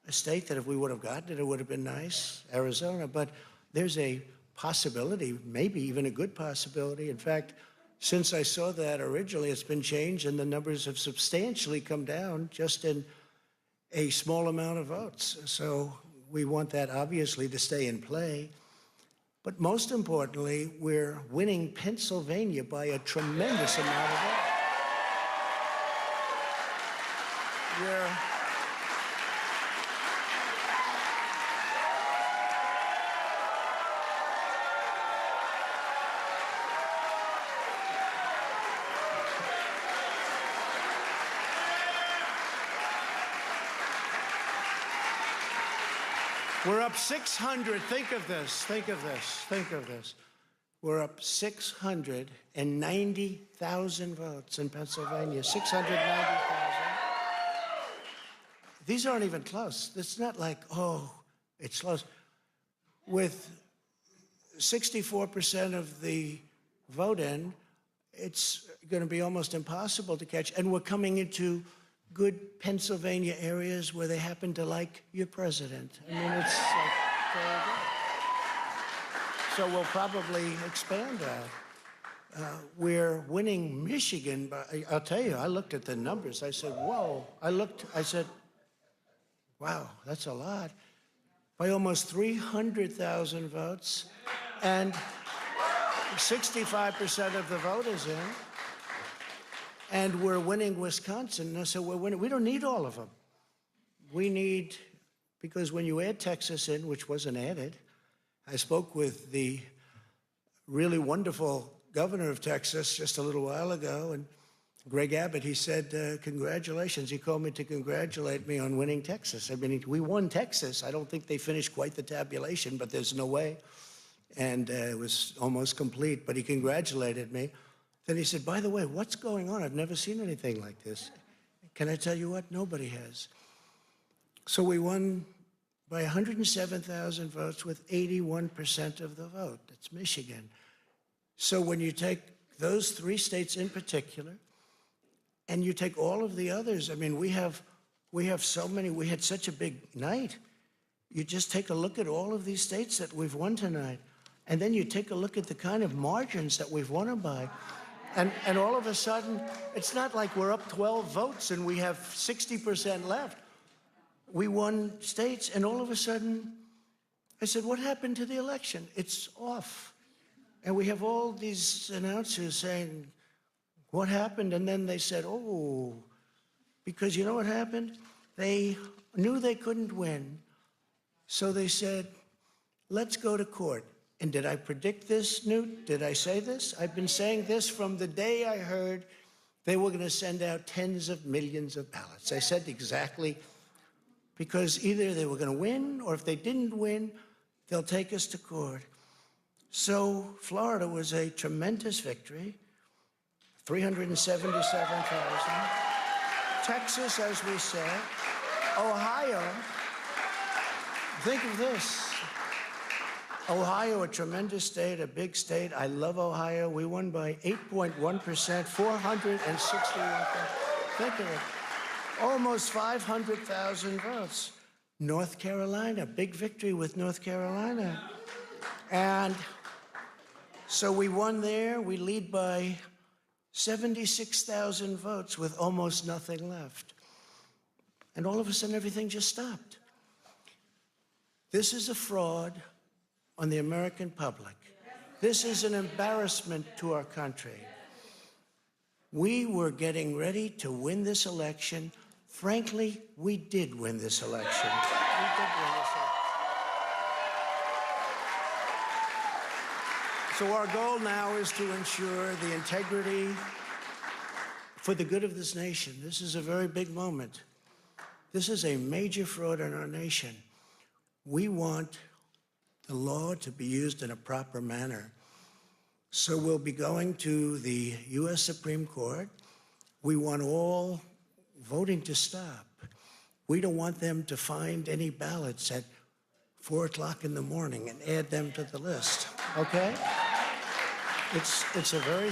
a state that if we would have gotten it, it would have been nice, Arizona. But there's a possibility, maybe even a good possibility. In fact, since I saw that originally, it's been changed and the numbers have substantially come down just in a small amount of votes. So we want that obviously to stay in play. But most importantly, we're winning Pennsylvania by a tremendous amount of votes. We're up 600. Think of this. Think of this. Think of this. We're up 690,000 votes in Pennsylvania. 690,000. These aren't even close. It's not like, oh, it's close. With 64% of the vote in, it's going to be almost impossible to catch. And we're coming into good Pennsylvania areas where they happen to like your president. I mean, it's like very good. So we'll probably expand that. We're winning Michigan, but I'll tell you, I looked at the numbers. I said, whoa. I said, wow, that's a lot. By almost 300,000 votes, and 65% of the vote is in. And we're winning Wisconsin. So we're winning. We don't need all of them. We need, because when you add Texas in, which wasn't added, I spoke with the really wonderful governor of Texas just a little while ago, and Greg Abbott, he said, congratulations. He called me to congratulate me on winning Texas. I mean, we won Texas. I don't think they finished quite the tabulation, but there's no way. And it was almost complete, but he congratulated me. Then he said, by the way, what's going on? I've never seen anything like this. Can I tell you what? Nobody has. So we won by 107,000 votes with 81% of the vote. That's Michigan. So when you take those three states in particular, and you take all of the others, I mean, we have so many, we had such a big night. You just take a look at all of these states that we've won tonight, and then you take a look at the kind of margins that we've won them by. And all of a sudden, it's not like we're up 12 votes and we have 60% left. We won states, and all of a sudden, I said, what happened to the election? It's off. And we have all these announcers saying, what happened? And then they said, oh, because you know what happened? They knew they couldn't win. So they said, let's go to court. And did I predict this, Newt? Did I say this? I've been saying this from the day I heard they were going to send out tens of millions of ballots. I said exactly, because either they were going to win, or if they didn't win, they'll take us to court. So Florida was a tremendous victory, 377,000. Texas, as we said. Ohio, think of this. Ohio, a tremendous state, a big state. I love Ohio. We won by 8.1%, 461,000. Think of it. Almost 500,000 votes. North Carolina, big victory with North Carolina. And so we won there. We lead by 76,000 votes with almost nothing left. And all of a sudden, everything just stopped. This is a fraud on the American public. This is an embarrassment to our country. We were getting ready to win this election. Frankly, we did win this election. We did win this election. So our goal now is to ensure the integrity for the good of this nation. This is a very big moment. This is a major fraud in our nation. We want the law to be used in a proper manner. So we'll be going to the U.S. Supreme Court. We want all voting to stop. We don't want them to find any ballots at 4 o'clock in the morning and add them to the list, okay? It's a very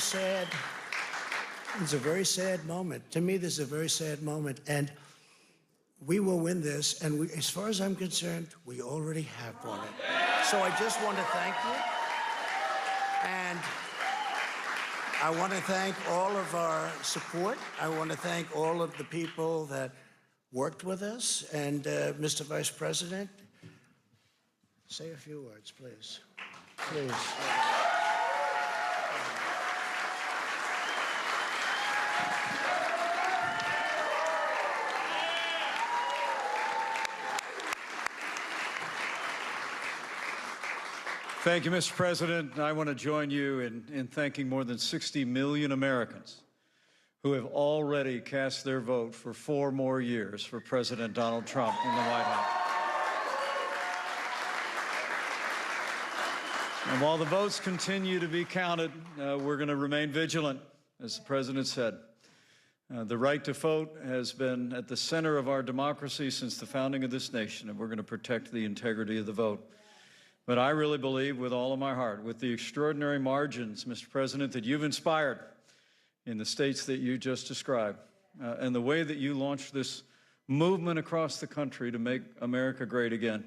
sad moment. To me, this is a very sad moment, and we will win this, and as far as I'm concerned, we already have won it. So I just want to thank you, and I want to thank all of our support. I want to thank all of the people that worked with us, and Mr. Vice President, say a few words, please. Please. Thank you, Mr. President. I want to join you in thanking more than 60 million Americans who have already cast their vote for 4 more years for President Donald Trump in the White House. And while the votes continue to be counted, we're going to remain vigilant, as the President said. The right to vote has been at the center of our democracy since the founding of this nation, and we're going to protect the integrity of the vote. But I really believe with all of my heart, with the extraordinary margins, Mr. President, that you've inspired in the states that you just described, and the way that you launched this movement across the country to make America great again,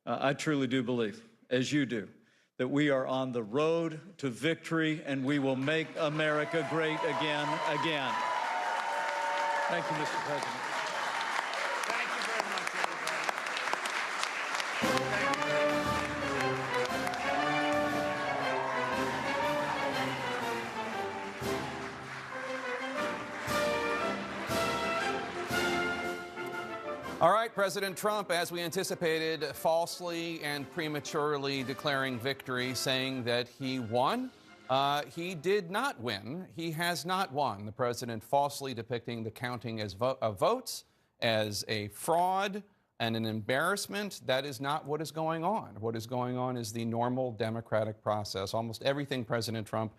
I truly do believe, as you do, that we are on the road to victory and we will make America great again. Thank you, Mr. President. All right, President Trump, as we anticipated, falsely and prematurely declaring victory, saying that he won. He did not win. He has not won. The president falsely depicting the counting of votes as a fraud and an embarrassment. That is not what is going on. What is going on is the normal democratic process. Almost everything President Trump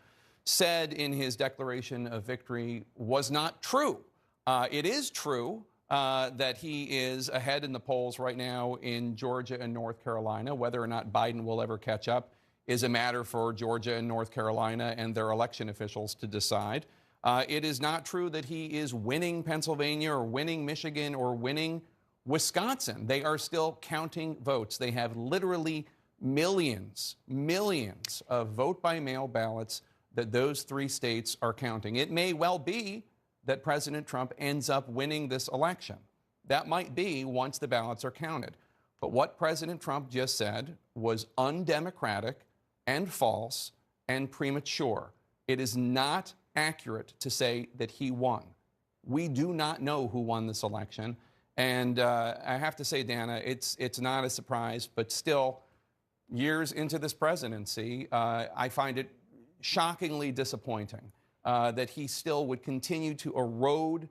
said in his declaration of victory was not true. It is true that he is ahead in the polls right now in Georgia and North Carolina. Whether or not Biden will ever catch up is a matter for Georgia and North Carolina and their election officials to decide. It is not true that he is winning Pennsylvania or winning Michigan or winning Wisconsin. They are still counting votes. They have literally millions of vote-by-mail ballots that those 3 states are counting. It may well be that President Trump ends up winning this election. That might be once the ballots are counted. But what President Trump just said was undemocratic and false and premature. It is not accurate to say that he won. We do not know who won this election. And I have to say, Dana, it's not a surprise, but still, years into this presidency, I find it shockingly disappointing that he still would continue to erode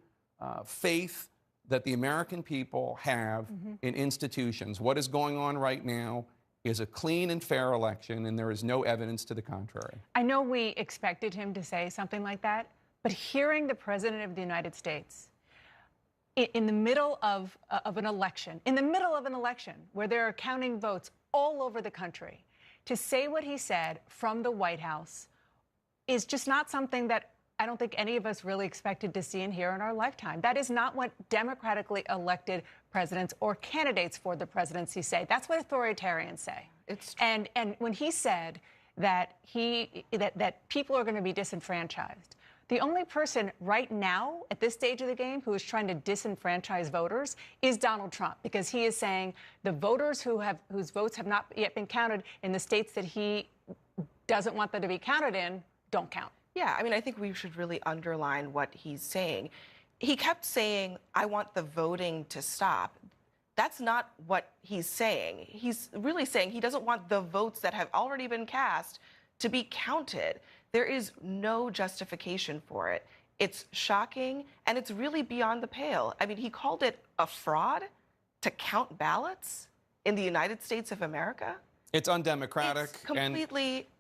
faith that the American people have in institutions. What is going on right now is a clean and fair election, and there is no evidence to the contrary. I know we expected him to say something like that, but hearing the President of the United States in the middle of an election, where they're counting votes all over the country, to say what he said from the White House is just not something that I don't think any of us really expected to see and hear in our lifetime. That is not what democratically elected presidents or candidates for the presidency say. That's what authoritarians say. And when he said that that people are going to be disenfranchised, the only person right now at this stage of the game who is trying to disenfranchise voters is Donald Trump, because he is saying the voters whose votes have not yet been counted in the states that he doesn't want them to be counted in don't count. Yeah, I mean, I think we should really underline what he's saying. He kept saying, I want the voting to stop. That's not what he's saying. He's really saying he doesn't want the votes that have already been cast to be counted. There is no justification for it. It's shocking, and it's really beyond the pale. I mean, he called it a fraud to count ballots in the United States of America. It's undemocratic.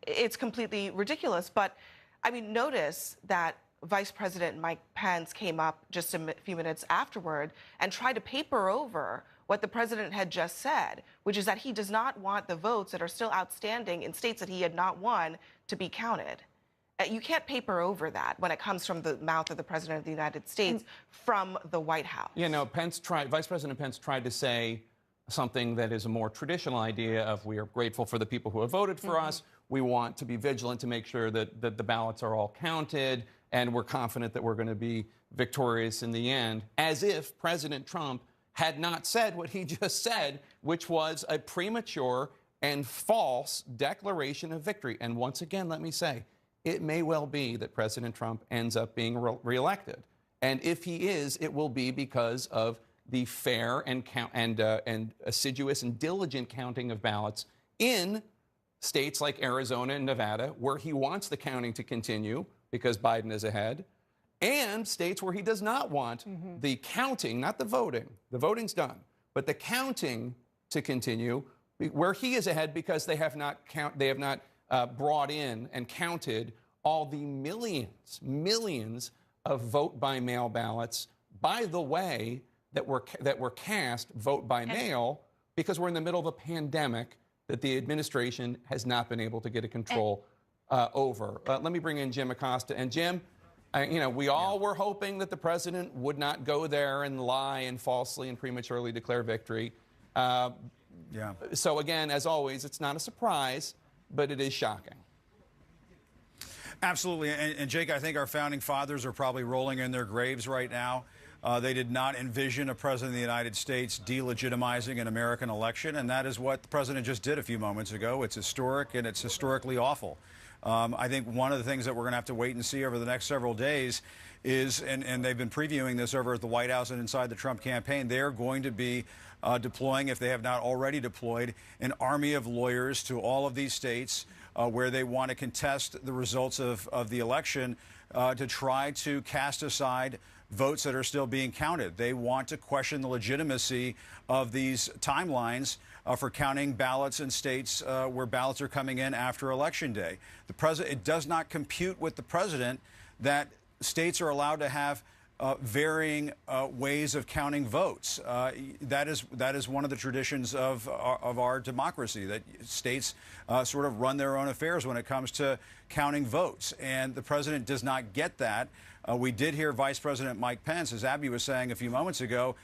It's completely ridiculous. But I mean, notice that Vice President Mike Pence came up just a few minutes afterward and tried to paper over what the president had just said, which is that he does not want the votes that are still outstanding in states that he had not won to be counted. You can't paper over that when it comes from the mouth of the president of the United States from the White House. You know, Vice President Pence tried to say something that is a more traditional idea of we are grateful for the people who have voted for us. We want to be vigilant to make sure that the ballots are all counted, and we're confident that we're going to be victorious in the end, as if President Trump had not said what he just said, which was a premature and false declaration of victory. And once again, let me say, it may well be that President Trump ends up being reelected. And if he is, it will be because of the fair and assiduous and diligent counting of ballots in states like Arizona and Nevada, where he wants the counting to continue because Biden is ahead, and states where he does not want the counting, not the voting. The voting's done, but the counting to continue, where he is ahead because they have not brought in and counted all the millions of vote-by-mail ballots, by the way, that were cast vote by mail, because we're in the middle of a pandemic that the administration has not been able to get a control over. Let me bring in Jim Acosta. And Jim, you know, we all were hoping that the president would not go there and lie and falsely and prematurely declare victory. So again, as always, it's not a surprise, but it is shocking. Absolutely. And Jake, I think our founding fathers are probably rolling in their graves right now. They did not envision a president of the United States delegitimizing an American election, and that is what the president just did a few moments ago. It's historic, and it's historically awful. I think one of the things that we're going to have to wait and see over the next several days is, and they've been previewing this over at the White House and inside the Trump campaign, they're going to be deploying, if they have not already deployed, an army of lawyers to all of these states where they want to contest the results of the election to try to cast aside votes that are still being counted. They want to question the legitimacy of these timelines for counting ballots in states where ballots are coming in after Election Day. It does not compute with the president that states are allowed to have varying ways of counting votes. That is one of the traditions of our democracy, that states sort of run their own affairs when it comes to counting votes. And the president does not get that. We did hear Vice President Mike Pence, as Abby was saying a few moments ago,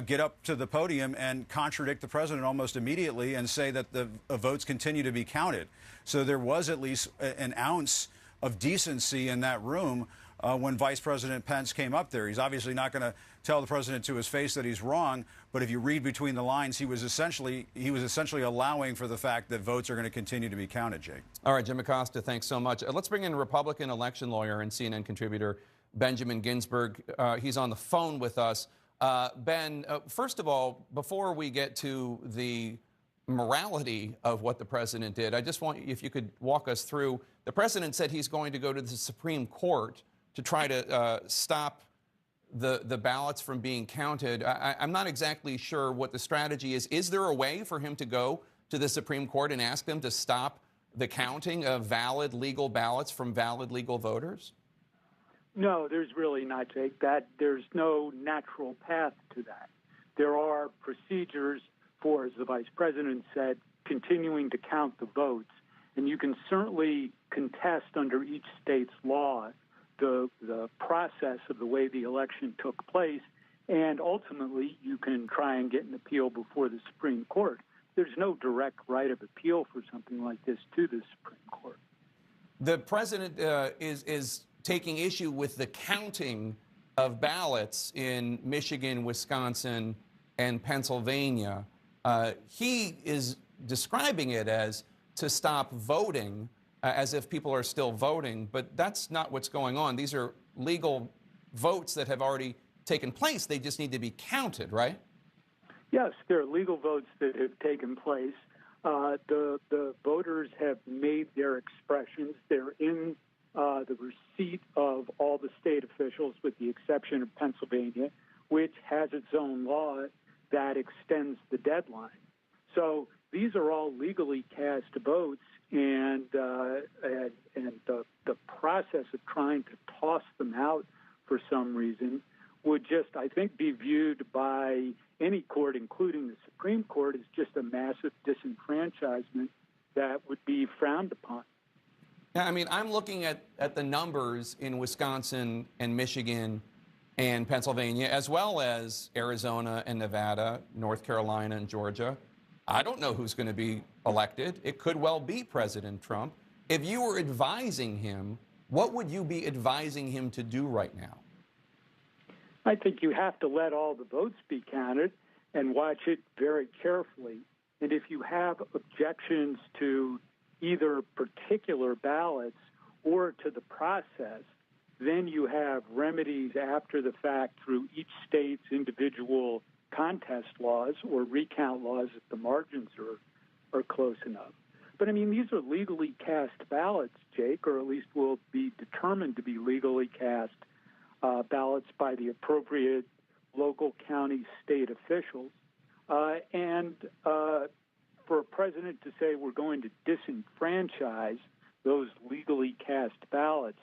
get up to the podium and contradict the president almost immediately and say that the votes continue to be counted. So there was at least an ounce of decency in that room when Vice President Pence came up there. He's obviously not going to tell the president to his face that he's wrong, but if you read between the lines, he was essentially allowing for the fact that votes are going to continue to be counted, Jake. All right, Jim Acosta, thanks so much. Let's bring in Republican election lawyer and CNN contributor Benjamin Ginsberg. He's on the phone with us. Ben, first of all, before we get to the morality of what the president did, I just want, if you could walk us through. The president said he's going to go to the Supreme Court to try to stop the ballots from being counted. I'm not exactly sure what the strategy is. Is there a way for him to go to the Supreme Court and ask them to stop the counting of valid legal ballots from valid legal voters? No, there's really not, Jake. There's no natural path to that. There are procedures for, as the vice president said, continuing to count the votes. And you can certainly contest under each state's law the process of the way the election took place, and ultimately you can try and get an appeal before the Supreme Court. There's no direct right of appeal for something like this to the Supreme Court. The president is taking issue with the counting of ballots in Michigan, Wisconsin, and Pennsylvania. He is describing it as to stop voting, as if people are still voting, but that's not what's going on. These are legal votes that have already taken place. They just need to be counted, right? Yes, there are legal votes that have taken place. The voters have made their expressions. They're in the receipt of all the state officials, with the exception of Pennsylvania, which has its own law that extends the deadline. So these are all legally cast votes, and the process of trying to toss them out for some reason would just, I think, be viewed by any court, including the Supreme Court, as just a massive disenfranchisement that would be frowned upon. Yeah, I mean, I'm looking at the numbers in Wisconsin and Michigan and Pennsylvania, as well as Arizona and Nevada, North Carolina and Georgia. I don't know who's going to be elected. It could well be President Trump. If you were advising him, what would you be advising him to do right now? I think you have to let all the votes be counted and watch it very carefully. And if you have objections to either particular ballots or to the process, then you have remedies after the fact through each state's individual contest laws or recount laws if the margins are close enough. But, I mean, these are legally cast ballots, Jake, or at least will be determined to be legally cast ballots by the appropriate local, county, state officials. And for a president to say we're going to disenfranchise those legally cast ballots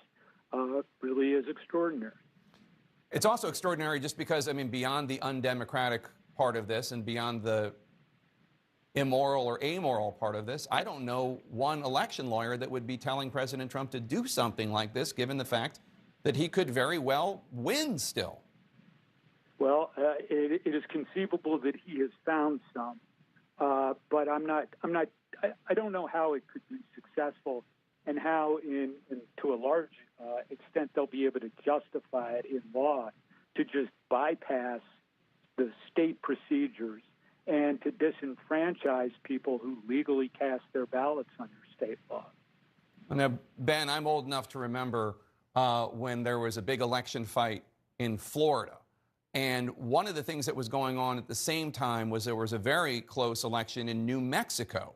really is extraordinary. It's also extraordinary just because, I mean, beyond the undemocratic part of this and beyond the immoral or amoral part of this, I don't know one election lawyer that would be telling President Trump to do something like this, given the fact that he could very well win still. Well, it is conceivable that he has found some, but I don't know how it could be successful and how, to a large extent, they'll be able to justify it in law to just bypass the state procedures and to disenfranchise people who legally cast their ballots under state law. Now, Ben, I'm old enough to remember when there was a big election fight in Florida. And one of the things that was going on at the same time was there was a very close election in New Mexico,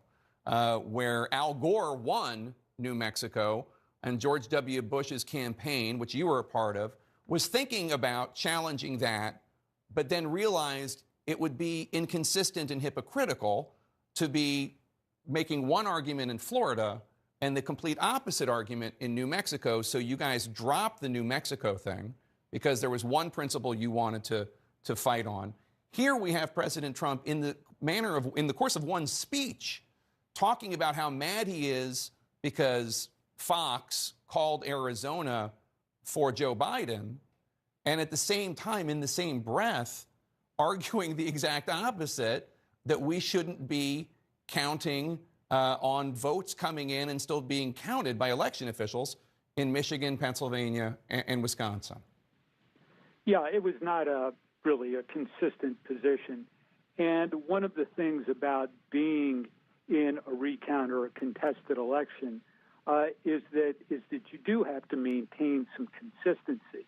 where Al Gore won New Mexico, and George W. Bush's campaign, which you were a part of, was thinking about challenging that, but then realized it would be inconsistent and hypocritical to be making one argument in Florida and the complete opposite argument in New Mexico. So you guys dropped the New Mexico thing because there was one principle you wanted to fight on. Here we have President Trump in the course of one speech talking about how mad he is because Fox called Arizona for Joe Biden, and at the same time, in the same breath, arguing the exact opposite, that we shouldn't be counting on votes coming in and still being counted by election officials in Michigan, Pennsylvania, and Wisconsin. Yeah, it was not really a consistent position. And one of the things about being in a recount or a contested election is that you do have to maintain some consistency.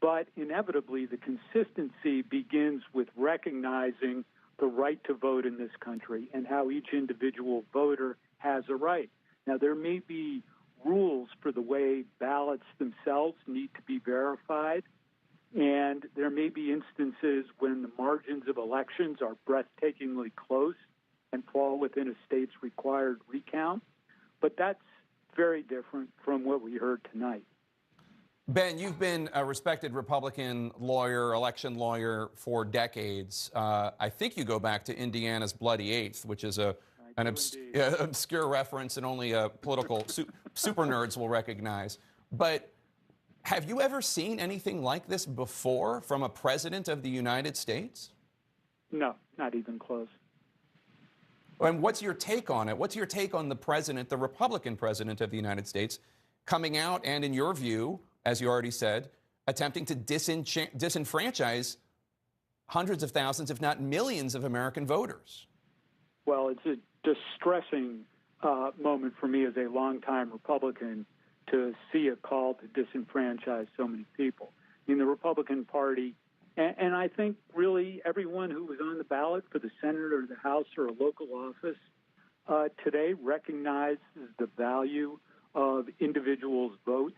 But inevitably, the consistency begins with recognizing the right to vote in this country and how each individual voter has a right. Now, there may be rules for the way ballots themselves need to be verified, and there may be instances when the margins of elections are breathtakingly close and fall within a state's required recount. But that's very different from what we heard tonight. Ben, you've been a respected Republican lawyer, election lawyer for decades. I think you go back to Indiana's Bloody Eighth, which is an obscure reference and only political super nerds will recognize. But Have you ever seen anything like this before from a president of the United States? No, not even close. And what's your take on it? What's your take on the president, the Republican president of the United States, coming out and, in your view, as you already said, attempting to disenfranchise hundreds of thousands, if not millions, of American voters? Well, it's a distressing moment for me as a longtime Republican to see a call to disenfranchise so many people. I mean, the Republican Party, and I think really everyone who was on the ballot for the Senate or the House or a local office today recognizes the value of individuals' votes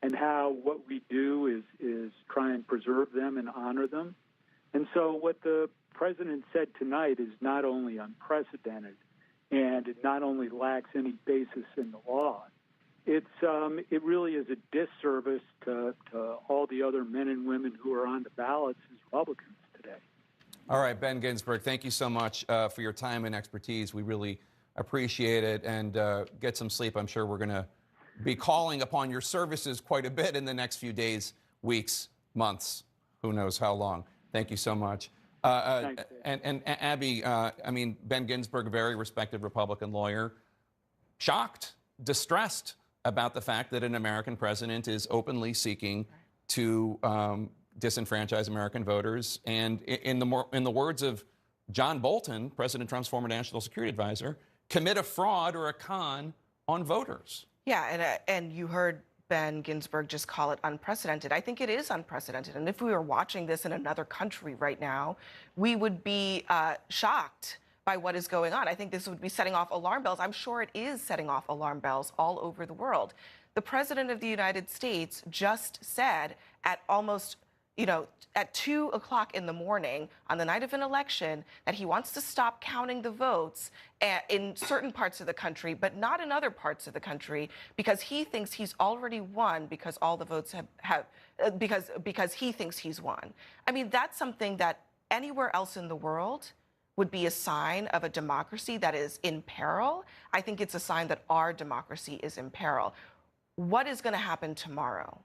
and how what we do is try and preserve them and honor them. And so what the president said tonight is not only unprecedented and it not only lacks any basis in the law, it really is a disservice to all the other men and women who are on the ballots as Republicans today. All right, Ben Ginsberg, thank you so much for your time and expertise. We really appreciate it, and get some sleep. I'm sure we're going to be calling upon your services quite a bit in the next few days, weeks, months, who knows how long. Thank you so much. And Abby, I mean, Ben Ginsberg, a very respected Republican lawyer, shocked, distressed about the fact that an American president is openly seeking to disenfranchise American voters. And in the words of John Bolton, President Trump's former national security advisor, commit a fraud or a con on voters. Yeah, and you heard Ben Ginsberg just call it unprecedented. I think it is unprecedented. And if we were watching this in another country right now, we would be shocked by what is going on. I think this would be setting off alarm bells. I'm sure it is setting off alarm bells all over the world. The President of the United States just said at almost, at 2 o'clock in the morning on the night of an election that he wants to stop counting the votes in certain parts of the country, but not in other parts of the country, because he thinks he's already won because all the votes because he thinks he's won. I mean, that's something that anywhere else in the world would be a sign of a democracy that is in peril. I think it's a sign that our democracy is in peril. What is going to happen tomorrow?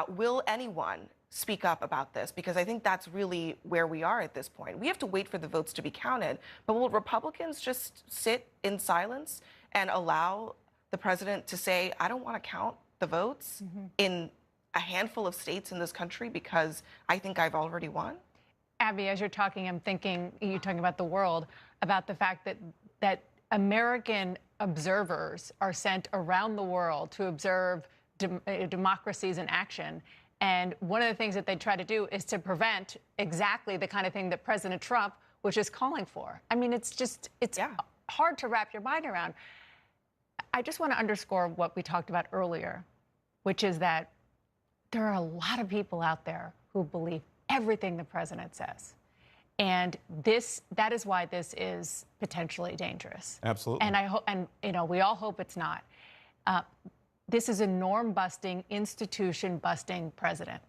Will anyone speak up about this? Because I think that's really where we are at this point. We have to wait for the votes to be counted, but will Republicans just sit in silence and allow the president to say, I don't want to count the votes in a handful of states in this country because I think I've already won? Abby, as you're talking, I'm thinking, you're talking about the world, about the fact that American observers are sent around the world to observe democracies in action. And one of the things that they try to do is to prevent exactly the kind of thing that President Trump was just calling for. I mean, it's hard to wrap your mind around. I just want to underscore what we talked about earlier, which is that there are a lot of people out there who believe everything the president says. And that is why this is potentially dangerous. Absolutely. And we all hope it's not. This is a norm-busting, institution-busting president.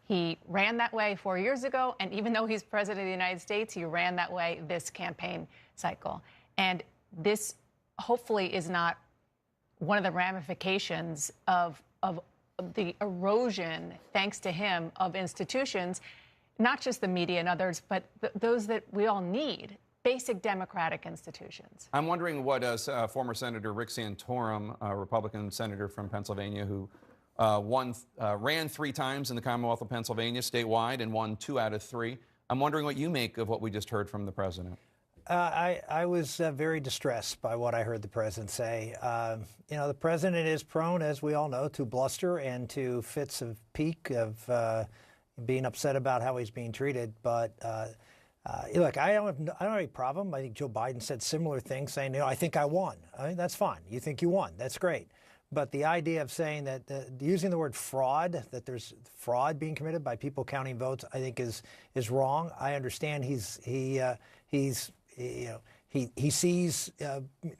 He ran that way 4 years ago, and even though he's president of the United States, he ran that way this campaign cycle. And this hopefully is not one of the ramifications of the erosion, thanks to him, of institutions, not just the media and others, but those that we all need, basic democratic institutions. I'm wondering what former Senator Rick Santorum, a Republican senator from Pennsylvania who ran 3 times in the Commonwealth of Pennsylvania statewide and won 2 out of 3. I'm wondering what you make of what we just heard from the president. I was very distressed by what I heard the president say. The president is prone, as we all know, to bluster and to fits of pique of being upset about how he's being treated. But look, I don't have any problem. I think Joe Biden said similar things, saying, I think I won. I mean, that's fine. You think you won. That's great. But the idea of saying that using the word fraud, that there's fraud being committed by people counting votes, I think is wrong. I understand he sees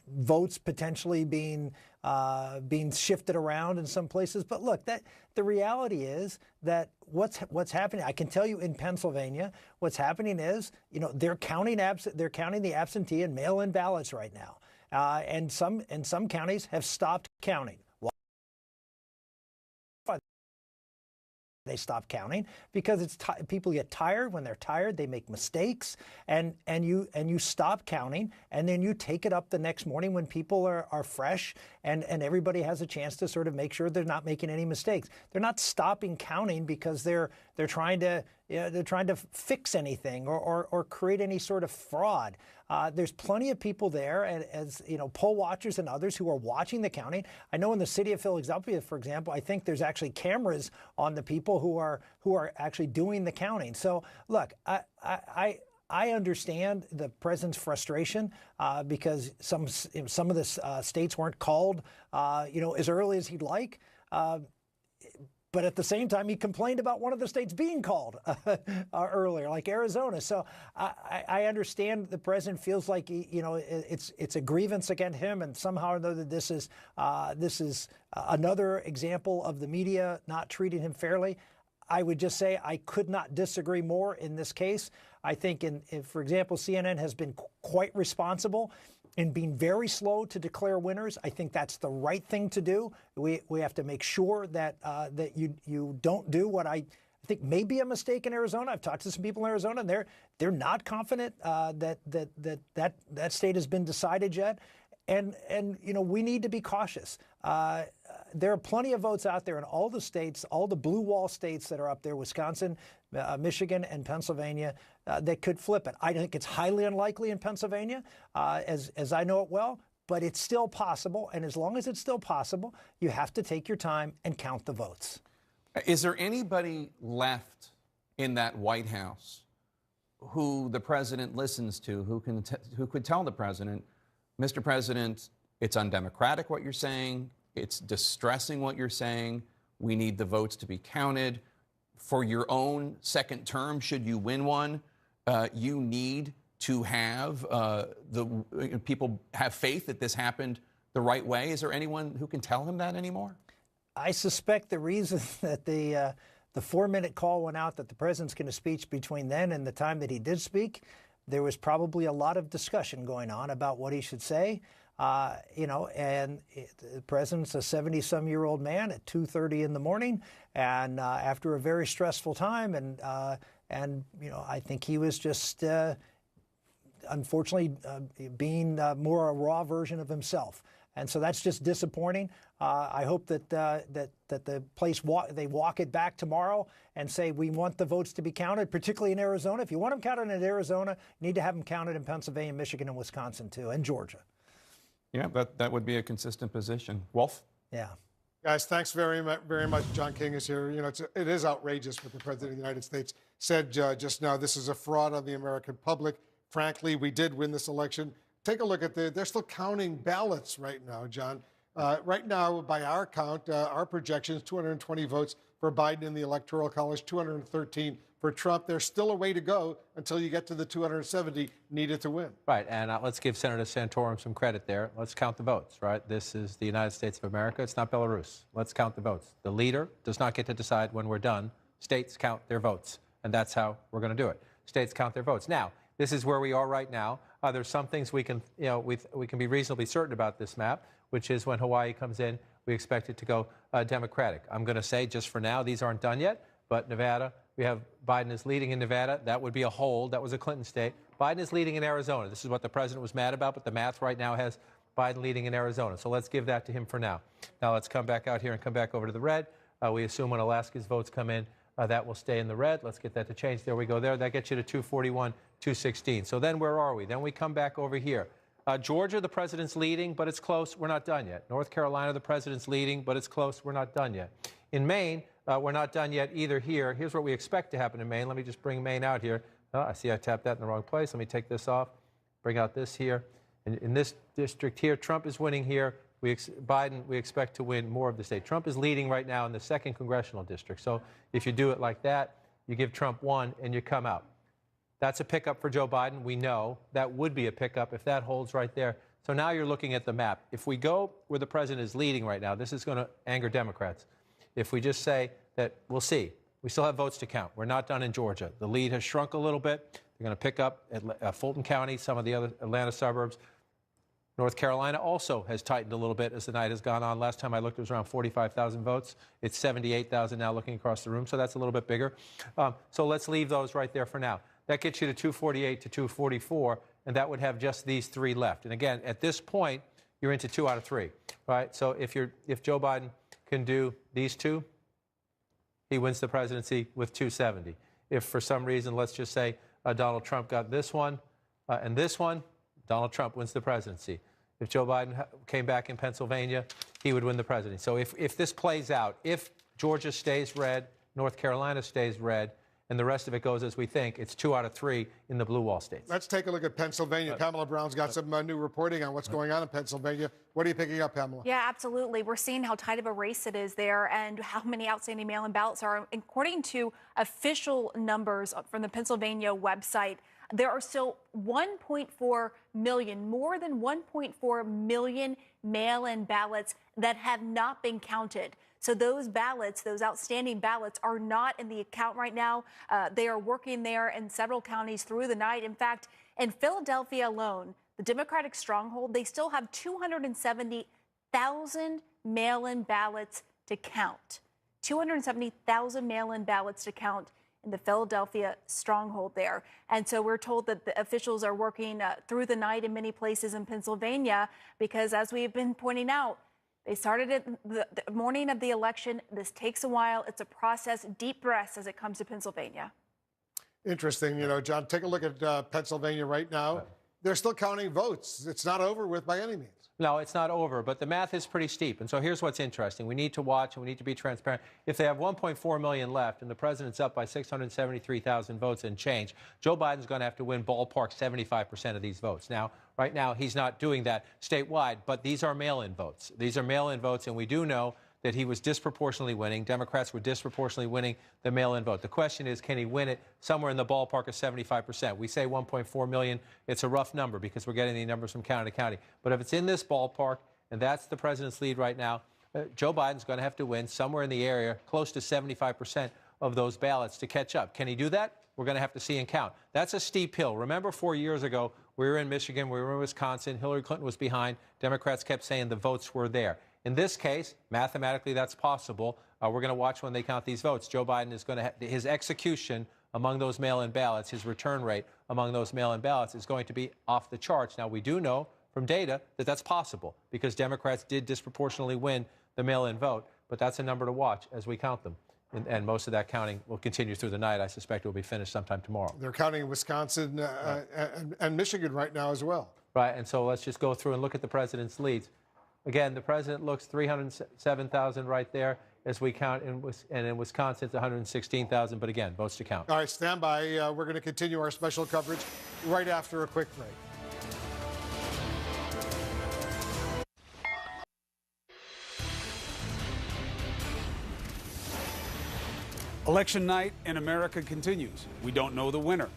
votes potentially being shifted around in some places. But look, the reality is that what's happening. I can tell you in Pennsylvania, what's happening is they're counting the absentee and mail-in ballots right now, and some counties have stopped counting. they stop counting because people get tired. When they're tired, they make mistakes, and you stop counting, and then you take it up the next morning when people are fresh and everybody has a chance to sort of make sure they're not making any mistakes. They're not stopping counting because they're trying to fix anything or create any sort of fraud. There's plenty of people there, and as you know, poll watchers and others who are watching the counting. I know in the city of Philadelphia, for example, I think there's actually cameras on the people who are actually doing the counting. So look, I understand the president's frustration because some of the states weren't called, as early as he'd like. But at the same time, he complained about one of the states being called earlier, like Arizona. So I understand the president feels like it's a grievance against him, and somehow or another this is another example of the media not treating him fairly. I would just say I could not disagree more in this case. I think, for example, CNN has been quite responsible in being very slow to declare winners. I think that's the right thing to do. We have to make sure that you don't do what I think may be a mistake in Arizona. I've talked to some people in Arizona, and they're not confident that state has been decided yet. And we need to be cautious. There are plenty of votes out there in all the states, all the blue wall states that are up there, Wisconsin, Michigan, and Pennsylvania, that could flip it. I think it's highly unlikely in Pennsylvania, as I know it well, but it's still possible. And as long as it's still possible, you have to take your time and count the votes. Is there anybody left in that White House who the president listens to, who could tell the president, Mr. President, it's undemocratic what you're saying, it's distressing what you're saying, we need the votes to be counted. For your own second term, should you win one, you need to have people have faith that this happened the right way. Is there anyone who can tell him that anymore? I suspect the reason that the 4-minute call went out that the president's going to speak between then and the time that he did speak, there was probably a lot of discussion going on about what he should say. And the president's a 70-some-year-old man at 2:30 in the morning, and after a very stressful time, and I think he was just unfortunately being more a raw version of himself, and so that's just disappointing. I hope that the place they walk it back tomorrow and say we want the votes to be counted, particularly in Arizona. If you want them counted in Arizona, you need to have them counted in Pennsylvania, Michigan, and Wisconsin too, and Georgia. Yeah, that would be a consistent position. Wolf? Yeah. Guys, thanks very much. John King is here. It is outrageous what the President of the United States said just now. This is a fraud on the American public. Frankly, we did win this election. Take a look at they're still counting ballots right now, John. Right now, by our count, our projections, 220 votes for Biden in the Electoral College, 213 for Trump. There's still a way to go until you get to the 270 needed to win. Right, and let's give Senator Santorum some credit there. Let's count the votes, right? This is the United States of America. It's not Belarus. Let's count the votes. The leader does not get to decide when we're done. States count their votes, and that's how we're going to do it. States count their votes. Now, this is where we are right now. There's some things we can, we can be reasonably certain about this map, which is when Hawaii comes in, we expect it to go Democratic. I'm going to say, just for now, these aren't done yet, but Nevada, we have Biden is leading in Nevada. That would be a hold. That was a Clinton state. Biden is leading in Arizona. This is what the president was mad about, but the math right now has Biden leading in Arizona. So let's give that to him for now. Now let's come back out here and come back over to the red. We assume when Alaska's votes come in, that will stay in the red. Let's get that to change. There we go there. That gets you to 241, 216. So then where are we? Then we come back over here. Georgia, the president's leading, but it's close. We're not done yet. North Carolina, the president's leading, but it's close. We're not done yet. In Maine, we're not done yet either here. Here's what we expect to happen in Maine. Let me just bring Maine out here. I see I tapped that in the wrong place. Let me take this off, bring out this here. In this district here, Trump is winning here. Biden, we expect to win more of the state. Trump is leading right now in the 2nd congressional district. So if you do it like that, you give Trump 1 and you come out. That's a pickup for Joe Biden. We know that would be a pickup if that holds right there. So now you're looking at the map. If we go where the president is leading right now, this is going to anger Democrats. If we just say that, we'll see. We still have votes to count. We're not done in Georgia. The lead has shrunk a little bit. They're going to pick up at Fulton County, some of the other Atlanta suburbs. North Carolina also has tightened a little bit as the night has gone on. Last time I looked, it was around 45,000 votes. It's 78,000 now looking across the room, so that's a little bit bigger. So let's leave those right there for now. That gets you to 248 to 244, and that would have just these three left. And again, at this point, you're into 2 out of 3, right? So if Joe Biden can do these two, he wins the presidency with 270. If for some reason, let's just say Donald Trump got this one and this one, Donald Trump wins the presidency. If Joe Biden came back in Pennsylvania, he would win the presidency. So if this plays out, if Georgia stays red, North Carolina stays red, and the rest of it goes as we think, it's 2 out of 3 in the blue wall states. Let's take a look at Pennsylvania. Pamela Brown's got some new reporting on what's going on in Pennsylvania. What are you picking up, Pamela? Yeah, absolutely. We're seeing how tight of a race it is there and how many outstanding mail-in ballots are. According to official numbers from the Pennsylvania website, there are still 1.4 million, more than 1.4 million mail-in ballots that have not been counted. So those ballots, those outstanding ballots, are not in the account right now. They are working there in several counties through the night. In fact, in Philadelphia alone, the Democratic stronghold, they still have 270,000 mail-in ballots to count. 270,000 mail-in ballots to count in the Philadelphia stronghold there. And so we're told that the officials are working through the night in many places in Pennsylvania because, as we've been pointing out, they started it the morning of the election. This takes a while. It's a process. Deep breaths as it comes to Pennsylvania. Interesting. You know, John, take a look at Pennsylvania right now. They're still counting votes. It's not over with by any means. No, it's not over, but the math is pretty steep. And so here's what's interesting. We need to watch and we need to be transparent. If they have 1.4 million left and the president's up by 673,000 votes and change, Joe Biden's going to have to win ballpark 75% of these votes. Now, right now, he's not doing that statewide, but these are mail-in votes. These are mail-in votes, and we do know that he was disproportionately winning. Democrats were disproportionately winning the mail-in vote. The question is, can he win it somewhere in the ballpark of 75%? We say 1.4 million. It's a rough number because we're getting the numbers from county to county. But if it's in this ballpark, and that's the president's lead right now, Joe Biden's going to have to win somewhere in the area close to 75% of those ballots to catch up. Can he do that? We're going to have to see and count. That's a steep hill. Remember 4 years ago, we were in Michigan, we were in Wisconsin, Hillary Clinton was behind. Democrats kept saying the votes were there. In this case, mathematically, that's possible. We're going to watch when they count these votes. Joe Biden is going to his execution among those mail-in ballots, his return rate among those mail-in ballots is going to be off the charts. Now, we do know from data that that's possible because Democrats did disproportionately win the mail-in vote, but that's a number to watch as we count them. And most of that counting will continue through the night. I suspect it will be finished sometime tomorrow. They're counting Wisconsin and Michigan right now as well. Right, and so let's just go through and look at the president's leads. Again, the president looks 307,000 right there as we count, and in Wisconsin it's 116,000, but again, votes to count. All right, stand by. We're going to continue our special coverage right after a quick break. Election night in America continues. We don't know the winner.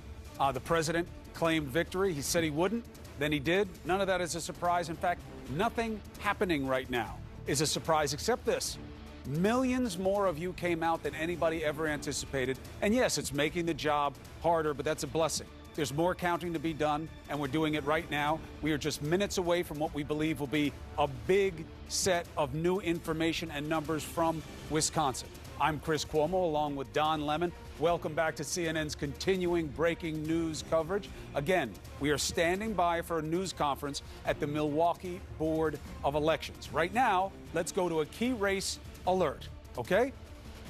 The president claimed victory. He said he wouldn't. Then he did. None of that is a surprise. In fact, nothing happening right now is a surprise except this. Millions more of you came out than anybody ever anticipated. And yes, it's making the job harder, but that's a blessing. There's more counting to be done, and we're doing it right now. We are just minutes away from what we believe will be a big set of new information and numbers from Wisconsin. I'm Chris Cuomo, along with Don Lemon. Welcome back to CNN's continuing breaking news coverage. Again, we are standing by for a news conference at the Milwaukee Board of Elections. Right now, let's go to a key race alert, okay?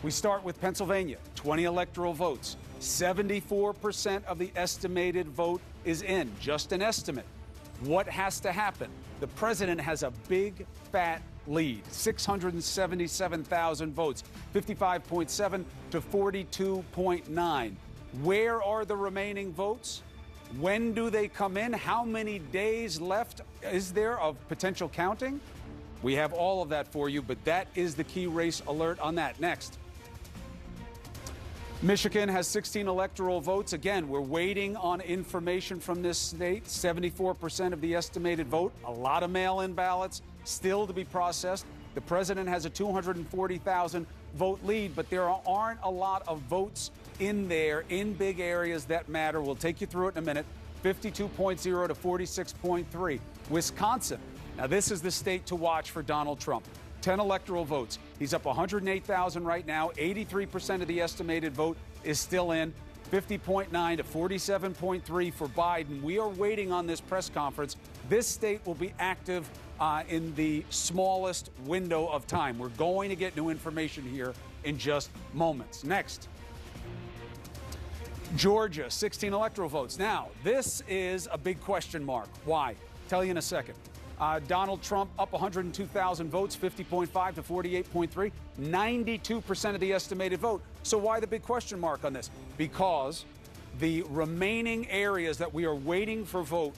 We start with Pennsylvania, 20 electoral votes. 74% of the estimated vote is in, just an estimate. What has to happen? The president has a big, fat lead, 677,000 votes, 55.7 to 42.9. Where are the remaining votes? When do they come in? How many days left is there of potential counting? We have all of that for you, but that is the key race alert on that. Next. Michigan has 16 electoral votes. Again, we're waiting on information from this state. 74% of the estimated vote, a lot of mail-in ballots still to be processed. The president has a 240,000 vote lead, but there aren't a lot of votes in there in big areas that matter. We'll take you through it in a minute. 52.0 to 46.3. Wisconsin. Now, this is the state to watch for Donald Trump. 10 electoral votes. He's up 108,000 right now. 83% of the estimated vote is still in. 50.9 to 47.3 for Biden. We are waiting on this press conference. This state will be active in the smallest window of time. We're going to get new information here in just moments. Next, Georgia, 16 electoral votes. Now, this is a big question mark. Why? Tell you in a second. Donald Trump up 102,000 votes, 50.5 to 48.3, 92% of the estimated vote. So why the big question mark on this? Because the remaining areas that we are waiting for vote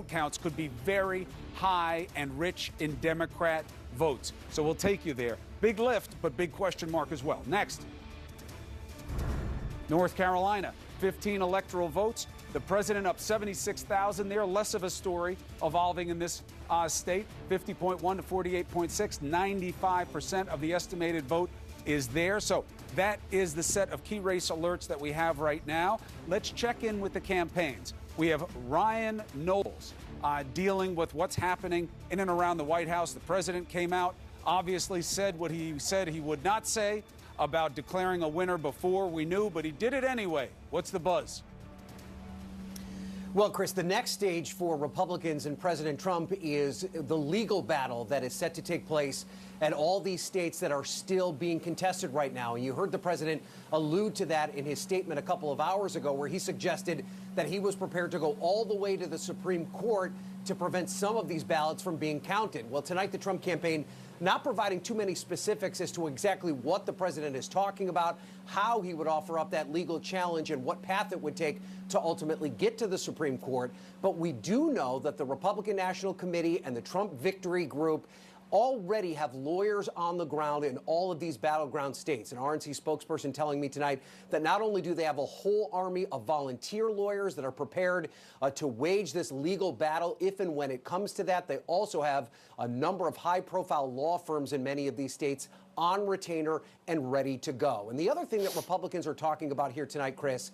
counts could be very high and rich in Democrat votes. So we'll take you there. Big lift, but big question mark as well. Next, North Carolina, 15 electoral votes. The president up 76,000 there. Less of a story evolving in this state. 50.1 to 48.6. 95% of the estimated vote is there. So that is the set of key race alerts that we have right now. Let's check in with the campaigns. We have Ryan Knowles dealing with what's happening in and around the White House. The president came out, obviously said what he said he would not say about declaring a winner before we knew, but he did it anyway. What's the buzz? Well, Chris, the next stage for Republicans and President Trump is the legal battle that is set to take place at all these states that are still being contested right now. And you heard the president allude to that in his statement a couple of hours ago, where he suggested that he was prepared to go all the way to the Supreme Court to prevent some of these ballots from being counted. Well, tonight, the Trump campaign not providing too many specifics as to exactly what the president is talking about, how he would offer up that legal challenge, and what path it would take to ultimately get to the Supreme Court. But we do know that the Republican National Committee and the Trump Victory Group already have lawyers on the ground in all of these battleground states. An RNC spokesperson telling me tonight that not only do they have a whole army of volunteer lawyers that are prepared to wage this legal battle if and when it comes to that, they also have a number of high-profile law firms in many of these states on retainer and ready to go. And the other thing that Republicans are talking about here tonight, Chris,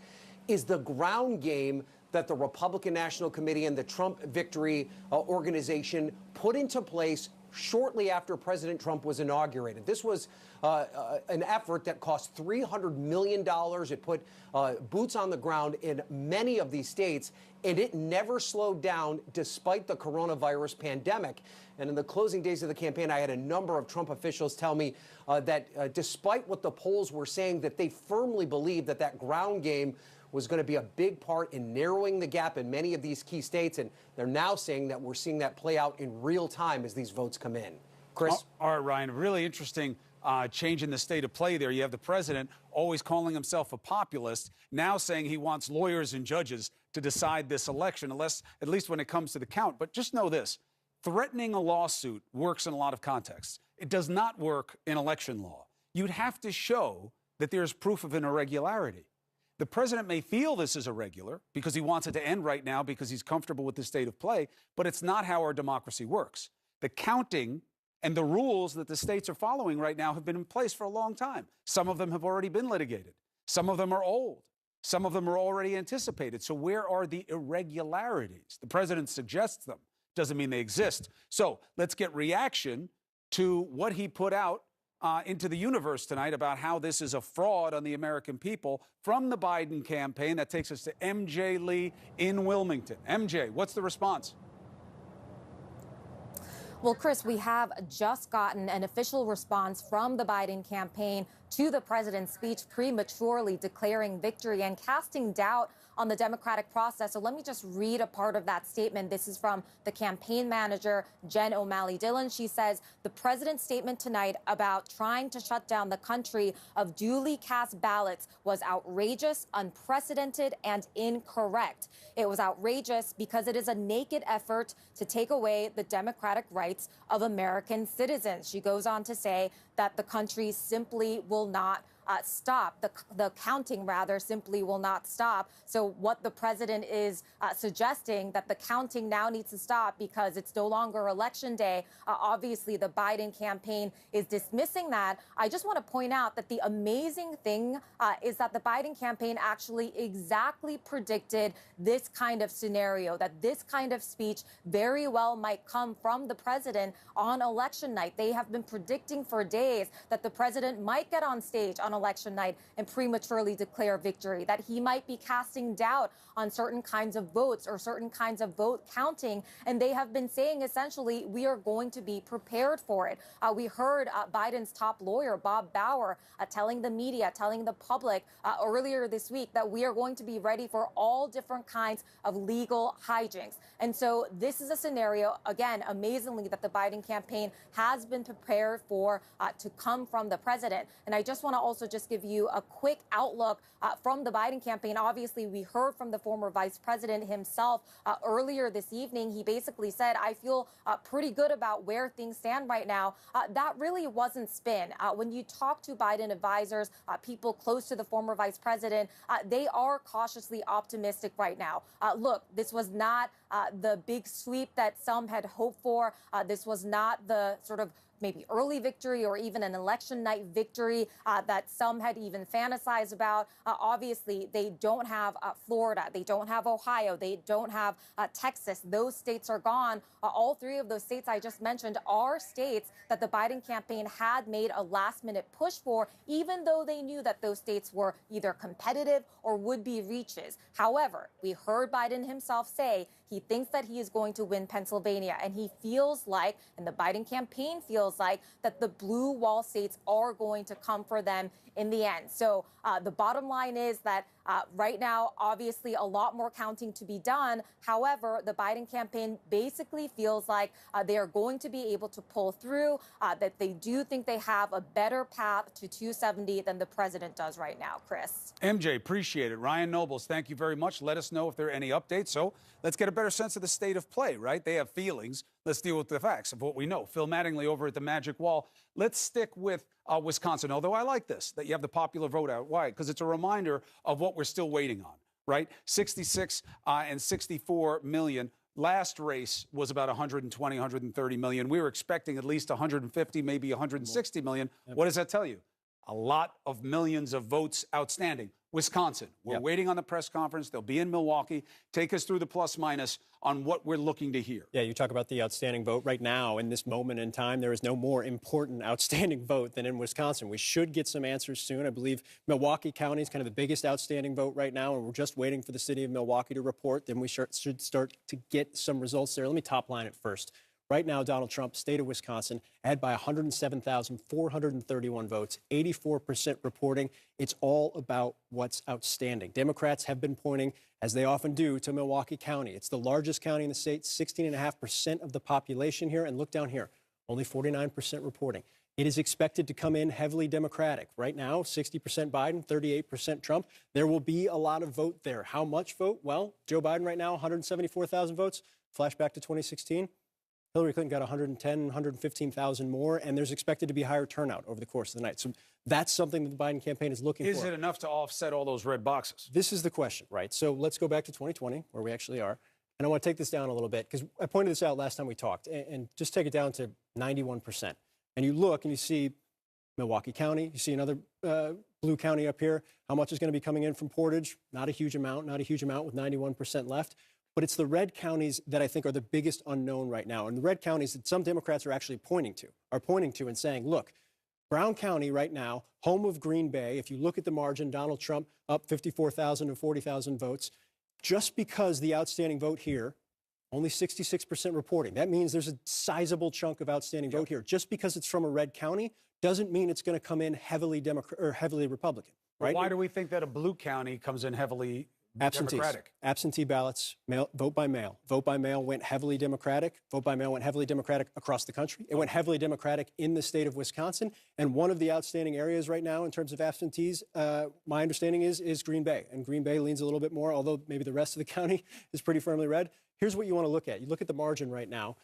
is the ground game that the Republican National Committee and the Trump Victory Organization put into place shortly after President Trump was inaugurated. This was an effort that cost $300 million. It put boots on the ground in many of these states, and it never slowed down despite the coronavirus pandemic. And in the closing days of the campaign, I had a number of Trump officials tell me that despite what the polls were saying, that they firmly believed that that ground game was going to be a big part in narrowing the gap in many of these key states. And they're now saying that we're seeing that play out in real time as these votes come in. Chris? All right, Ryan, really interesting change in the state of play there. You have the president always calling himself a populist, now saying he wants lawyers and judges to decide this election, at least when it comes to the count. But just know this, threatening a lawsuit works in a lot of contexts. It does not work in election law. You'd have to show that there's proof of an irregularity. The president may feel this is irregular because he wants it to end right now because he's comfortable with the state of play, but it's not how our democracy works. The counting and the rules that the states are following right now have been in place for a long time. Some of them have already been litigated. Some of them are old. Some of them are already anticipated. So where are the irregularities? The president suggests them. Doesn't mean they exist. So let's get reaction to what he put out into the universe tonight about how this is a fraud on the American people from the Biden campaign. That takes us to MJ Lee in Wilmington. MJ, what's the response? Well, Chris, we have just gotten an official response from the Biden campaign to the president's speech, prematurely declaring victory and casting doubt on the democratic process. So let me just read a part of that statement. This is from the campaign manager, Jen O'Malley Dillon. She says the president's statement tonight about trying to shut down the country of duly cast ballots was outrageous, unprecedented, and incorrect. It was outrageous because it is a naked effort to take away the democratic rights of American citizens. She goes on to say that the country simply will not stop. The counting, rather, simply will not stop. So what the president is suggesting, that the counting now needs to stop because it's no longer election day. Obviously, the Biden campaign is dismissing that. I just want to point out that the amazing thing is that the Biden campaign actually exactly predicted this kind of scenario, that this kind of speech very well might come from the president on election night. They have been predicting for days that the president might get on stage on election night and prematurely declare victory, that he might be casting doubt on certain kinds of votes or certain kinds of vote counting. And they have been saying, essentially, we are going to be prepared for it. We heard Biden's top lawyer, Bob Bauer, telling the media, telling the public earlier this week that we are going to be ready for all different kinds of legal hijinks. And so this is a scenario, again, amazingly, that the Biden campaign has been prepared for to come from the president. And I just want to also just give you a quick outlook from the Biden campaign. Obviously, we heard from the former vice president himself earlier this evening. He basically said, I feel pretty good about where things stand right now. That really wasn't spin. When you talk to Biden advisors, people close to the former vice president, they are cautiously optimistic right now. Look, this was not the big sweep that some had hoped for. This was not the sort of maybe early victory or even an election night victory that some had even fantasized about. Obviously, they don't have Florida. They don't have Ohio. They don't have Texas. Those states are gone. All three of those states I just mentioned are states that the Biden campaign had made a last-minute push for, even though they knew that those states were either competitive or would be reaches. However, we heard Biden himself say he thinks that he is going to win Pennsylvania, and he feels like, and the Biden campaign feels like, that the blue wall states are going to come for them in the end. So the bottom line is that right now, obviously, a lot more counting to be done. However, the Biden campaign basically feels like they are going to be able to pull through, that they do think they have a better path to 270 than the president does right now. Chris. MJ, appreciate it. Ryan Nobles, thank you very much. Let us know if there are any updates. So let's get a better sense of the state of play, right? They have feelings. Let's deal with the facts of what we know. Phil Mattingly over at the Magic Wall. Let's stick with Wisconsin, although I like this, that you have the popular vote out. Why? Because it's a reminder of what we're still waiting on, right? 66 and 64 million. Last race was about 120, 130 million. We were expecting at least 150, maybe 160 million. What does that tell you? A lot of millions of votes outstanding. Wisconsin, we're waiting on the press conference. They'll be in Milwaukee. Take us through the plus minus on what we're looking to hear. Yeah, you talk about the outstanding vote. Right now, in this moment in time, there is no more important outstanding vote than in Wisconsin. We should get some answers soon. I believe Milwaukee County is kind of the biggest outstanding vote right now, and we're just waiting for the city of Milwaukee to report. Then we should start to get some results there. Let me top line it first. Right now, Donald Trump, state of Wisconsin, ahead by 107,431 votes, 84% reporting. It's all about what's outstanding. Democrats have been pointing, as they often do, to Milwaukee County. It's the largest county in the state, 16.5% of the population here. And look down here, only 49% reporting. It is expected to come in heavily Democratic. Right now, 60% Biden, 38% Trump. There will be a lot of vote there. How much vote? Well, Joe Biden right now, 174,000 votes. Flashback to 2016. Hillary Clinton got 110, 115,000 more, and there's expected to be higher turnout over the course of the night. So that's something that the Biden campaign is looking for. Is it enough to offset all those red boxes? This is the question, right? So let's go back to 2020, where we actually are. And I want to take this down a little bit, because I pointed this out last time we talked, and just take it down to 91%. And you look and you see Milwaukee County, you see another blue county up here. How much is going to be coming in from Portage? Not a huge amount with 91% left. But it's the red counties that I think are the biggest unknown right now. And the red counties that some Democrats are actually pointing to and saying, look, Brown County right now, home of Green Bay, if you look at the margin, Donald Trump up 54,000 to 40,000 votes. Just because the outstanding vote here, only 66% reporting. That means there's a sizable chunk of outstanding vote here. Just because it's from a red county doesn't mean it's going to come in heavily Democrat or heavily Republican. Right? Why do we think that a blue county comes in heavily Democratic? Absentee ballots, vote by mail. Vote by mail went heavily Democratic. Vote by mail went heavily Democratic across the country. It went heavily Democratic in the state of Wisconsin. And one of the outstanding areas right now in terms of absentees, my understanding is Green Bay. And Green Bay leans a little bit more, although maybe the rest of the county is pretty firmly red. Here's what you want to look at. You look at the margin right now.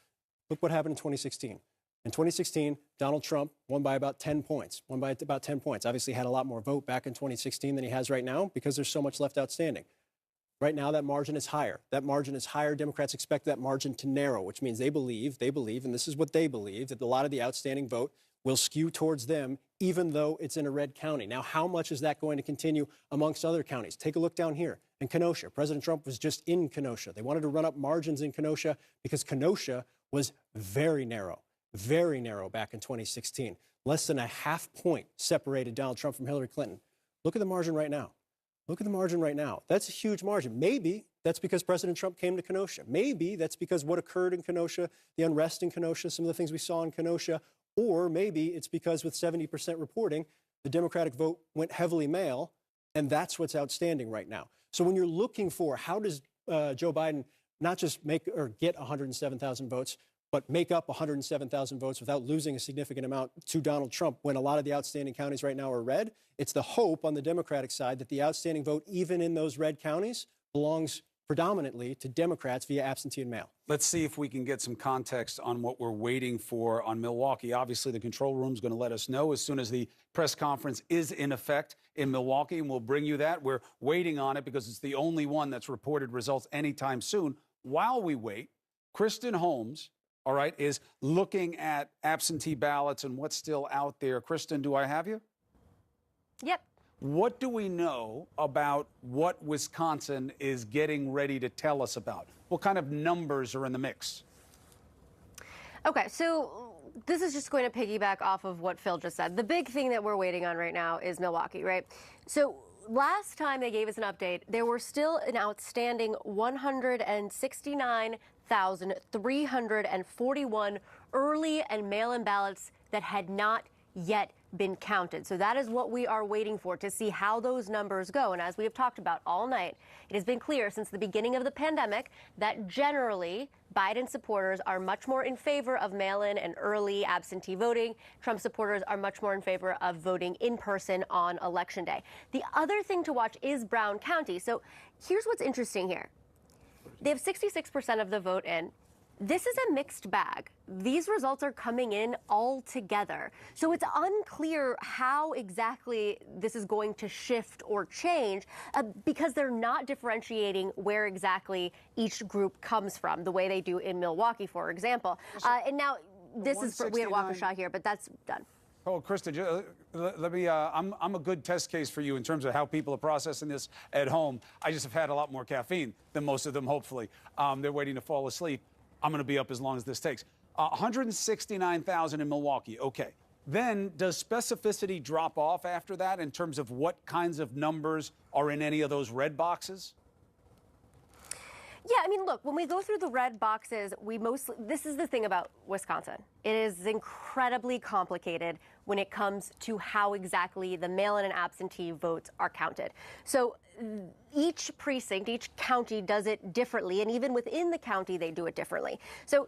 Look what happened in 2016. In 2016, Donald Trump won by about 10 points, Obviously had a lot more vote back in 2016 than he has right now because there's so much left outstanding. Right now, that margin is higher. Democrats expect that margin to narrow, which means they believe, and this is what they believe, that a lot of the outstanding vote will skew towards them, even though it's in a red county. Now, how much is that going to continue amongst other counties? Take a look down here in Kenosha. President Trump was just in Kenosha. They wanted to run up margins in Kenosha because Kenosha was very narrow back in 2016. Less than a half point separated Donald Trump from Hillary Clinton. Look at the margin right now. That's a huge margin. Maybe that's because President Trump came to Kenosha. Maybe that's because what occurred in Kenosha, the unrest in Kenosha, some of the things we saw in Kenosha, or maybe it's because with 70% reporting, the Democratic vote went heavily mail, and that's what's outstanding right now. So when you're looking for how does Joe Biden not just make or get 107,000 votes, but make up 107,000 votes without losing a significant amount to Donald Trump when a lot of the outstanding counties right now are red, it's the hope on the Democratic side that the outstanding vote, even in those red counties, belongs predominantly to Democrats via absentee and mail. Let's see if we can get some context on what we're waiting for on Milwaukee. Obviously, the control room is going to let us know as soon as the press conference is in effect in Milwaukee, and we'll bring you that. We're waiting on it because it's the only one that's reported results anytime soon. While we wait, Kristen Holmes, all right, is looking at absentee ballots and what's still out there. Kristen, do I have you? Yep. What do we know about what Wisconsin is getting ready to tell us about? What kind of numbers are in the mix? Okay, so this is just going to piggyback off of what Phil just said. The big thing that we're waiting on right now is Milwaukee, right? So last time they gave us an update, there were still an outstanding 169,341 early and mail-in ballots that had not yet been counted. So that is what we are waiting for, to see how those numbers go. And as we have talked about all night, it has been clear since the beginning of the pandemic that generally Biden supporters are much more in favor of mail-in and early absentee voting. Trump supporters are much more in favor of voting in person on Election Day. The other thing to watch is Brown County. So here's what's interesting here. They have 66% of the vote in. This is a mixed bag. These results are coming in all together. So it's unclear how exactly this is going to shift or change because they're not differentiating where exactly each group comes from, the way they do in Milwaukee, for example. And now this is for, we had Waukesha here, but that's done. Oh, Kristen, let me, I'm a good test case for you in terms of how people are processing this at home. I just have had a lot more caffeine than most of them, hopefully. They're waiting to fall asleep. I'm going to be up as long as this takes. 169,000 in Milwaukee. Okay. Then does specificity drop off after that in terms of what kinds of numbers are in any of those red boxes? Yeah, I mean, look, when we go through the red boxes, this is the thing about Wisconsin. It is incredibly complicated when it comes to how exactly the mail-in and absentee votes are counted. So each precinct, each county does it differently, and even within the county, they do it differently. So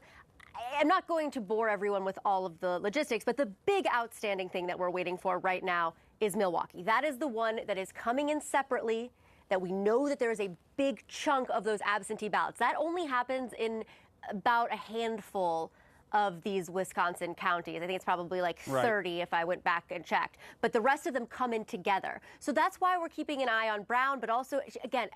I'm not going to bore everyone with all of the logistics, but the big outstanding thing that we're waiting for right now is Milwaukee. That is the one that is coming in separately, that we know that there is a big chunk of those absentee ballots. That only happens in about a handful of these Wisconsin counties. I think it's probably like 30 if I went back and checked. But the rest of them come in together. So that's why we're keeping an eye on Brown. But also, again,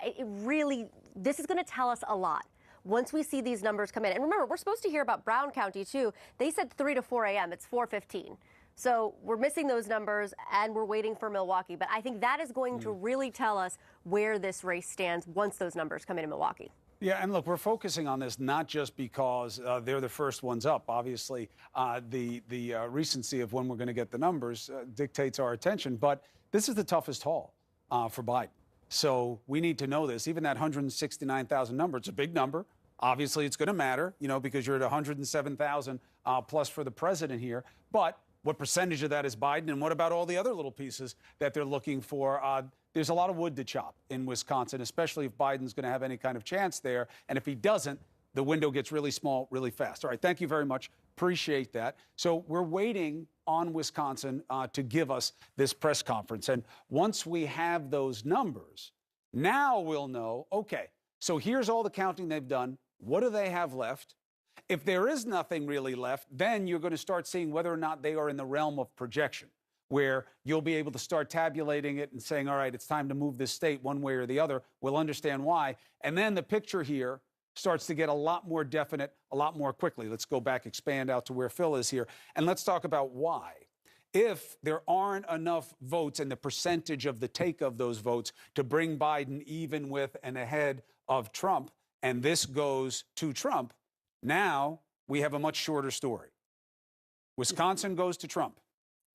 this is going to tell us a lot once we see these numbers come in. And remember, we're supposed to hear about Brown County, too. They said 3 to 4 a.m. It's 4:15. So we're missing those numbers, and we're waiting for Milwaukee. But I think that is going to really tell us where this race stands once those numbers come in Milwaukee. Yeah, and look, we're focusing on this not just because they're the first ones up. Obviously, the recency of when we're going to get the numbers dictates our attention. But this is the toughest haul for Biden. So we need to know this. Even that 169,000 number, it's a big number. Obviously, it's going to matter, because you're at 107,000 plus for the president here. But what percentage of that is Biden? And what about all the other little pieces that they're looking for? There's a lot of wood to chop in Wisconsin, especially if Biden's going to have any kind of chance there. And if he doesn't, the window gets really small really fast. All right. Thank you very much. Appreciate that. So we're waiting on Wisconsin to give us this press conference. And once we have those numbers, now we'll know, okay, so here's all the counting they've done. What do they have left? If there is nothing really left, then you're going to start seeing whether or not they are in the realm of projection, where you'll be able to start tabulating it and saying, all right, it's time to move this state one way or the other. We'll understand why. And then the picture here starts to get a lot more definite, a lot more quickly. Let's go back, expand out to where Phil is here, and let's talk about why. If there aren't enough votes and the percentage of the take of those votes to bring Biden even with and ahead of Trump, and this goes to Trump, now we have a much shorter story. Wisconsin goes to Trump.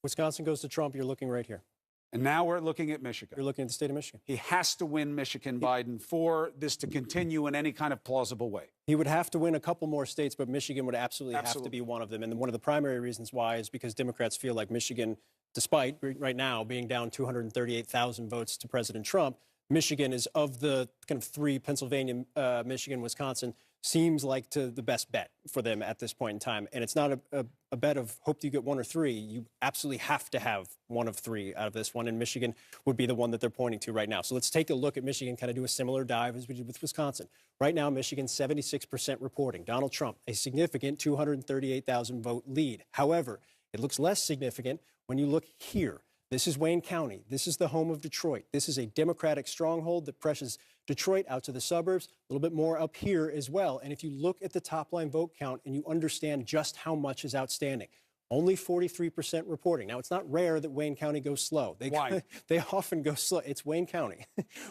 Wisconsin goes to Trump. You're looking right here. And now we're looking at Michigan. You're looking at the state of Michigan. He has to win Michigan, Biden, for this to continue in any kind of plausible way. He would have to win a couple more states, but Michigan would absolutely have to be one of them. And one of the primary reasons why is because Democrats feel like Michigan, despite right now being down 238,000 votes to President Trump, Michigan is, of the kind of three, Pennsylvania, Michigan, Wisconsin, seems like the best bet for them at this point in time. And it's not a bet of hope you get one or three. You absolutely have to have one of three out of this one, and Michigan would be the one that they're pointing to right now. So let's take a look at Michigan, kind of do a similar dive as we did with Wisconsin. Right now, Michigan, 76% reporting. Donald Trump, a significant 238,000 vote lead. However, it looks less significant when you look here. This is Wayne County. This is the home of Detroit. This is a Democratic stronghold that presses Detroit out to the suburbs, a little bit more up here as well. And if you look at the top line vote count and you understand just how much is outstanding, only 43% reporting. Now, it's not rare that Wayne County goes slow. Why? They often go slow. It's Wayne County.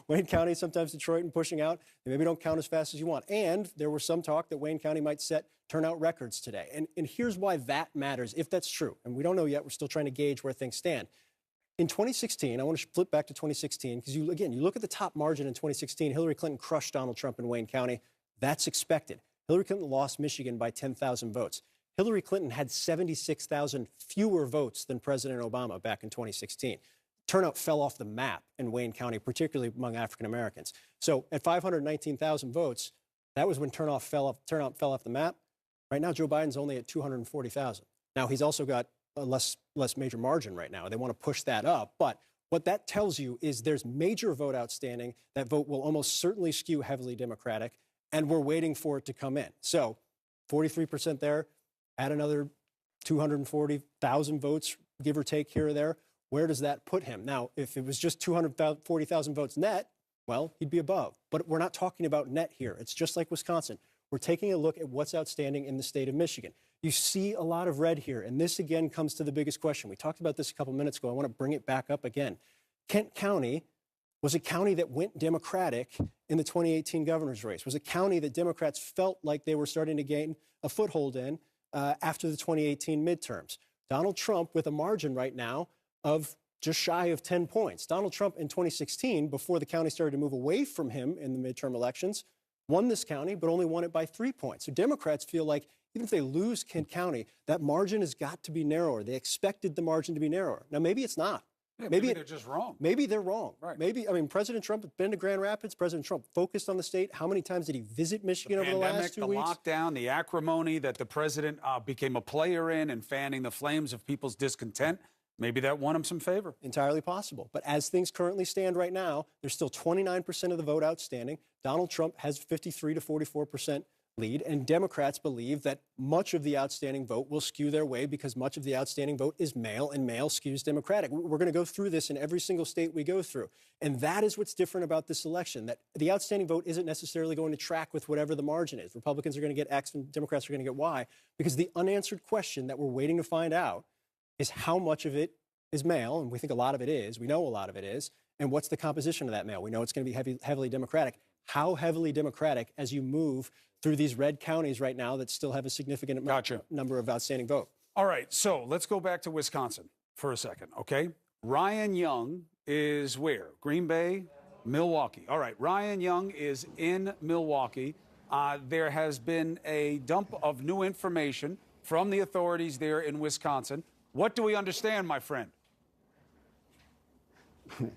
Wayne County, sometimes Detroit and pushing out. They maybe don't count as fast as you want. And there was some talk that Wayne County might set turnout records today. And here's why that matters, if that's true. And we don't know yet. We're still trying to gauge where things stand. In 2016, I want to flip back to 2016, because you look at the top margin in 2016, Hillary Clinton crushed Donald Trump in Wayne County. That's expected. Hillary Clinton lost Michigan by 10,000 votes. Hillary Clinton had 76,000 fewer votes than President Obama back in 2016. Turnout fell off the map in Wayne County, particularly among African Americans. So at 519,000 votes, that was when turnout fell off the map. Right now, Joe Biden's only at 240,000. Now, he's also got a less major margin right now. They want to push that up. But what that tells you is there's major vote outstanding. That vote will almost certainly skew heavily Democratic, and we're waiting for it to come in. So 43% there, add another 240,000 votes, give or take here or there. Where does that put him? Now, if it was just 240,000 votes net, well, he'd be above. But we're not talking about net here. It's just like Wisconsin. We're taking a look at what's outstanding in the state of Michigan. You see a lot of red here, and this again comes to the biggest question. We talked about this a couple minutes ago. I want to bring it back up again. Kent County was a county that went Democratic in the 2018 governor's race, was a county that Democrats felt like they were starting to gain a foothold in after the 2018 midterms. Donald Trump with a margin right now of just shy of 10 points. Donald Trump in 2016, before the county started to move away from him in the midterm elections, won this county, but only won it by 3 points. So Democrats feel like even if they lose Kent County, that margin has got to be narrower. They expected the margin to be narrower. Now, maybe it's not. Yeah, maybe they're just wrong. Maybe they're wrong. Right. Maybe, I mean, President Trump has been to Grand Rapids. President Trump focused on the state. How many times did he visit Michigan over the last 2 weeks? The lockdown, the acrimony that the president became a player in and fanning the flames of people's discontent. Maybe that won him some favor. Entirely possible. But as things currently stand right now, there's still 29% of the vote outstanding. Donald Trump has 53 to 44% lead, and Democrats believe that much of the outstanding vote will skew their way because much of the outstanding vote is male, and male skews Democratic. We're going to go through this in every single state we go through. And that is what's different about this election, that the outstanding vote isn't necessarily going to track with whatever the margin is. Republicans are going to get X and Democrats are going to get Y, because the unanswered question that we're waiting to find out is how much of it is male, and we think a lot of it is. We know a lot of it is. And what's the composition of that male? We know it's going to be heavily Democratic. How heavily Democratic as you move through these red counties right now that still have a significant number of outstanding vote? All right, so let's go back to Wisconsin for a second, okay? Ryan Young is where? Green Bay, Milwaukee. All right, Ryan Young is in Milwaukee. There has been a dump of new information from the authorities there in Wisconsin. What do we understand, my friend?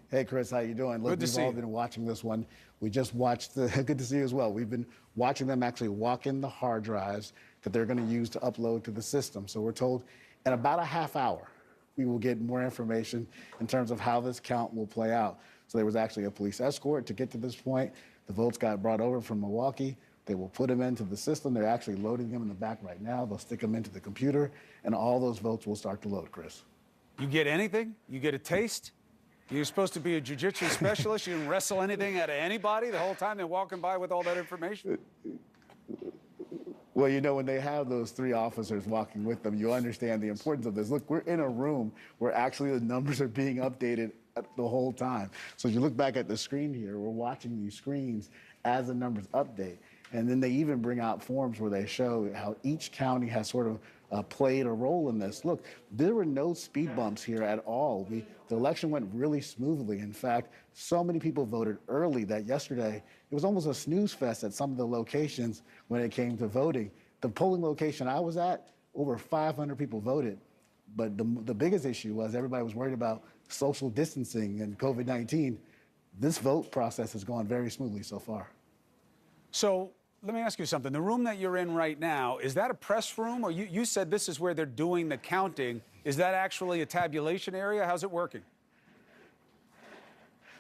Hey, Chris, how you doing? Look, we've all been watching this one. We just watched good to see you as well. We've been watching them actually walk in the hard drives that they're going to use to upload to the system. So we're told in about a half hour, we will get more information in terms of how this count will play out. So there was actually a police escort to get to this point. The votes got brought over from Milwaukee. They will put them into the system. They're actually loading them in the back right now. They'll stick them into the computer, and all those votes will start to load, Chris. You get anything? You get a taste? You're supposed to be a jiu-jitsu specialist. You can wrestle anything out of anybody the whole time they're walking by with all that information? Well, you know, when they have those 3 officers walking with them, you understand the importance of this. Look, we're in a room where actually the numbers are being updated the whole time. So if you look back at the screen here, we're watching these screens as the numbers update. And then they even bring out forms where they show how each county has sort of played a role in this. Look, there were no speed bumps here at all. The election went really smoothly. In fact, so many people voted early that yesterday it was almost a snooze fest at some of the locations when it came to voting. The polling location I was at, over 500 people voted. But the biggest issue was everybody was worried about social distancing and COVID-19. This vote process has gone very smoothly so far. So let me ask you something. The room that you're in right now, is that a press room? Or you said this is where they're doing the counting. Is that actually a tabulation area? How's it working?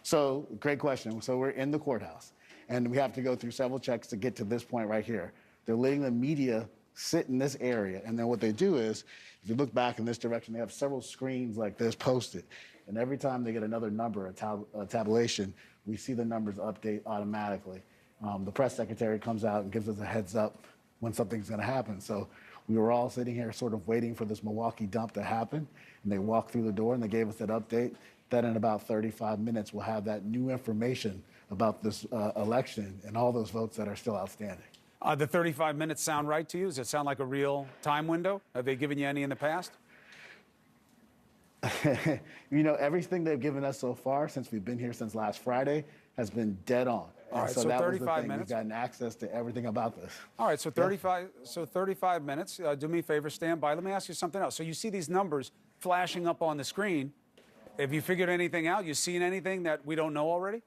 So, great question. So we're in the courthouse, and we have to go through several checks to get to this point right here. They're letting the media sit in this area, and then what they do is, if you look back in this direction, they have several screens like this posted, and every time they get another number, a tabulation, we see the numbers update automatically. The press secretary comes out and gives us a heads up when something's going to happen. So we were all sitting here sort of waiting for this Milwaukee dump to happen, and they walked through the door and they gave us that update. Then in about 35 minutes, we'll have that new information about this election and all those votes that are still outstanding. The 35 minutes sound right to you? Does it sound like a real time window? Have they given you any in the past? You know, everything they've given us so far since we've been here since last Friday has been dead on. All right, so that 35 was the thing. minutes. We've gotten access to everything about this. All right, so 35 minutes. Do me a favor, stand by. Let me ask you something else. So you see these numbers flashing up on the screen. Have you figured anything out? You seen anything that we don't know already?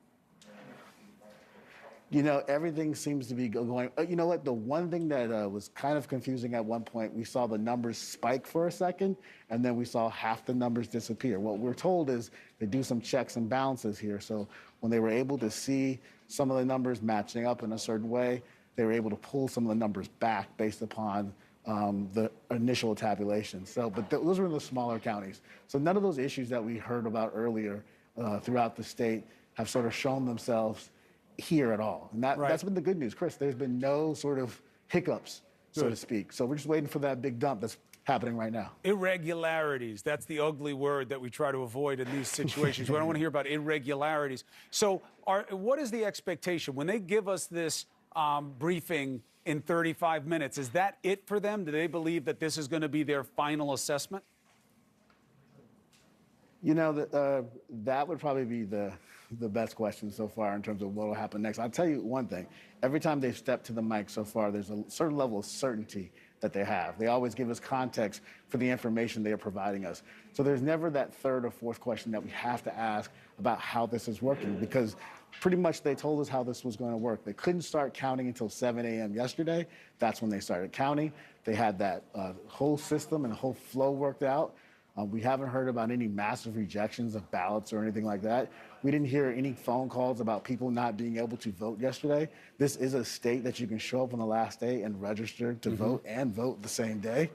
You know, everything seems to be going. You know what? The one thing that was kind of confusing at one point, we saw the numbers spike for a second, and then we saw half the numbers disappear. What we're told is they do some checks and balances here. So when they were able to see some of the numbers matching up in a certain way, they were able to pull some of the numbers back based upon the initial tabulation. So, but those were the smaller counties. So none of those issues that we heard about earlier throughout the state have sort of shown themselves here at all. And that's been the good news, Chris. There's been no sort of hiccups, so to speak. So we're just waiting for that big dump that's happening right now. Irregularities. That's the ugly word that we try to avoid in these situations. We don't want to hear about irregularities. So what is the expectation? When they give us this briefing in 35 minutes, is that it for them? Do they believe that this is going to be their final assessment? You know, that would probably be the best question so far in terms of what will happen next. I'll tell you one thing. Every time they've stepped to the mic so far, there's a certain level of certainty that they have. They always give us context for the information they are providing us. So there's never that third or fourth question that we have to ask about how this is working, because pretty much they told us how this was going to work. They couldn't start counting until 7 a.m. yesterday. That's when they started counting. They had that whole system and the whole flow worked out. We haven't heard about any massive rejections of ballots or anything like that. We didn't hear any phone calls about people not being able to vote yesterday. This is a state that you can show up on the last day and register to vote and vote the same day.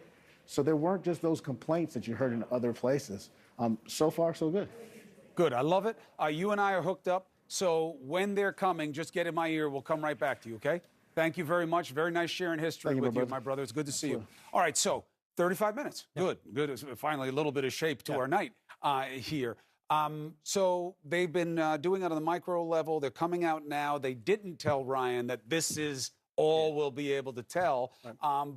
So there weren't just those complaints that you heard in other places. So far, so good. Good. I love it. You and I are hooked up. So when they're coming, just get in my ear. We'll come right back to you, okay? Thank you very much. Very nice sharing history with you, my brother. It's good to see you. All right, so 35 minutes. Good. Good. Finally, a little bit of shape to our night here. So they've been doing it on the micro level. They're coming out now. They didn't tell Ryan that this is all we'll be able to tell,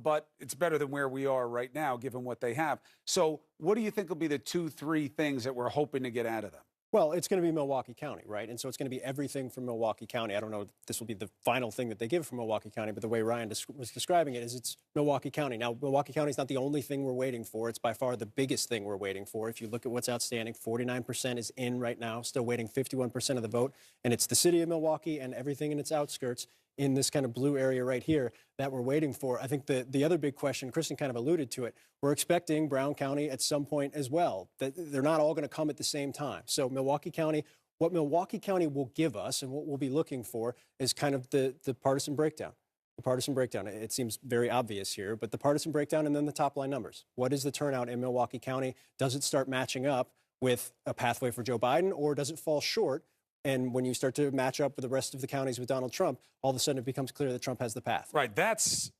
but it's better than where we are right now, given what they have. So what do you think will be the 2-3 things that we're hoping to get out of them? Well, it's going to be Milwaukee County, right? And so it's going to be everything from Milwaukee County. I don't know if this will be the final thing that they give from Milwaukee County, but the way Ryan was describing it is it's Milwaukee County. Now, Milwaukee County is not the only thing we're waiting for. It's by far the biggest thing we're waiting for. If you look at what's outstanding, 49% is in right now, still waiting 51% of the vote. And it's the city of Milwaukee and everything in its outskirts in this kind of blue area right here that we're waiting for. I think the other big question, Kristen kind of alluded to it, we're expecting Brown County at some point as well. That they're not all going to come at the same time. So Milwaukee County, what Milwaukee County will give us and what we'll be looking for is kind of the partisan breakdown. The partisan breakdown. It seems very obvious here, but the partisan breakdown and then the top line numbers. What is the turnout in Milwaukee County? Does it start matching up with a pathway for Joe Biden, or does it fall short? And when you start to match up with the rest of the counties with Donald Trump, all of a sudden it becomes clear that Trump has the path. Right. That's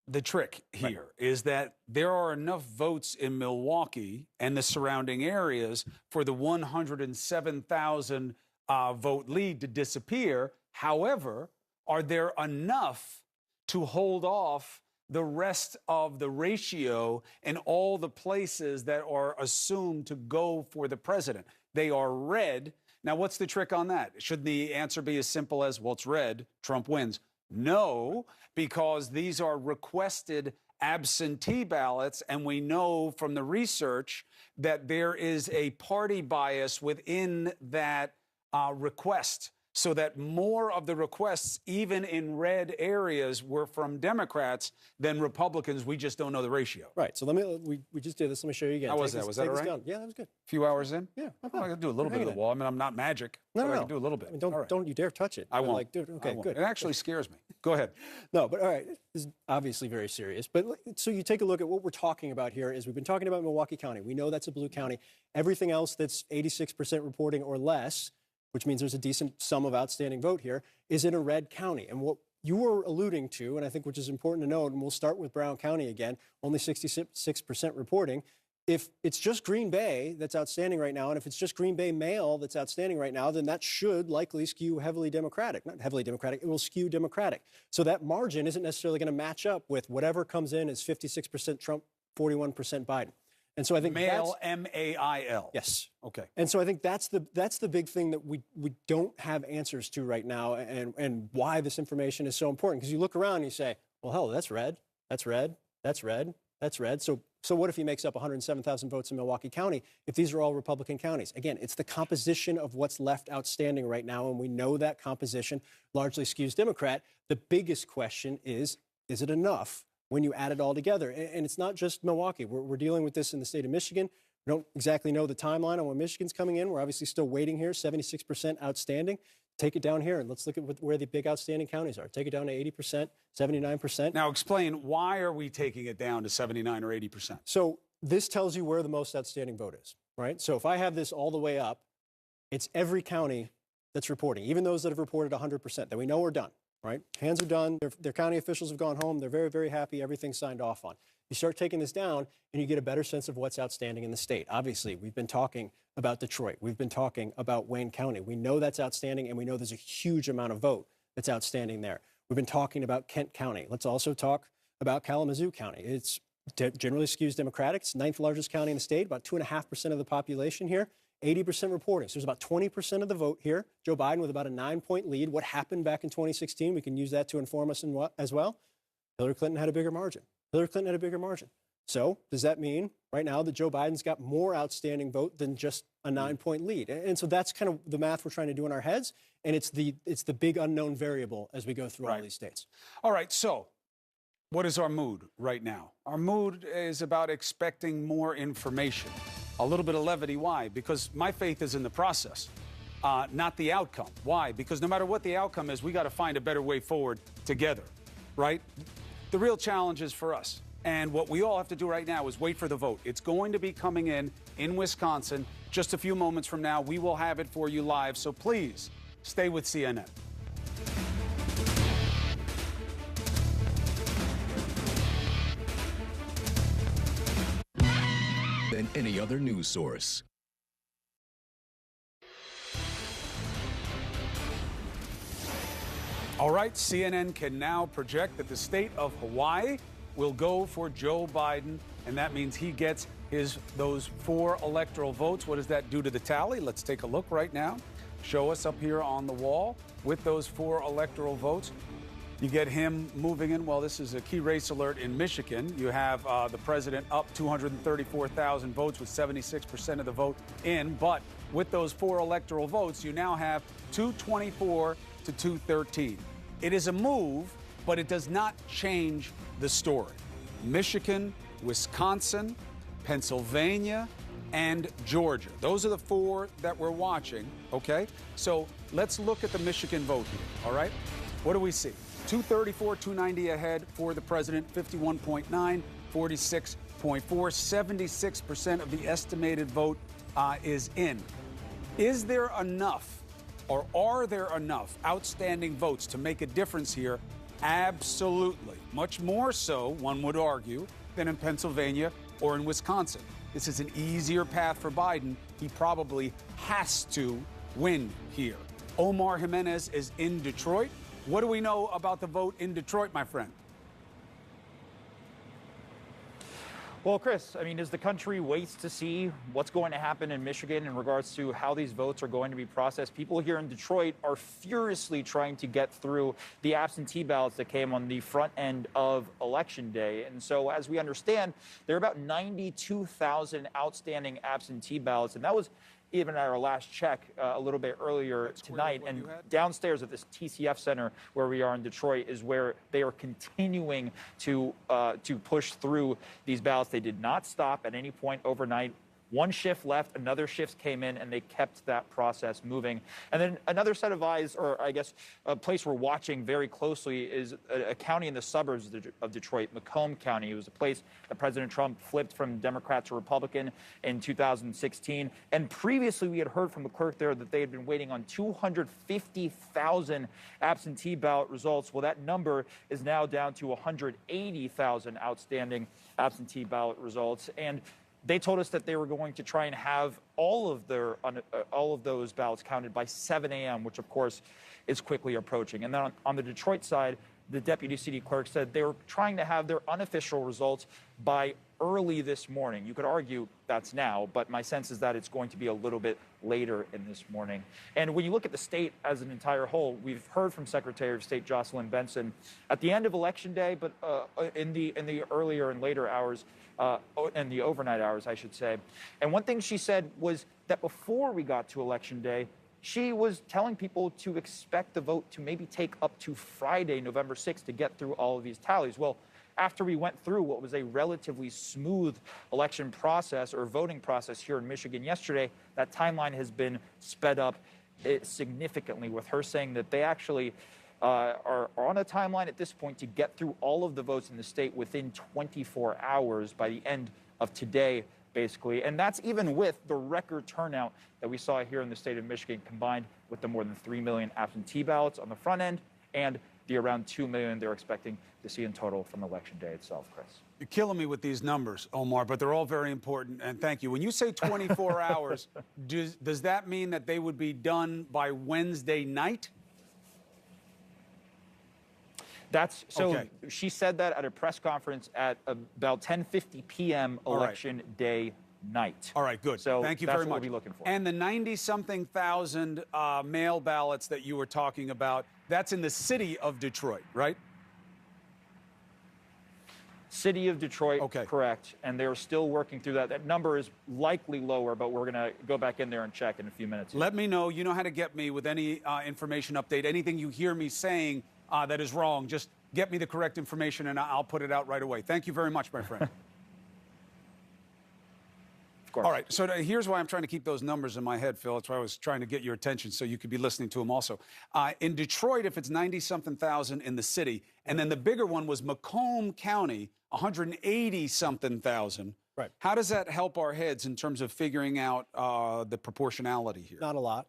the trick here, is that there are enough votes in Milwaukee and the surrounding areas for the 107,000 vote lead to disappear. However, are there enough to hold off the rest of the ratio in all the places that are assumed to go for the president? They are red. Now, what's the trick on that? Should the answer be as simple as, well, it's red, Trump wins? No, because these are requested absentee ballots, and we know from the research that there is a party bias within that request, so that more of the requests, even in red areas, were from Democrats than Republicans. We just don't know the ratio. Right. So we just did this. Let me show you again. How was that? Was that all right? Yeah, that was good. A few hours in? Yeah. I can do a little bit of the wall. I mean, I'm not magic. No. I can do a little bit. I mean, don't you dare touch it. I won't. Like, dude, okay, good. It actually scares me. Go ahead. No, but all right. This is obviously very serious. But so you take a look at what we're talking about here is we've been talking about Milwaukee County. We know that's a blue county. Everything else that's 86% reporting or less, which means there's a decent sum of outstanding vote here, is in a red county. And what you were alluding to, and I think which is important to note, and we'll start with Brown County again, only 66% reporting. If it's just Green Bay that's outstanding right now, and if it's just Green Bay mail that's outstanding right now, then that should likely skew heavily Democratic. Not heavily Democratic, it will skew Democratic. So that margin isn't necessarily going to match up with whatever comes in as 56% Trump, 41% Biden. And so I think mail, M-A-I-L. Yes. Okay. And so I think that's the big thing that we don't have answers to right now, and why this information is so important. Because you look around and you say, well, hell, that's red, that's red, that's red, that's red. So what if he makes up 107,000 votes in Milwaukee County if these are all Republican counties? Again, it's the composition of what's left outstanding right now, and we know that composition largely skews Democrat. The biggest question is it enough when you add it all together? And it's not just Milwaukee. We're dealing with this in the state of Michigan. We don't exactly know the timeline on when Michigan's coming in. We're obviously still waiting here, 76% outstanding. Take it down here, and let's look at where the big outstanding counties are. Take it down to 80%, 79%. Now explain, why are we taking it down to 79 or 80%? So this tells you where the most outstanding vote is, right? So if I have this all the way up, it's every county that's reporting, even those that have reported 100%, that we know are done. Right? Hands are done. Their county officials have gone home. They're very, very happy. Everything's signed off on. You start taking this down, and you get a better sense of what's outstanding in the state. Obviously, we've been talking about Detroit. We've been talking about Wayne County. We know that's outstanding, and we know there's a huge amount of vote that's outstanding there. We've been talking about Kent County. Let's also talk about Kalamazoo County. It's generally skews Democratic. It's the 9th largest county in the state, about 2.5% of the population here. 80% reporting. So there's about 20% of the vote here. Joe Biden with about a 9-point lead. What happened back in 2016? We can use that to inform us as well. Hillary Clinton had a bigger margin. So does that mean right now that Joe Biden's got more outstanding vote than just a 9-point lead? And so that's kind of the math we're trying to do in our heads. And it's the big unknown variable as we go through all these states. All right. So what is our mood right now? Our mood is about expecting more information. A little bit of levity. Why? Because my faith is in the process, not the outcome. Why? Because no matter what the outcome is, we got to find a better way forward together, right? The real challenge is for us. And what we all have to do right now is wait for the vote. It's going to be coming in Wisconsin just a few moments from now. We will have it for you live. So please stay with CNN. Than any other news source. All right, CNN can now project that the state of Hawaii will go for Joe Biden, and that means he gets those 4 electoral votes. What does that do to the tally? Let's take a look right now. Show us up here on the wall with those 4 electoral votes. You get him moving in. Well, this is a key race alert in Michigan. You have the president up 234,000 votes with 76% of the vote in. But with those 4 electoral votes, you now have 224 to 213. It is a move, but it does not change the story. Michigan, Wisconsin, Pennsylvania, and Georgia. Those are the 4 that we're watching, okay? So let's look at the Michigan vote here, all right? What do we see? 234, 290 ahead for the president, 51.9, 46.4, 76% of the estimated vote is in. Is there enough, or are there enough outstanding votes to make a difference here? Absolutely. Much more so, one would argue, than in Pennsylvania or in Wisconsin. This is an easier path for Biden. He probably has to win here. Omar Jimenez is in Detroit. What do we know about the vote in Detroit, my friend? Well, Chris, I mean, as the country waits to see what's going to happen in Michigan in regards to how these votes are going to be processed, people here in Detroit are furiously trying to get through the absentee ballots that came on the front end of Election Day. And so, as we understand, there are about 92,000 outstanding absentee ballots, and that was even at our last check a little bit earlier tonight. And downstairs at this TCF Center where we are in Detroit is where they are continuing to push through these ballots. They did not stop at any point overnight. One shift left, another shift came in, and they kept that process moving. And then another set of eyes, or I guess a place we're watching very closely, is a county in the suburbs of Detroit, Macomb County. It was a place that President Trump flipped from Democrat to Republican in 2016. And previously, we had heard from the clerk there that they had been waiting on 250,000 absentee ballot results. Well, that number is now down to 180,000 outstanding absentee ballot results. And they told us that they were going to try and have all of those ballots counted by 7 a.m., which, of course, is quickly approaching. And then on the Detroit side, the deputy city clerk said they were trying to have their unofficial results by early this morning. You could argue that's now, but my sense is that it's going to be a little bit later in this morning. And when you look at the state as an entire whole, we've heard from Secretary of State Jocelyn Benson at the end of Election Day, but in the earlier and later hours, and the overnight hours, I should say. And one thing she said was that before we got to Election Day, she was telling people to expect the vote to maybe take up to Friday, November 6th, to get through all of these tallies. Well, after we went through what was a relatively smooth election process or voting process here in Michigan yesterday, that timeline has been sped up significantly, with her saying that they actually are on a timeline at this point to get through all of the votes in the state within 24 hours by the end of today, basically. And that's even with the record turnout that we saw here in the state of Michigan, combined with the more than 3 million absentee ballots on the front end and the around 2 million they're expecting to see in total from Election Day itself, Chris. You're killing me with these numbers, Omar, but they're all very important, and thank you. When you say 24 hours, does that mean that they would be done by Wednesday night? That's so. Okay. She said that at a press conference at about 10:50 p.m. Election Day night. All right, good. So thank you that's very what much. we'll be looking for. And the 90-something thousand mail ballots that you were talking about, that's in the city of Detroit, right? City of Detroit, okay. Correct. And they're still working through that. That number is likely lower, but we're going to go back in there and check in a few minutes. Let me know. You know how to get me with any information update. Anything you hear me saying that is wrong, just get me the correct information and I'll put it out right away. Thank you very much, my friend. Of course. All right, so here's why I'm trying to keep those numbers in my head, Phil. That's why I was trying to get your attention so you could be listening to them also. In Detroit, if it's 90-something thousand in the city, and then the bigger one was Macomb County, 180-something thousand. Right. How does that help our heads in terms of figuring out the proportionality here? Not a lot.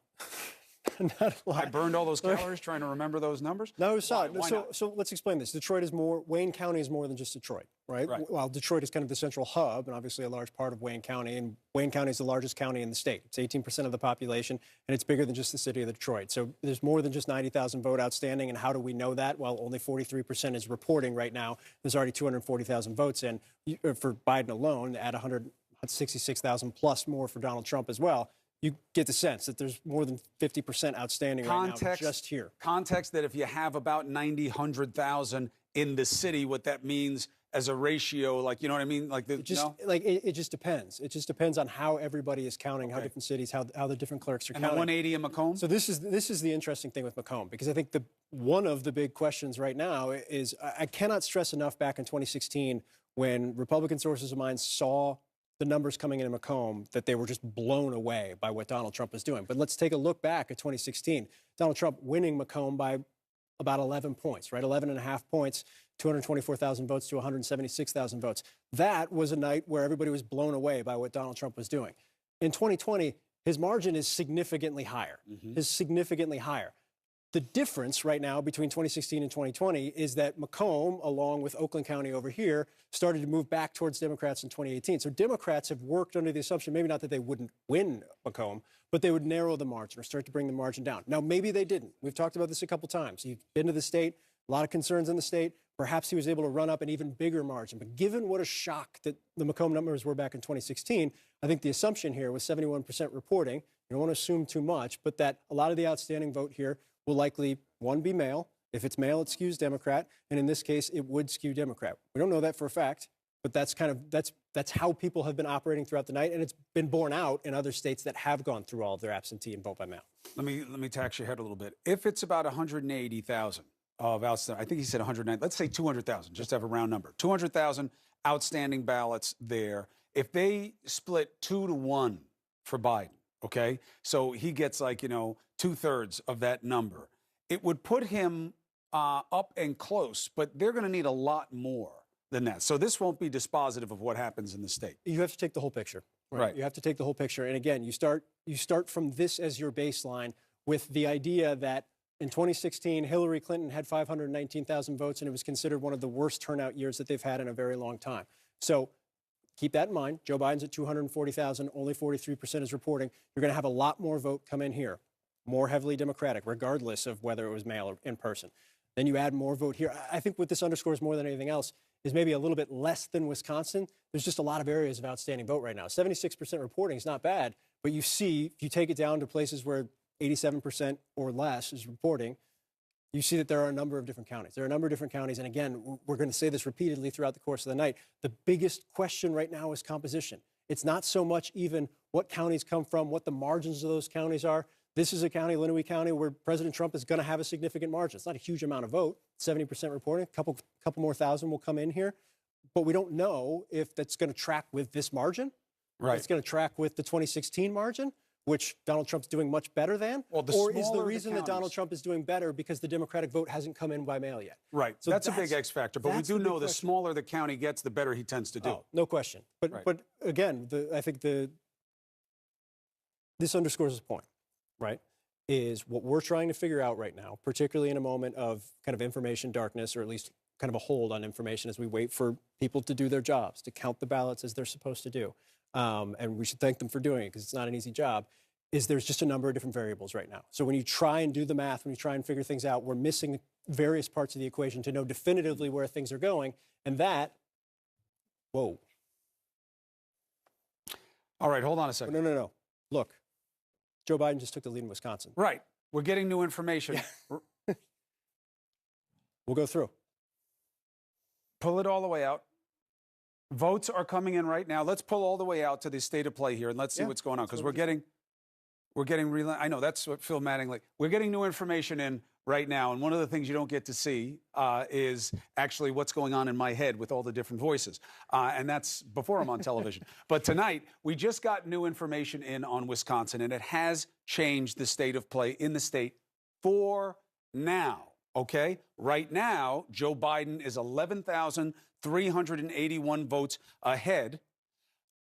Not a lot. I burned all those calories trying to remember those numbers? No, it's not. Why not? So let's explain this. Detroit is more, Wayne County is more than just Detroit, right? While Detroit is kind of the central hub and obviously a large part of Wayne County, and Wayne County is the largest county in the state. It's 18% of the population, and it's bigger than just the city of Detroit. So there's more than just 90,000 vote outstanding, and how do we know that? Well, only 43% is reporting right now. There's already 240,000 votes in for Biden alone, at 166,000 plus more for Donald Trump as well. You get the sense that there's more than 50% outstanding right now just here. Context that if you have about 90, 100,000 in the city, what that means as a ratio, like, you know what I mean? Like, It just depends. It just depends on how everybody is counting, how different cities, how the different clerks are and counting. And the 180 in Macomb? So this is the interesting thing with Macomb, because I think one of the big questions right now is, I cannot stress enough back in 2016 when Republican sources of mine saw the numbers coming in Macomb, that they were just blown away by what Donald Trump was doing. But let's take a look back at 2016. Donald Trump winning Macomb by about 11 points, right? 11 and a half points, 224,000 votes to 176,000 votes. That was a night where everybody was blown away by what Donald Trump was doing. In 2020, his margin is significantly higher, The difference right now between 2016 and 2020 is that Macomb, along with Oakland County over here, started to move back towards Democrats in 2018. So Democrats have worked under the assumption, maybe not that they wouldn't win Macomb, but they would narrow the margin or start to bring the margin down. Now, maybe they didn't. We've talked about this a couple times. He's been to the state, a lot of concerns in the state. Perhaps he was able to run up an even bigger margin. But given what a shock that the Macomb numbers were back in 2016, I think the assumption here was 71% reporting. You don't want to assume too much, but that a lot of the outstanding vote here will likely, one, be mail. If it's mail, it skews Democrat. And in this case, it would skew Democrat. We don't know that for a fact, but that's how people have been operating throughout the night. And it's been borne out in other states that have gone through all of their absentee and vote by mail. Let me tax your head a little bit. If it's about 180,000 of outstanding, I think he said 190, let's say 200,000, just to have a round number. 200,000 outstanding ballots there. If they split 2-1 for Biden, okay, so he gets like, 2/3 of that number, it would put him up and close, but they're going to need a lot more than that. So this won't be dispositive of what happens in the state. You have to take the whole picture. Right. You have to take the whole picture. And again, you start from this as your baseline with the idea that in 2016, Hillary Clinton had 519,000 votes, and it was considered one of the worst turnout years that they've had in a very long time. So keep that in mind. Joe Biden's at 240,000, only 43% is reporting. You're going to have a lot more vote come in here, more heavily Democratic, regardless of whether it was mail or in person. Then you add more vote here. I think what this underscores more than anything else is maybe a little bit less than Wisconsin. There's just a lot of areas of outstanding vote right now. 76% reporting is not bad, but you see, if you take it down to places where 87% or less is reporting, you see that there are a number of different counties. There are a number of different counties, and again, we're going to say this repeatedly throughout the course of the night. The biggest question right now is composition. It's not so much even what counties come from, what the margins of those counties are. This is a county, Lenawee County, where President Trump is going to have a significant margin. It's not a huge amount of vote, 70% reporting, a couple more thousand will come in here. But we don't know if that's going to track with this margin. Right. It's going to track with the 2016 margin, which Donald Trump's doing much better than. Well, or is the reason that Donald Trump is doing better because the Democratic vote hasn't come in by mail yet? Right. So that's a big X factor. But we do know the smaller the county gets, the better he tends to do. Oh, no question. But again, I think this underscores the point, right? Is what we're trying to figure out right now, particularly in a moment of kind of information darkness, or at least kind of a hold on information as we wait for people to do their jobs, to count the ballots as they're supposed to do. And we should thank them for doing it because it's not an easy job, is there's just a number of different variables right now. So when you try and do the math, when you try and figure things out, we're missing various parts of the equation to know definitively where things are going. And that, whoa. All right, hold on a second. No. Look, Joe Biden just took the lead in Wisconsin. Right. We're getting new information. Yeah. We'll go through. Pull it all the way out. Votes are coming in right now. Let's pull all the way out to the state of play here, and let's see what's going on, because we're getting I know that's what Phil Mattingly. We're getting new information in right now, and one of the things you don't get to see is actually what's going on in my head with all the different voices, and that's before I'm on television. But tonight we just got new information in on Wisconsin, and it has changed the state of play in the state for now. Okay, right now Joe Biden is 11,381 votes ahead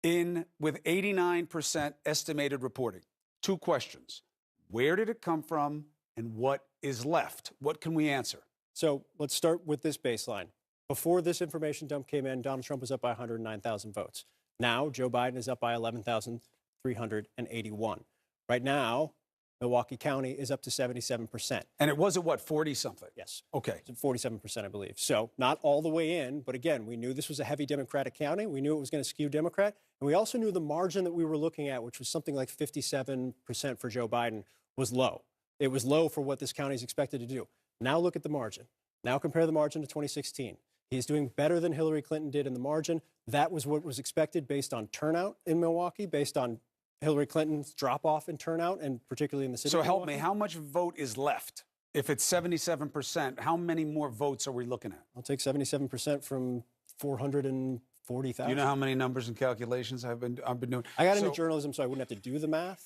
with 89% estimated reporting. Two questions. Where did it come from and what is left? What can we answer? So let's start with this baseline. Before this information dump came in, Donald Trump was up by 109,000 votes. Now Joe Biden is up by 11,381. Right now, Milwaukee County is up to 77%. And it was at what, 40-something? Yes. Okay. It's at 47%, I believe. So not all the way in, but again, we knew this was a heavy Democratic county. We knew it was going to skew Democrat. And we also knew the margin that we were looking at, which was something like 57% for Joe Biden, was low. It was low for what this county is expected to do. Now look at the margin. Now compare the margin to 2016. He's doing better than Hillary Clinton did in the margin. That was what was expected based on turnout in Milwaukee, based on Hillary Clinton's drop-off in turnout, and particularly in the city. So help me, how much vote is left? If it's 77%, how many more votes are we looking at? I'll take 77% from 400 and 40,000. You know how many numbers and calculations I've been doing? I got into journalism, so I wouldn't have to do the math.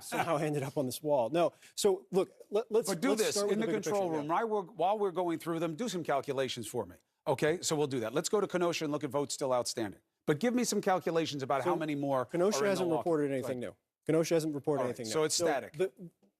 Somehow I ended up on this wall. No. So look, let's But do let's this start with in the bigger control picture. room. While we're going through them, do some calculations for me. Okay, so we'll do that. Let's go to Kenosha and look at votes still outstanding. But give me some calculations about how many more. Kenosha are in hasn't Milwaukee. reported anything new. Kenosha hasn't reported All right, anything new. so it's static.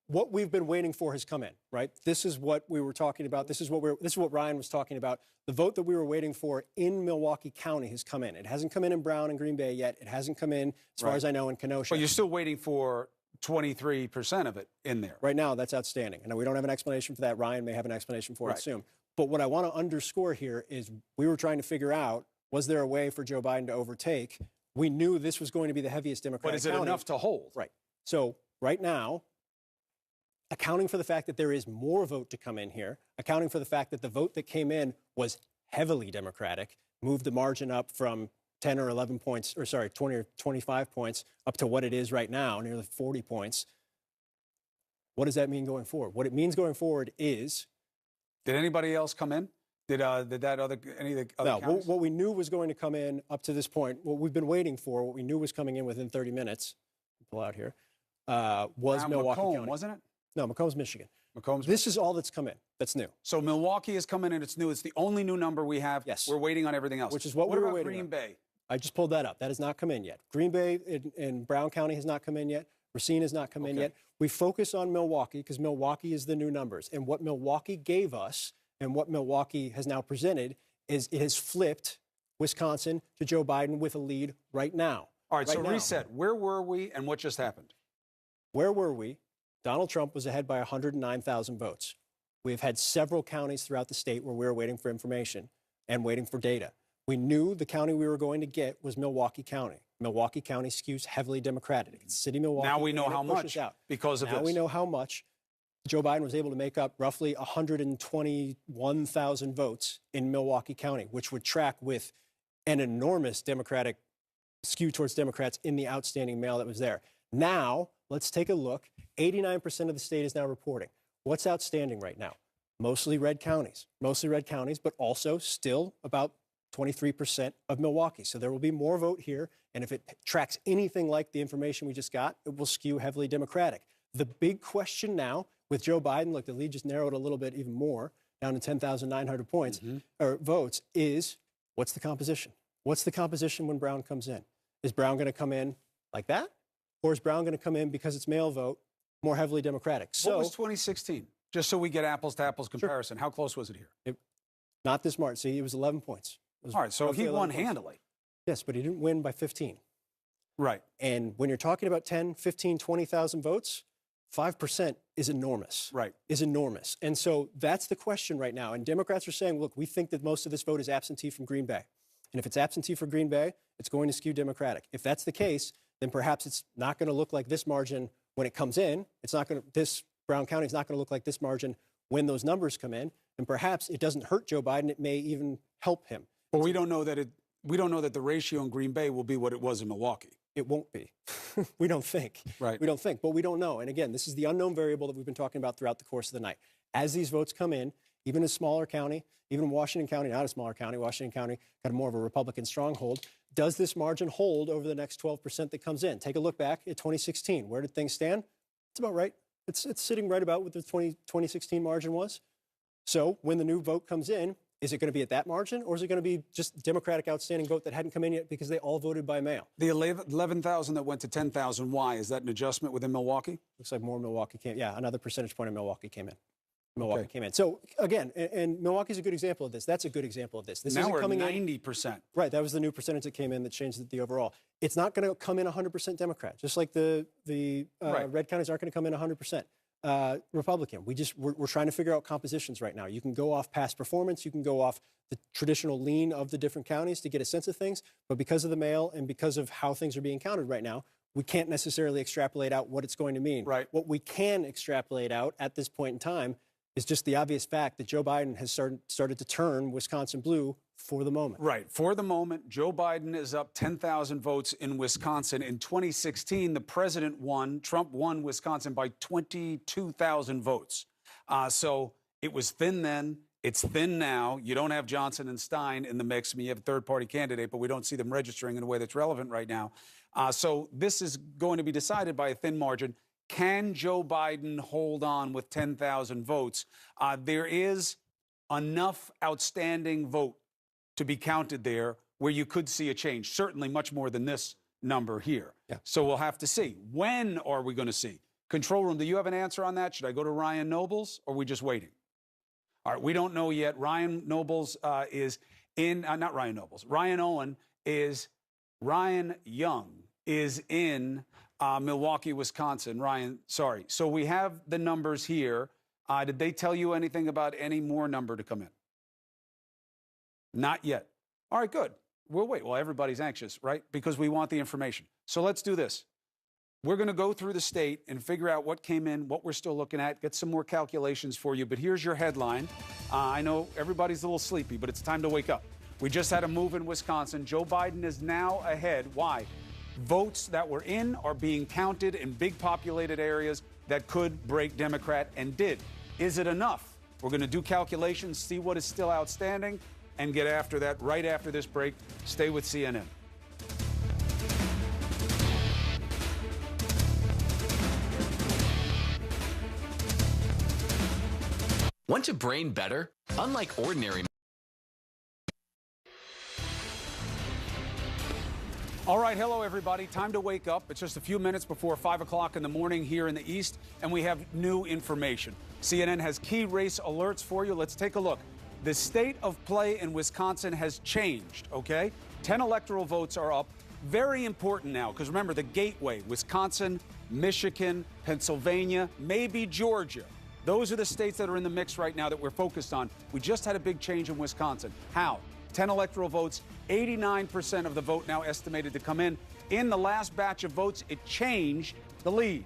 What we've been waiting for has come in, right? This is what we were talking about. This is what Ryan was talking about. The vote that we were waiting for in Milwaukee County has come in. It hasn't come in Brown and Green Bay yet. It hasn't come in, as far as I know, in Kenosha. But you're still waiting for 23% of it in there. Right now, that's outstanding. And we don't have an explanation for that. Ryan may have an explanation for it soon. But what I want to underscore here is we were trying to figure out, was there a way for Joe Biden to overtake? We knew this was going to be the heaviest Democratic But is it county. enough to hold? Right. So right now, accounting for the fact that there is more vote to come in here, accounting for the fact that the vote that came in was heavily Democratic, moved the margin up from 10 or 11 points, or sorry, 20 or 25 points up to what it is right now, nearly 40 points. What does that mean going forward? What it means going forward is... Did anybody else come in? Did any of the other No, counties? what we knew was going to come in up to this point, what we've been waiting for, what we knew was coming in within 30 minutes, pull out here, was Milwaukee Macomb, County. wasn't it? No, Macomb's Michigan. Macomb's This is all that's come in. That's new. So Milwaukee has come in and it's new. It's the only new number we have. Yes. We're waiting on everything else. Which is what we were about waiting Green on. Bay? I just pulled that up. That has not come in yet. Green Bay in Brown County has not come in yet. Racine has not come in yet. We focus on Milwaukee because Milwaukee is the new numbers. And what Milwaukee gave us and what Milwaukee has now presented is it has flipped Wisconsin to Joe Biden with a lead right now. All right, so now. reset. Where were we and what just happened? Where were we? Donald Trump was ahead by 109,000 votes. We've had several counties throughout the state where we were waiting for information and waiting for data. We knew the county we were going to get was Milwaukee County. Milwaukee County skews heavily Democratic. It's city Milwaukee. Now we know and it how pushes much out. because of now this. we know how much. Joe Biden was able to make up roughly 121,000 votes in Milwaukee County, which would track with an enormous Democratic skew towards Democrats in the outstanding mail that was there. Now, let's take a look. 89% of the state is now reporting. What's outstanding right now? Mostly red counties, but also still about 23% of Milwaukee. So there will be more vote here. And if it tracks anything like the information we just got, it will skew heavily Democratic. The big question now with Joe Biden, look, the lead just narrowed a little bit even more, down to 10,900 points or votes, is what's the composition? What's the composition when Brown comes in? Is Brown going to come in like that? Or is Brown going to come in because it's mail vote more heavily Democratic? What was 2016? Just so we get apples to apples comparison. How close was it here? Not this March. See, it was 11 points. All right, so he won handily. Yes, but he didn't win by 15. Right. And when you're talking about 10, 15, 20,000 votes, 5% is enormous. Right. Is enormous. And so that's the question right now. And Democrats are saying, look, we think that most of this vote is absentee from Green Bay. And if it's absentee for Green Bay, it's going to skew Democratic. If that's the case, then perhaps it's not going to look like this margin when it comes in. It's not going to, this Brown County is not going to look like this margin when those numbers come in. And perhaps it doesn't hurt Joe Biden. It may even help him. But we don't know that the ratio in Green Bay will be what it was in Milwaukee. It won't be. We don't think. Right. We don't think, but we don't know. And again, this is the unknown variable that we've been talking about throughout the course of the night. As these votes come in, even a smaller county, even Washington County, not a smaller county, Washington County got more of a Republican stronghold. Does this margin hold over the next 12% that comes in? Take a look back at 2016. Where did things stand? It's about right. It's sitting right about what the 2016 margin was. So when the new vote comes in, is it going to be at that margin, or is it going to be just Democratic outstanding vote that hadn't come in yet because they all voted by mail? The 11,000 that went to 10,000, why? Is that an adjustment within Milwaukee? Looks like more Milwaukee came. Yeah, another percentage point in Milwaukee came in. Milwaukee came in. So again, and Milwaukee's a good example of this. That's a good example of this. This now isn't we're coming at in. 90%. Right, that was the new percentage that came in that changed the overall. It's not going to come in 100% Democrat, just like the red counties aren't going to come in 100%. Republican. We're trying to figure out compositions right now. You can go off past performance. You can go off the traditional lean of the different counties to get a sense of things. But because of the mail and because of how things are being counted right now, we can't necessarily extrapolate out what it's going to mean. Right. What we can extrapolate out at this point in time is just the obvious fact that Joe Biden has started to turn Wisconsin blue for the moment. Right. For the moment, Joe Biden is up 10,000 votes in Wisconsin. In 2016, the president won. Trump won Wisconsin by 22,000 votes. So it was thin then. It's thin now. You don't have Johnson and Stein in the mix. I mean, you have a third-party candidate, but we don't see them registering in a way that's relevant right now. So this is going to be decided by a thin margin. Can Joe Biden hold on with 10,000 votes? There is enough outstanding vote to be counted there where you could see a change, certainly much more than this number here. Yeah. So we'll have to see. When are we going to see? Control room, do you have an answer on that? Should I go to Ryan Nobles, or are we just waiting? All right, we don't know yet. Ryan Nobles is in, not Ryan Nobles. Ryan Owen is, Ryan Young is in Milwaukee, Wisconsin. Ryan, sorry. So we have the numbers here. Did they tell you anything about any more number to come in? Not yet. All right, good. We'll wait. Well, everybody's anxious, right? Because we want the information. So let's do this. We're going to go through the state and figure out what came in, what we're still looking at, get some more calculations for you. But here's your headline. I know everybody's a little sleepy, but it's time to wake up. We just had a move in Wisconsin. Joe Biden is now ahead. Why? Votes that were in are being counted in big populated areas that could break Democrat and did. Is it enough? We're going to do calculations, see what is still outstanding, and get after that right after this break. Stay with CNN. Want your brain better? Unlike ordinary. All right, hello, everybody. Time to wake up. It's just a few minutes before 5 o'clock in the morning here in the East, and we have new information. CNN has key race alerts for you. Let's take a look. The state of play in Wisconsin has changed, okay? 10 electoral votes are up. Very important now, because remember, the gateway, Wisconsin, Michigan, Pennsylvania, maybe Georgia. Those are the states that are in the mix right now that we're focused on. We just had a big change in Wisconsin. How? 10 electoral votes, 89% of the vote now estimated to come in. In the last batch of votes, it changed the lead.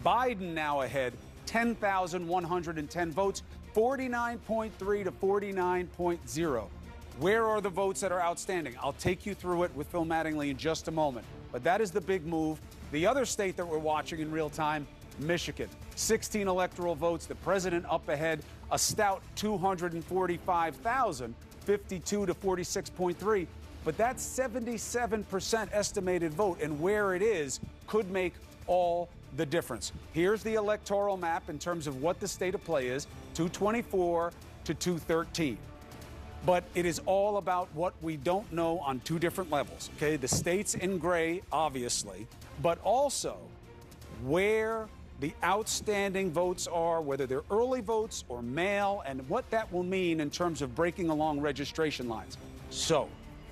Biden now ahead, 10,110 votes, 49.3 to 49.0. Where are the votes that are outstanding? I'll take you through it with Phil Mattingly in just a moment. But that is the big move. The other state that we're watching in real time, Michigan. 16 electoral votes, the president up ahead, a stout 245,000, 52 to 46.3. But that's 77% estimated vote, and where it is could make all the difference. Here's the electoral map in terms of what the state of play is, 224 to 213. But it is all about what we don't know on two different levels, okay? The states in gray, obviously, but also where the outstanding votes are, whether they're early votes or mail, and what that will mean in terms of breaking along registration lines. So,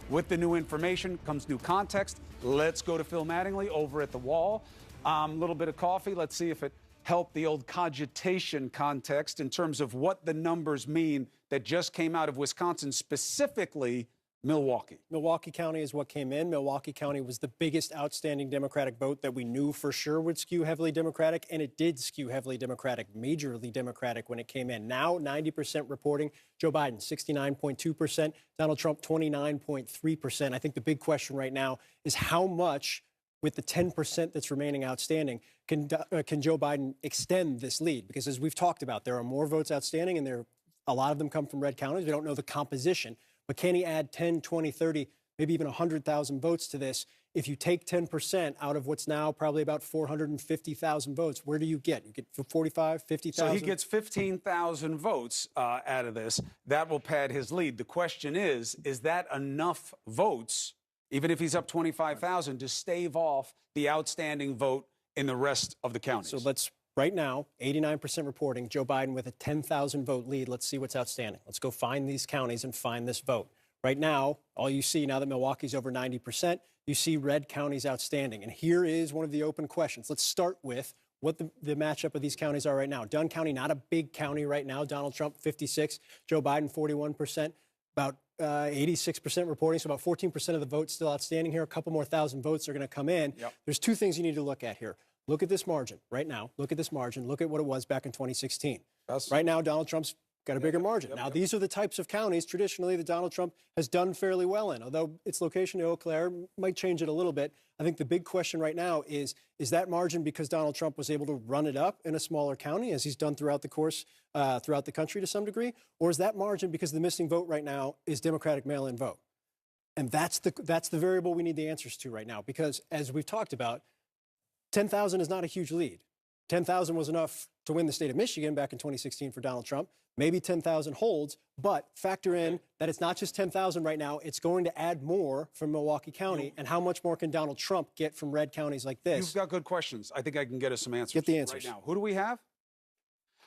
with the new information comes new context. Let's go to Phil Mattingly over at the wall. A little bit of coffee. Let's see if it helped the old cogitation context in terms of what the numbers mean that just came out of Wisconsin, specifically Milwaukee. Milwaukee County is what came in. Milwaukee County was the biggest outstanding Democratic vote that we knew for sure would skew heavily Democratic, and it did skew heavily Democratic, majorly Democratic when it came in. Now, 90% reporting. Joe Biden, 69.2%. Donald Trump, 29.3%. I think the big question right now is how much, with the 10% that's remaining outstanding, can Joe Biden extend this lead? Because as we've talked about, there are more votes outstanding, and a lot of them come from red counties. We don't know the composition. But can he add 10, 20, 30, maybe even 100,000 votes to this? If you take 10% out of what's now probably about 450,000 votes, where do you get? You get 45, 50,000? So he gets 15,000 votes out of this. That will pad his lead. The question is that enough votes, even if he's up 25,000, to stave off the outstanding vote in the rest of the counties? So let's, right now, 89% reporting, Joe Biden with a 10,000 vote lead. Let's see what's outstanding. Let's go find these counties and find this vote. Right now, all you see, now that Milwaukee's over 90%, you see red counties outstanding. And here is one of the open questions. Let's start with what the matchup of these counties are right now. Dunn County, not a big county right now. Donald Trump, 56. Joe Biden, 41%. About 86% reporting, so about 14% of the votes still outstanding here. A couple more thousand votes are going to come in. Yep. There's two things you need to look at here. Look at this margin right now. Look at this margin. Look at what it was back in 2016. Right now, Donald Trump's got a bigger margin. Now, these are the types of counties traditionally that Donald Trump has done fairly well in. Although its location in Eau Claire might change it a little bit, I think the big question right now is that margin because Donald Trump was able to run it up in a smaller county, as he's done throughout the course, throughout the country to some degree, or is that margin because the missing vote right now is Democratic mail-in vote? And that's the variable we need the answers to right now, because as we've talked about, 10,000 is not a huge lead. 10,000 was enough to win the state of Michigan back in 2016 for Donald Trump. Maybe 10,000 holds, but factor in that it's not just 10,000 right now. It's going to add more from Milwaukee County. And how much more can Donald Trump get from red counties like this? You've got good questions. I think I can get us some answers. Get the answers. Right now. Who do we have?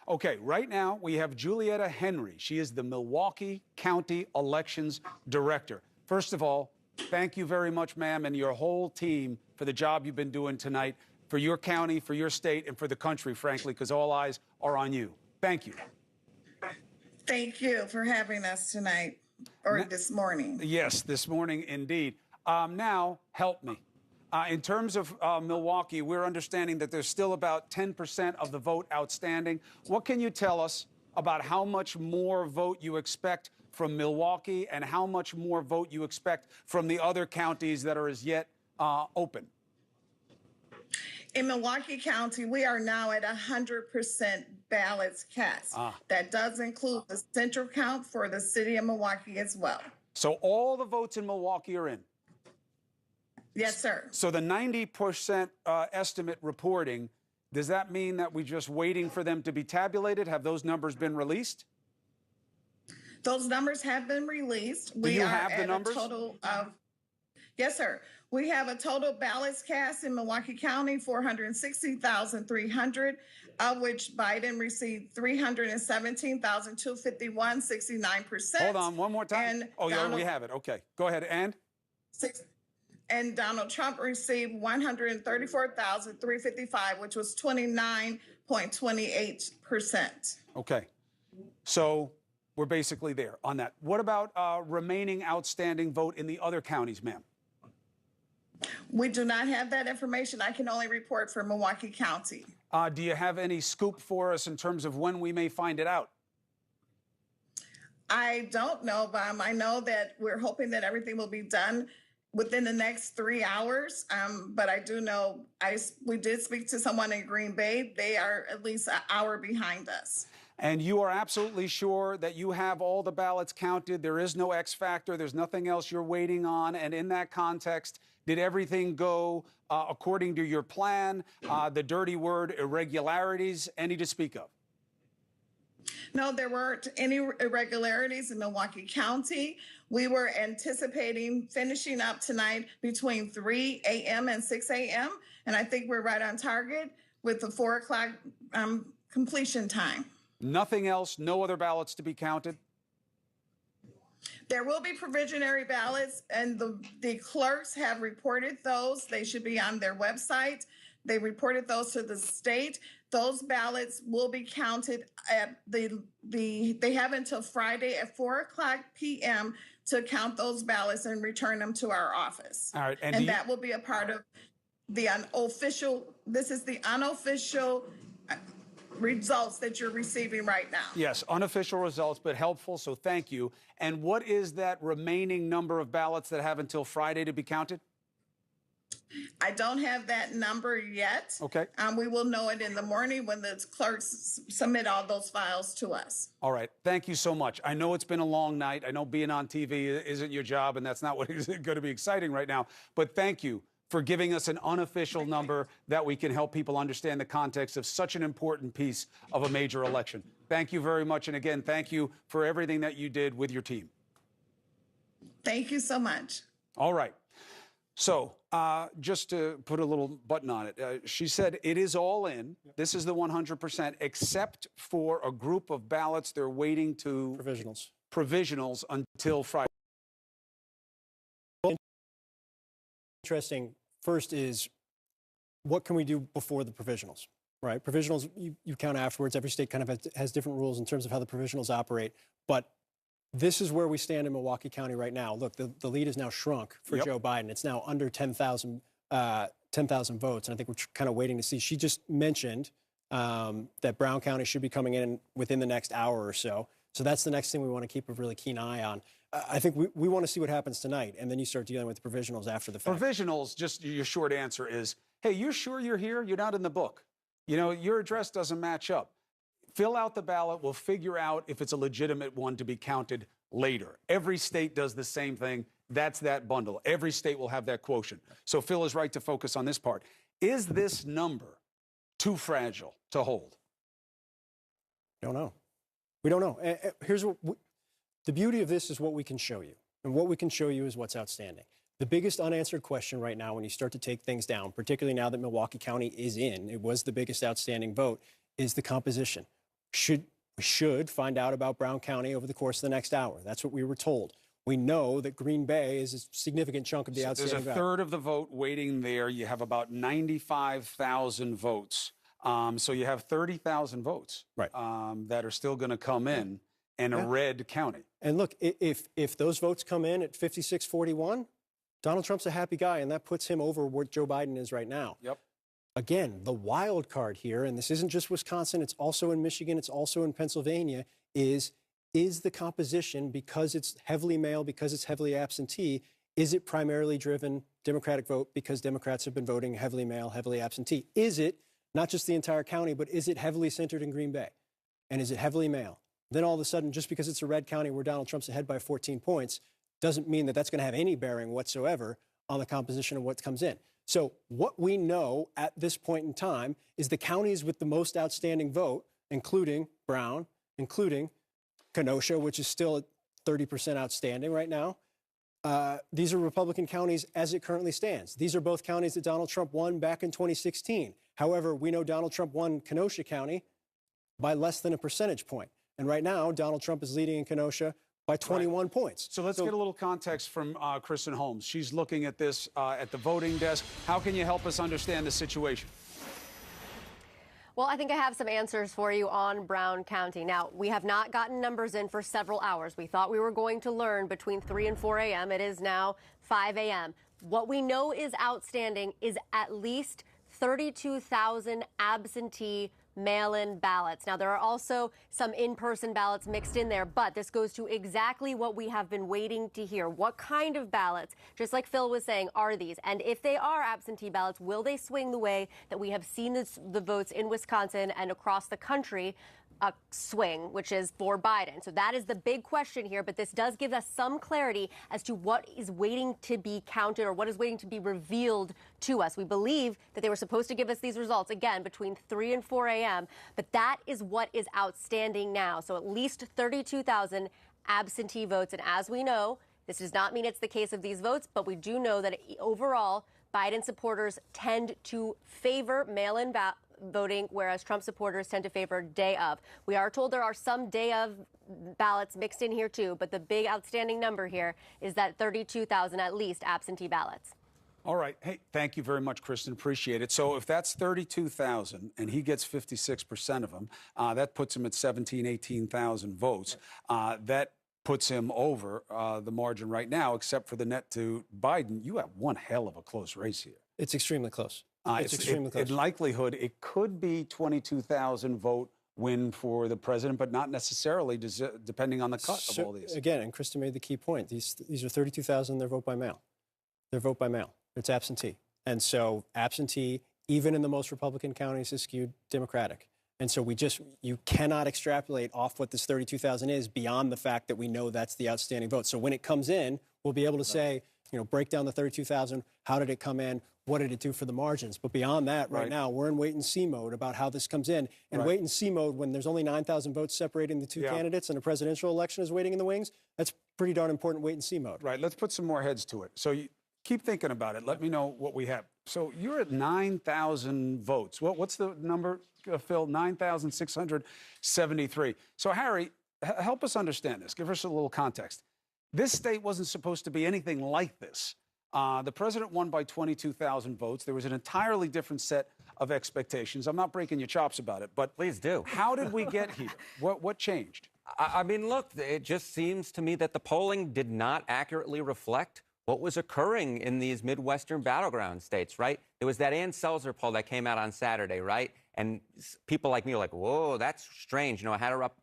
Okay, right now we have Julietta Henry. She is the Milwaukee County Elections Director. First of all, thank you very much, ma'am, and your whole team for the job you've been doing tonight for your county, for your state, and for the country, frankly, because all eyes are on you. Thank you. Thank you for having us tonight, or this morning. Yes, this morning, indeed. Now, help me. In terms of Milwaukee, we're understanding that there's still about 10% of the vote outstanding. What can you tell us about how much more vote you expect from Milwaukee and how much more vote you expect from the other counties that are as yet open? In Milwaukee County, we are now at 100% ballots cast. That does include the central count for the city of Milwaukee as well. So all the votes in Milwaukee are in? Yes, sir. So the 90% estimate reporting, does that mean that we're just waiting for them to be tabulated? Have those numbers been released? Those numbers have been released. Do you have the numbers? A total of, yes, sir. We have a total ballots cast in Milwaukee County, 460,300, of which Biden received 317,251, 69%. Hold on, one more time. And yeah, we have it. Okay, go ahead. And Donald Trump received 134,355, which was 29.28%. Okay, so we're basically there on that. What about remaining outstanding vote in the other counties, ma'am? We do not have that information. I can only report for Milwaukee County. Do you have any scoop for us in terms of when we may find it out? I don't know, but I know that we're hoping that everything will be done within the next 3 hours. But I do know we did speak to someone in Green Bay. They are at least an hour behind us. And you are absolutely sure that you have all the ballots counted? There is no X factor. There's nothing else you're waiting on. And in that context, did everything go according to your plan? The dirty word, irregularities, any to speak of? No, there weren't any irregularities in Milwaukee County. We were anticipating finishing up tonight between 3 a.m. and 6 a.m. And I think we're right on target with the 4 o'clock completion time. Nothing else, no other ballots to be counted? There will be provisionary ballots, and the clerks have reported those. They should be on their website. They reported those to the state. Those ballots will be counted at they have until Friday at 4 o'clock p.m. to count those ballots and return them to our office. All right, and that will be a part of the unofficial. This is the unofficial results that you're receiving right now. Yes, unofficial results, but helpful, so thank you. And what is that remaining number of ballots that have until Friday to be counted? I don't have that number yet. Okay. We will know it in the morning when the clerks submit all those files to us. All right. Thank you so much. I know it's been a long night. I know being on TV isn't your job, and that's not what is going to be exciting right now. But thank you for giving us an unofficial number that we can help people understand the context of such an important piece of a major election. Thank you very much. And again, thank you for everything that you did with your team. Thank you so much. All right. So just to put a little button on it, she said it is all in. This is the 100%, except for a group of ballots they're waiting to provisionals until Friday. Interesting. First is, what can we do before the provisionals, right? Provisionals, you count afterwards. Every state kind of has different rules in terms of how the provisionals operate. But this is where we stand in Milwaukee County right now. Look, the lead is now shrunk for Joe Biden. It's now under 10,000 votes, and I think we're kind of waiting to see. She just mentioned that Brown County should be coming in within the next hour or so. So that's the next thing we want to keep a really keen eye on. I think we want to see what happens tonight, and then you start dealing with the provisionals after the fact. Provisionals, just your short answer is, hey, you sure you're here? You're not in the book. You know, your address doesn't match up. Fill out the ballot. We'll figure out if it's a legitimate one to be counted later. Every state does the same thing. That's that bundle. Every state will have that quotient. So Phil is right to focus on this part. Is this number too fragile to hold? We don't know. We don't know. Here's what the beauty of this is what we can show you. And what we can show you is what's outstanding. The biggest unanswered question right now when you start to take things down, particularly now that Milwaukee County is in, it was the biggest outstanding vote, is the composition. We should find out about Brown County over the course of the next hour. That's what we were told. We know that Green Bay is a significant chunk of the outstanding vote. There's a third of the vote waiting there. You have about 95,000 votes. So you have 30,000 votes that are still going to come in a red county. And look, if those votes come in at 56-41, Donald Trump's a happy guy, and that puts him over where Joe Biden is right now. Yep. Again, the wild card here, and this isn't just Wisconsin, it's also in Michigan, it's also in Pennsylvania, is the composition, because it's heavily male, because it's heavily absentee, is it primarily driven Democratic vote because Democrats have been voting heavily male, heavily absentee? Is it not just the entire county, but is it heavily centered in Green Bay? And is it heavily male? Then all of a sudden, just because it's a red county where Donald Trump's ahead by 14 points, doesn't mean that that's going to have any bearing whatsoever on the composition of what comes in. So what we know at this point in time is the counties with the most outstanding vote, including Brown, including Kenosha, which is still at 30% outstanding right now. These are Republican counties as it currently stands. These are both counties that Donald Trump won back in 2016. However, we know Donald Trump won Kenosha County by less than a percentage point. And right now, Donald Trump is leading in Kenosha by 21 points. So let's get a little context from Kristen Holmes. She's looking at this at the voting desk. How can you help us understand the situation? Well, I think I have some answers for you on Brown County. Now, we have not gotten numbers in for several hours. We thought we were going to learn between 3 and 4 a.m. It is now 5 a.m. What we know is outstanding is at least 32,000 absentee mail-in ballots. Now, there are also some in-person ballots mixed in there, but this goes to exactly what we have been waiting to hear. What kind of ballots, just like Phil was saying, are these? And if they are absentee ballots, will they swing the way that we have seen the votes in Wisconsin and across the country swing, which is for Biden? So that is the big question here, but this does give us some clarity as to what is waiting to be counted or what is waiting to be revealed to us. We believe that they were supposed to give us these results, again, between 3 and 4 a.m., but that is what is outstanding now. So at least 32,000 absentee votes, and as we know, this does not mean it's the case of these votes, but we do know that overall, Biden supporters tend to favor mail-in voting, whereas Trump supporters tend to favor day of. We are told there are some day of ballots mixed in here too, but the big outstanding number here is that 32,000 at least absentee ballots. All right. Hey, thank you very much, Kristen. Appreciate it. So if that's 32,000 and he gets 56% of them, that puts him at 18,000 votes. That puts him over the margin right now, except for the net to Biden. You have one hell of a close race here. It's extremely close. It's extremely close. In likelihood, it could be 22,000 vote win for the president, but not necessarily depending on the cut of all these. Again, and Kristen made the key point. These are 32,000. Their vote by mail. Their vote by mail. It's absentee. And so absentee, even in the most Republican counties, is skewed Democratic. And so you cannot extrapolate off what this 32,000 is beyond the fact that we know that's the outstanding vote. So when it comes in, we'll be able to say, break down the 32,000. How did it come in? What did it do for the margins? But beyond that, right now, we're in wait-and-see mode about how this comes in. And wait-and-see mode, when there's only 9,000 votes separating the two candidates and a presidential election is waiting in the wings, that's pretty darn important wait-and-see mode. Right. Let's put some more heads to it. So keep thinking about it. Let me know what we have. So you're at 9,000 votes. What's the number, Phil? 9,673. So, Harry, help us understand this. Give us a little context. This state wasn't supposed to be anything like this. The president won by 22,000 votes. There was an entirely different set of expectations. I'm not breaking your chops about it, but please do. How did we get here? What changed? I mean, look, it just seems to me that the polling did not accurately reflect what was occurring in these Midwestern battleground states, right? There was that Ann Selzer poll that came out on Saturday, right? And people like me were like, whoa, that's strange. I had her up,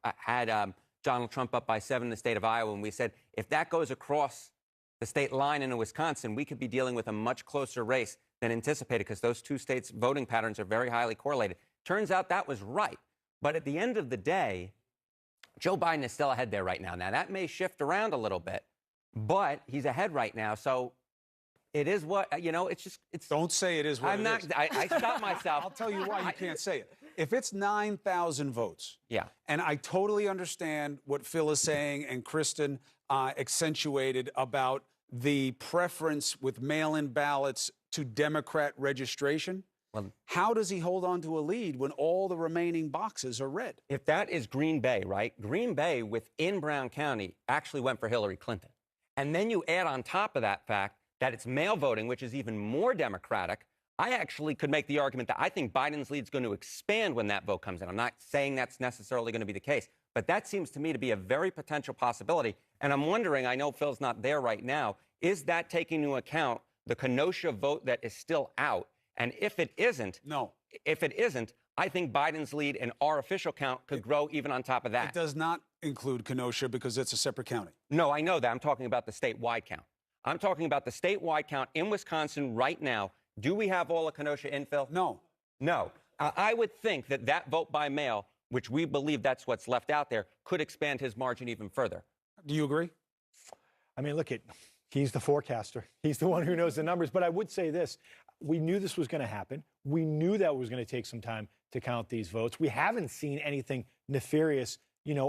Donald Trump up by 7 in the state of Iowa, and we said, if that goes across the state line into Wisconsin, we could be dealing with a much closer race than anticipated because those two states' voting patterns are very highly correlated. Turns out that was right. But at the end of the day, Joe Biden is still ahead there right now. Now, that may shift around a little bit, but he's ahead right now. So it is what, you know, it's just, it's. Don't say it is what it is. I stopped myself. I'll tell you why you can't say it. If it's 9,000 votes, yeah, and I totally understand what Phil is saying and Kristen accentuated about the preference with mail-in ballots to Democrat registration, how does he hold on to a lead when all the remaining boxes are red? If that is Green Bay, right? Green Bay within Brown County actually went for Hillary Clinton. And then you add on top of that fact that it's mail voting, which is even more Democratic. I actually could make the argument that I think Biden's lead is going to expand when that vote comes in. I'm not saying that's necessarily going to be the case, but that seems to me to be a very potential possibility. And I'm wondering, I know Phil's not there right now, is that taking into account the Kenosha vote that is still out? And if it isn't, I think Biden's lead in our official count could grow even on top of that. It does not include Kenosha because it's a separate county. No, I know that. I'm talking about the statewide count. I'm talking about the statewide count in Wisconsin right now. Do we have all of Kenosha in, Phil? No. No. I would think that that vote by mail, which we believe that's what's left out there, could expand his margin even further. Do you agree? I mean, look, he's the forecaster. He's the one who knows the numbers. But I would say this. We knew this was going to happen. We knew that it was going to take some time to count these votes. We haven't seen anything nefarious,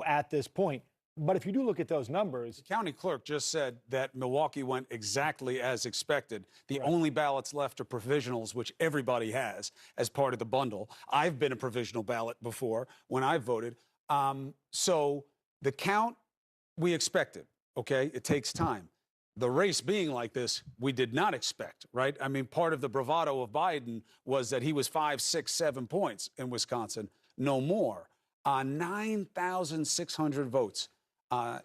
at this point. But if you do look at those numbers. The county clerk just said that Milwaukee went exactly as expected. The only ballots left are provisionals, which everybody has as part of the bundle. I've been a provisional ballot before when I voted. So the count we expected, okay? It takes time. The race being like this, we did not expect, right? I mean, part of the bravado of Biden was that he was 5, 6, 7 points in Wisconsin, no more. 9,600 votes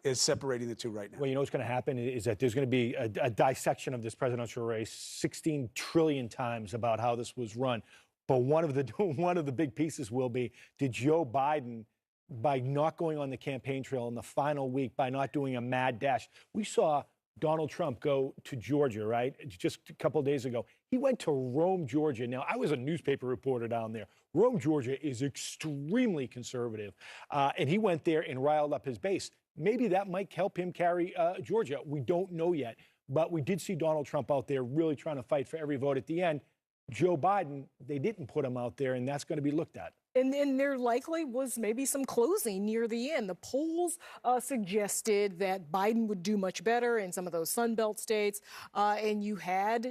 is separating the two right now. Well, you know what's going to happen is that there's going to be a dissection of this presidential race 16 trillion times about how this was run. But one of the big pieces will be, did Joe Biden, by not going on the campaign trail in the final week, by not doing a mad dash, we saw Donald Trump go to Georgia, right? Just a couple of days ago. He went to Rome, Georgia. Now, I was a newspaper reporter down there. Rome, Georgia is extremely conservative. And he went there and riled up his base. Maybe that might help him carry Georgia. We don't know yet. But we did see Donald Trump out there really trying to fight for every vote at the end. Joe Biden, they didn't put him out there, and that's going to be looked at. And there likely was maybe some closing near the end. The polls suggested that Biden would do much better in some of those Sun Belt states. And you had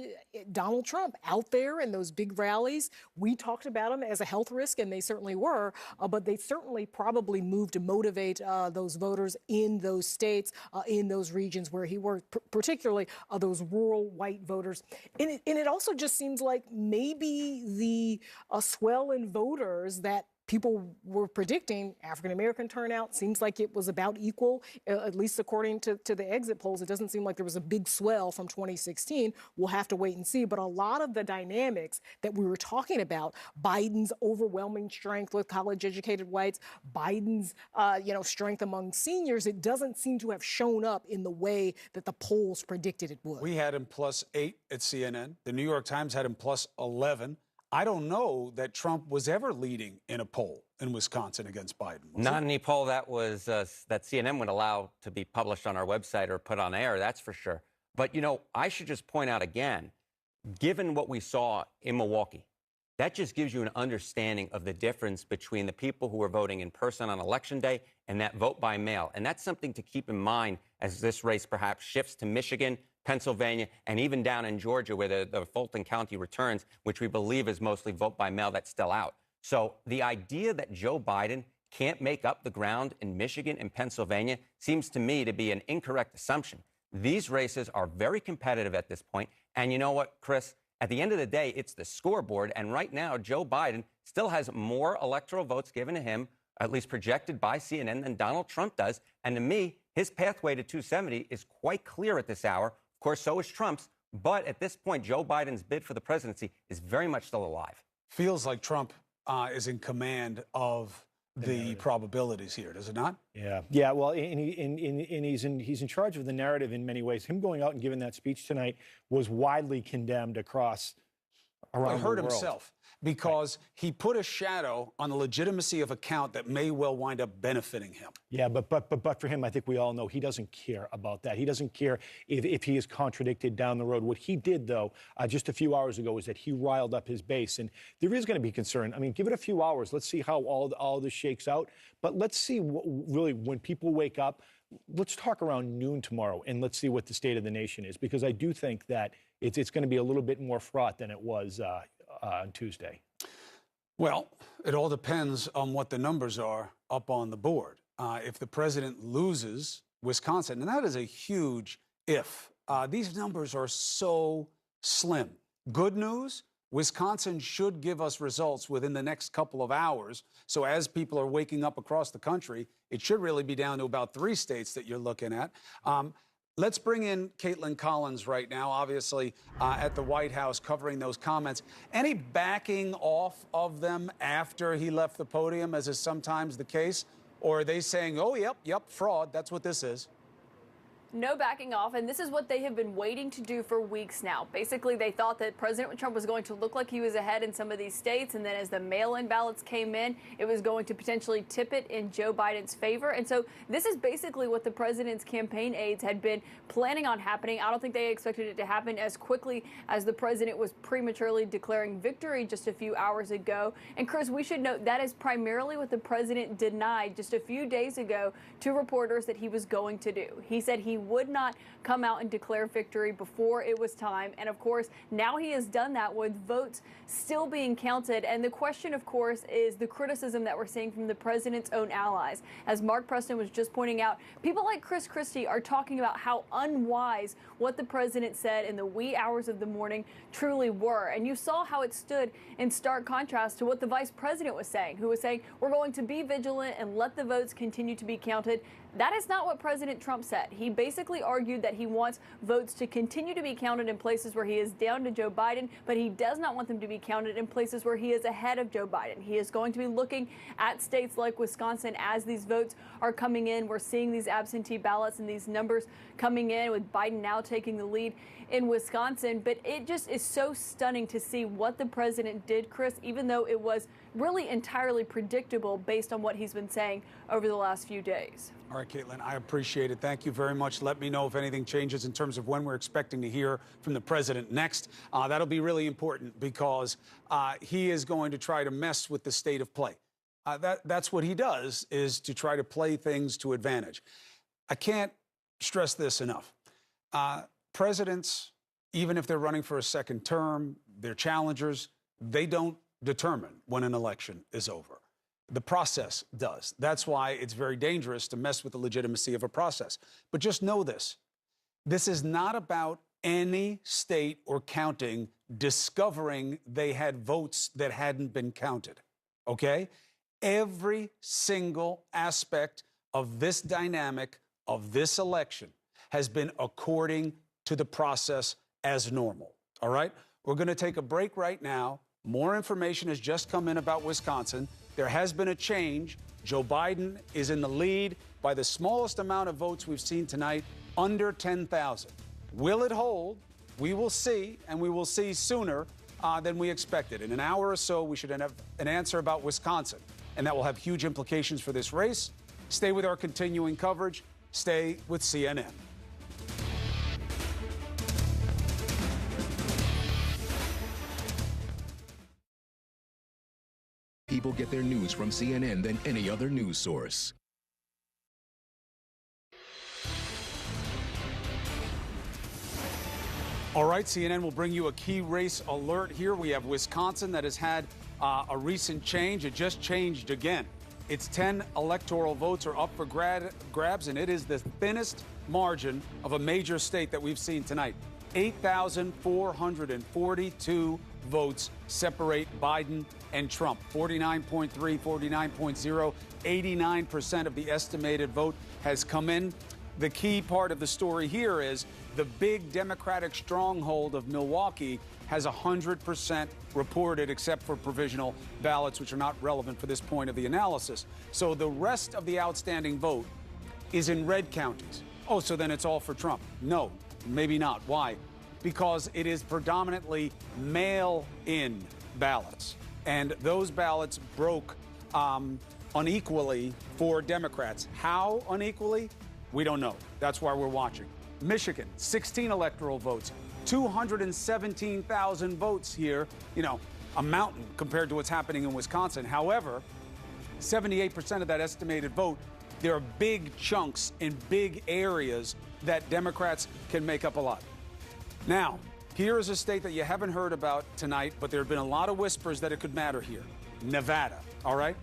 Donald Trump out there in those big rallies. We talked about him as a health risk, and they certainly were. But they certainly probably moved to motivate those voters in those states, in those regions where he worked, particularly those rural white voters. And it also just seems like maybe the swell in voters that people were predicting, African-American turnout seems like it was about equal, at least according to the exit polls. It doesn't seem like there was a big swell from 2016. We'll have to wait and see. But a lot of the dynamics that we were talking about, Biden's overwhelming strength with college-educated whites, Biden's strength among seniors, it doesn't seem to have shown up in the way that the polls predicted it would. We had him +8 at CNN. The New York Times had him +11. I don't know that Trump was ever leading in a poll in Wisconsin against Biden. Not any poll that was that CNN would allow to be published on our website or put on air, that's for sure. But, I should just point out again, given what we saw in Milwaukee, that just gives you an understanding of the difference between the people who are voting in person on Election Day and that vote by mail. And that's something to keep in mind as this race perhaps shifts to Michigan, Pennsylvania, and even down in Georgia where the Fulton County returns, which we believe is mostly vote by mail that's still out. So the idea that Joe Biden can't make up the ground in Michigan and Pennsylvania seems to me to be an incorrect assumption. These races are very competitive at this point. And you know what, Chris? At the end of the day, it's the scoreboard. And right now, Joe Biden still has more electoral votes given to him, at least projected by CNN, than Donald Trump does. And to me, his pathway to 270 is quite clear at this hour. Of course, so is Trump's. But at this point, Joe Biden's bid for the presidency is very much still alive. Feels like Trump is in command of the probabilities here, does it not? Yeah. Well, and he's in charge of the narrative in many ways. Him going out and giving that speech tonight was widely condemned across around the world. He hurt himself because he put a shadow on the legitimacy of a count that may well wind up benefiting him. Yeah, but for him, I think we all know he doesn't care about that. He doesn't care if he is contradicted down the road. What he did, though, just a few hours ago, is that he riled up his base, and there is going to be concern. I mean, give it a few hours. Let's see how all this shakes out. But let's see really when people wake up. Let's talk around noon tomorrow, and let's see what the state of the nation is, because I do think that it's going to be a little bit more fraught than it was on Tuesday. Well, it all depends on what the numbers are up on the board. If the president loses Wisconsin, and that is a huge if. These numbers are so slim. Good news, Wisconsin should give us results within the next couple of hours. So as people are waking up across the country, it should really be down to about 3 states that you're looking at. Let's bring in Caitlin Collins right now, obviously at the White House covering those comments. Any backing off of them after he left the podium, as is sometimes the case? Or are they saying, oh, yep, fraud, that's what this is? No backing off, and this is what they have been waiting to do for weeks now. Basically, they thought that President Trump was going to look like he was ahead in some of these states, and then as the mail-in ballots came in, it was going to potentially tip it in Joe Biden's favor. And so this is basically what the president's campaign aides had been planning on happening. I don't think they expected it to happen as quickly as the president was prematurely declaring victory just a few hours ago. And Chris, we should note that is primarily what the president denied just a few days ago to reporters that he was going to do. He said he would not come out and declare victory before it was time. And of course, now he has done that with votes still being counted. And the question, of course, is the criticism that we're seeing from the president's own allies. As Mark Preston was just pointing out, people like Chris Christie are talking about how unwise what the president said in the wee hours of the morning truly were. And you saw how it stood in stark contrast to what the vice president was saying, who was saying, we're going to be vigilant and let the votes continue to be counted. That is not what President Trump said. He basically argued that he wants votes to continue to be counted in places where he is down to Joe Biden, but he does not want them to be counted in places where he is ahead of Joe Biden. He is going to be looking at states like Wisconsin as these votes are coming in. We're seeing these absentee ballots and these numbers coming in, with Biden now taking the lead in Wisconsin. But it just is so stunning to see what the president did, Chris, even though it was really entirely predictable based on what he's been saying over the last few days. All right, Caitlin, I appreciate it. Thank you very much. Let me know if anything changes in terms of when we're expecting to hear from the president next. That'll be really important because he is going to try to mess with the state of play. That's what he does, is to try to play things to advantage. I can't stress this enough. Presidents, even if they're running for a second term, they're challengers, they don't determine when an election is over. The process does. That's why it's very dangerous to mess with the legitimacy of a process. But just know this. This is not about any state or counting discovering they had votes that hadn't been counted. Okay? Every single aspect of this dynamic of this election has been according to the process as normal. All right? We're going to take a break right now. More information has just come in about Wisconsin. There has been a change. Joe Biden is in the lead by the smallest amount of votes we've seen tonight, under 10,000. Will it hold? We will see, and we will see sooner than we expected. In an hour or so, we should have an answer about Wisconsin, and that will have huge implications for this race. Stay with our continuing coverage. Stay with CNN. People get their news from CNN than any other news source. All right, CNN will bring you a key race alert here. We have Wisconsin that has had a recent change. It just changed again. Its 10 electoral votes are up for grabs, and it is the thinnest margin of a major state that we've seen tonight. 8,442 votes separate Biden and Trump. 49.3, 49.0, 89% of the estimated vote has come in. the key part of the story here is the big Democratic stronghold of Milwaukee has 100% reported, except for provisional ballots, which are not relevant for this point of the analysis. So the rest of the outstanding vote is in red counties. Oh, so then it's all for Trump. No, maybe not. Why? Because it is predominantly mail-in ballots. And those ballots broke unequally for Democrats. How unequally? We don't know. That's why we're watching. Michigan, 16 electoral votes, 217,000 votes here. You know, a mountain compared to what's happening in Wisconsin. However, 78% of that estimated vote, there are big chunks in big areas that Democrats can make up a lot. Now, here is a state that you haven't heard about tonight, but there have been a lot of whispers that it could matter here. Nevada, all right?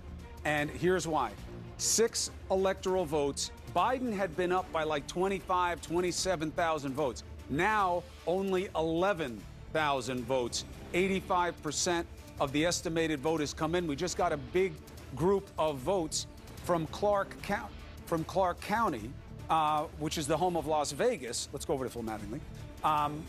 And here's why. 6 electoral votes. Biden had been up by like 25, 27,000 votes. Now, only 11,000 votes. 85% of the estimated vote has come in. We just got a big group of votes from Clark County, which is the home of Las Vegas. Let's go over to Phil Mattingly.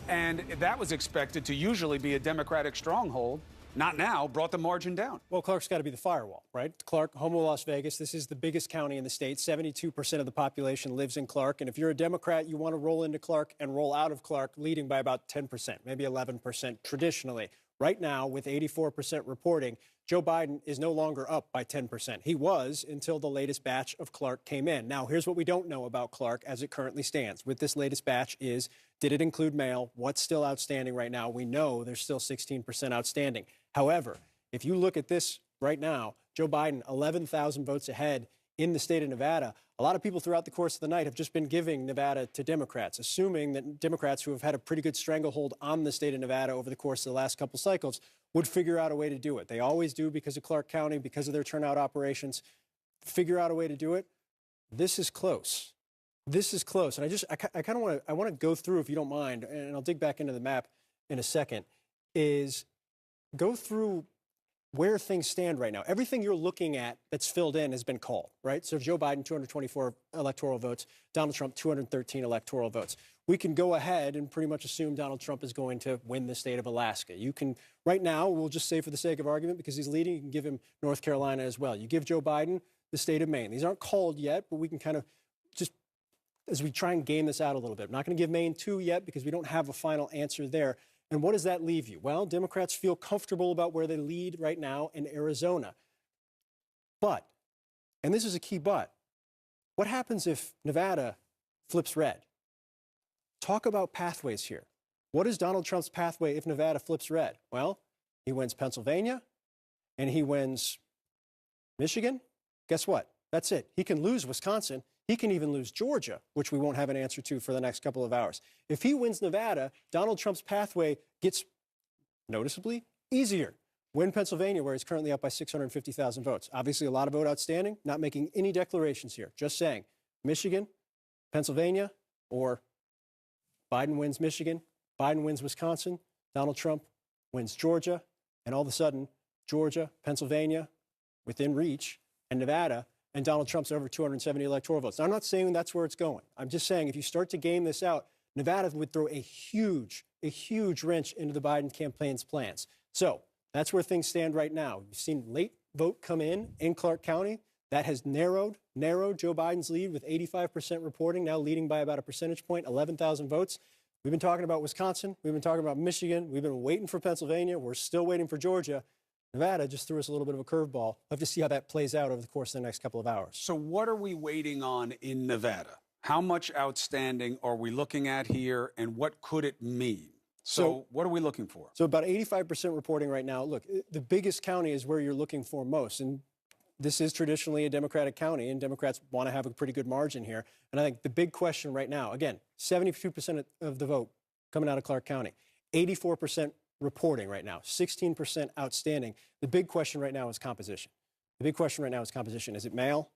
And that was expected to usually be a Democratic stronghold. Not now, brought the margin down. Well, Clark's got to be the firewall, right? Clark, home of Las Vegas. This is the biggest county in the state. 72% of the population lives in Clark. And if you're a Democrat, you want to roll into Clark and roll out of Clark, leading by about 10%, maybe 11% traditionally. Right now, with 84% reporting, Joe Biden is no longer up by 10%. He was until the latest batch of Clark came in. Now, here's what we don't know about Clark as it currently stands. With this latest batch is, did it include mail? What's still outstanding right now? We know there's still 16% outstanding. However, if you look at this right now, Joe Biden, 11,000 votes ahead in the state of Nevada. A lot of people throughout the course of the night have just been giving Nevada to Democrats, assuming that Democrats who have had a pretty good stranglehold on the state of Nevada over the course of the last couple cycles would figure out a way to do it. They always do because of Clark County, because of their turnout operations. Figure out a way to do it. This is close. This is close. And I kind of want to go through, if you don't mind, and I'll dig back into the map in a second, is go through where things stand right now. Everything you're looking at that's filled in has been called, right? So Joe Biden, 224 electoral votes. Donald Trump, 213 electoral votes. We can go ahead and pretty much assume Donald Trump is going to win the state of Alaska. You can, right now, we'll just say for the sake of argument, because he's leading, you can give him North Carolina as well. You give Joe Biden the state of Maine. These aren't called yet, but we can kind of just, as we try and game this out a little bit. I'm not going to give Maine 2 yet because we don't have a final answer there. And what does that leave you? Well, Democrats feel comfortable about where they lead right now in Arizona. But, and this is a key but, what happens if Nevada flips red? Talk about pathways here. What is Donald Trump's pathway if Nevada flips red? Well, he wins Pennsylvania and he wins Michigan. Guess what? That's it. He can lose Wisconsin. He can even lose Georgia, which we won't have an answer to for the next couple of hours. If he wins Nevada, Donald Trump's pathway gets noticeably easier. Win Pennsylvania, where he's currently up by 650,000 votes. Obviously, a lot of vote outstanding. Not making any declarations here. Just saying, Michigan, Pennsylvania, or Biden wins Michigan, Biden wins Wisconsin, Donald Trump wins Georgia, and all of a sudden, Georgia, Pennsylvania, within reach, and Nevada, and Donald Trump's over 270 electoral votes. Now, I'm not saying that's where it's going. I'm just saying if you start to game this out, Nevada would throw a huge wrench into the Biden campaign's plans. So that's where things stand right now. You've seen late vote come in Clark County. That has narrowed Joe Biden's lead with 85% reporting, now leading by about a percentage point, 11,000 votes. We've been talking about Wisconsin. We've been talking about Michigan. We've been waiting for Pennsylvania. We're still waiting for Georgia. Nevada just threw us a little bit of a curveball. We'll have to see how that plays out over the course of the next couple of hours. So what are we waiting on in Nevada? How much outstanding are we looking at here, and what could it mean? So what are we looking for? So about 85% reporting right now. Look, the biggest county is where you're looking for most. And this is traditionally a Democratic county, and Democrats want to have a pretty good margin here. And I think the big question right now, again, 72% of the vote coming out of Clark County, 84% reporting right now, 16% outstanding. The big question right now is composition. The big question right now is composition. Is it mail?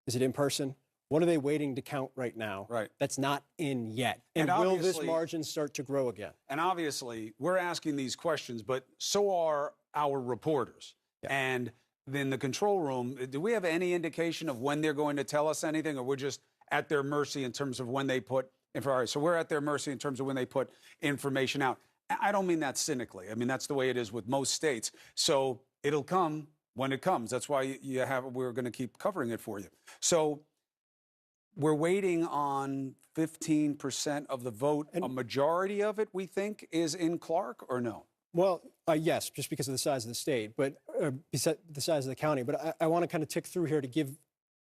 Is it in person? What are they waiting to count right now? Right. That's not in yet. And will this margin start to grow again? And obviously, we're asking these questions, but so are our reporters. Yeah. And in the control room, do we have any indication of when they're going to tell us anything, or we're just at their mercy in terms of when they put. So we're at their mercy in terms of when they put information out. I don't mean that cynically. I mean that's the way it is with most states. So it'll come when it comes. That's why we're going to keep covering it for you. So we're waiting on 15% of the vote. A majority of it, we think, is in Clark, or no? Well, yes, just because of the size of the state, but the size of the county. But I want to kind of tick through here to give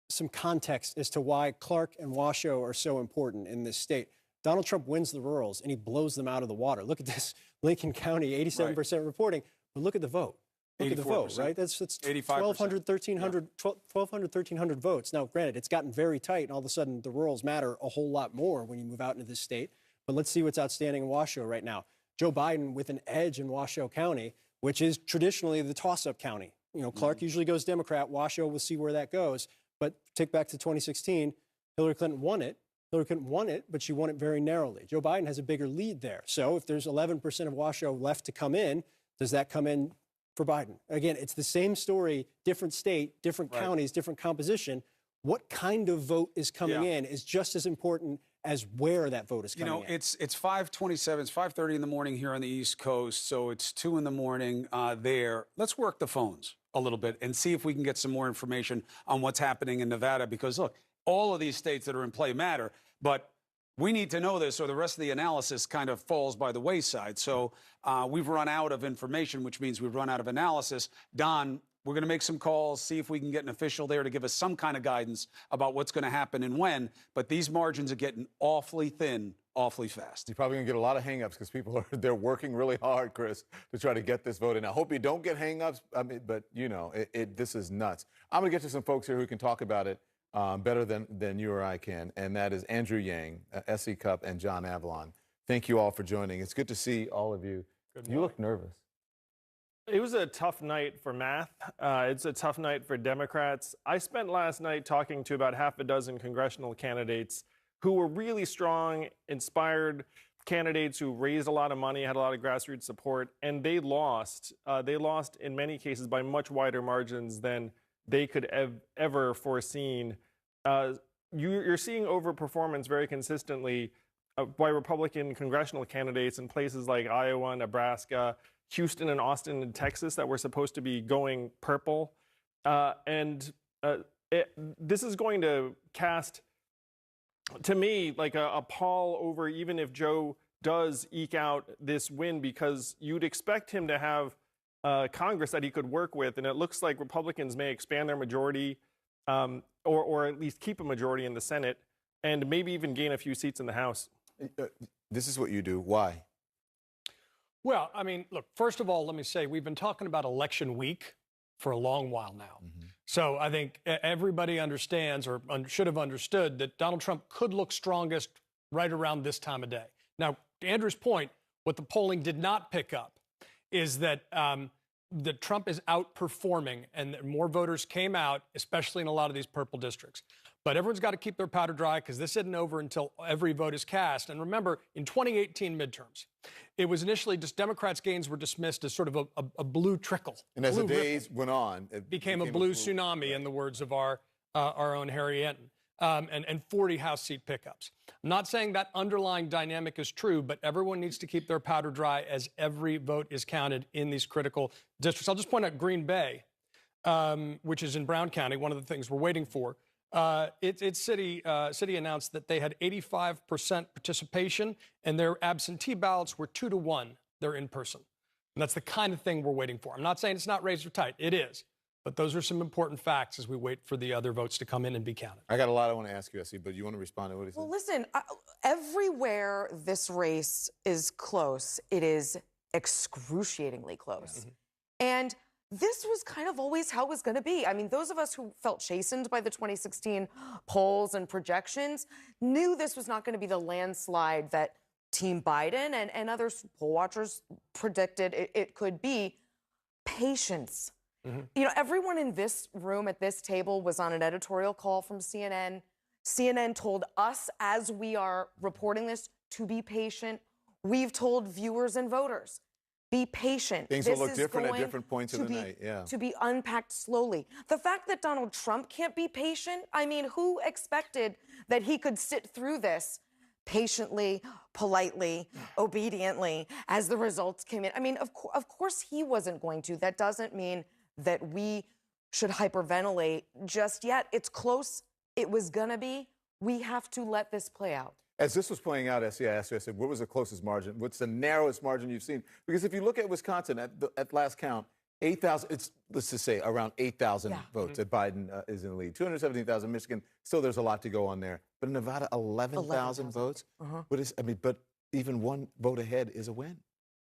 some context as to why Clark and Washoe are so important in this state. Donald Trump wins the rurals, and he blows them out of the water. Look at this, Lincoln County, 87% reporting. But look at the vote. Look at the vote, right? That's 1,200, 1,300 votes. Now, granted, it's gotten very tight, and all of a sudden the rurals matter a whole lot more when you move out into this state. But let's see what's outstanding in Washoe right now. Joe Biden with an edge in Washoe County, which is traditionally the toss-up county. You know, Clark usually goes Democrat. Washoe, we'll see where that goes. But take back to 2016, Hillary Clinton won it. Hillary Clinton won it, but she won it very narrowly. Joe Biden has a bigger lead there. So if there's 11% of Washoe left to come in, does that come in for Biden? Again, it's the same story, different state, different counties, different composition. What kind of vote is coming in is just as important as where that vote is coming in. It's 5:27, it's 5:30 in the morning here on the East Coast, so it's 2 in the morning there. Let's work the phones a little bit and see if we can get some more information on what's happening in Nevada, because look, all of these states that are in play matter, but we need to know this or the rest of the analysis kind of falls by the wayside. So we've run out of information, which means we've run out of analysis. Don, we're going to make some calls, see if we can get an official there to give us some kind of guidance about what's going to happen and when. But these margins are getting awfully thin, awfully fast. You're probably going to get a lot of hangups because people they're working really hard, Chris, to try to get this vote in. I hope you don't get hangups. I mean, but you know, this is nuts. I'm going to get to some folks here who can talk about it better than you or I can, and that is Andrew Yang, S.E. Cupp, and John Avlon. Thank you all for joining. It's good to see all of you. You look nervous. It was a tough night for math. It's a tough night for Democrats. I spent last night talking to about half a dozen congressional candidates who were really strong, inspired candidates who raised a lot of money, had a lot of grassroots support, and they lost. They lost in many cases by much wider margins than they could have ever foreseen. You're seeing overperformance very consistently by Republican congressional candidates in places like Iowa, Nebraska, Houston and Austin and Texas that were supposed to be going purple. This is going to cast, to me, like a pall over even if Joe does eke out this win, because you'd expect him to have Congress that he could work with. And it looks like Republicans may expand their majority or at least keep a majority in the Senate and maybe even gain a few seats in the House. This is what you do. Why? Well, I mean, look, first of all, let me say we've been talking about election week for a long while now. So I think everybody understands or should have understood that Donald Trump could look strongest right around this time of day. Now, to Andrew's point, what the polling did not pick up is that Trump is outperforming and that more voters came out, especially in a lot of these purple districts. But everyone's got to keep their powder dry because this isn't over until every vote is cast. And remember, in 2018 midterms, it was initially just Democrats' gains were dismissed as sort of a blue trickle. And as the days went on, it became a blue tsunami, in the words of our own Harry Enton, and 40 House seat pickups. I'm not saying that underlying dynamic is true, but everyone needs to keep their powder dry as every vote is counted in these critical districts. I'll just point out Green Bay, which is in Brown County, one of the things we're waiting for. Its city announced that they had 85% participation, and their absentee ballots were 2 to 1. They're in person. And that's the kind of thing we're waiting for. I'm not saying it's not razor tight. It is. But those are some important facts as we wait for the other votes to come in and be counted. I got a lot I want to ask you, S.E., but you want to respond to what he said? Well, listen, everywhere this race is close, it is excruciatingly close. And this was kind of always how it was going to be. I mean, those of us who felt chastened by the 2016 polls and projections knew this was not going to be the landslide that Team Biden and other poll watchers predicted it could be. Patience. You know, everyone in this room at this table was on an editorial call from CNN. CNN told us as we are reporting this to be patient. We've told viewers and voters, Be patient. Things This will look is different at going different points in to the be- night. Yeah. To be unpacked slowly. The fact that Donald Trump can't be patient, I mean, who expected that he could sit through this patiently, politely, obediently as the results came in? I mean, of course he wasn't going to. That doesn't mean that we should hyperventilate just yet. It's close. It was going to be. We have to let this play out. As this was playing out, Essie, I asked you, I said, what was the closest margin? What's the narrowest margin you've seen? Because if you look at Wisconsin, at last count, 8,000, let's just say around 8,000 votes that Biden is in the lead. 217,000 Michigan. Still, there's a lot to go on there. But in Nevada, 11,000 votes. What is, I mean, but even one vote ahead is a win.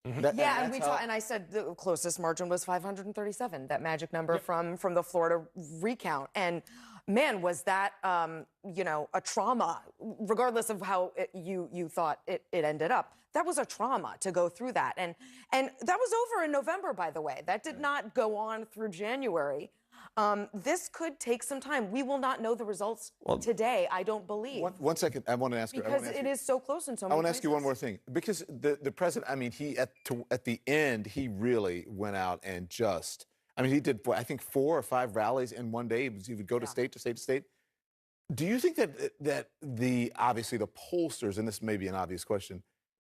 And I said the closest margin was 537, that magic number from the Florida recount. And man, was that, a trauma, regardless of how you thought it ended up. That was a trauma to go through that. And that was over in November, by the way. That did not go on through January. This could take some time. We will not know the results today, I don't believe. One second, I want to ask you. Because it is so close in so many I want to ask places. you one more thing. Because the president, I mean, at the end, he really went out and just, I mean, he did, I think, 4 or 5 rallies in one day. He would go to state to state to state. Do you think that obviously the pollsters, and this may be an obvious question,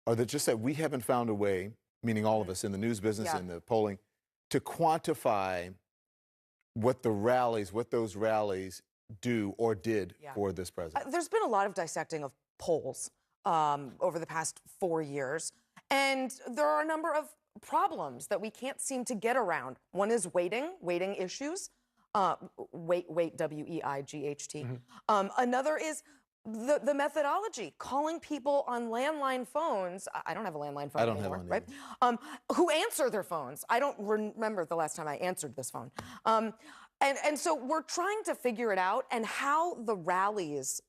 are that just that we haven't found a way, meaning all of us in the news business and the polling, to quantify what those rallies do or did for this president? There's been a lot of dissecting of polls over the past 4 years, and there are a number of problems that we can't seem to get around. One is weighting issues, weight, WEIGHT. Another is the methodology, calling people on landline phones. I don't have a landline phone anymore, right? Who answer their phones. I don't remember the last time I answered this phone. And so we're trying to figure it out, and how the rallies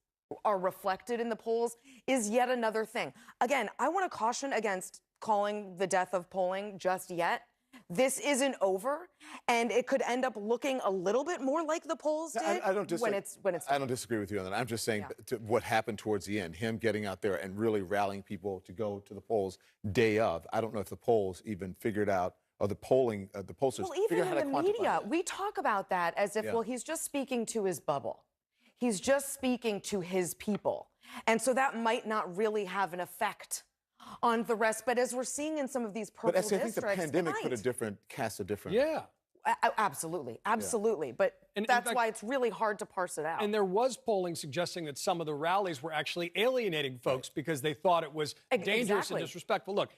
are reflected in the polls is yet another thing. Again, I want to caution against calling the death of polling just yet. This isn't over, and it could end up looking a little bit more like the polls did I don't disagree. when it's I don't disagree with you on that. I'm just saying what happened towards the end, him getting out there and really rallying people to go to the polls day of. I don't know if the polls even figured out, or the pollsters figured out how to quantify Even in the media, it. we talk about that as if, well, he's just speaking to his bubble. He's just speaking to his people. And so that might not really have an effect on the rest. But as we're seeing in some of these purple districts, I think the pandemic cast a different. Yeah. Absolutely. But that's why it's really hard to parse it out. And there was polling suggesting that some of the rallies were actually alienating folks because they thought it was dangerous and disrespectful. Look,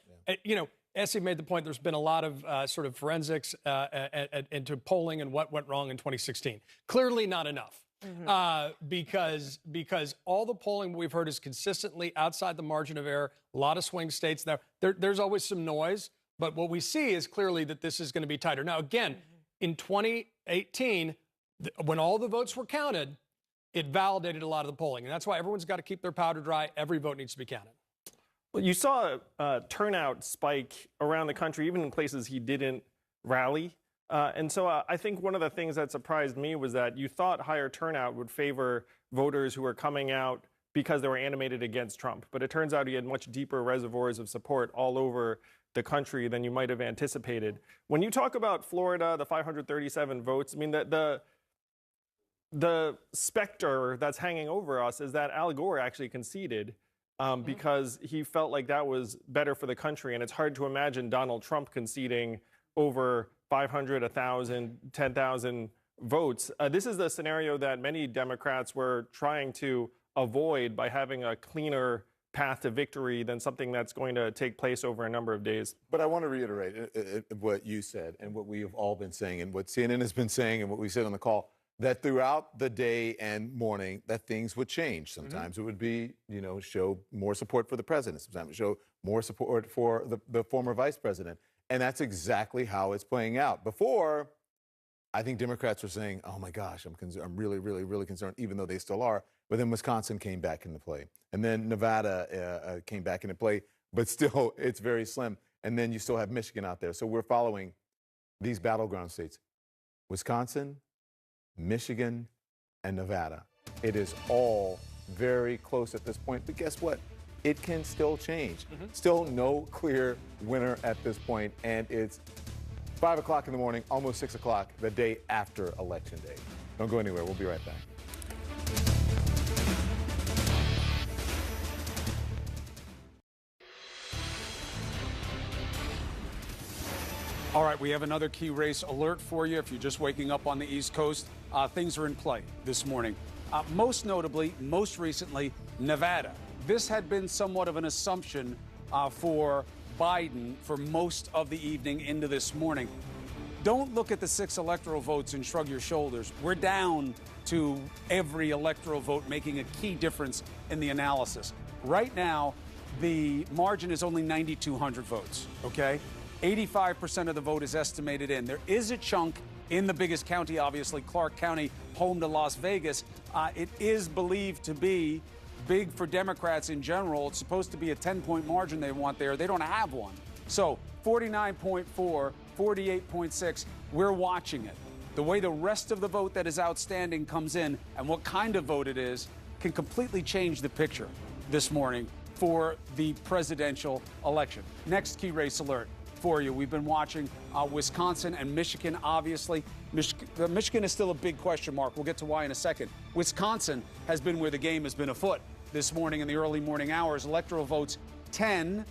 Essie made the point there's been a lot of sort of forensics into polling and what went wrong in 2016. Clearly not enough. Because all the polling we've heard is consistently outside the margin of error. A lot of swing states. There's always some noise, but what we see is clearly that this is going to be tighter. Now, again, in 2018, when all the votes were counted, it validated a lot of the polling, and that's why everyone's got to keep their powder dry. Every vote needs to be counted. Well, you saw a turnout spike around the country, even in places he didn't rally. And so I think one of the things that surprised me was that you thought higher turnout would favor voters who were coming out because they were animated against Trump. But it turns out he had much deeper reservoirs of support all over the country than you might have anticipated. When you talk about Florida, the 537 votes, I mean, the specter that's hanging over us is that Al Gore actually conceded because he felt like that was better for the country. And it's hard to imagine Donald Trump conceding over 500, 1,000, 10,000 votes. This is the scenario that many Democrats were trying to avoid by having a cleaner path to victory than something that's going to take place over a number of days. But I want to reiterate what you said and what we have all been saying and what CNN has been saying and what we said on the call, that throughout the day and morning that things would change. Sometimes it would be, show more support for the president. Sometimes it would show more support for the former vice president. And that's exactly how it's playing out. Before, I think Democrats were saying, oh my gosh, I'm really, really, really concerned, even though they still are. But then Wisconsin came back into play. And then Nevada came back into play. But still, it's very slim. And then you still have Michigan out there. So we're following these battleground states. Wisconsin, Michigan, and Nevada. It is all very close at this point. But guess what? it can still change. Still no clear winner at this point, and it's 5 o'clock in the morning, almost 6 o'clock, the day after Election Day. Don't go anywhere. We'll be right back. All right, we have another key race alert for you. If you're just waking up on the East Coast, things are in play this morning. Most notably, most recently, Nevada. This had been somewhat of an assumption for Biden for most of the evening into this morning. Don't look at the 6 electoral votes and shrug your shoulders. We're down to every electoral vote making a key difference in the analysis. Right now, the margin is only 9,200 votes, okay? 85% of the vote is estimated in. There is a chunk in the biggest county, obviously, Clark County, home to Las Vegas. It is believed to be big for Democrats in general. It's supposed to be a 10-point margin they want there. They don't have one. So 49.4, 48.6, we're watching it. The way the rest of the vote that is outstanding comes in and what kind of vote it is can completely change the picture this morning for the presidential election. Next key race alert for you. We've been watching Wisconsin and Michigan, obviously. Michigan is still a big question mark. We'll get to why in a second. Wisconsin has been where the game has been afoot this morning in the early morning hours. Electoral votes 10,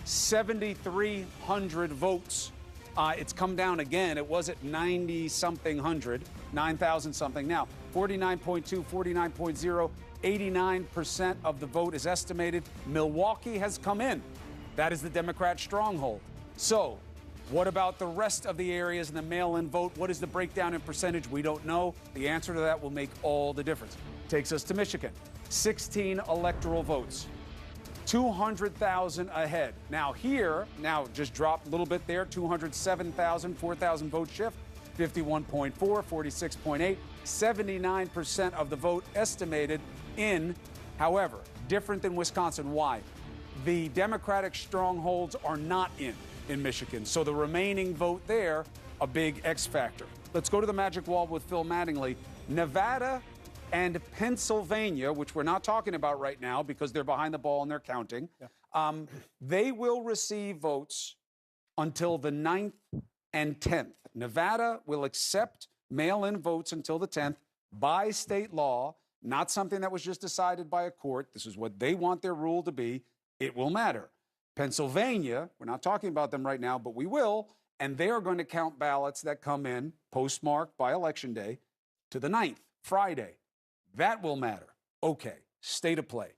7,300 votes. It's come down again. It was at 90-something hundred, 9,000-something. Now, 49.2, 49.0, 89% of the vote is estimated. Milwaukee has come in. That is the Democrat stronghold. So, what about the rest of the areas in the mail-in vote? What is the breakdown in percentage? We don't know. The answer to that will make all the difference. Takes us to Michigan. 16 electoral votes. 200,000 ahead. Now just dropped a little bit there. 207,000, 4,000 vote shift. 51.4, 46.8, 79% of the vote estimated in. However, different than Wisconsin. Why? The Democratic strongholds are not in Michigan. So the remaining vote there, a big X factor. Let's go to the magic wall with Phil Mattingly. Nevada and Pennsylvania, which we're not talking about right now because they're behind the ball and they're counting, they will receive votes until the 9th and 10th. Nevada will accept mail-in votes until the 10th by state law, not something that was just decided by a court. This is what they want their rule to be. It will matter. Pennsylvania, we're not talking about them right now, but we will, and they are going to count ballots that come in postmarked by Election Day to the 9th, Friday. That will matter. Okay, state of play.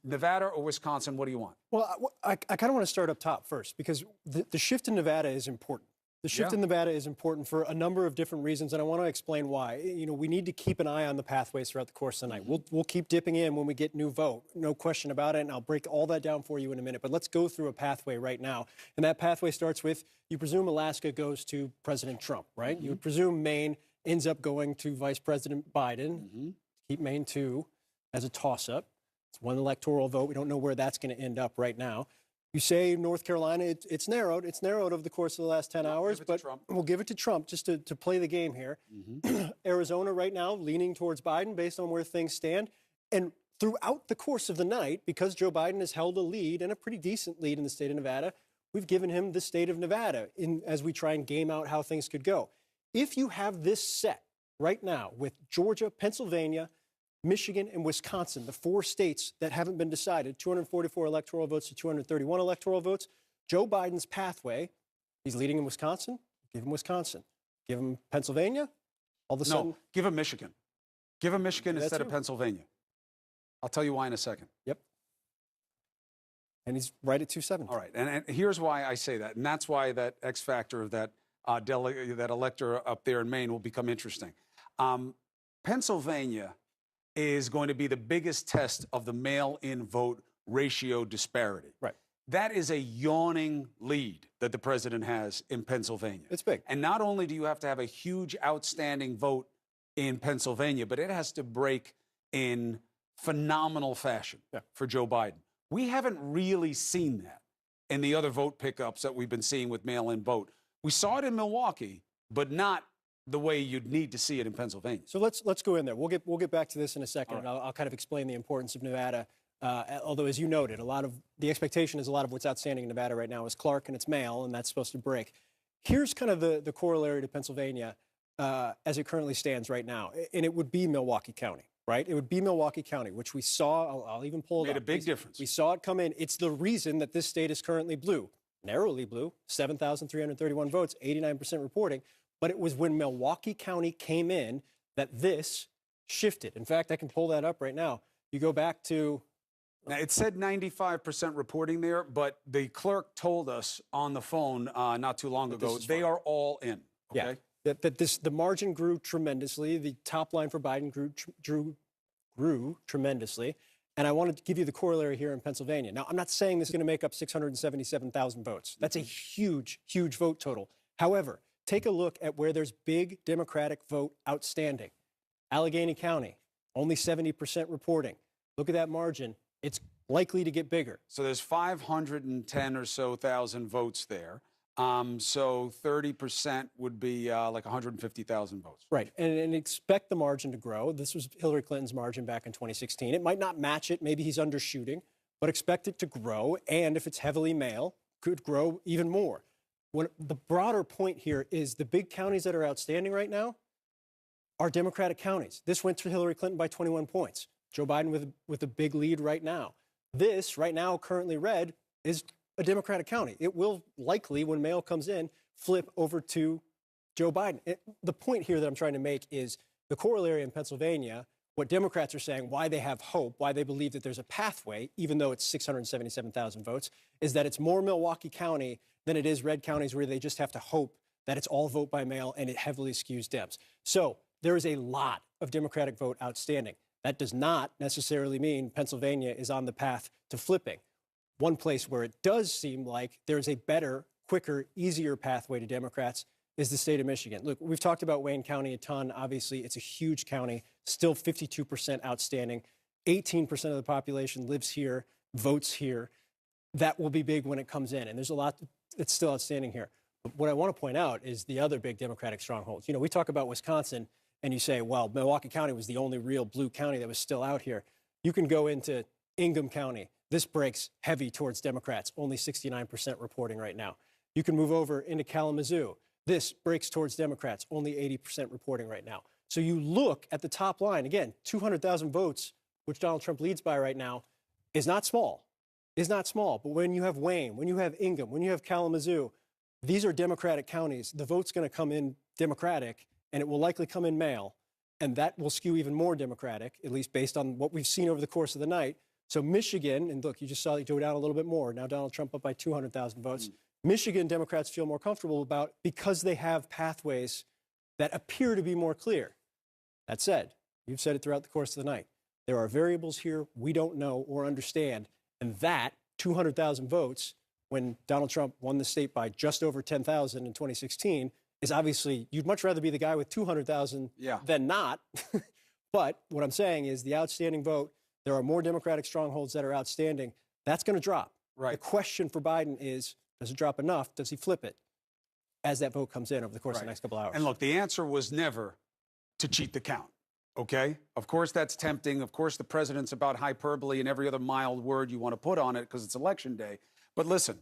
Nevada or Wisconsin, what do you want? Well, I kind of want to start up top first because the shift in Nevada is important. The shift in Nevada is important for a number of different reasons, and I want to explain why. You know, we need to keep an eye on the pathways throughout the course of the night. We'll keep dipping in when we get new vote, no question about it, and I'll break all that down for you in a minute. But let's go through a pathway right now, and that pathway starts with, you presume Alaska goes to President Trump, right? You would presume Maine ends up going to Vice President Biden. Keep Maine 2 as a toss-up. It's one electoral vote. We don't know where that's going to end up right now. You say North Carolina, it's narrowed. It's narrowed over the course of the last 10 hours, but we'll give it to Trump just to play the game here. Arizona right now leaning towards Biden based on where things stand. And throughout the course of the night, because Joe Biden has held a lead and a pretty decent lead in the state of Nevada, we've given him the state of Nevada as we try and game out how things could go. If you have this set right now with Georgia, Pennsylvania, Michigan, and Wisconsin, the 4 states that haven't been decided, 244 electoral votes to 231 electoral votes, Joe Biden's pathway, he's leading in Wisconsin, give him Wisconsin. Give him Pennsylvania, all of a sudden. No, give him Michigan. Give him Michigan instead of Pennsylvania. I'll tell you why in a second. Yep. And he's right at 270. All right, and here's why I say that, and that's why that X factor of that that elector up there in Maine will become interesting. Pennsylvania is going to be the biggest test of the mail-in vote ratio disparity. Right. That is a yawning lead that the president has in Pennsylvania. It's big. And not only do you have to have a huge outstanding vote in Pennsylvania, but it has to break in phenomenal fashion for Joe Biden. We haven't really seen that in the other vote pickups that we've been seeing with mail-in vote. We saw it in Milwaukee, but not the way you'd need to see it in Pennsylvania. So let's go in there. We'll get back to this in a second. Right. And I'll kind of explain the importance of Nevada Although, as you noted, a lot of the expectation is a lot of what's outstanding in Nevada right now is Clark and it's mail, and that's supposed to break. Here's kind of the corollary to Pennsylvania as it currently stands right now, and it would be Milwaukee County, right? It would be Milwaukee County, which we saw. I'll even pull it up. Made a big difference. We saw it come in. It's the reason that this state is currently blue, narrowly blue, 7,331 votes, 89% reporting. But it was when Milwaukee County came in that this shifted. In fact, I can pull that up right now. You go back to... Now, it said 95% reporting there, but the clerk told us on the phone not too long ago they are all in. Okay? Yeah, the margin grew tremendously. The top line for Biden grew tremendously. And I wanted to give you the corollary here in Pennsylvania. Now, I'm not saying this is going to make up 677,000 votes. That's a huge, huge vote total. However, take a look at where there's big Democratic vote outstanding. Allegheny County, only 70% reporting. Look at that margin. It's likely to get bigger. So there's 510 or so thousand votes there. So 30% would be like 150,000 votes. Right, and expect the margin to grow. This was Hillary Clinton's margin back in 2016. It might not match it. Maybe he's undershooting, but expect it to grow. And if it's heavily mail, could grow even more. The broader point here is the big counties that are outstanding right now are Democratic counties. This went to Hillary Clinton by 21 points. Joe Biden with a big lead right now. This, right now, currently red, is a Democratic county. It will likely, when mail comes in, flip over to Joe Biden. The point here that I'm trying to make is the corollary in Pennsylvania, what Democrats are saying, why they have hope, why they believe that there's a pathway, even though it's 677,000 votes, is that it's more Milwaukee County than it is red counties where they just have to hope that it's all vote by mail and it heavily skews Dems. So there is a lot of Democratic vote outstanding. That does not necessarily mean Pennsylvania is on the path to flipping. One place where it does seem like there's a better, quicker, easier pathway to Democrats is the state of Michigan. Look, we've talked about Wayne County a ton. Obviously, it's a huge county, still 52% outstanding. 18% of the population lives here, votes here. That will be big when it comes in, and there's a lot that's still outstanding here. But what I want to point out is the other big Democratic strongholds. You know, we talk about Wisconsin, and you say, well, Milwaukee County was the only real blue county that was still out here. You can go into Ingham County. This breaks heavy towards Democrats, only 69% reporting right now. You can move over into Kalamazoo. This breaks towards Democrats, only 80% reporting right now. So you look at the top line, again, 200,000 votes, which Donald Trump leads by right now, is not small. But when you have Wayne, when you have Ingham, when you have Kalamazoo, these are Democratic counties. The vote's going to come in Democratic, and it will likely come in mail, and that will skew even more Democratic, at least based on what we've seen over the course of the night. So Michigan, and look, you just saw it go down a little bit more. Now Donald Trump up by 200,000 votes. Michigan, Democrats feel more comfortable about because they have pathways that appear to be more clear. That said, you've said it throughout the course of the night. There are variables here we don't know or understand, and that 200,000 votes, when Donald Trump won the state by just over 10,000 in 2016, is obviously, you'd much rather be the guy with 200,000 than not. But what I'm saying is the outstanding vote, there are more Democratic strongholds that are outstanding. That's going to drop. Right. The question for Biden is, does it drop enough? Does he flip it as that vote comes in over the course of the next couple hours? And look, the answer was never to cheat the count, okay? Of course, that's tempting. Of course, the president's about hyperbole and every other mild word you want to put on it because it's election day. But listen,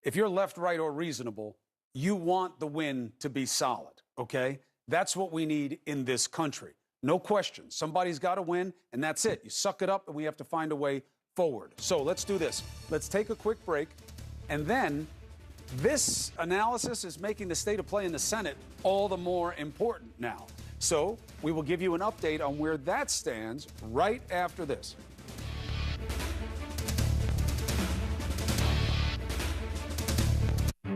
if you're left, right, or reasonable, you want the win to be solid, okay? That's what we need in this country. No question. Somebody's got to win, and that's it. You suck it up, and we have to find a way forward. So let's do this. Let's take a quick break, and then this analysis is making the state of play in the Senate all the more important now. So we will give you an update on where that stands right after this.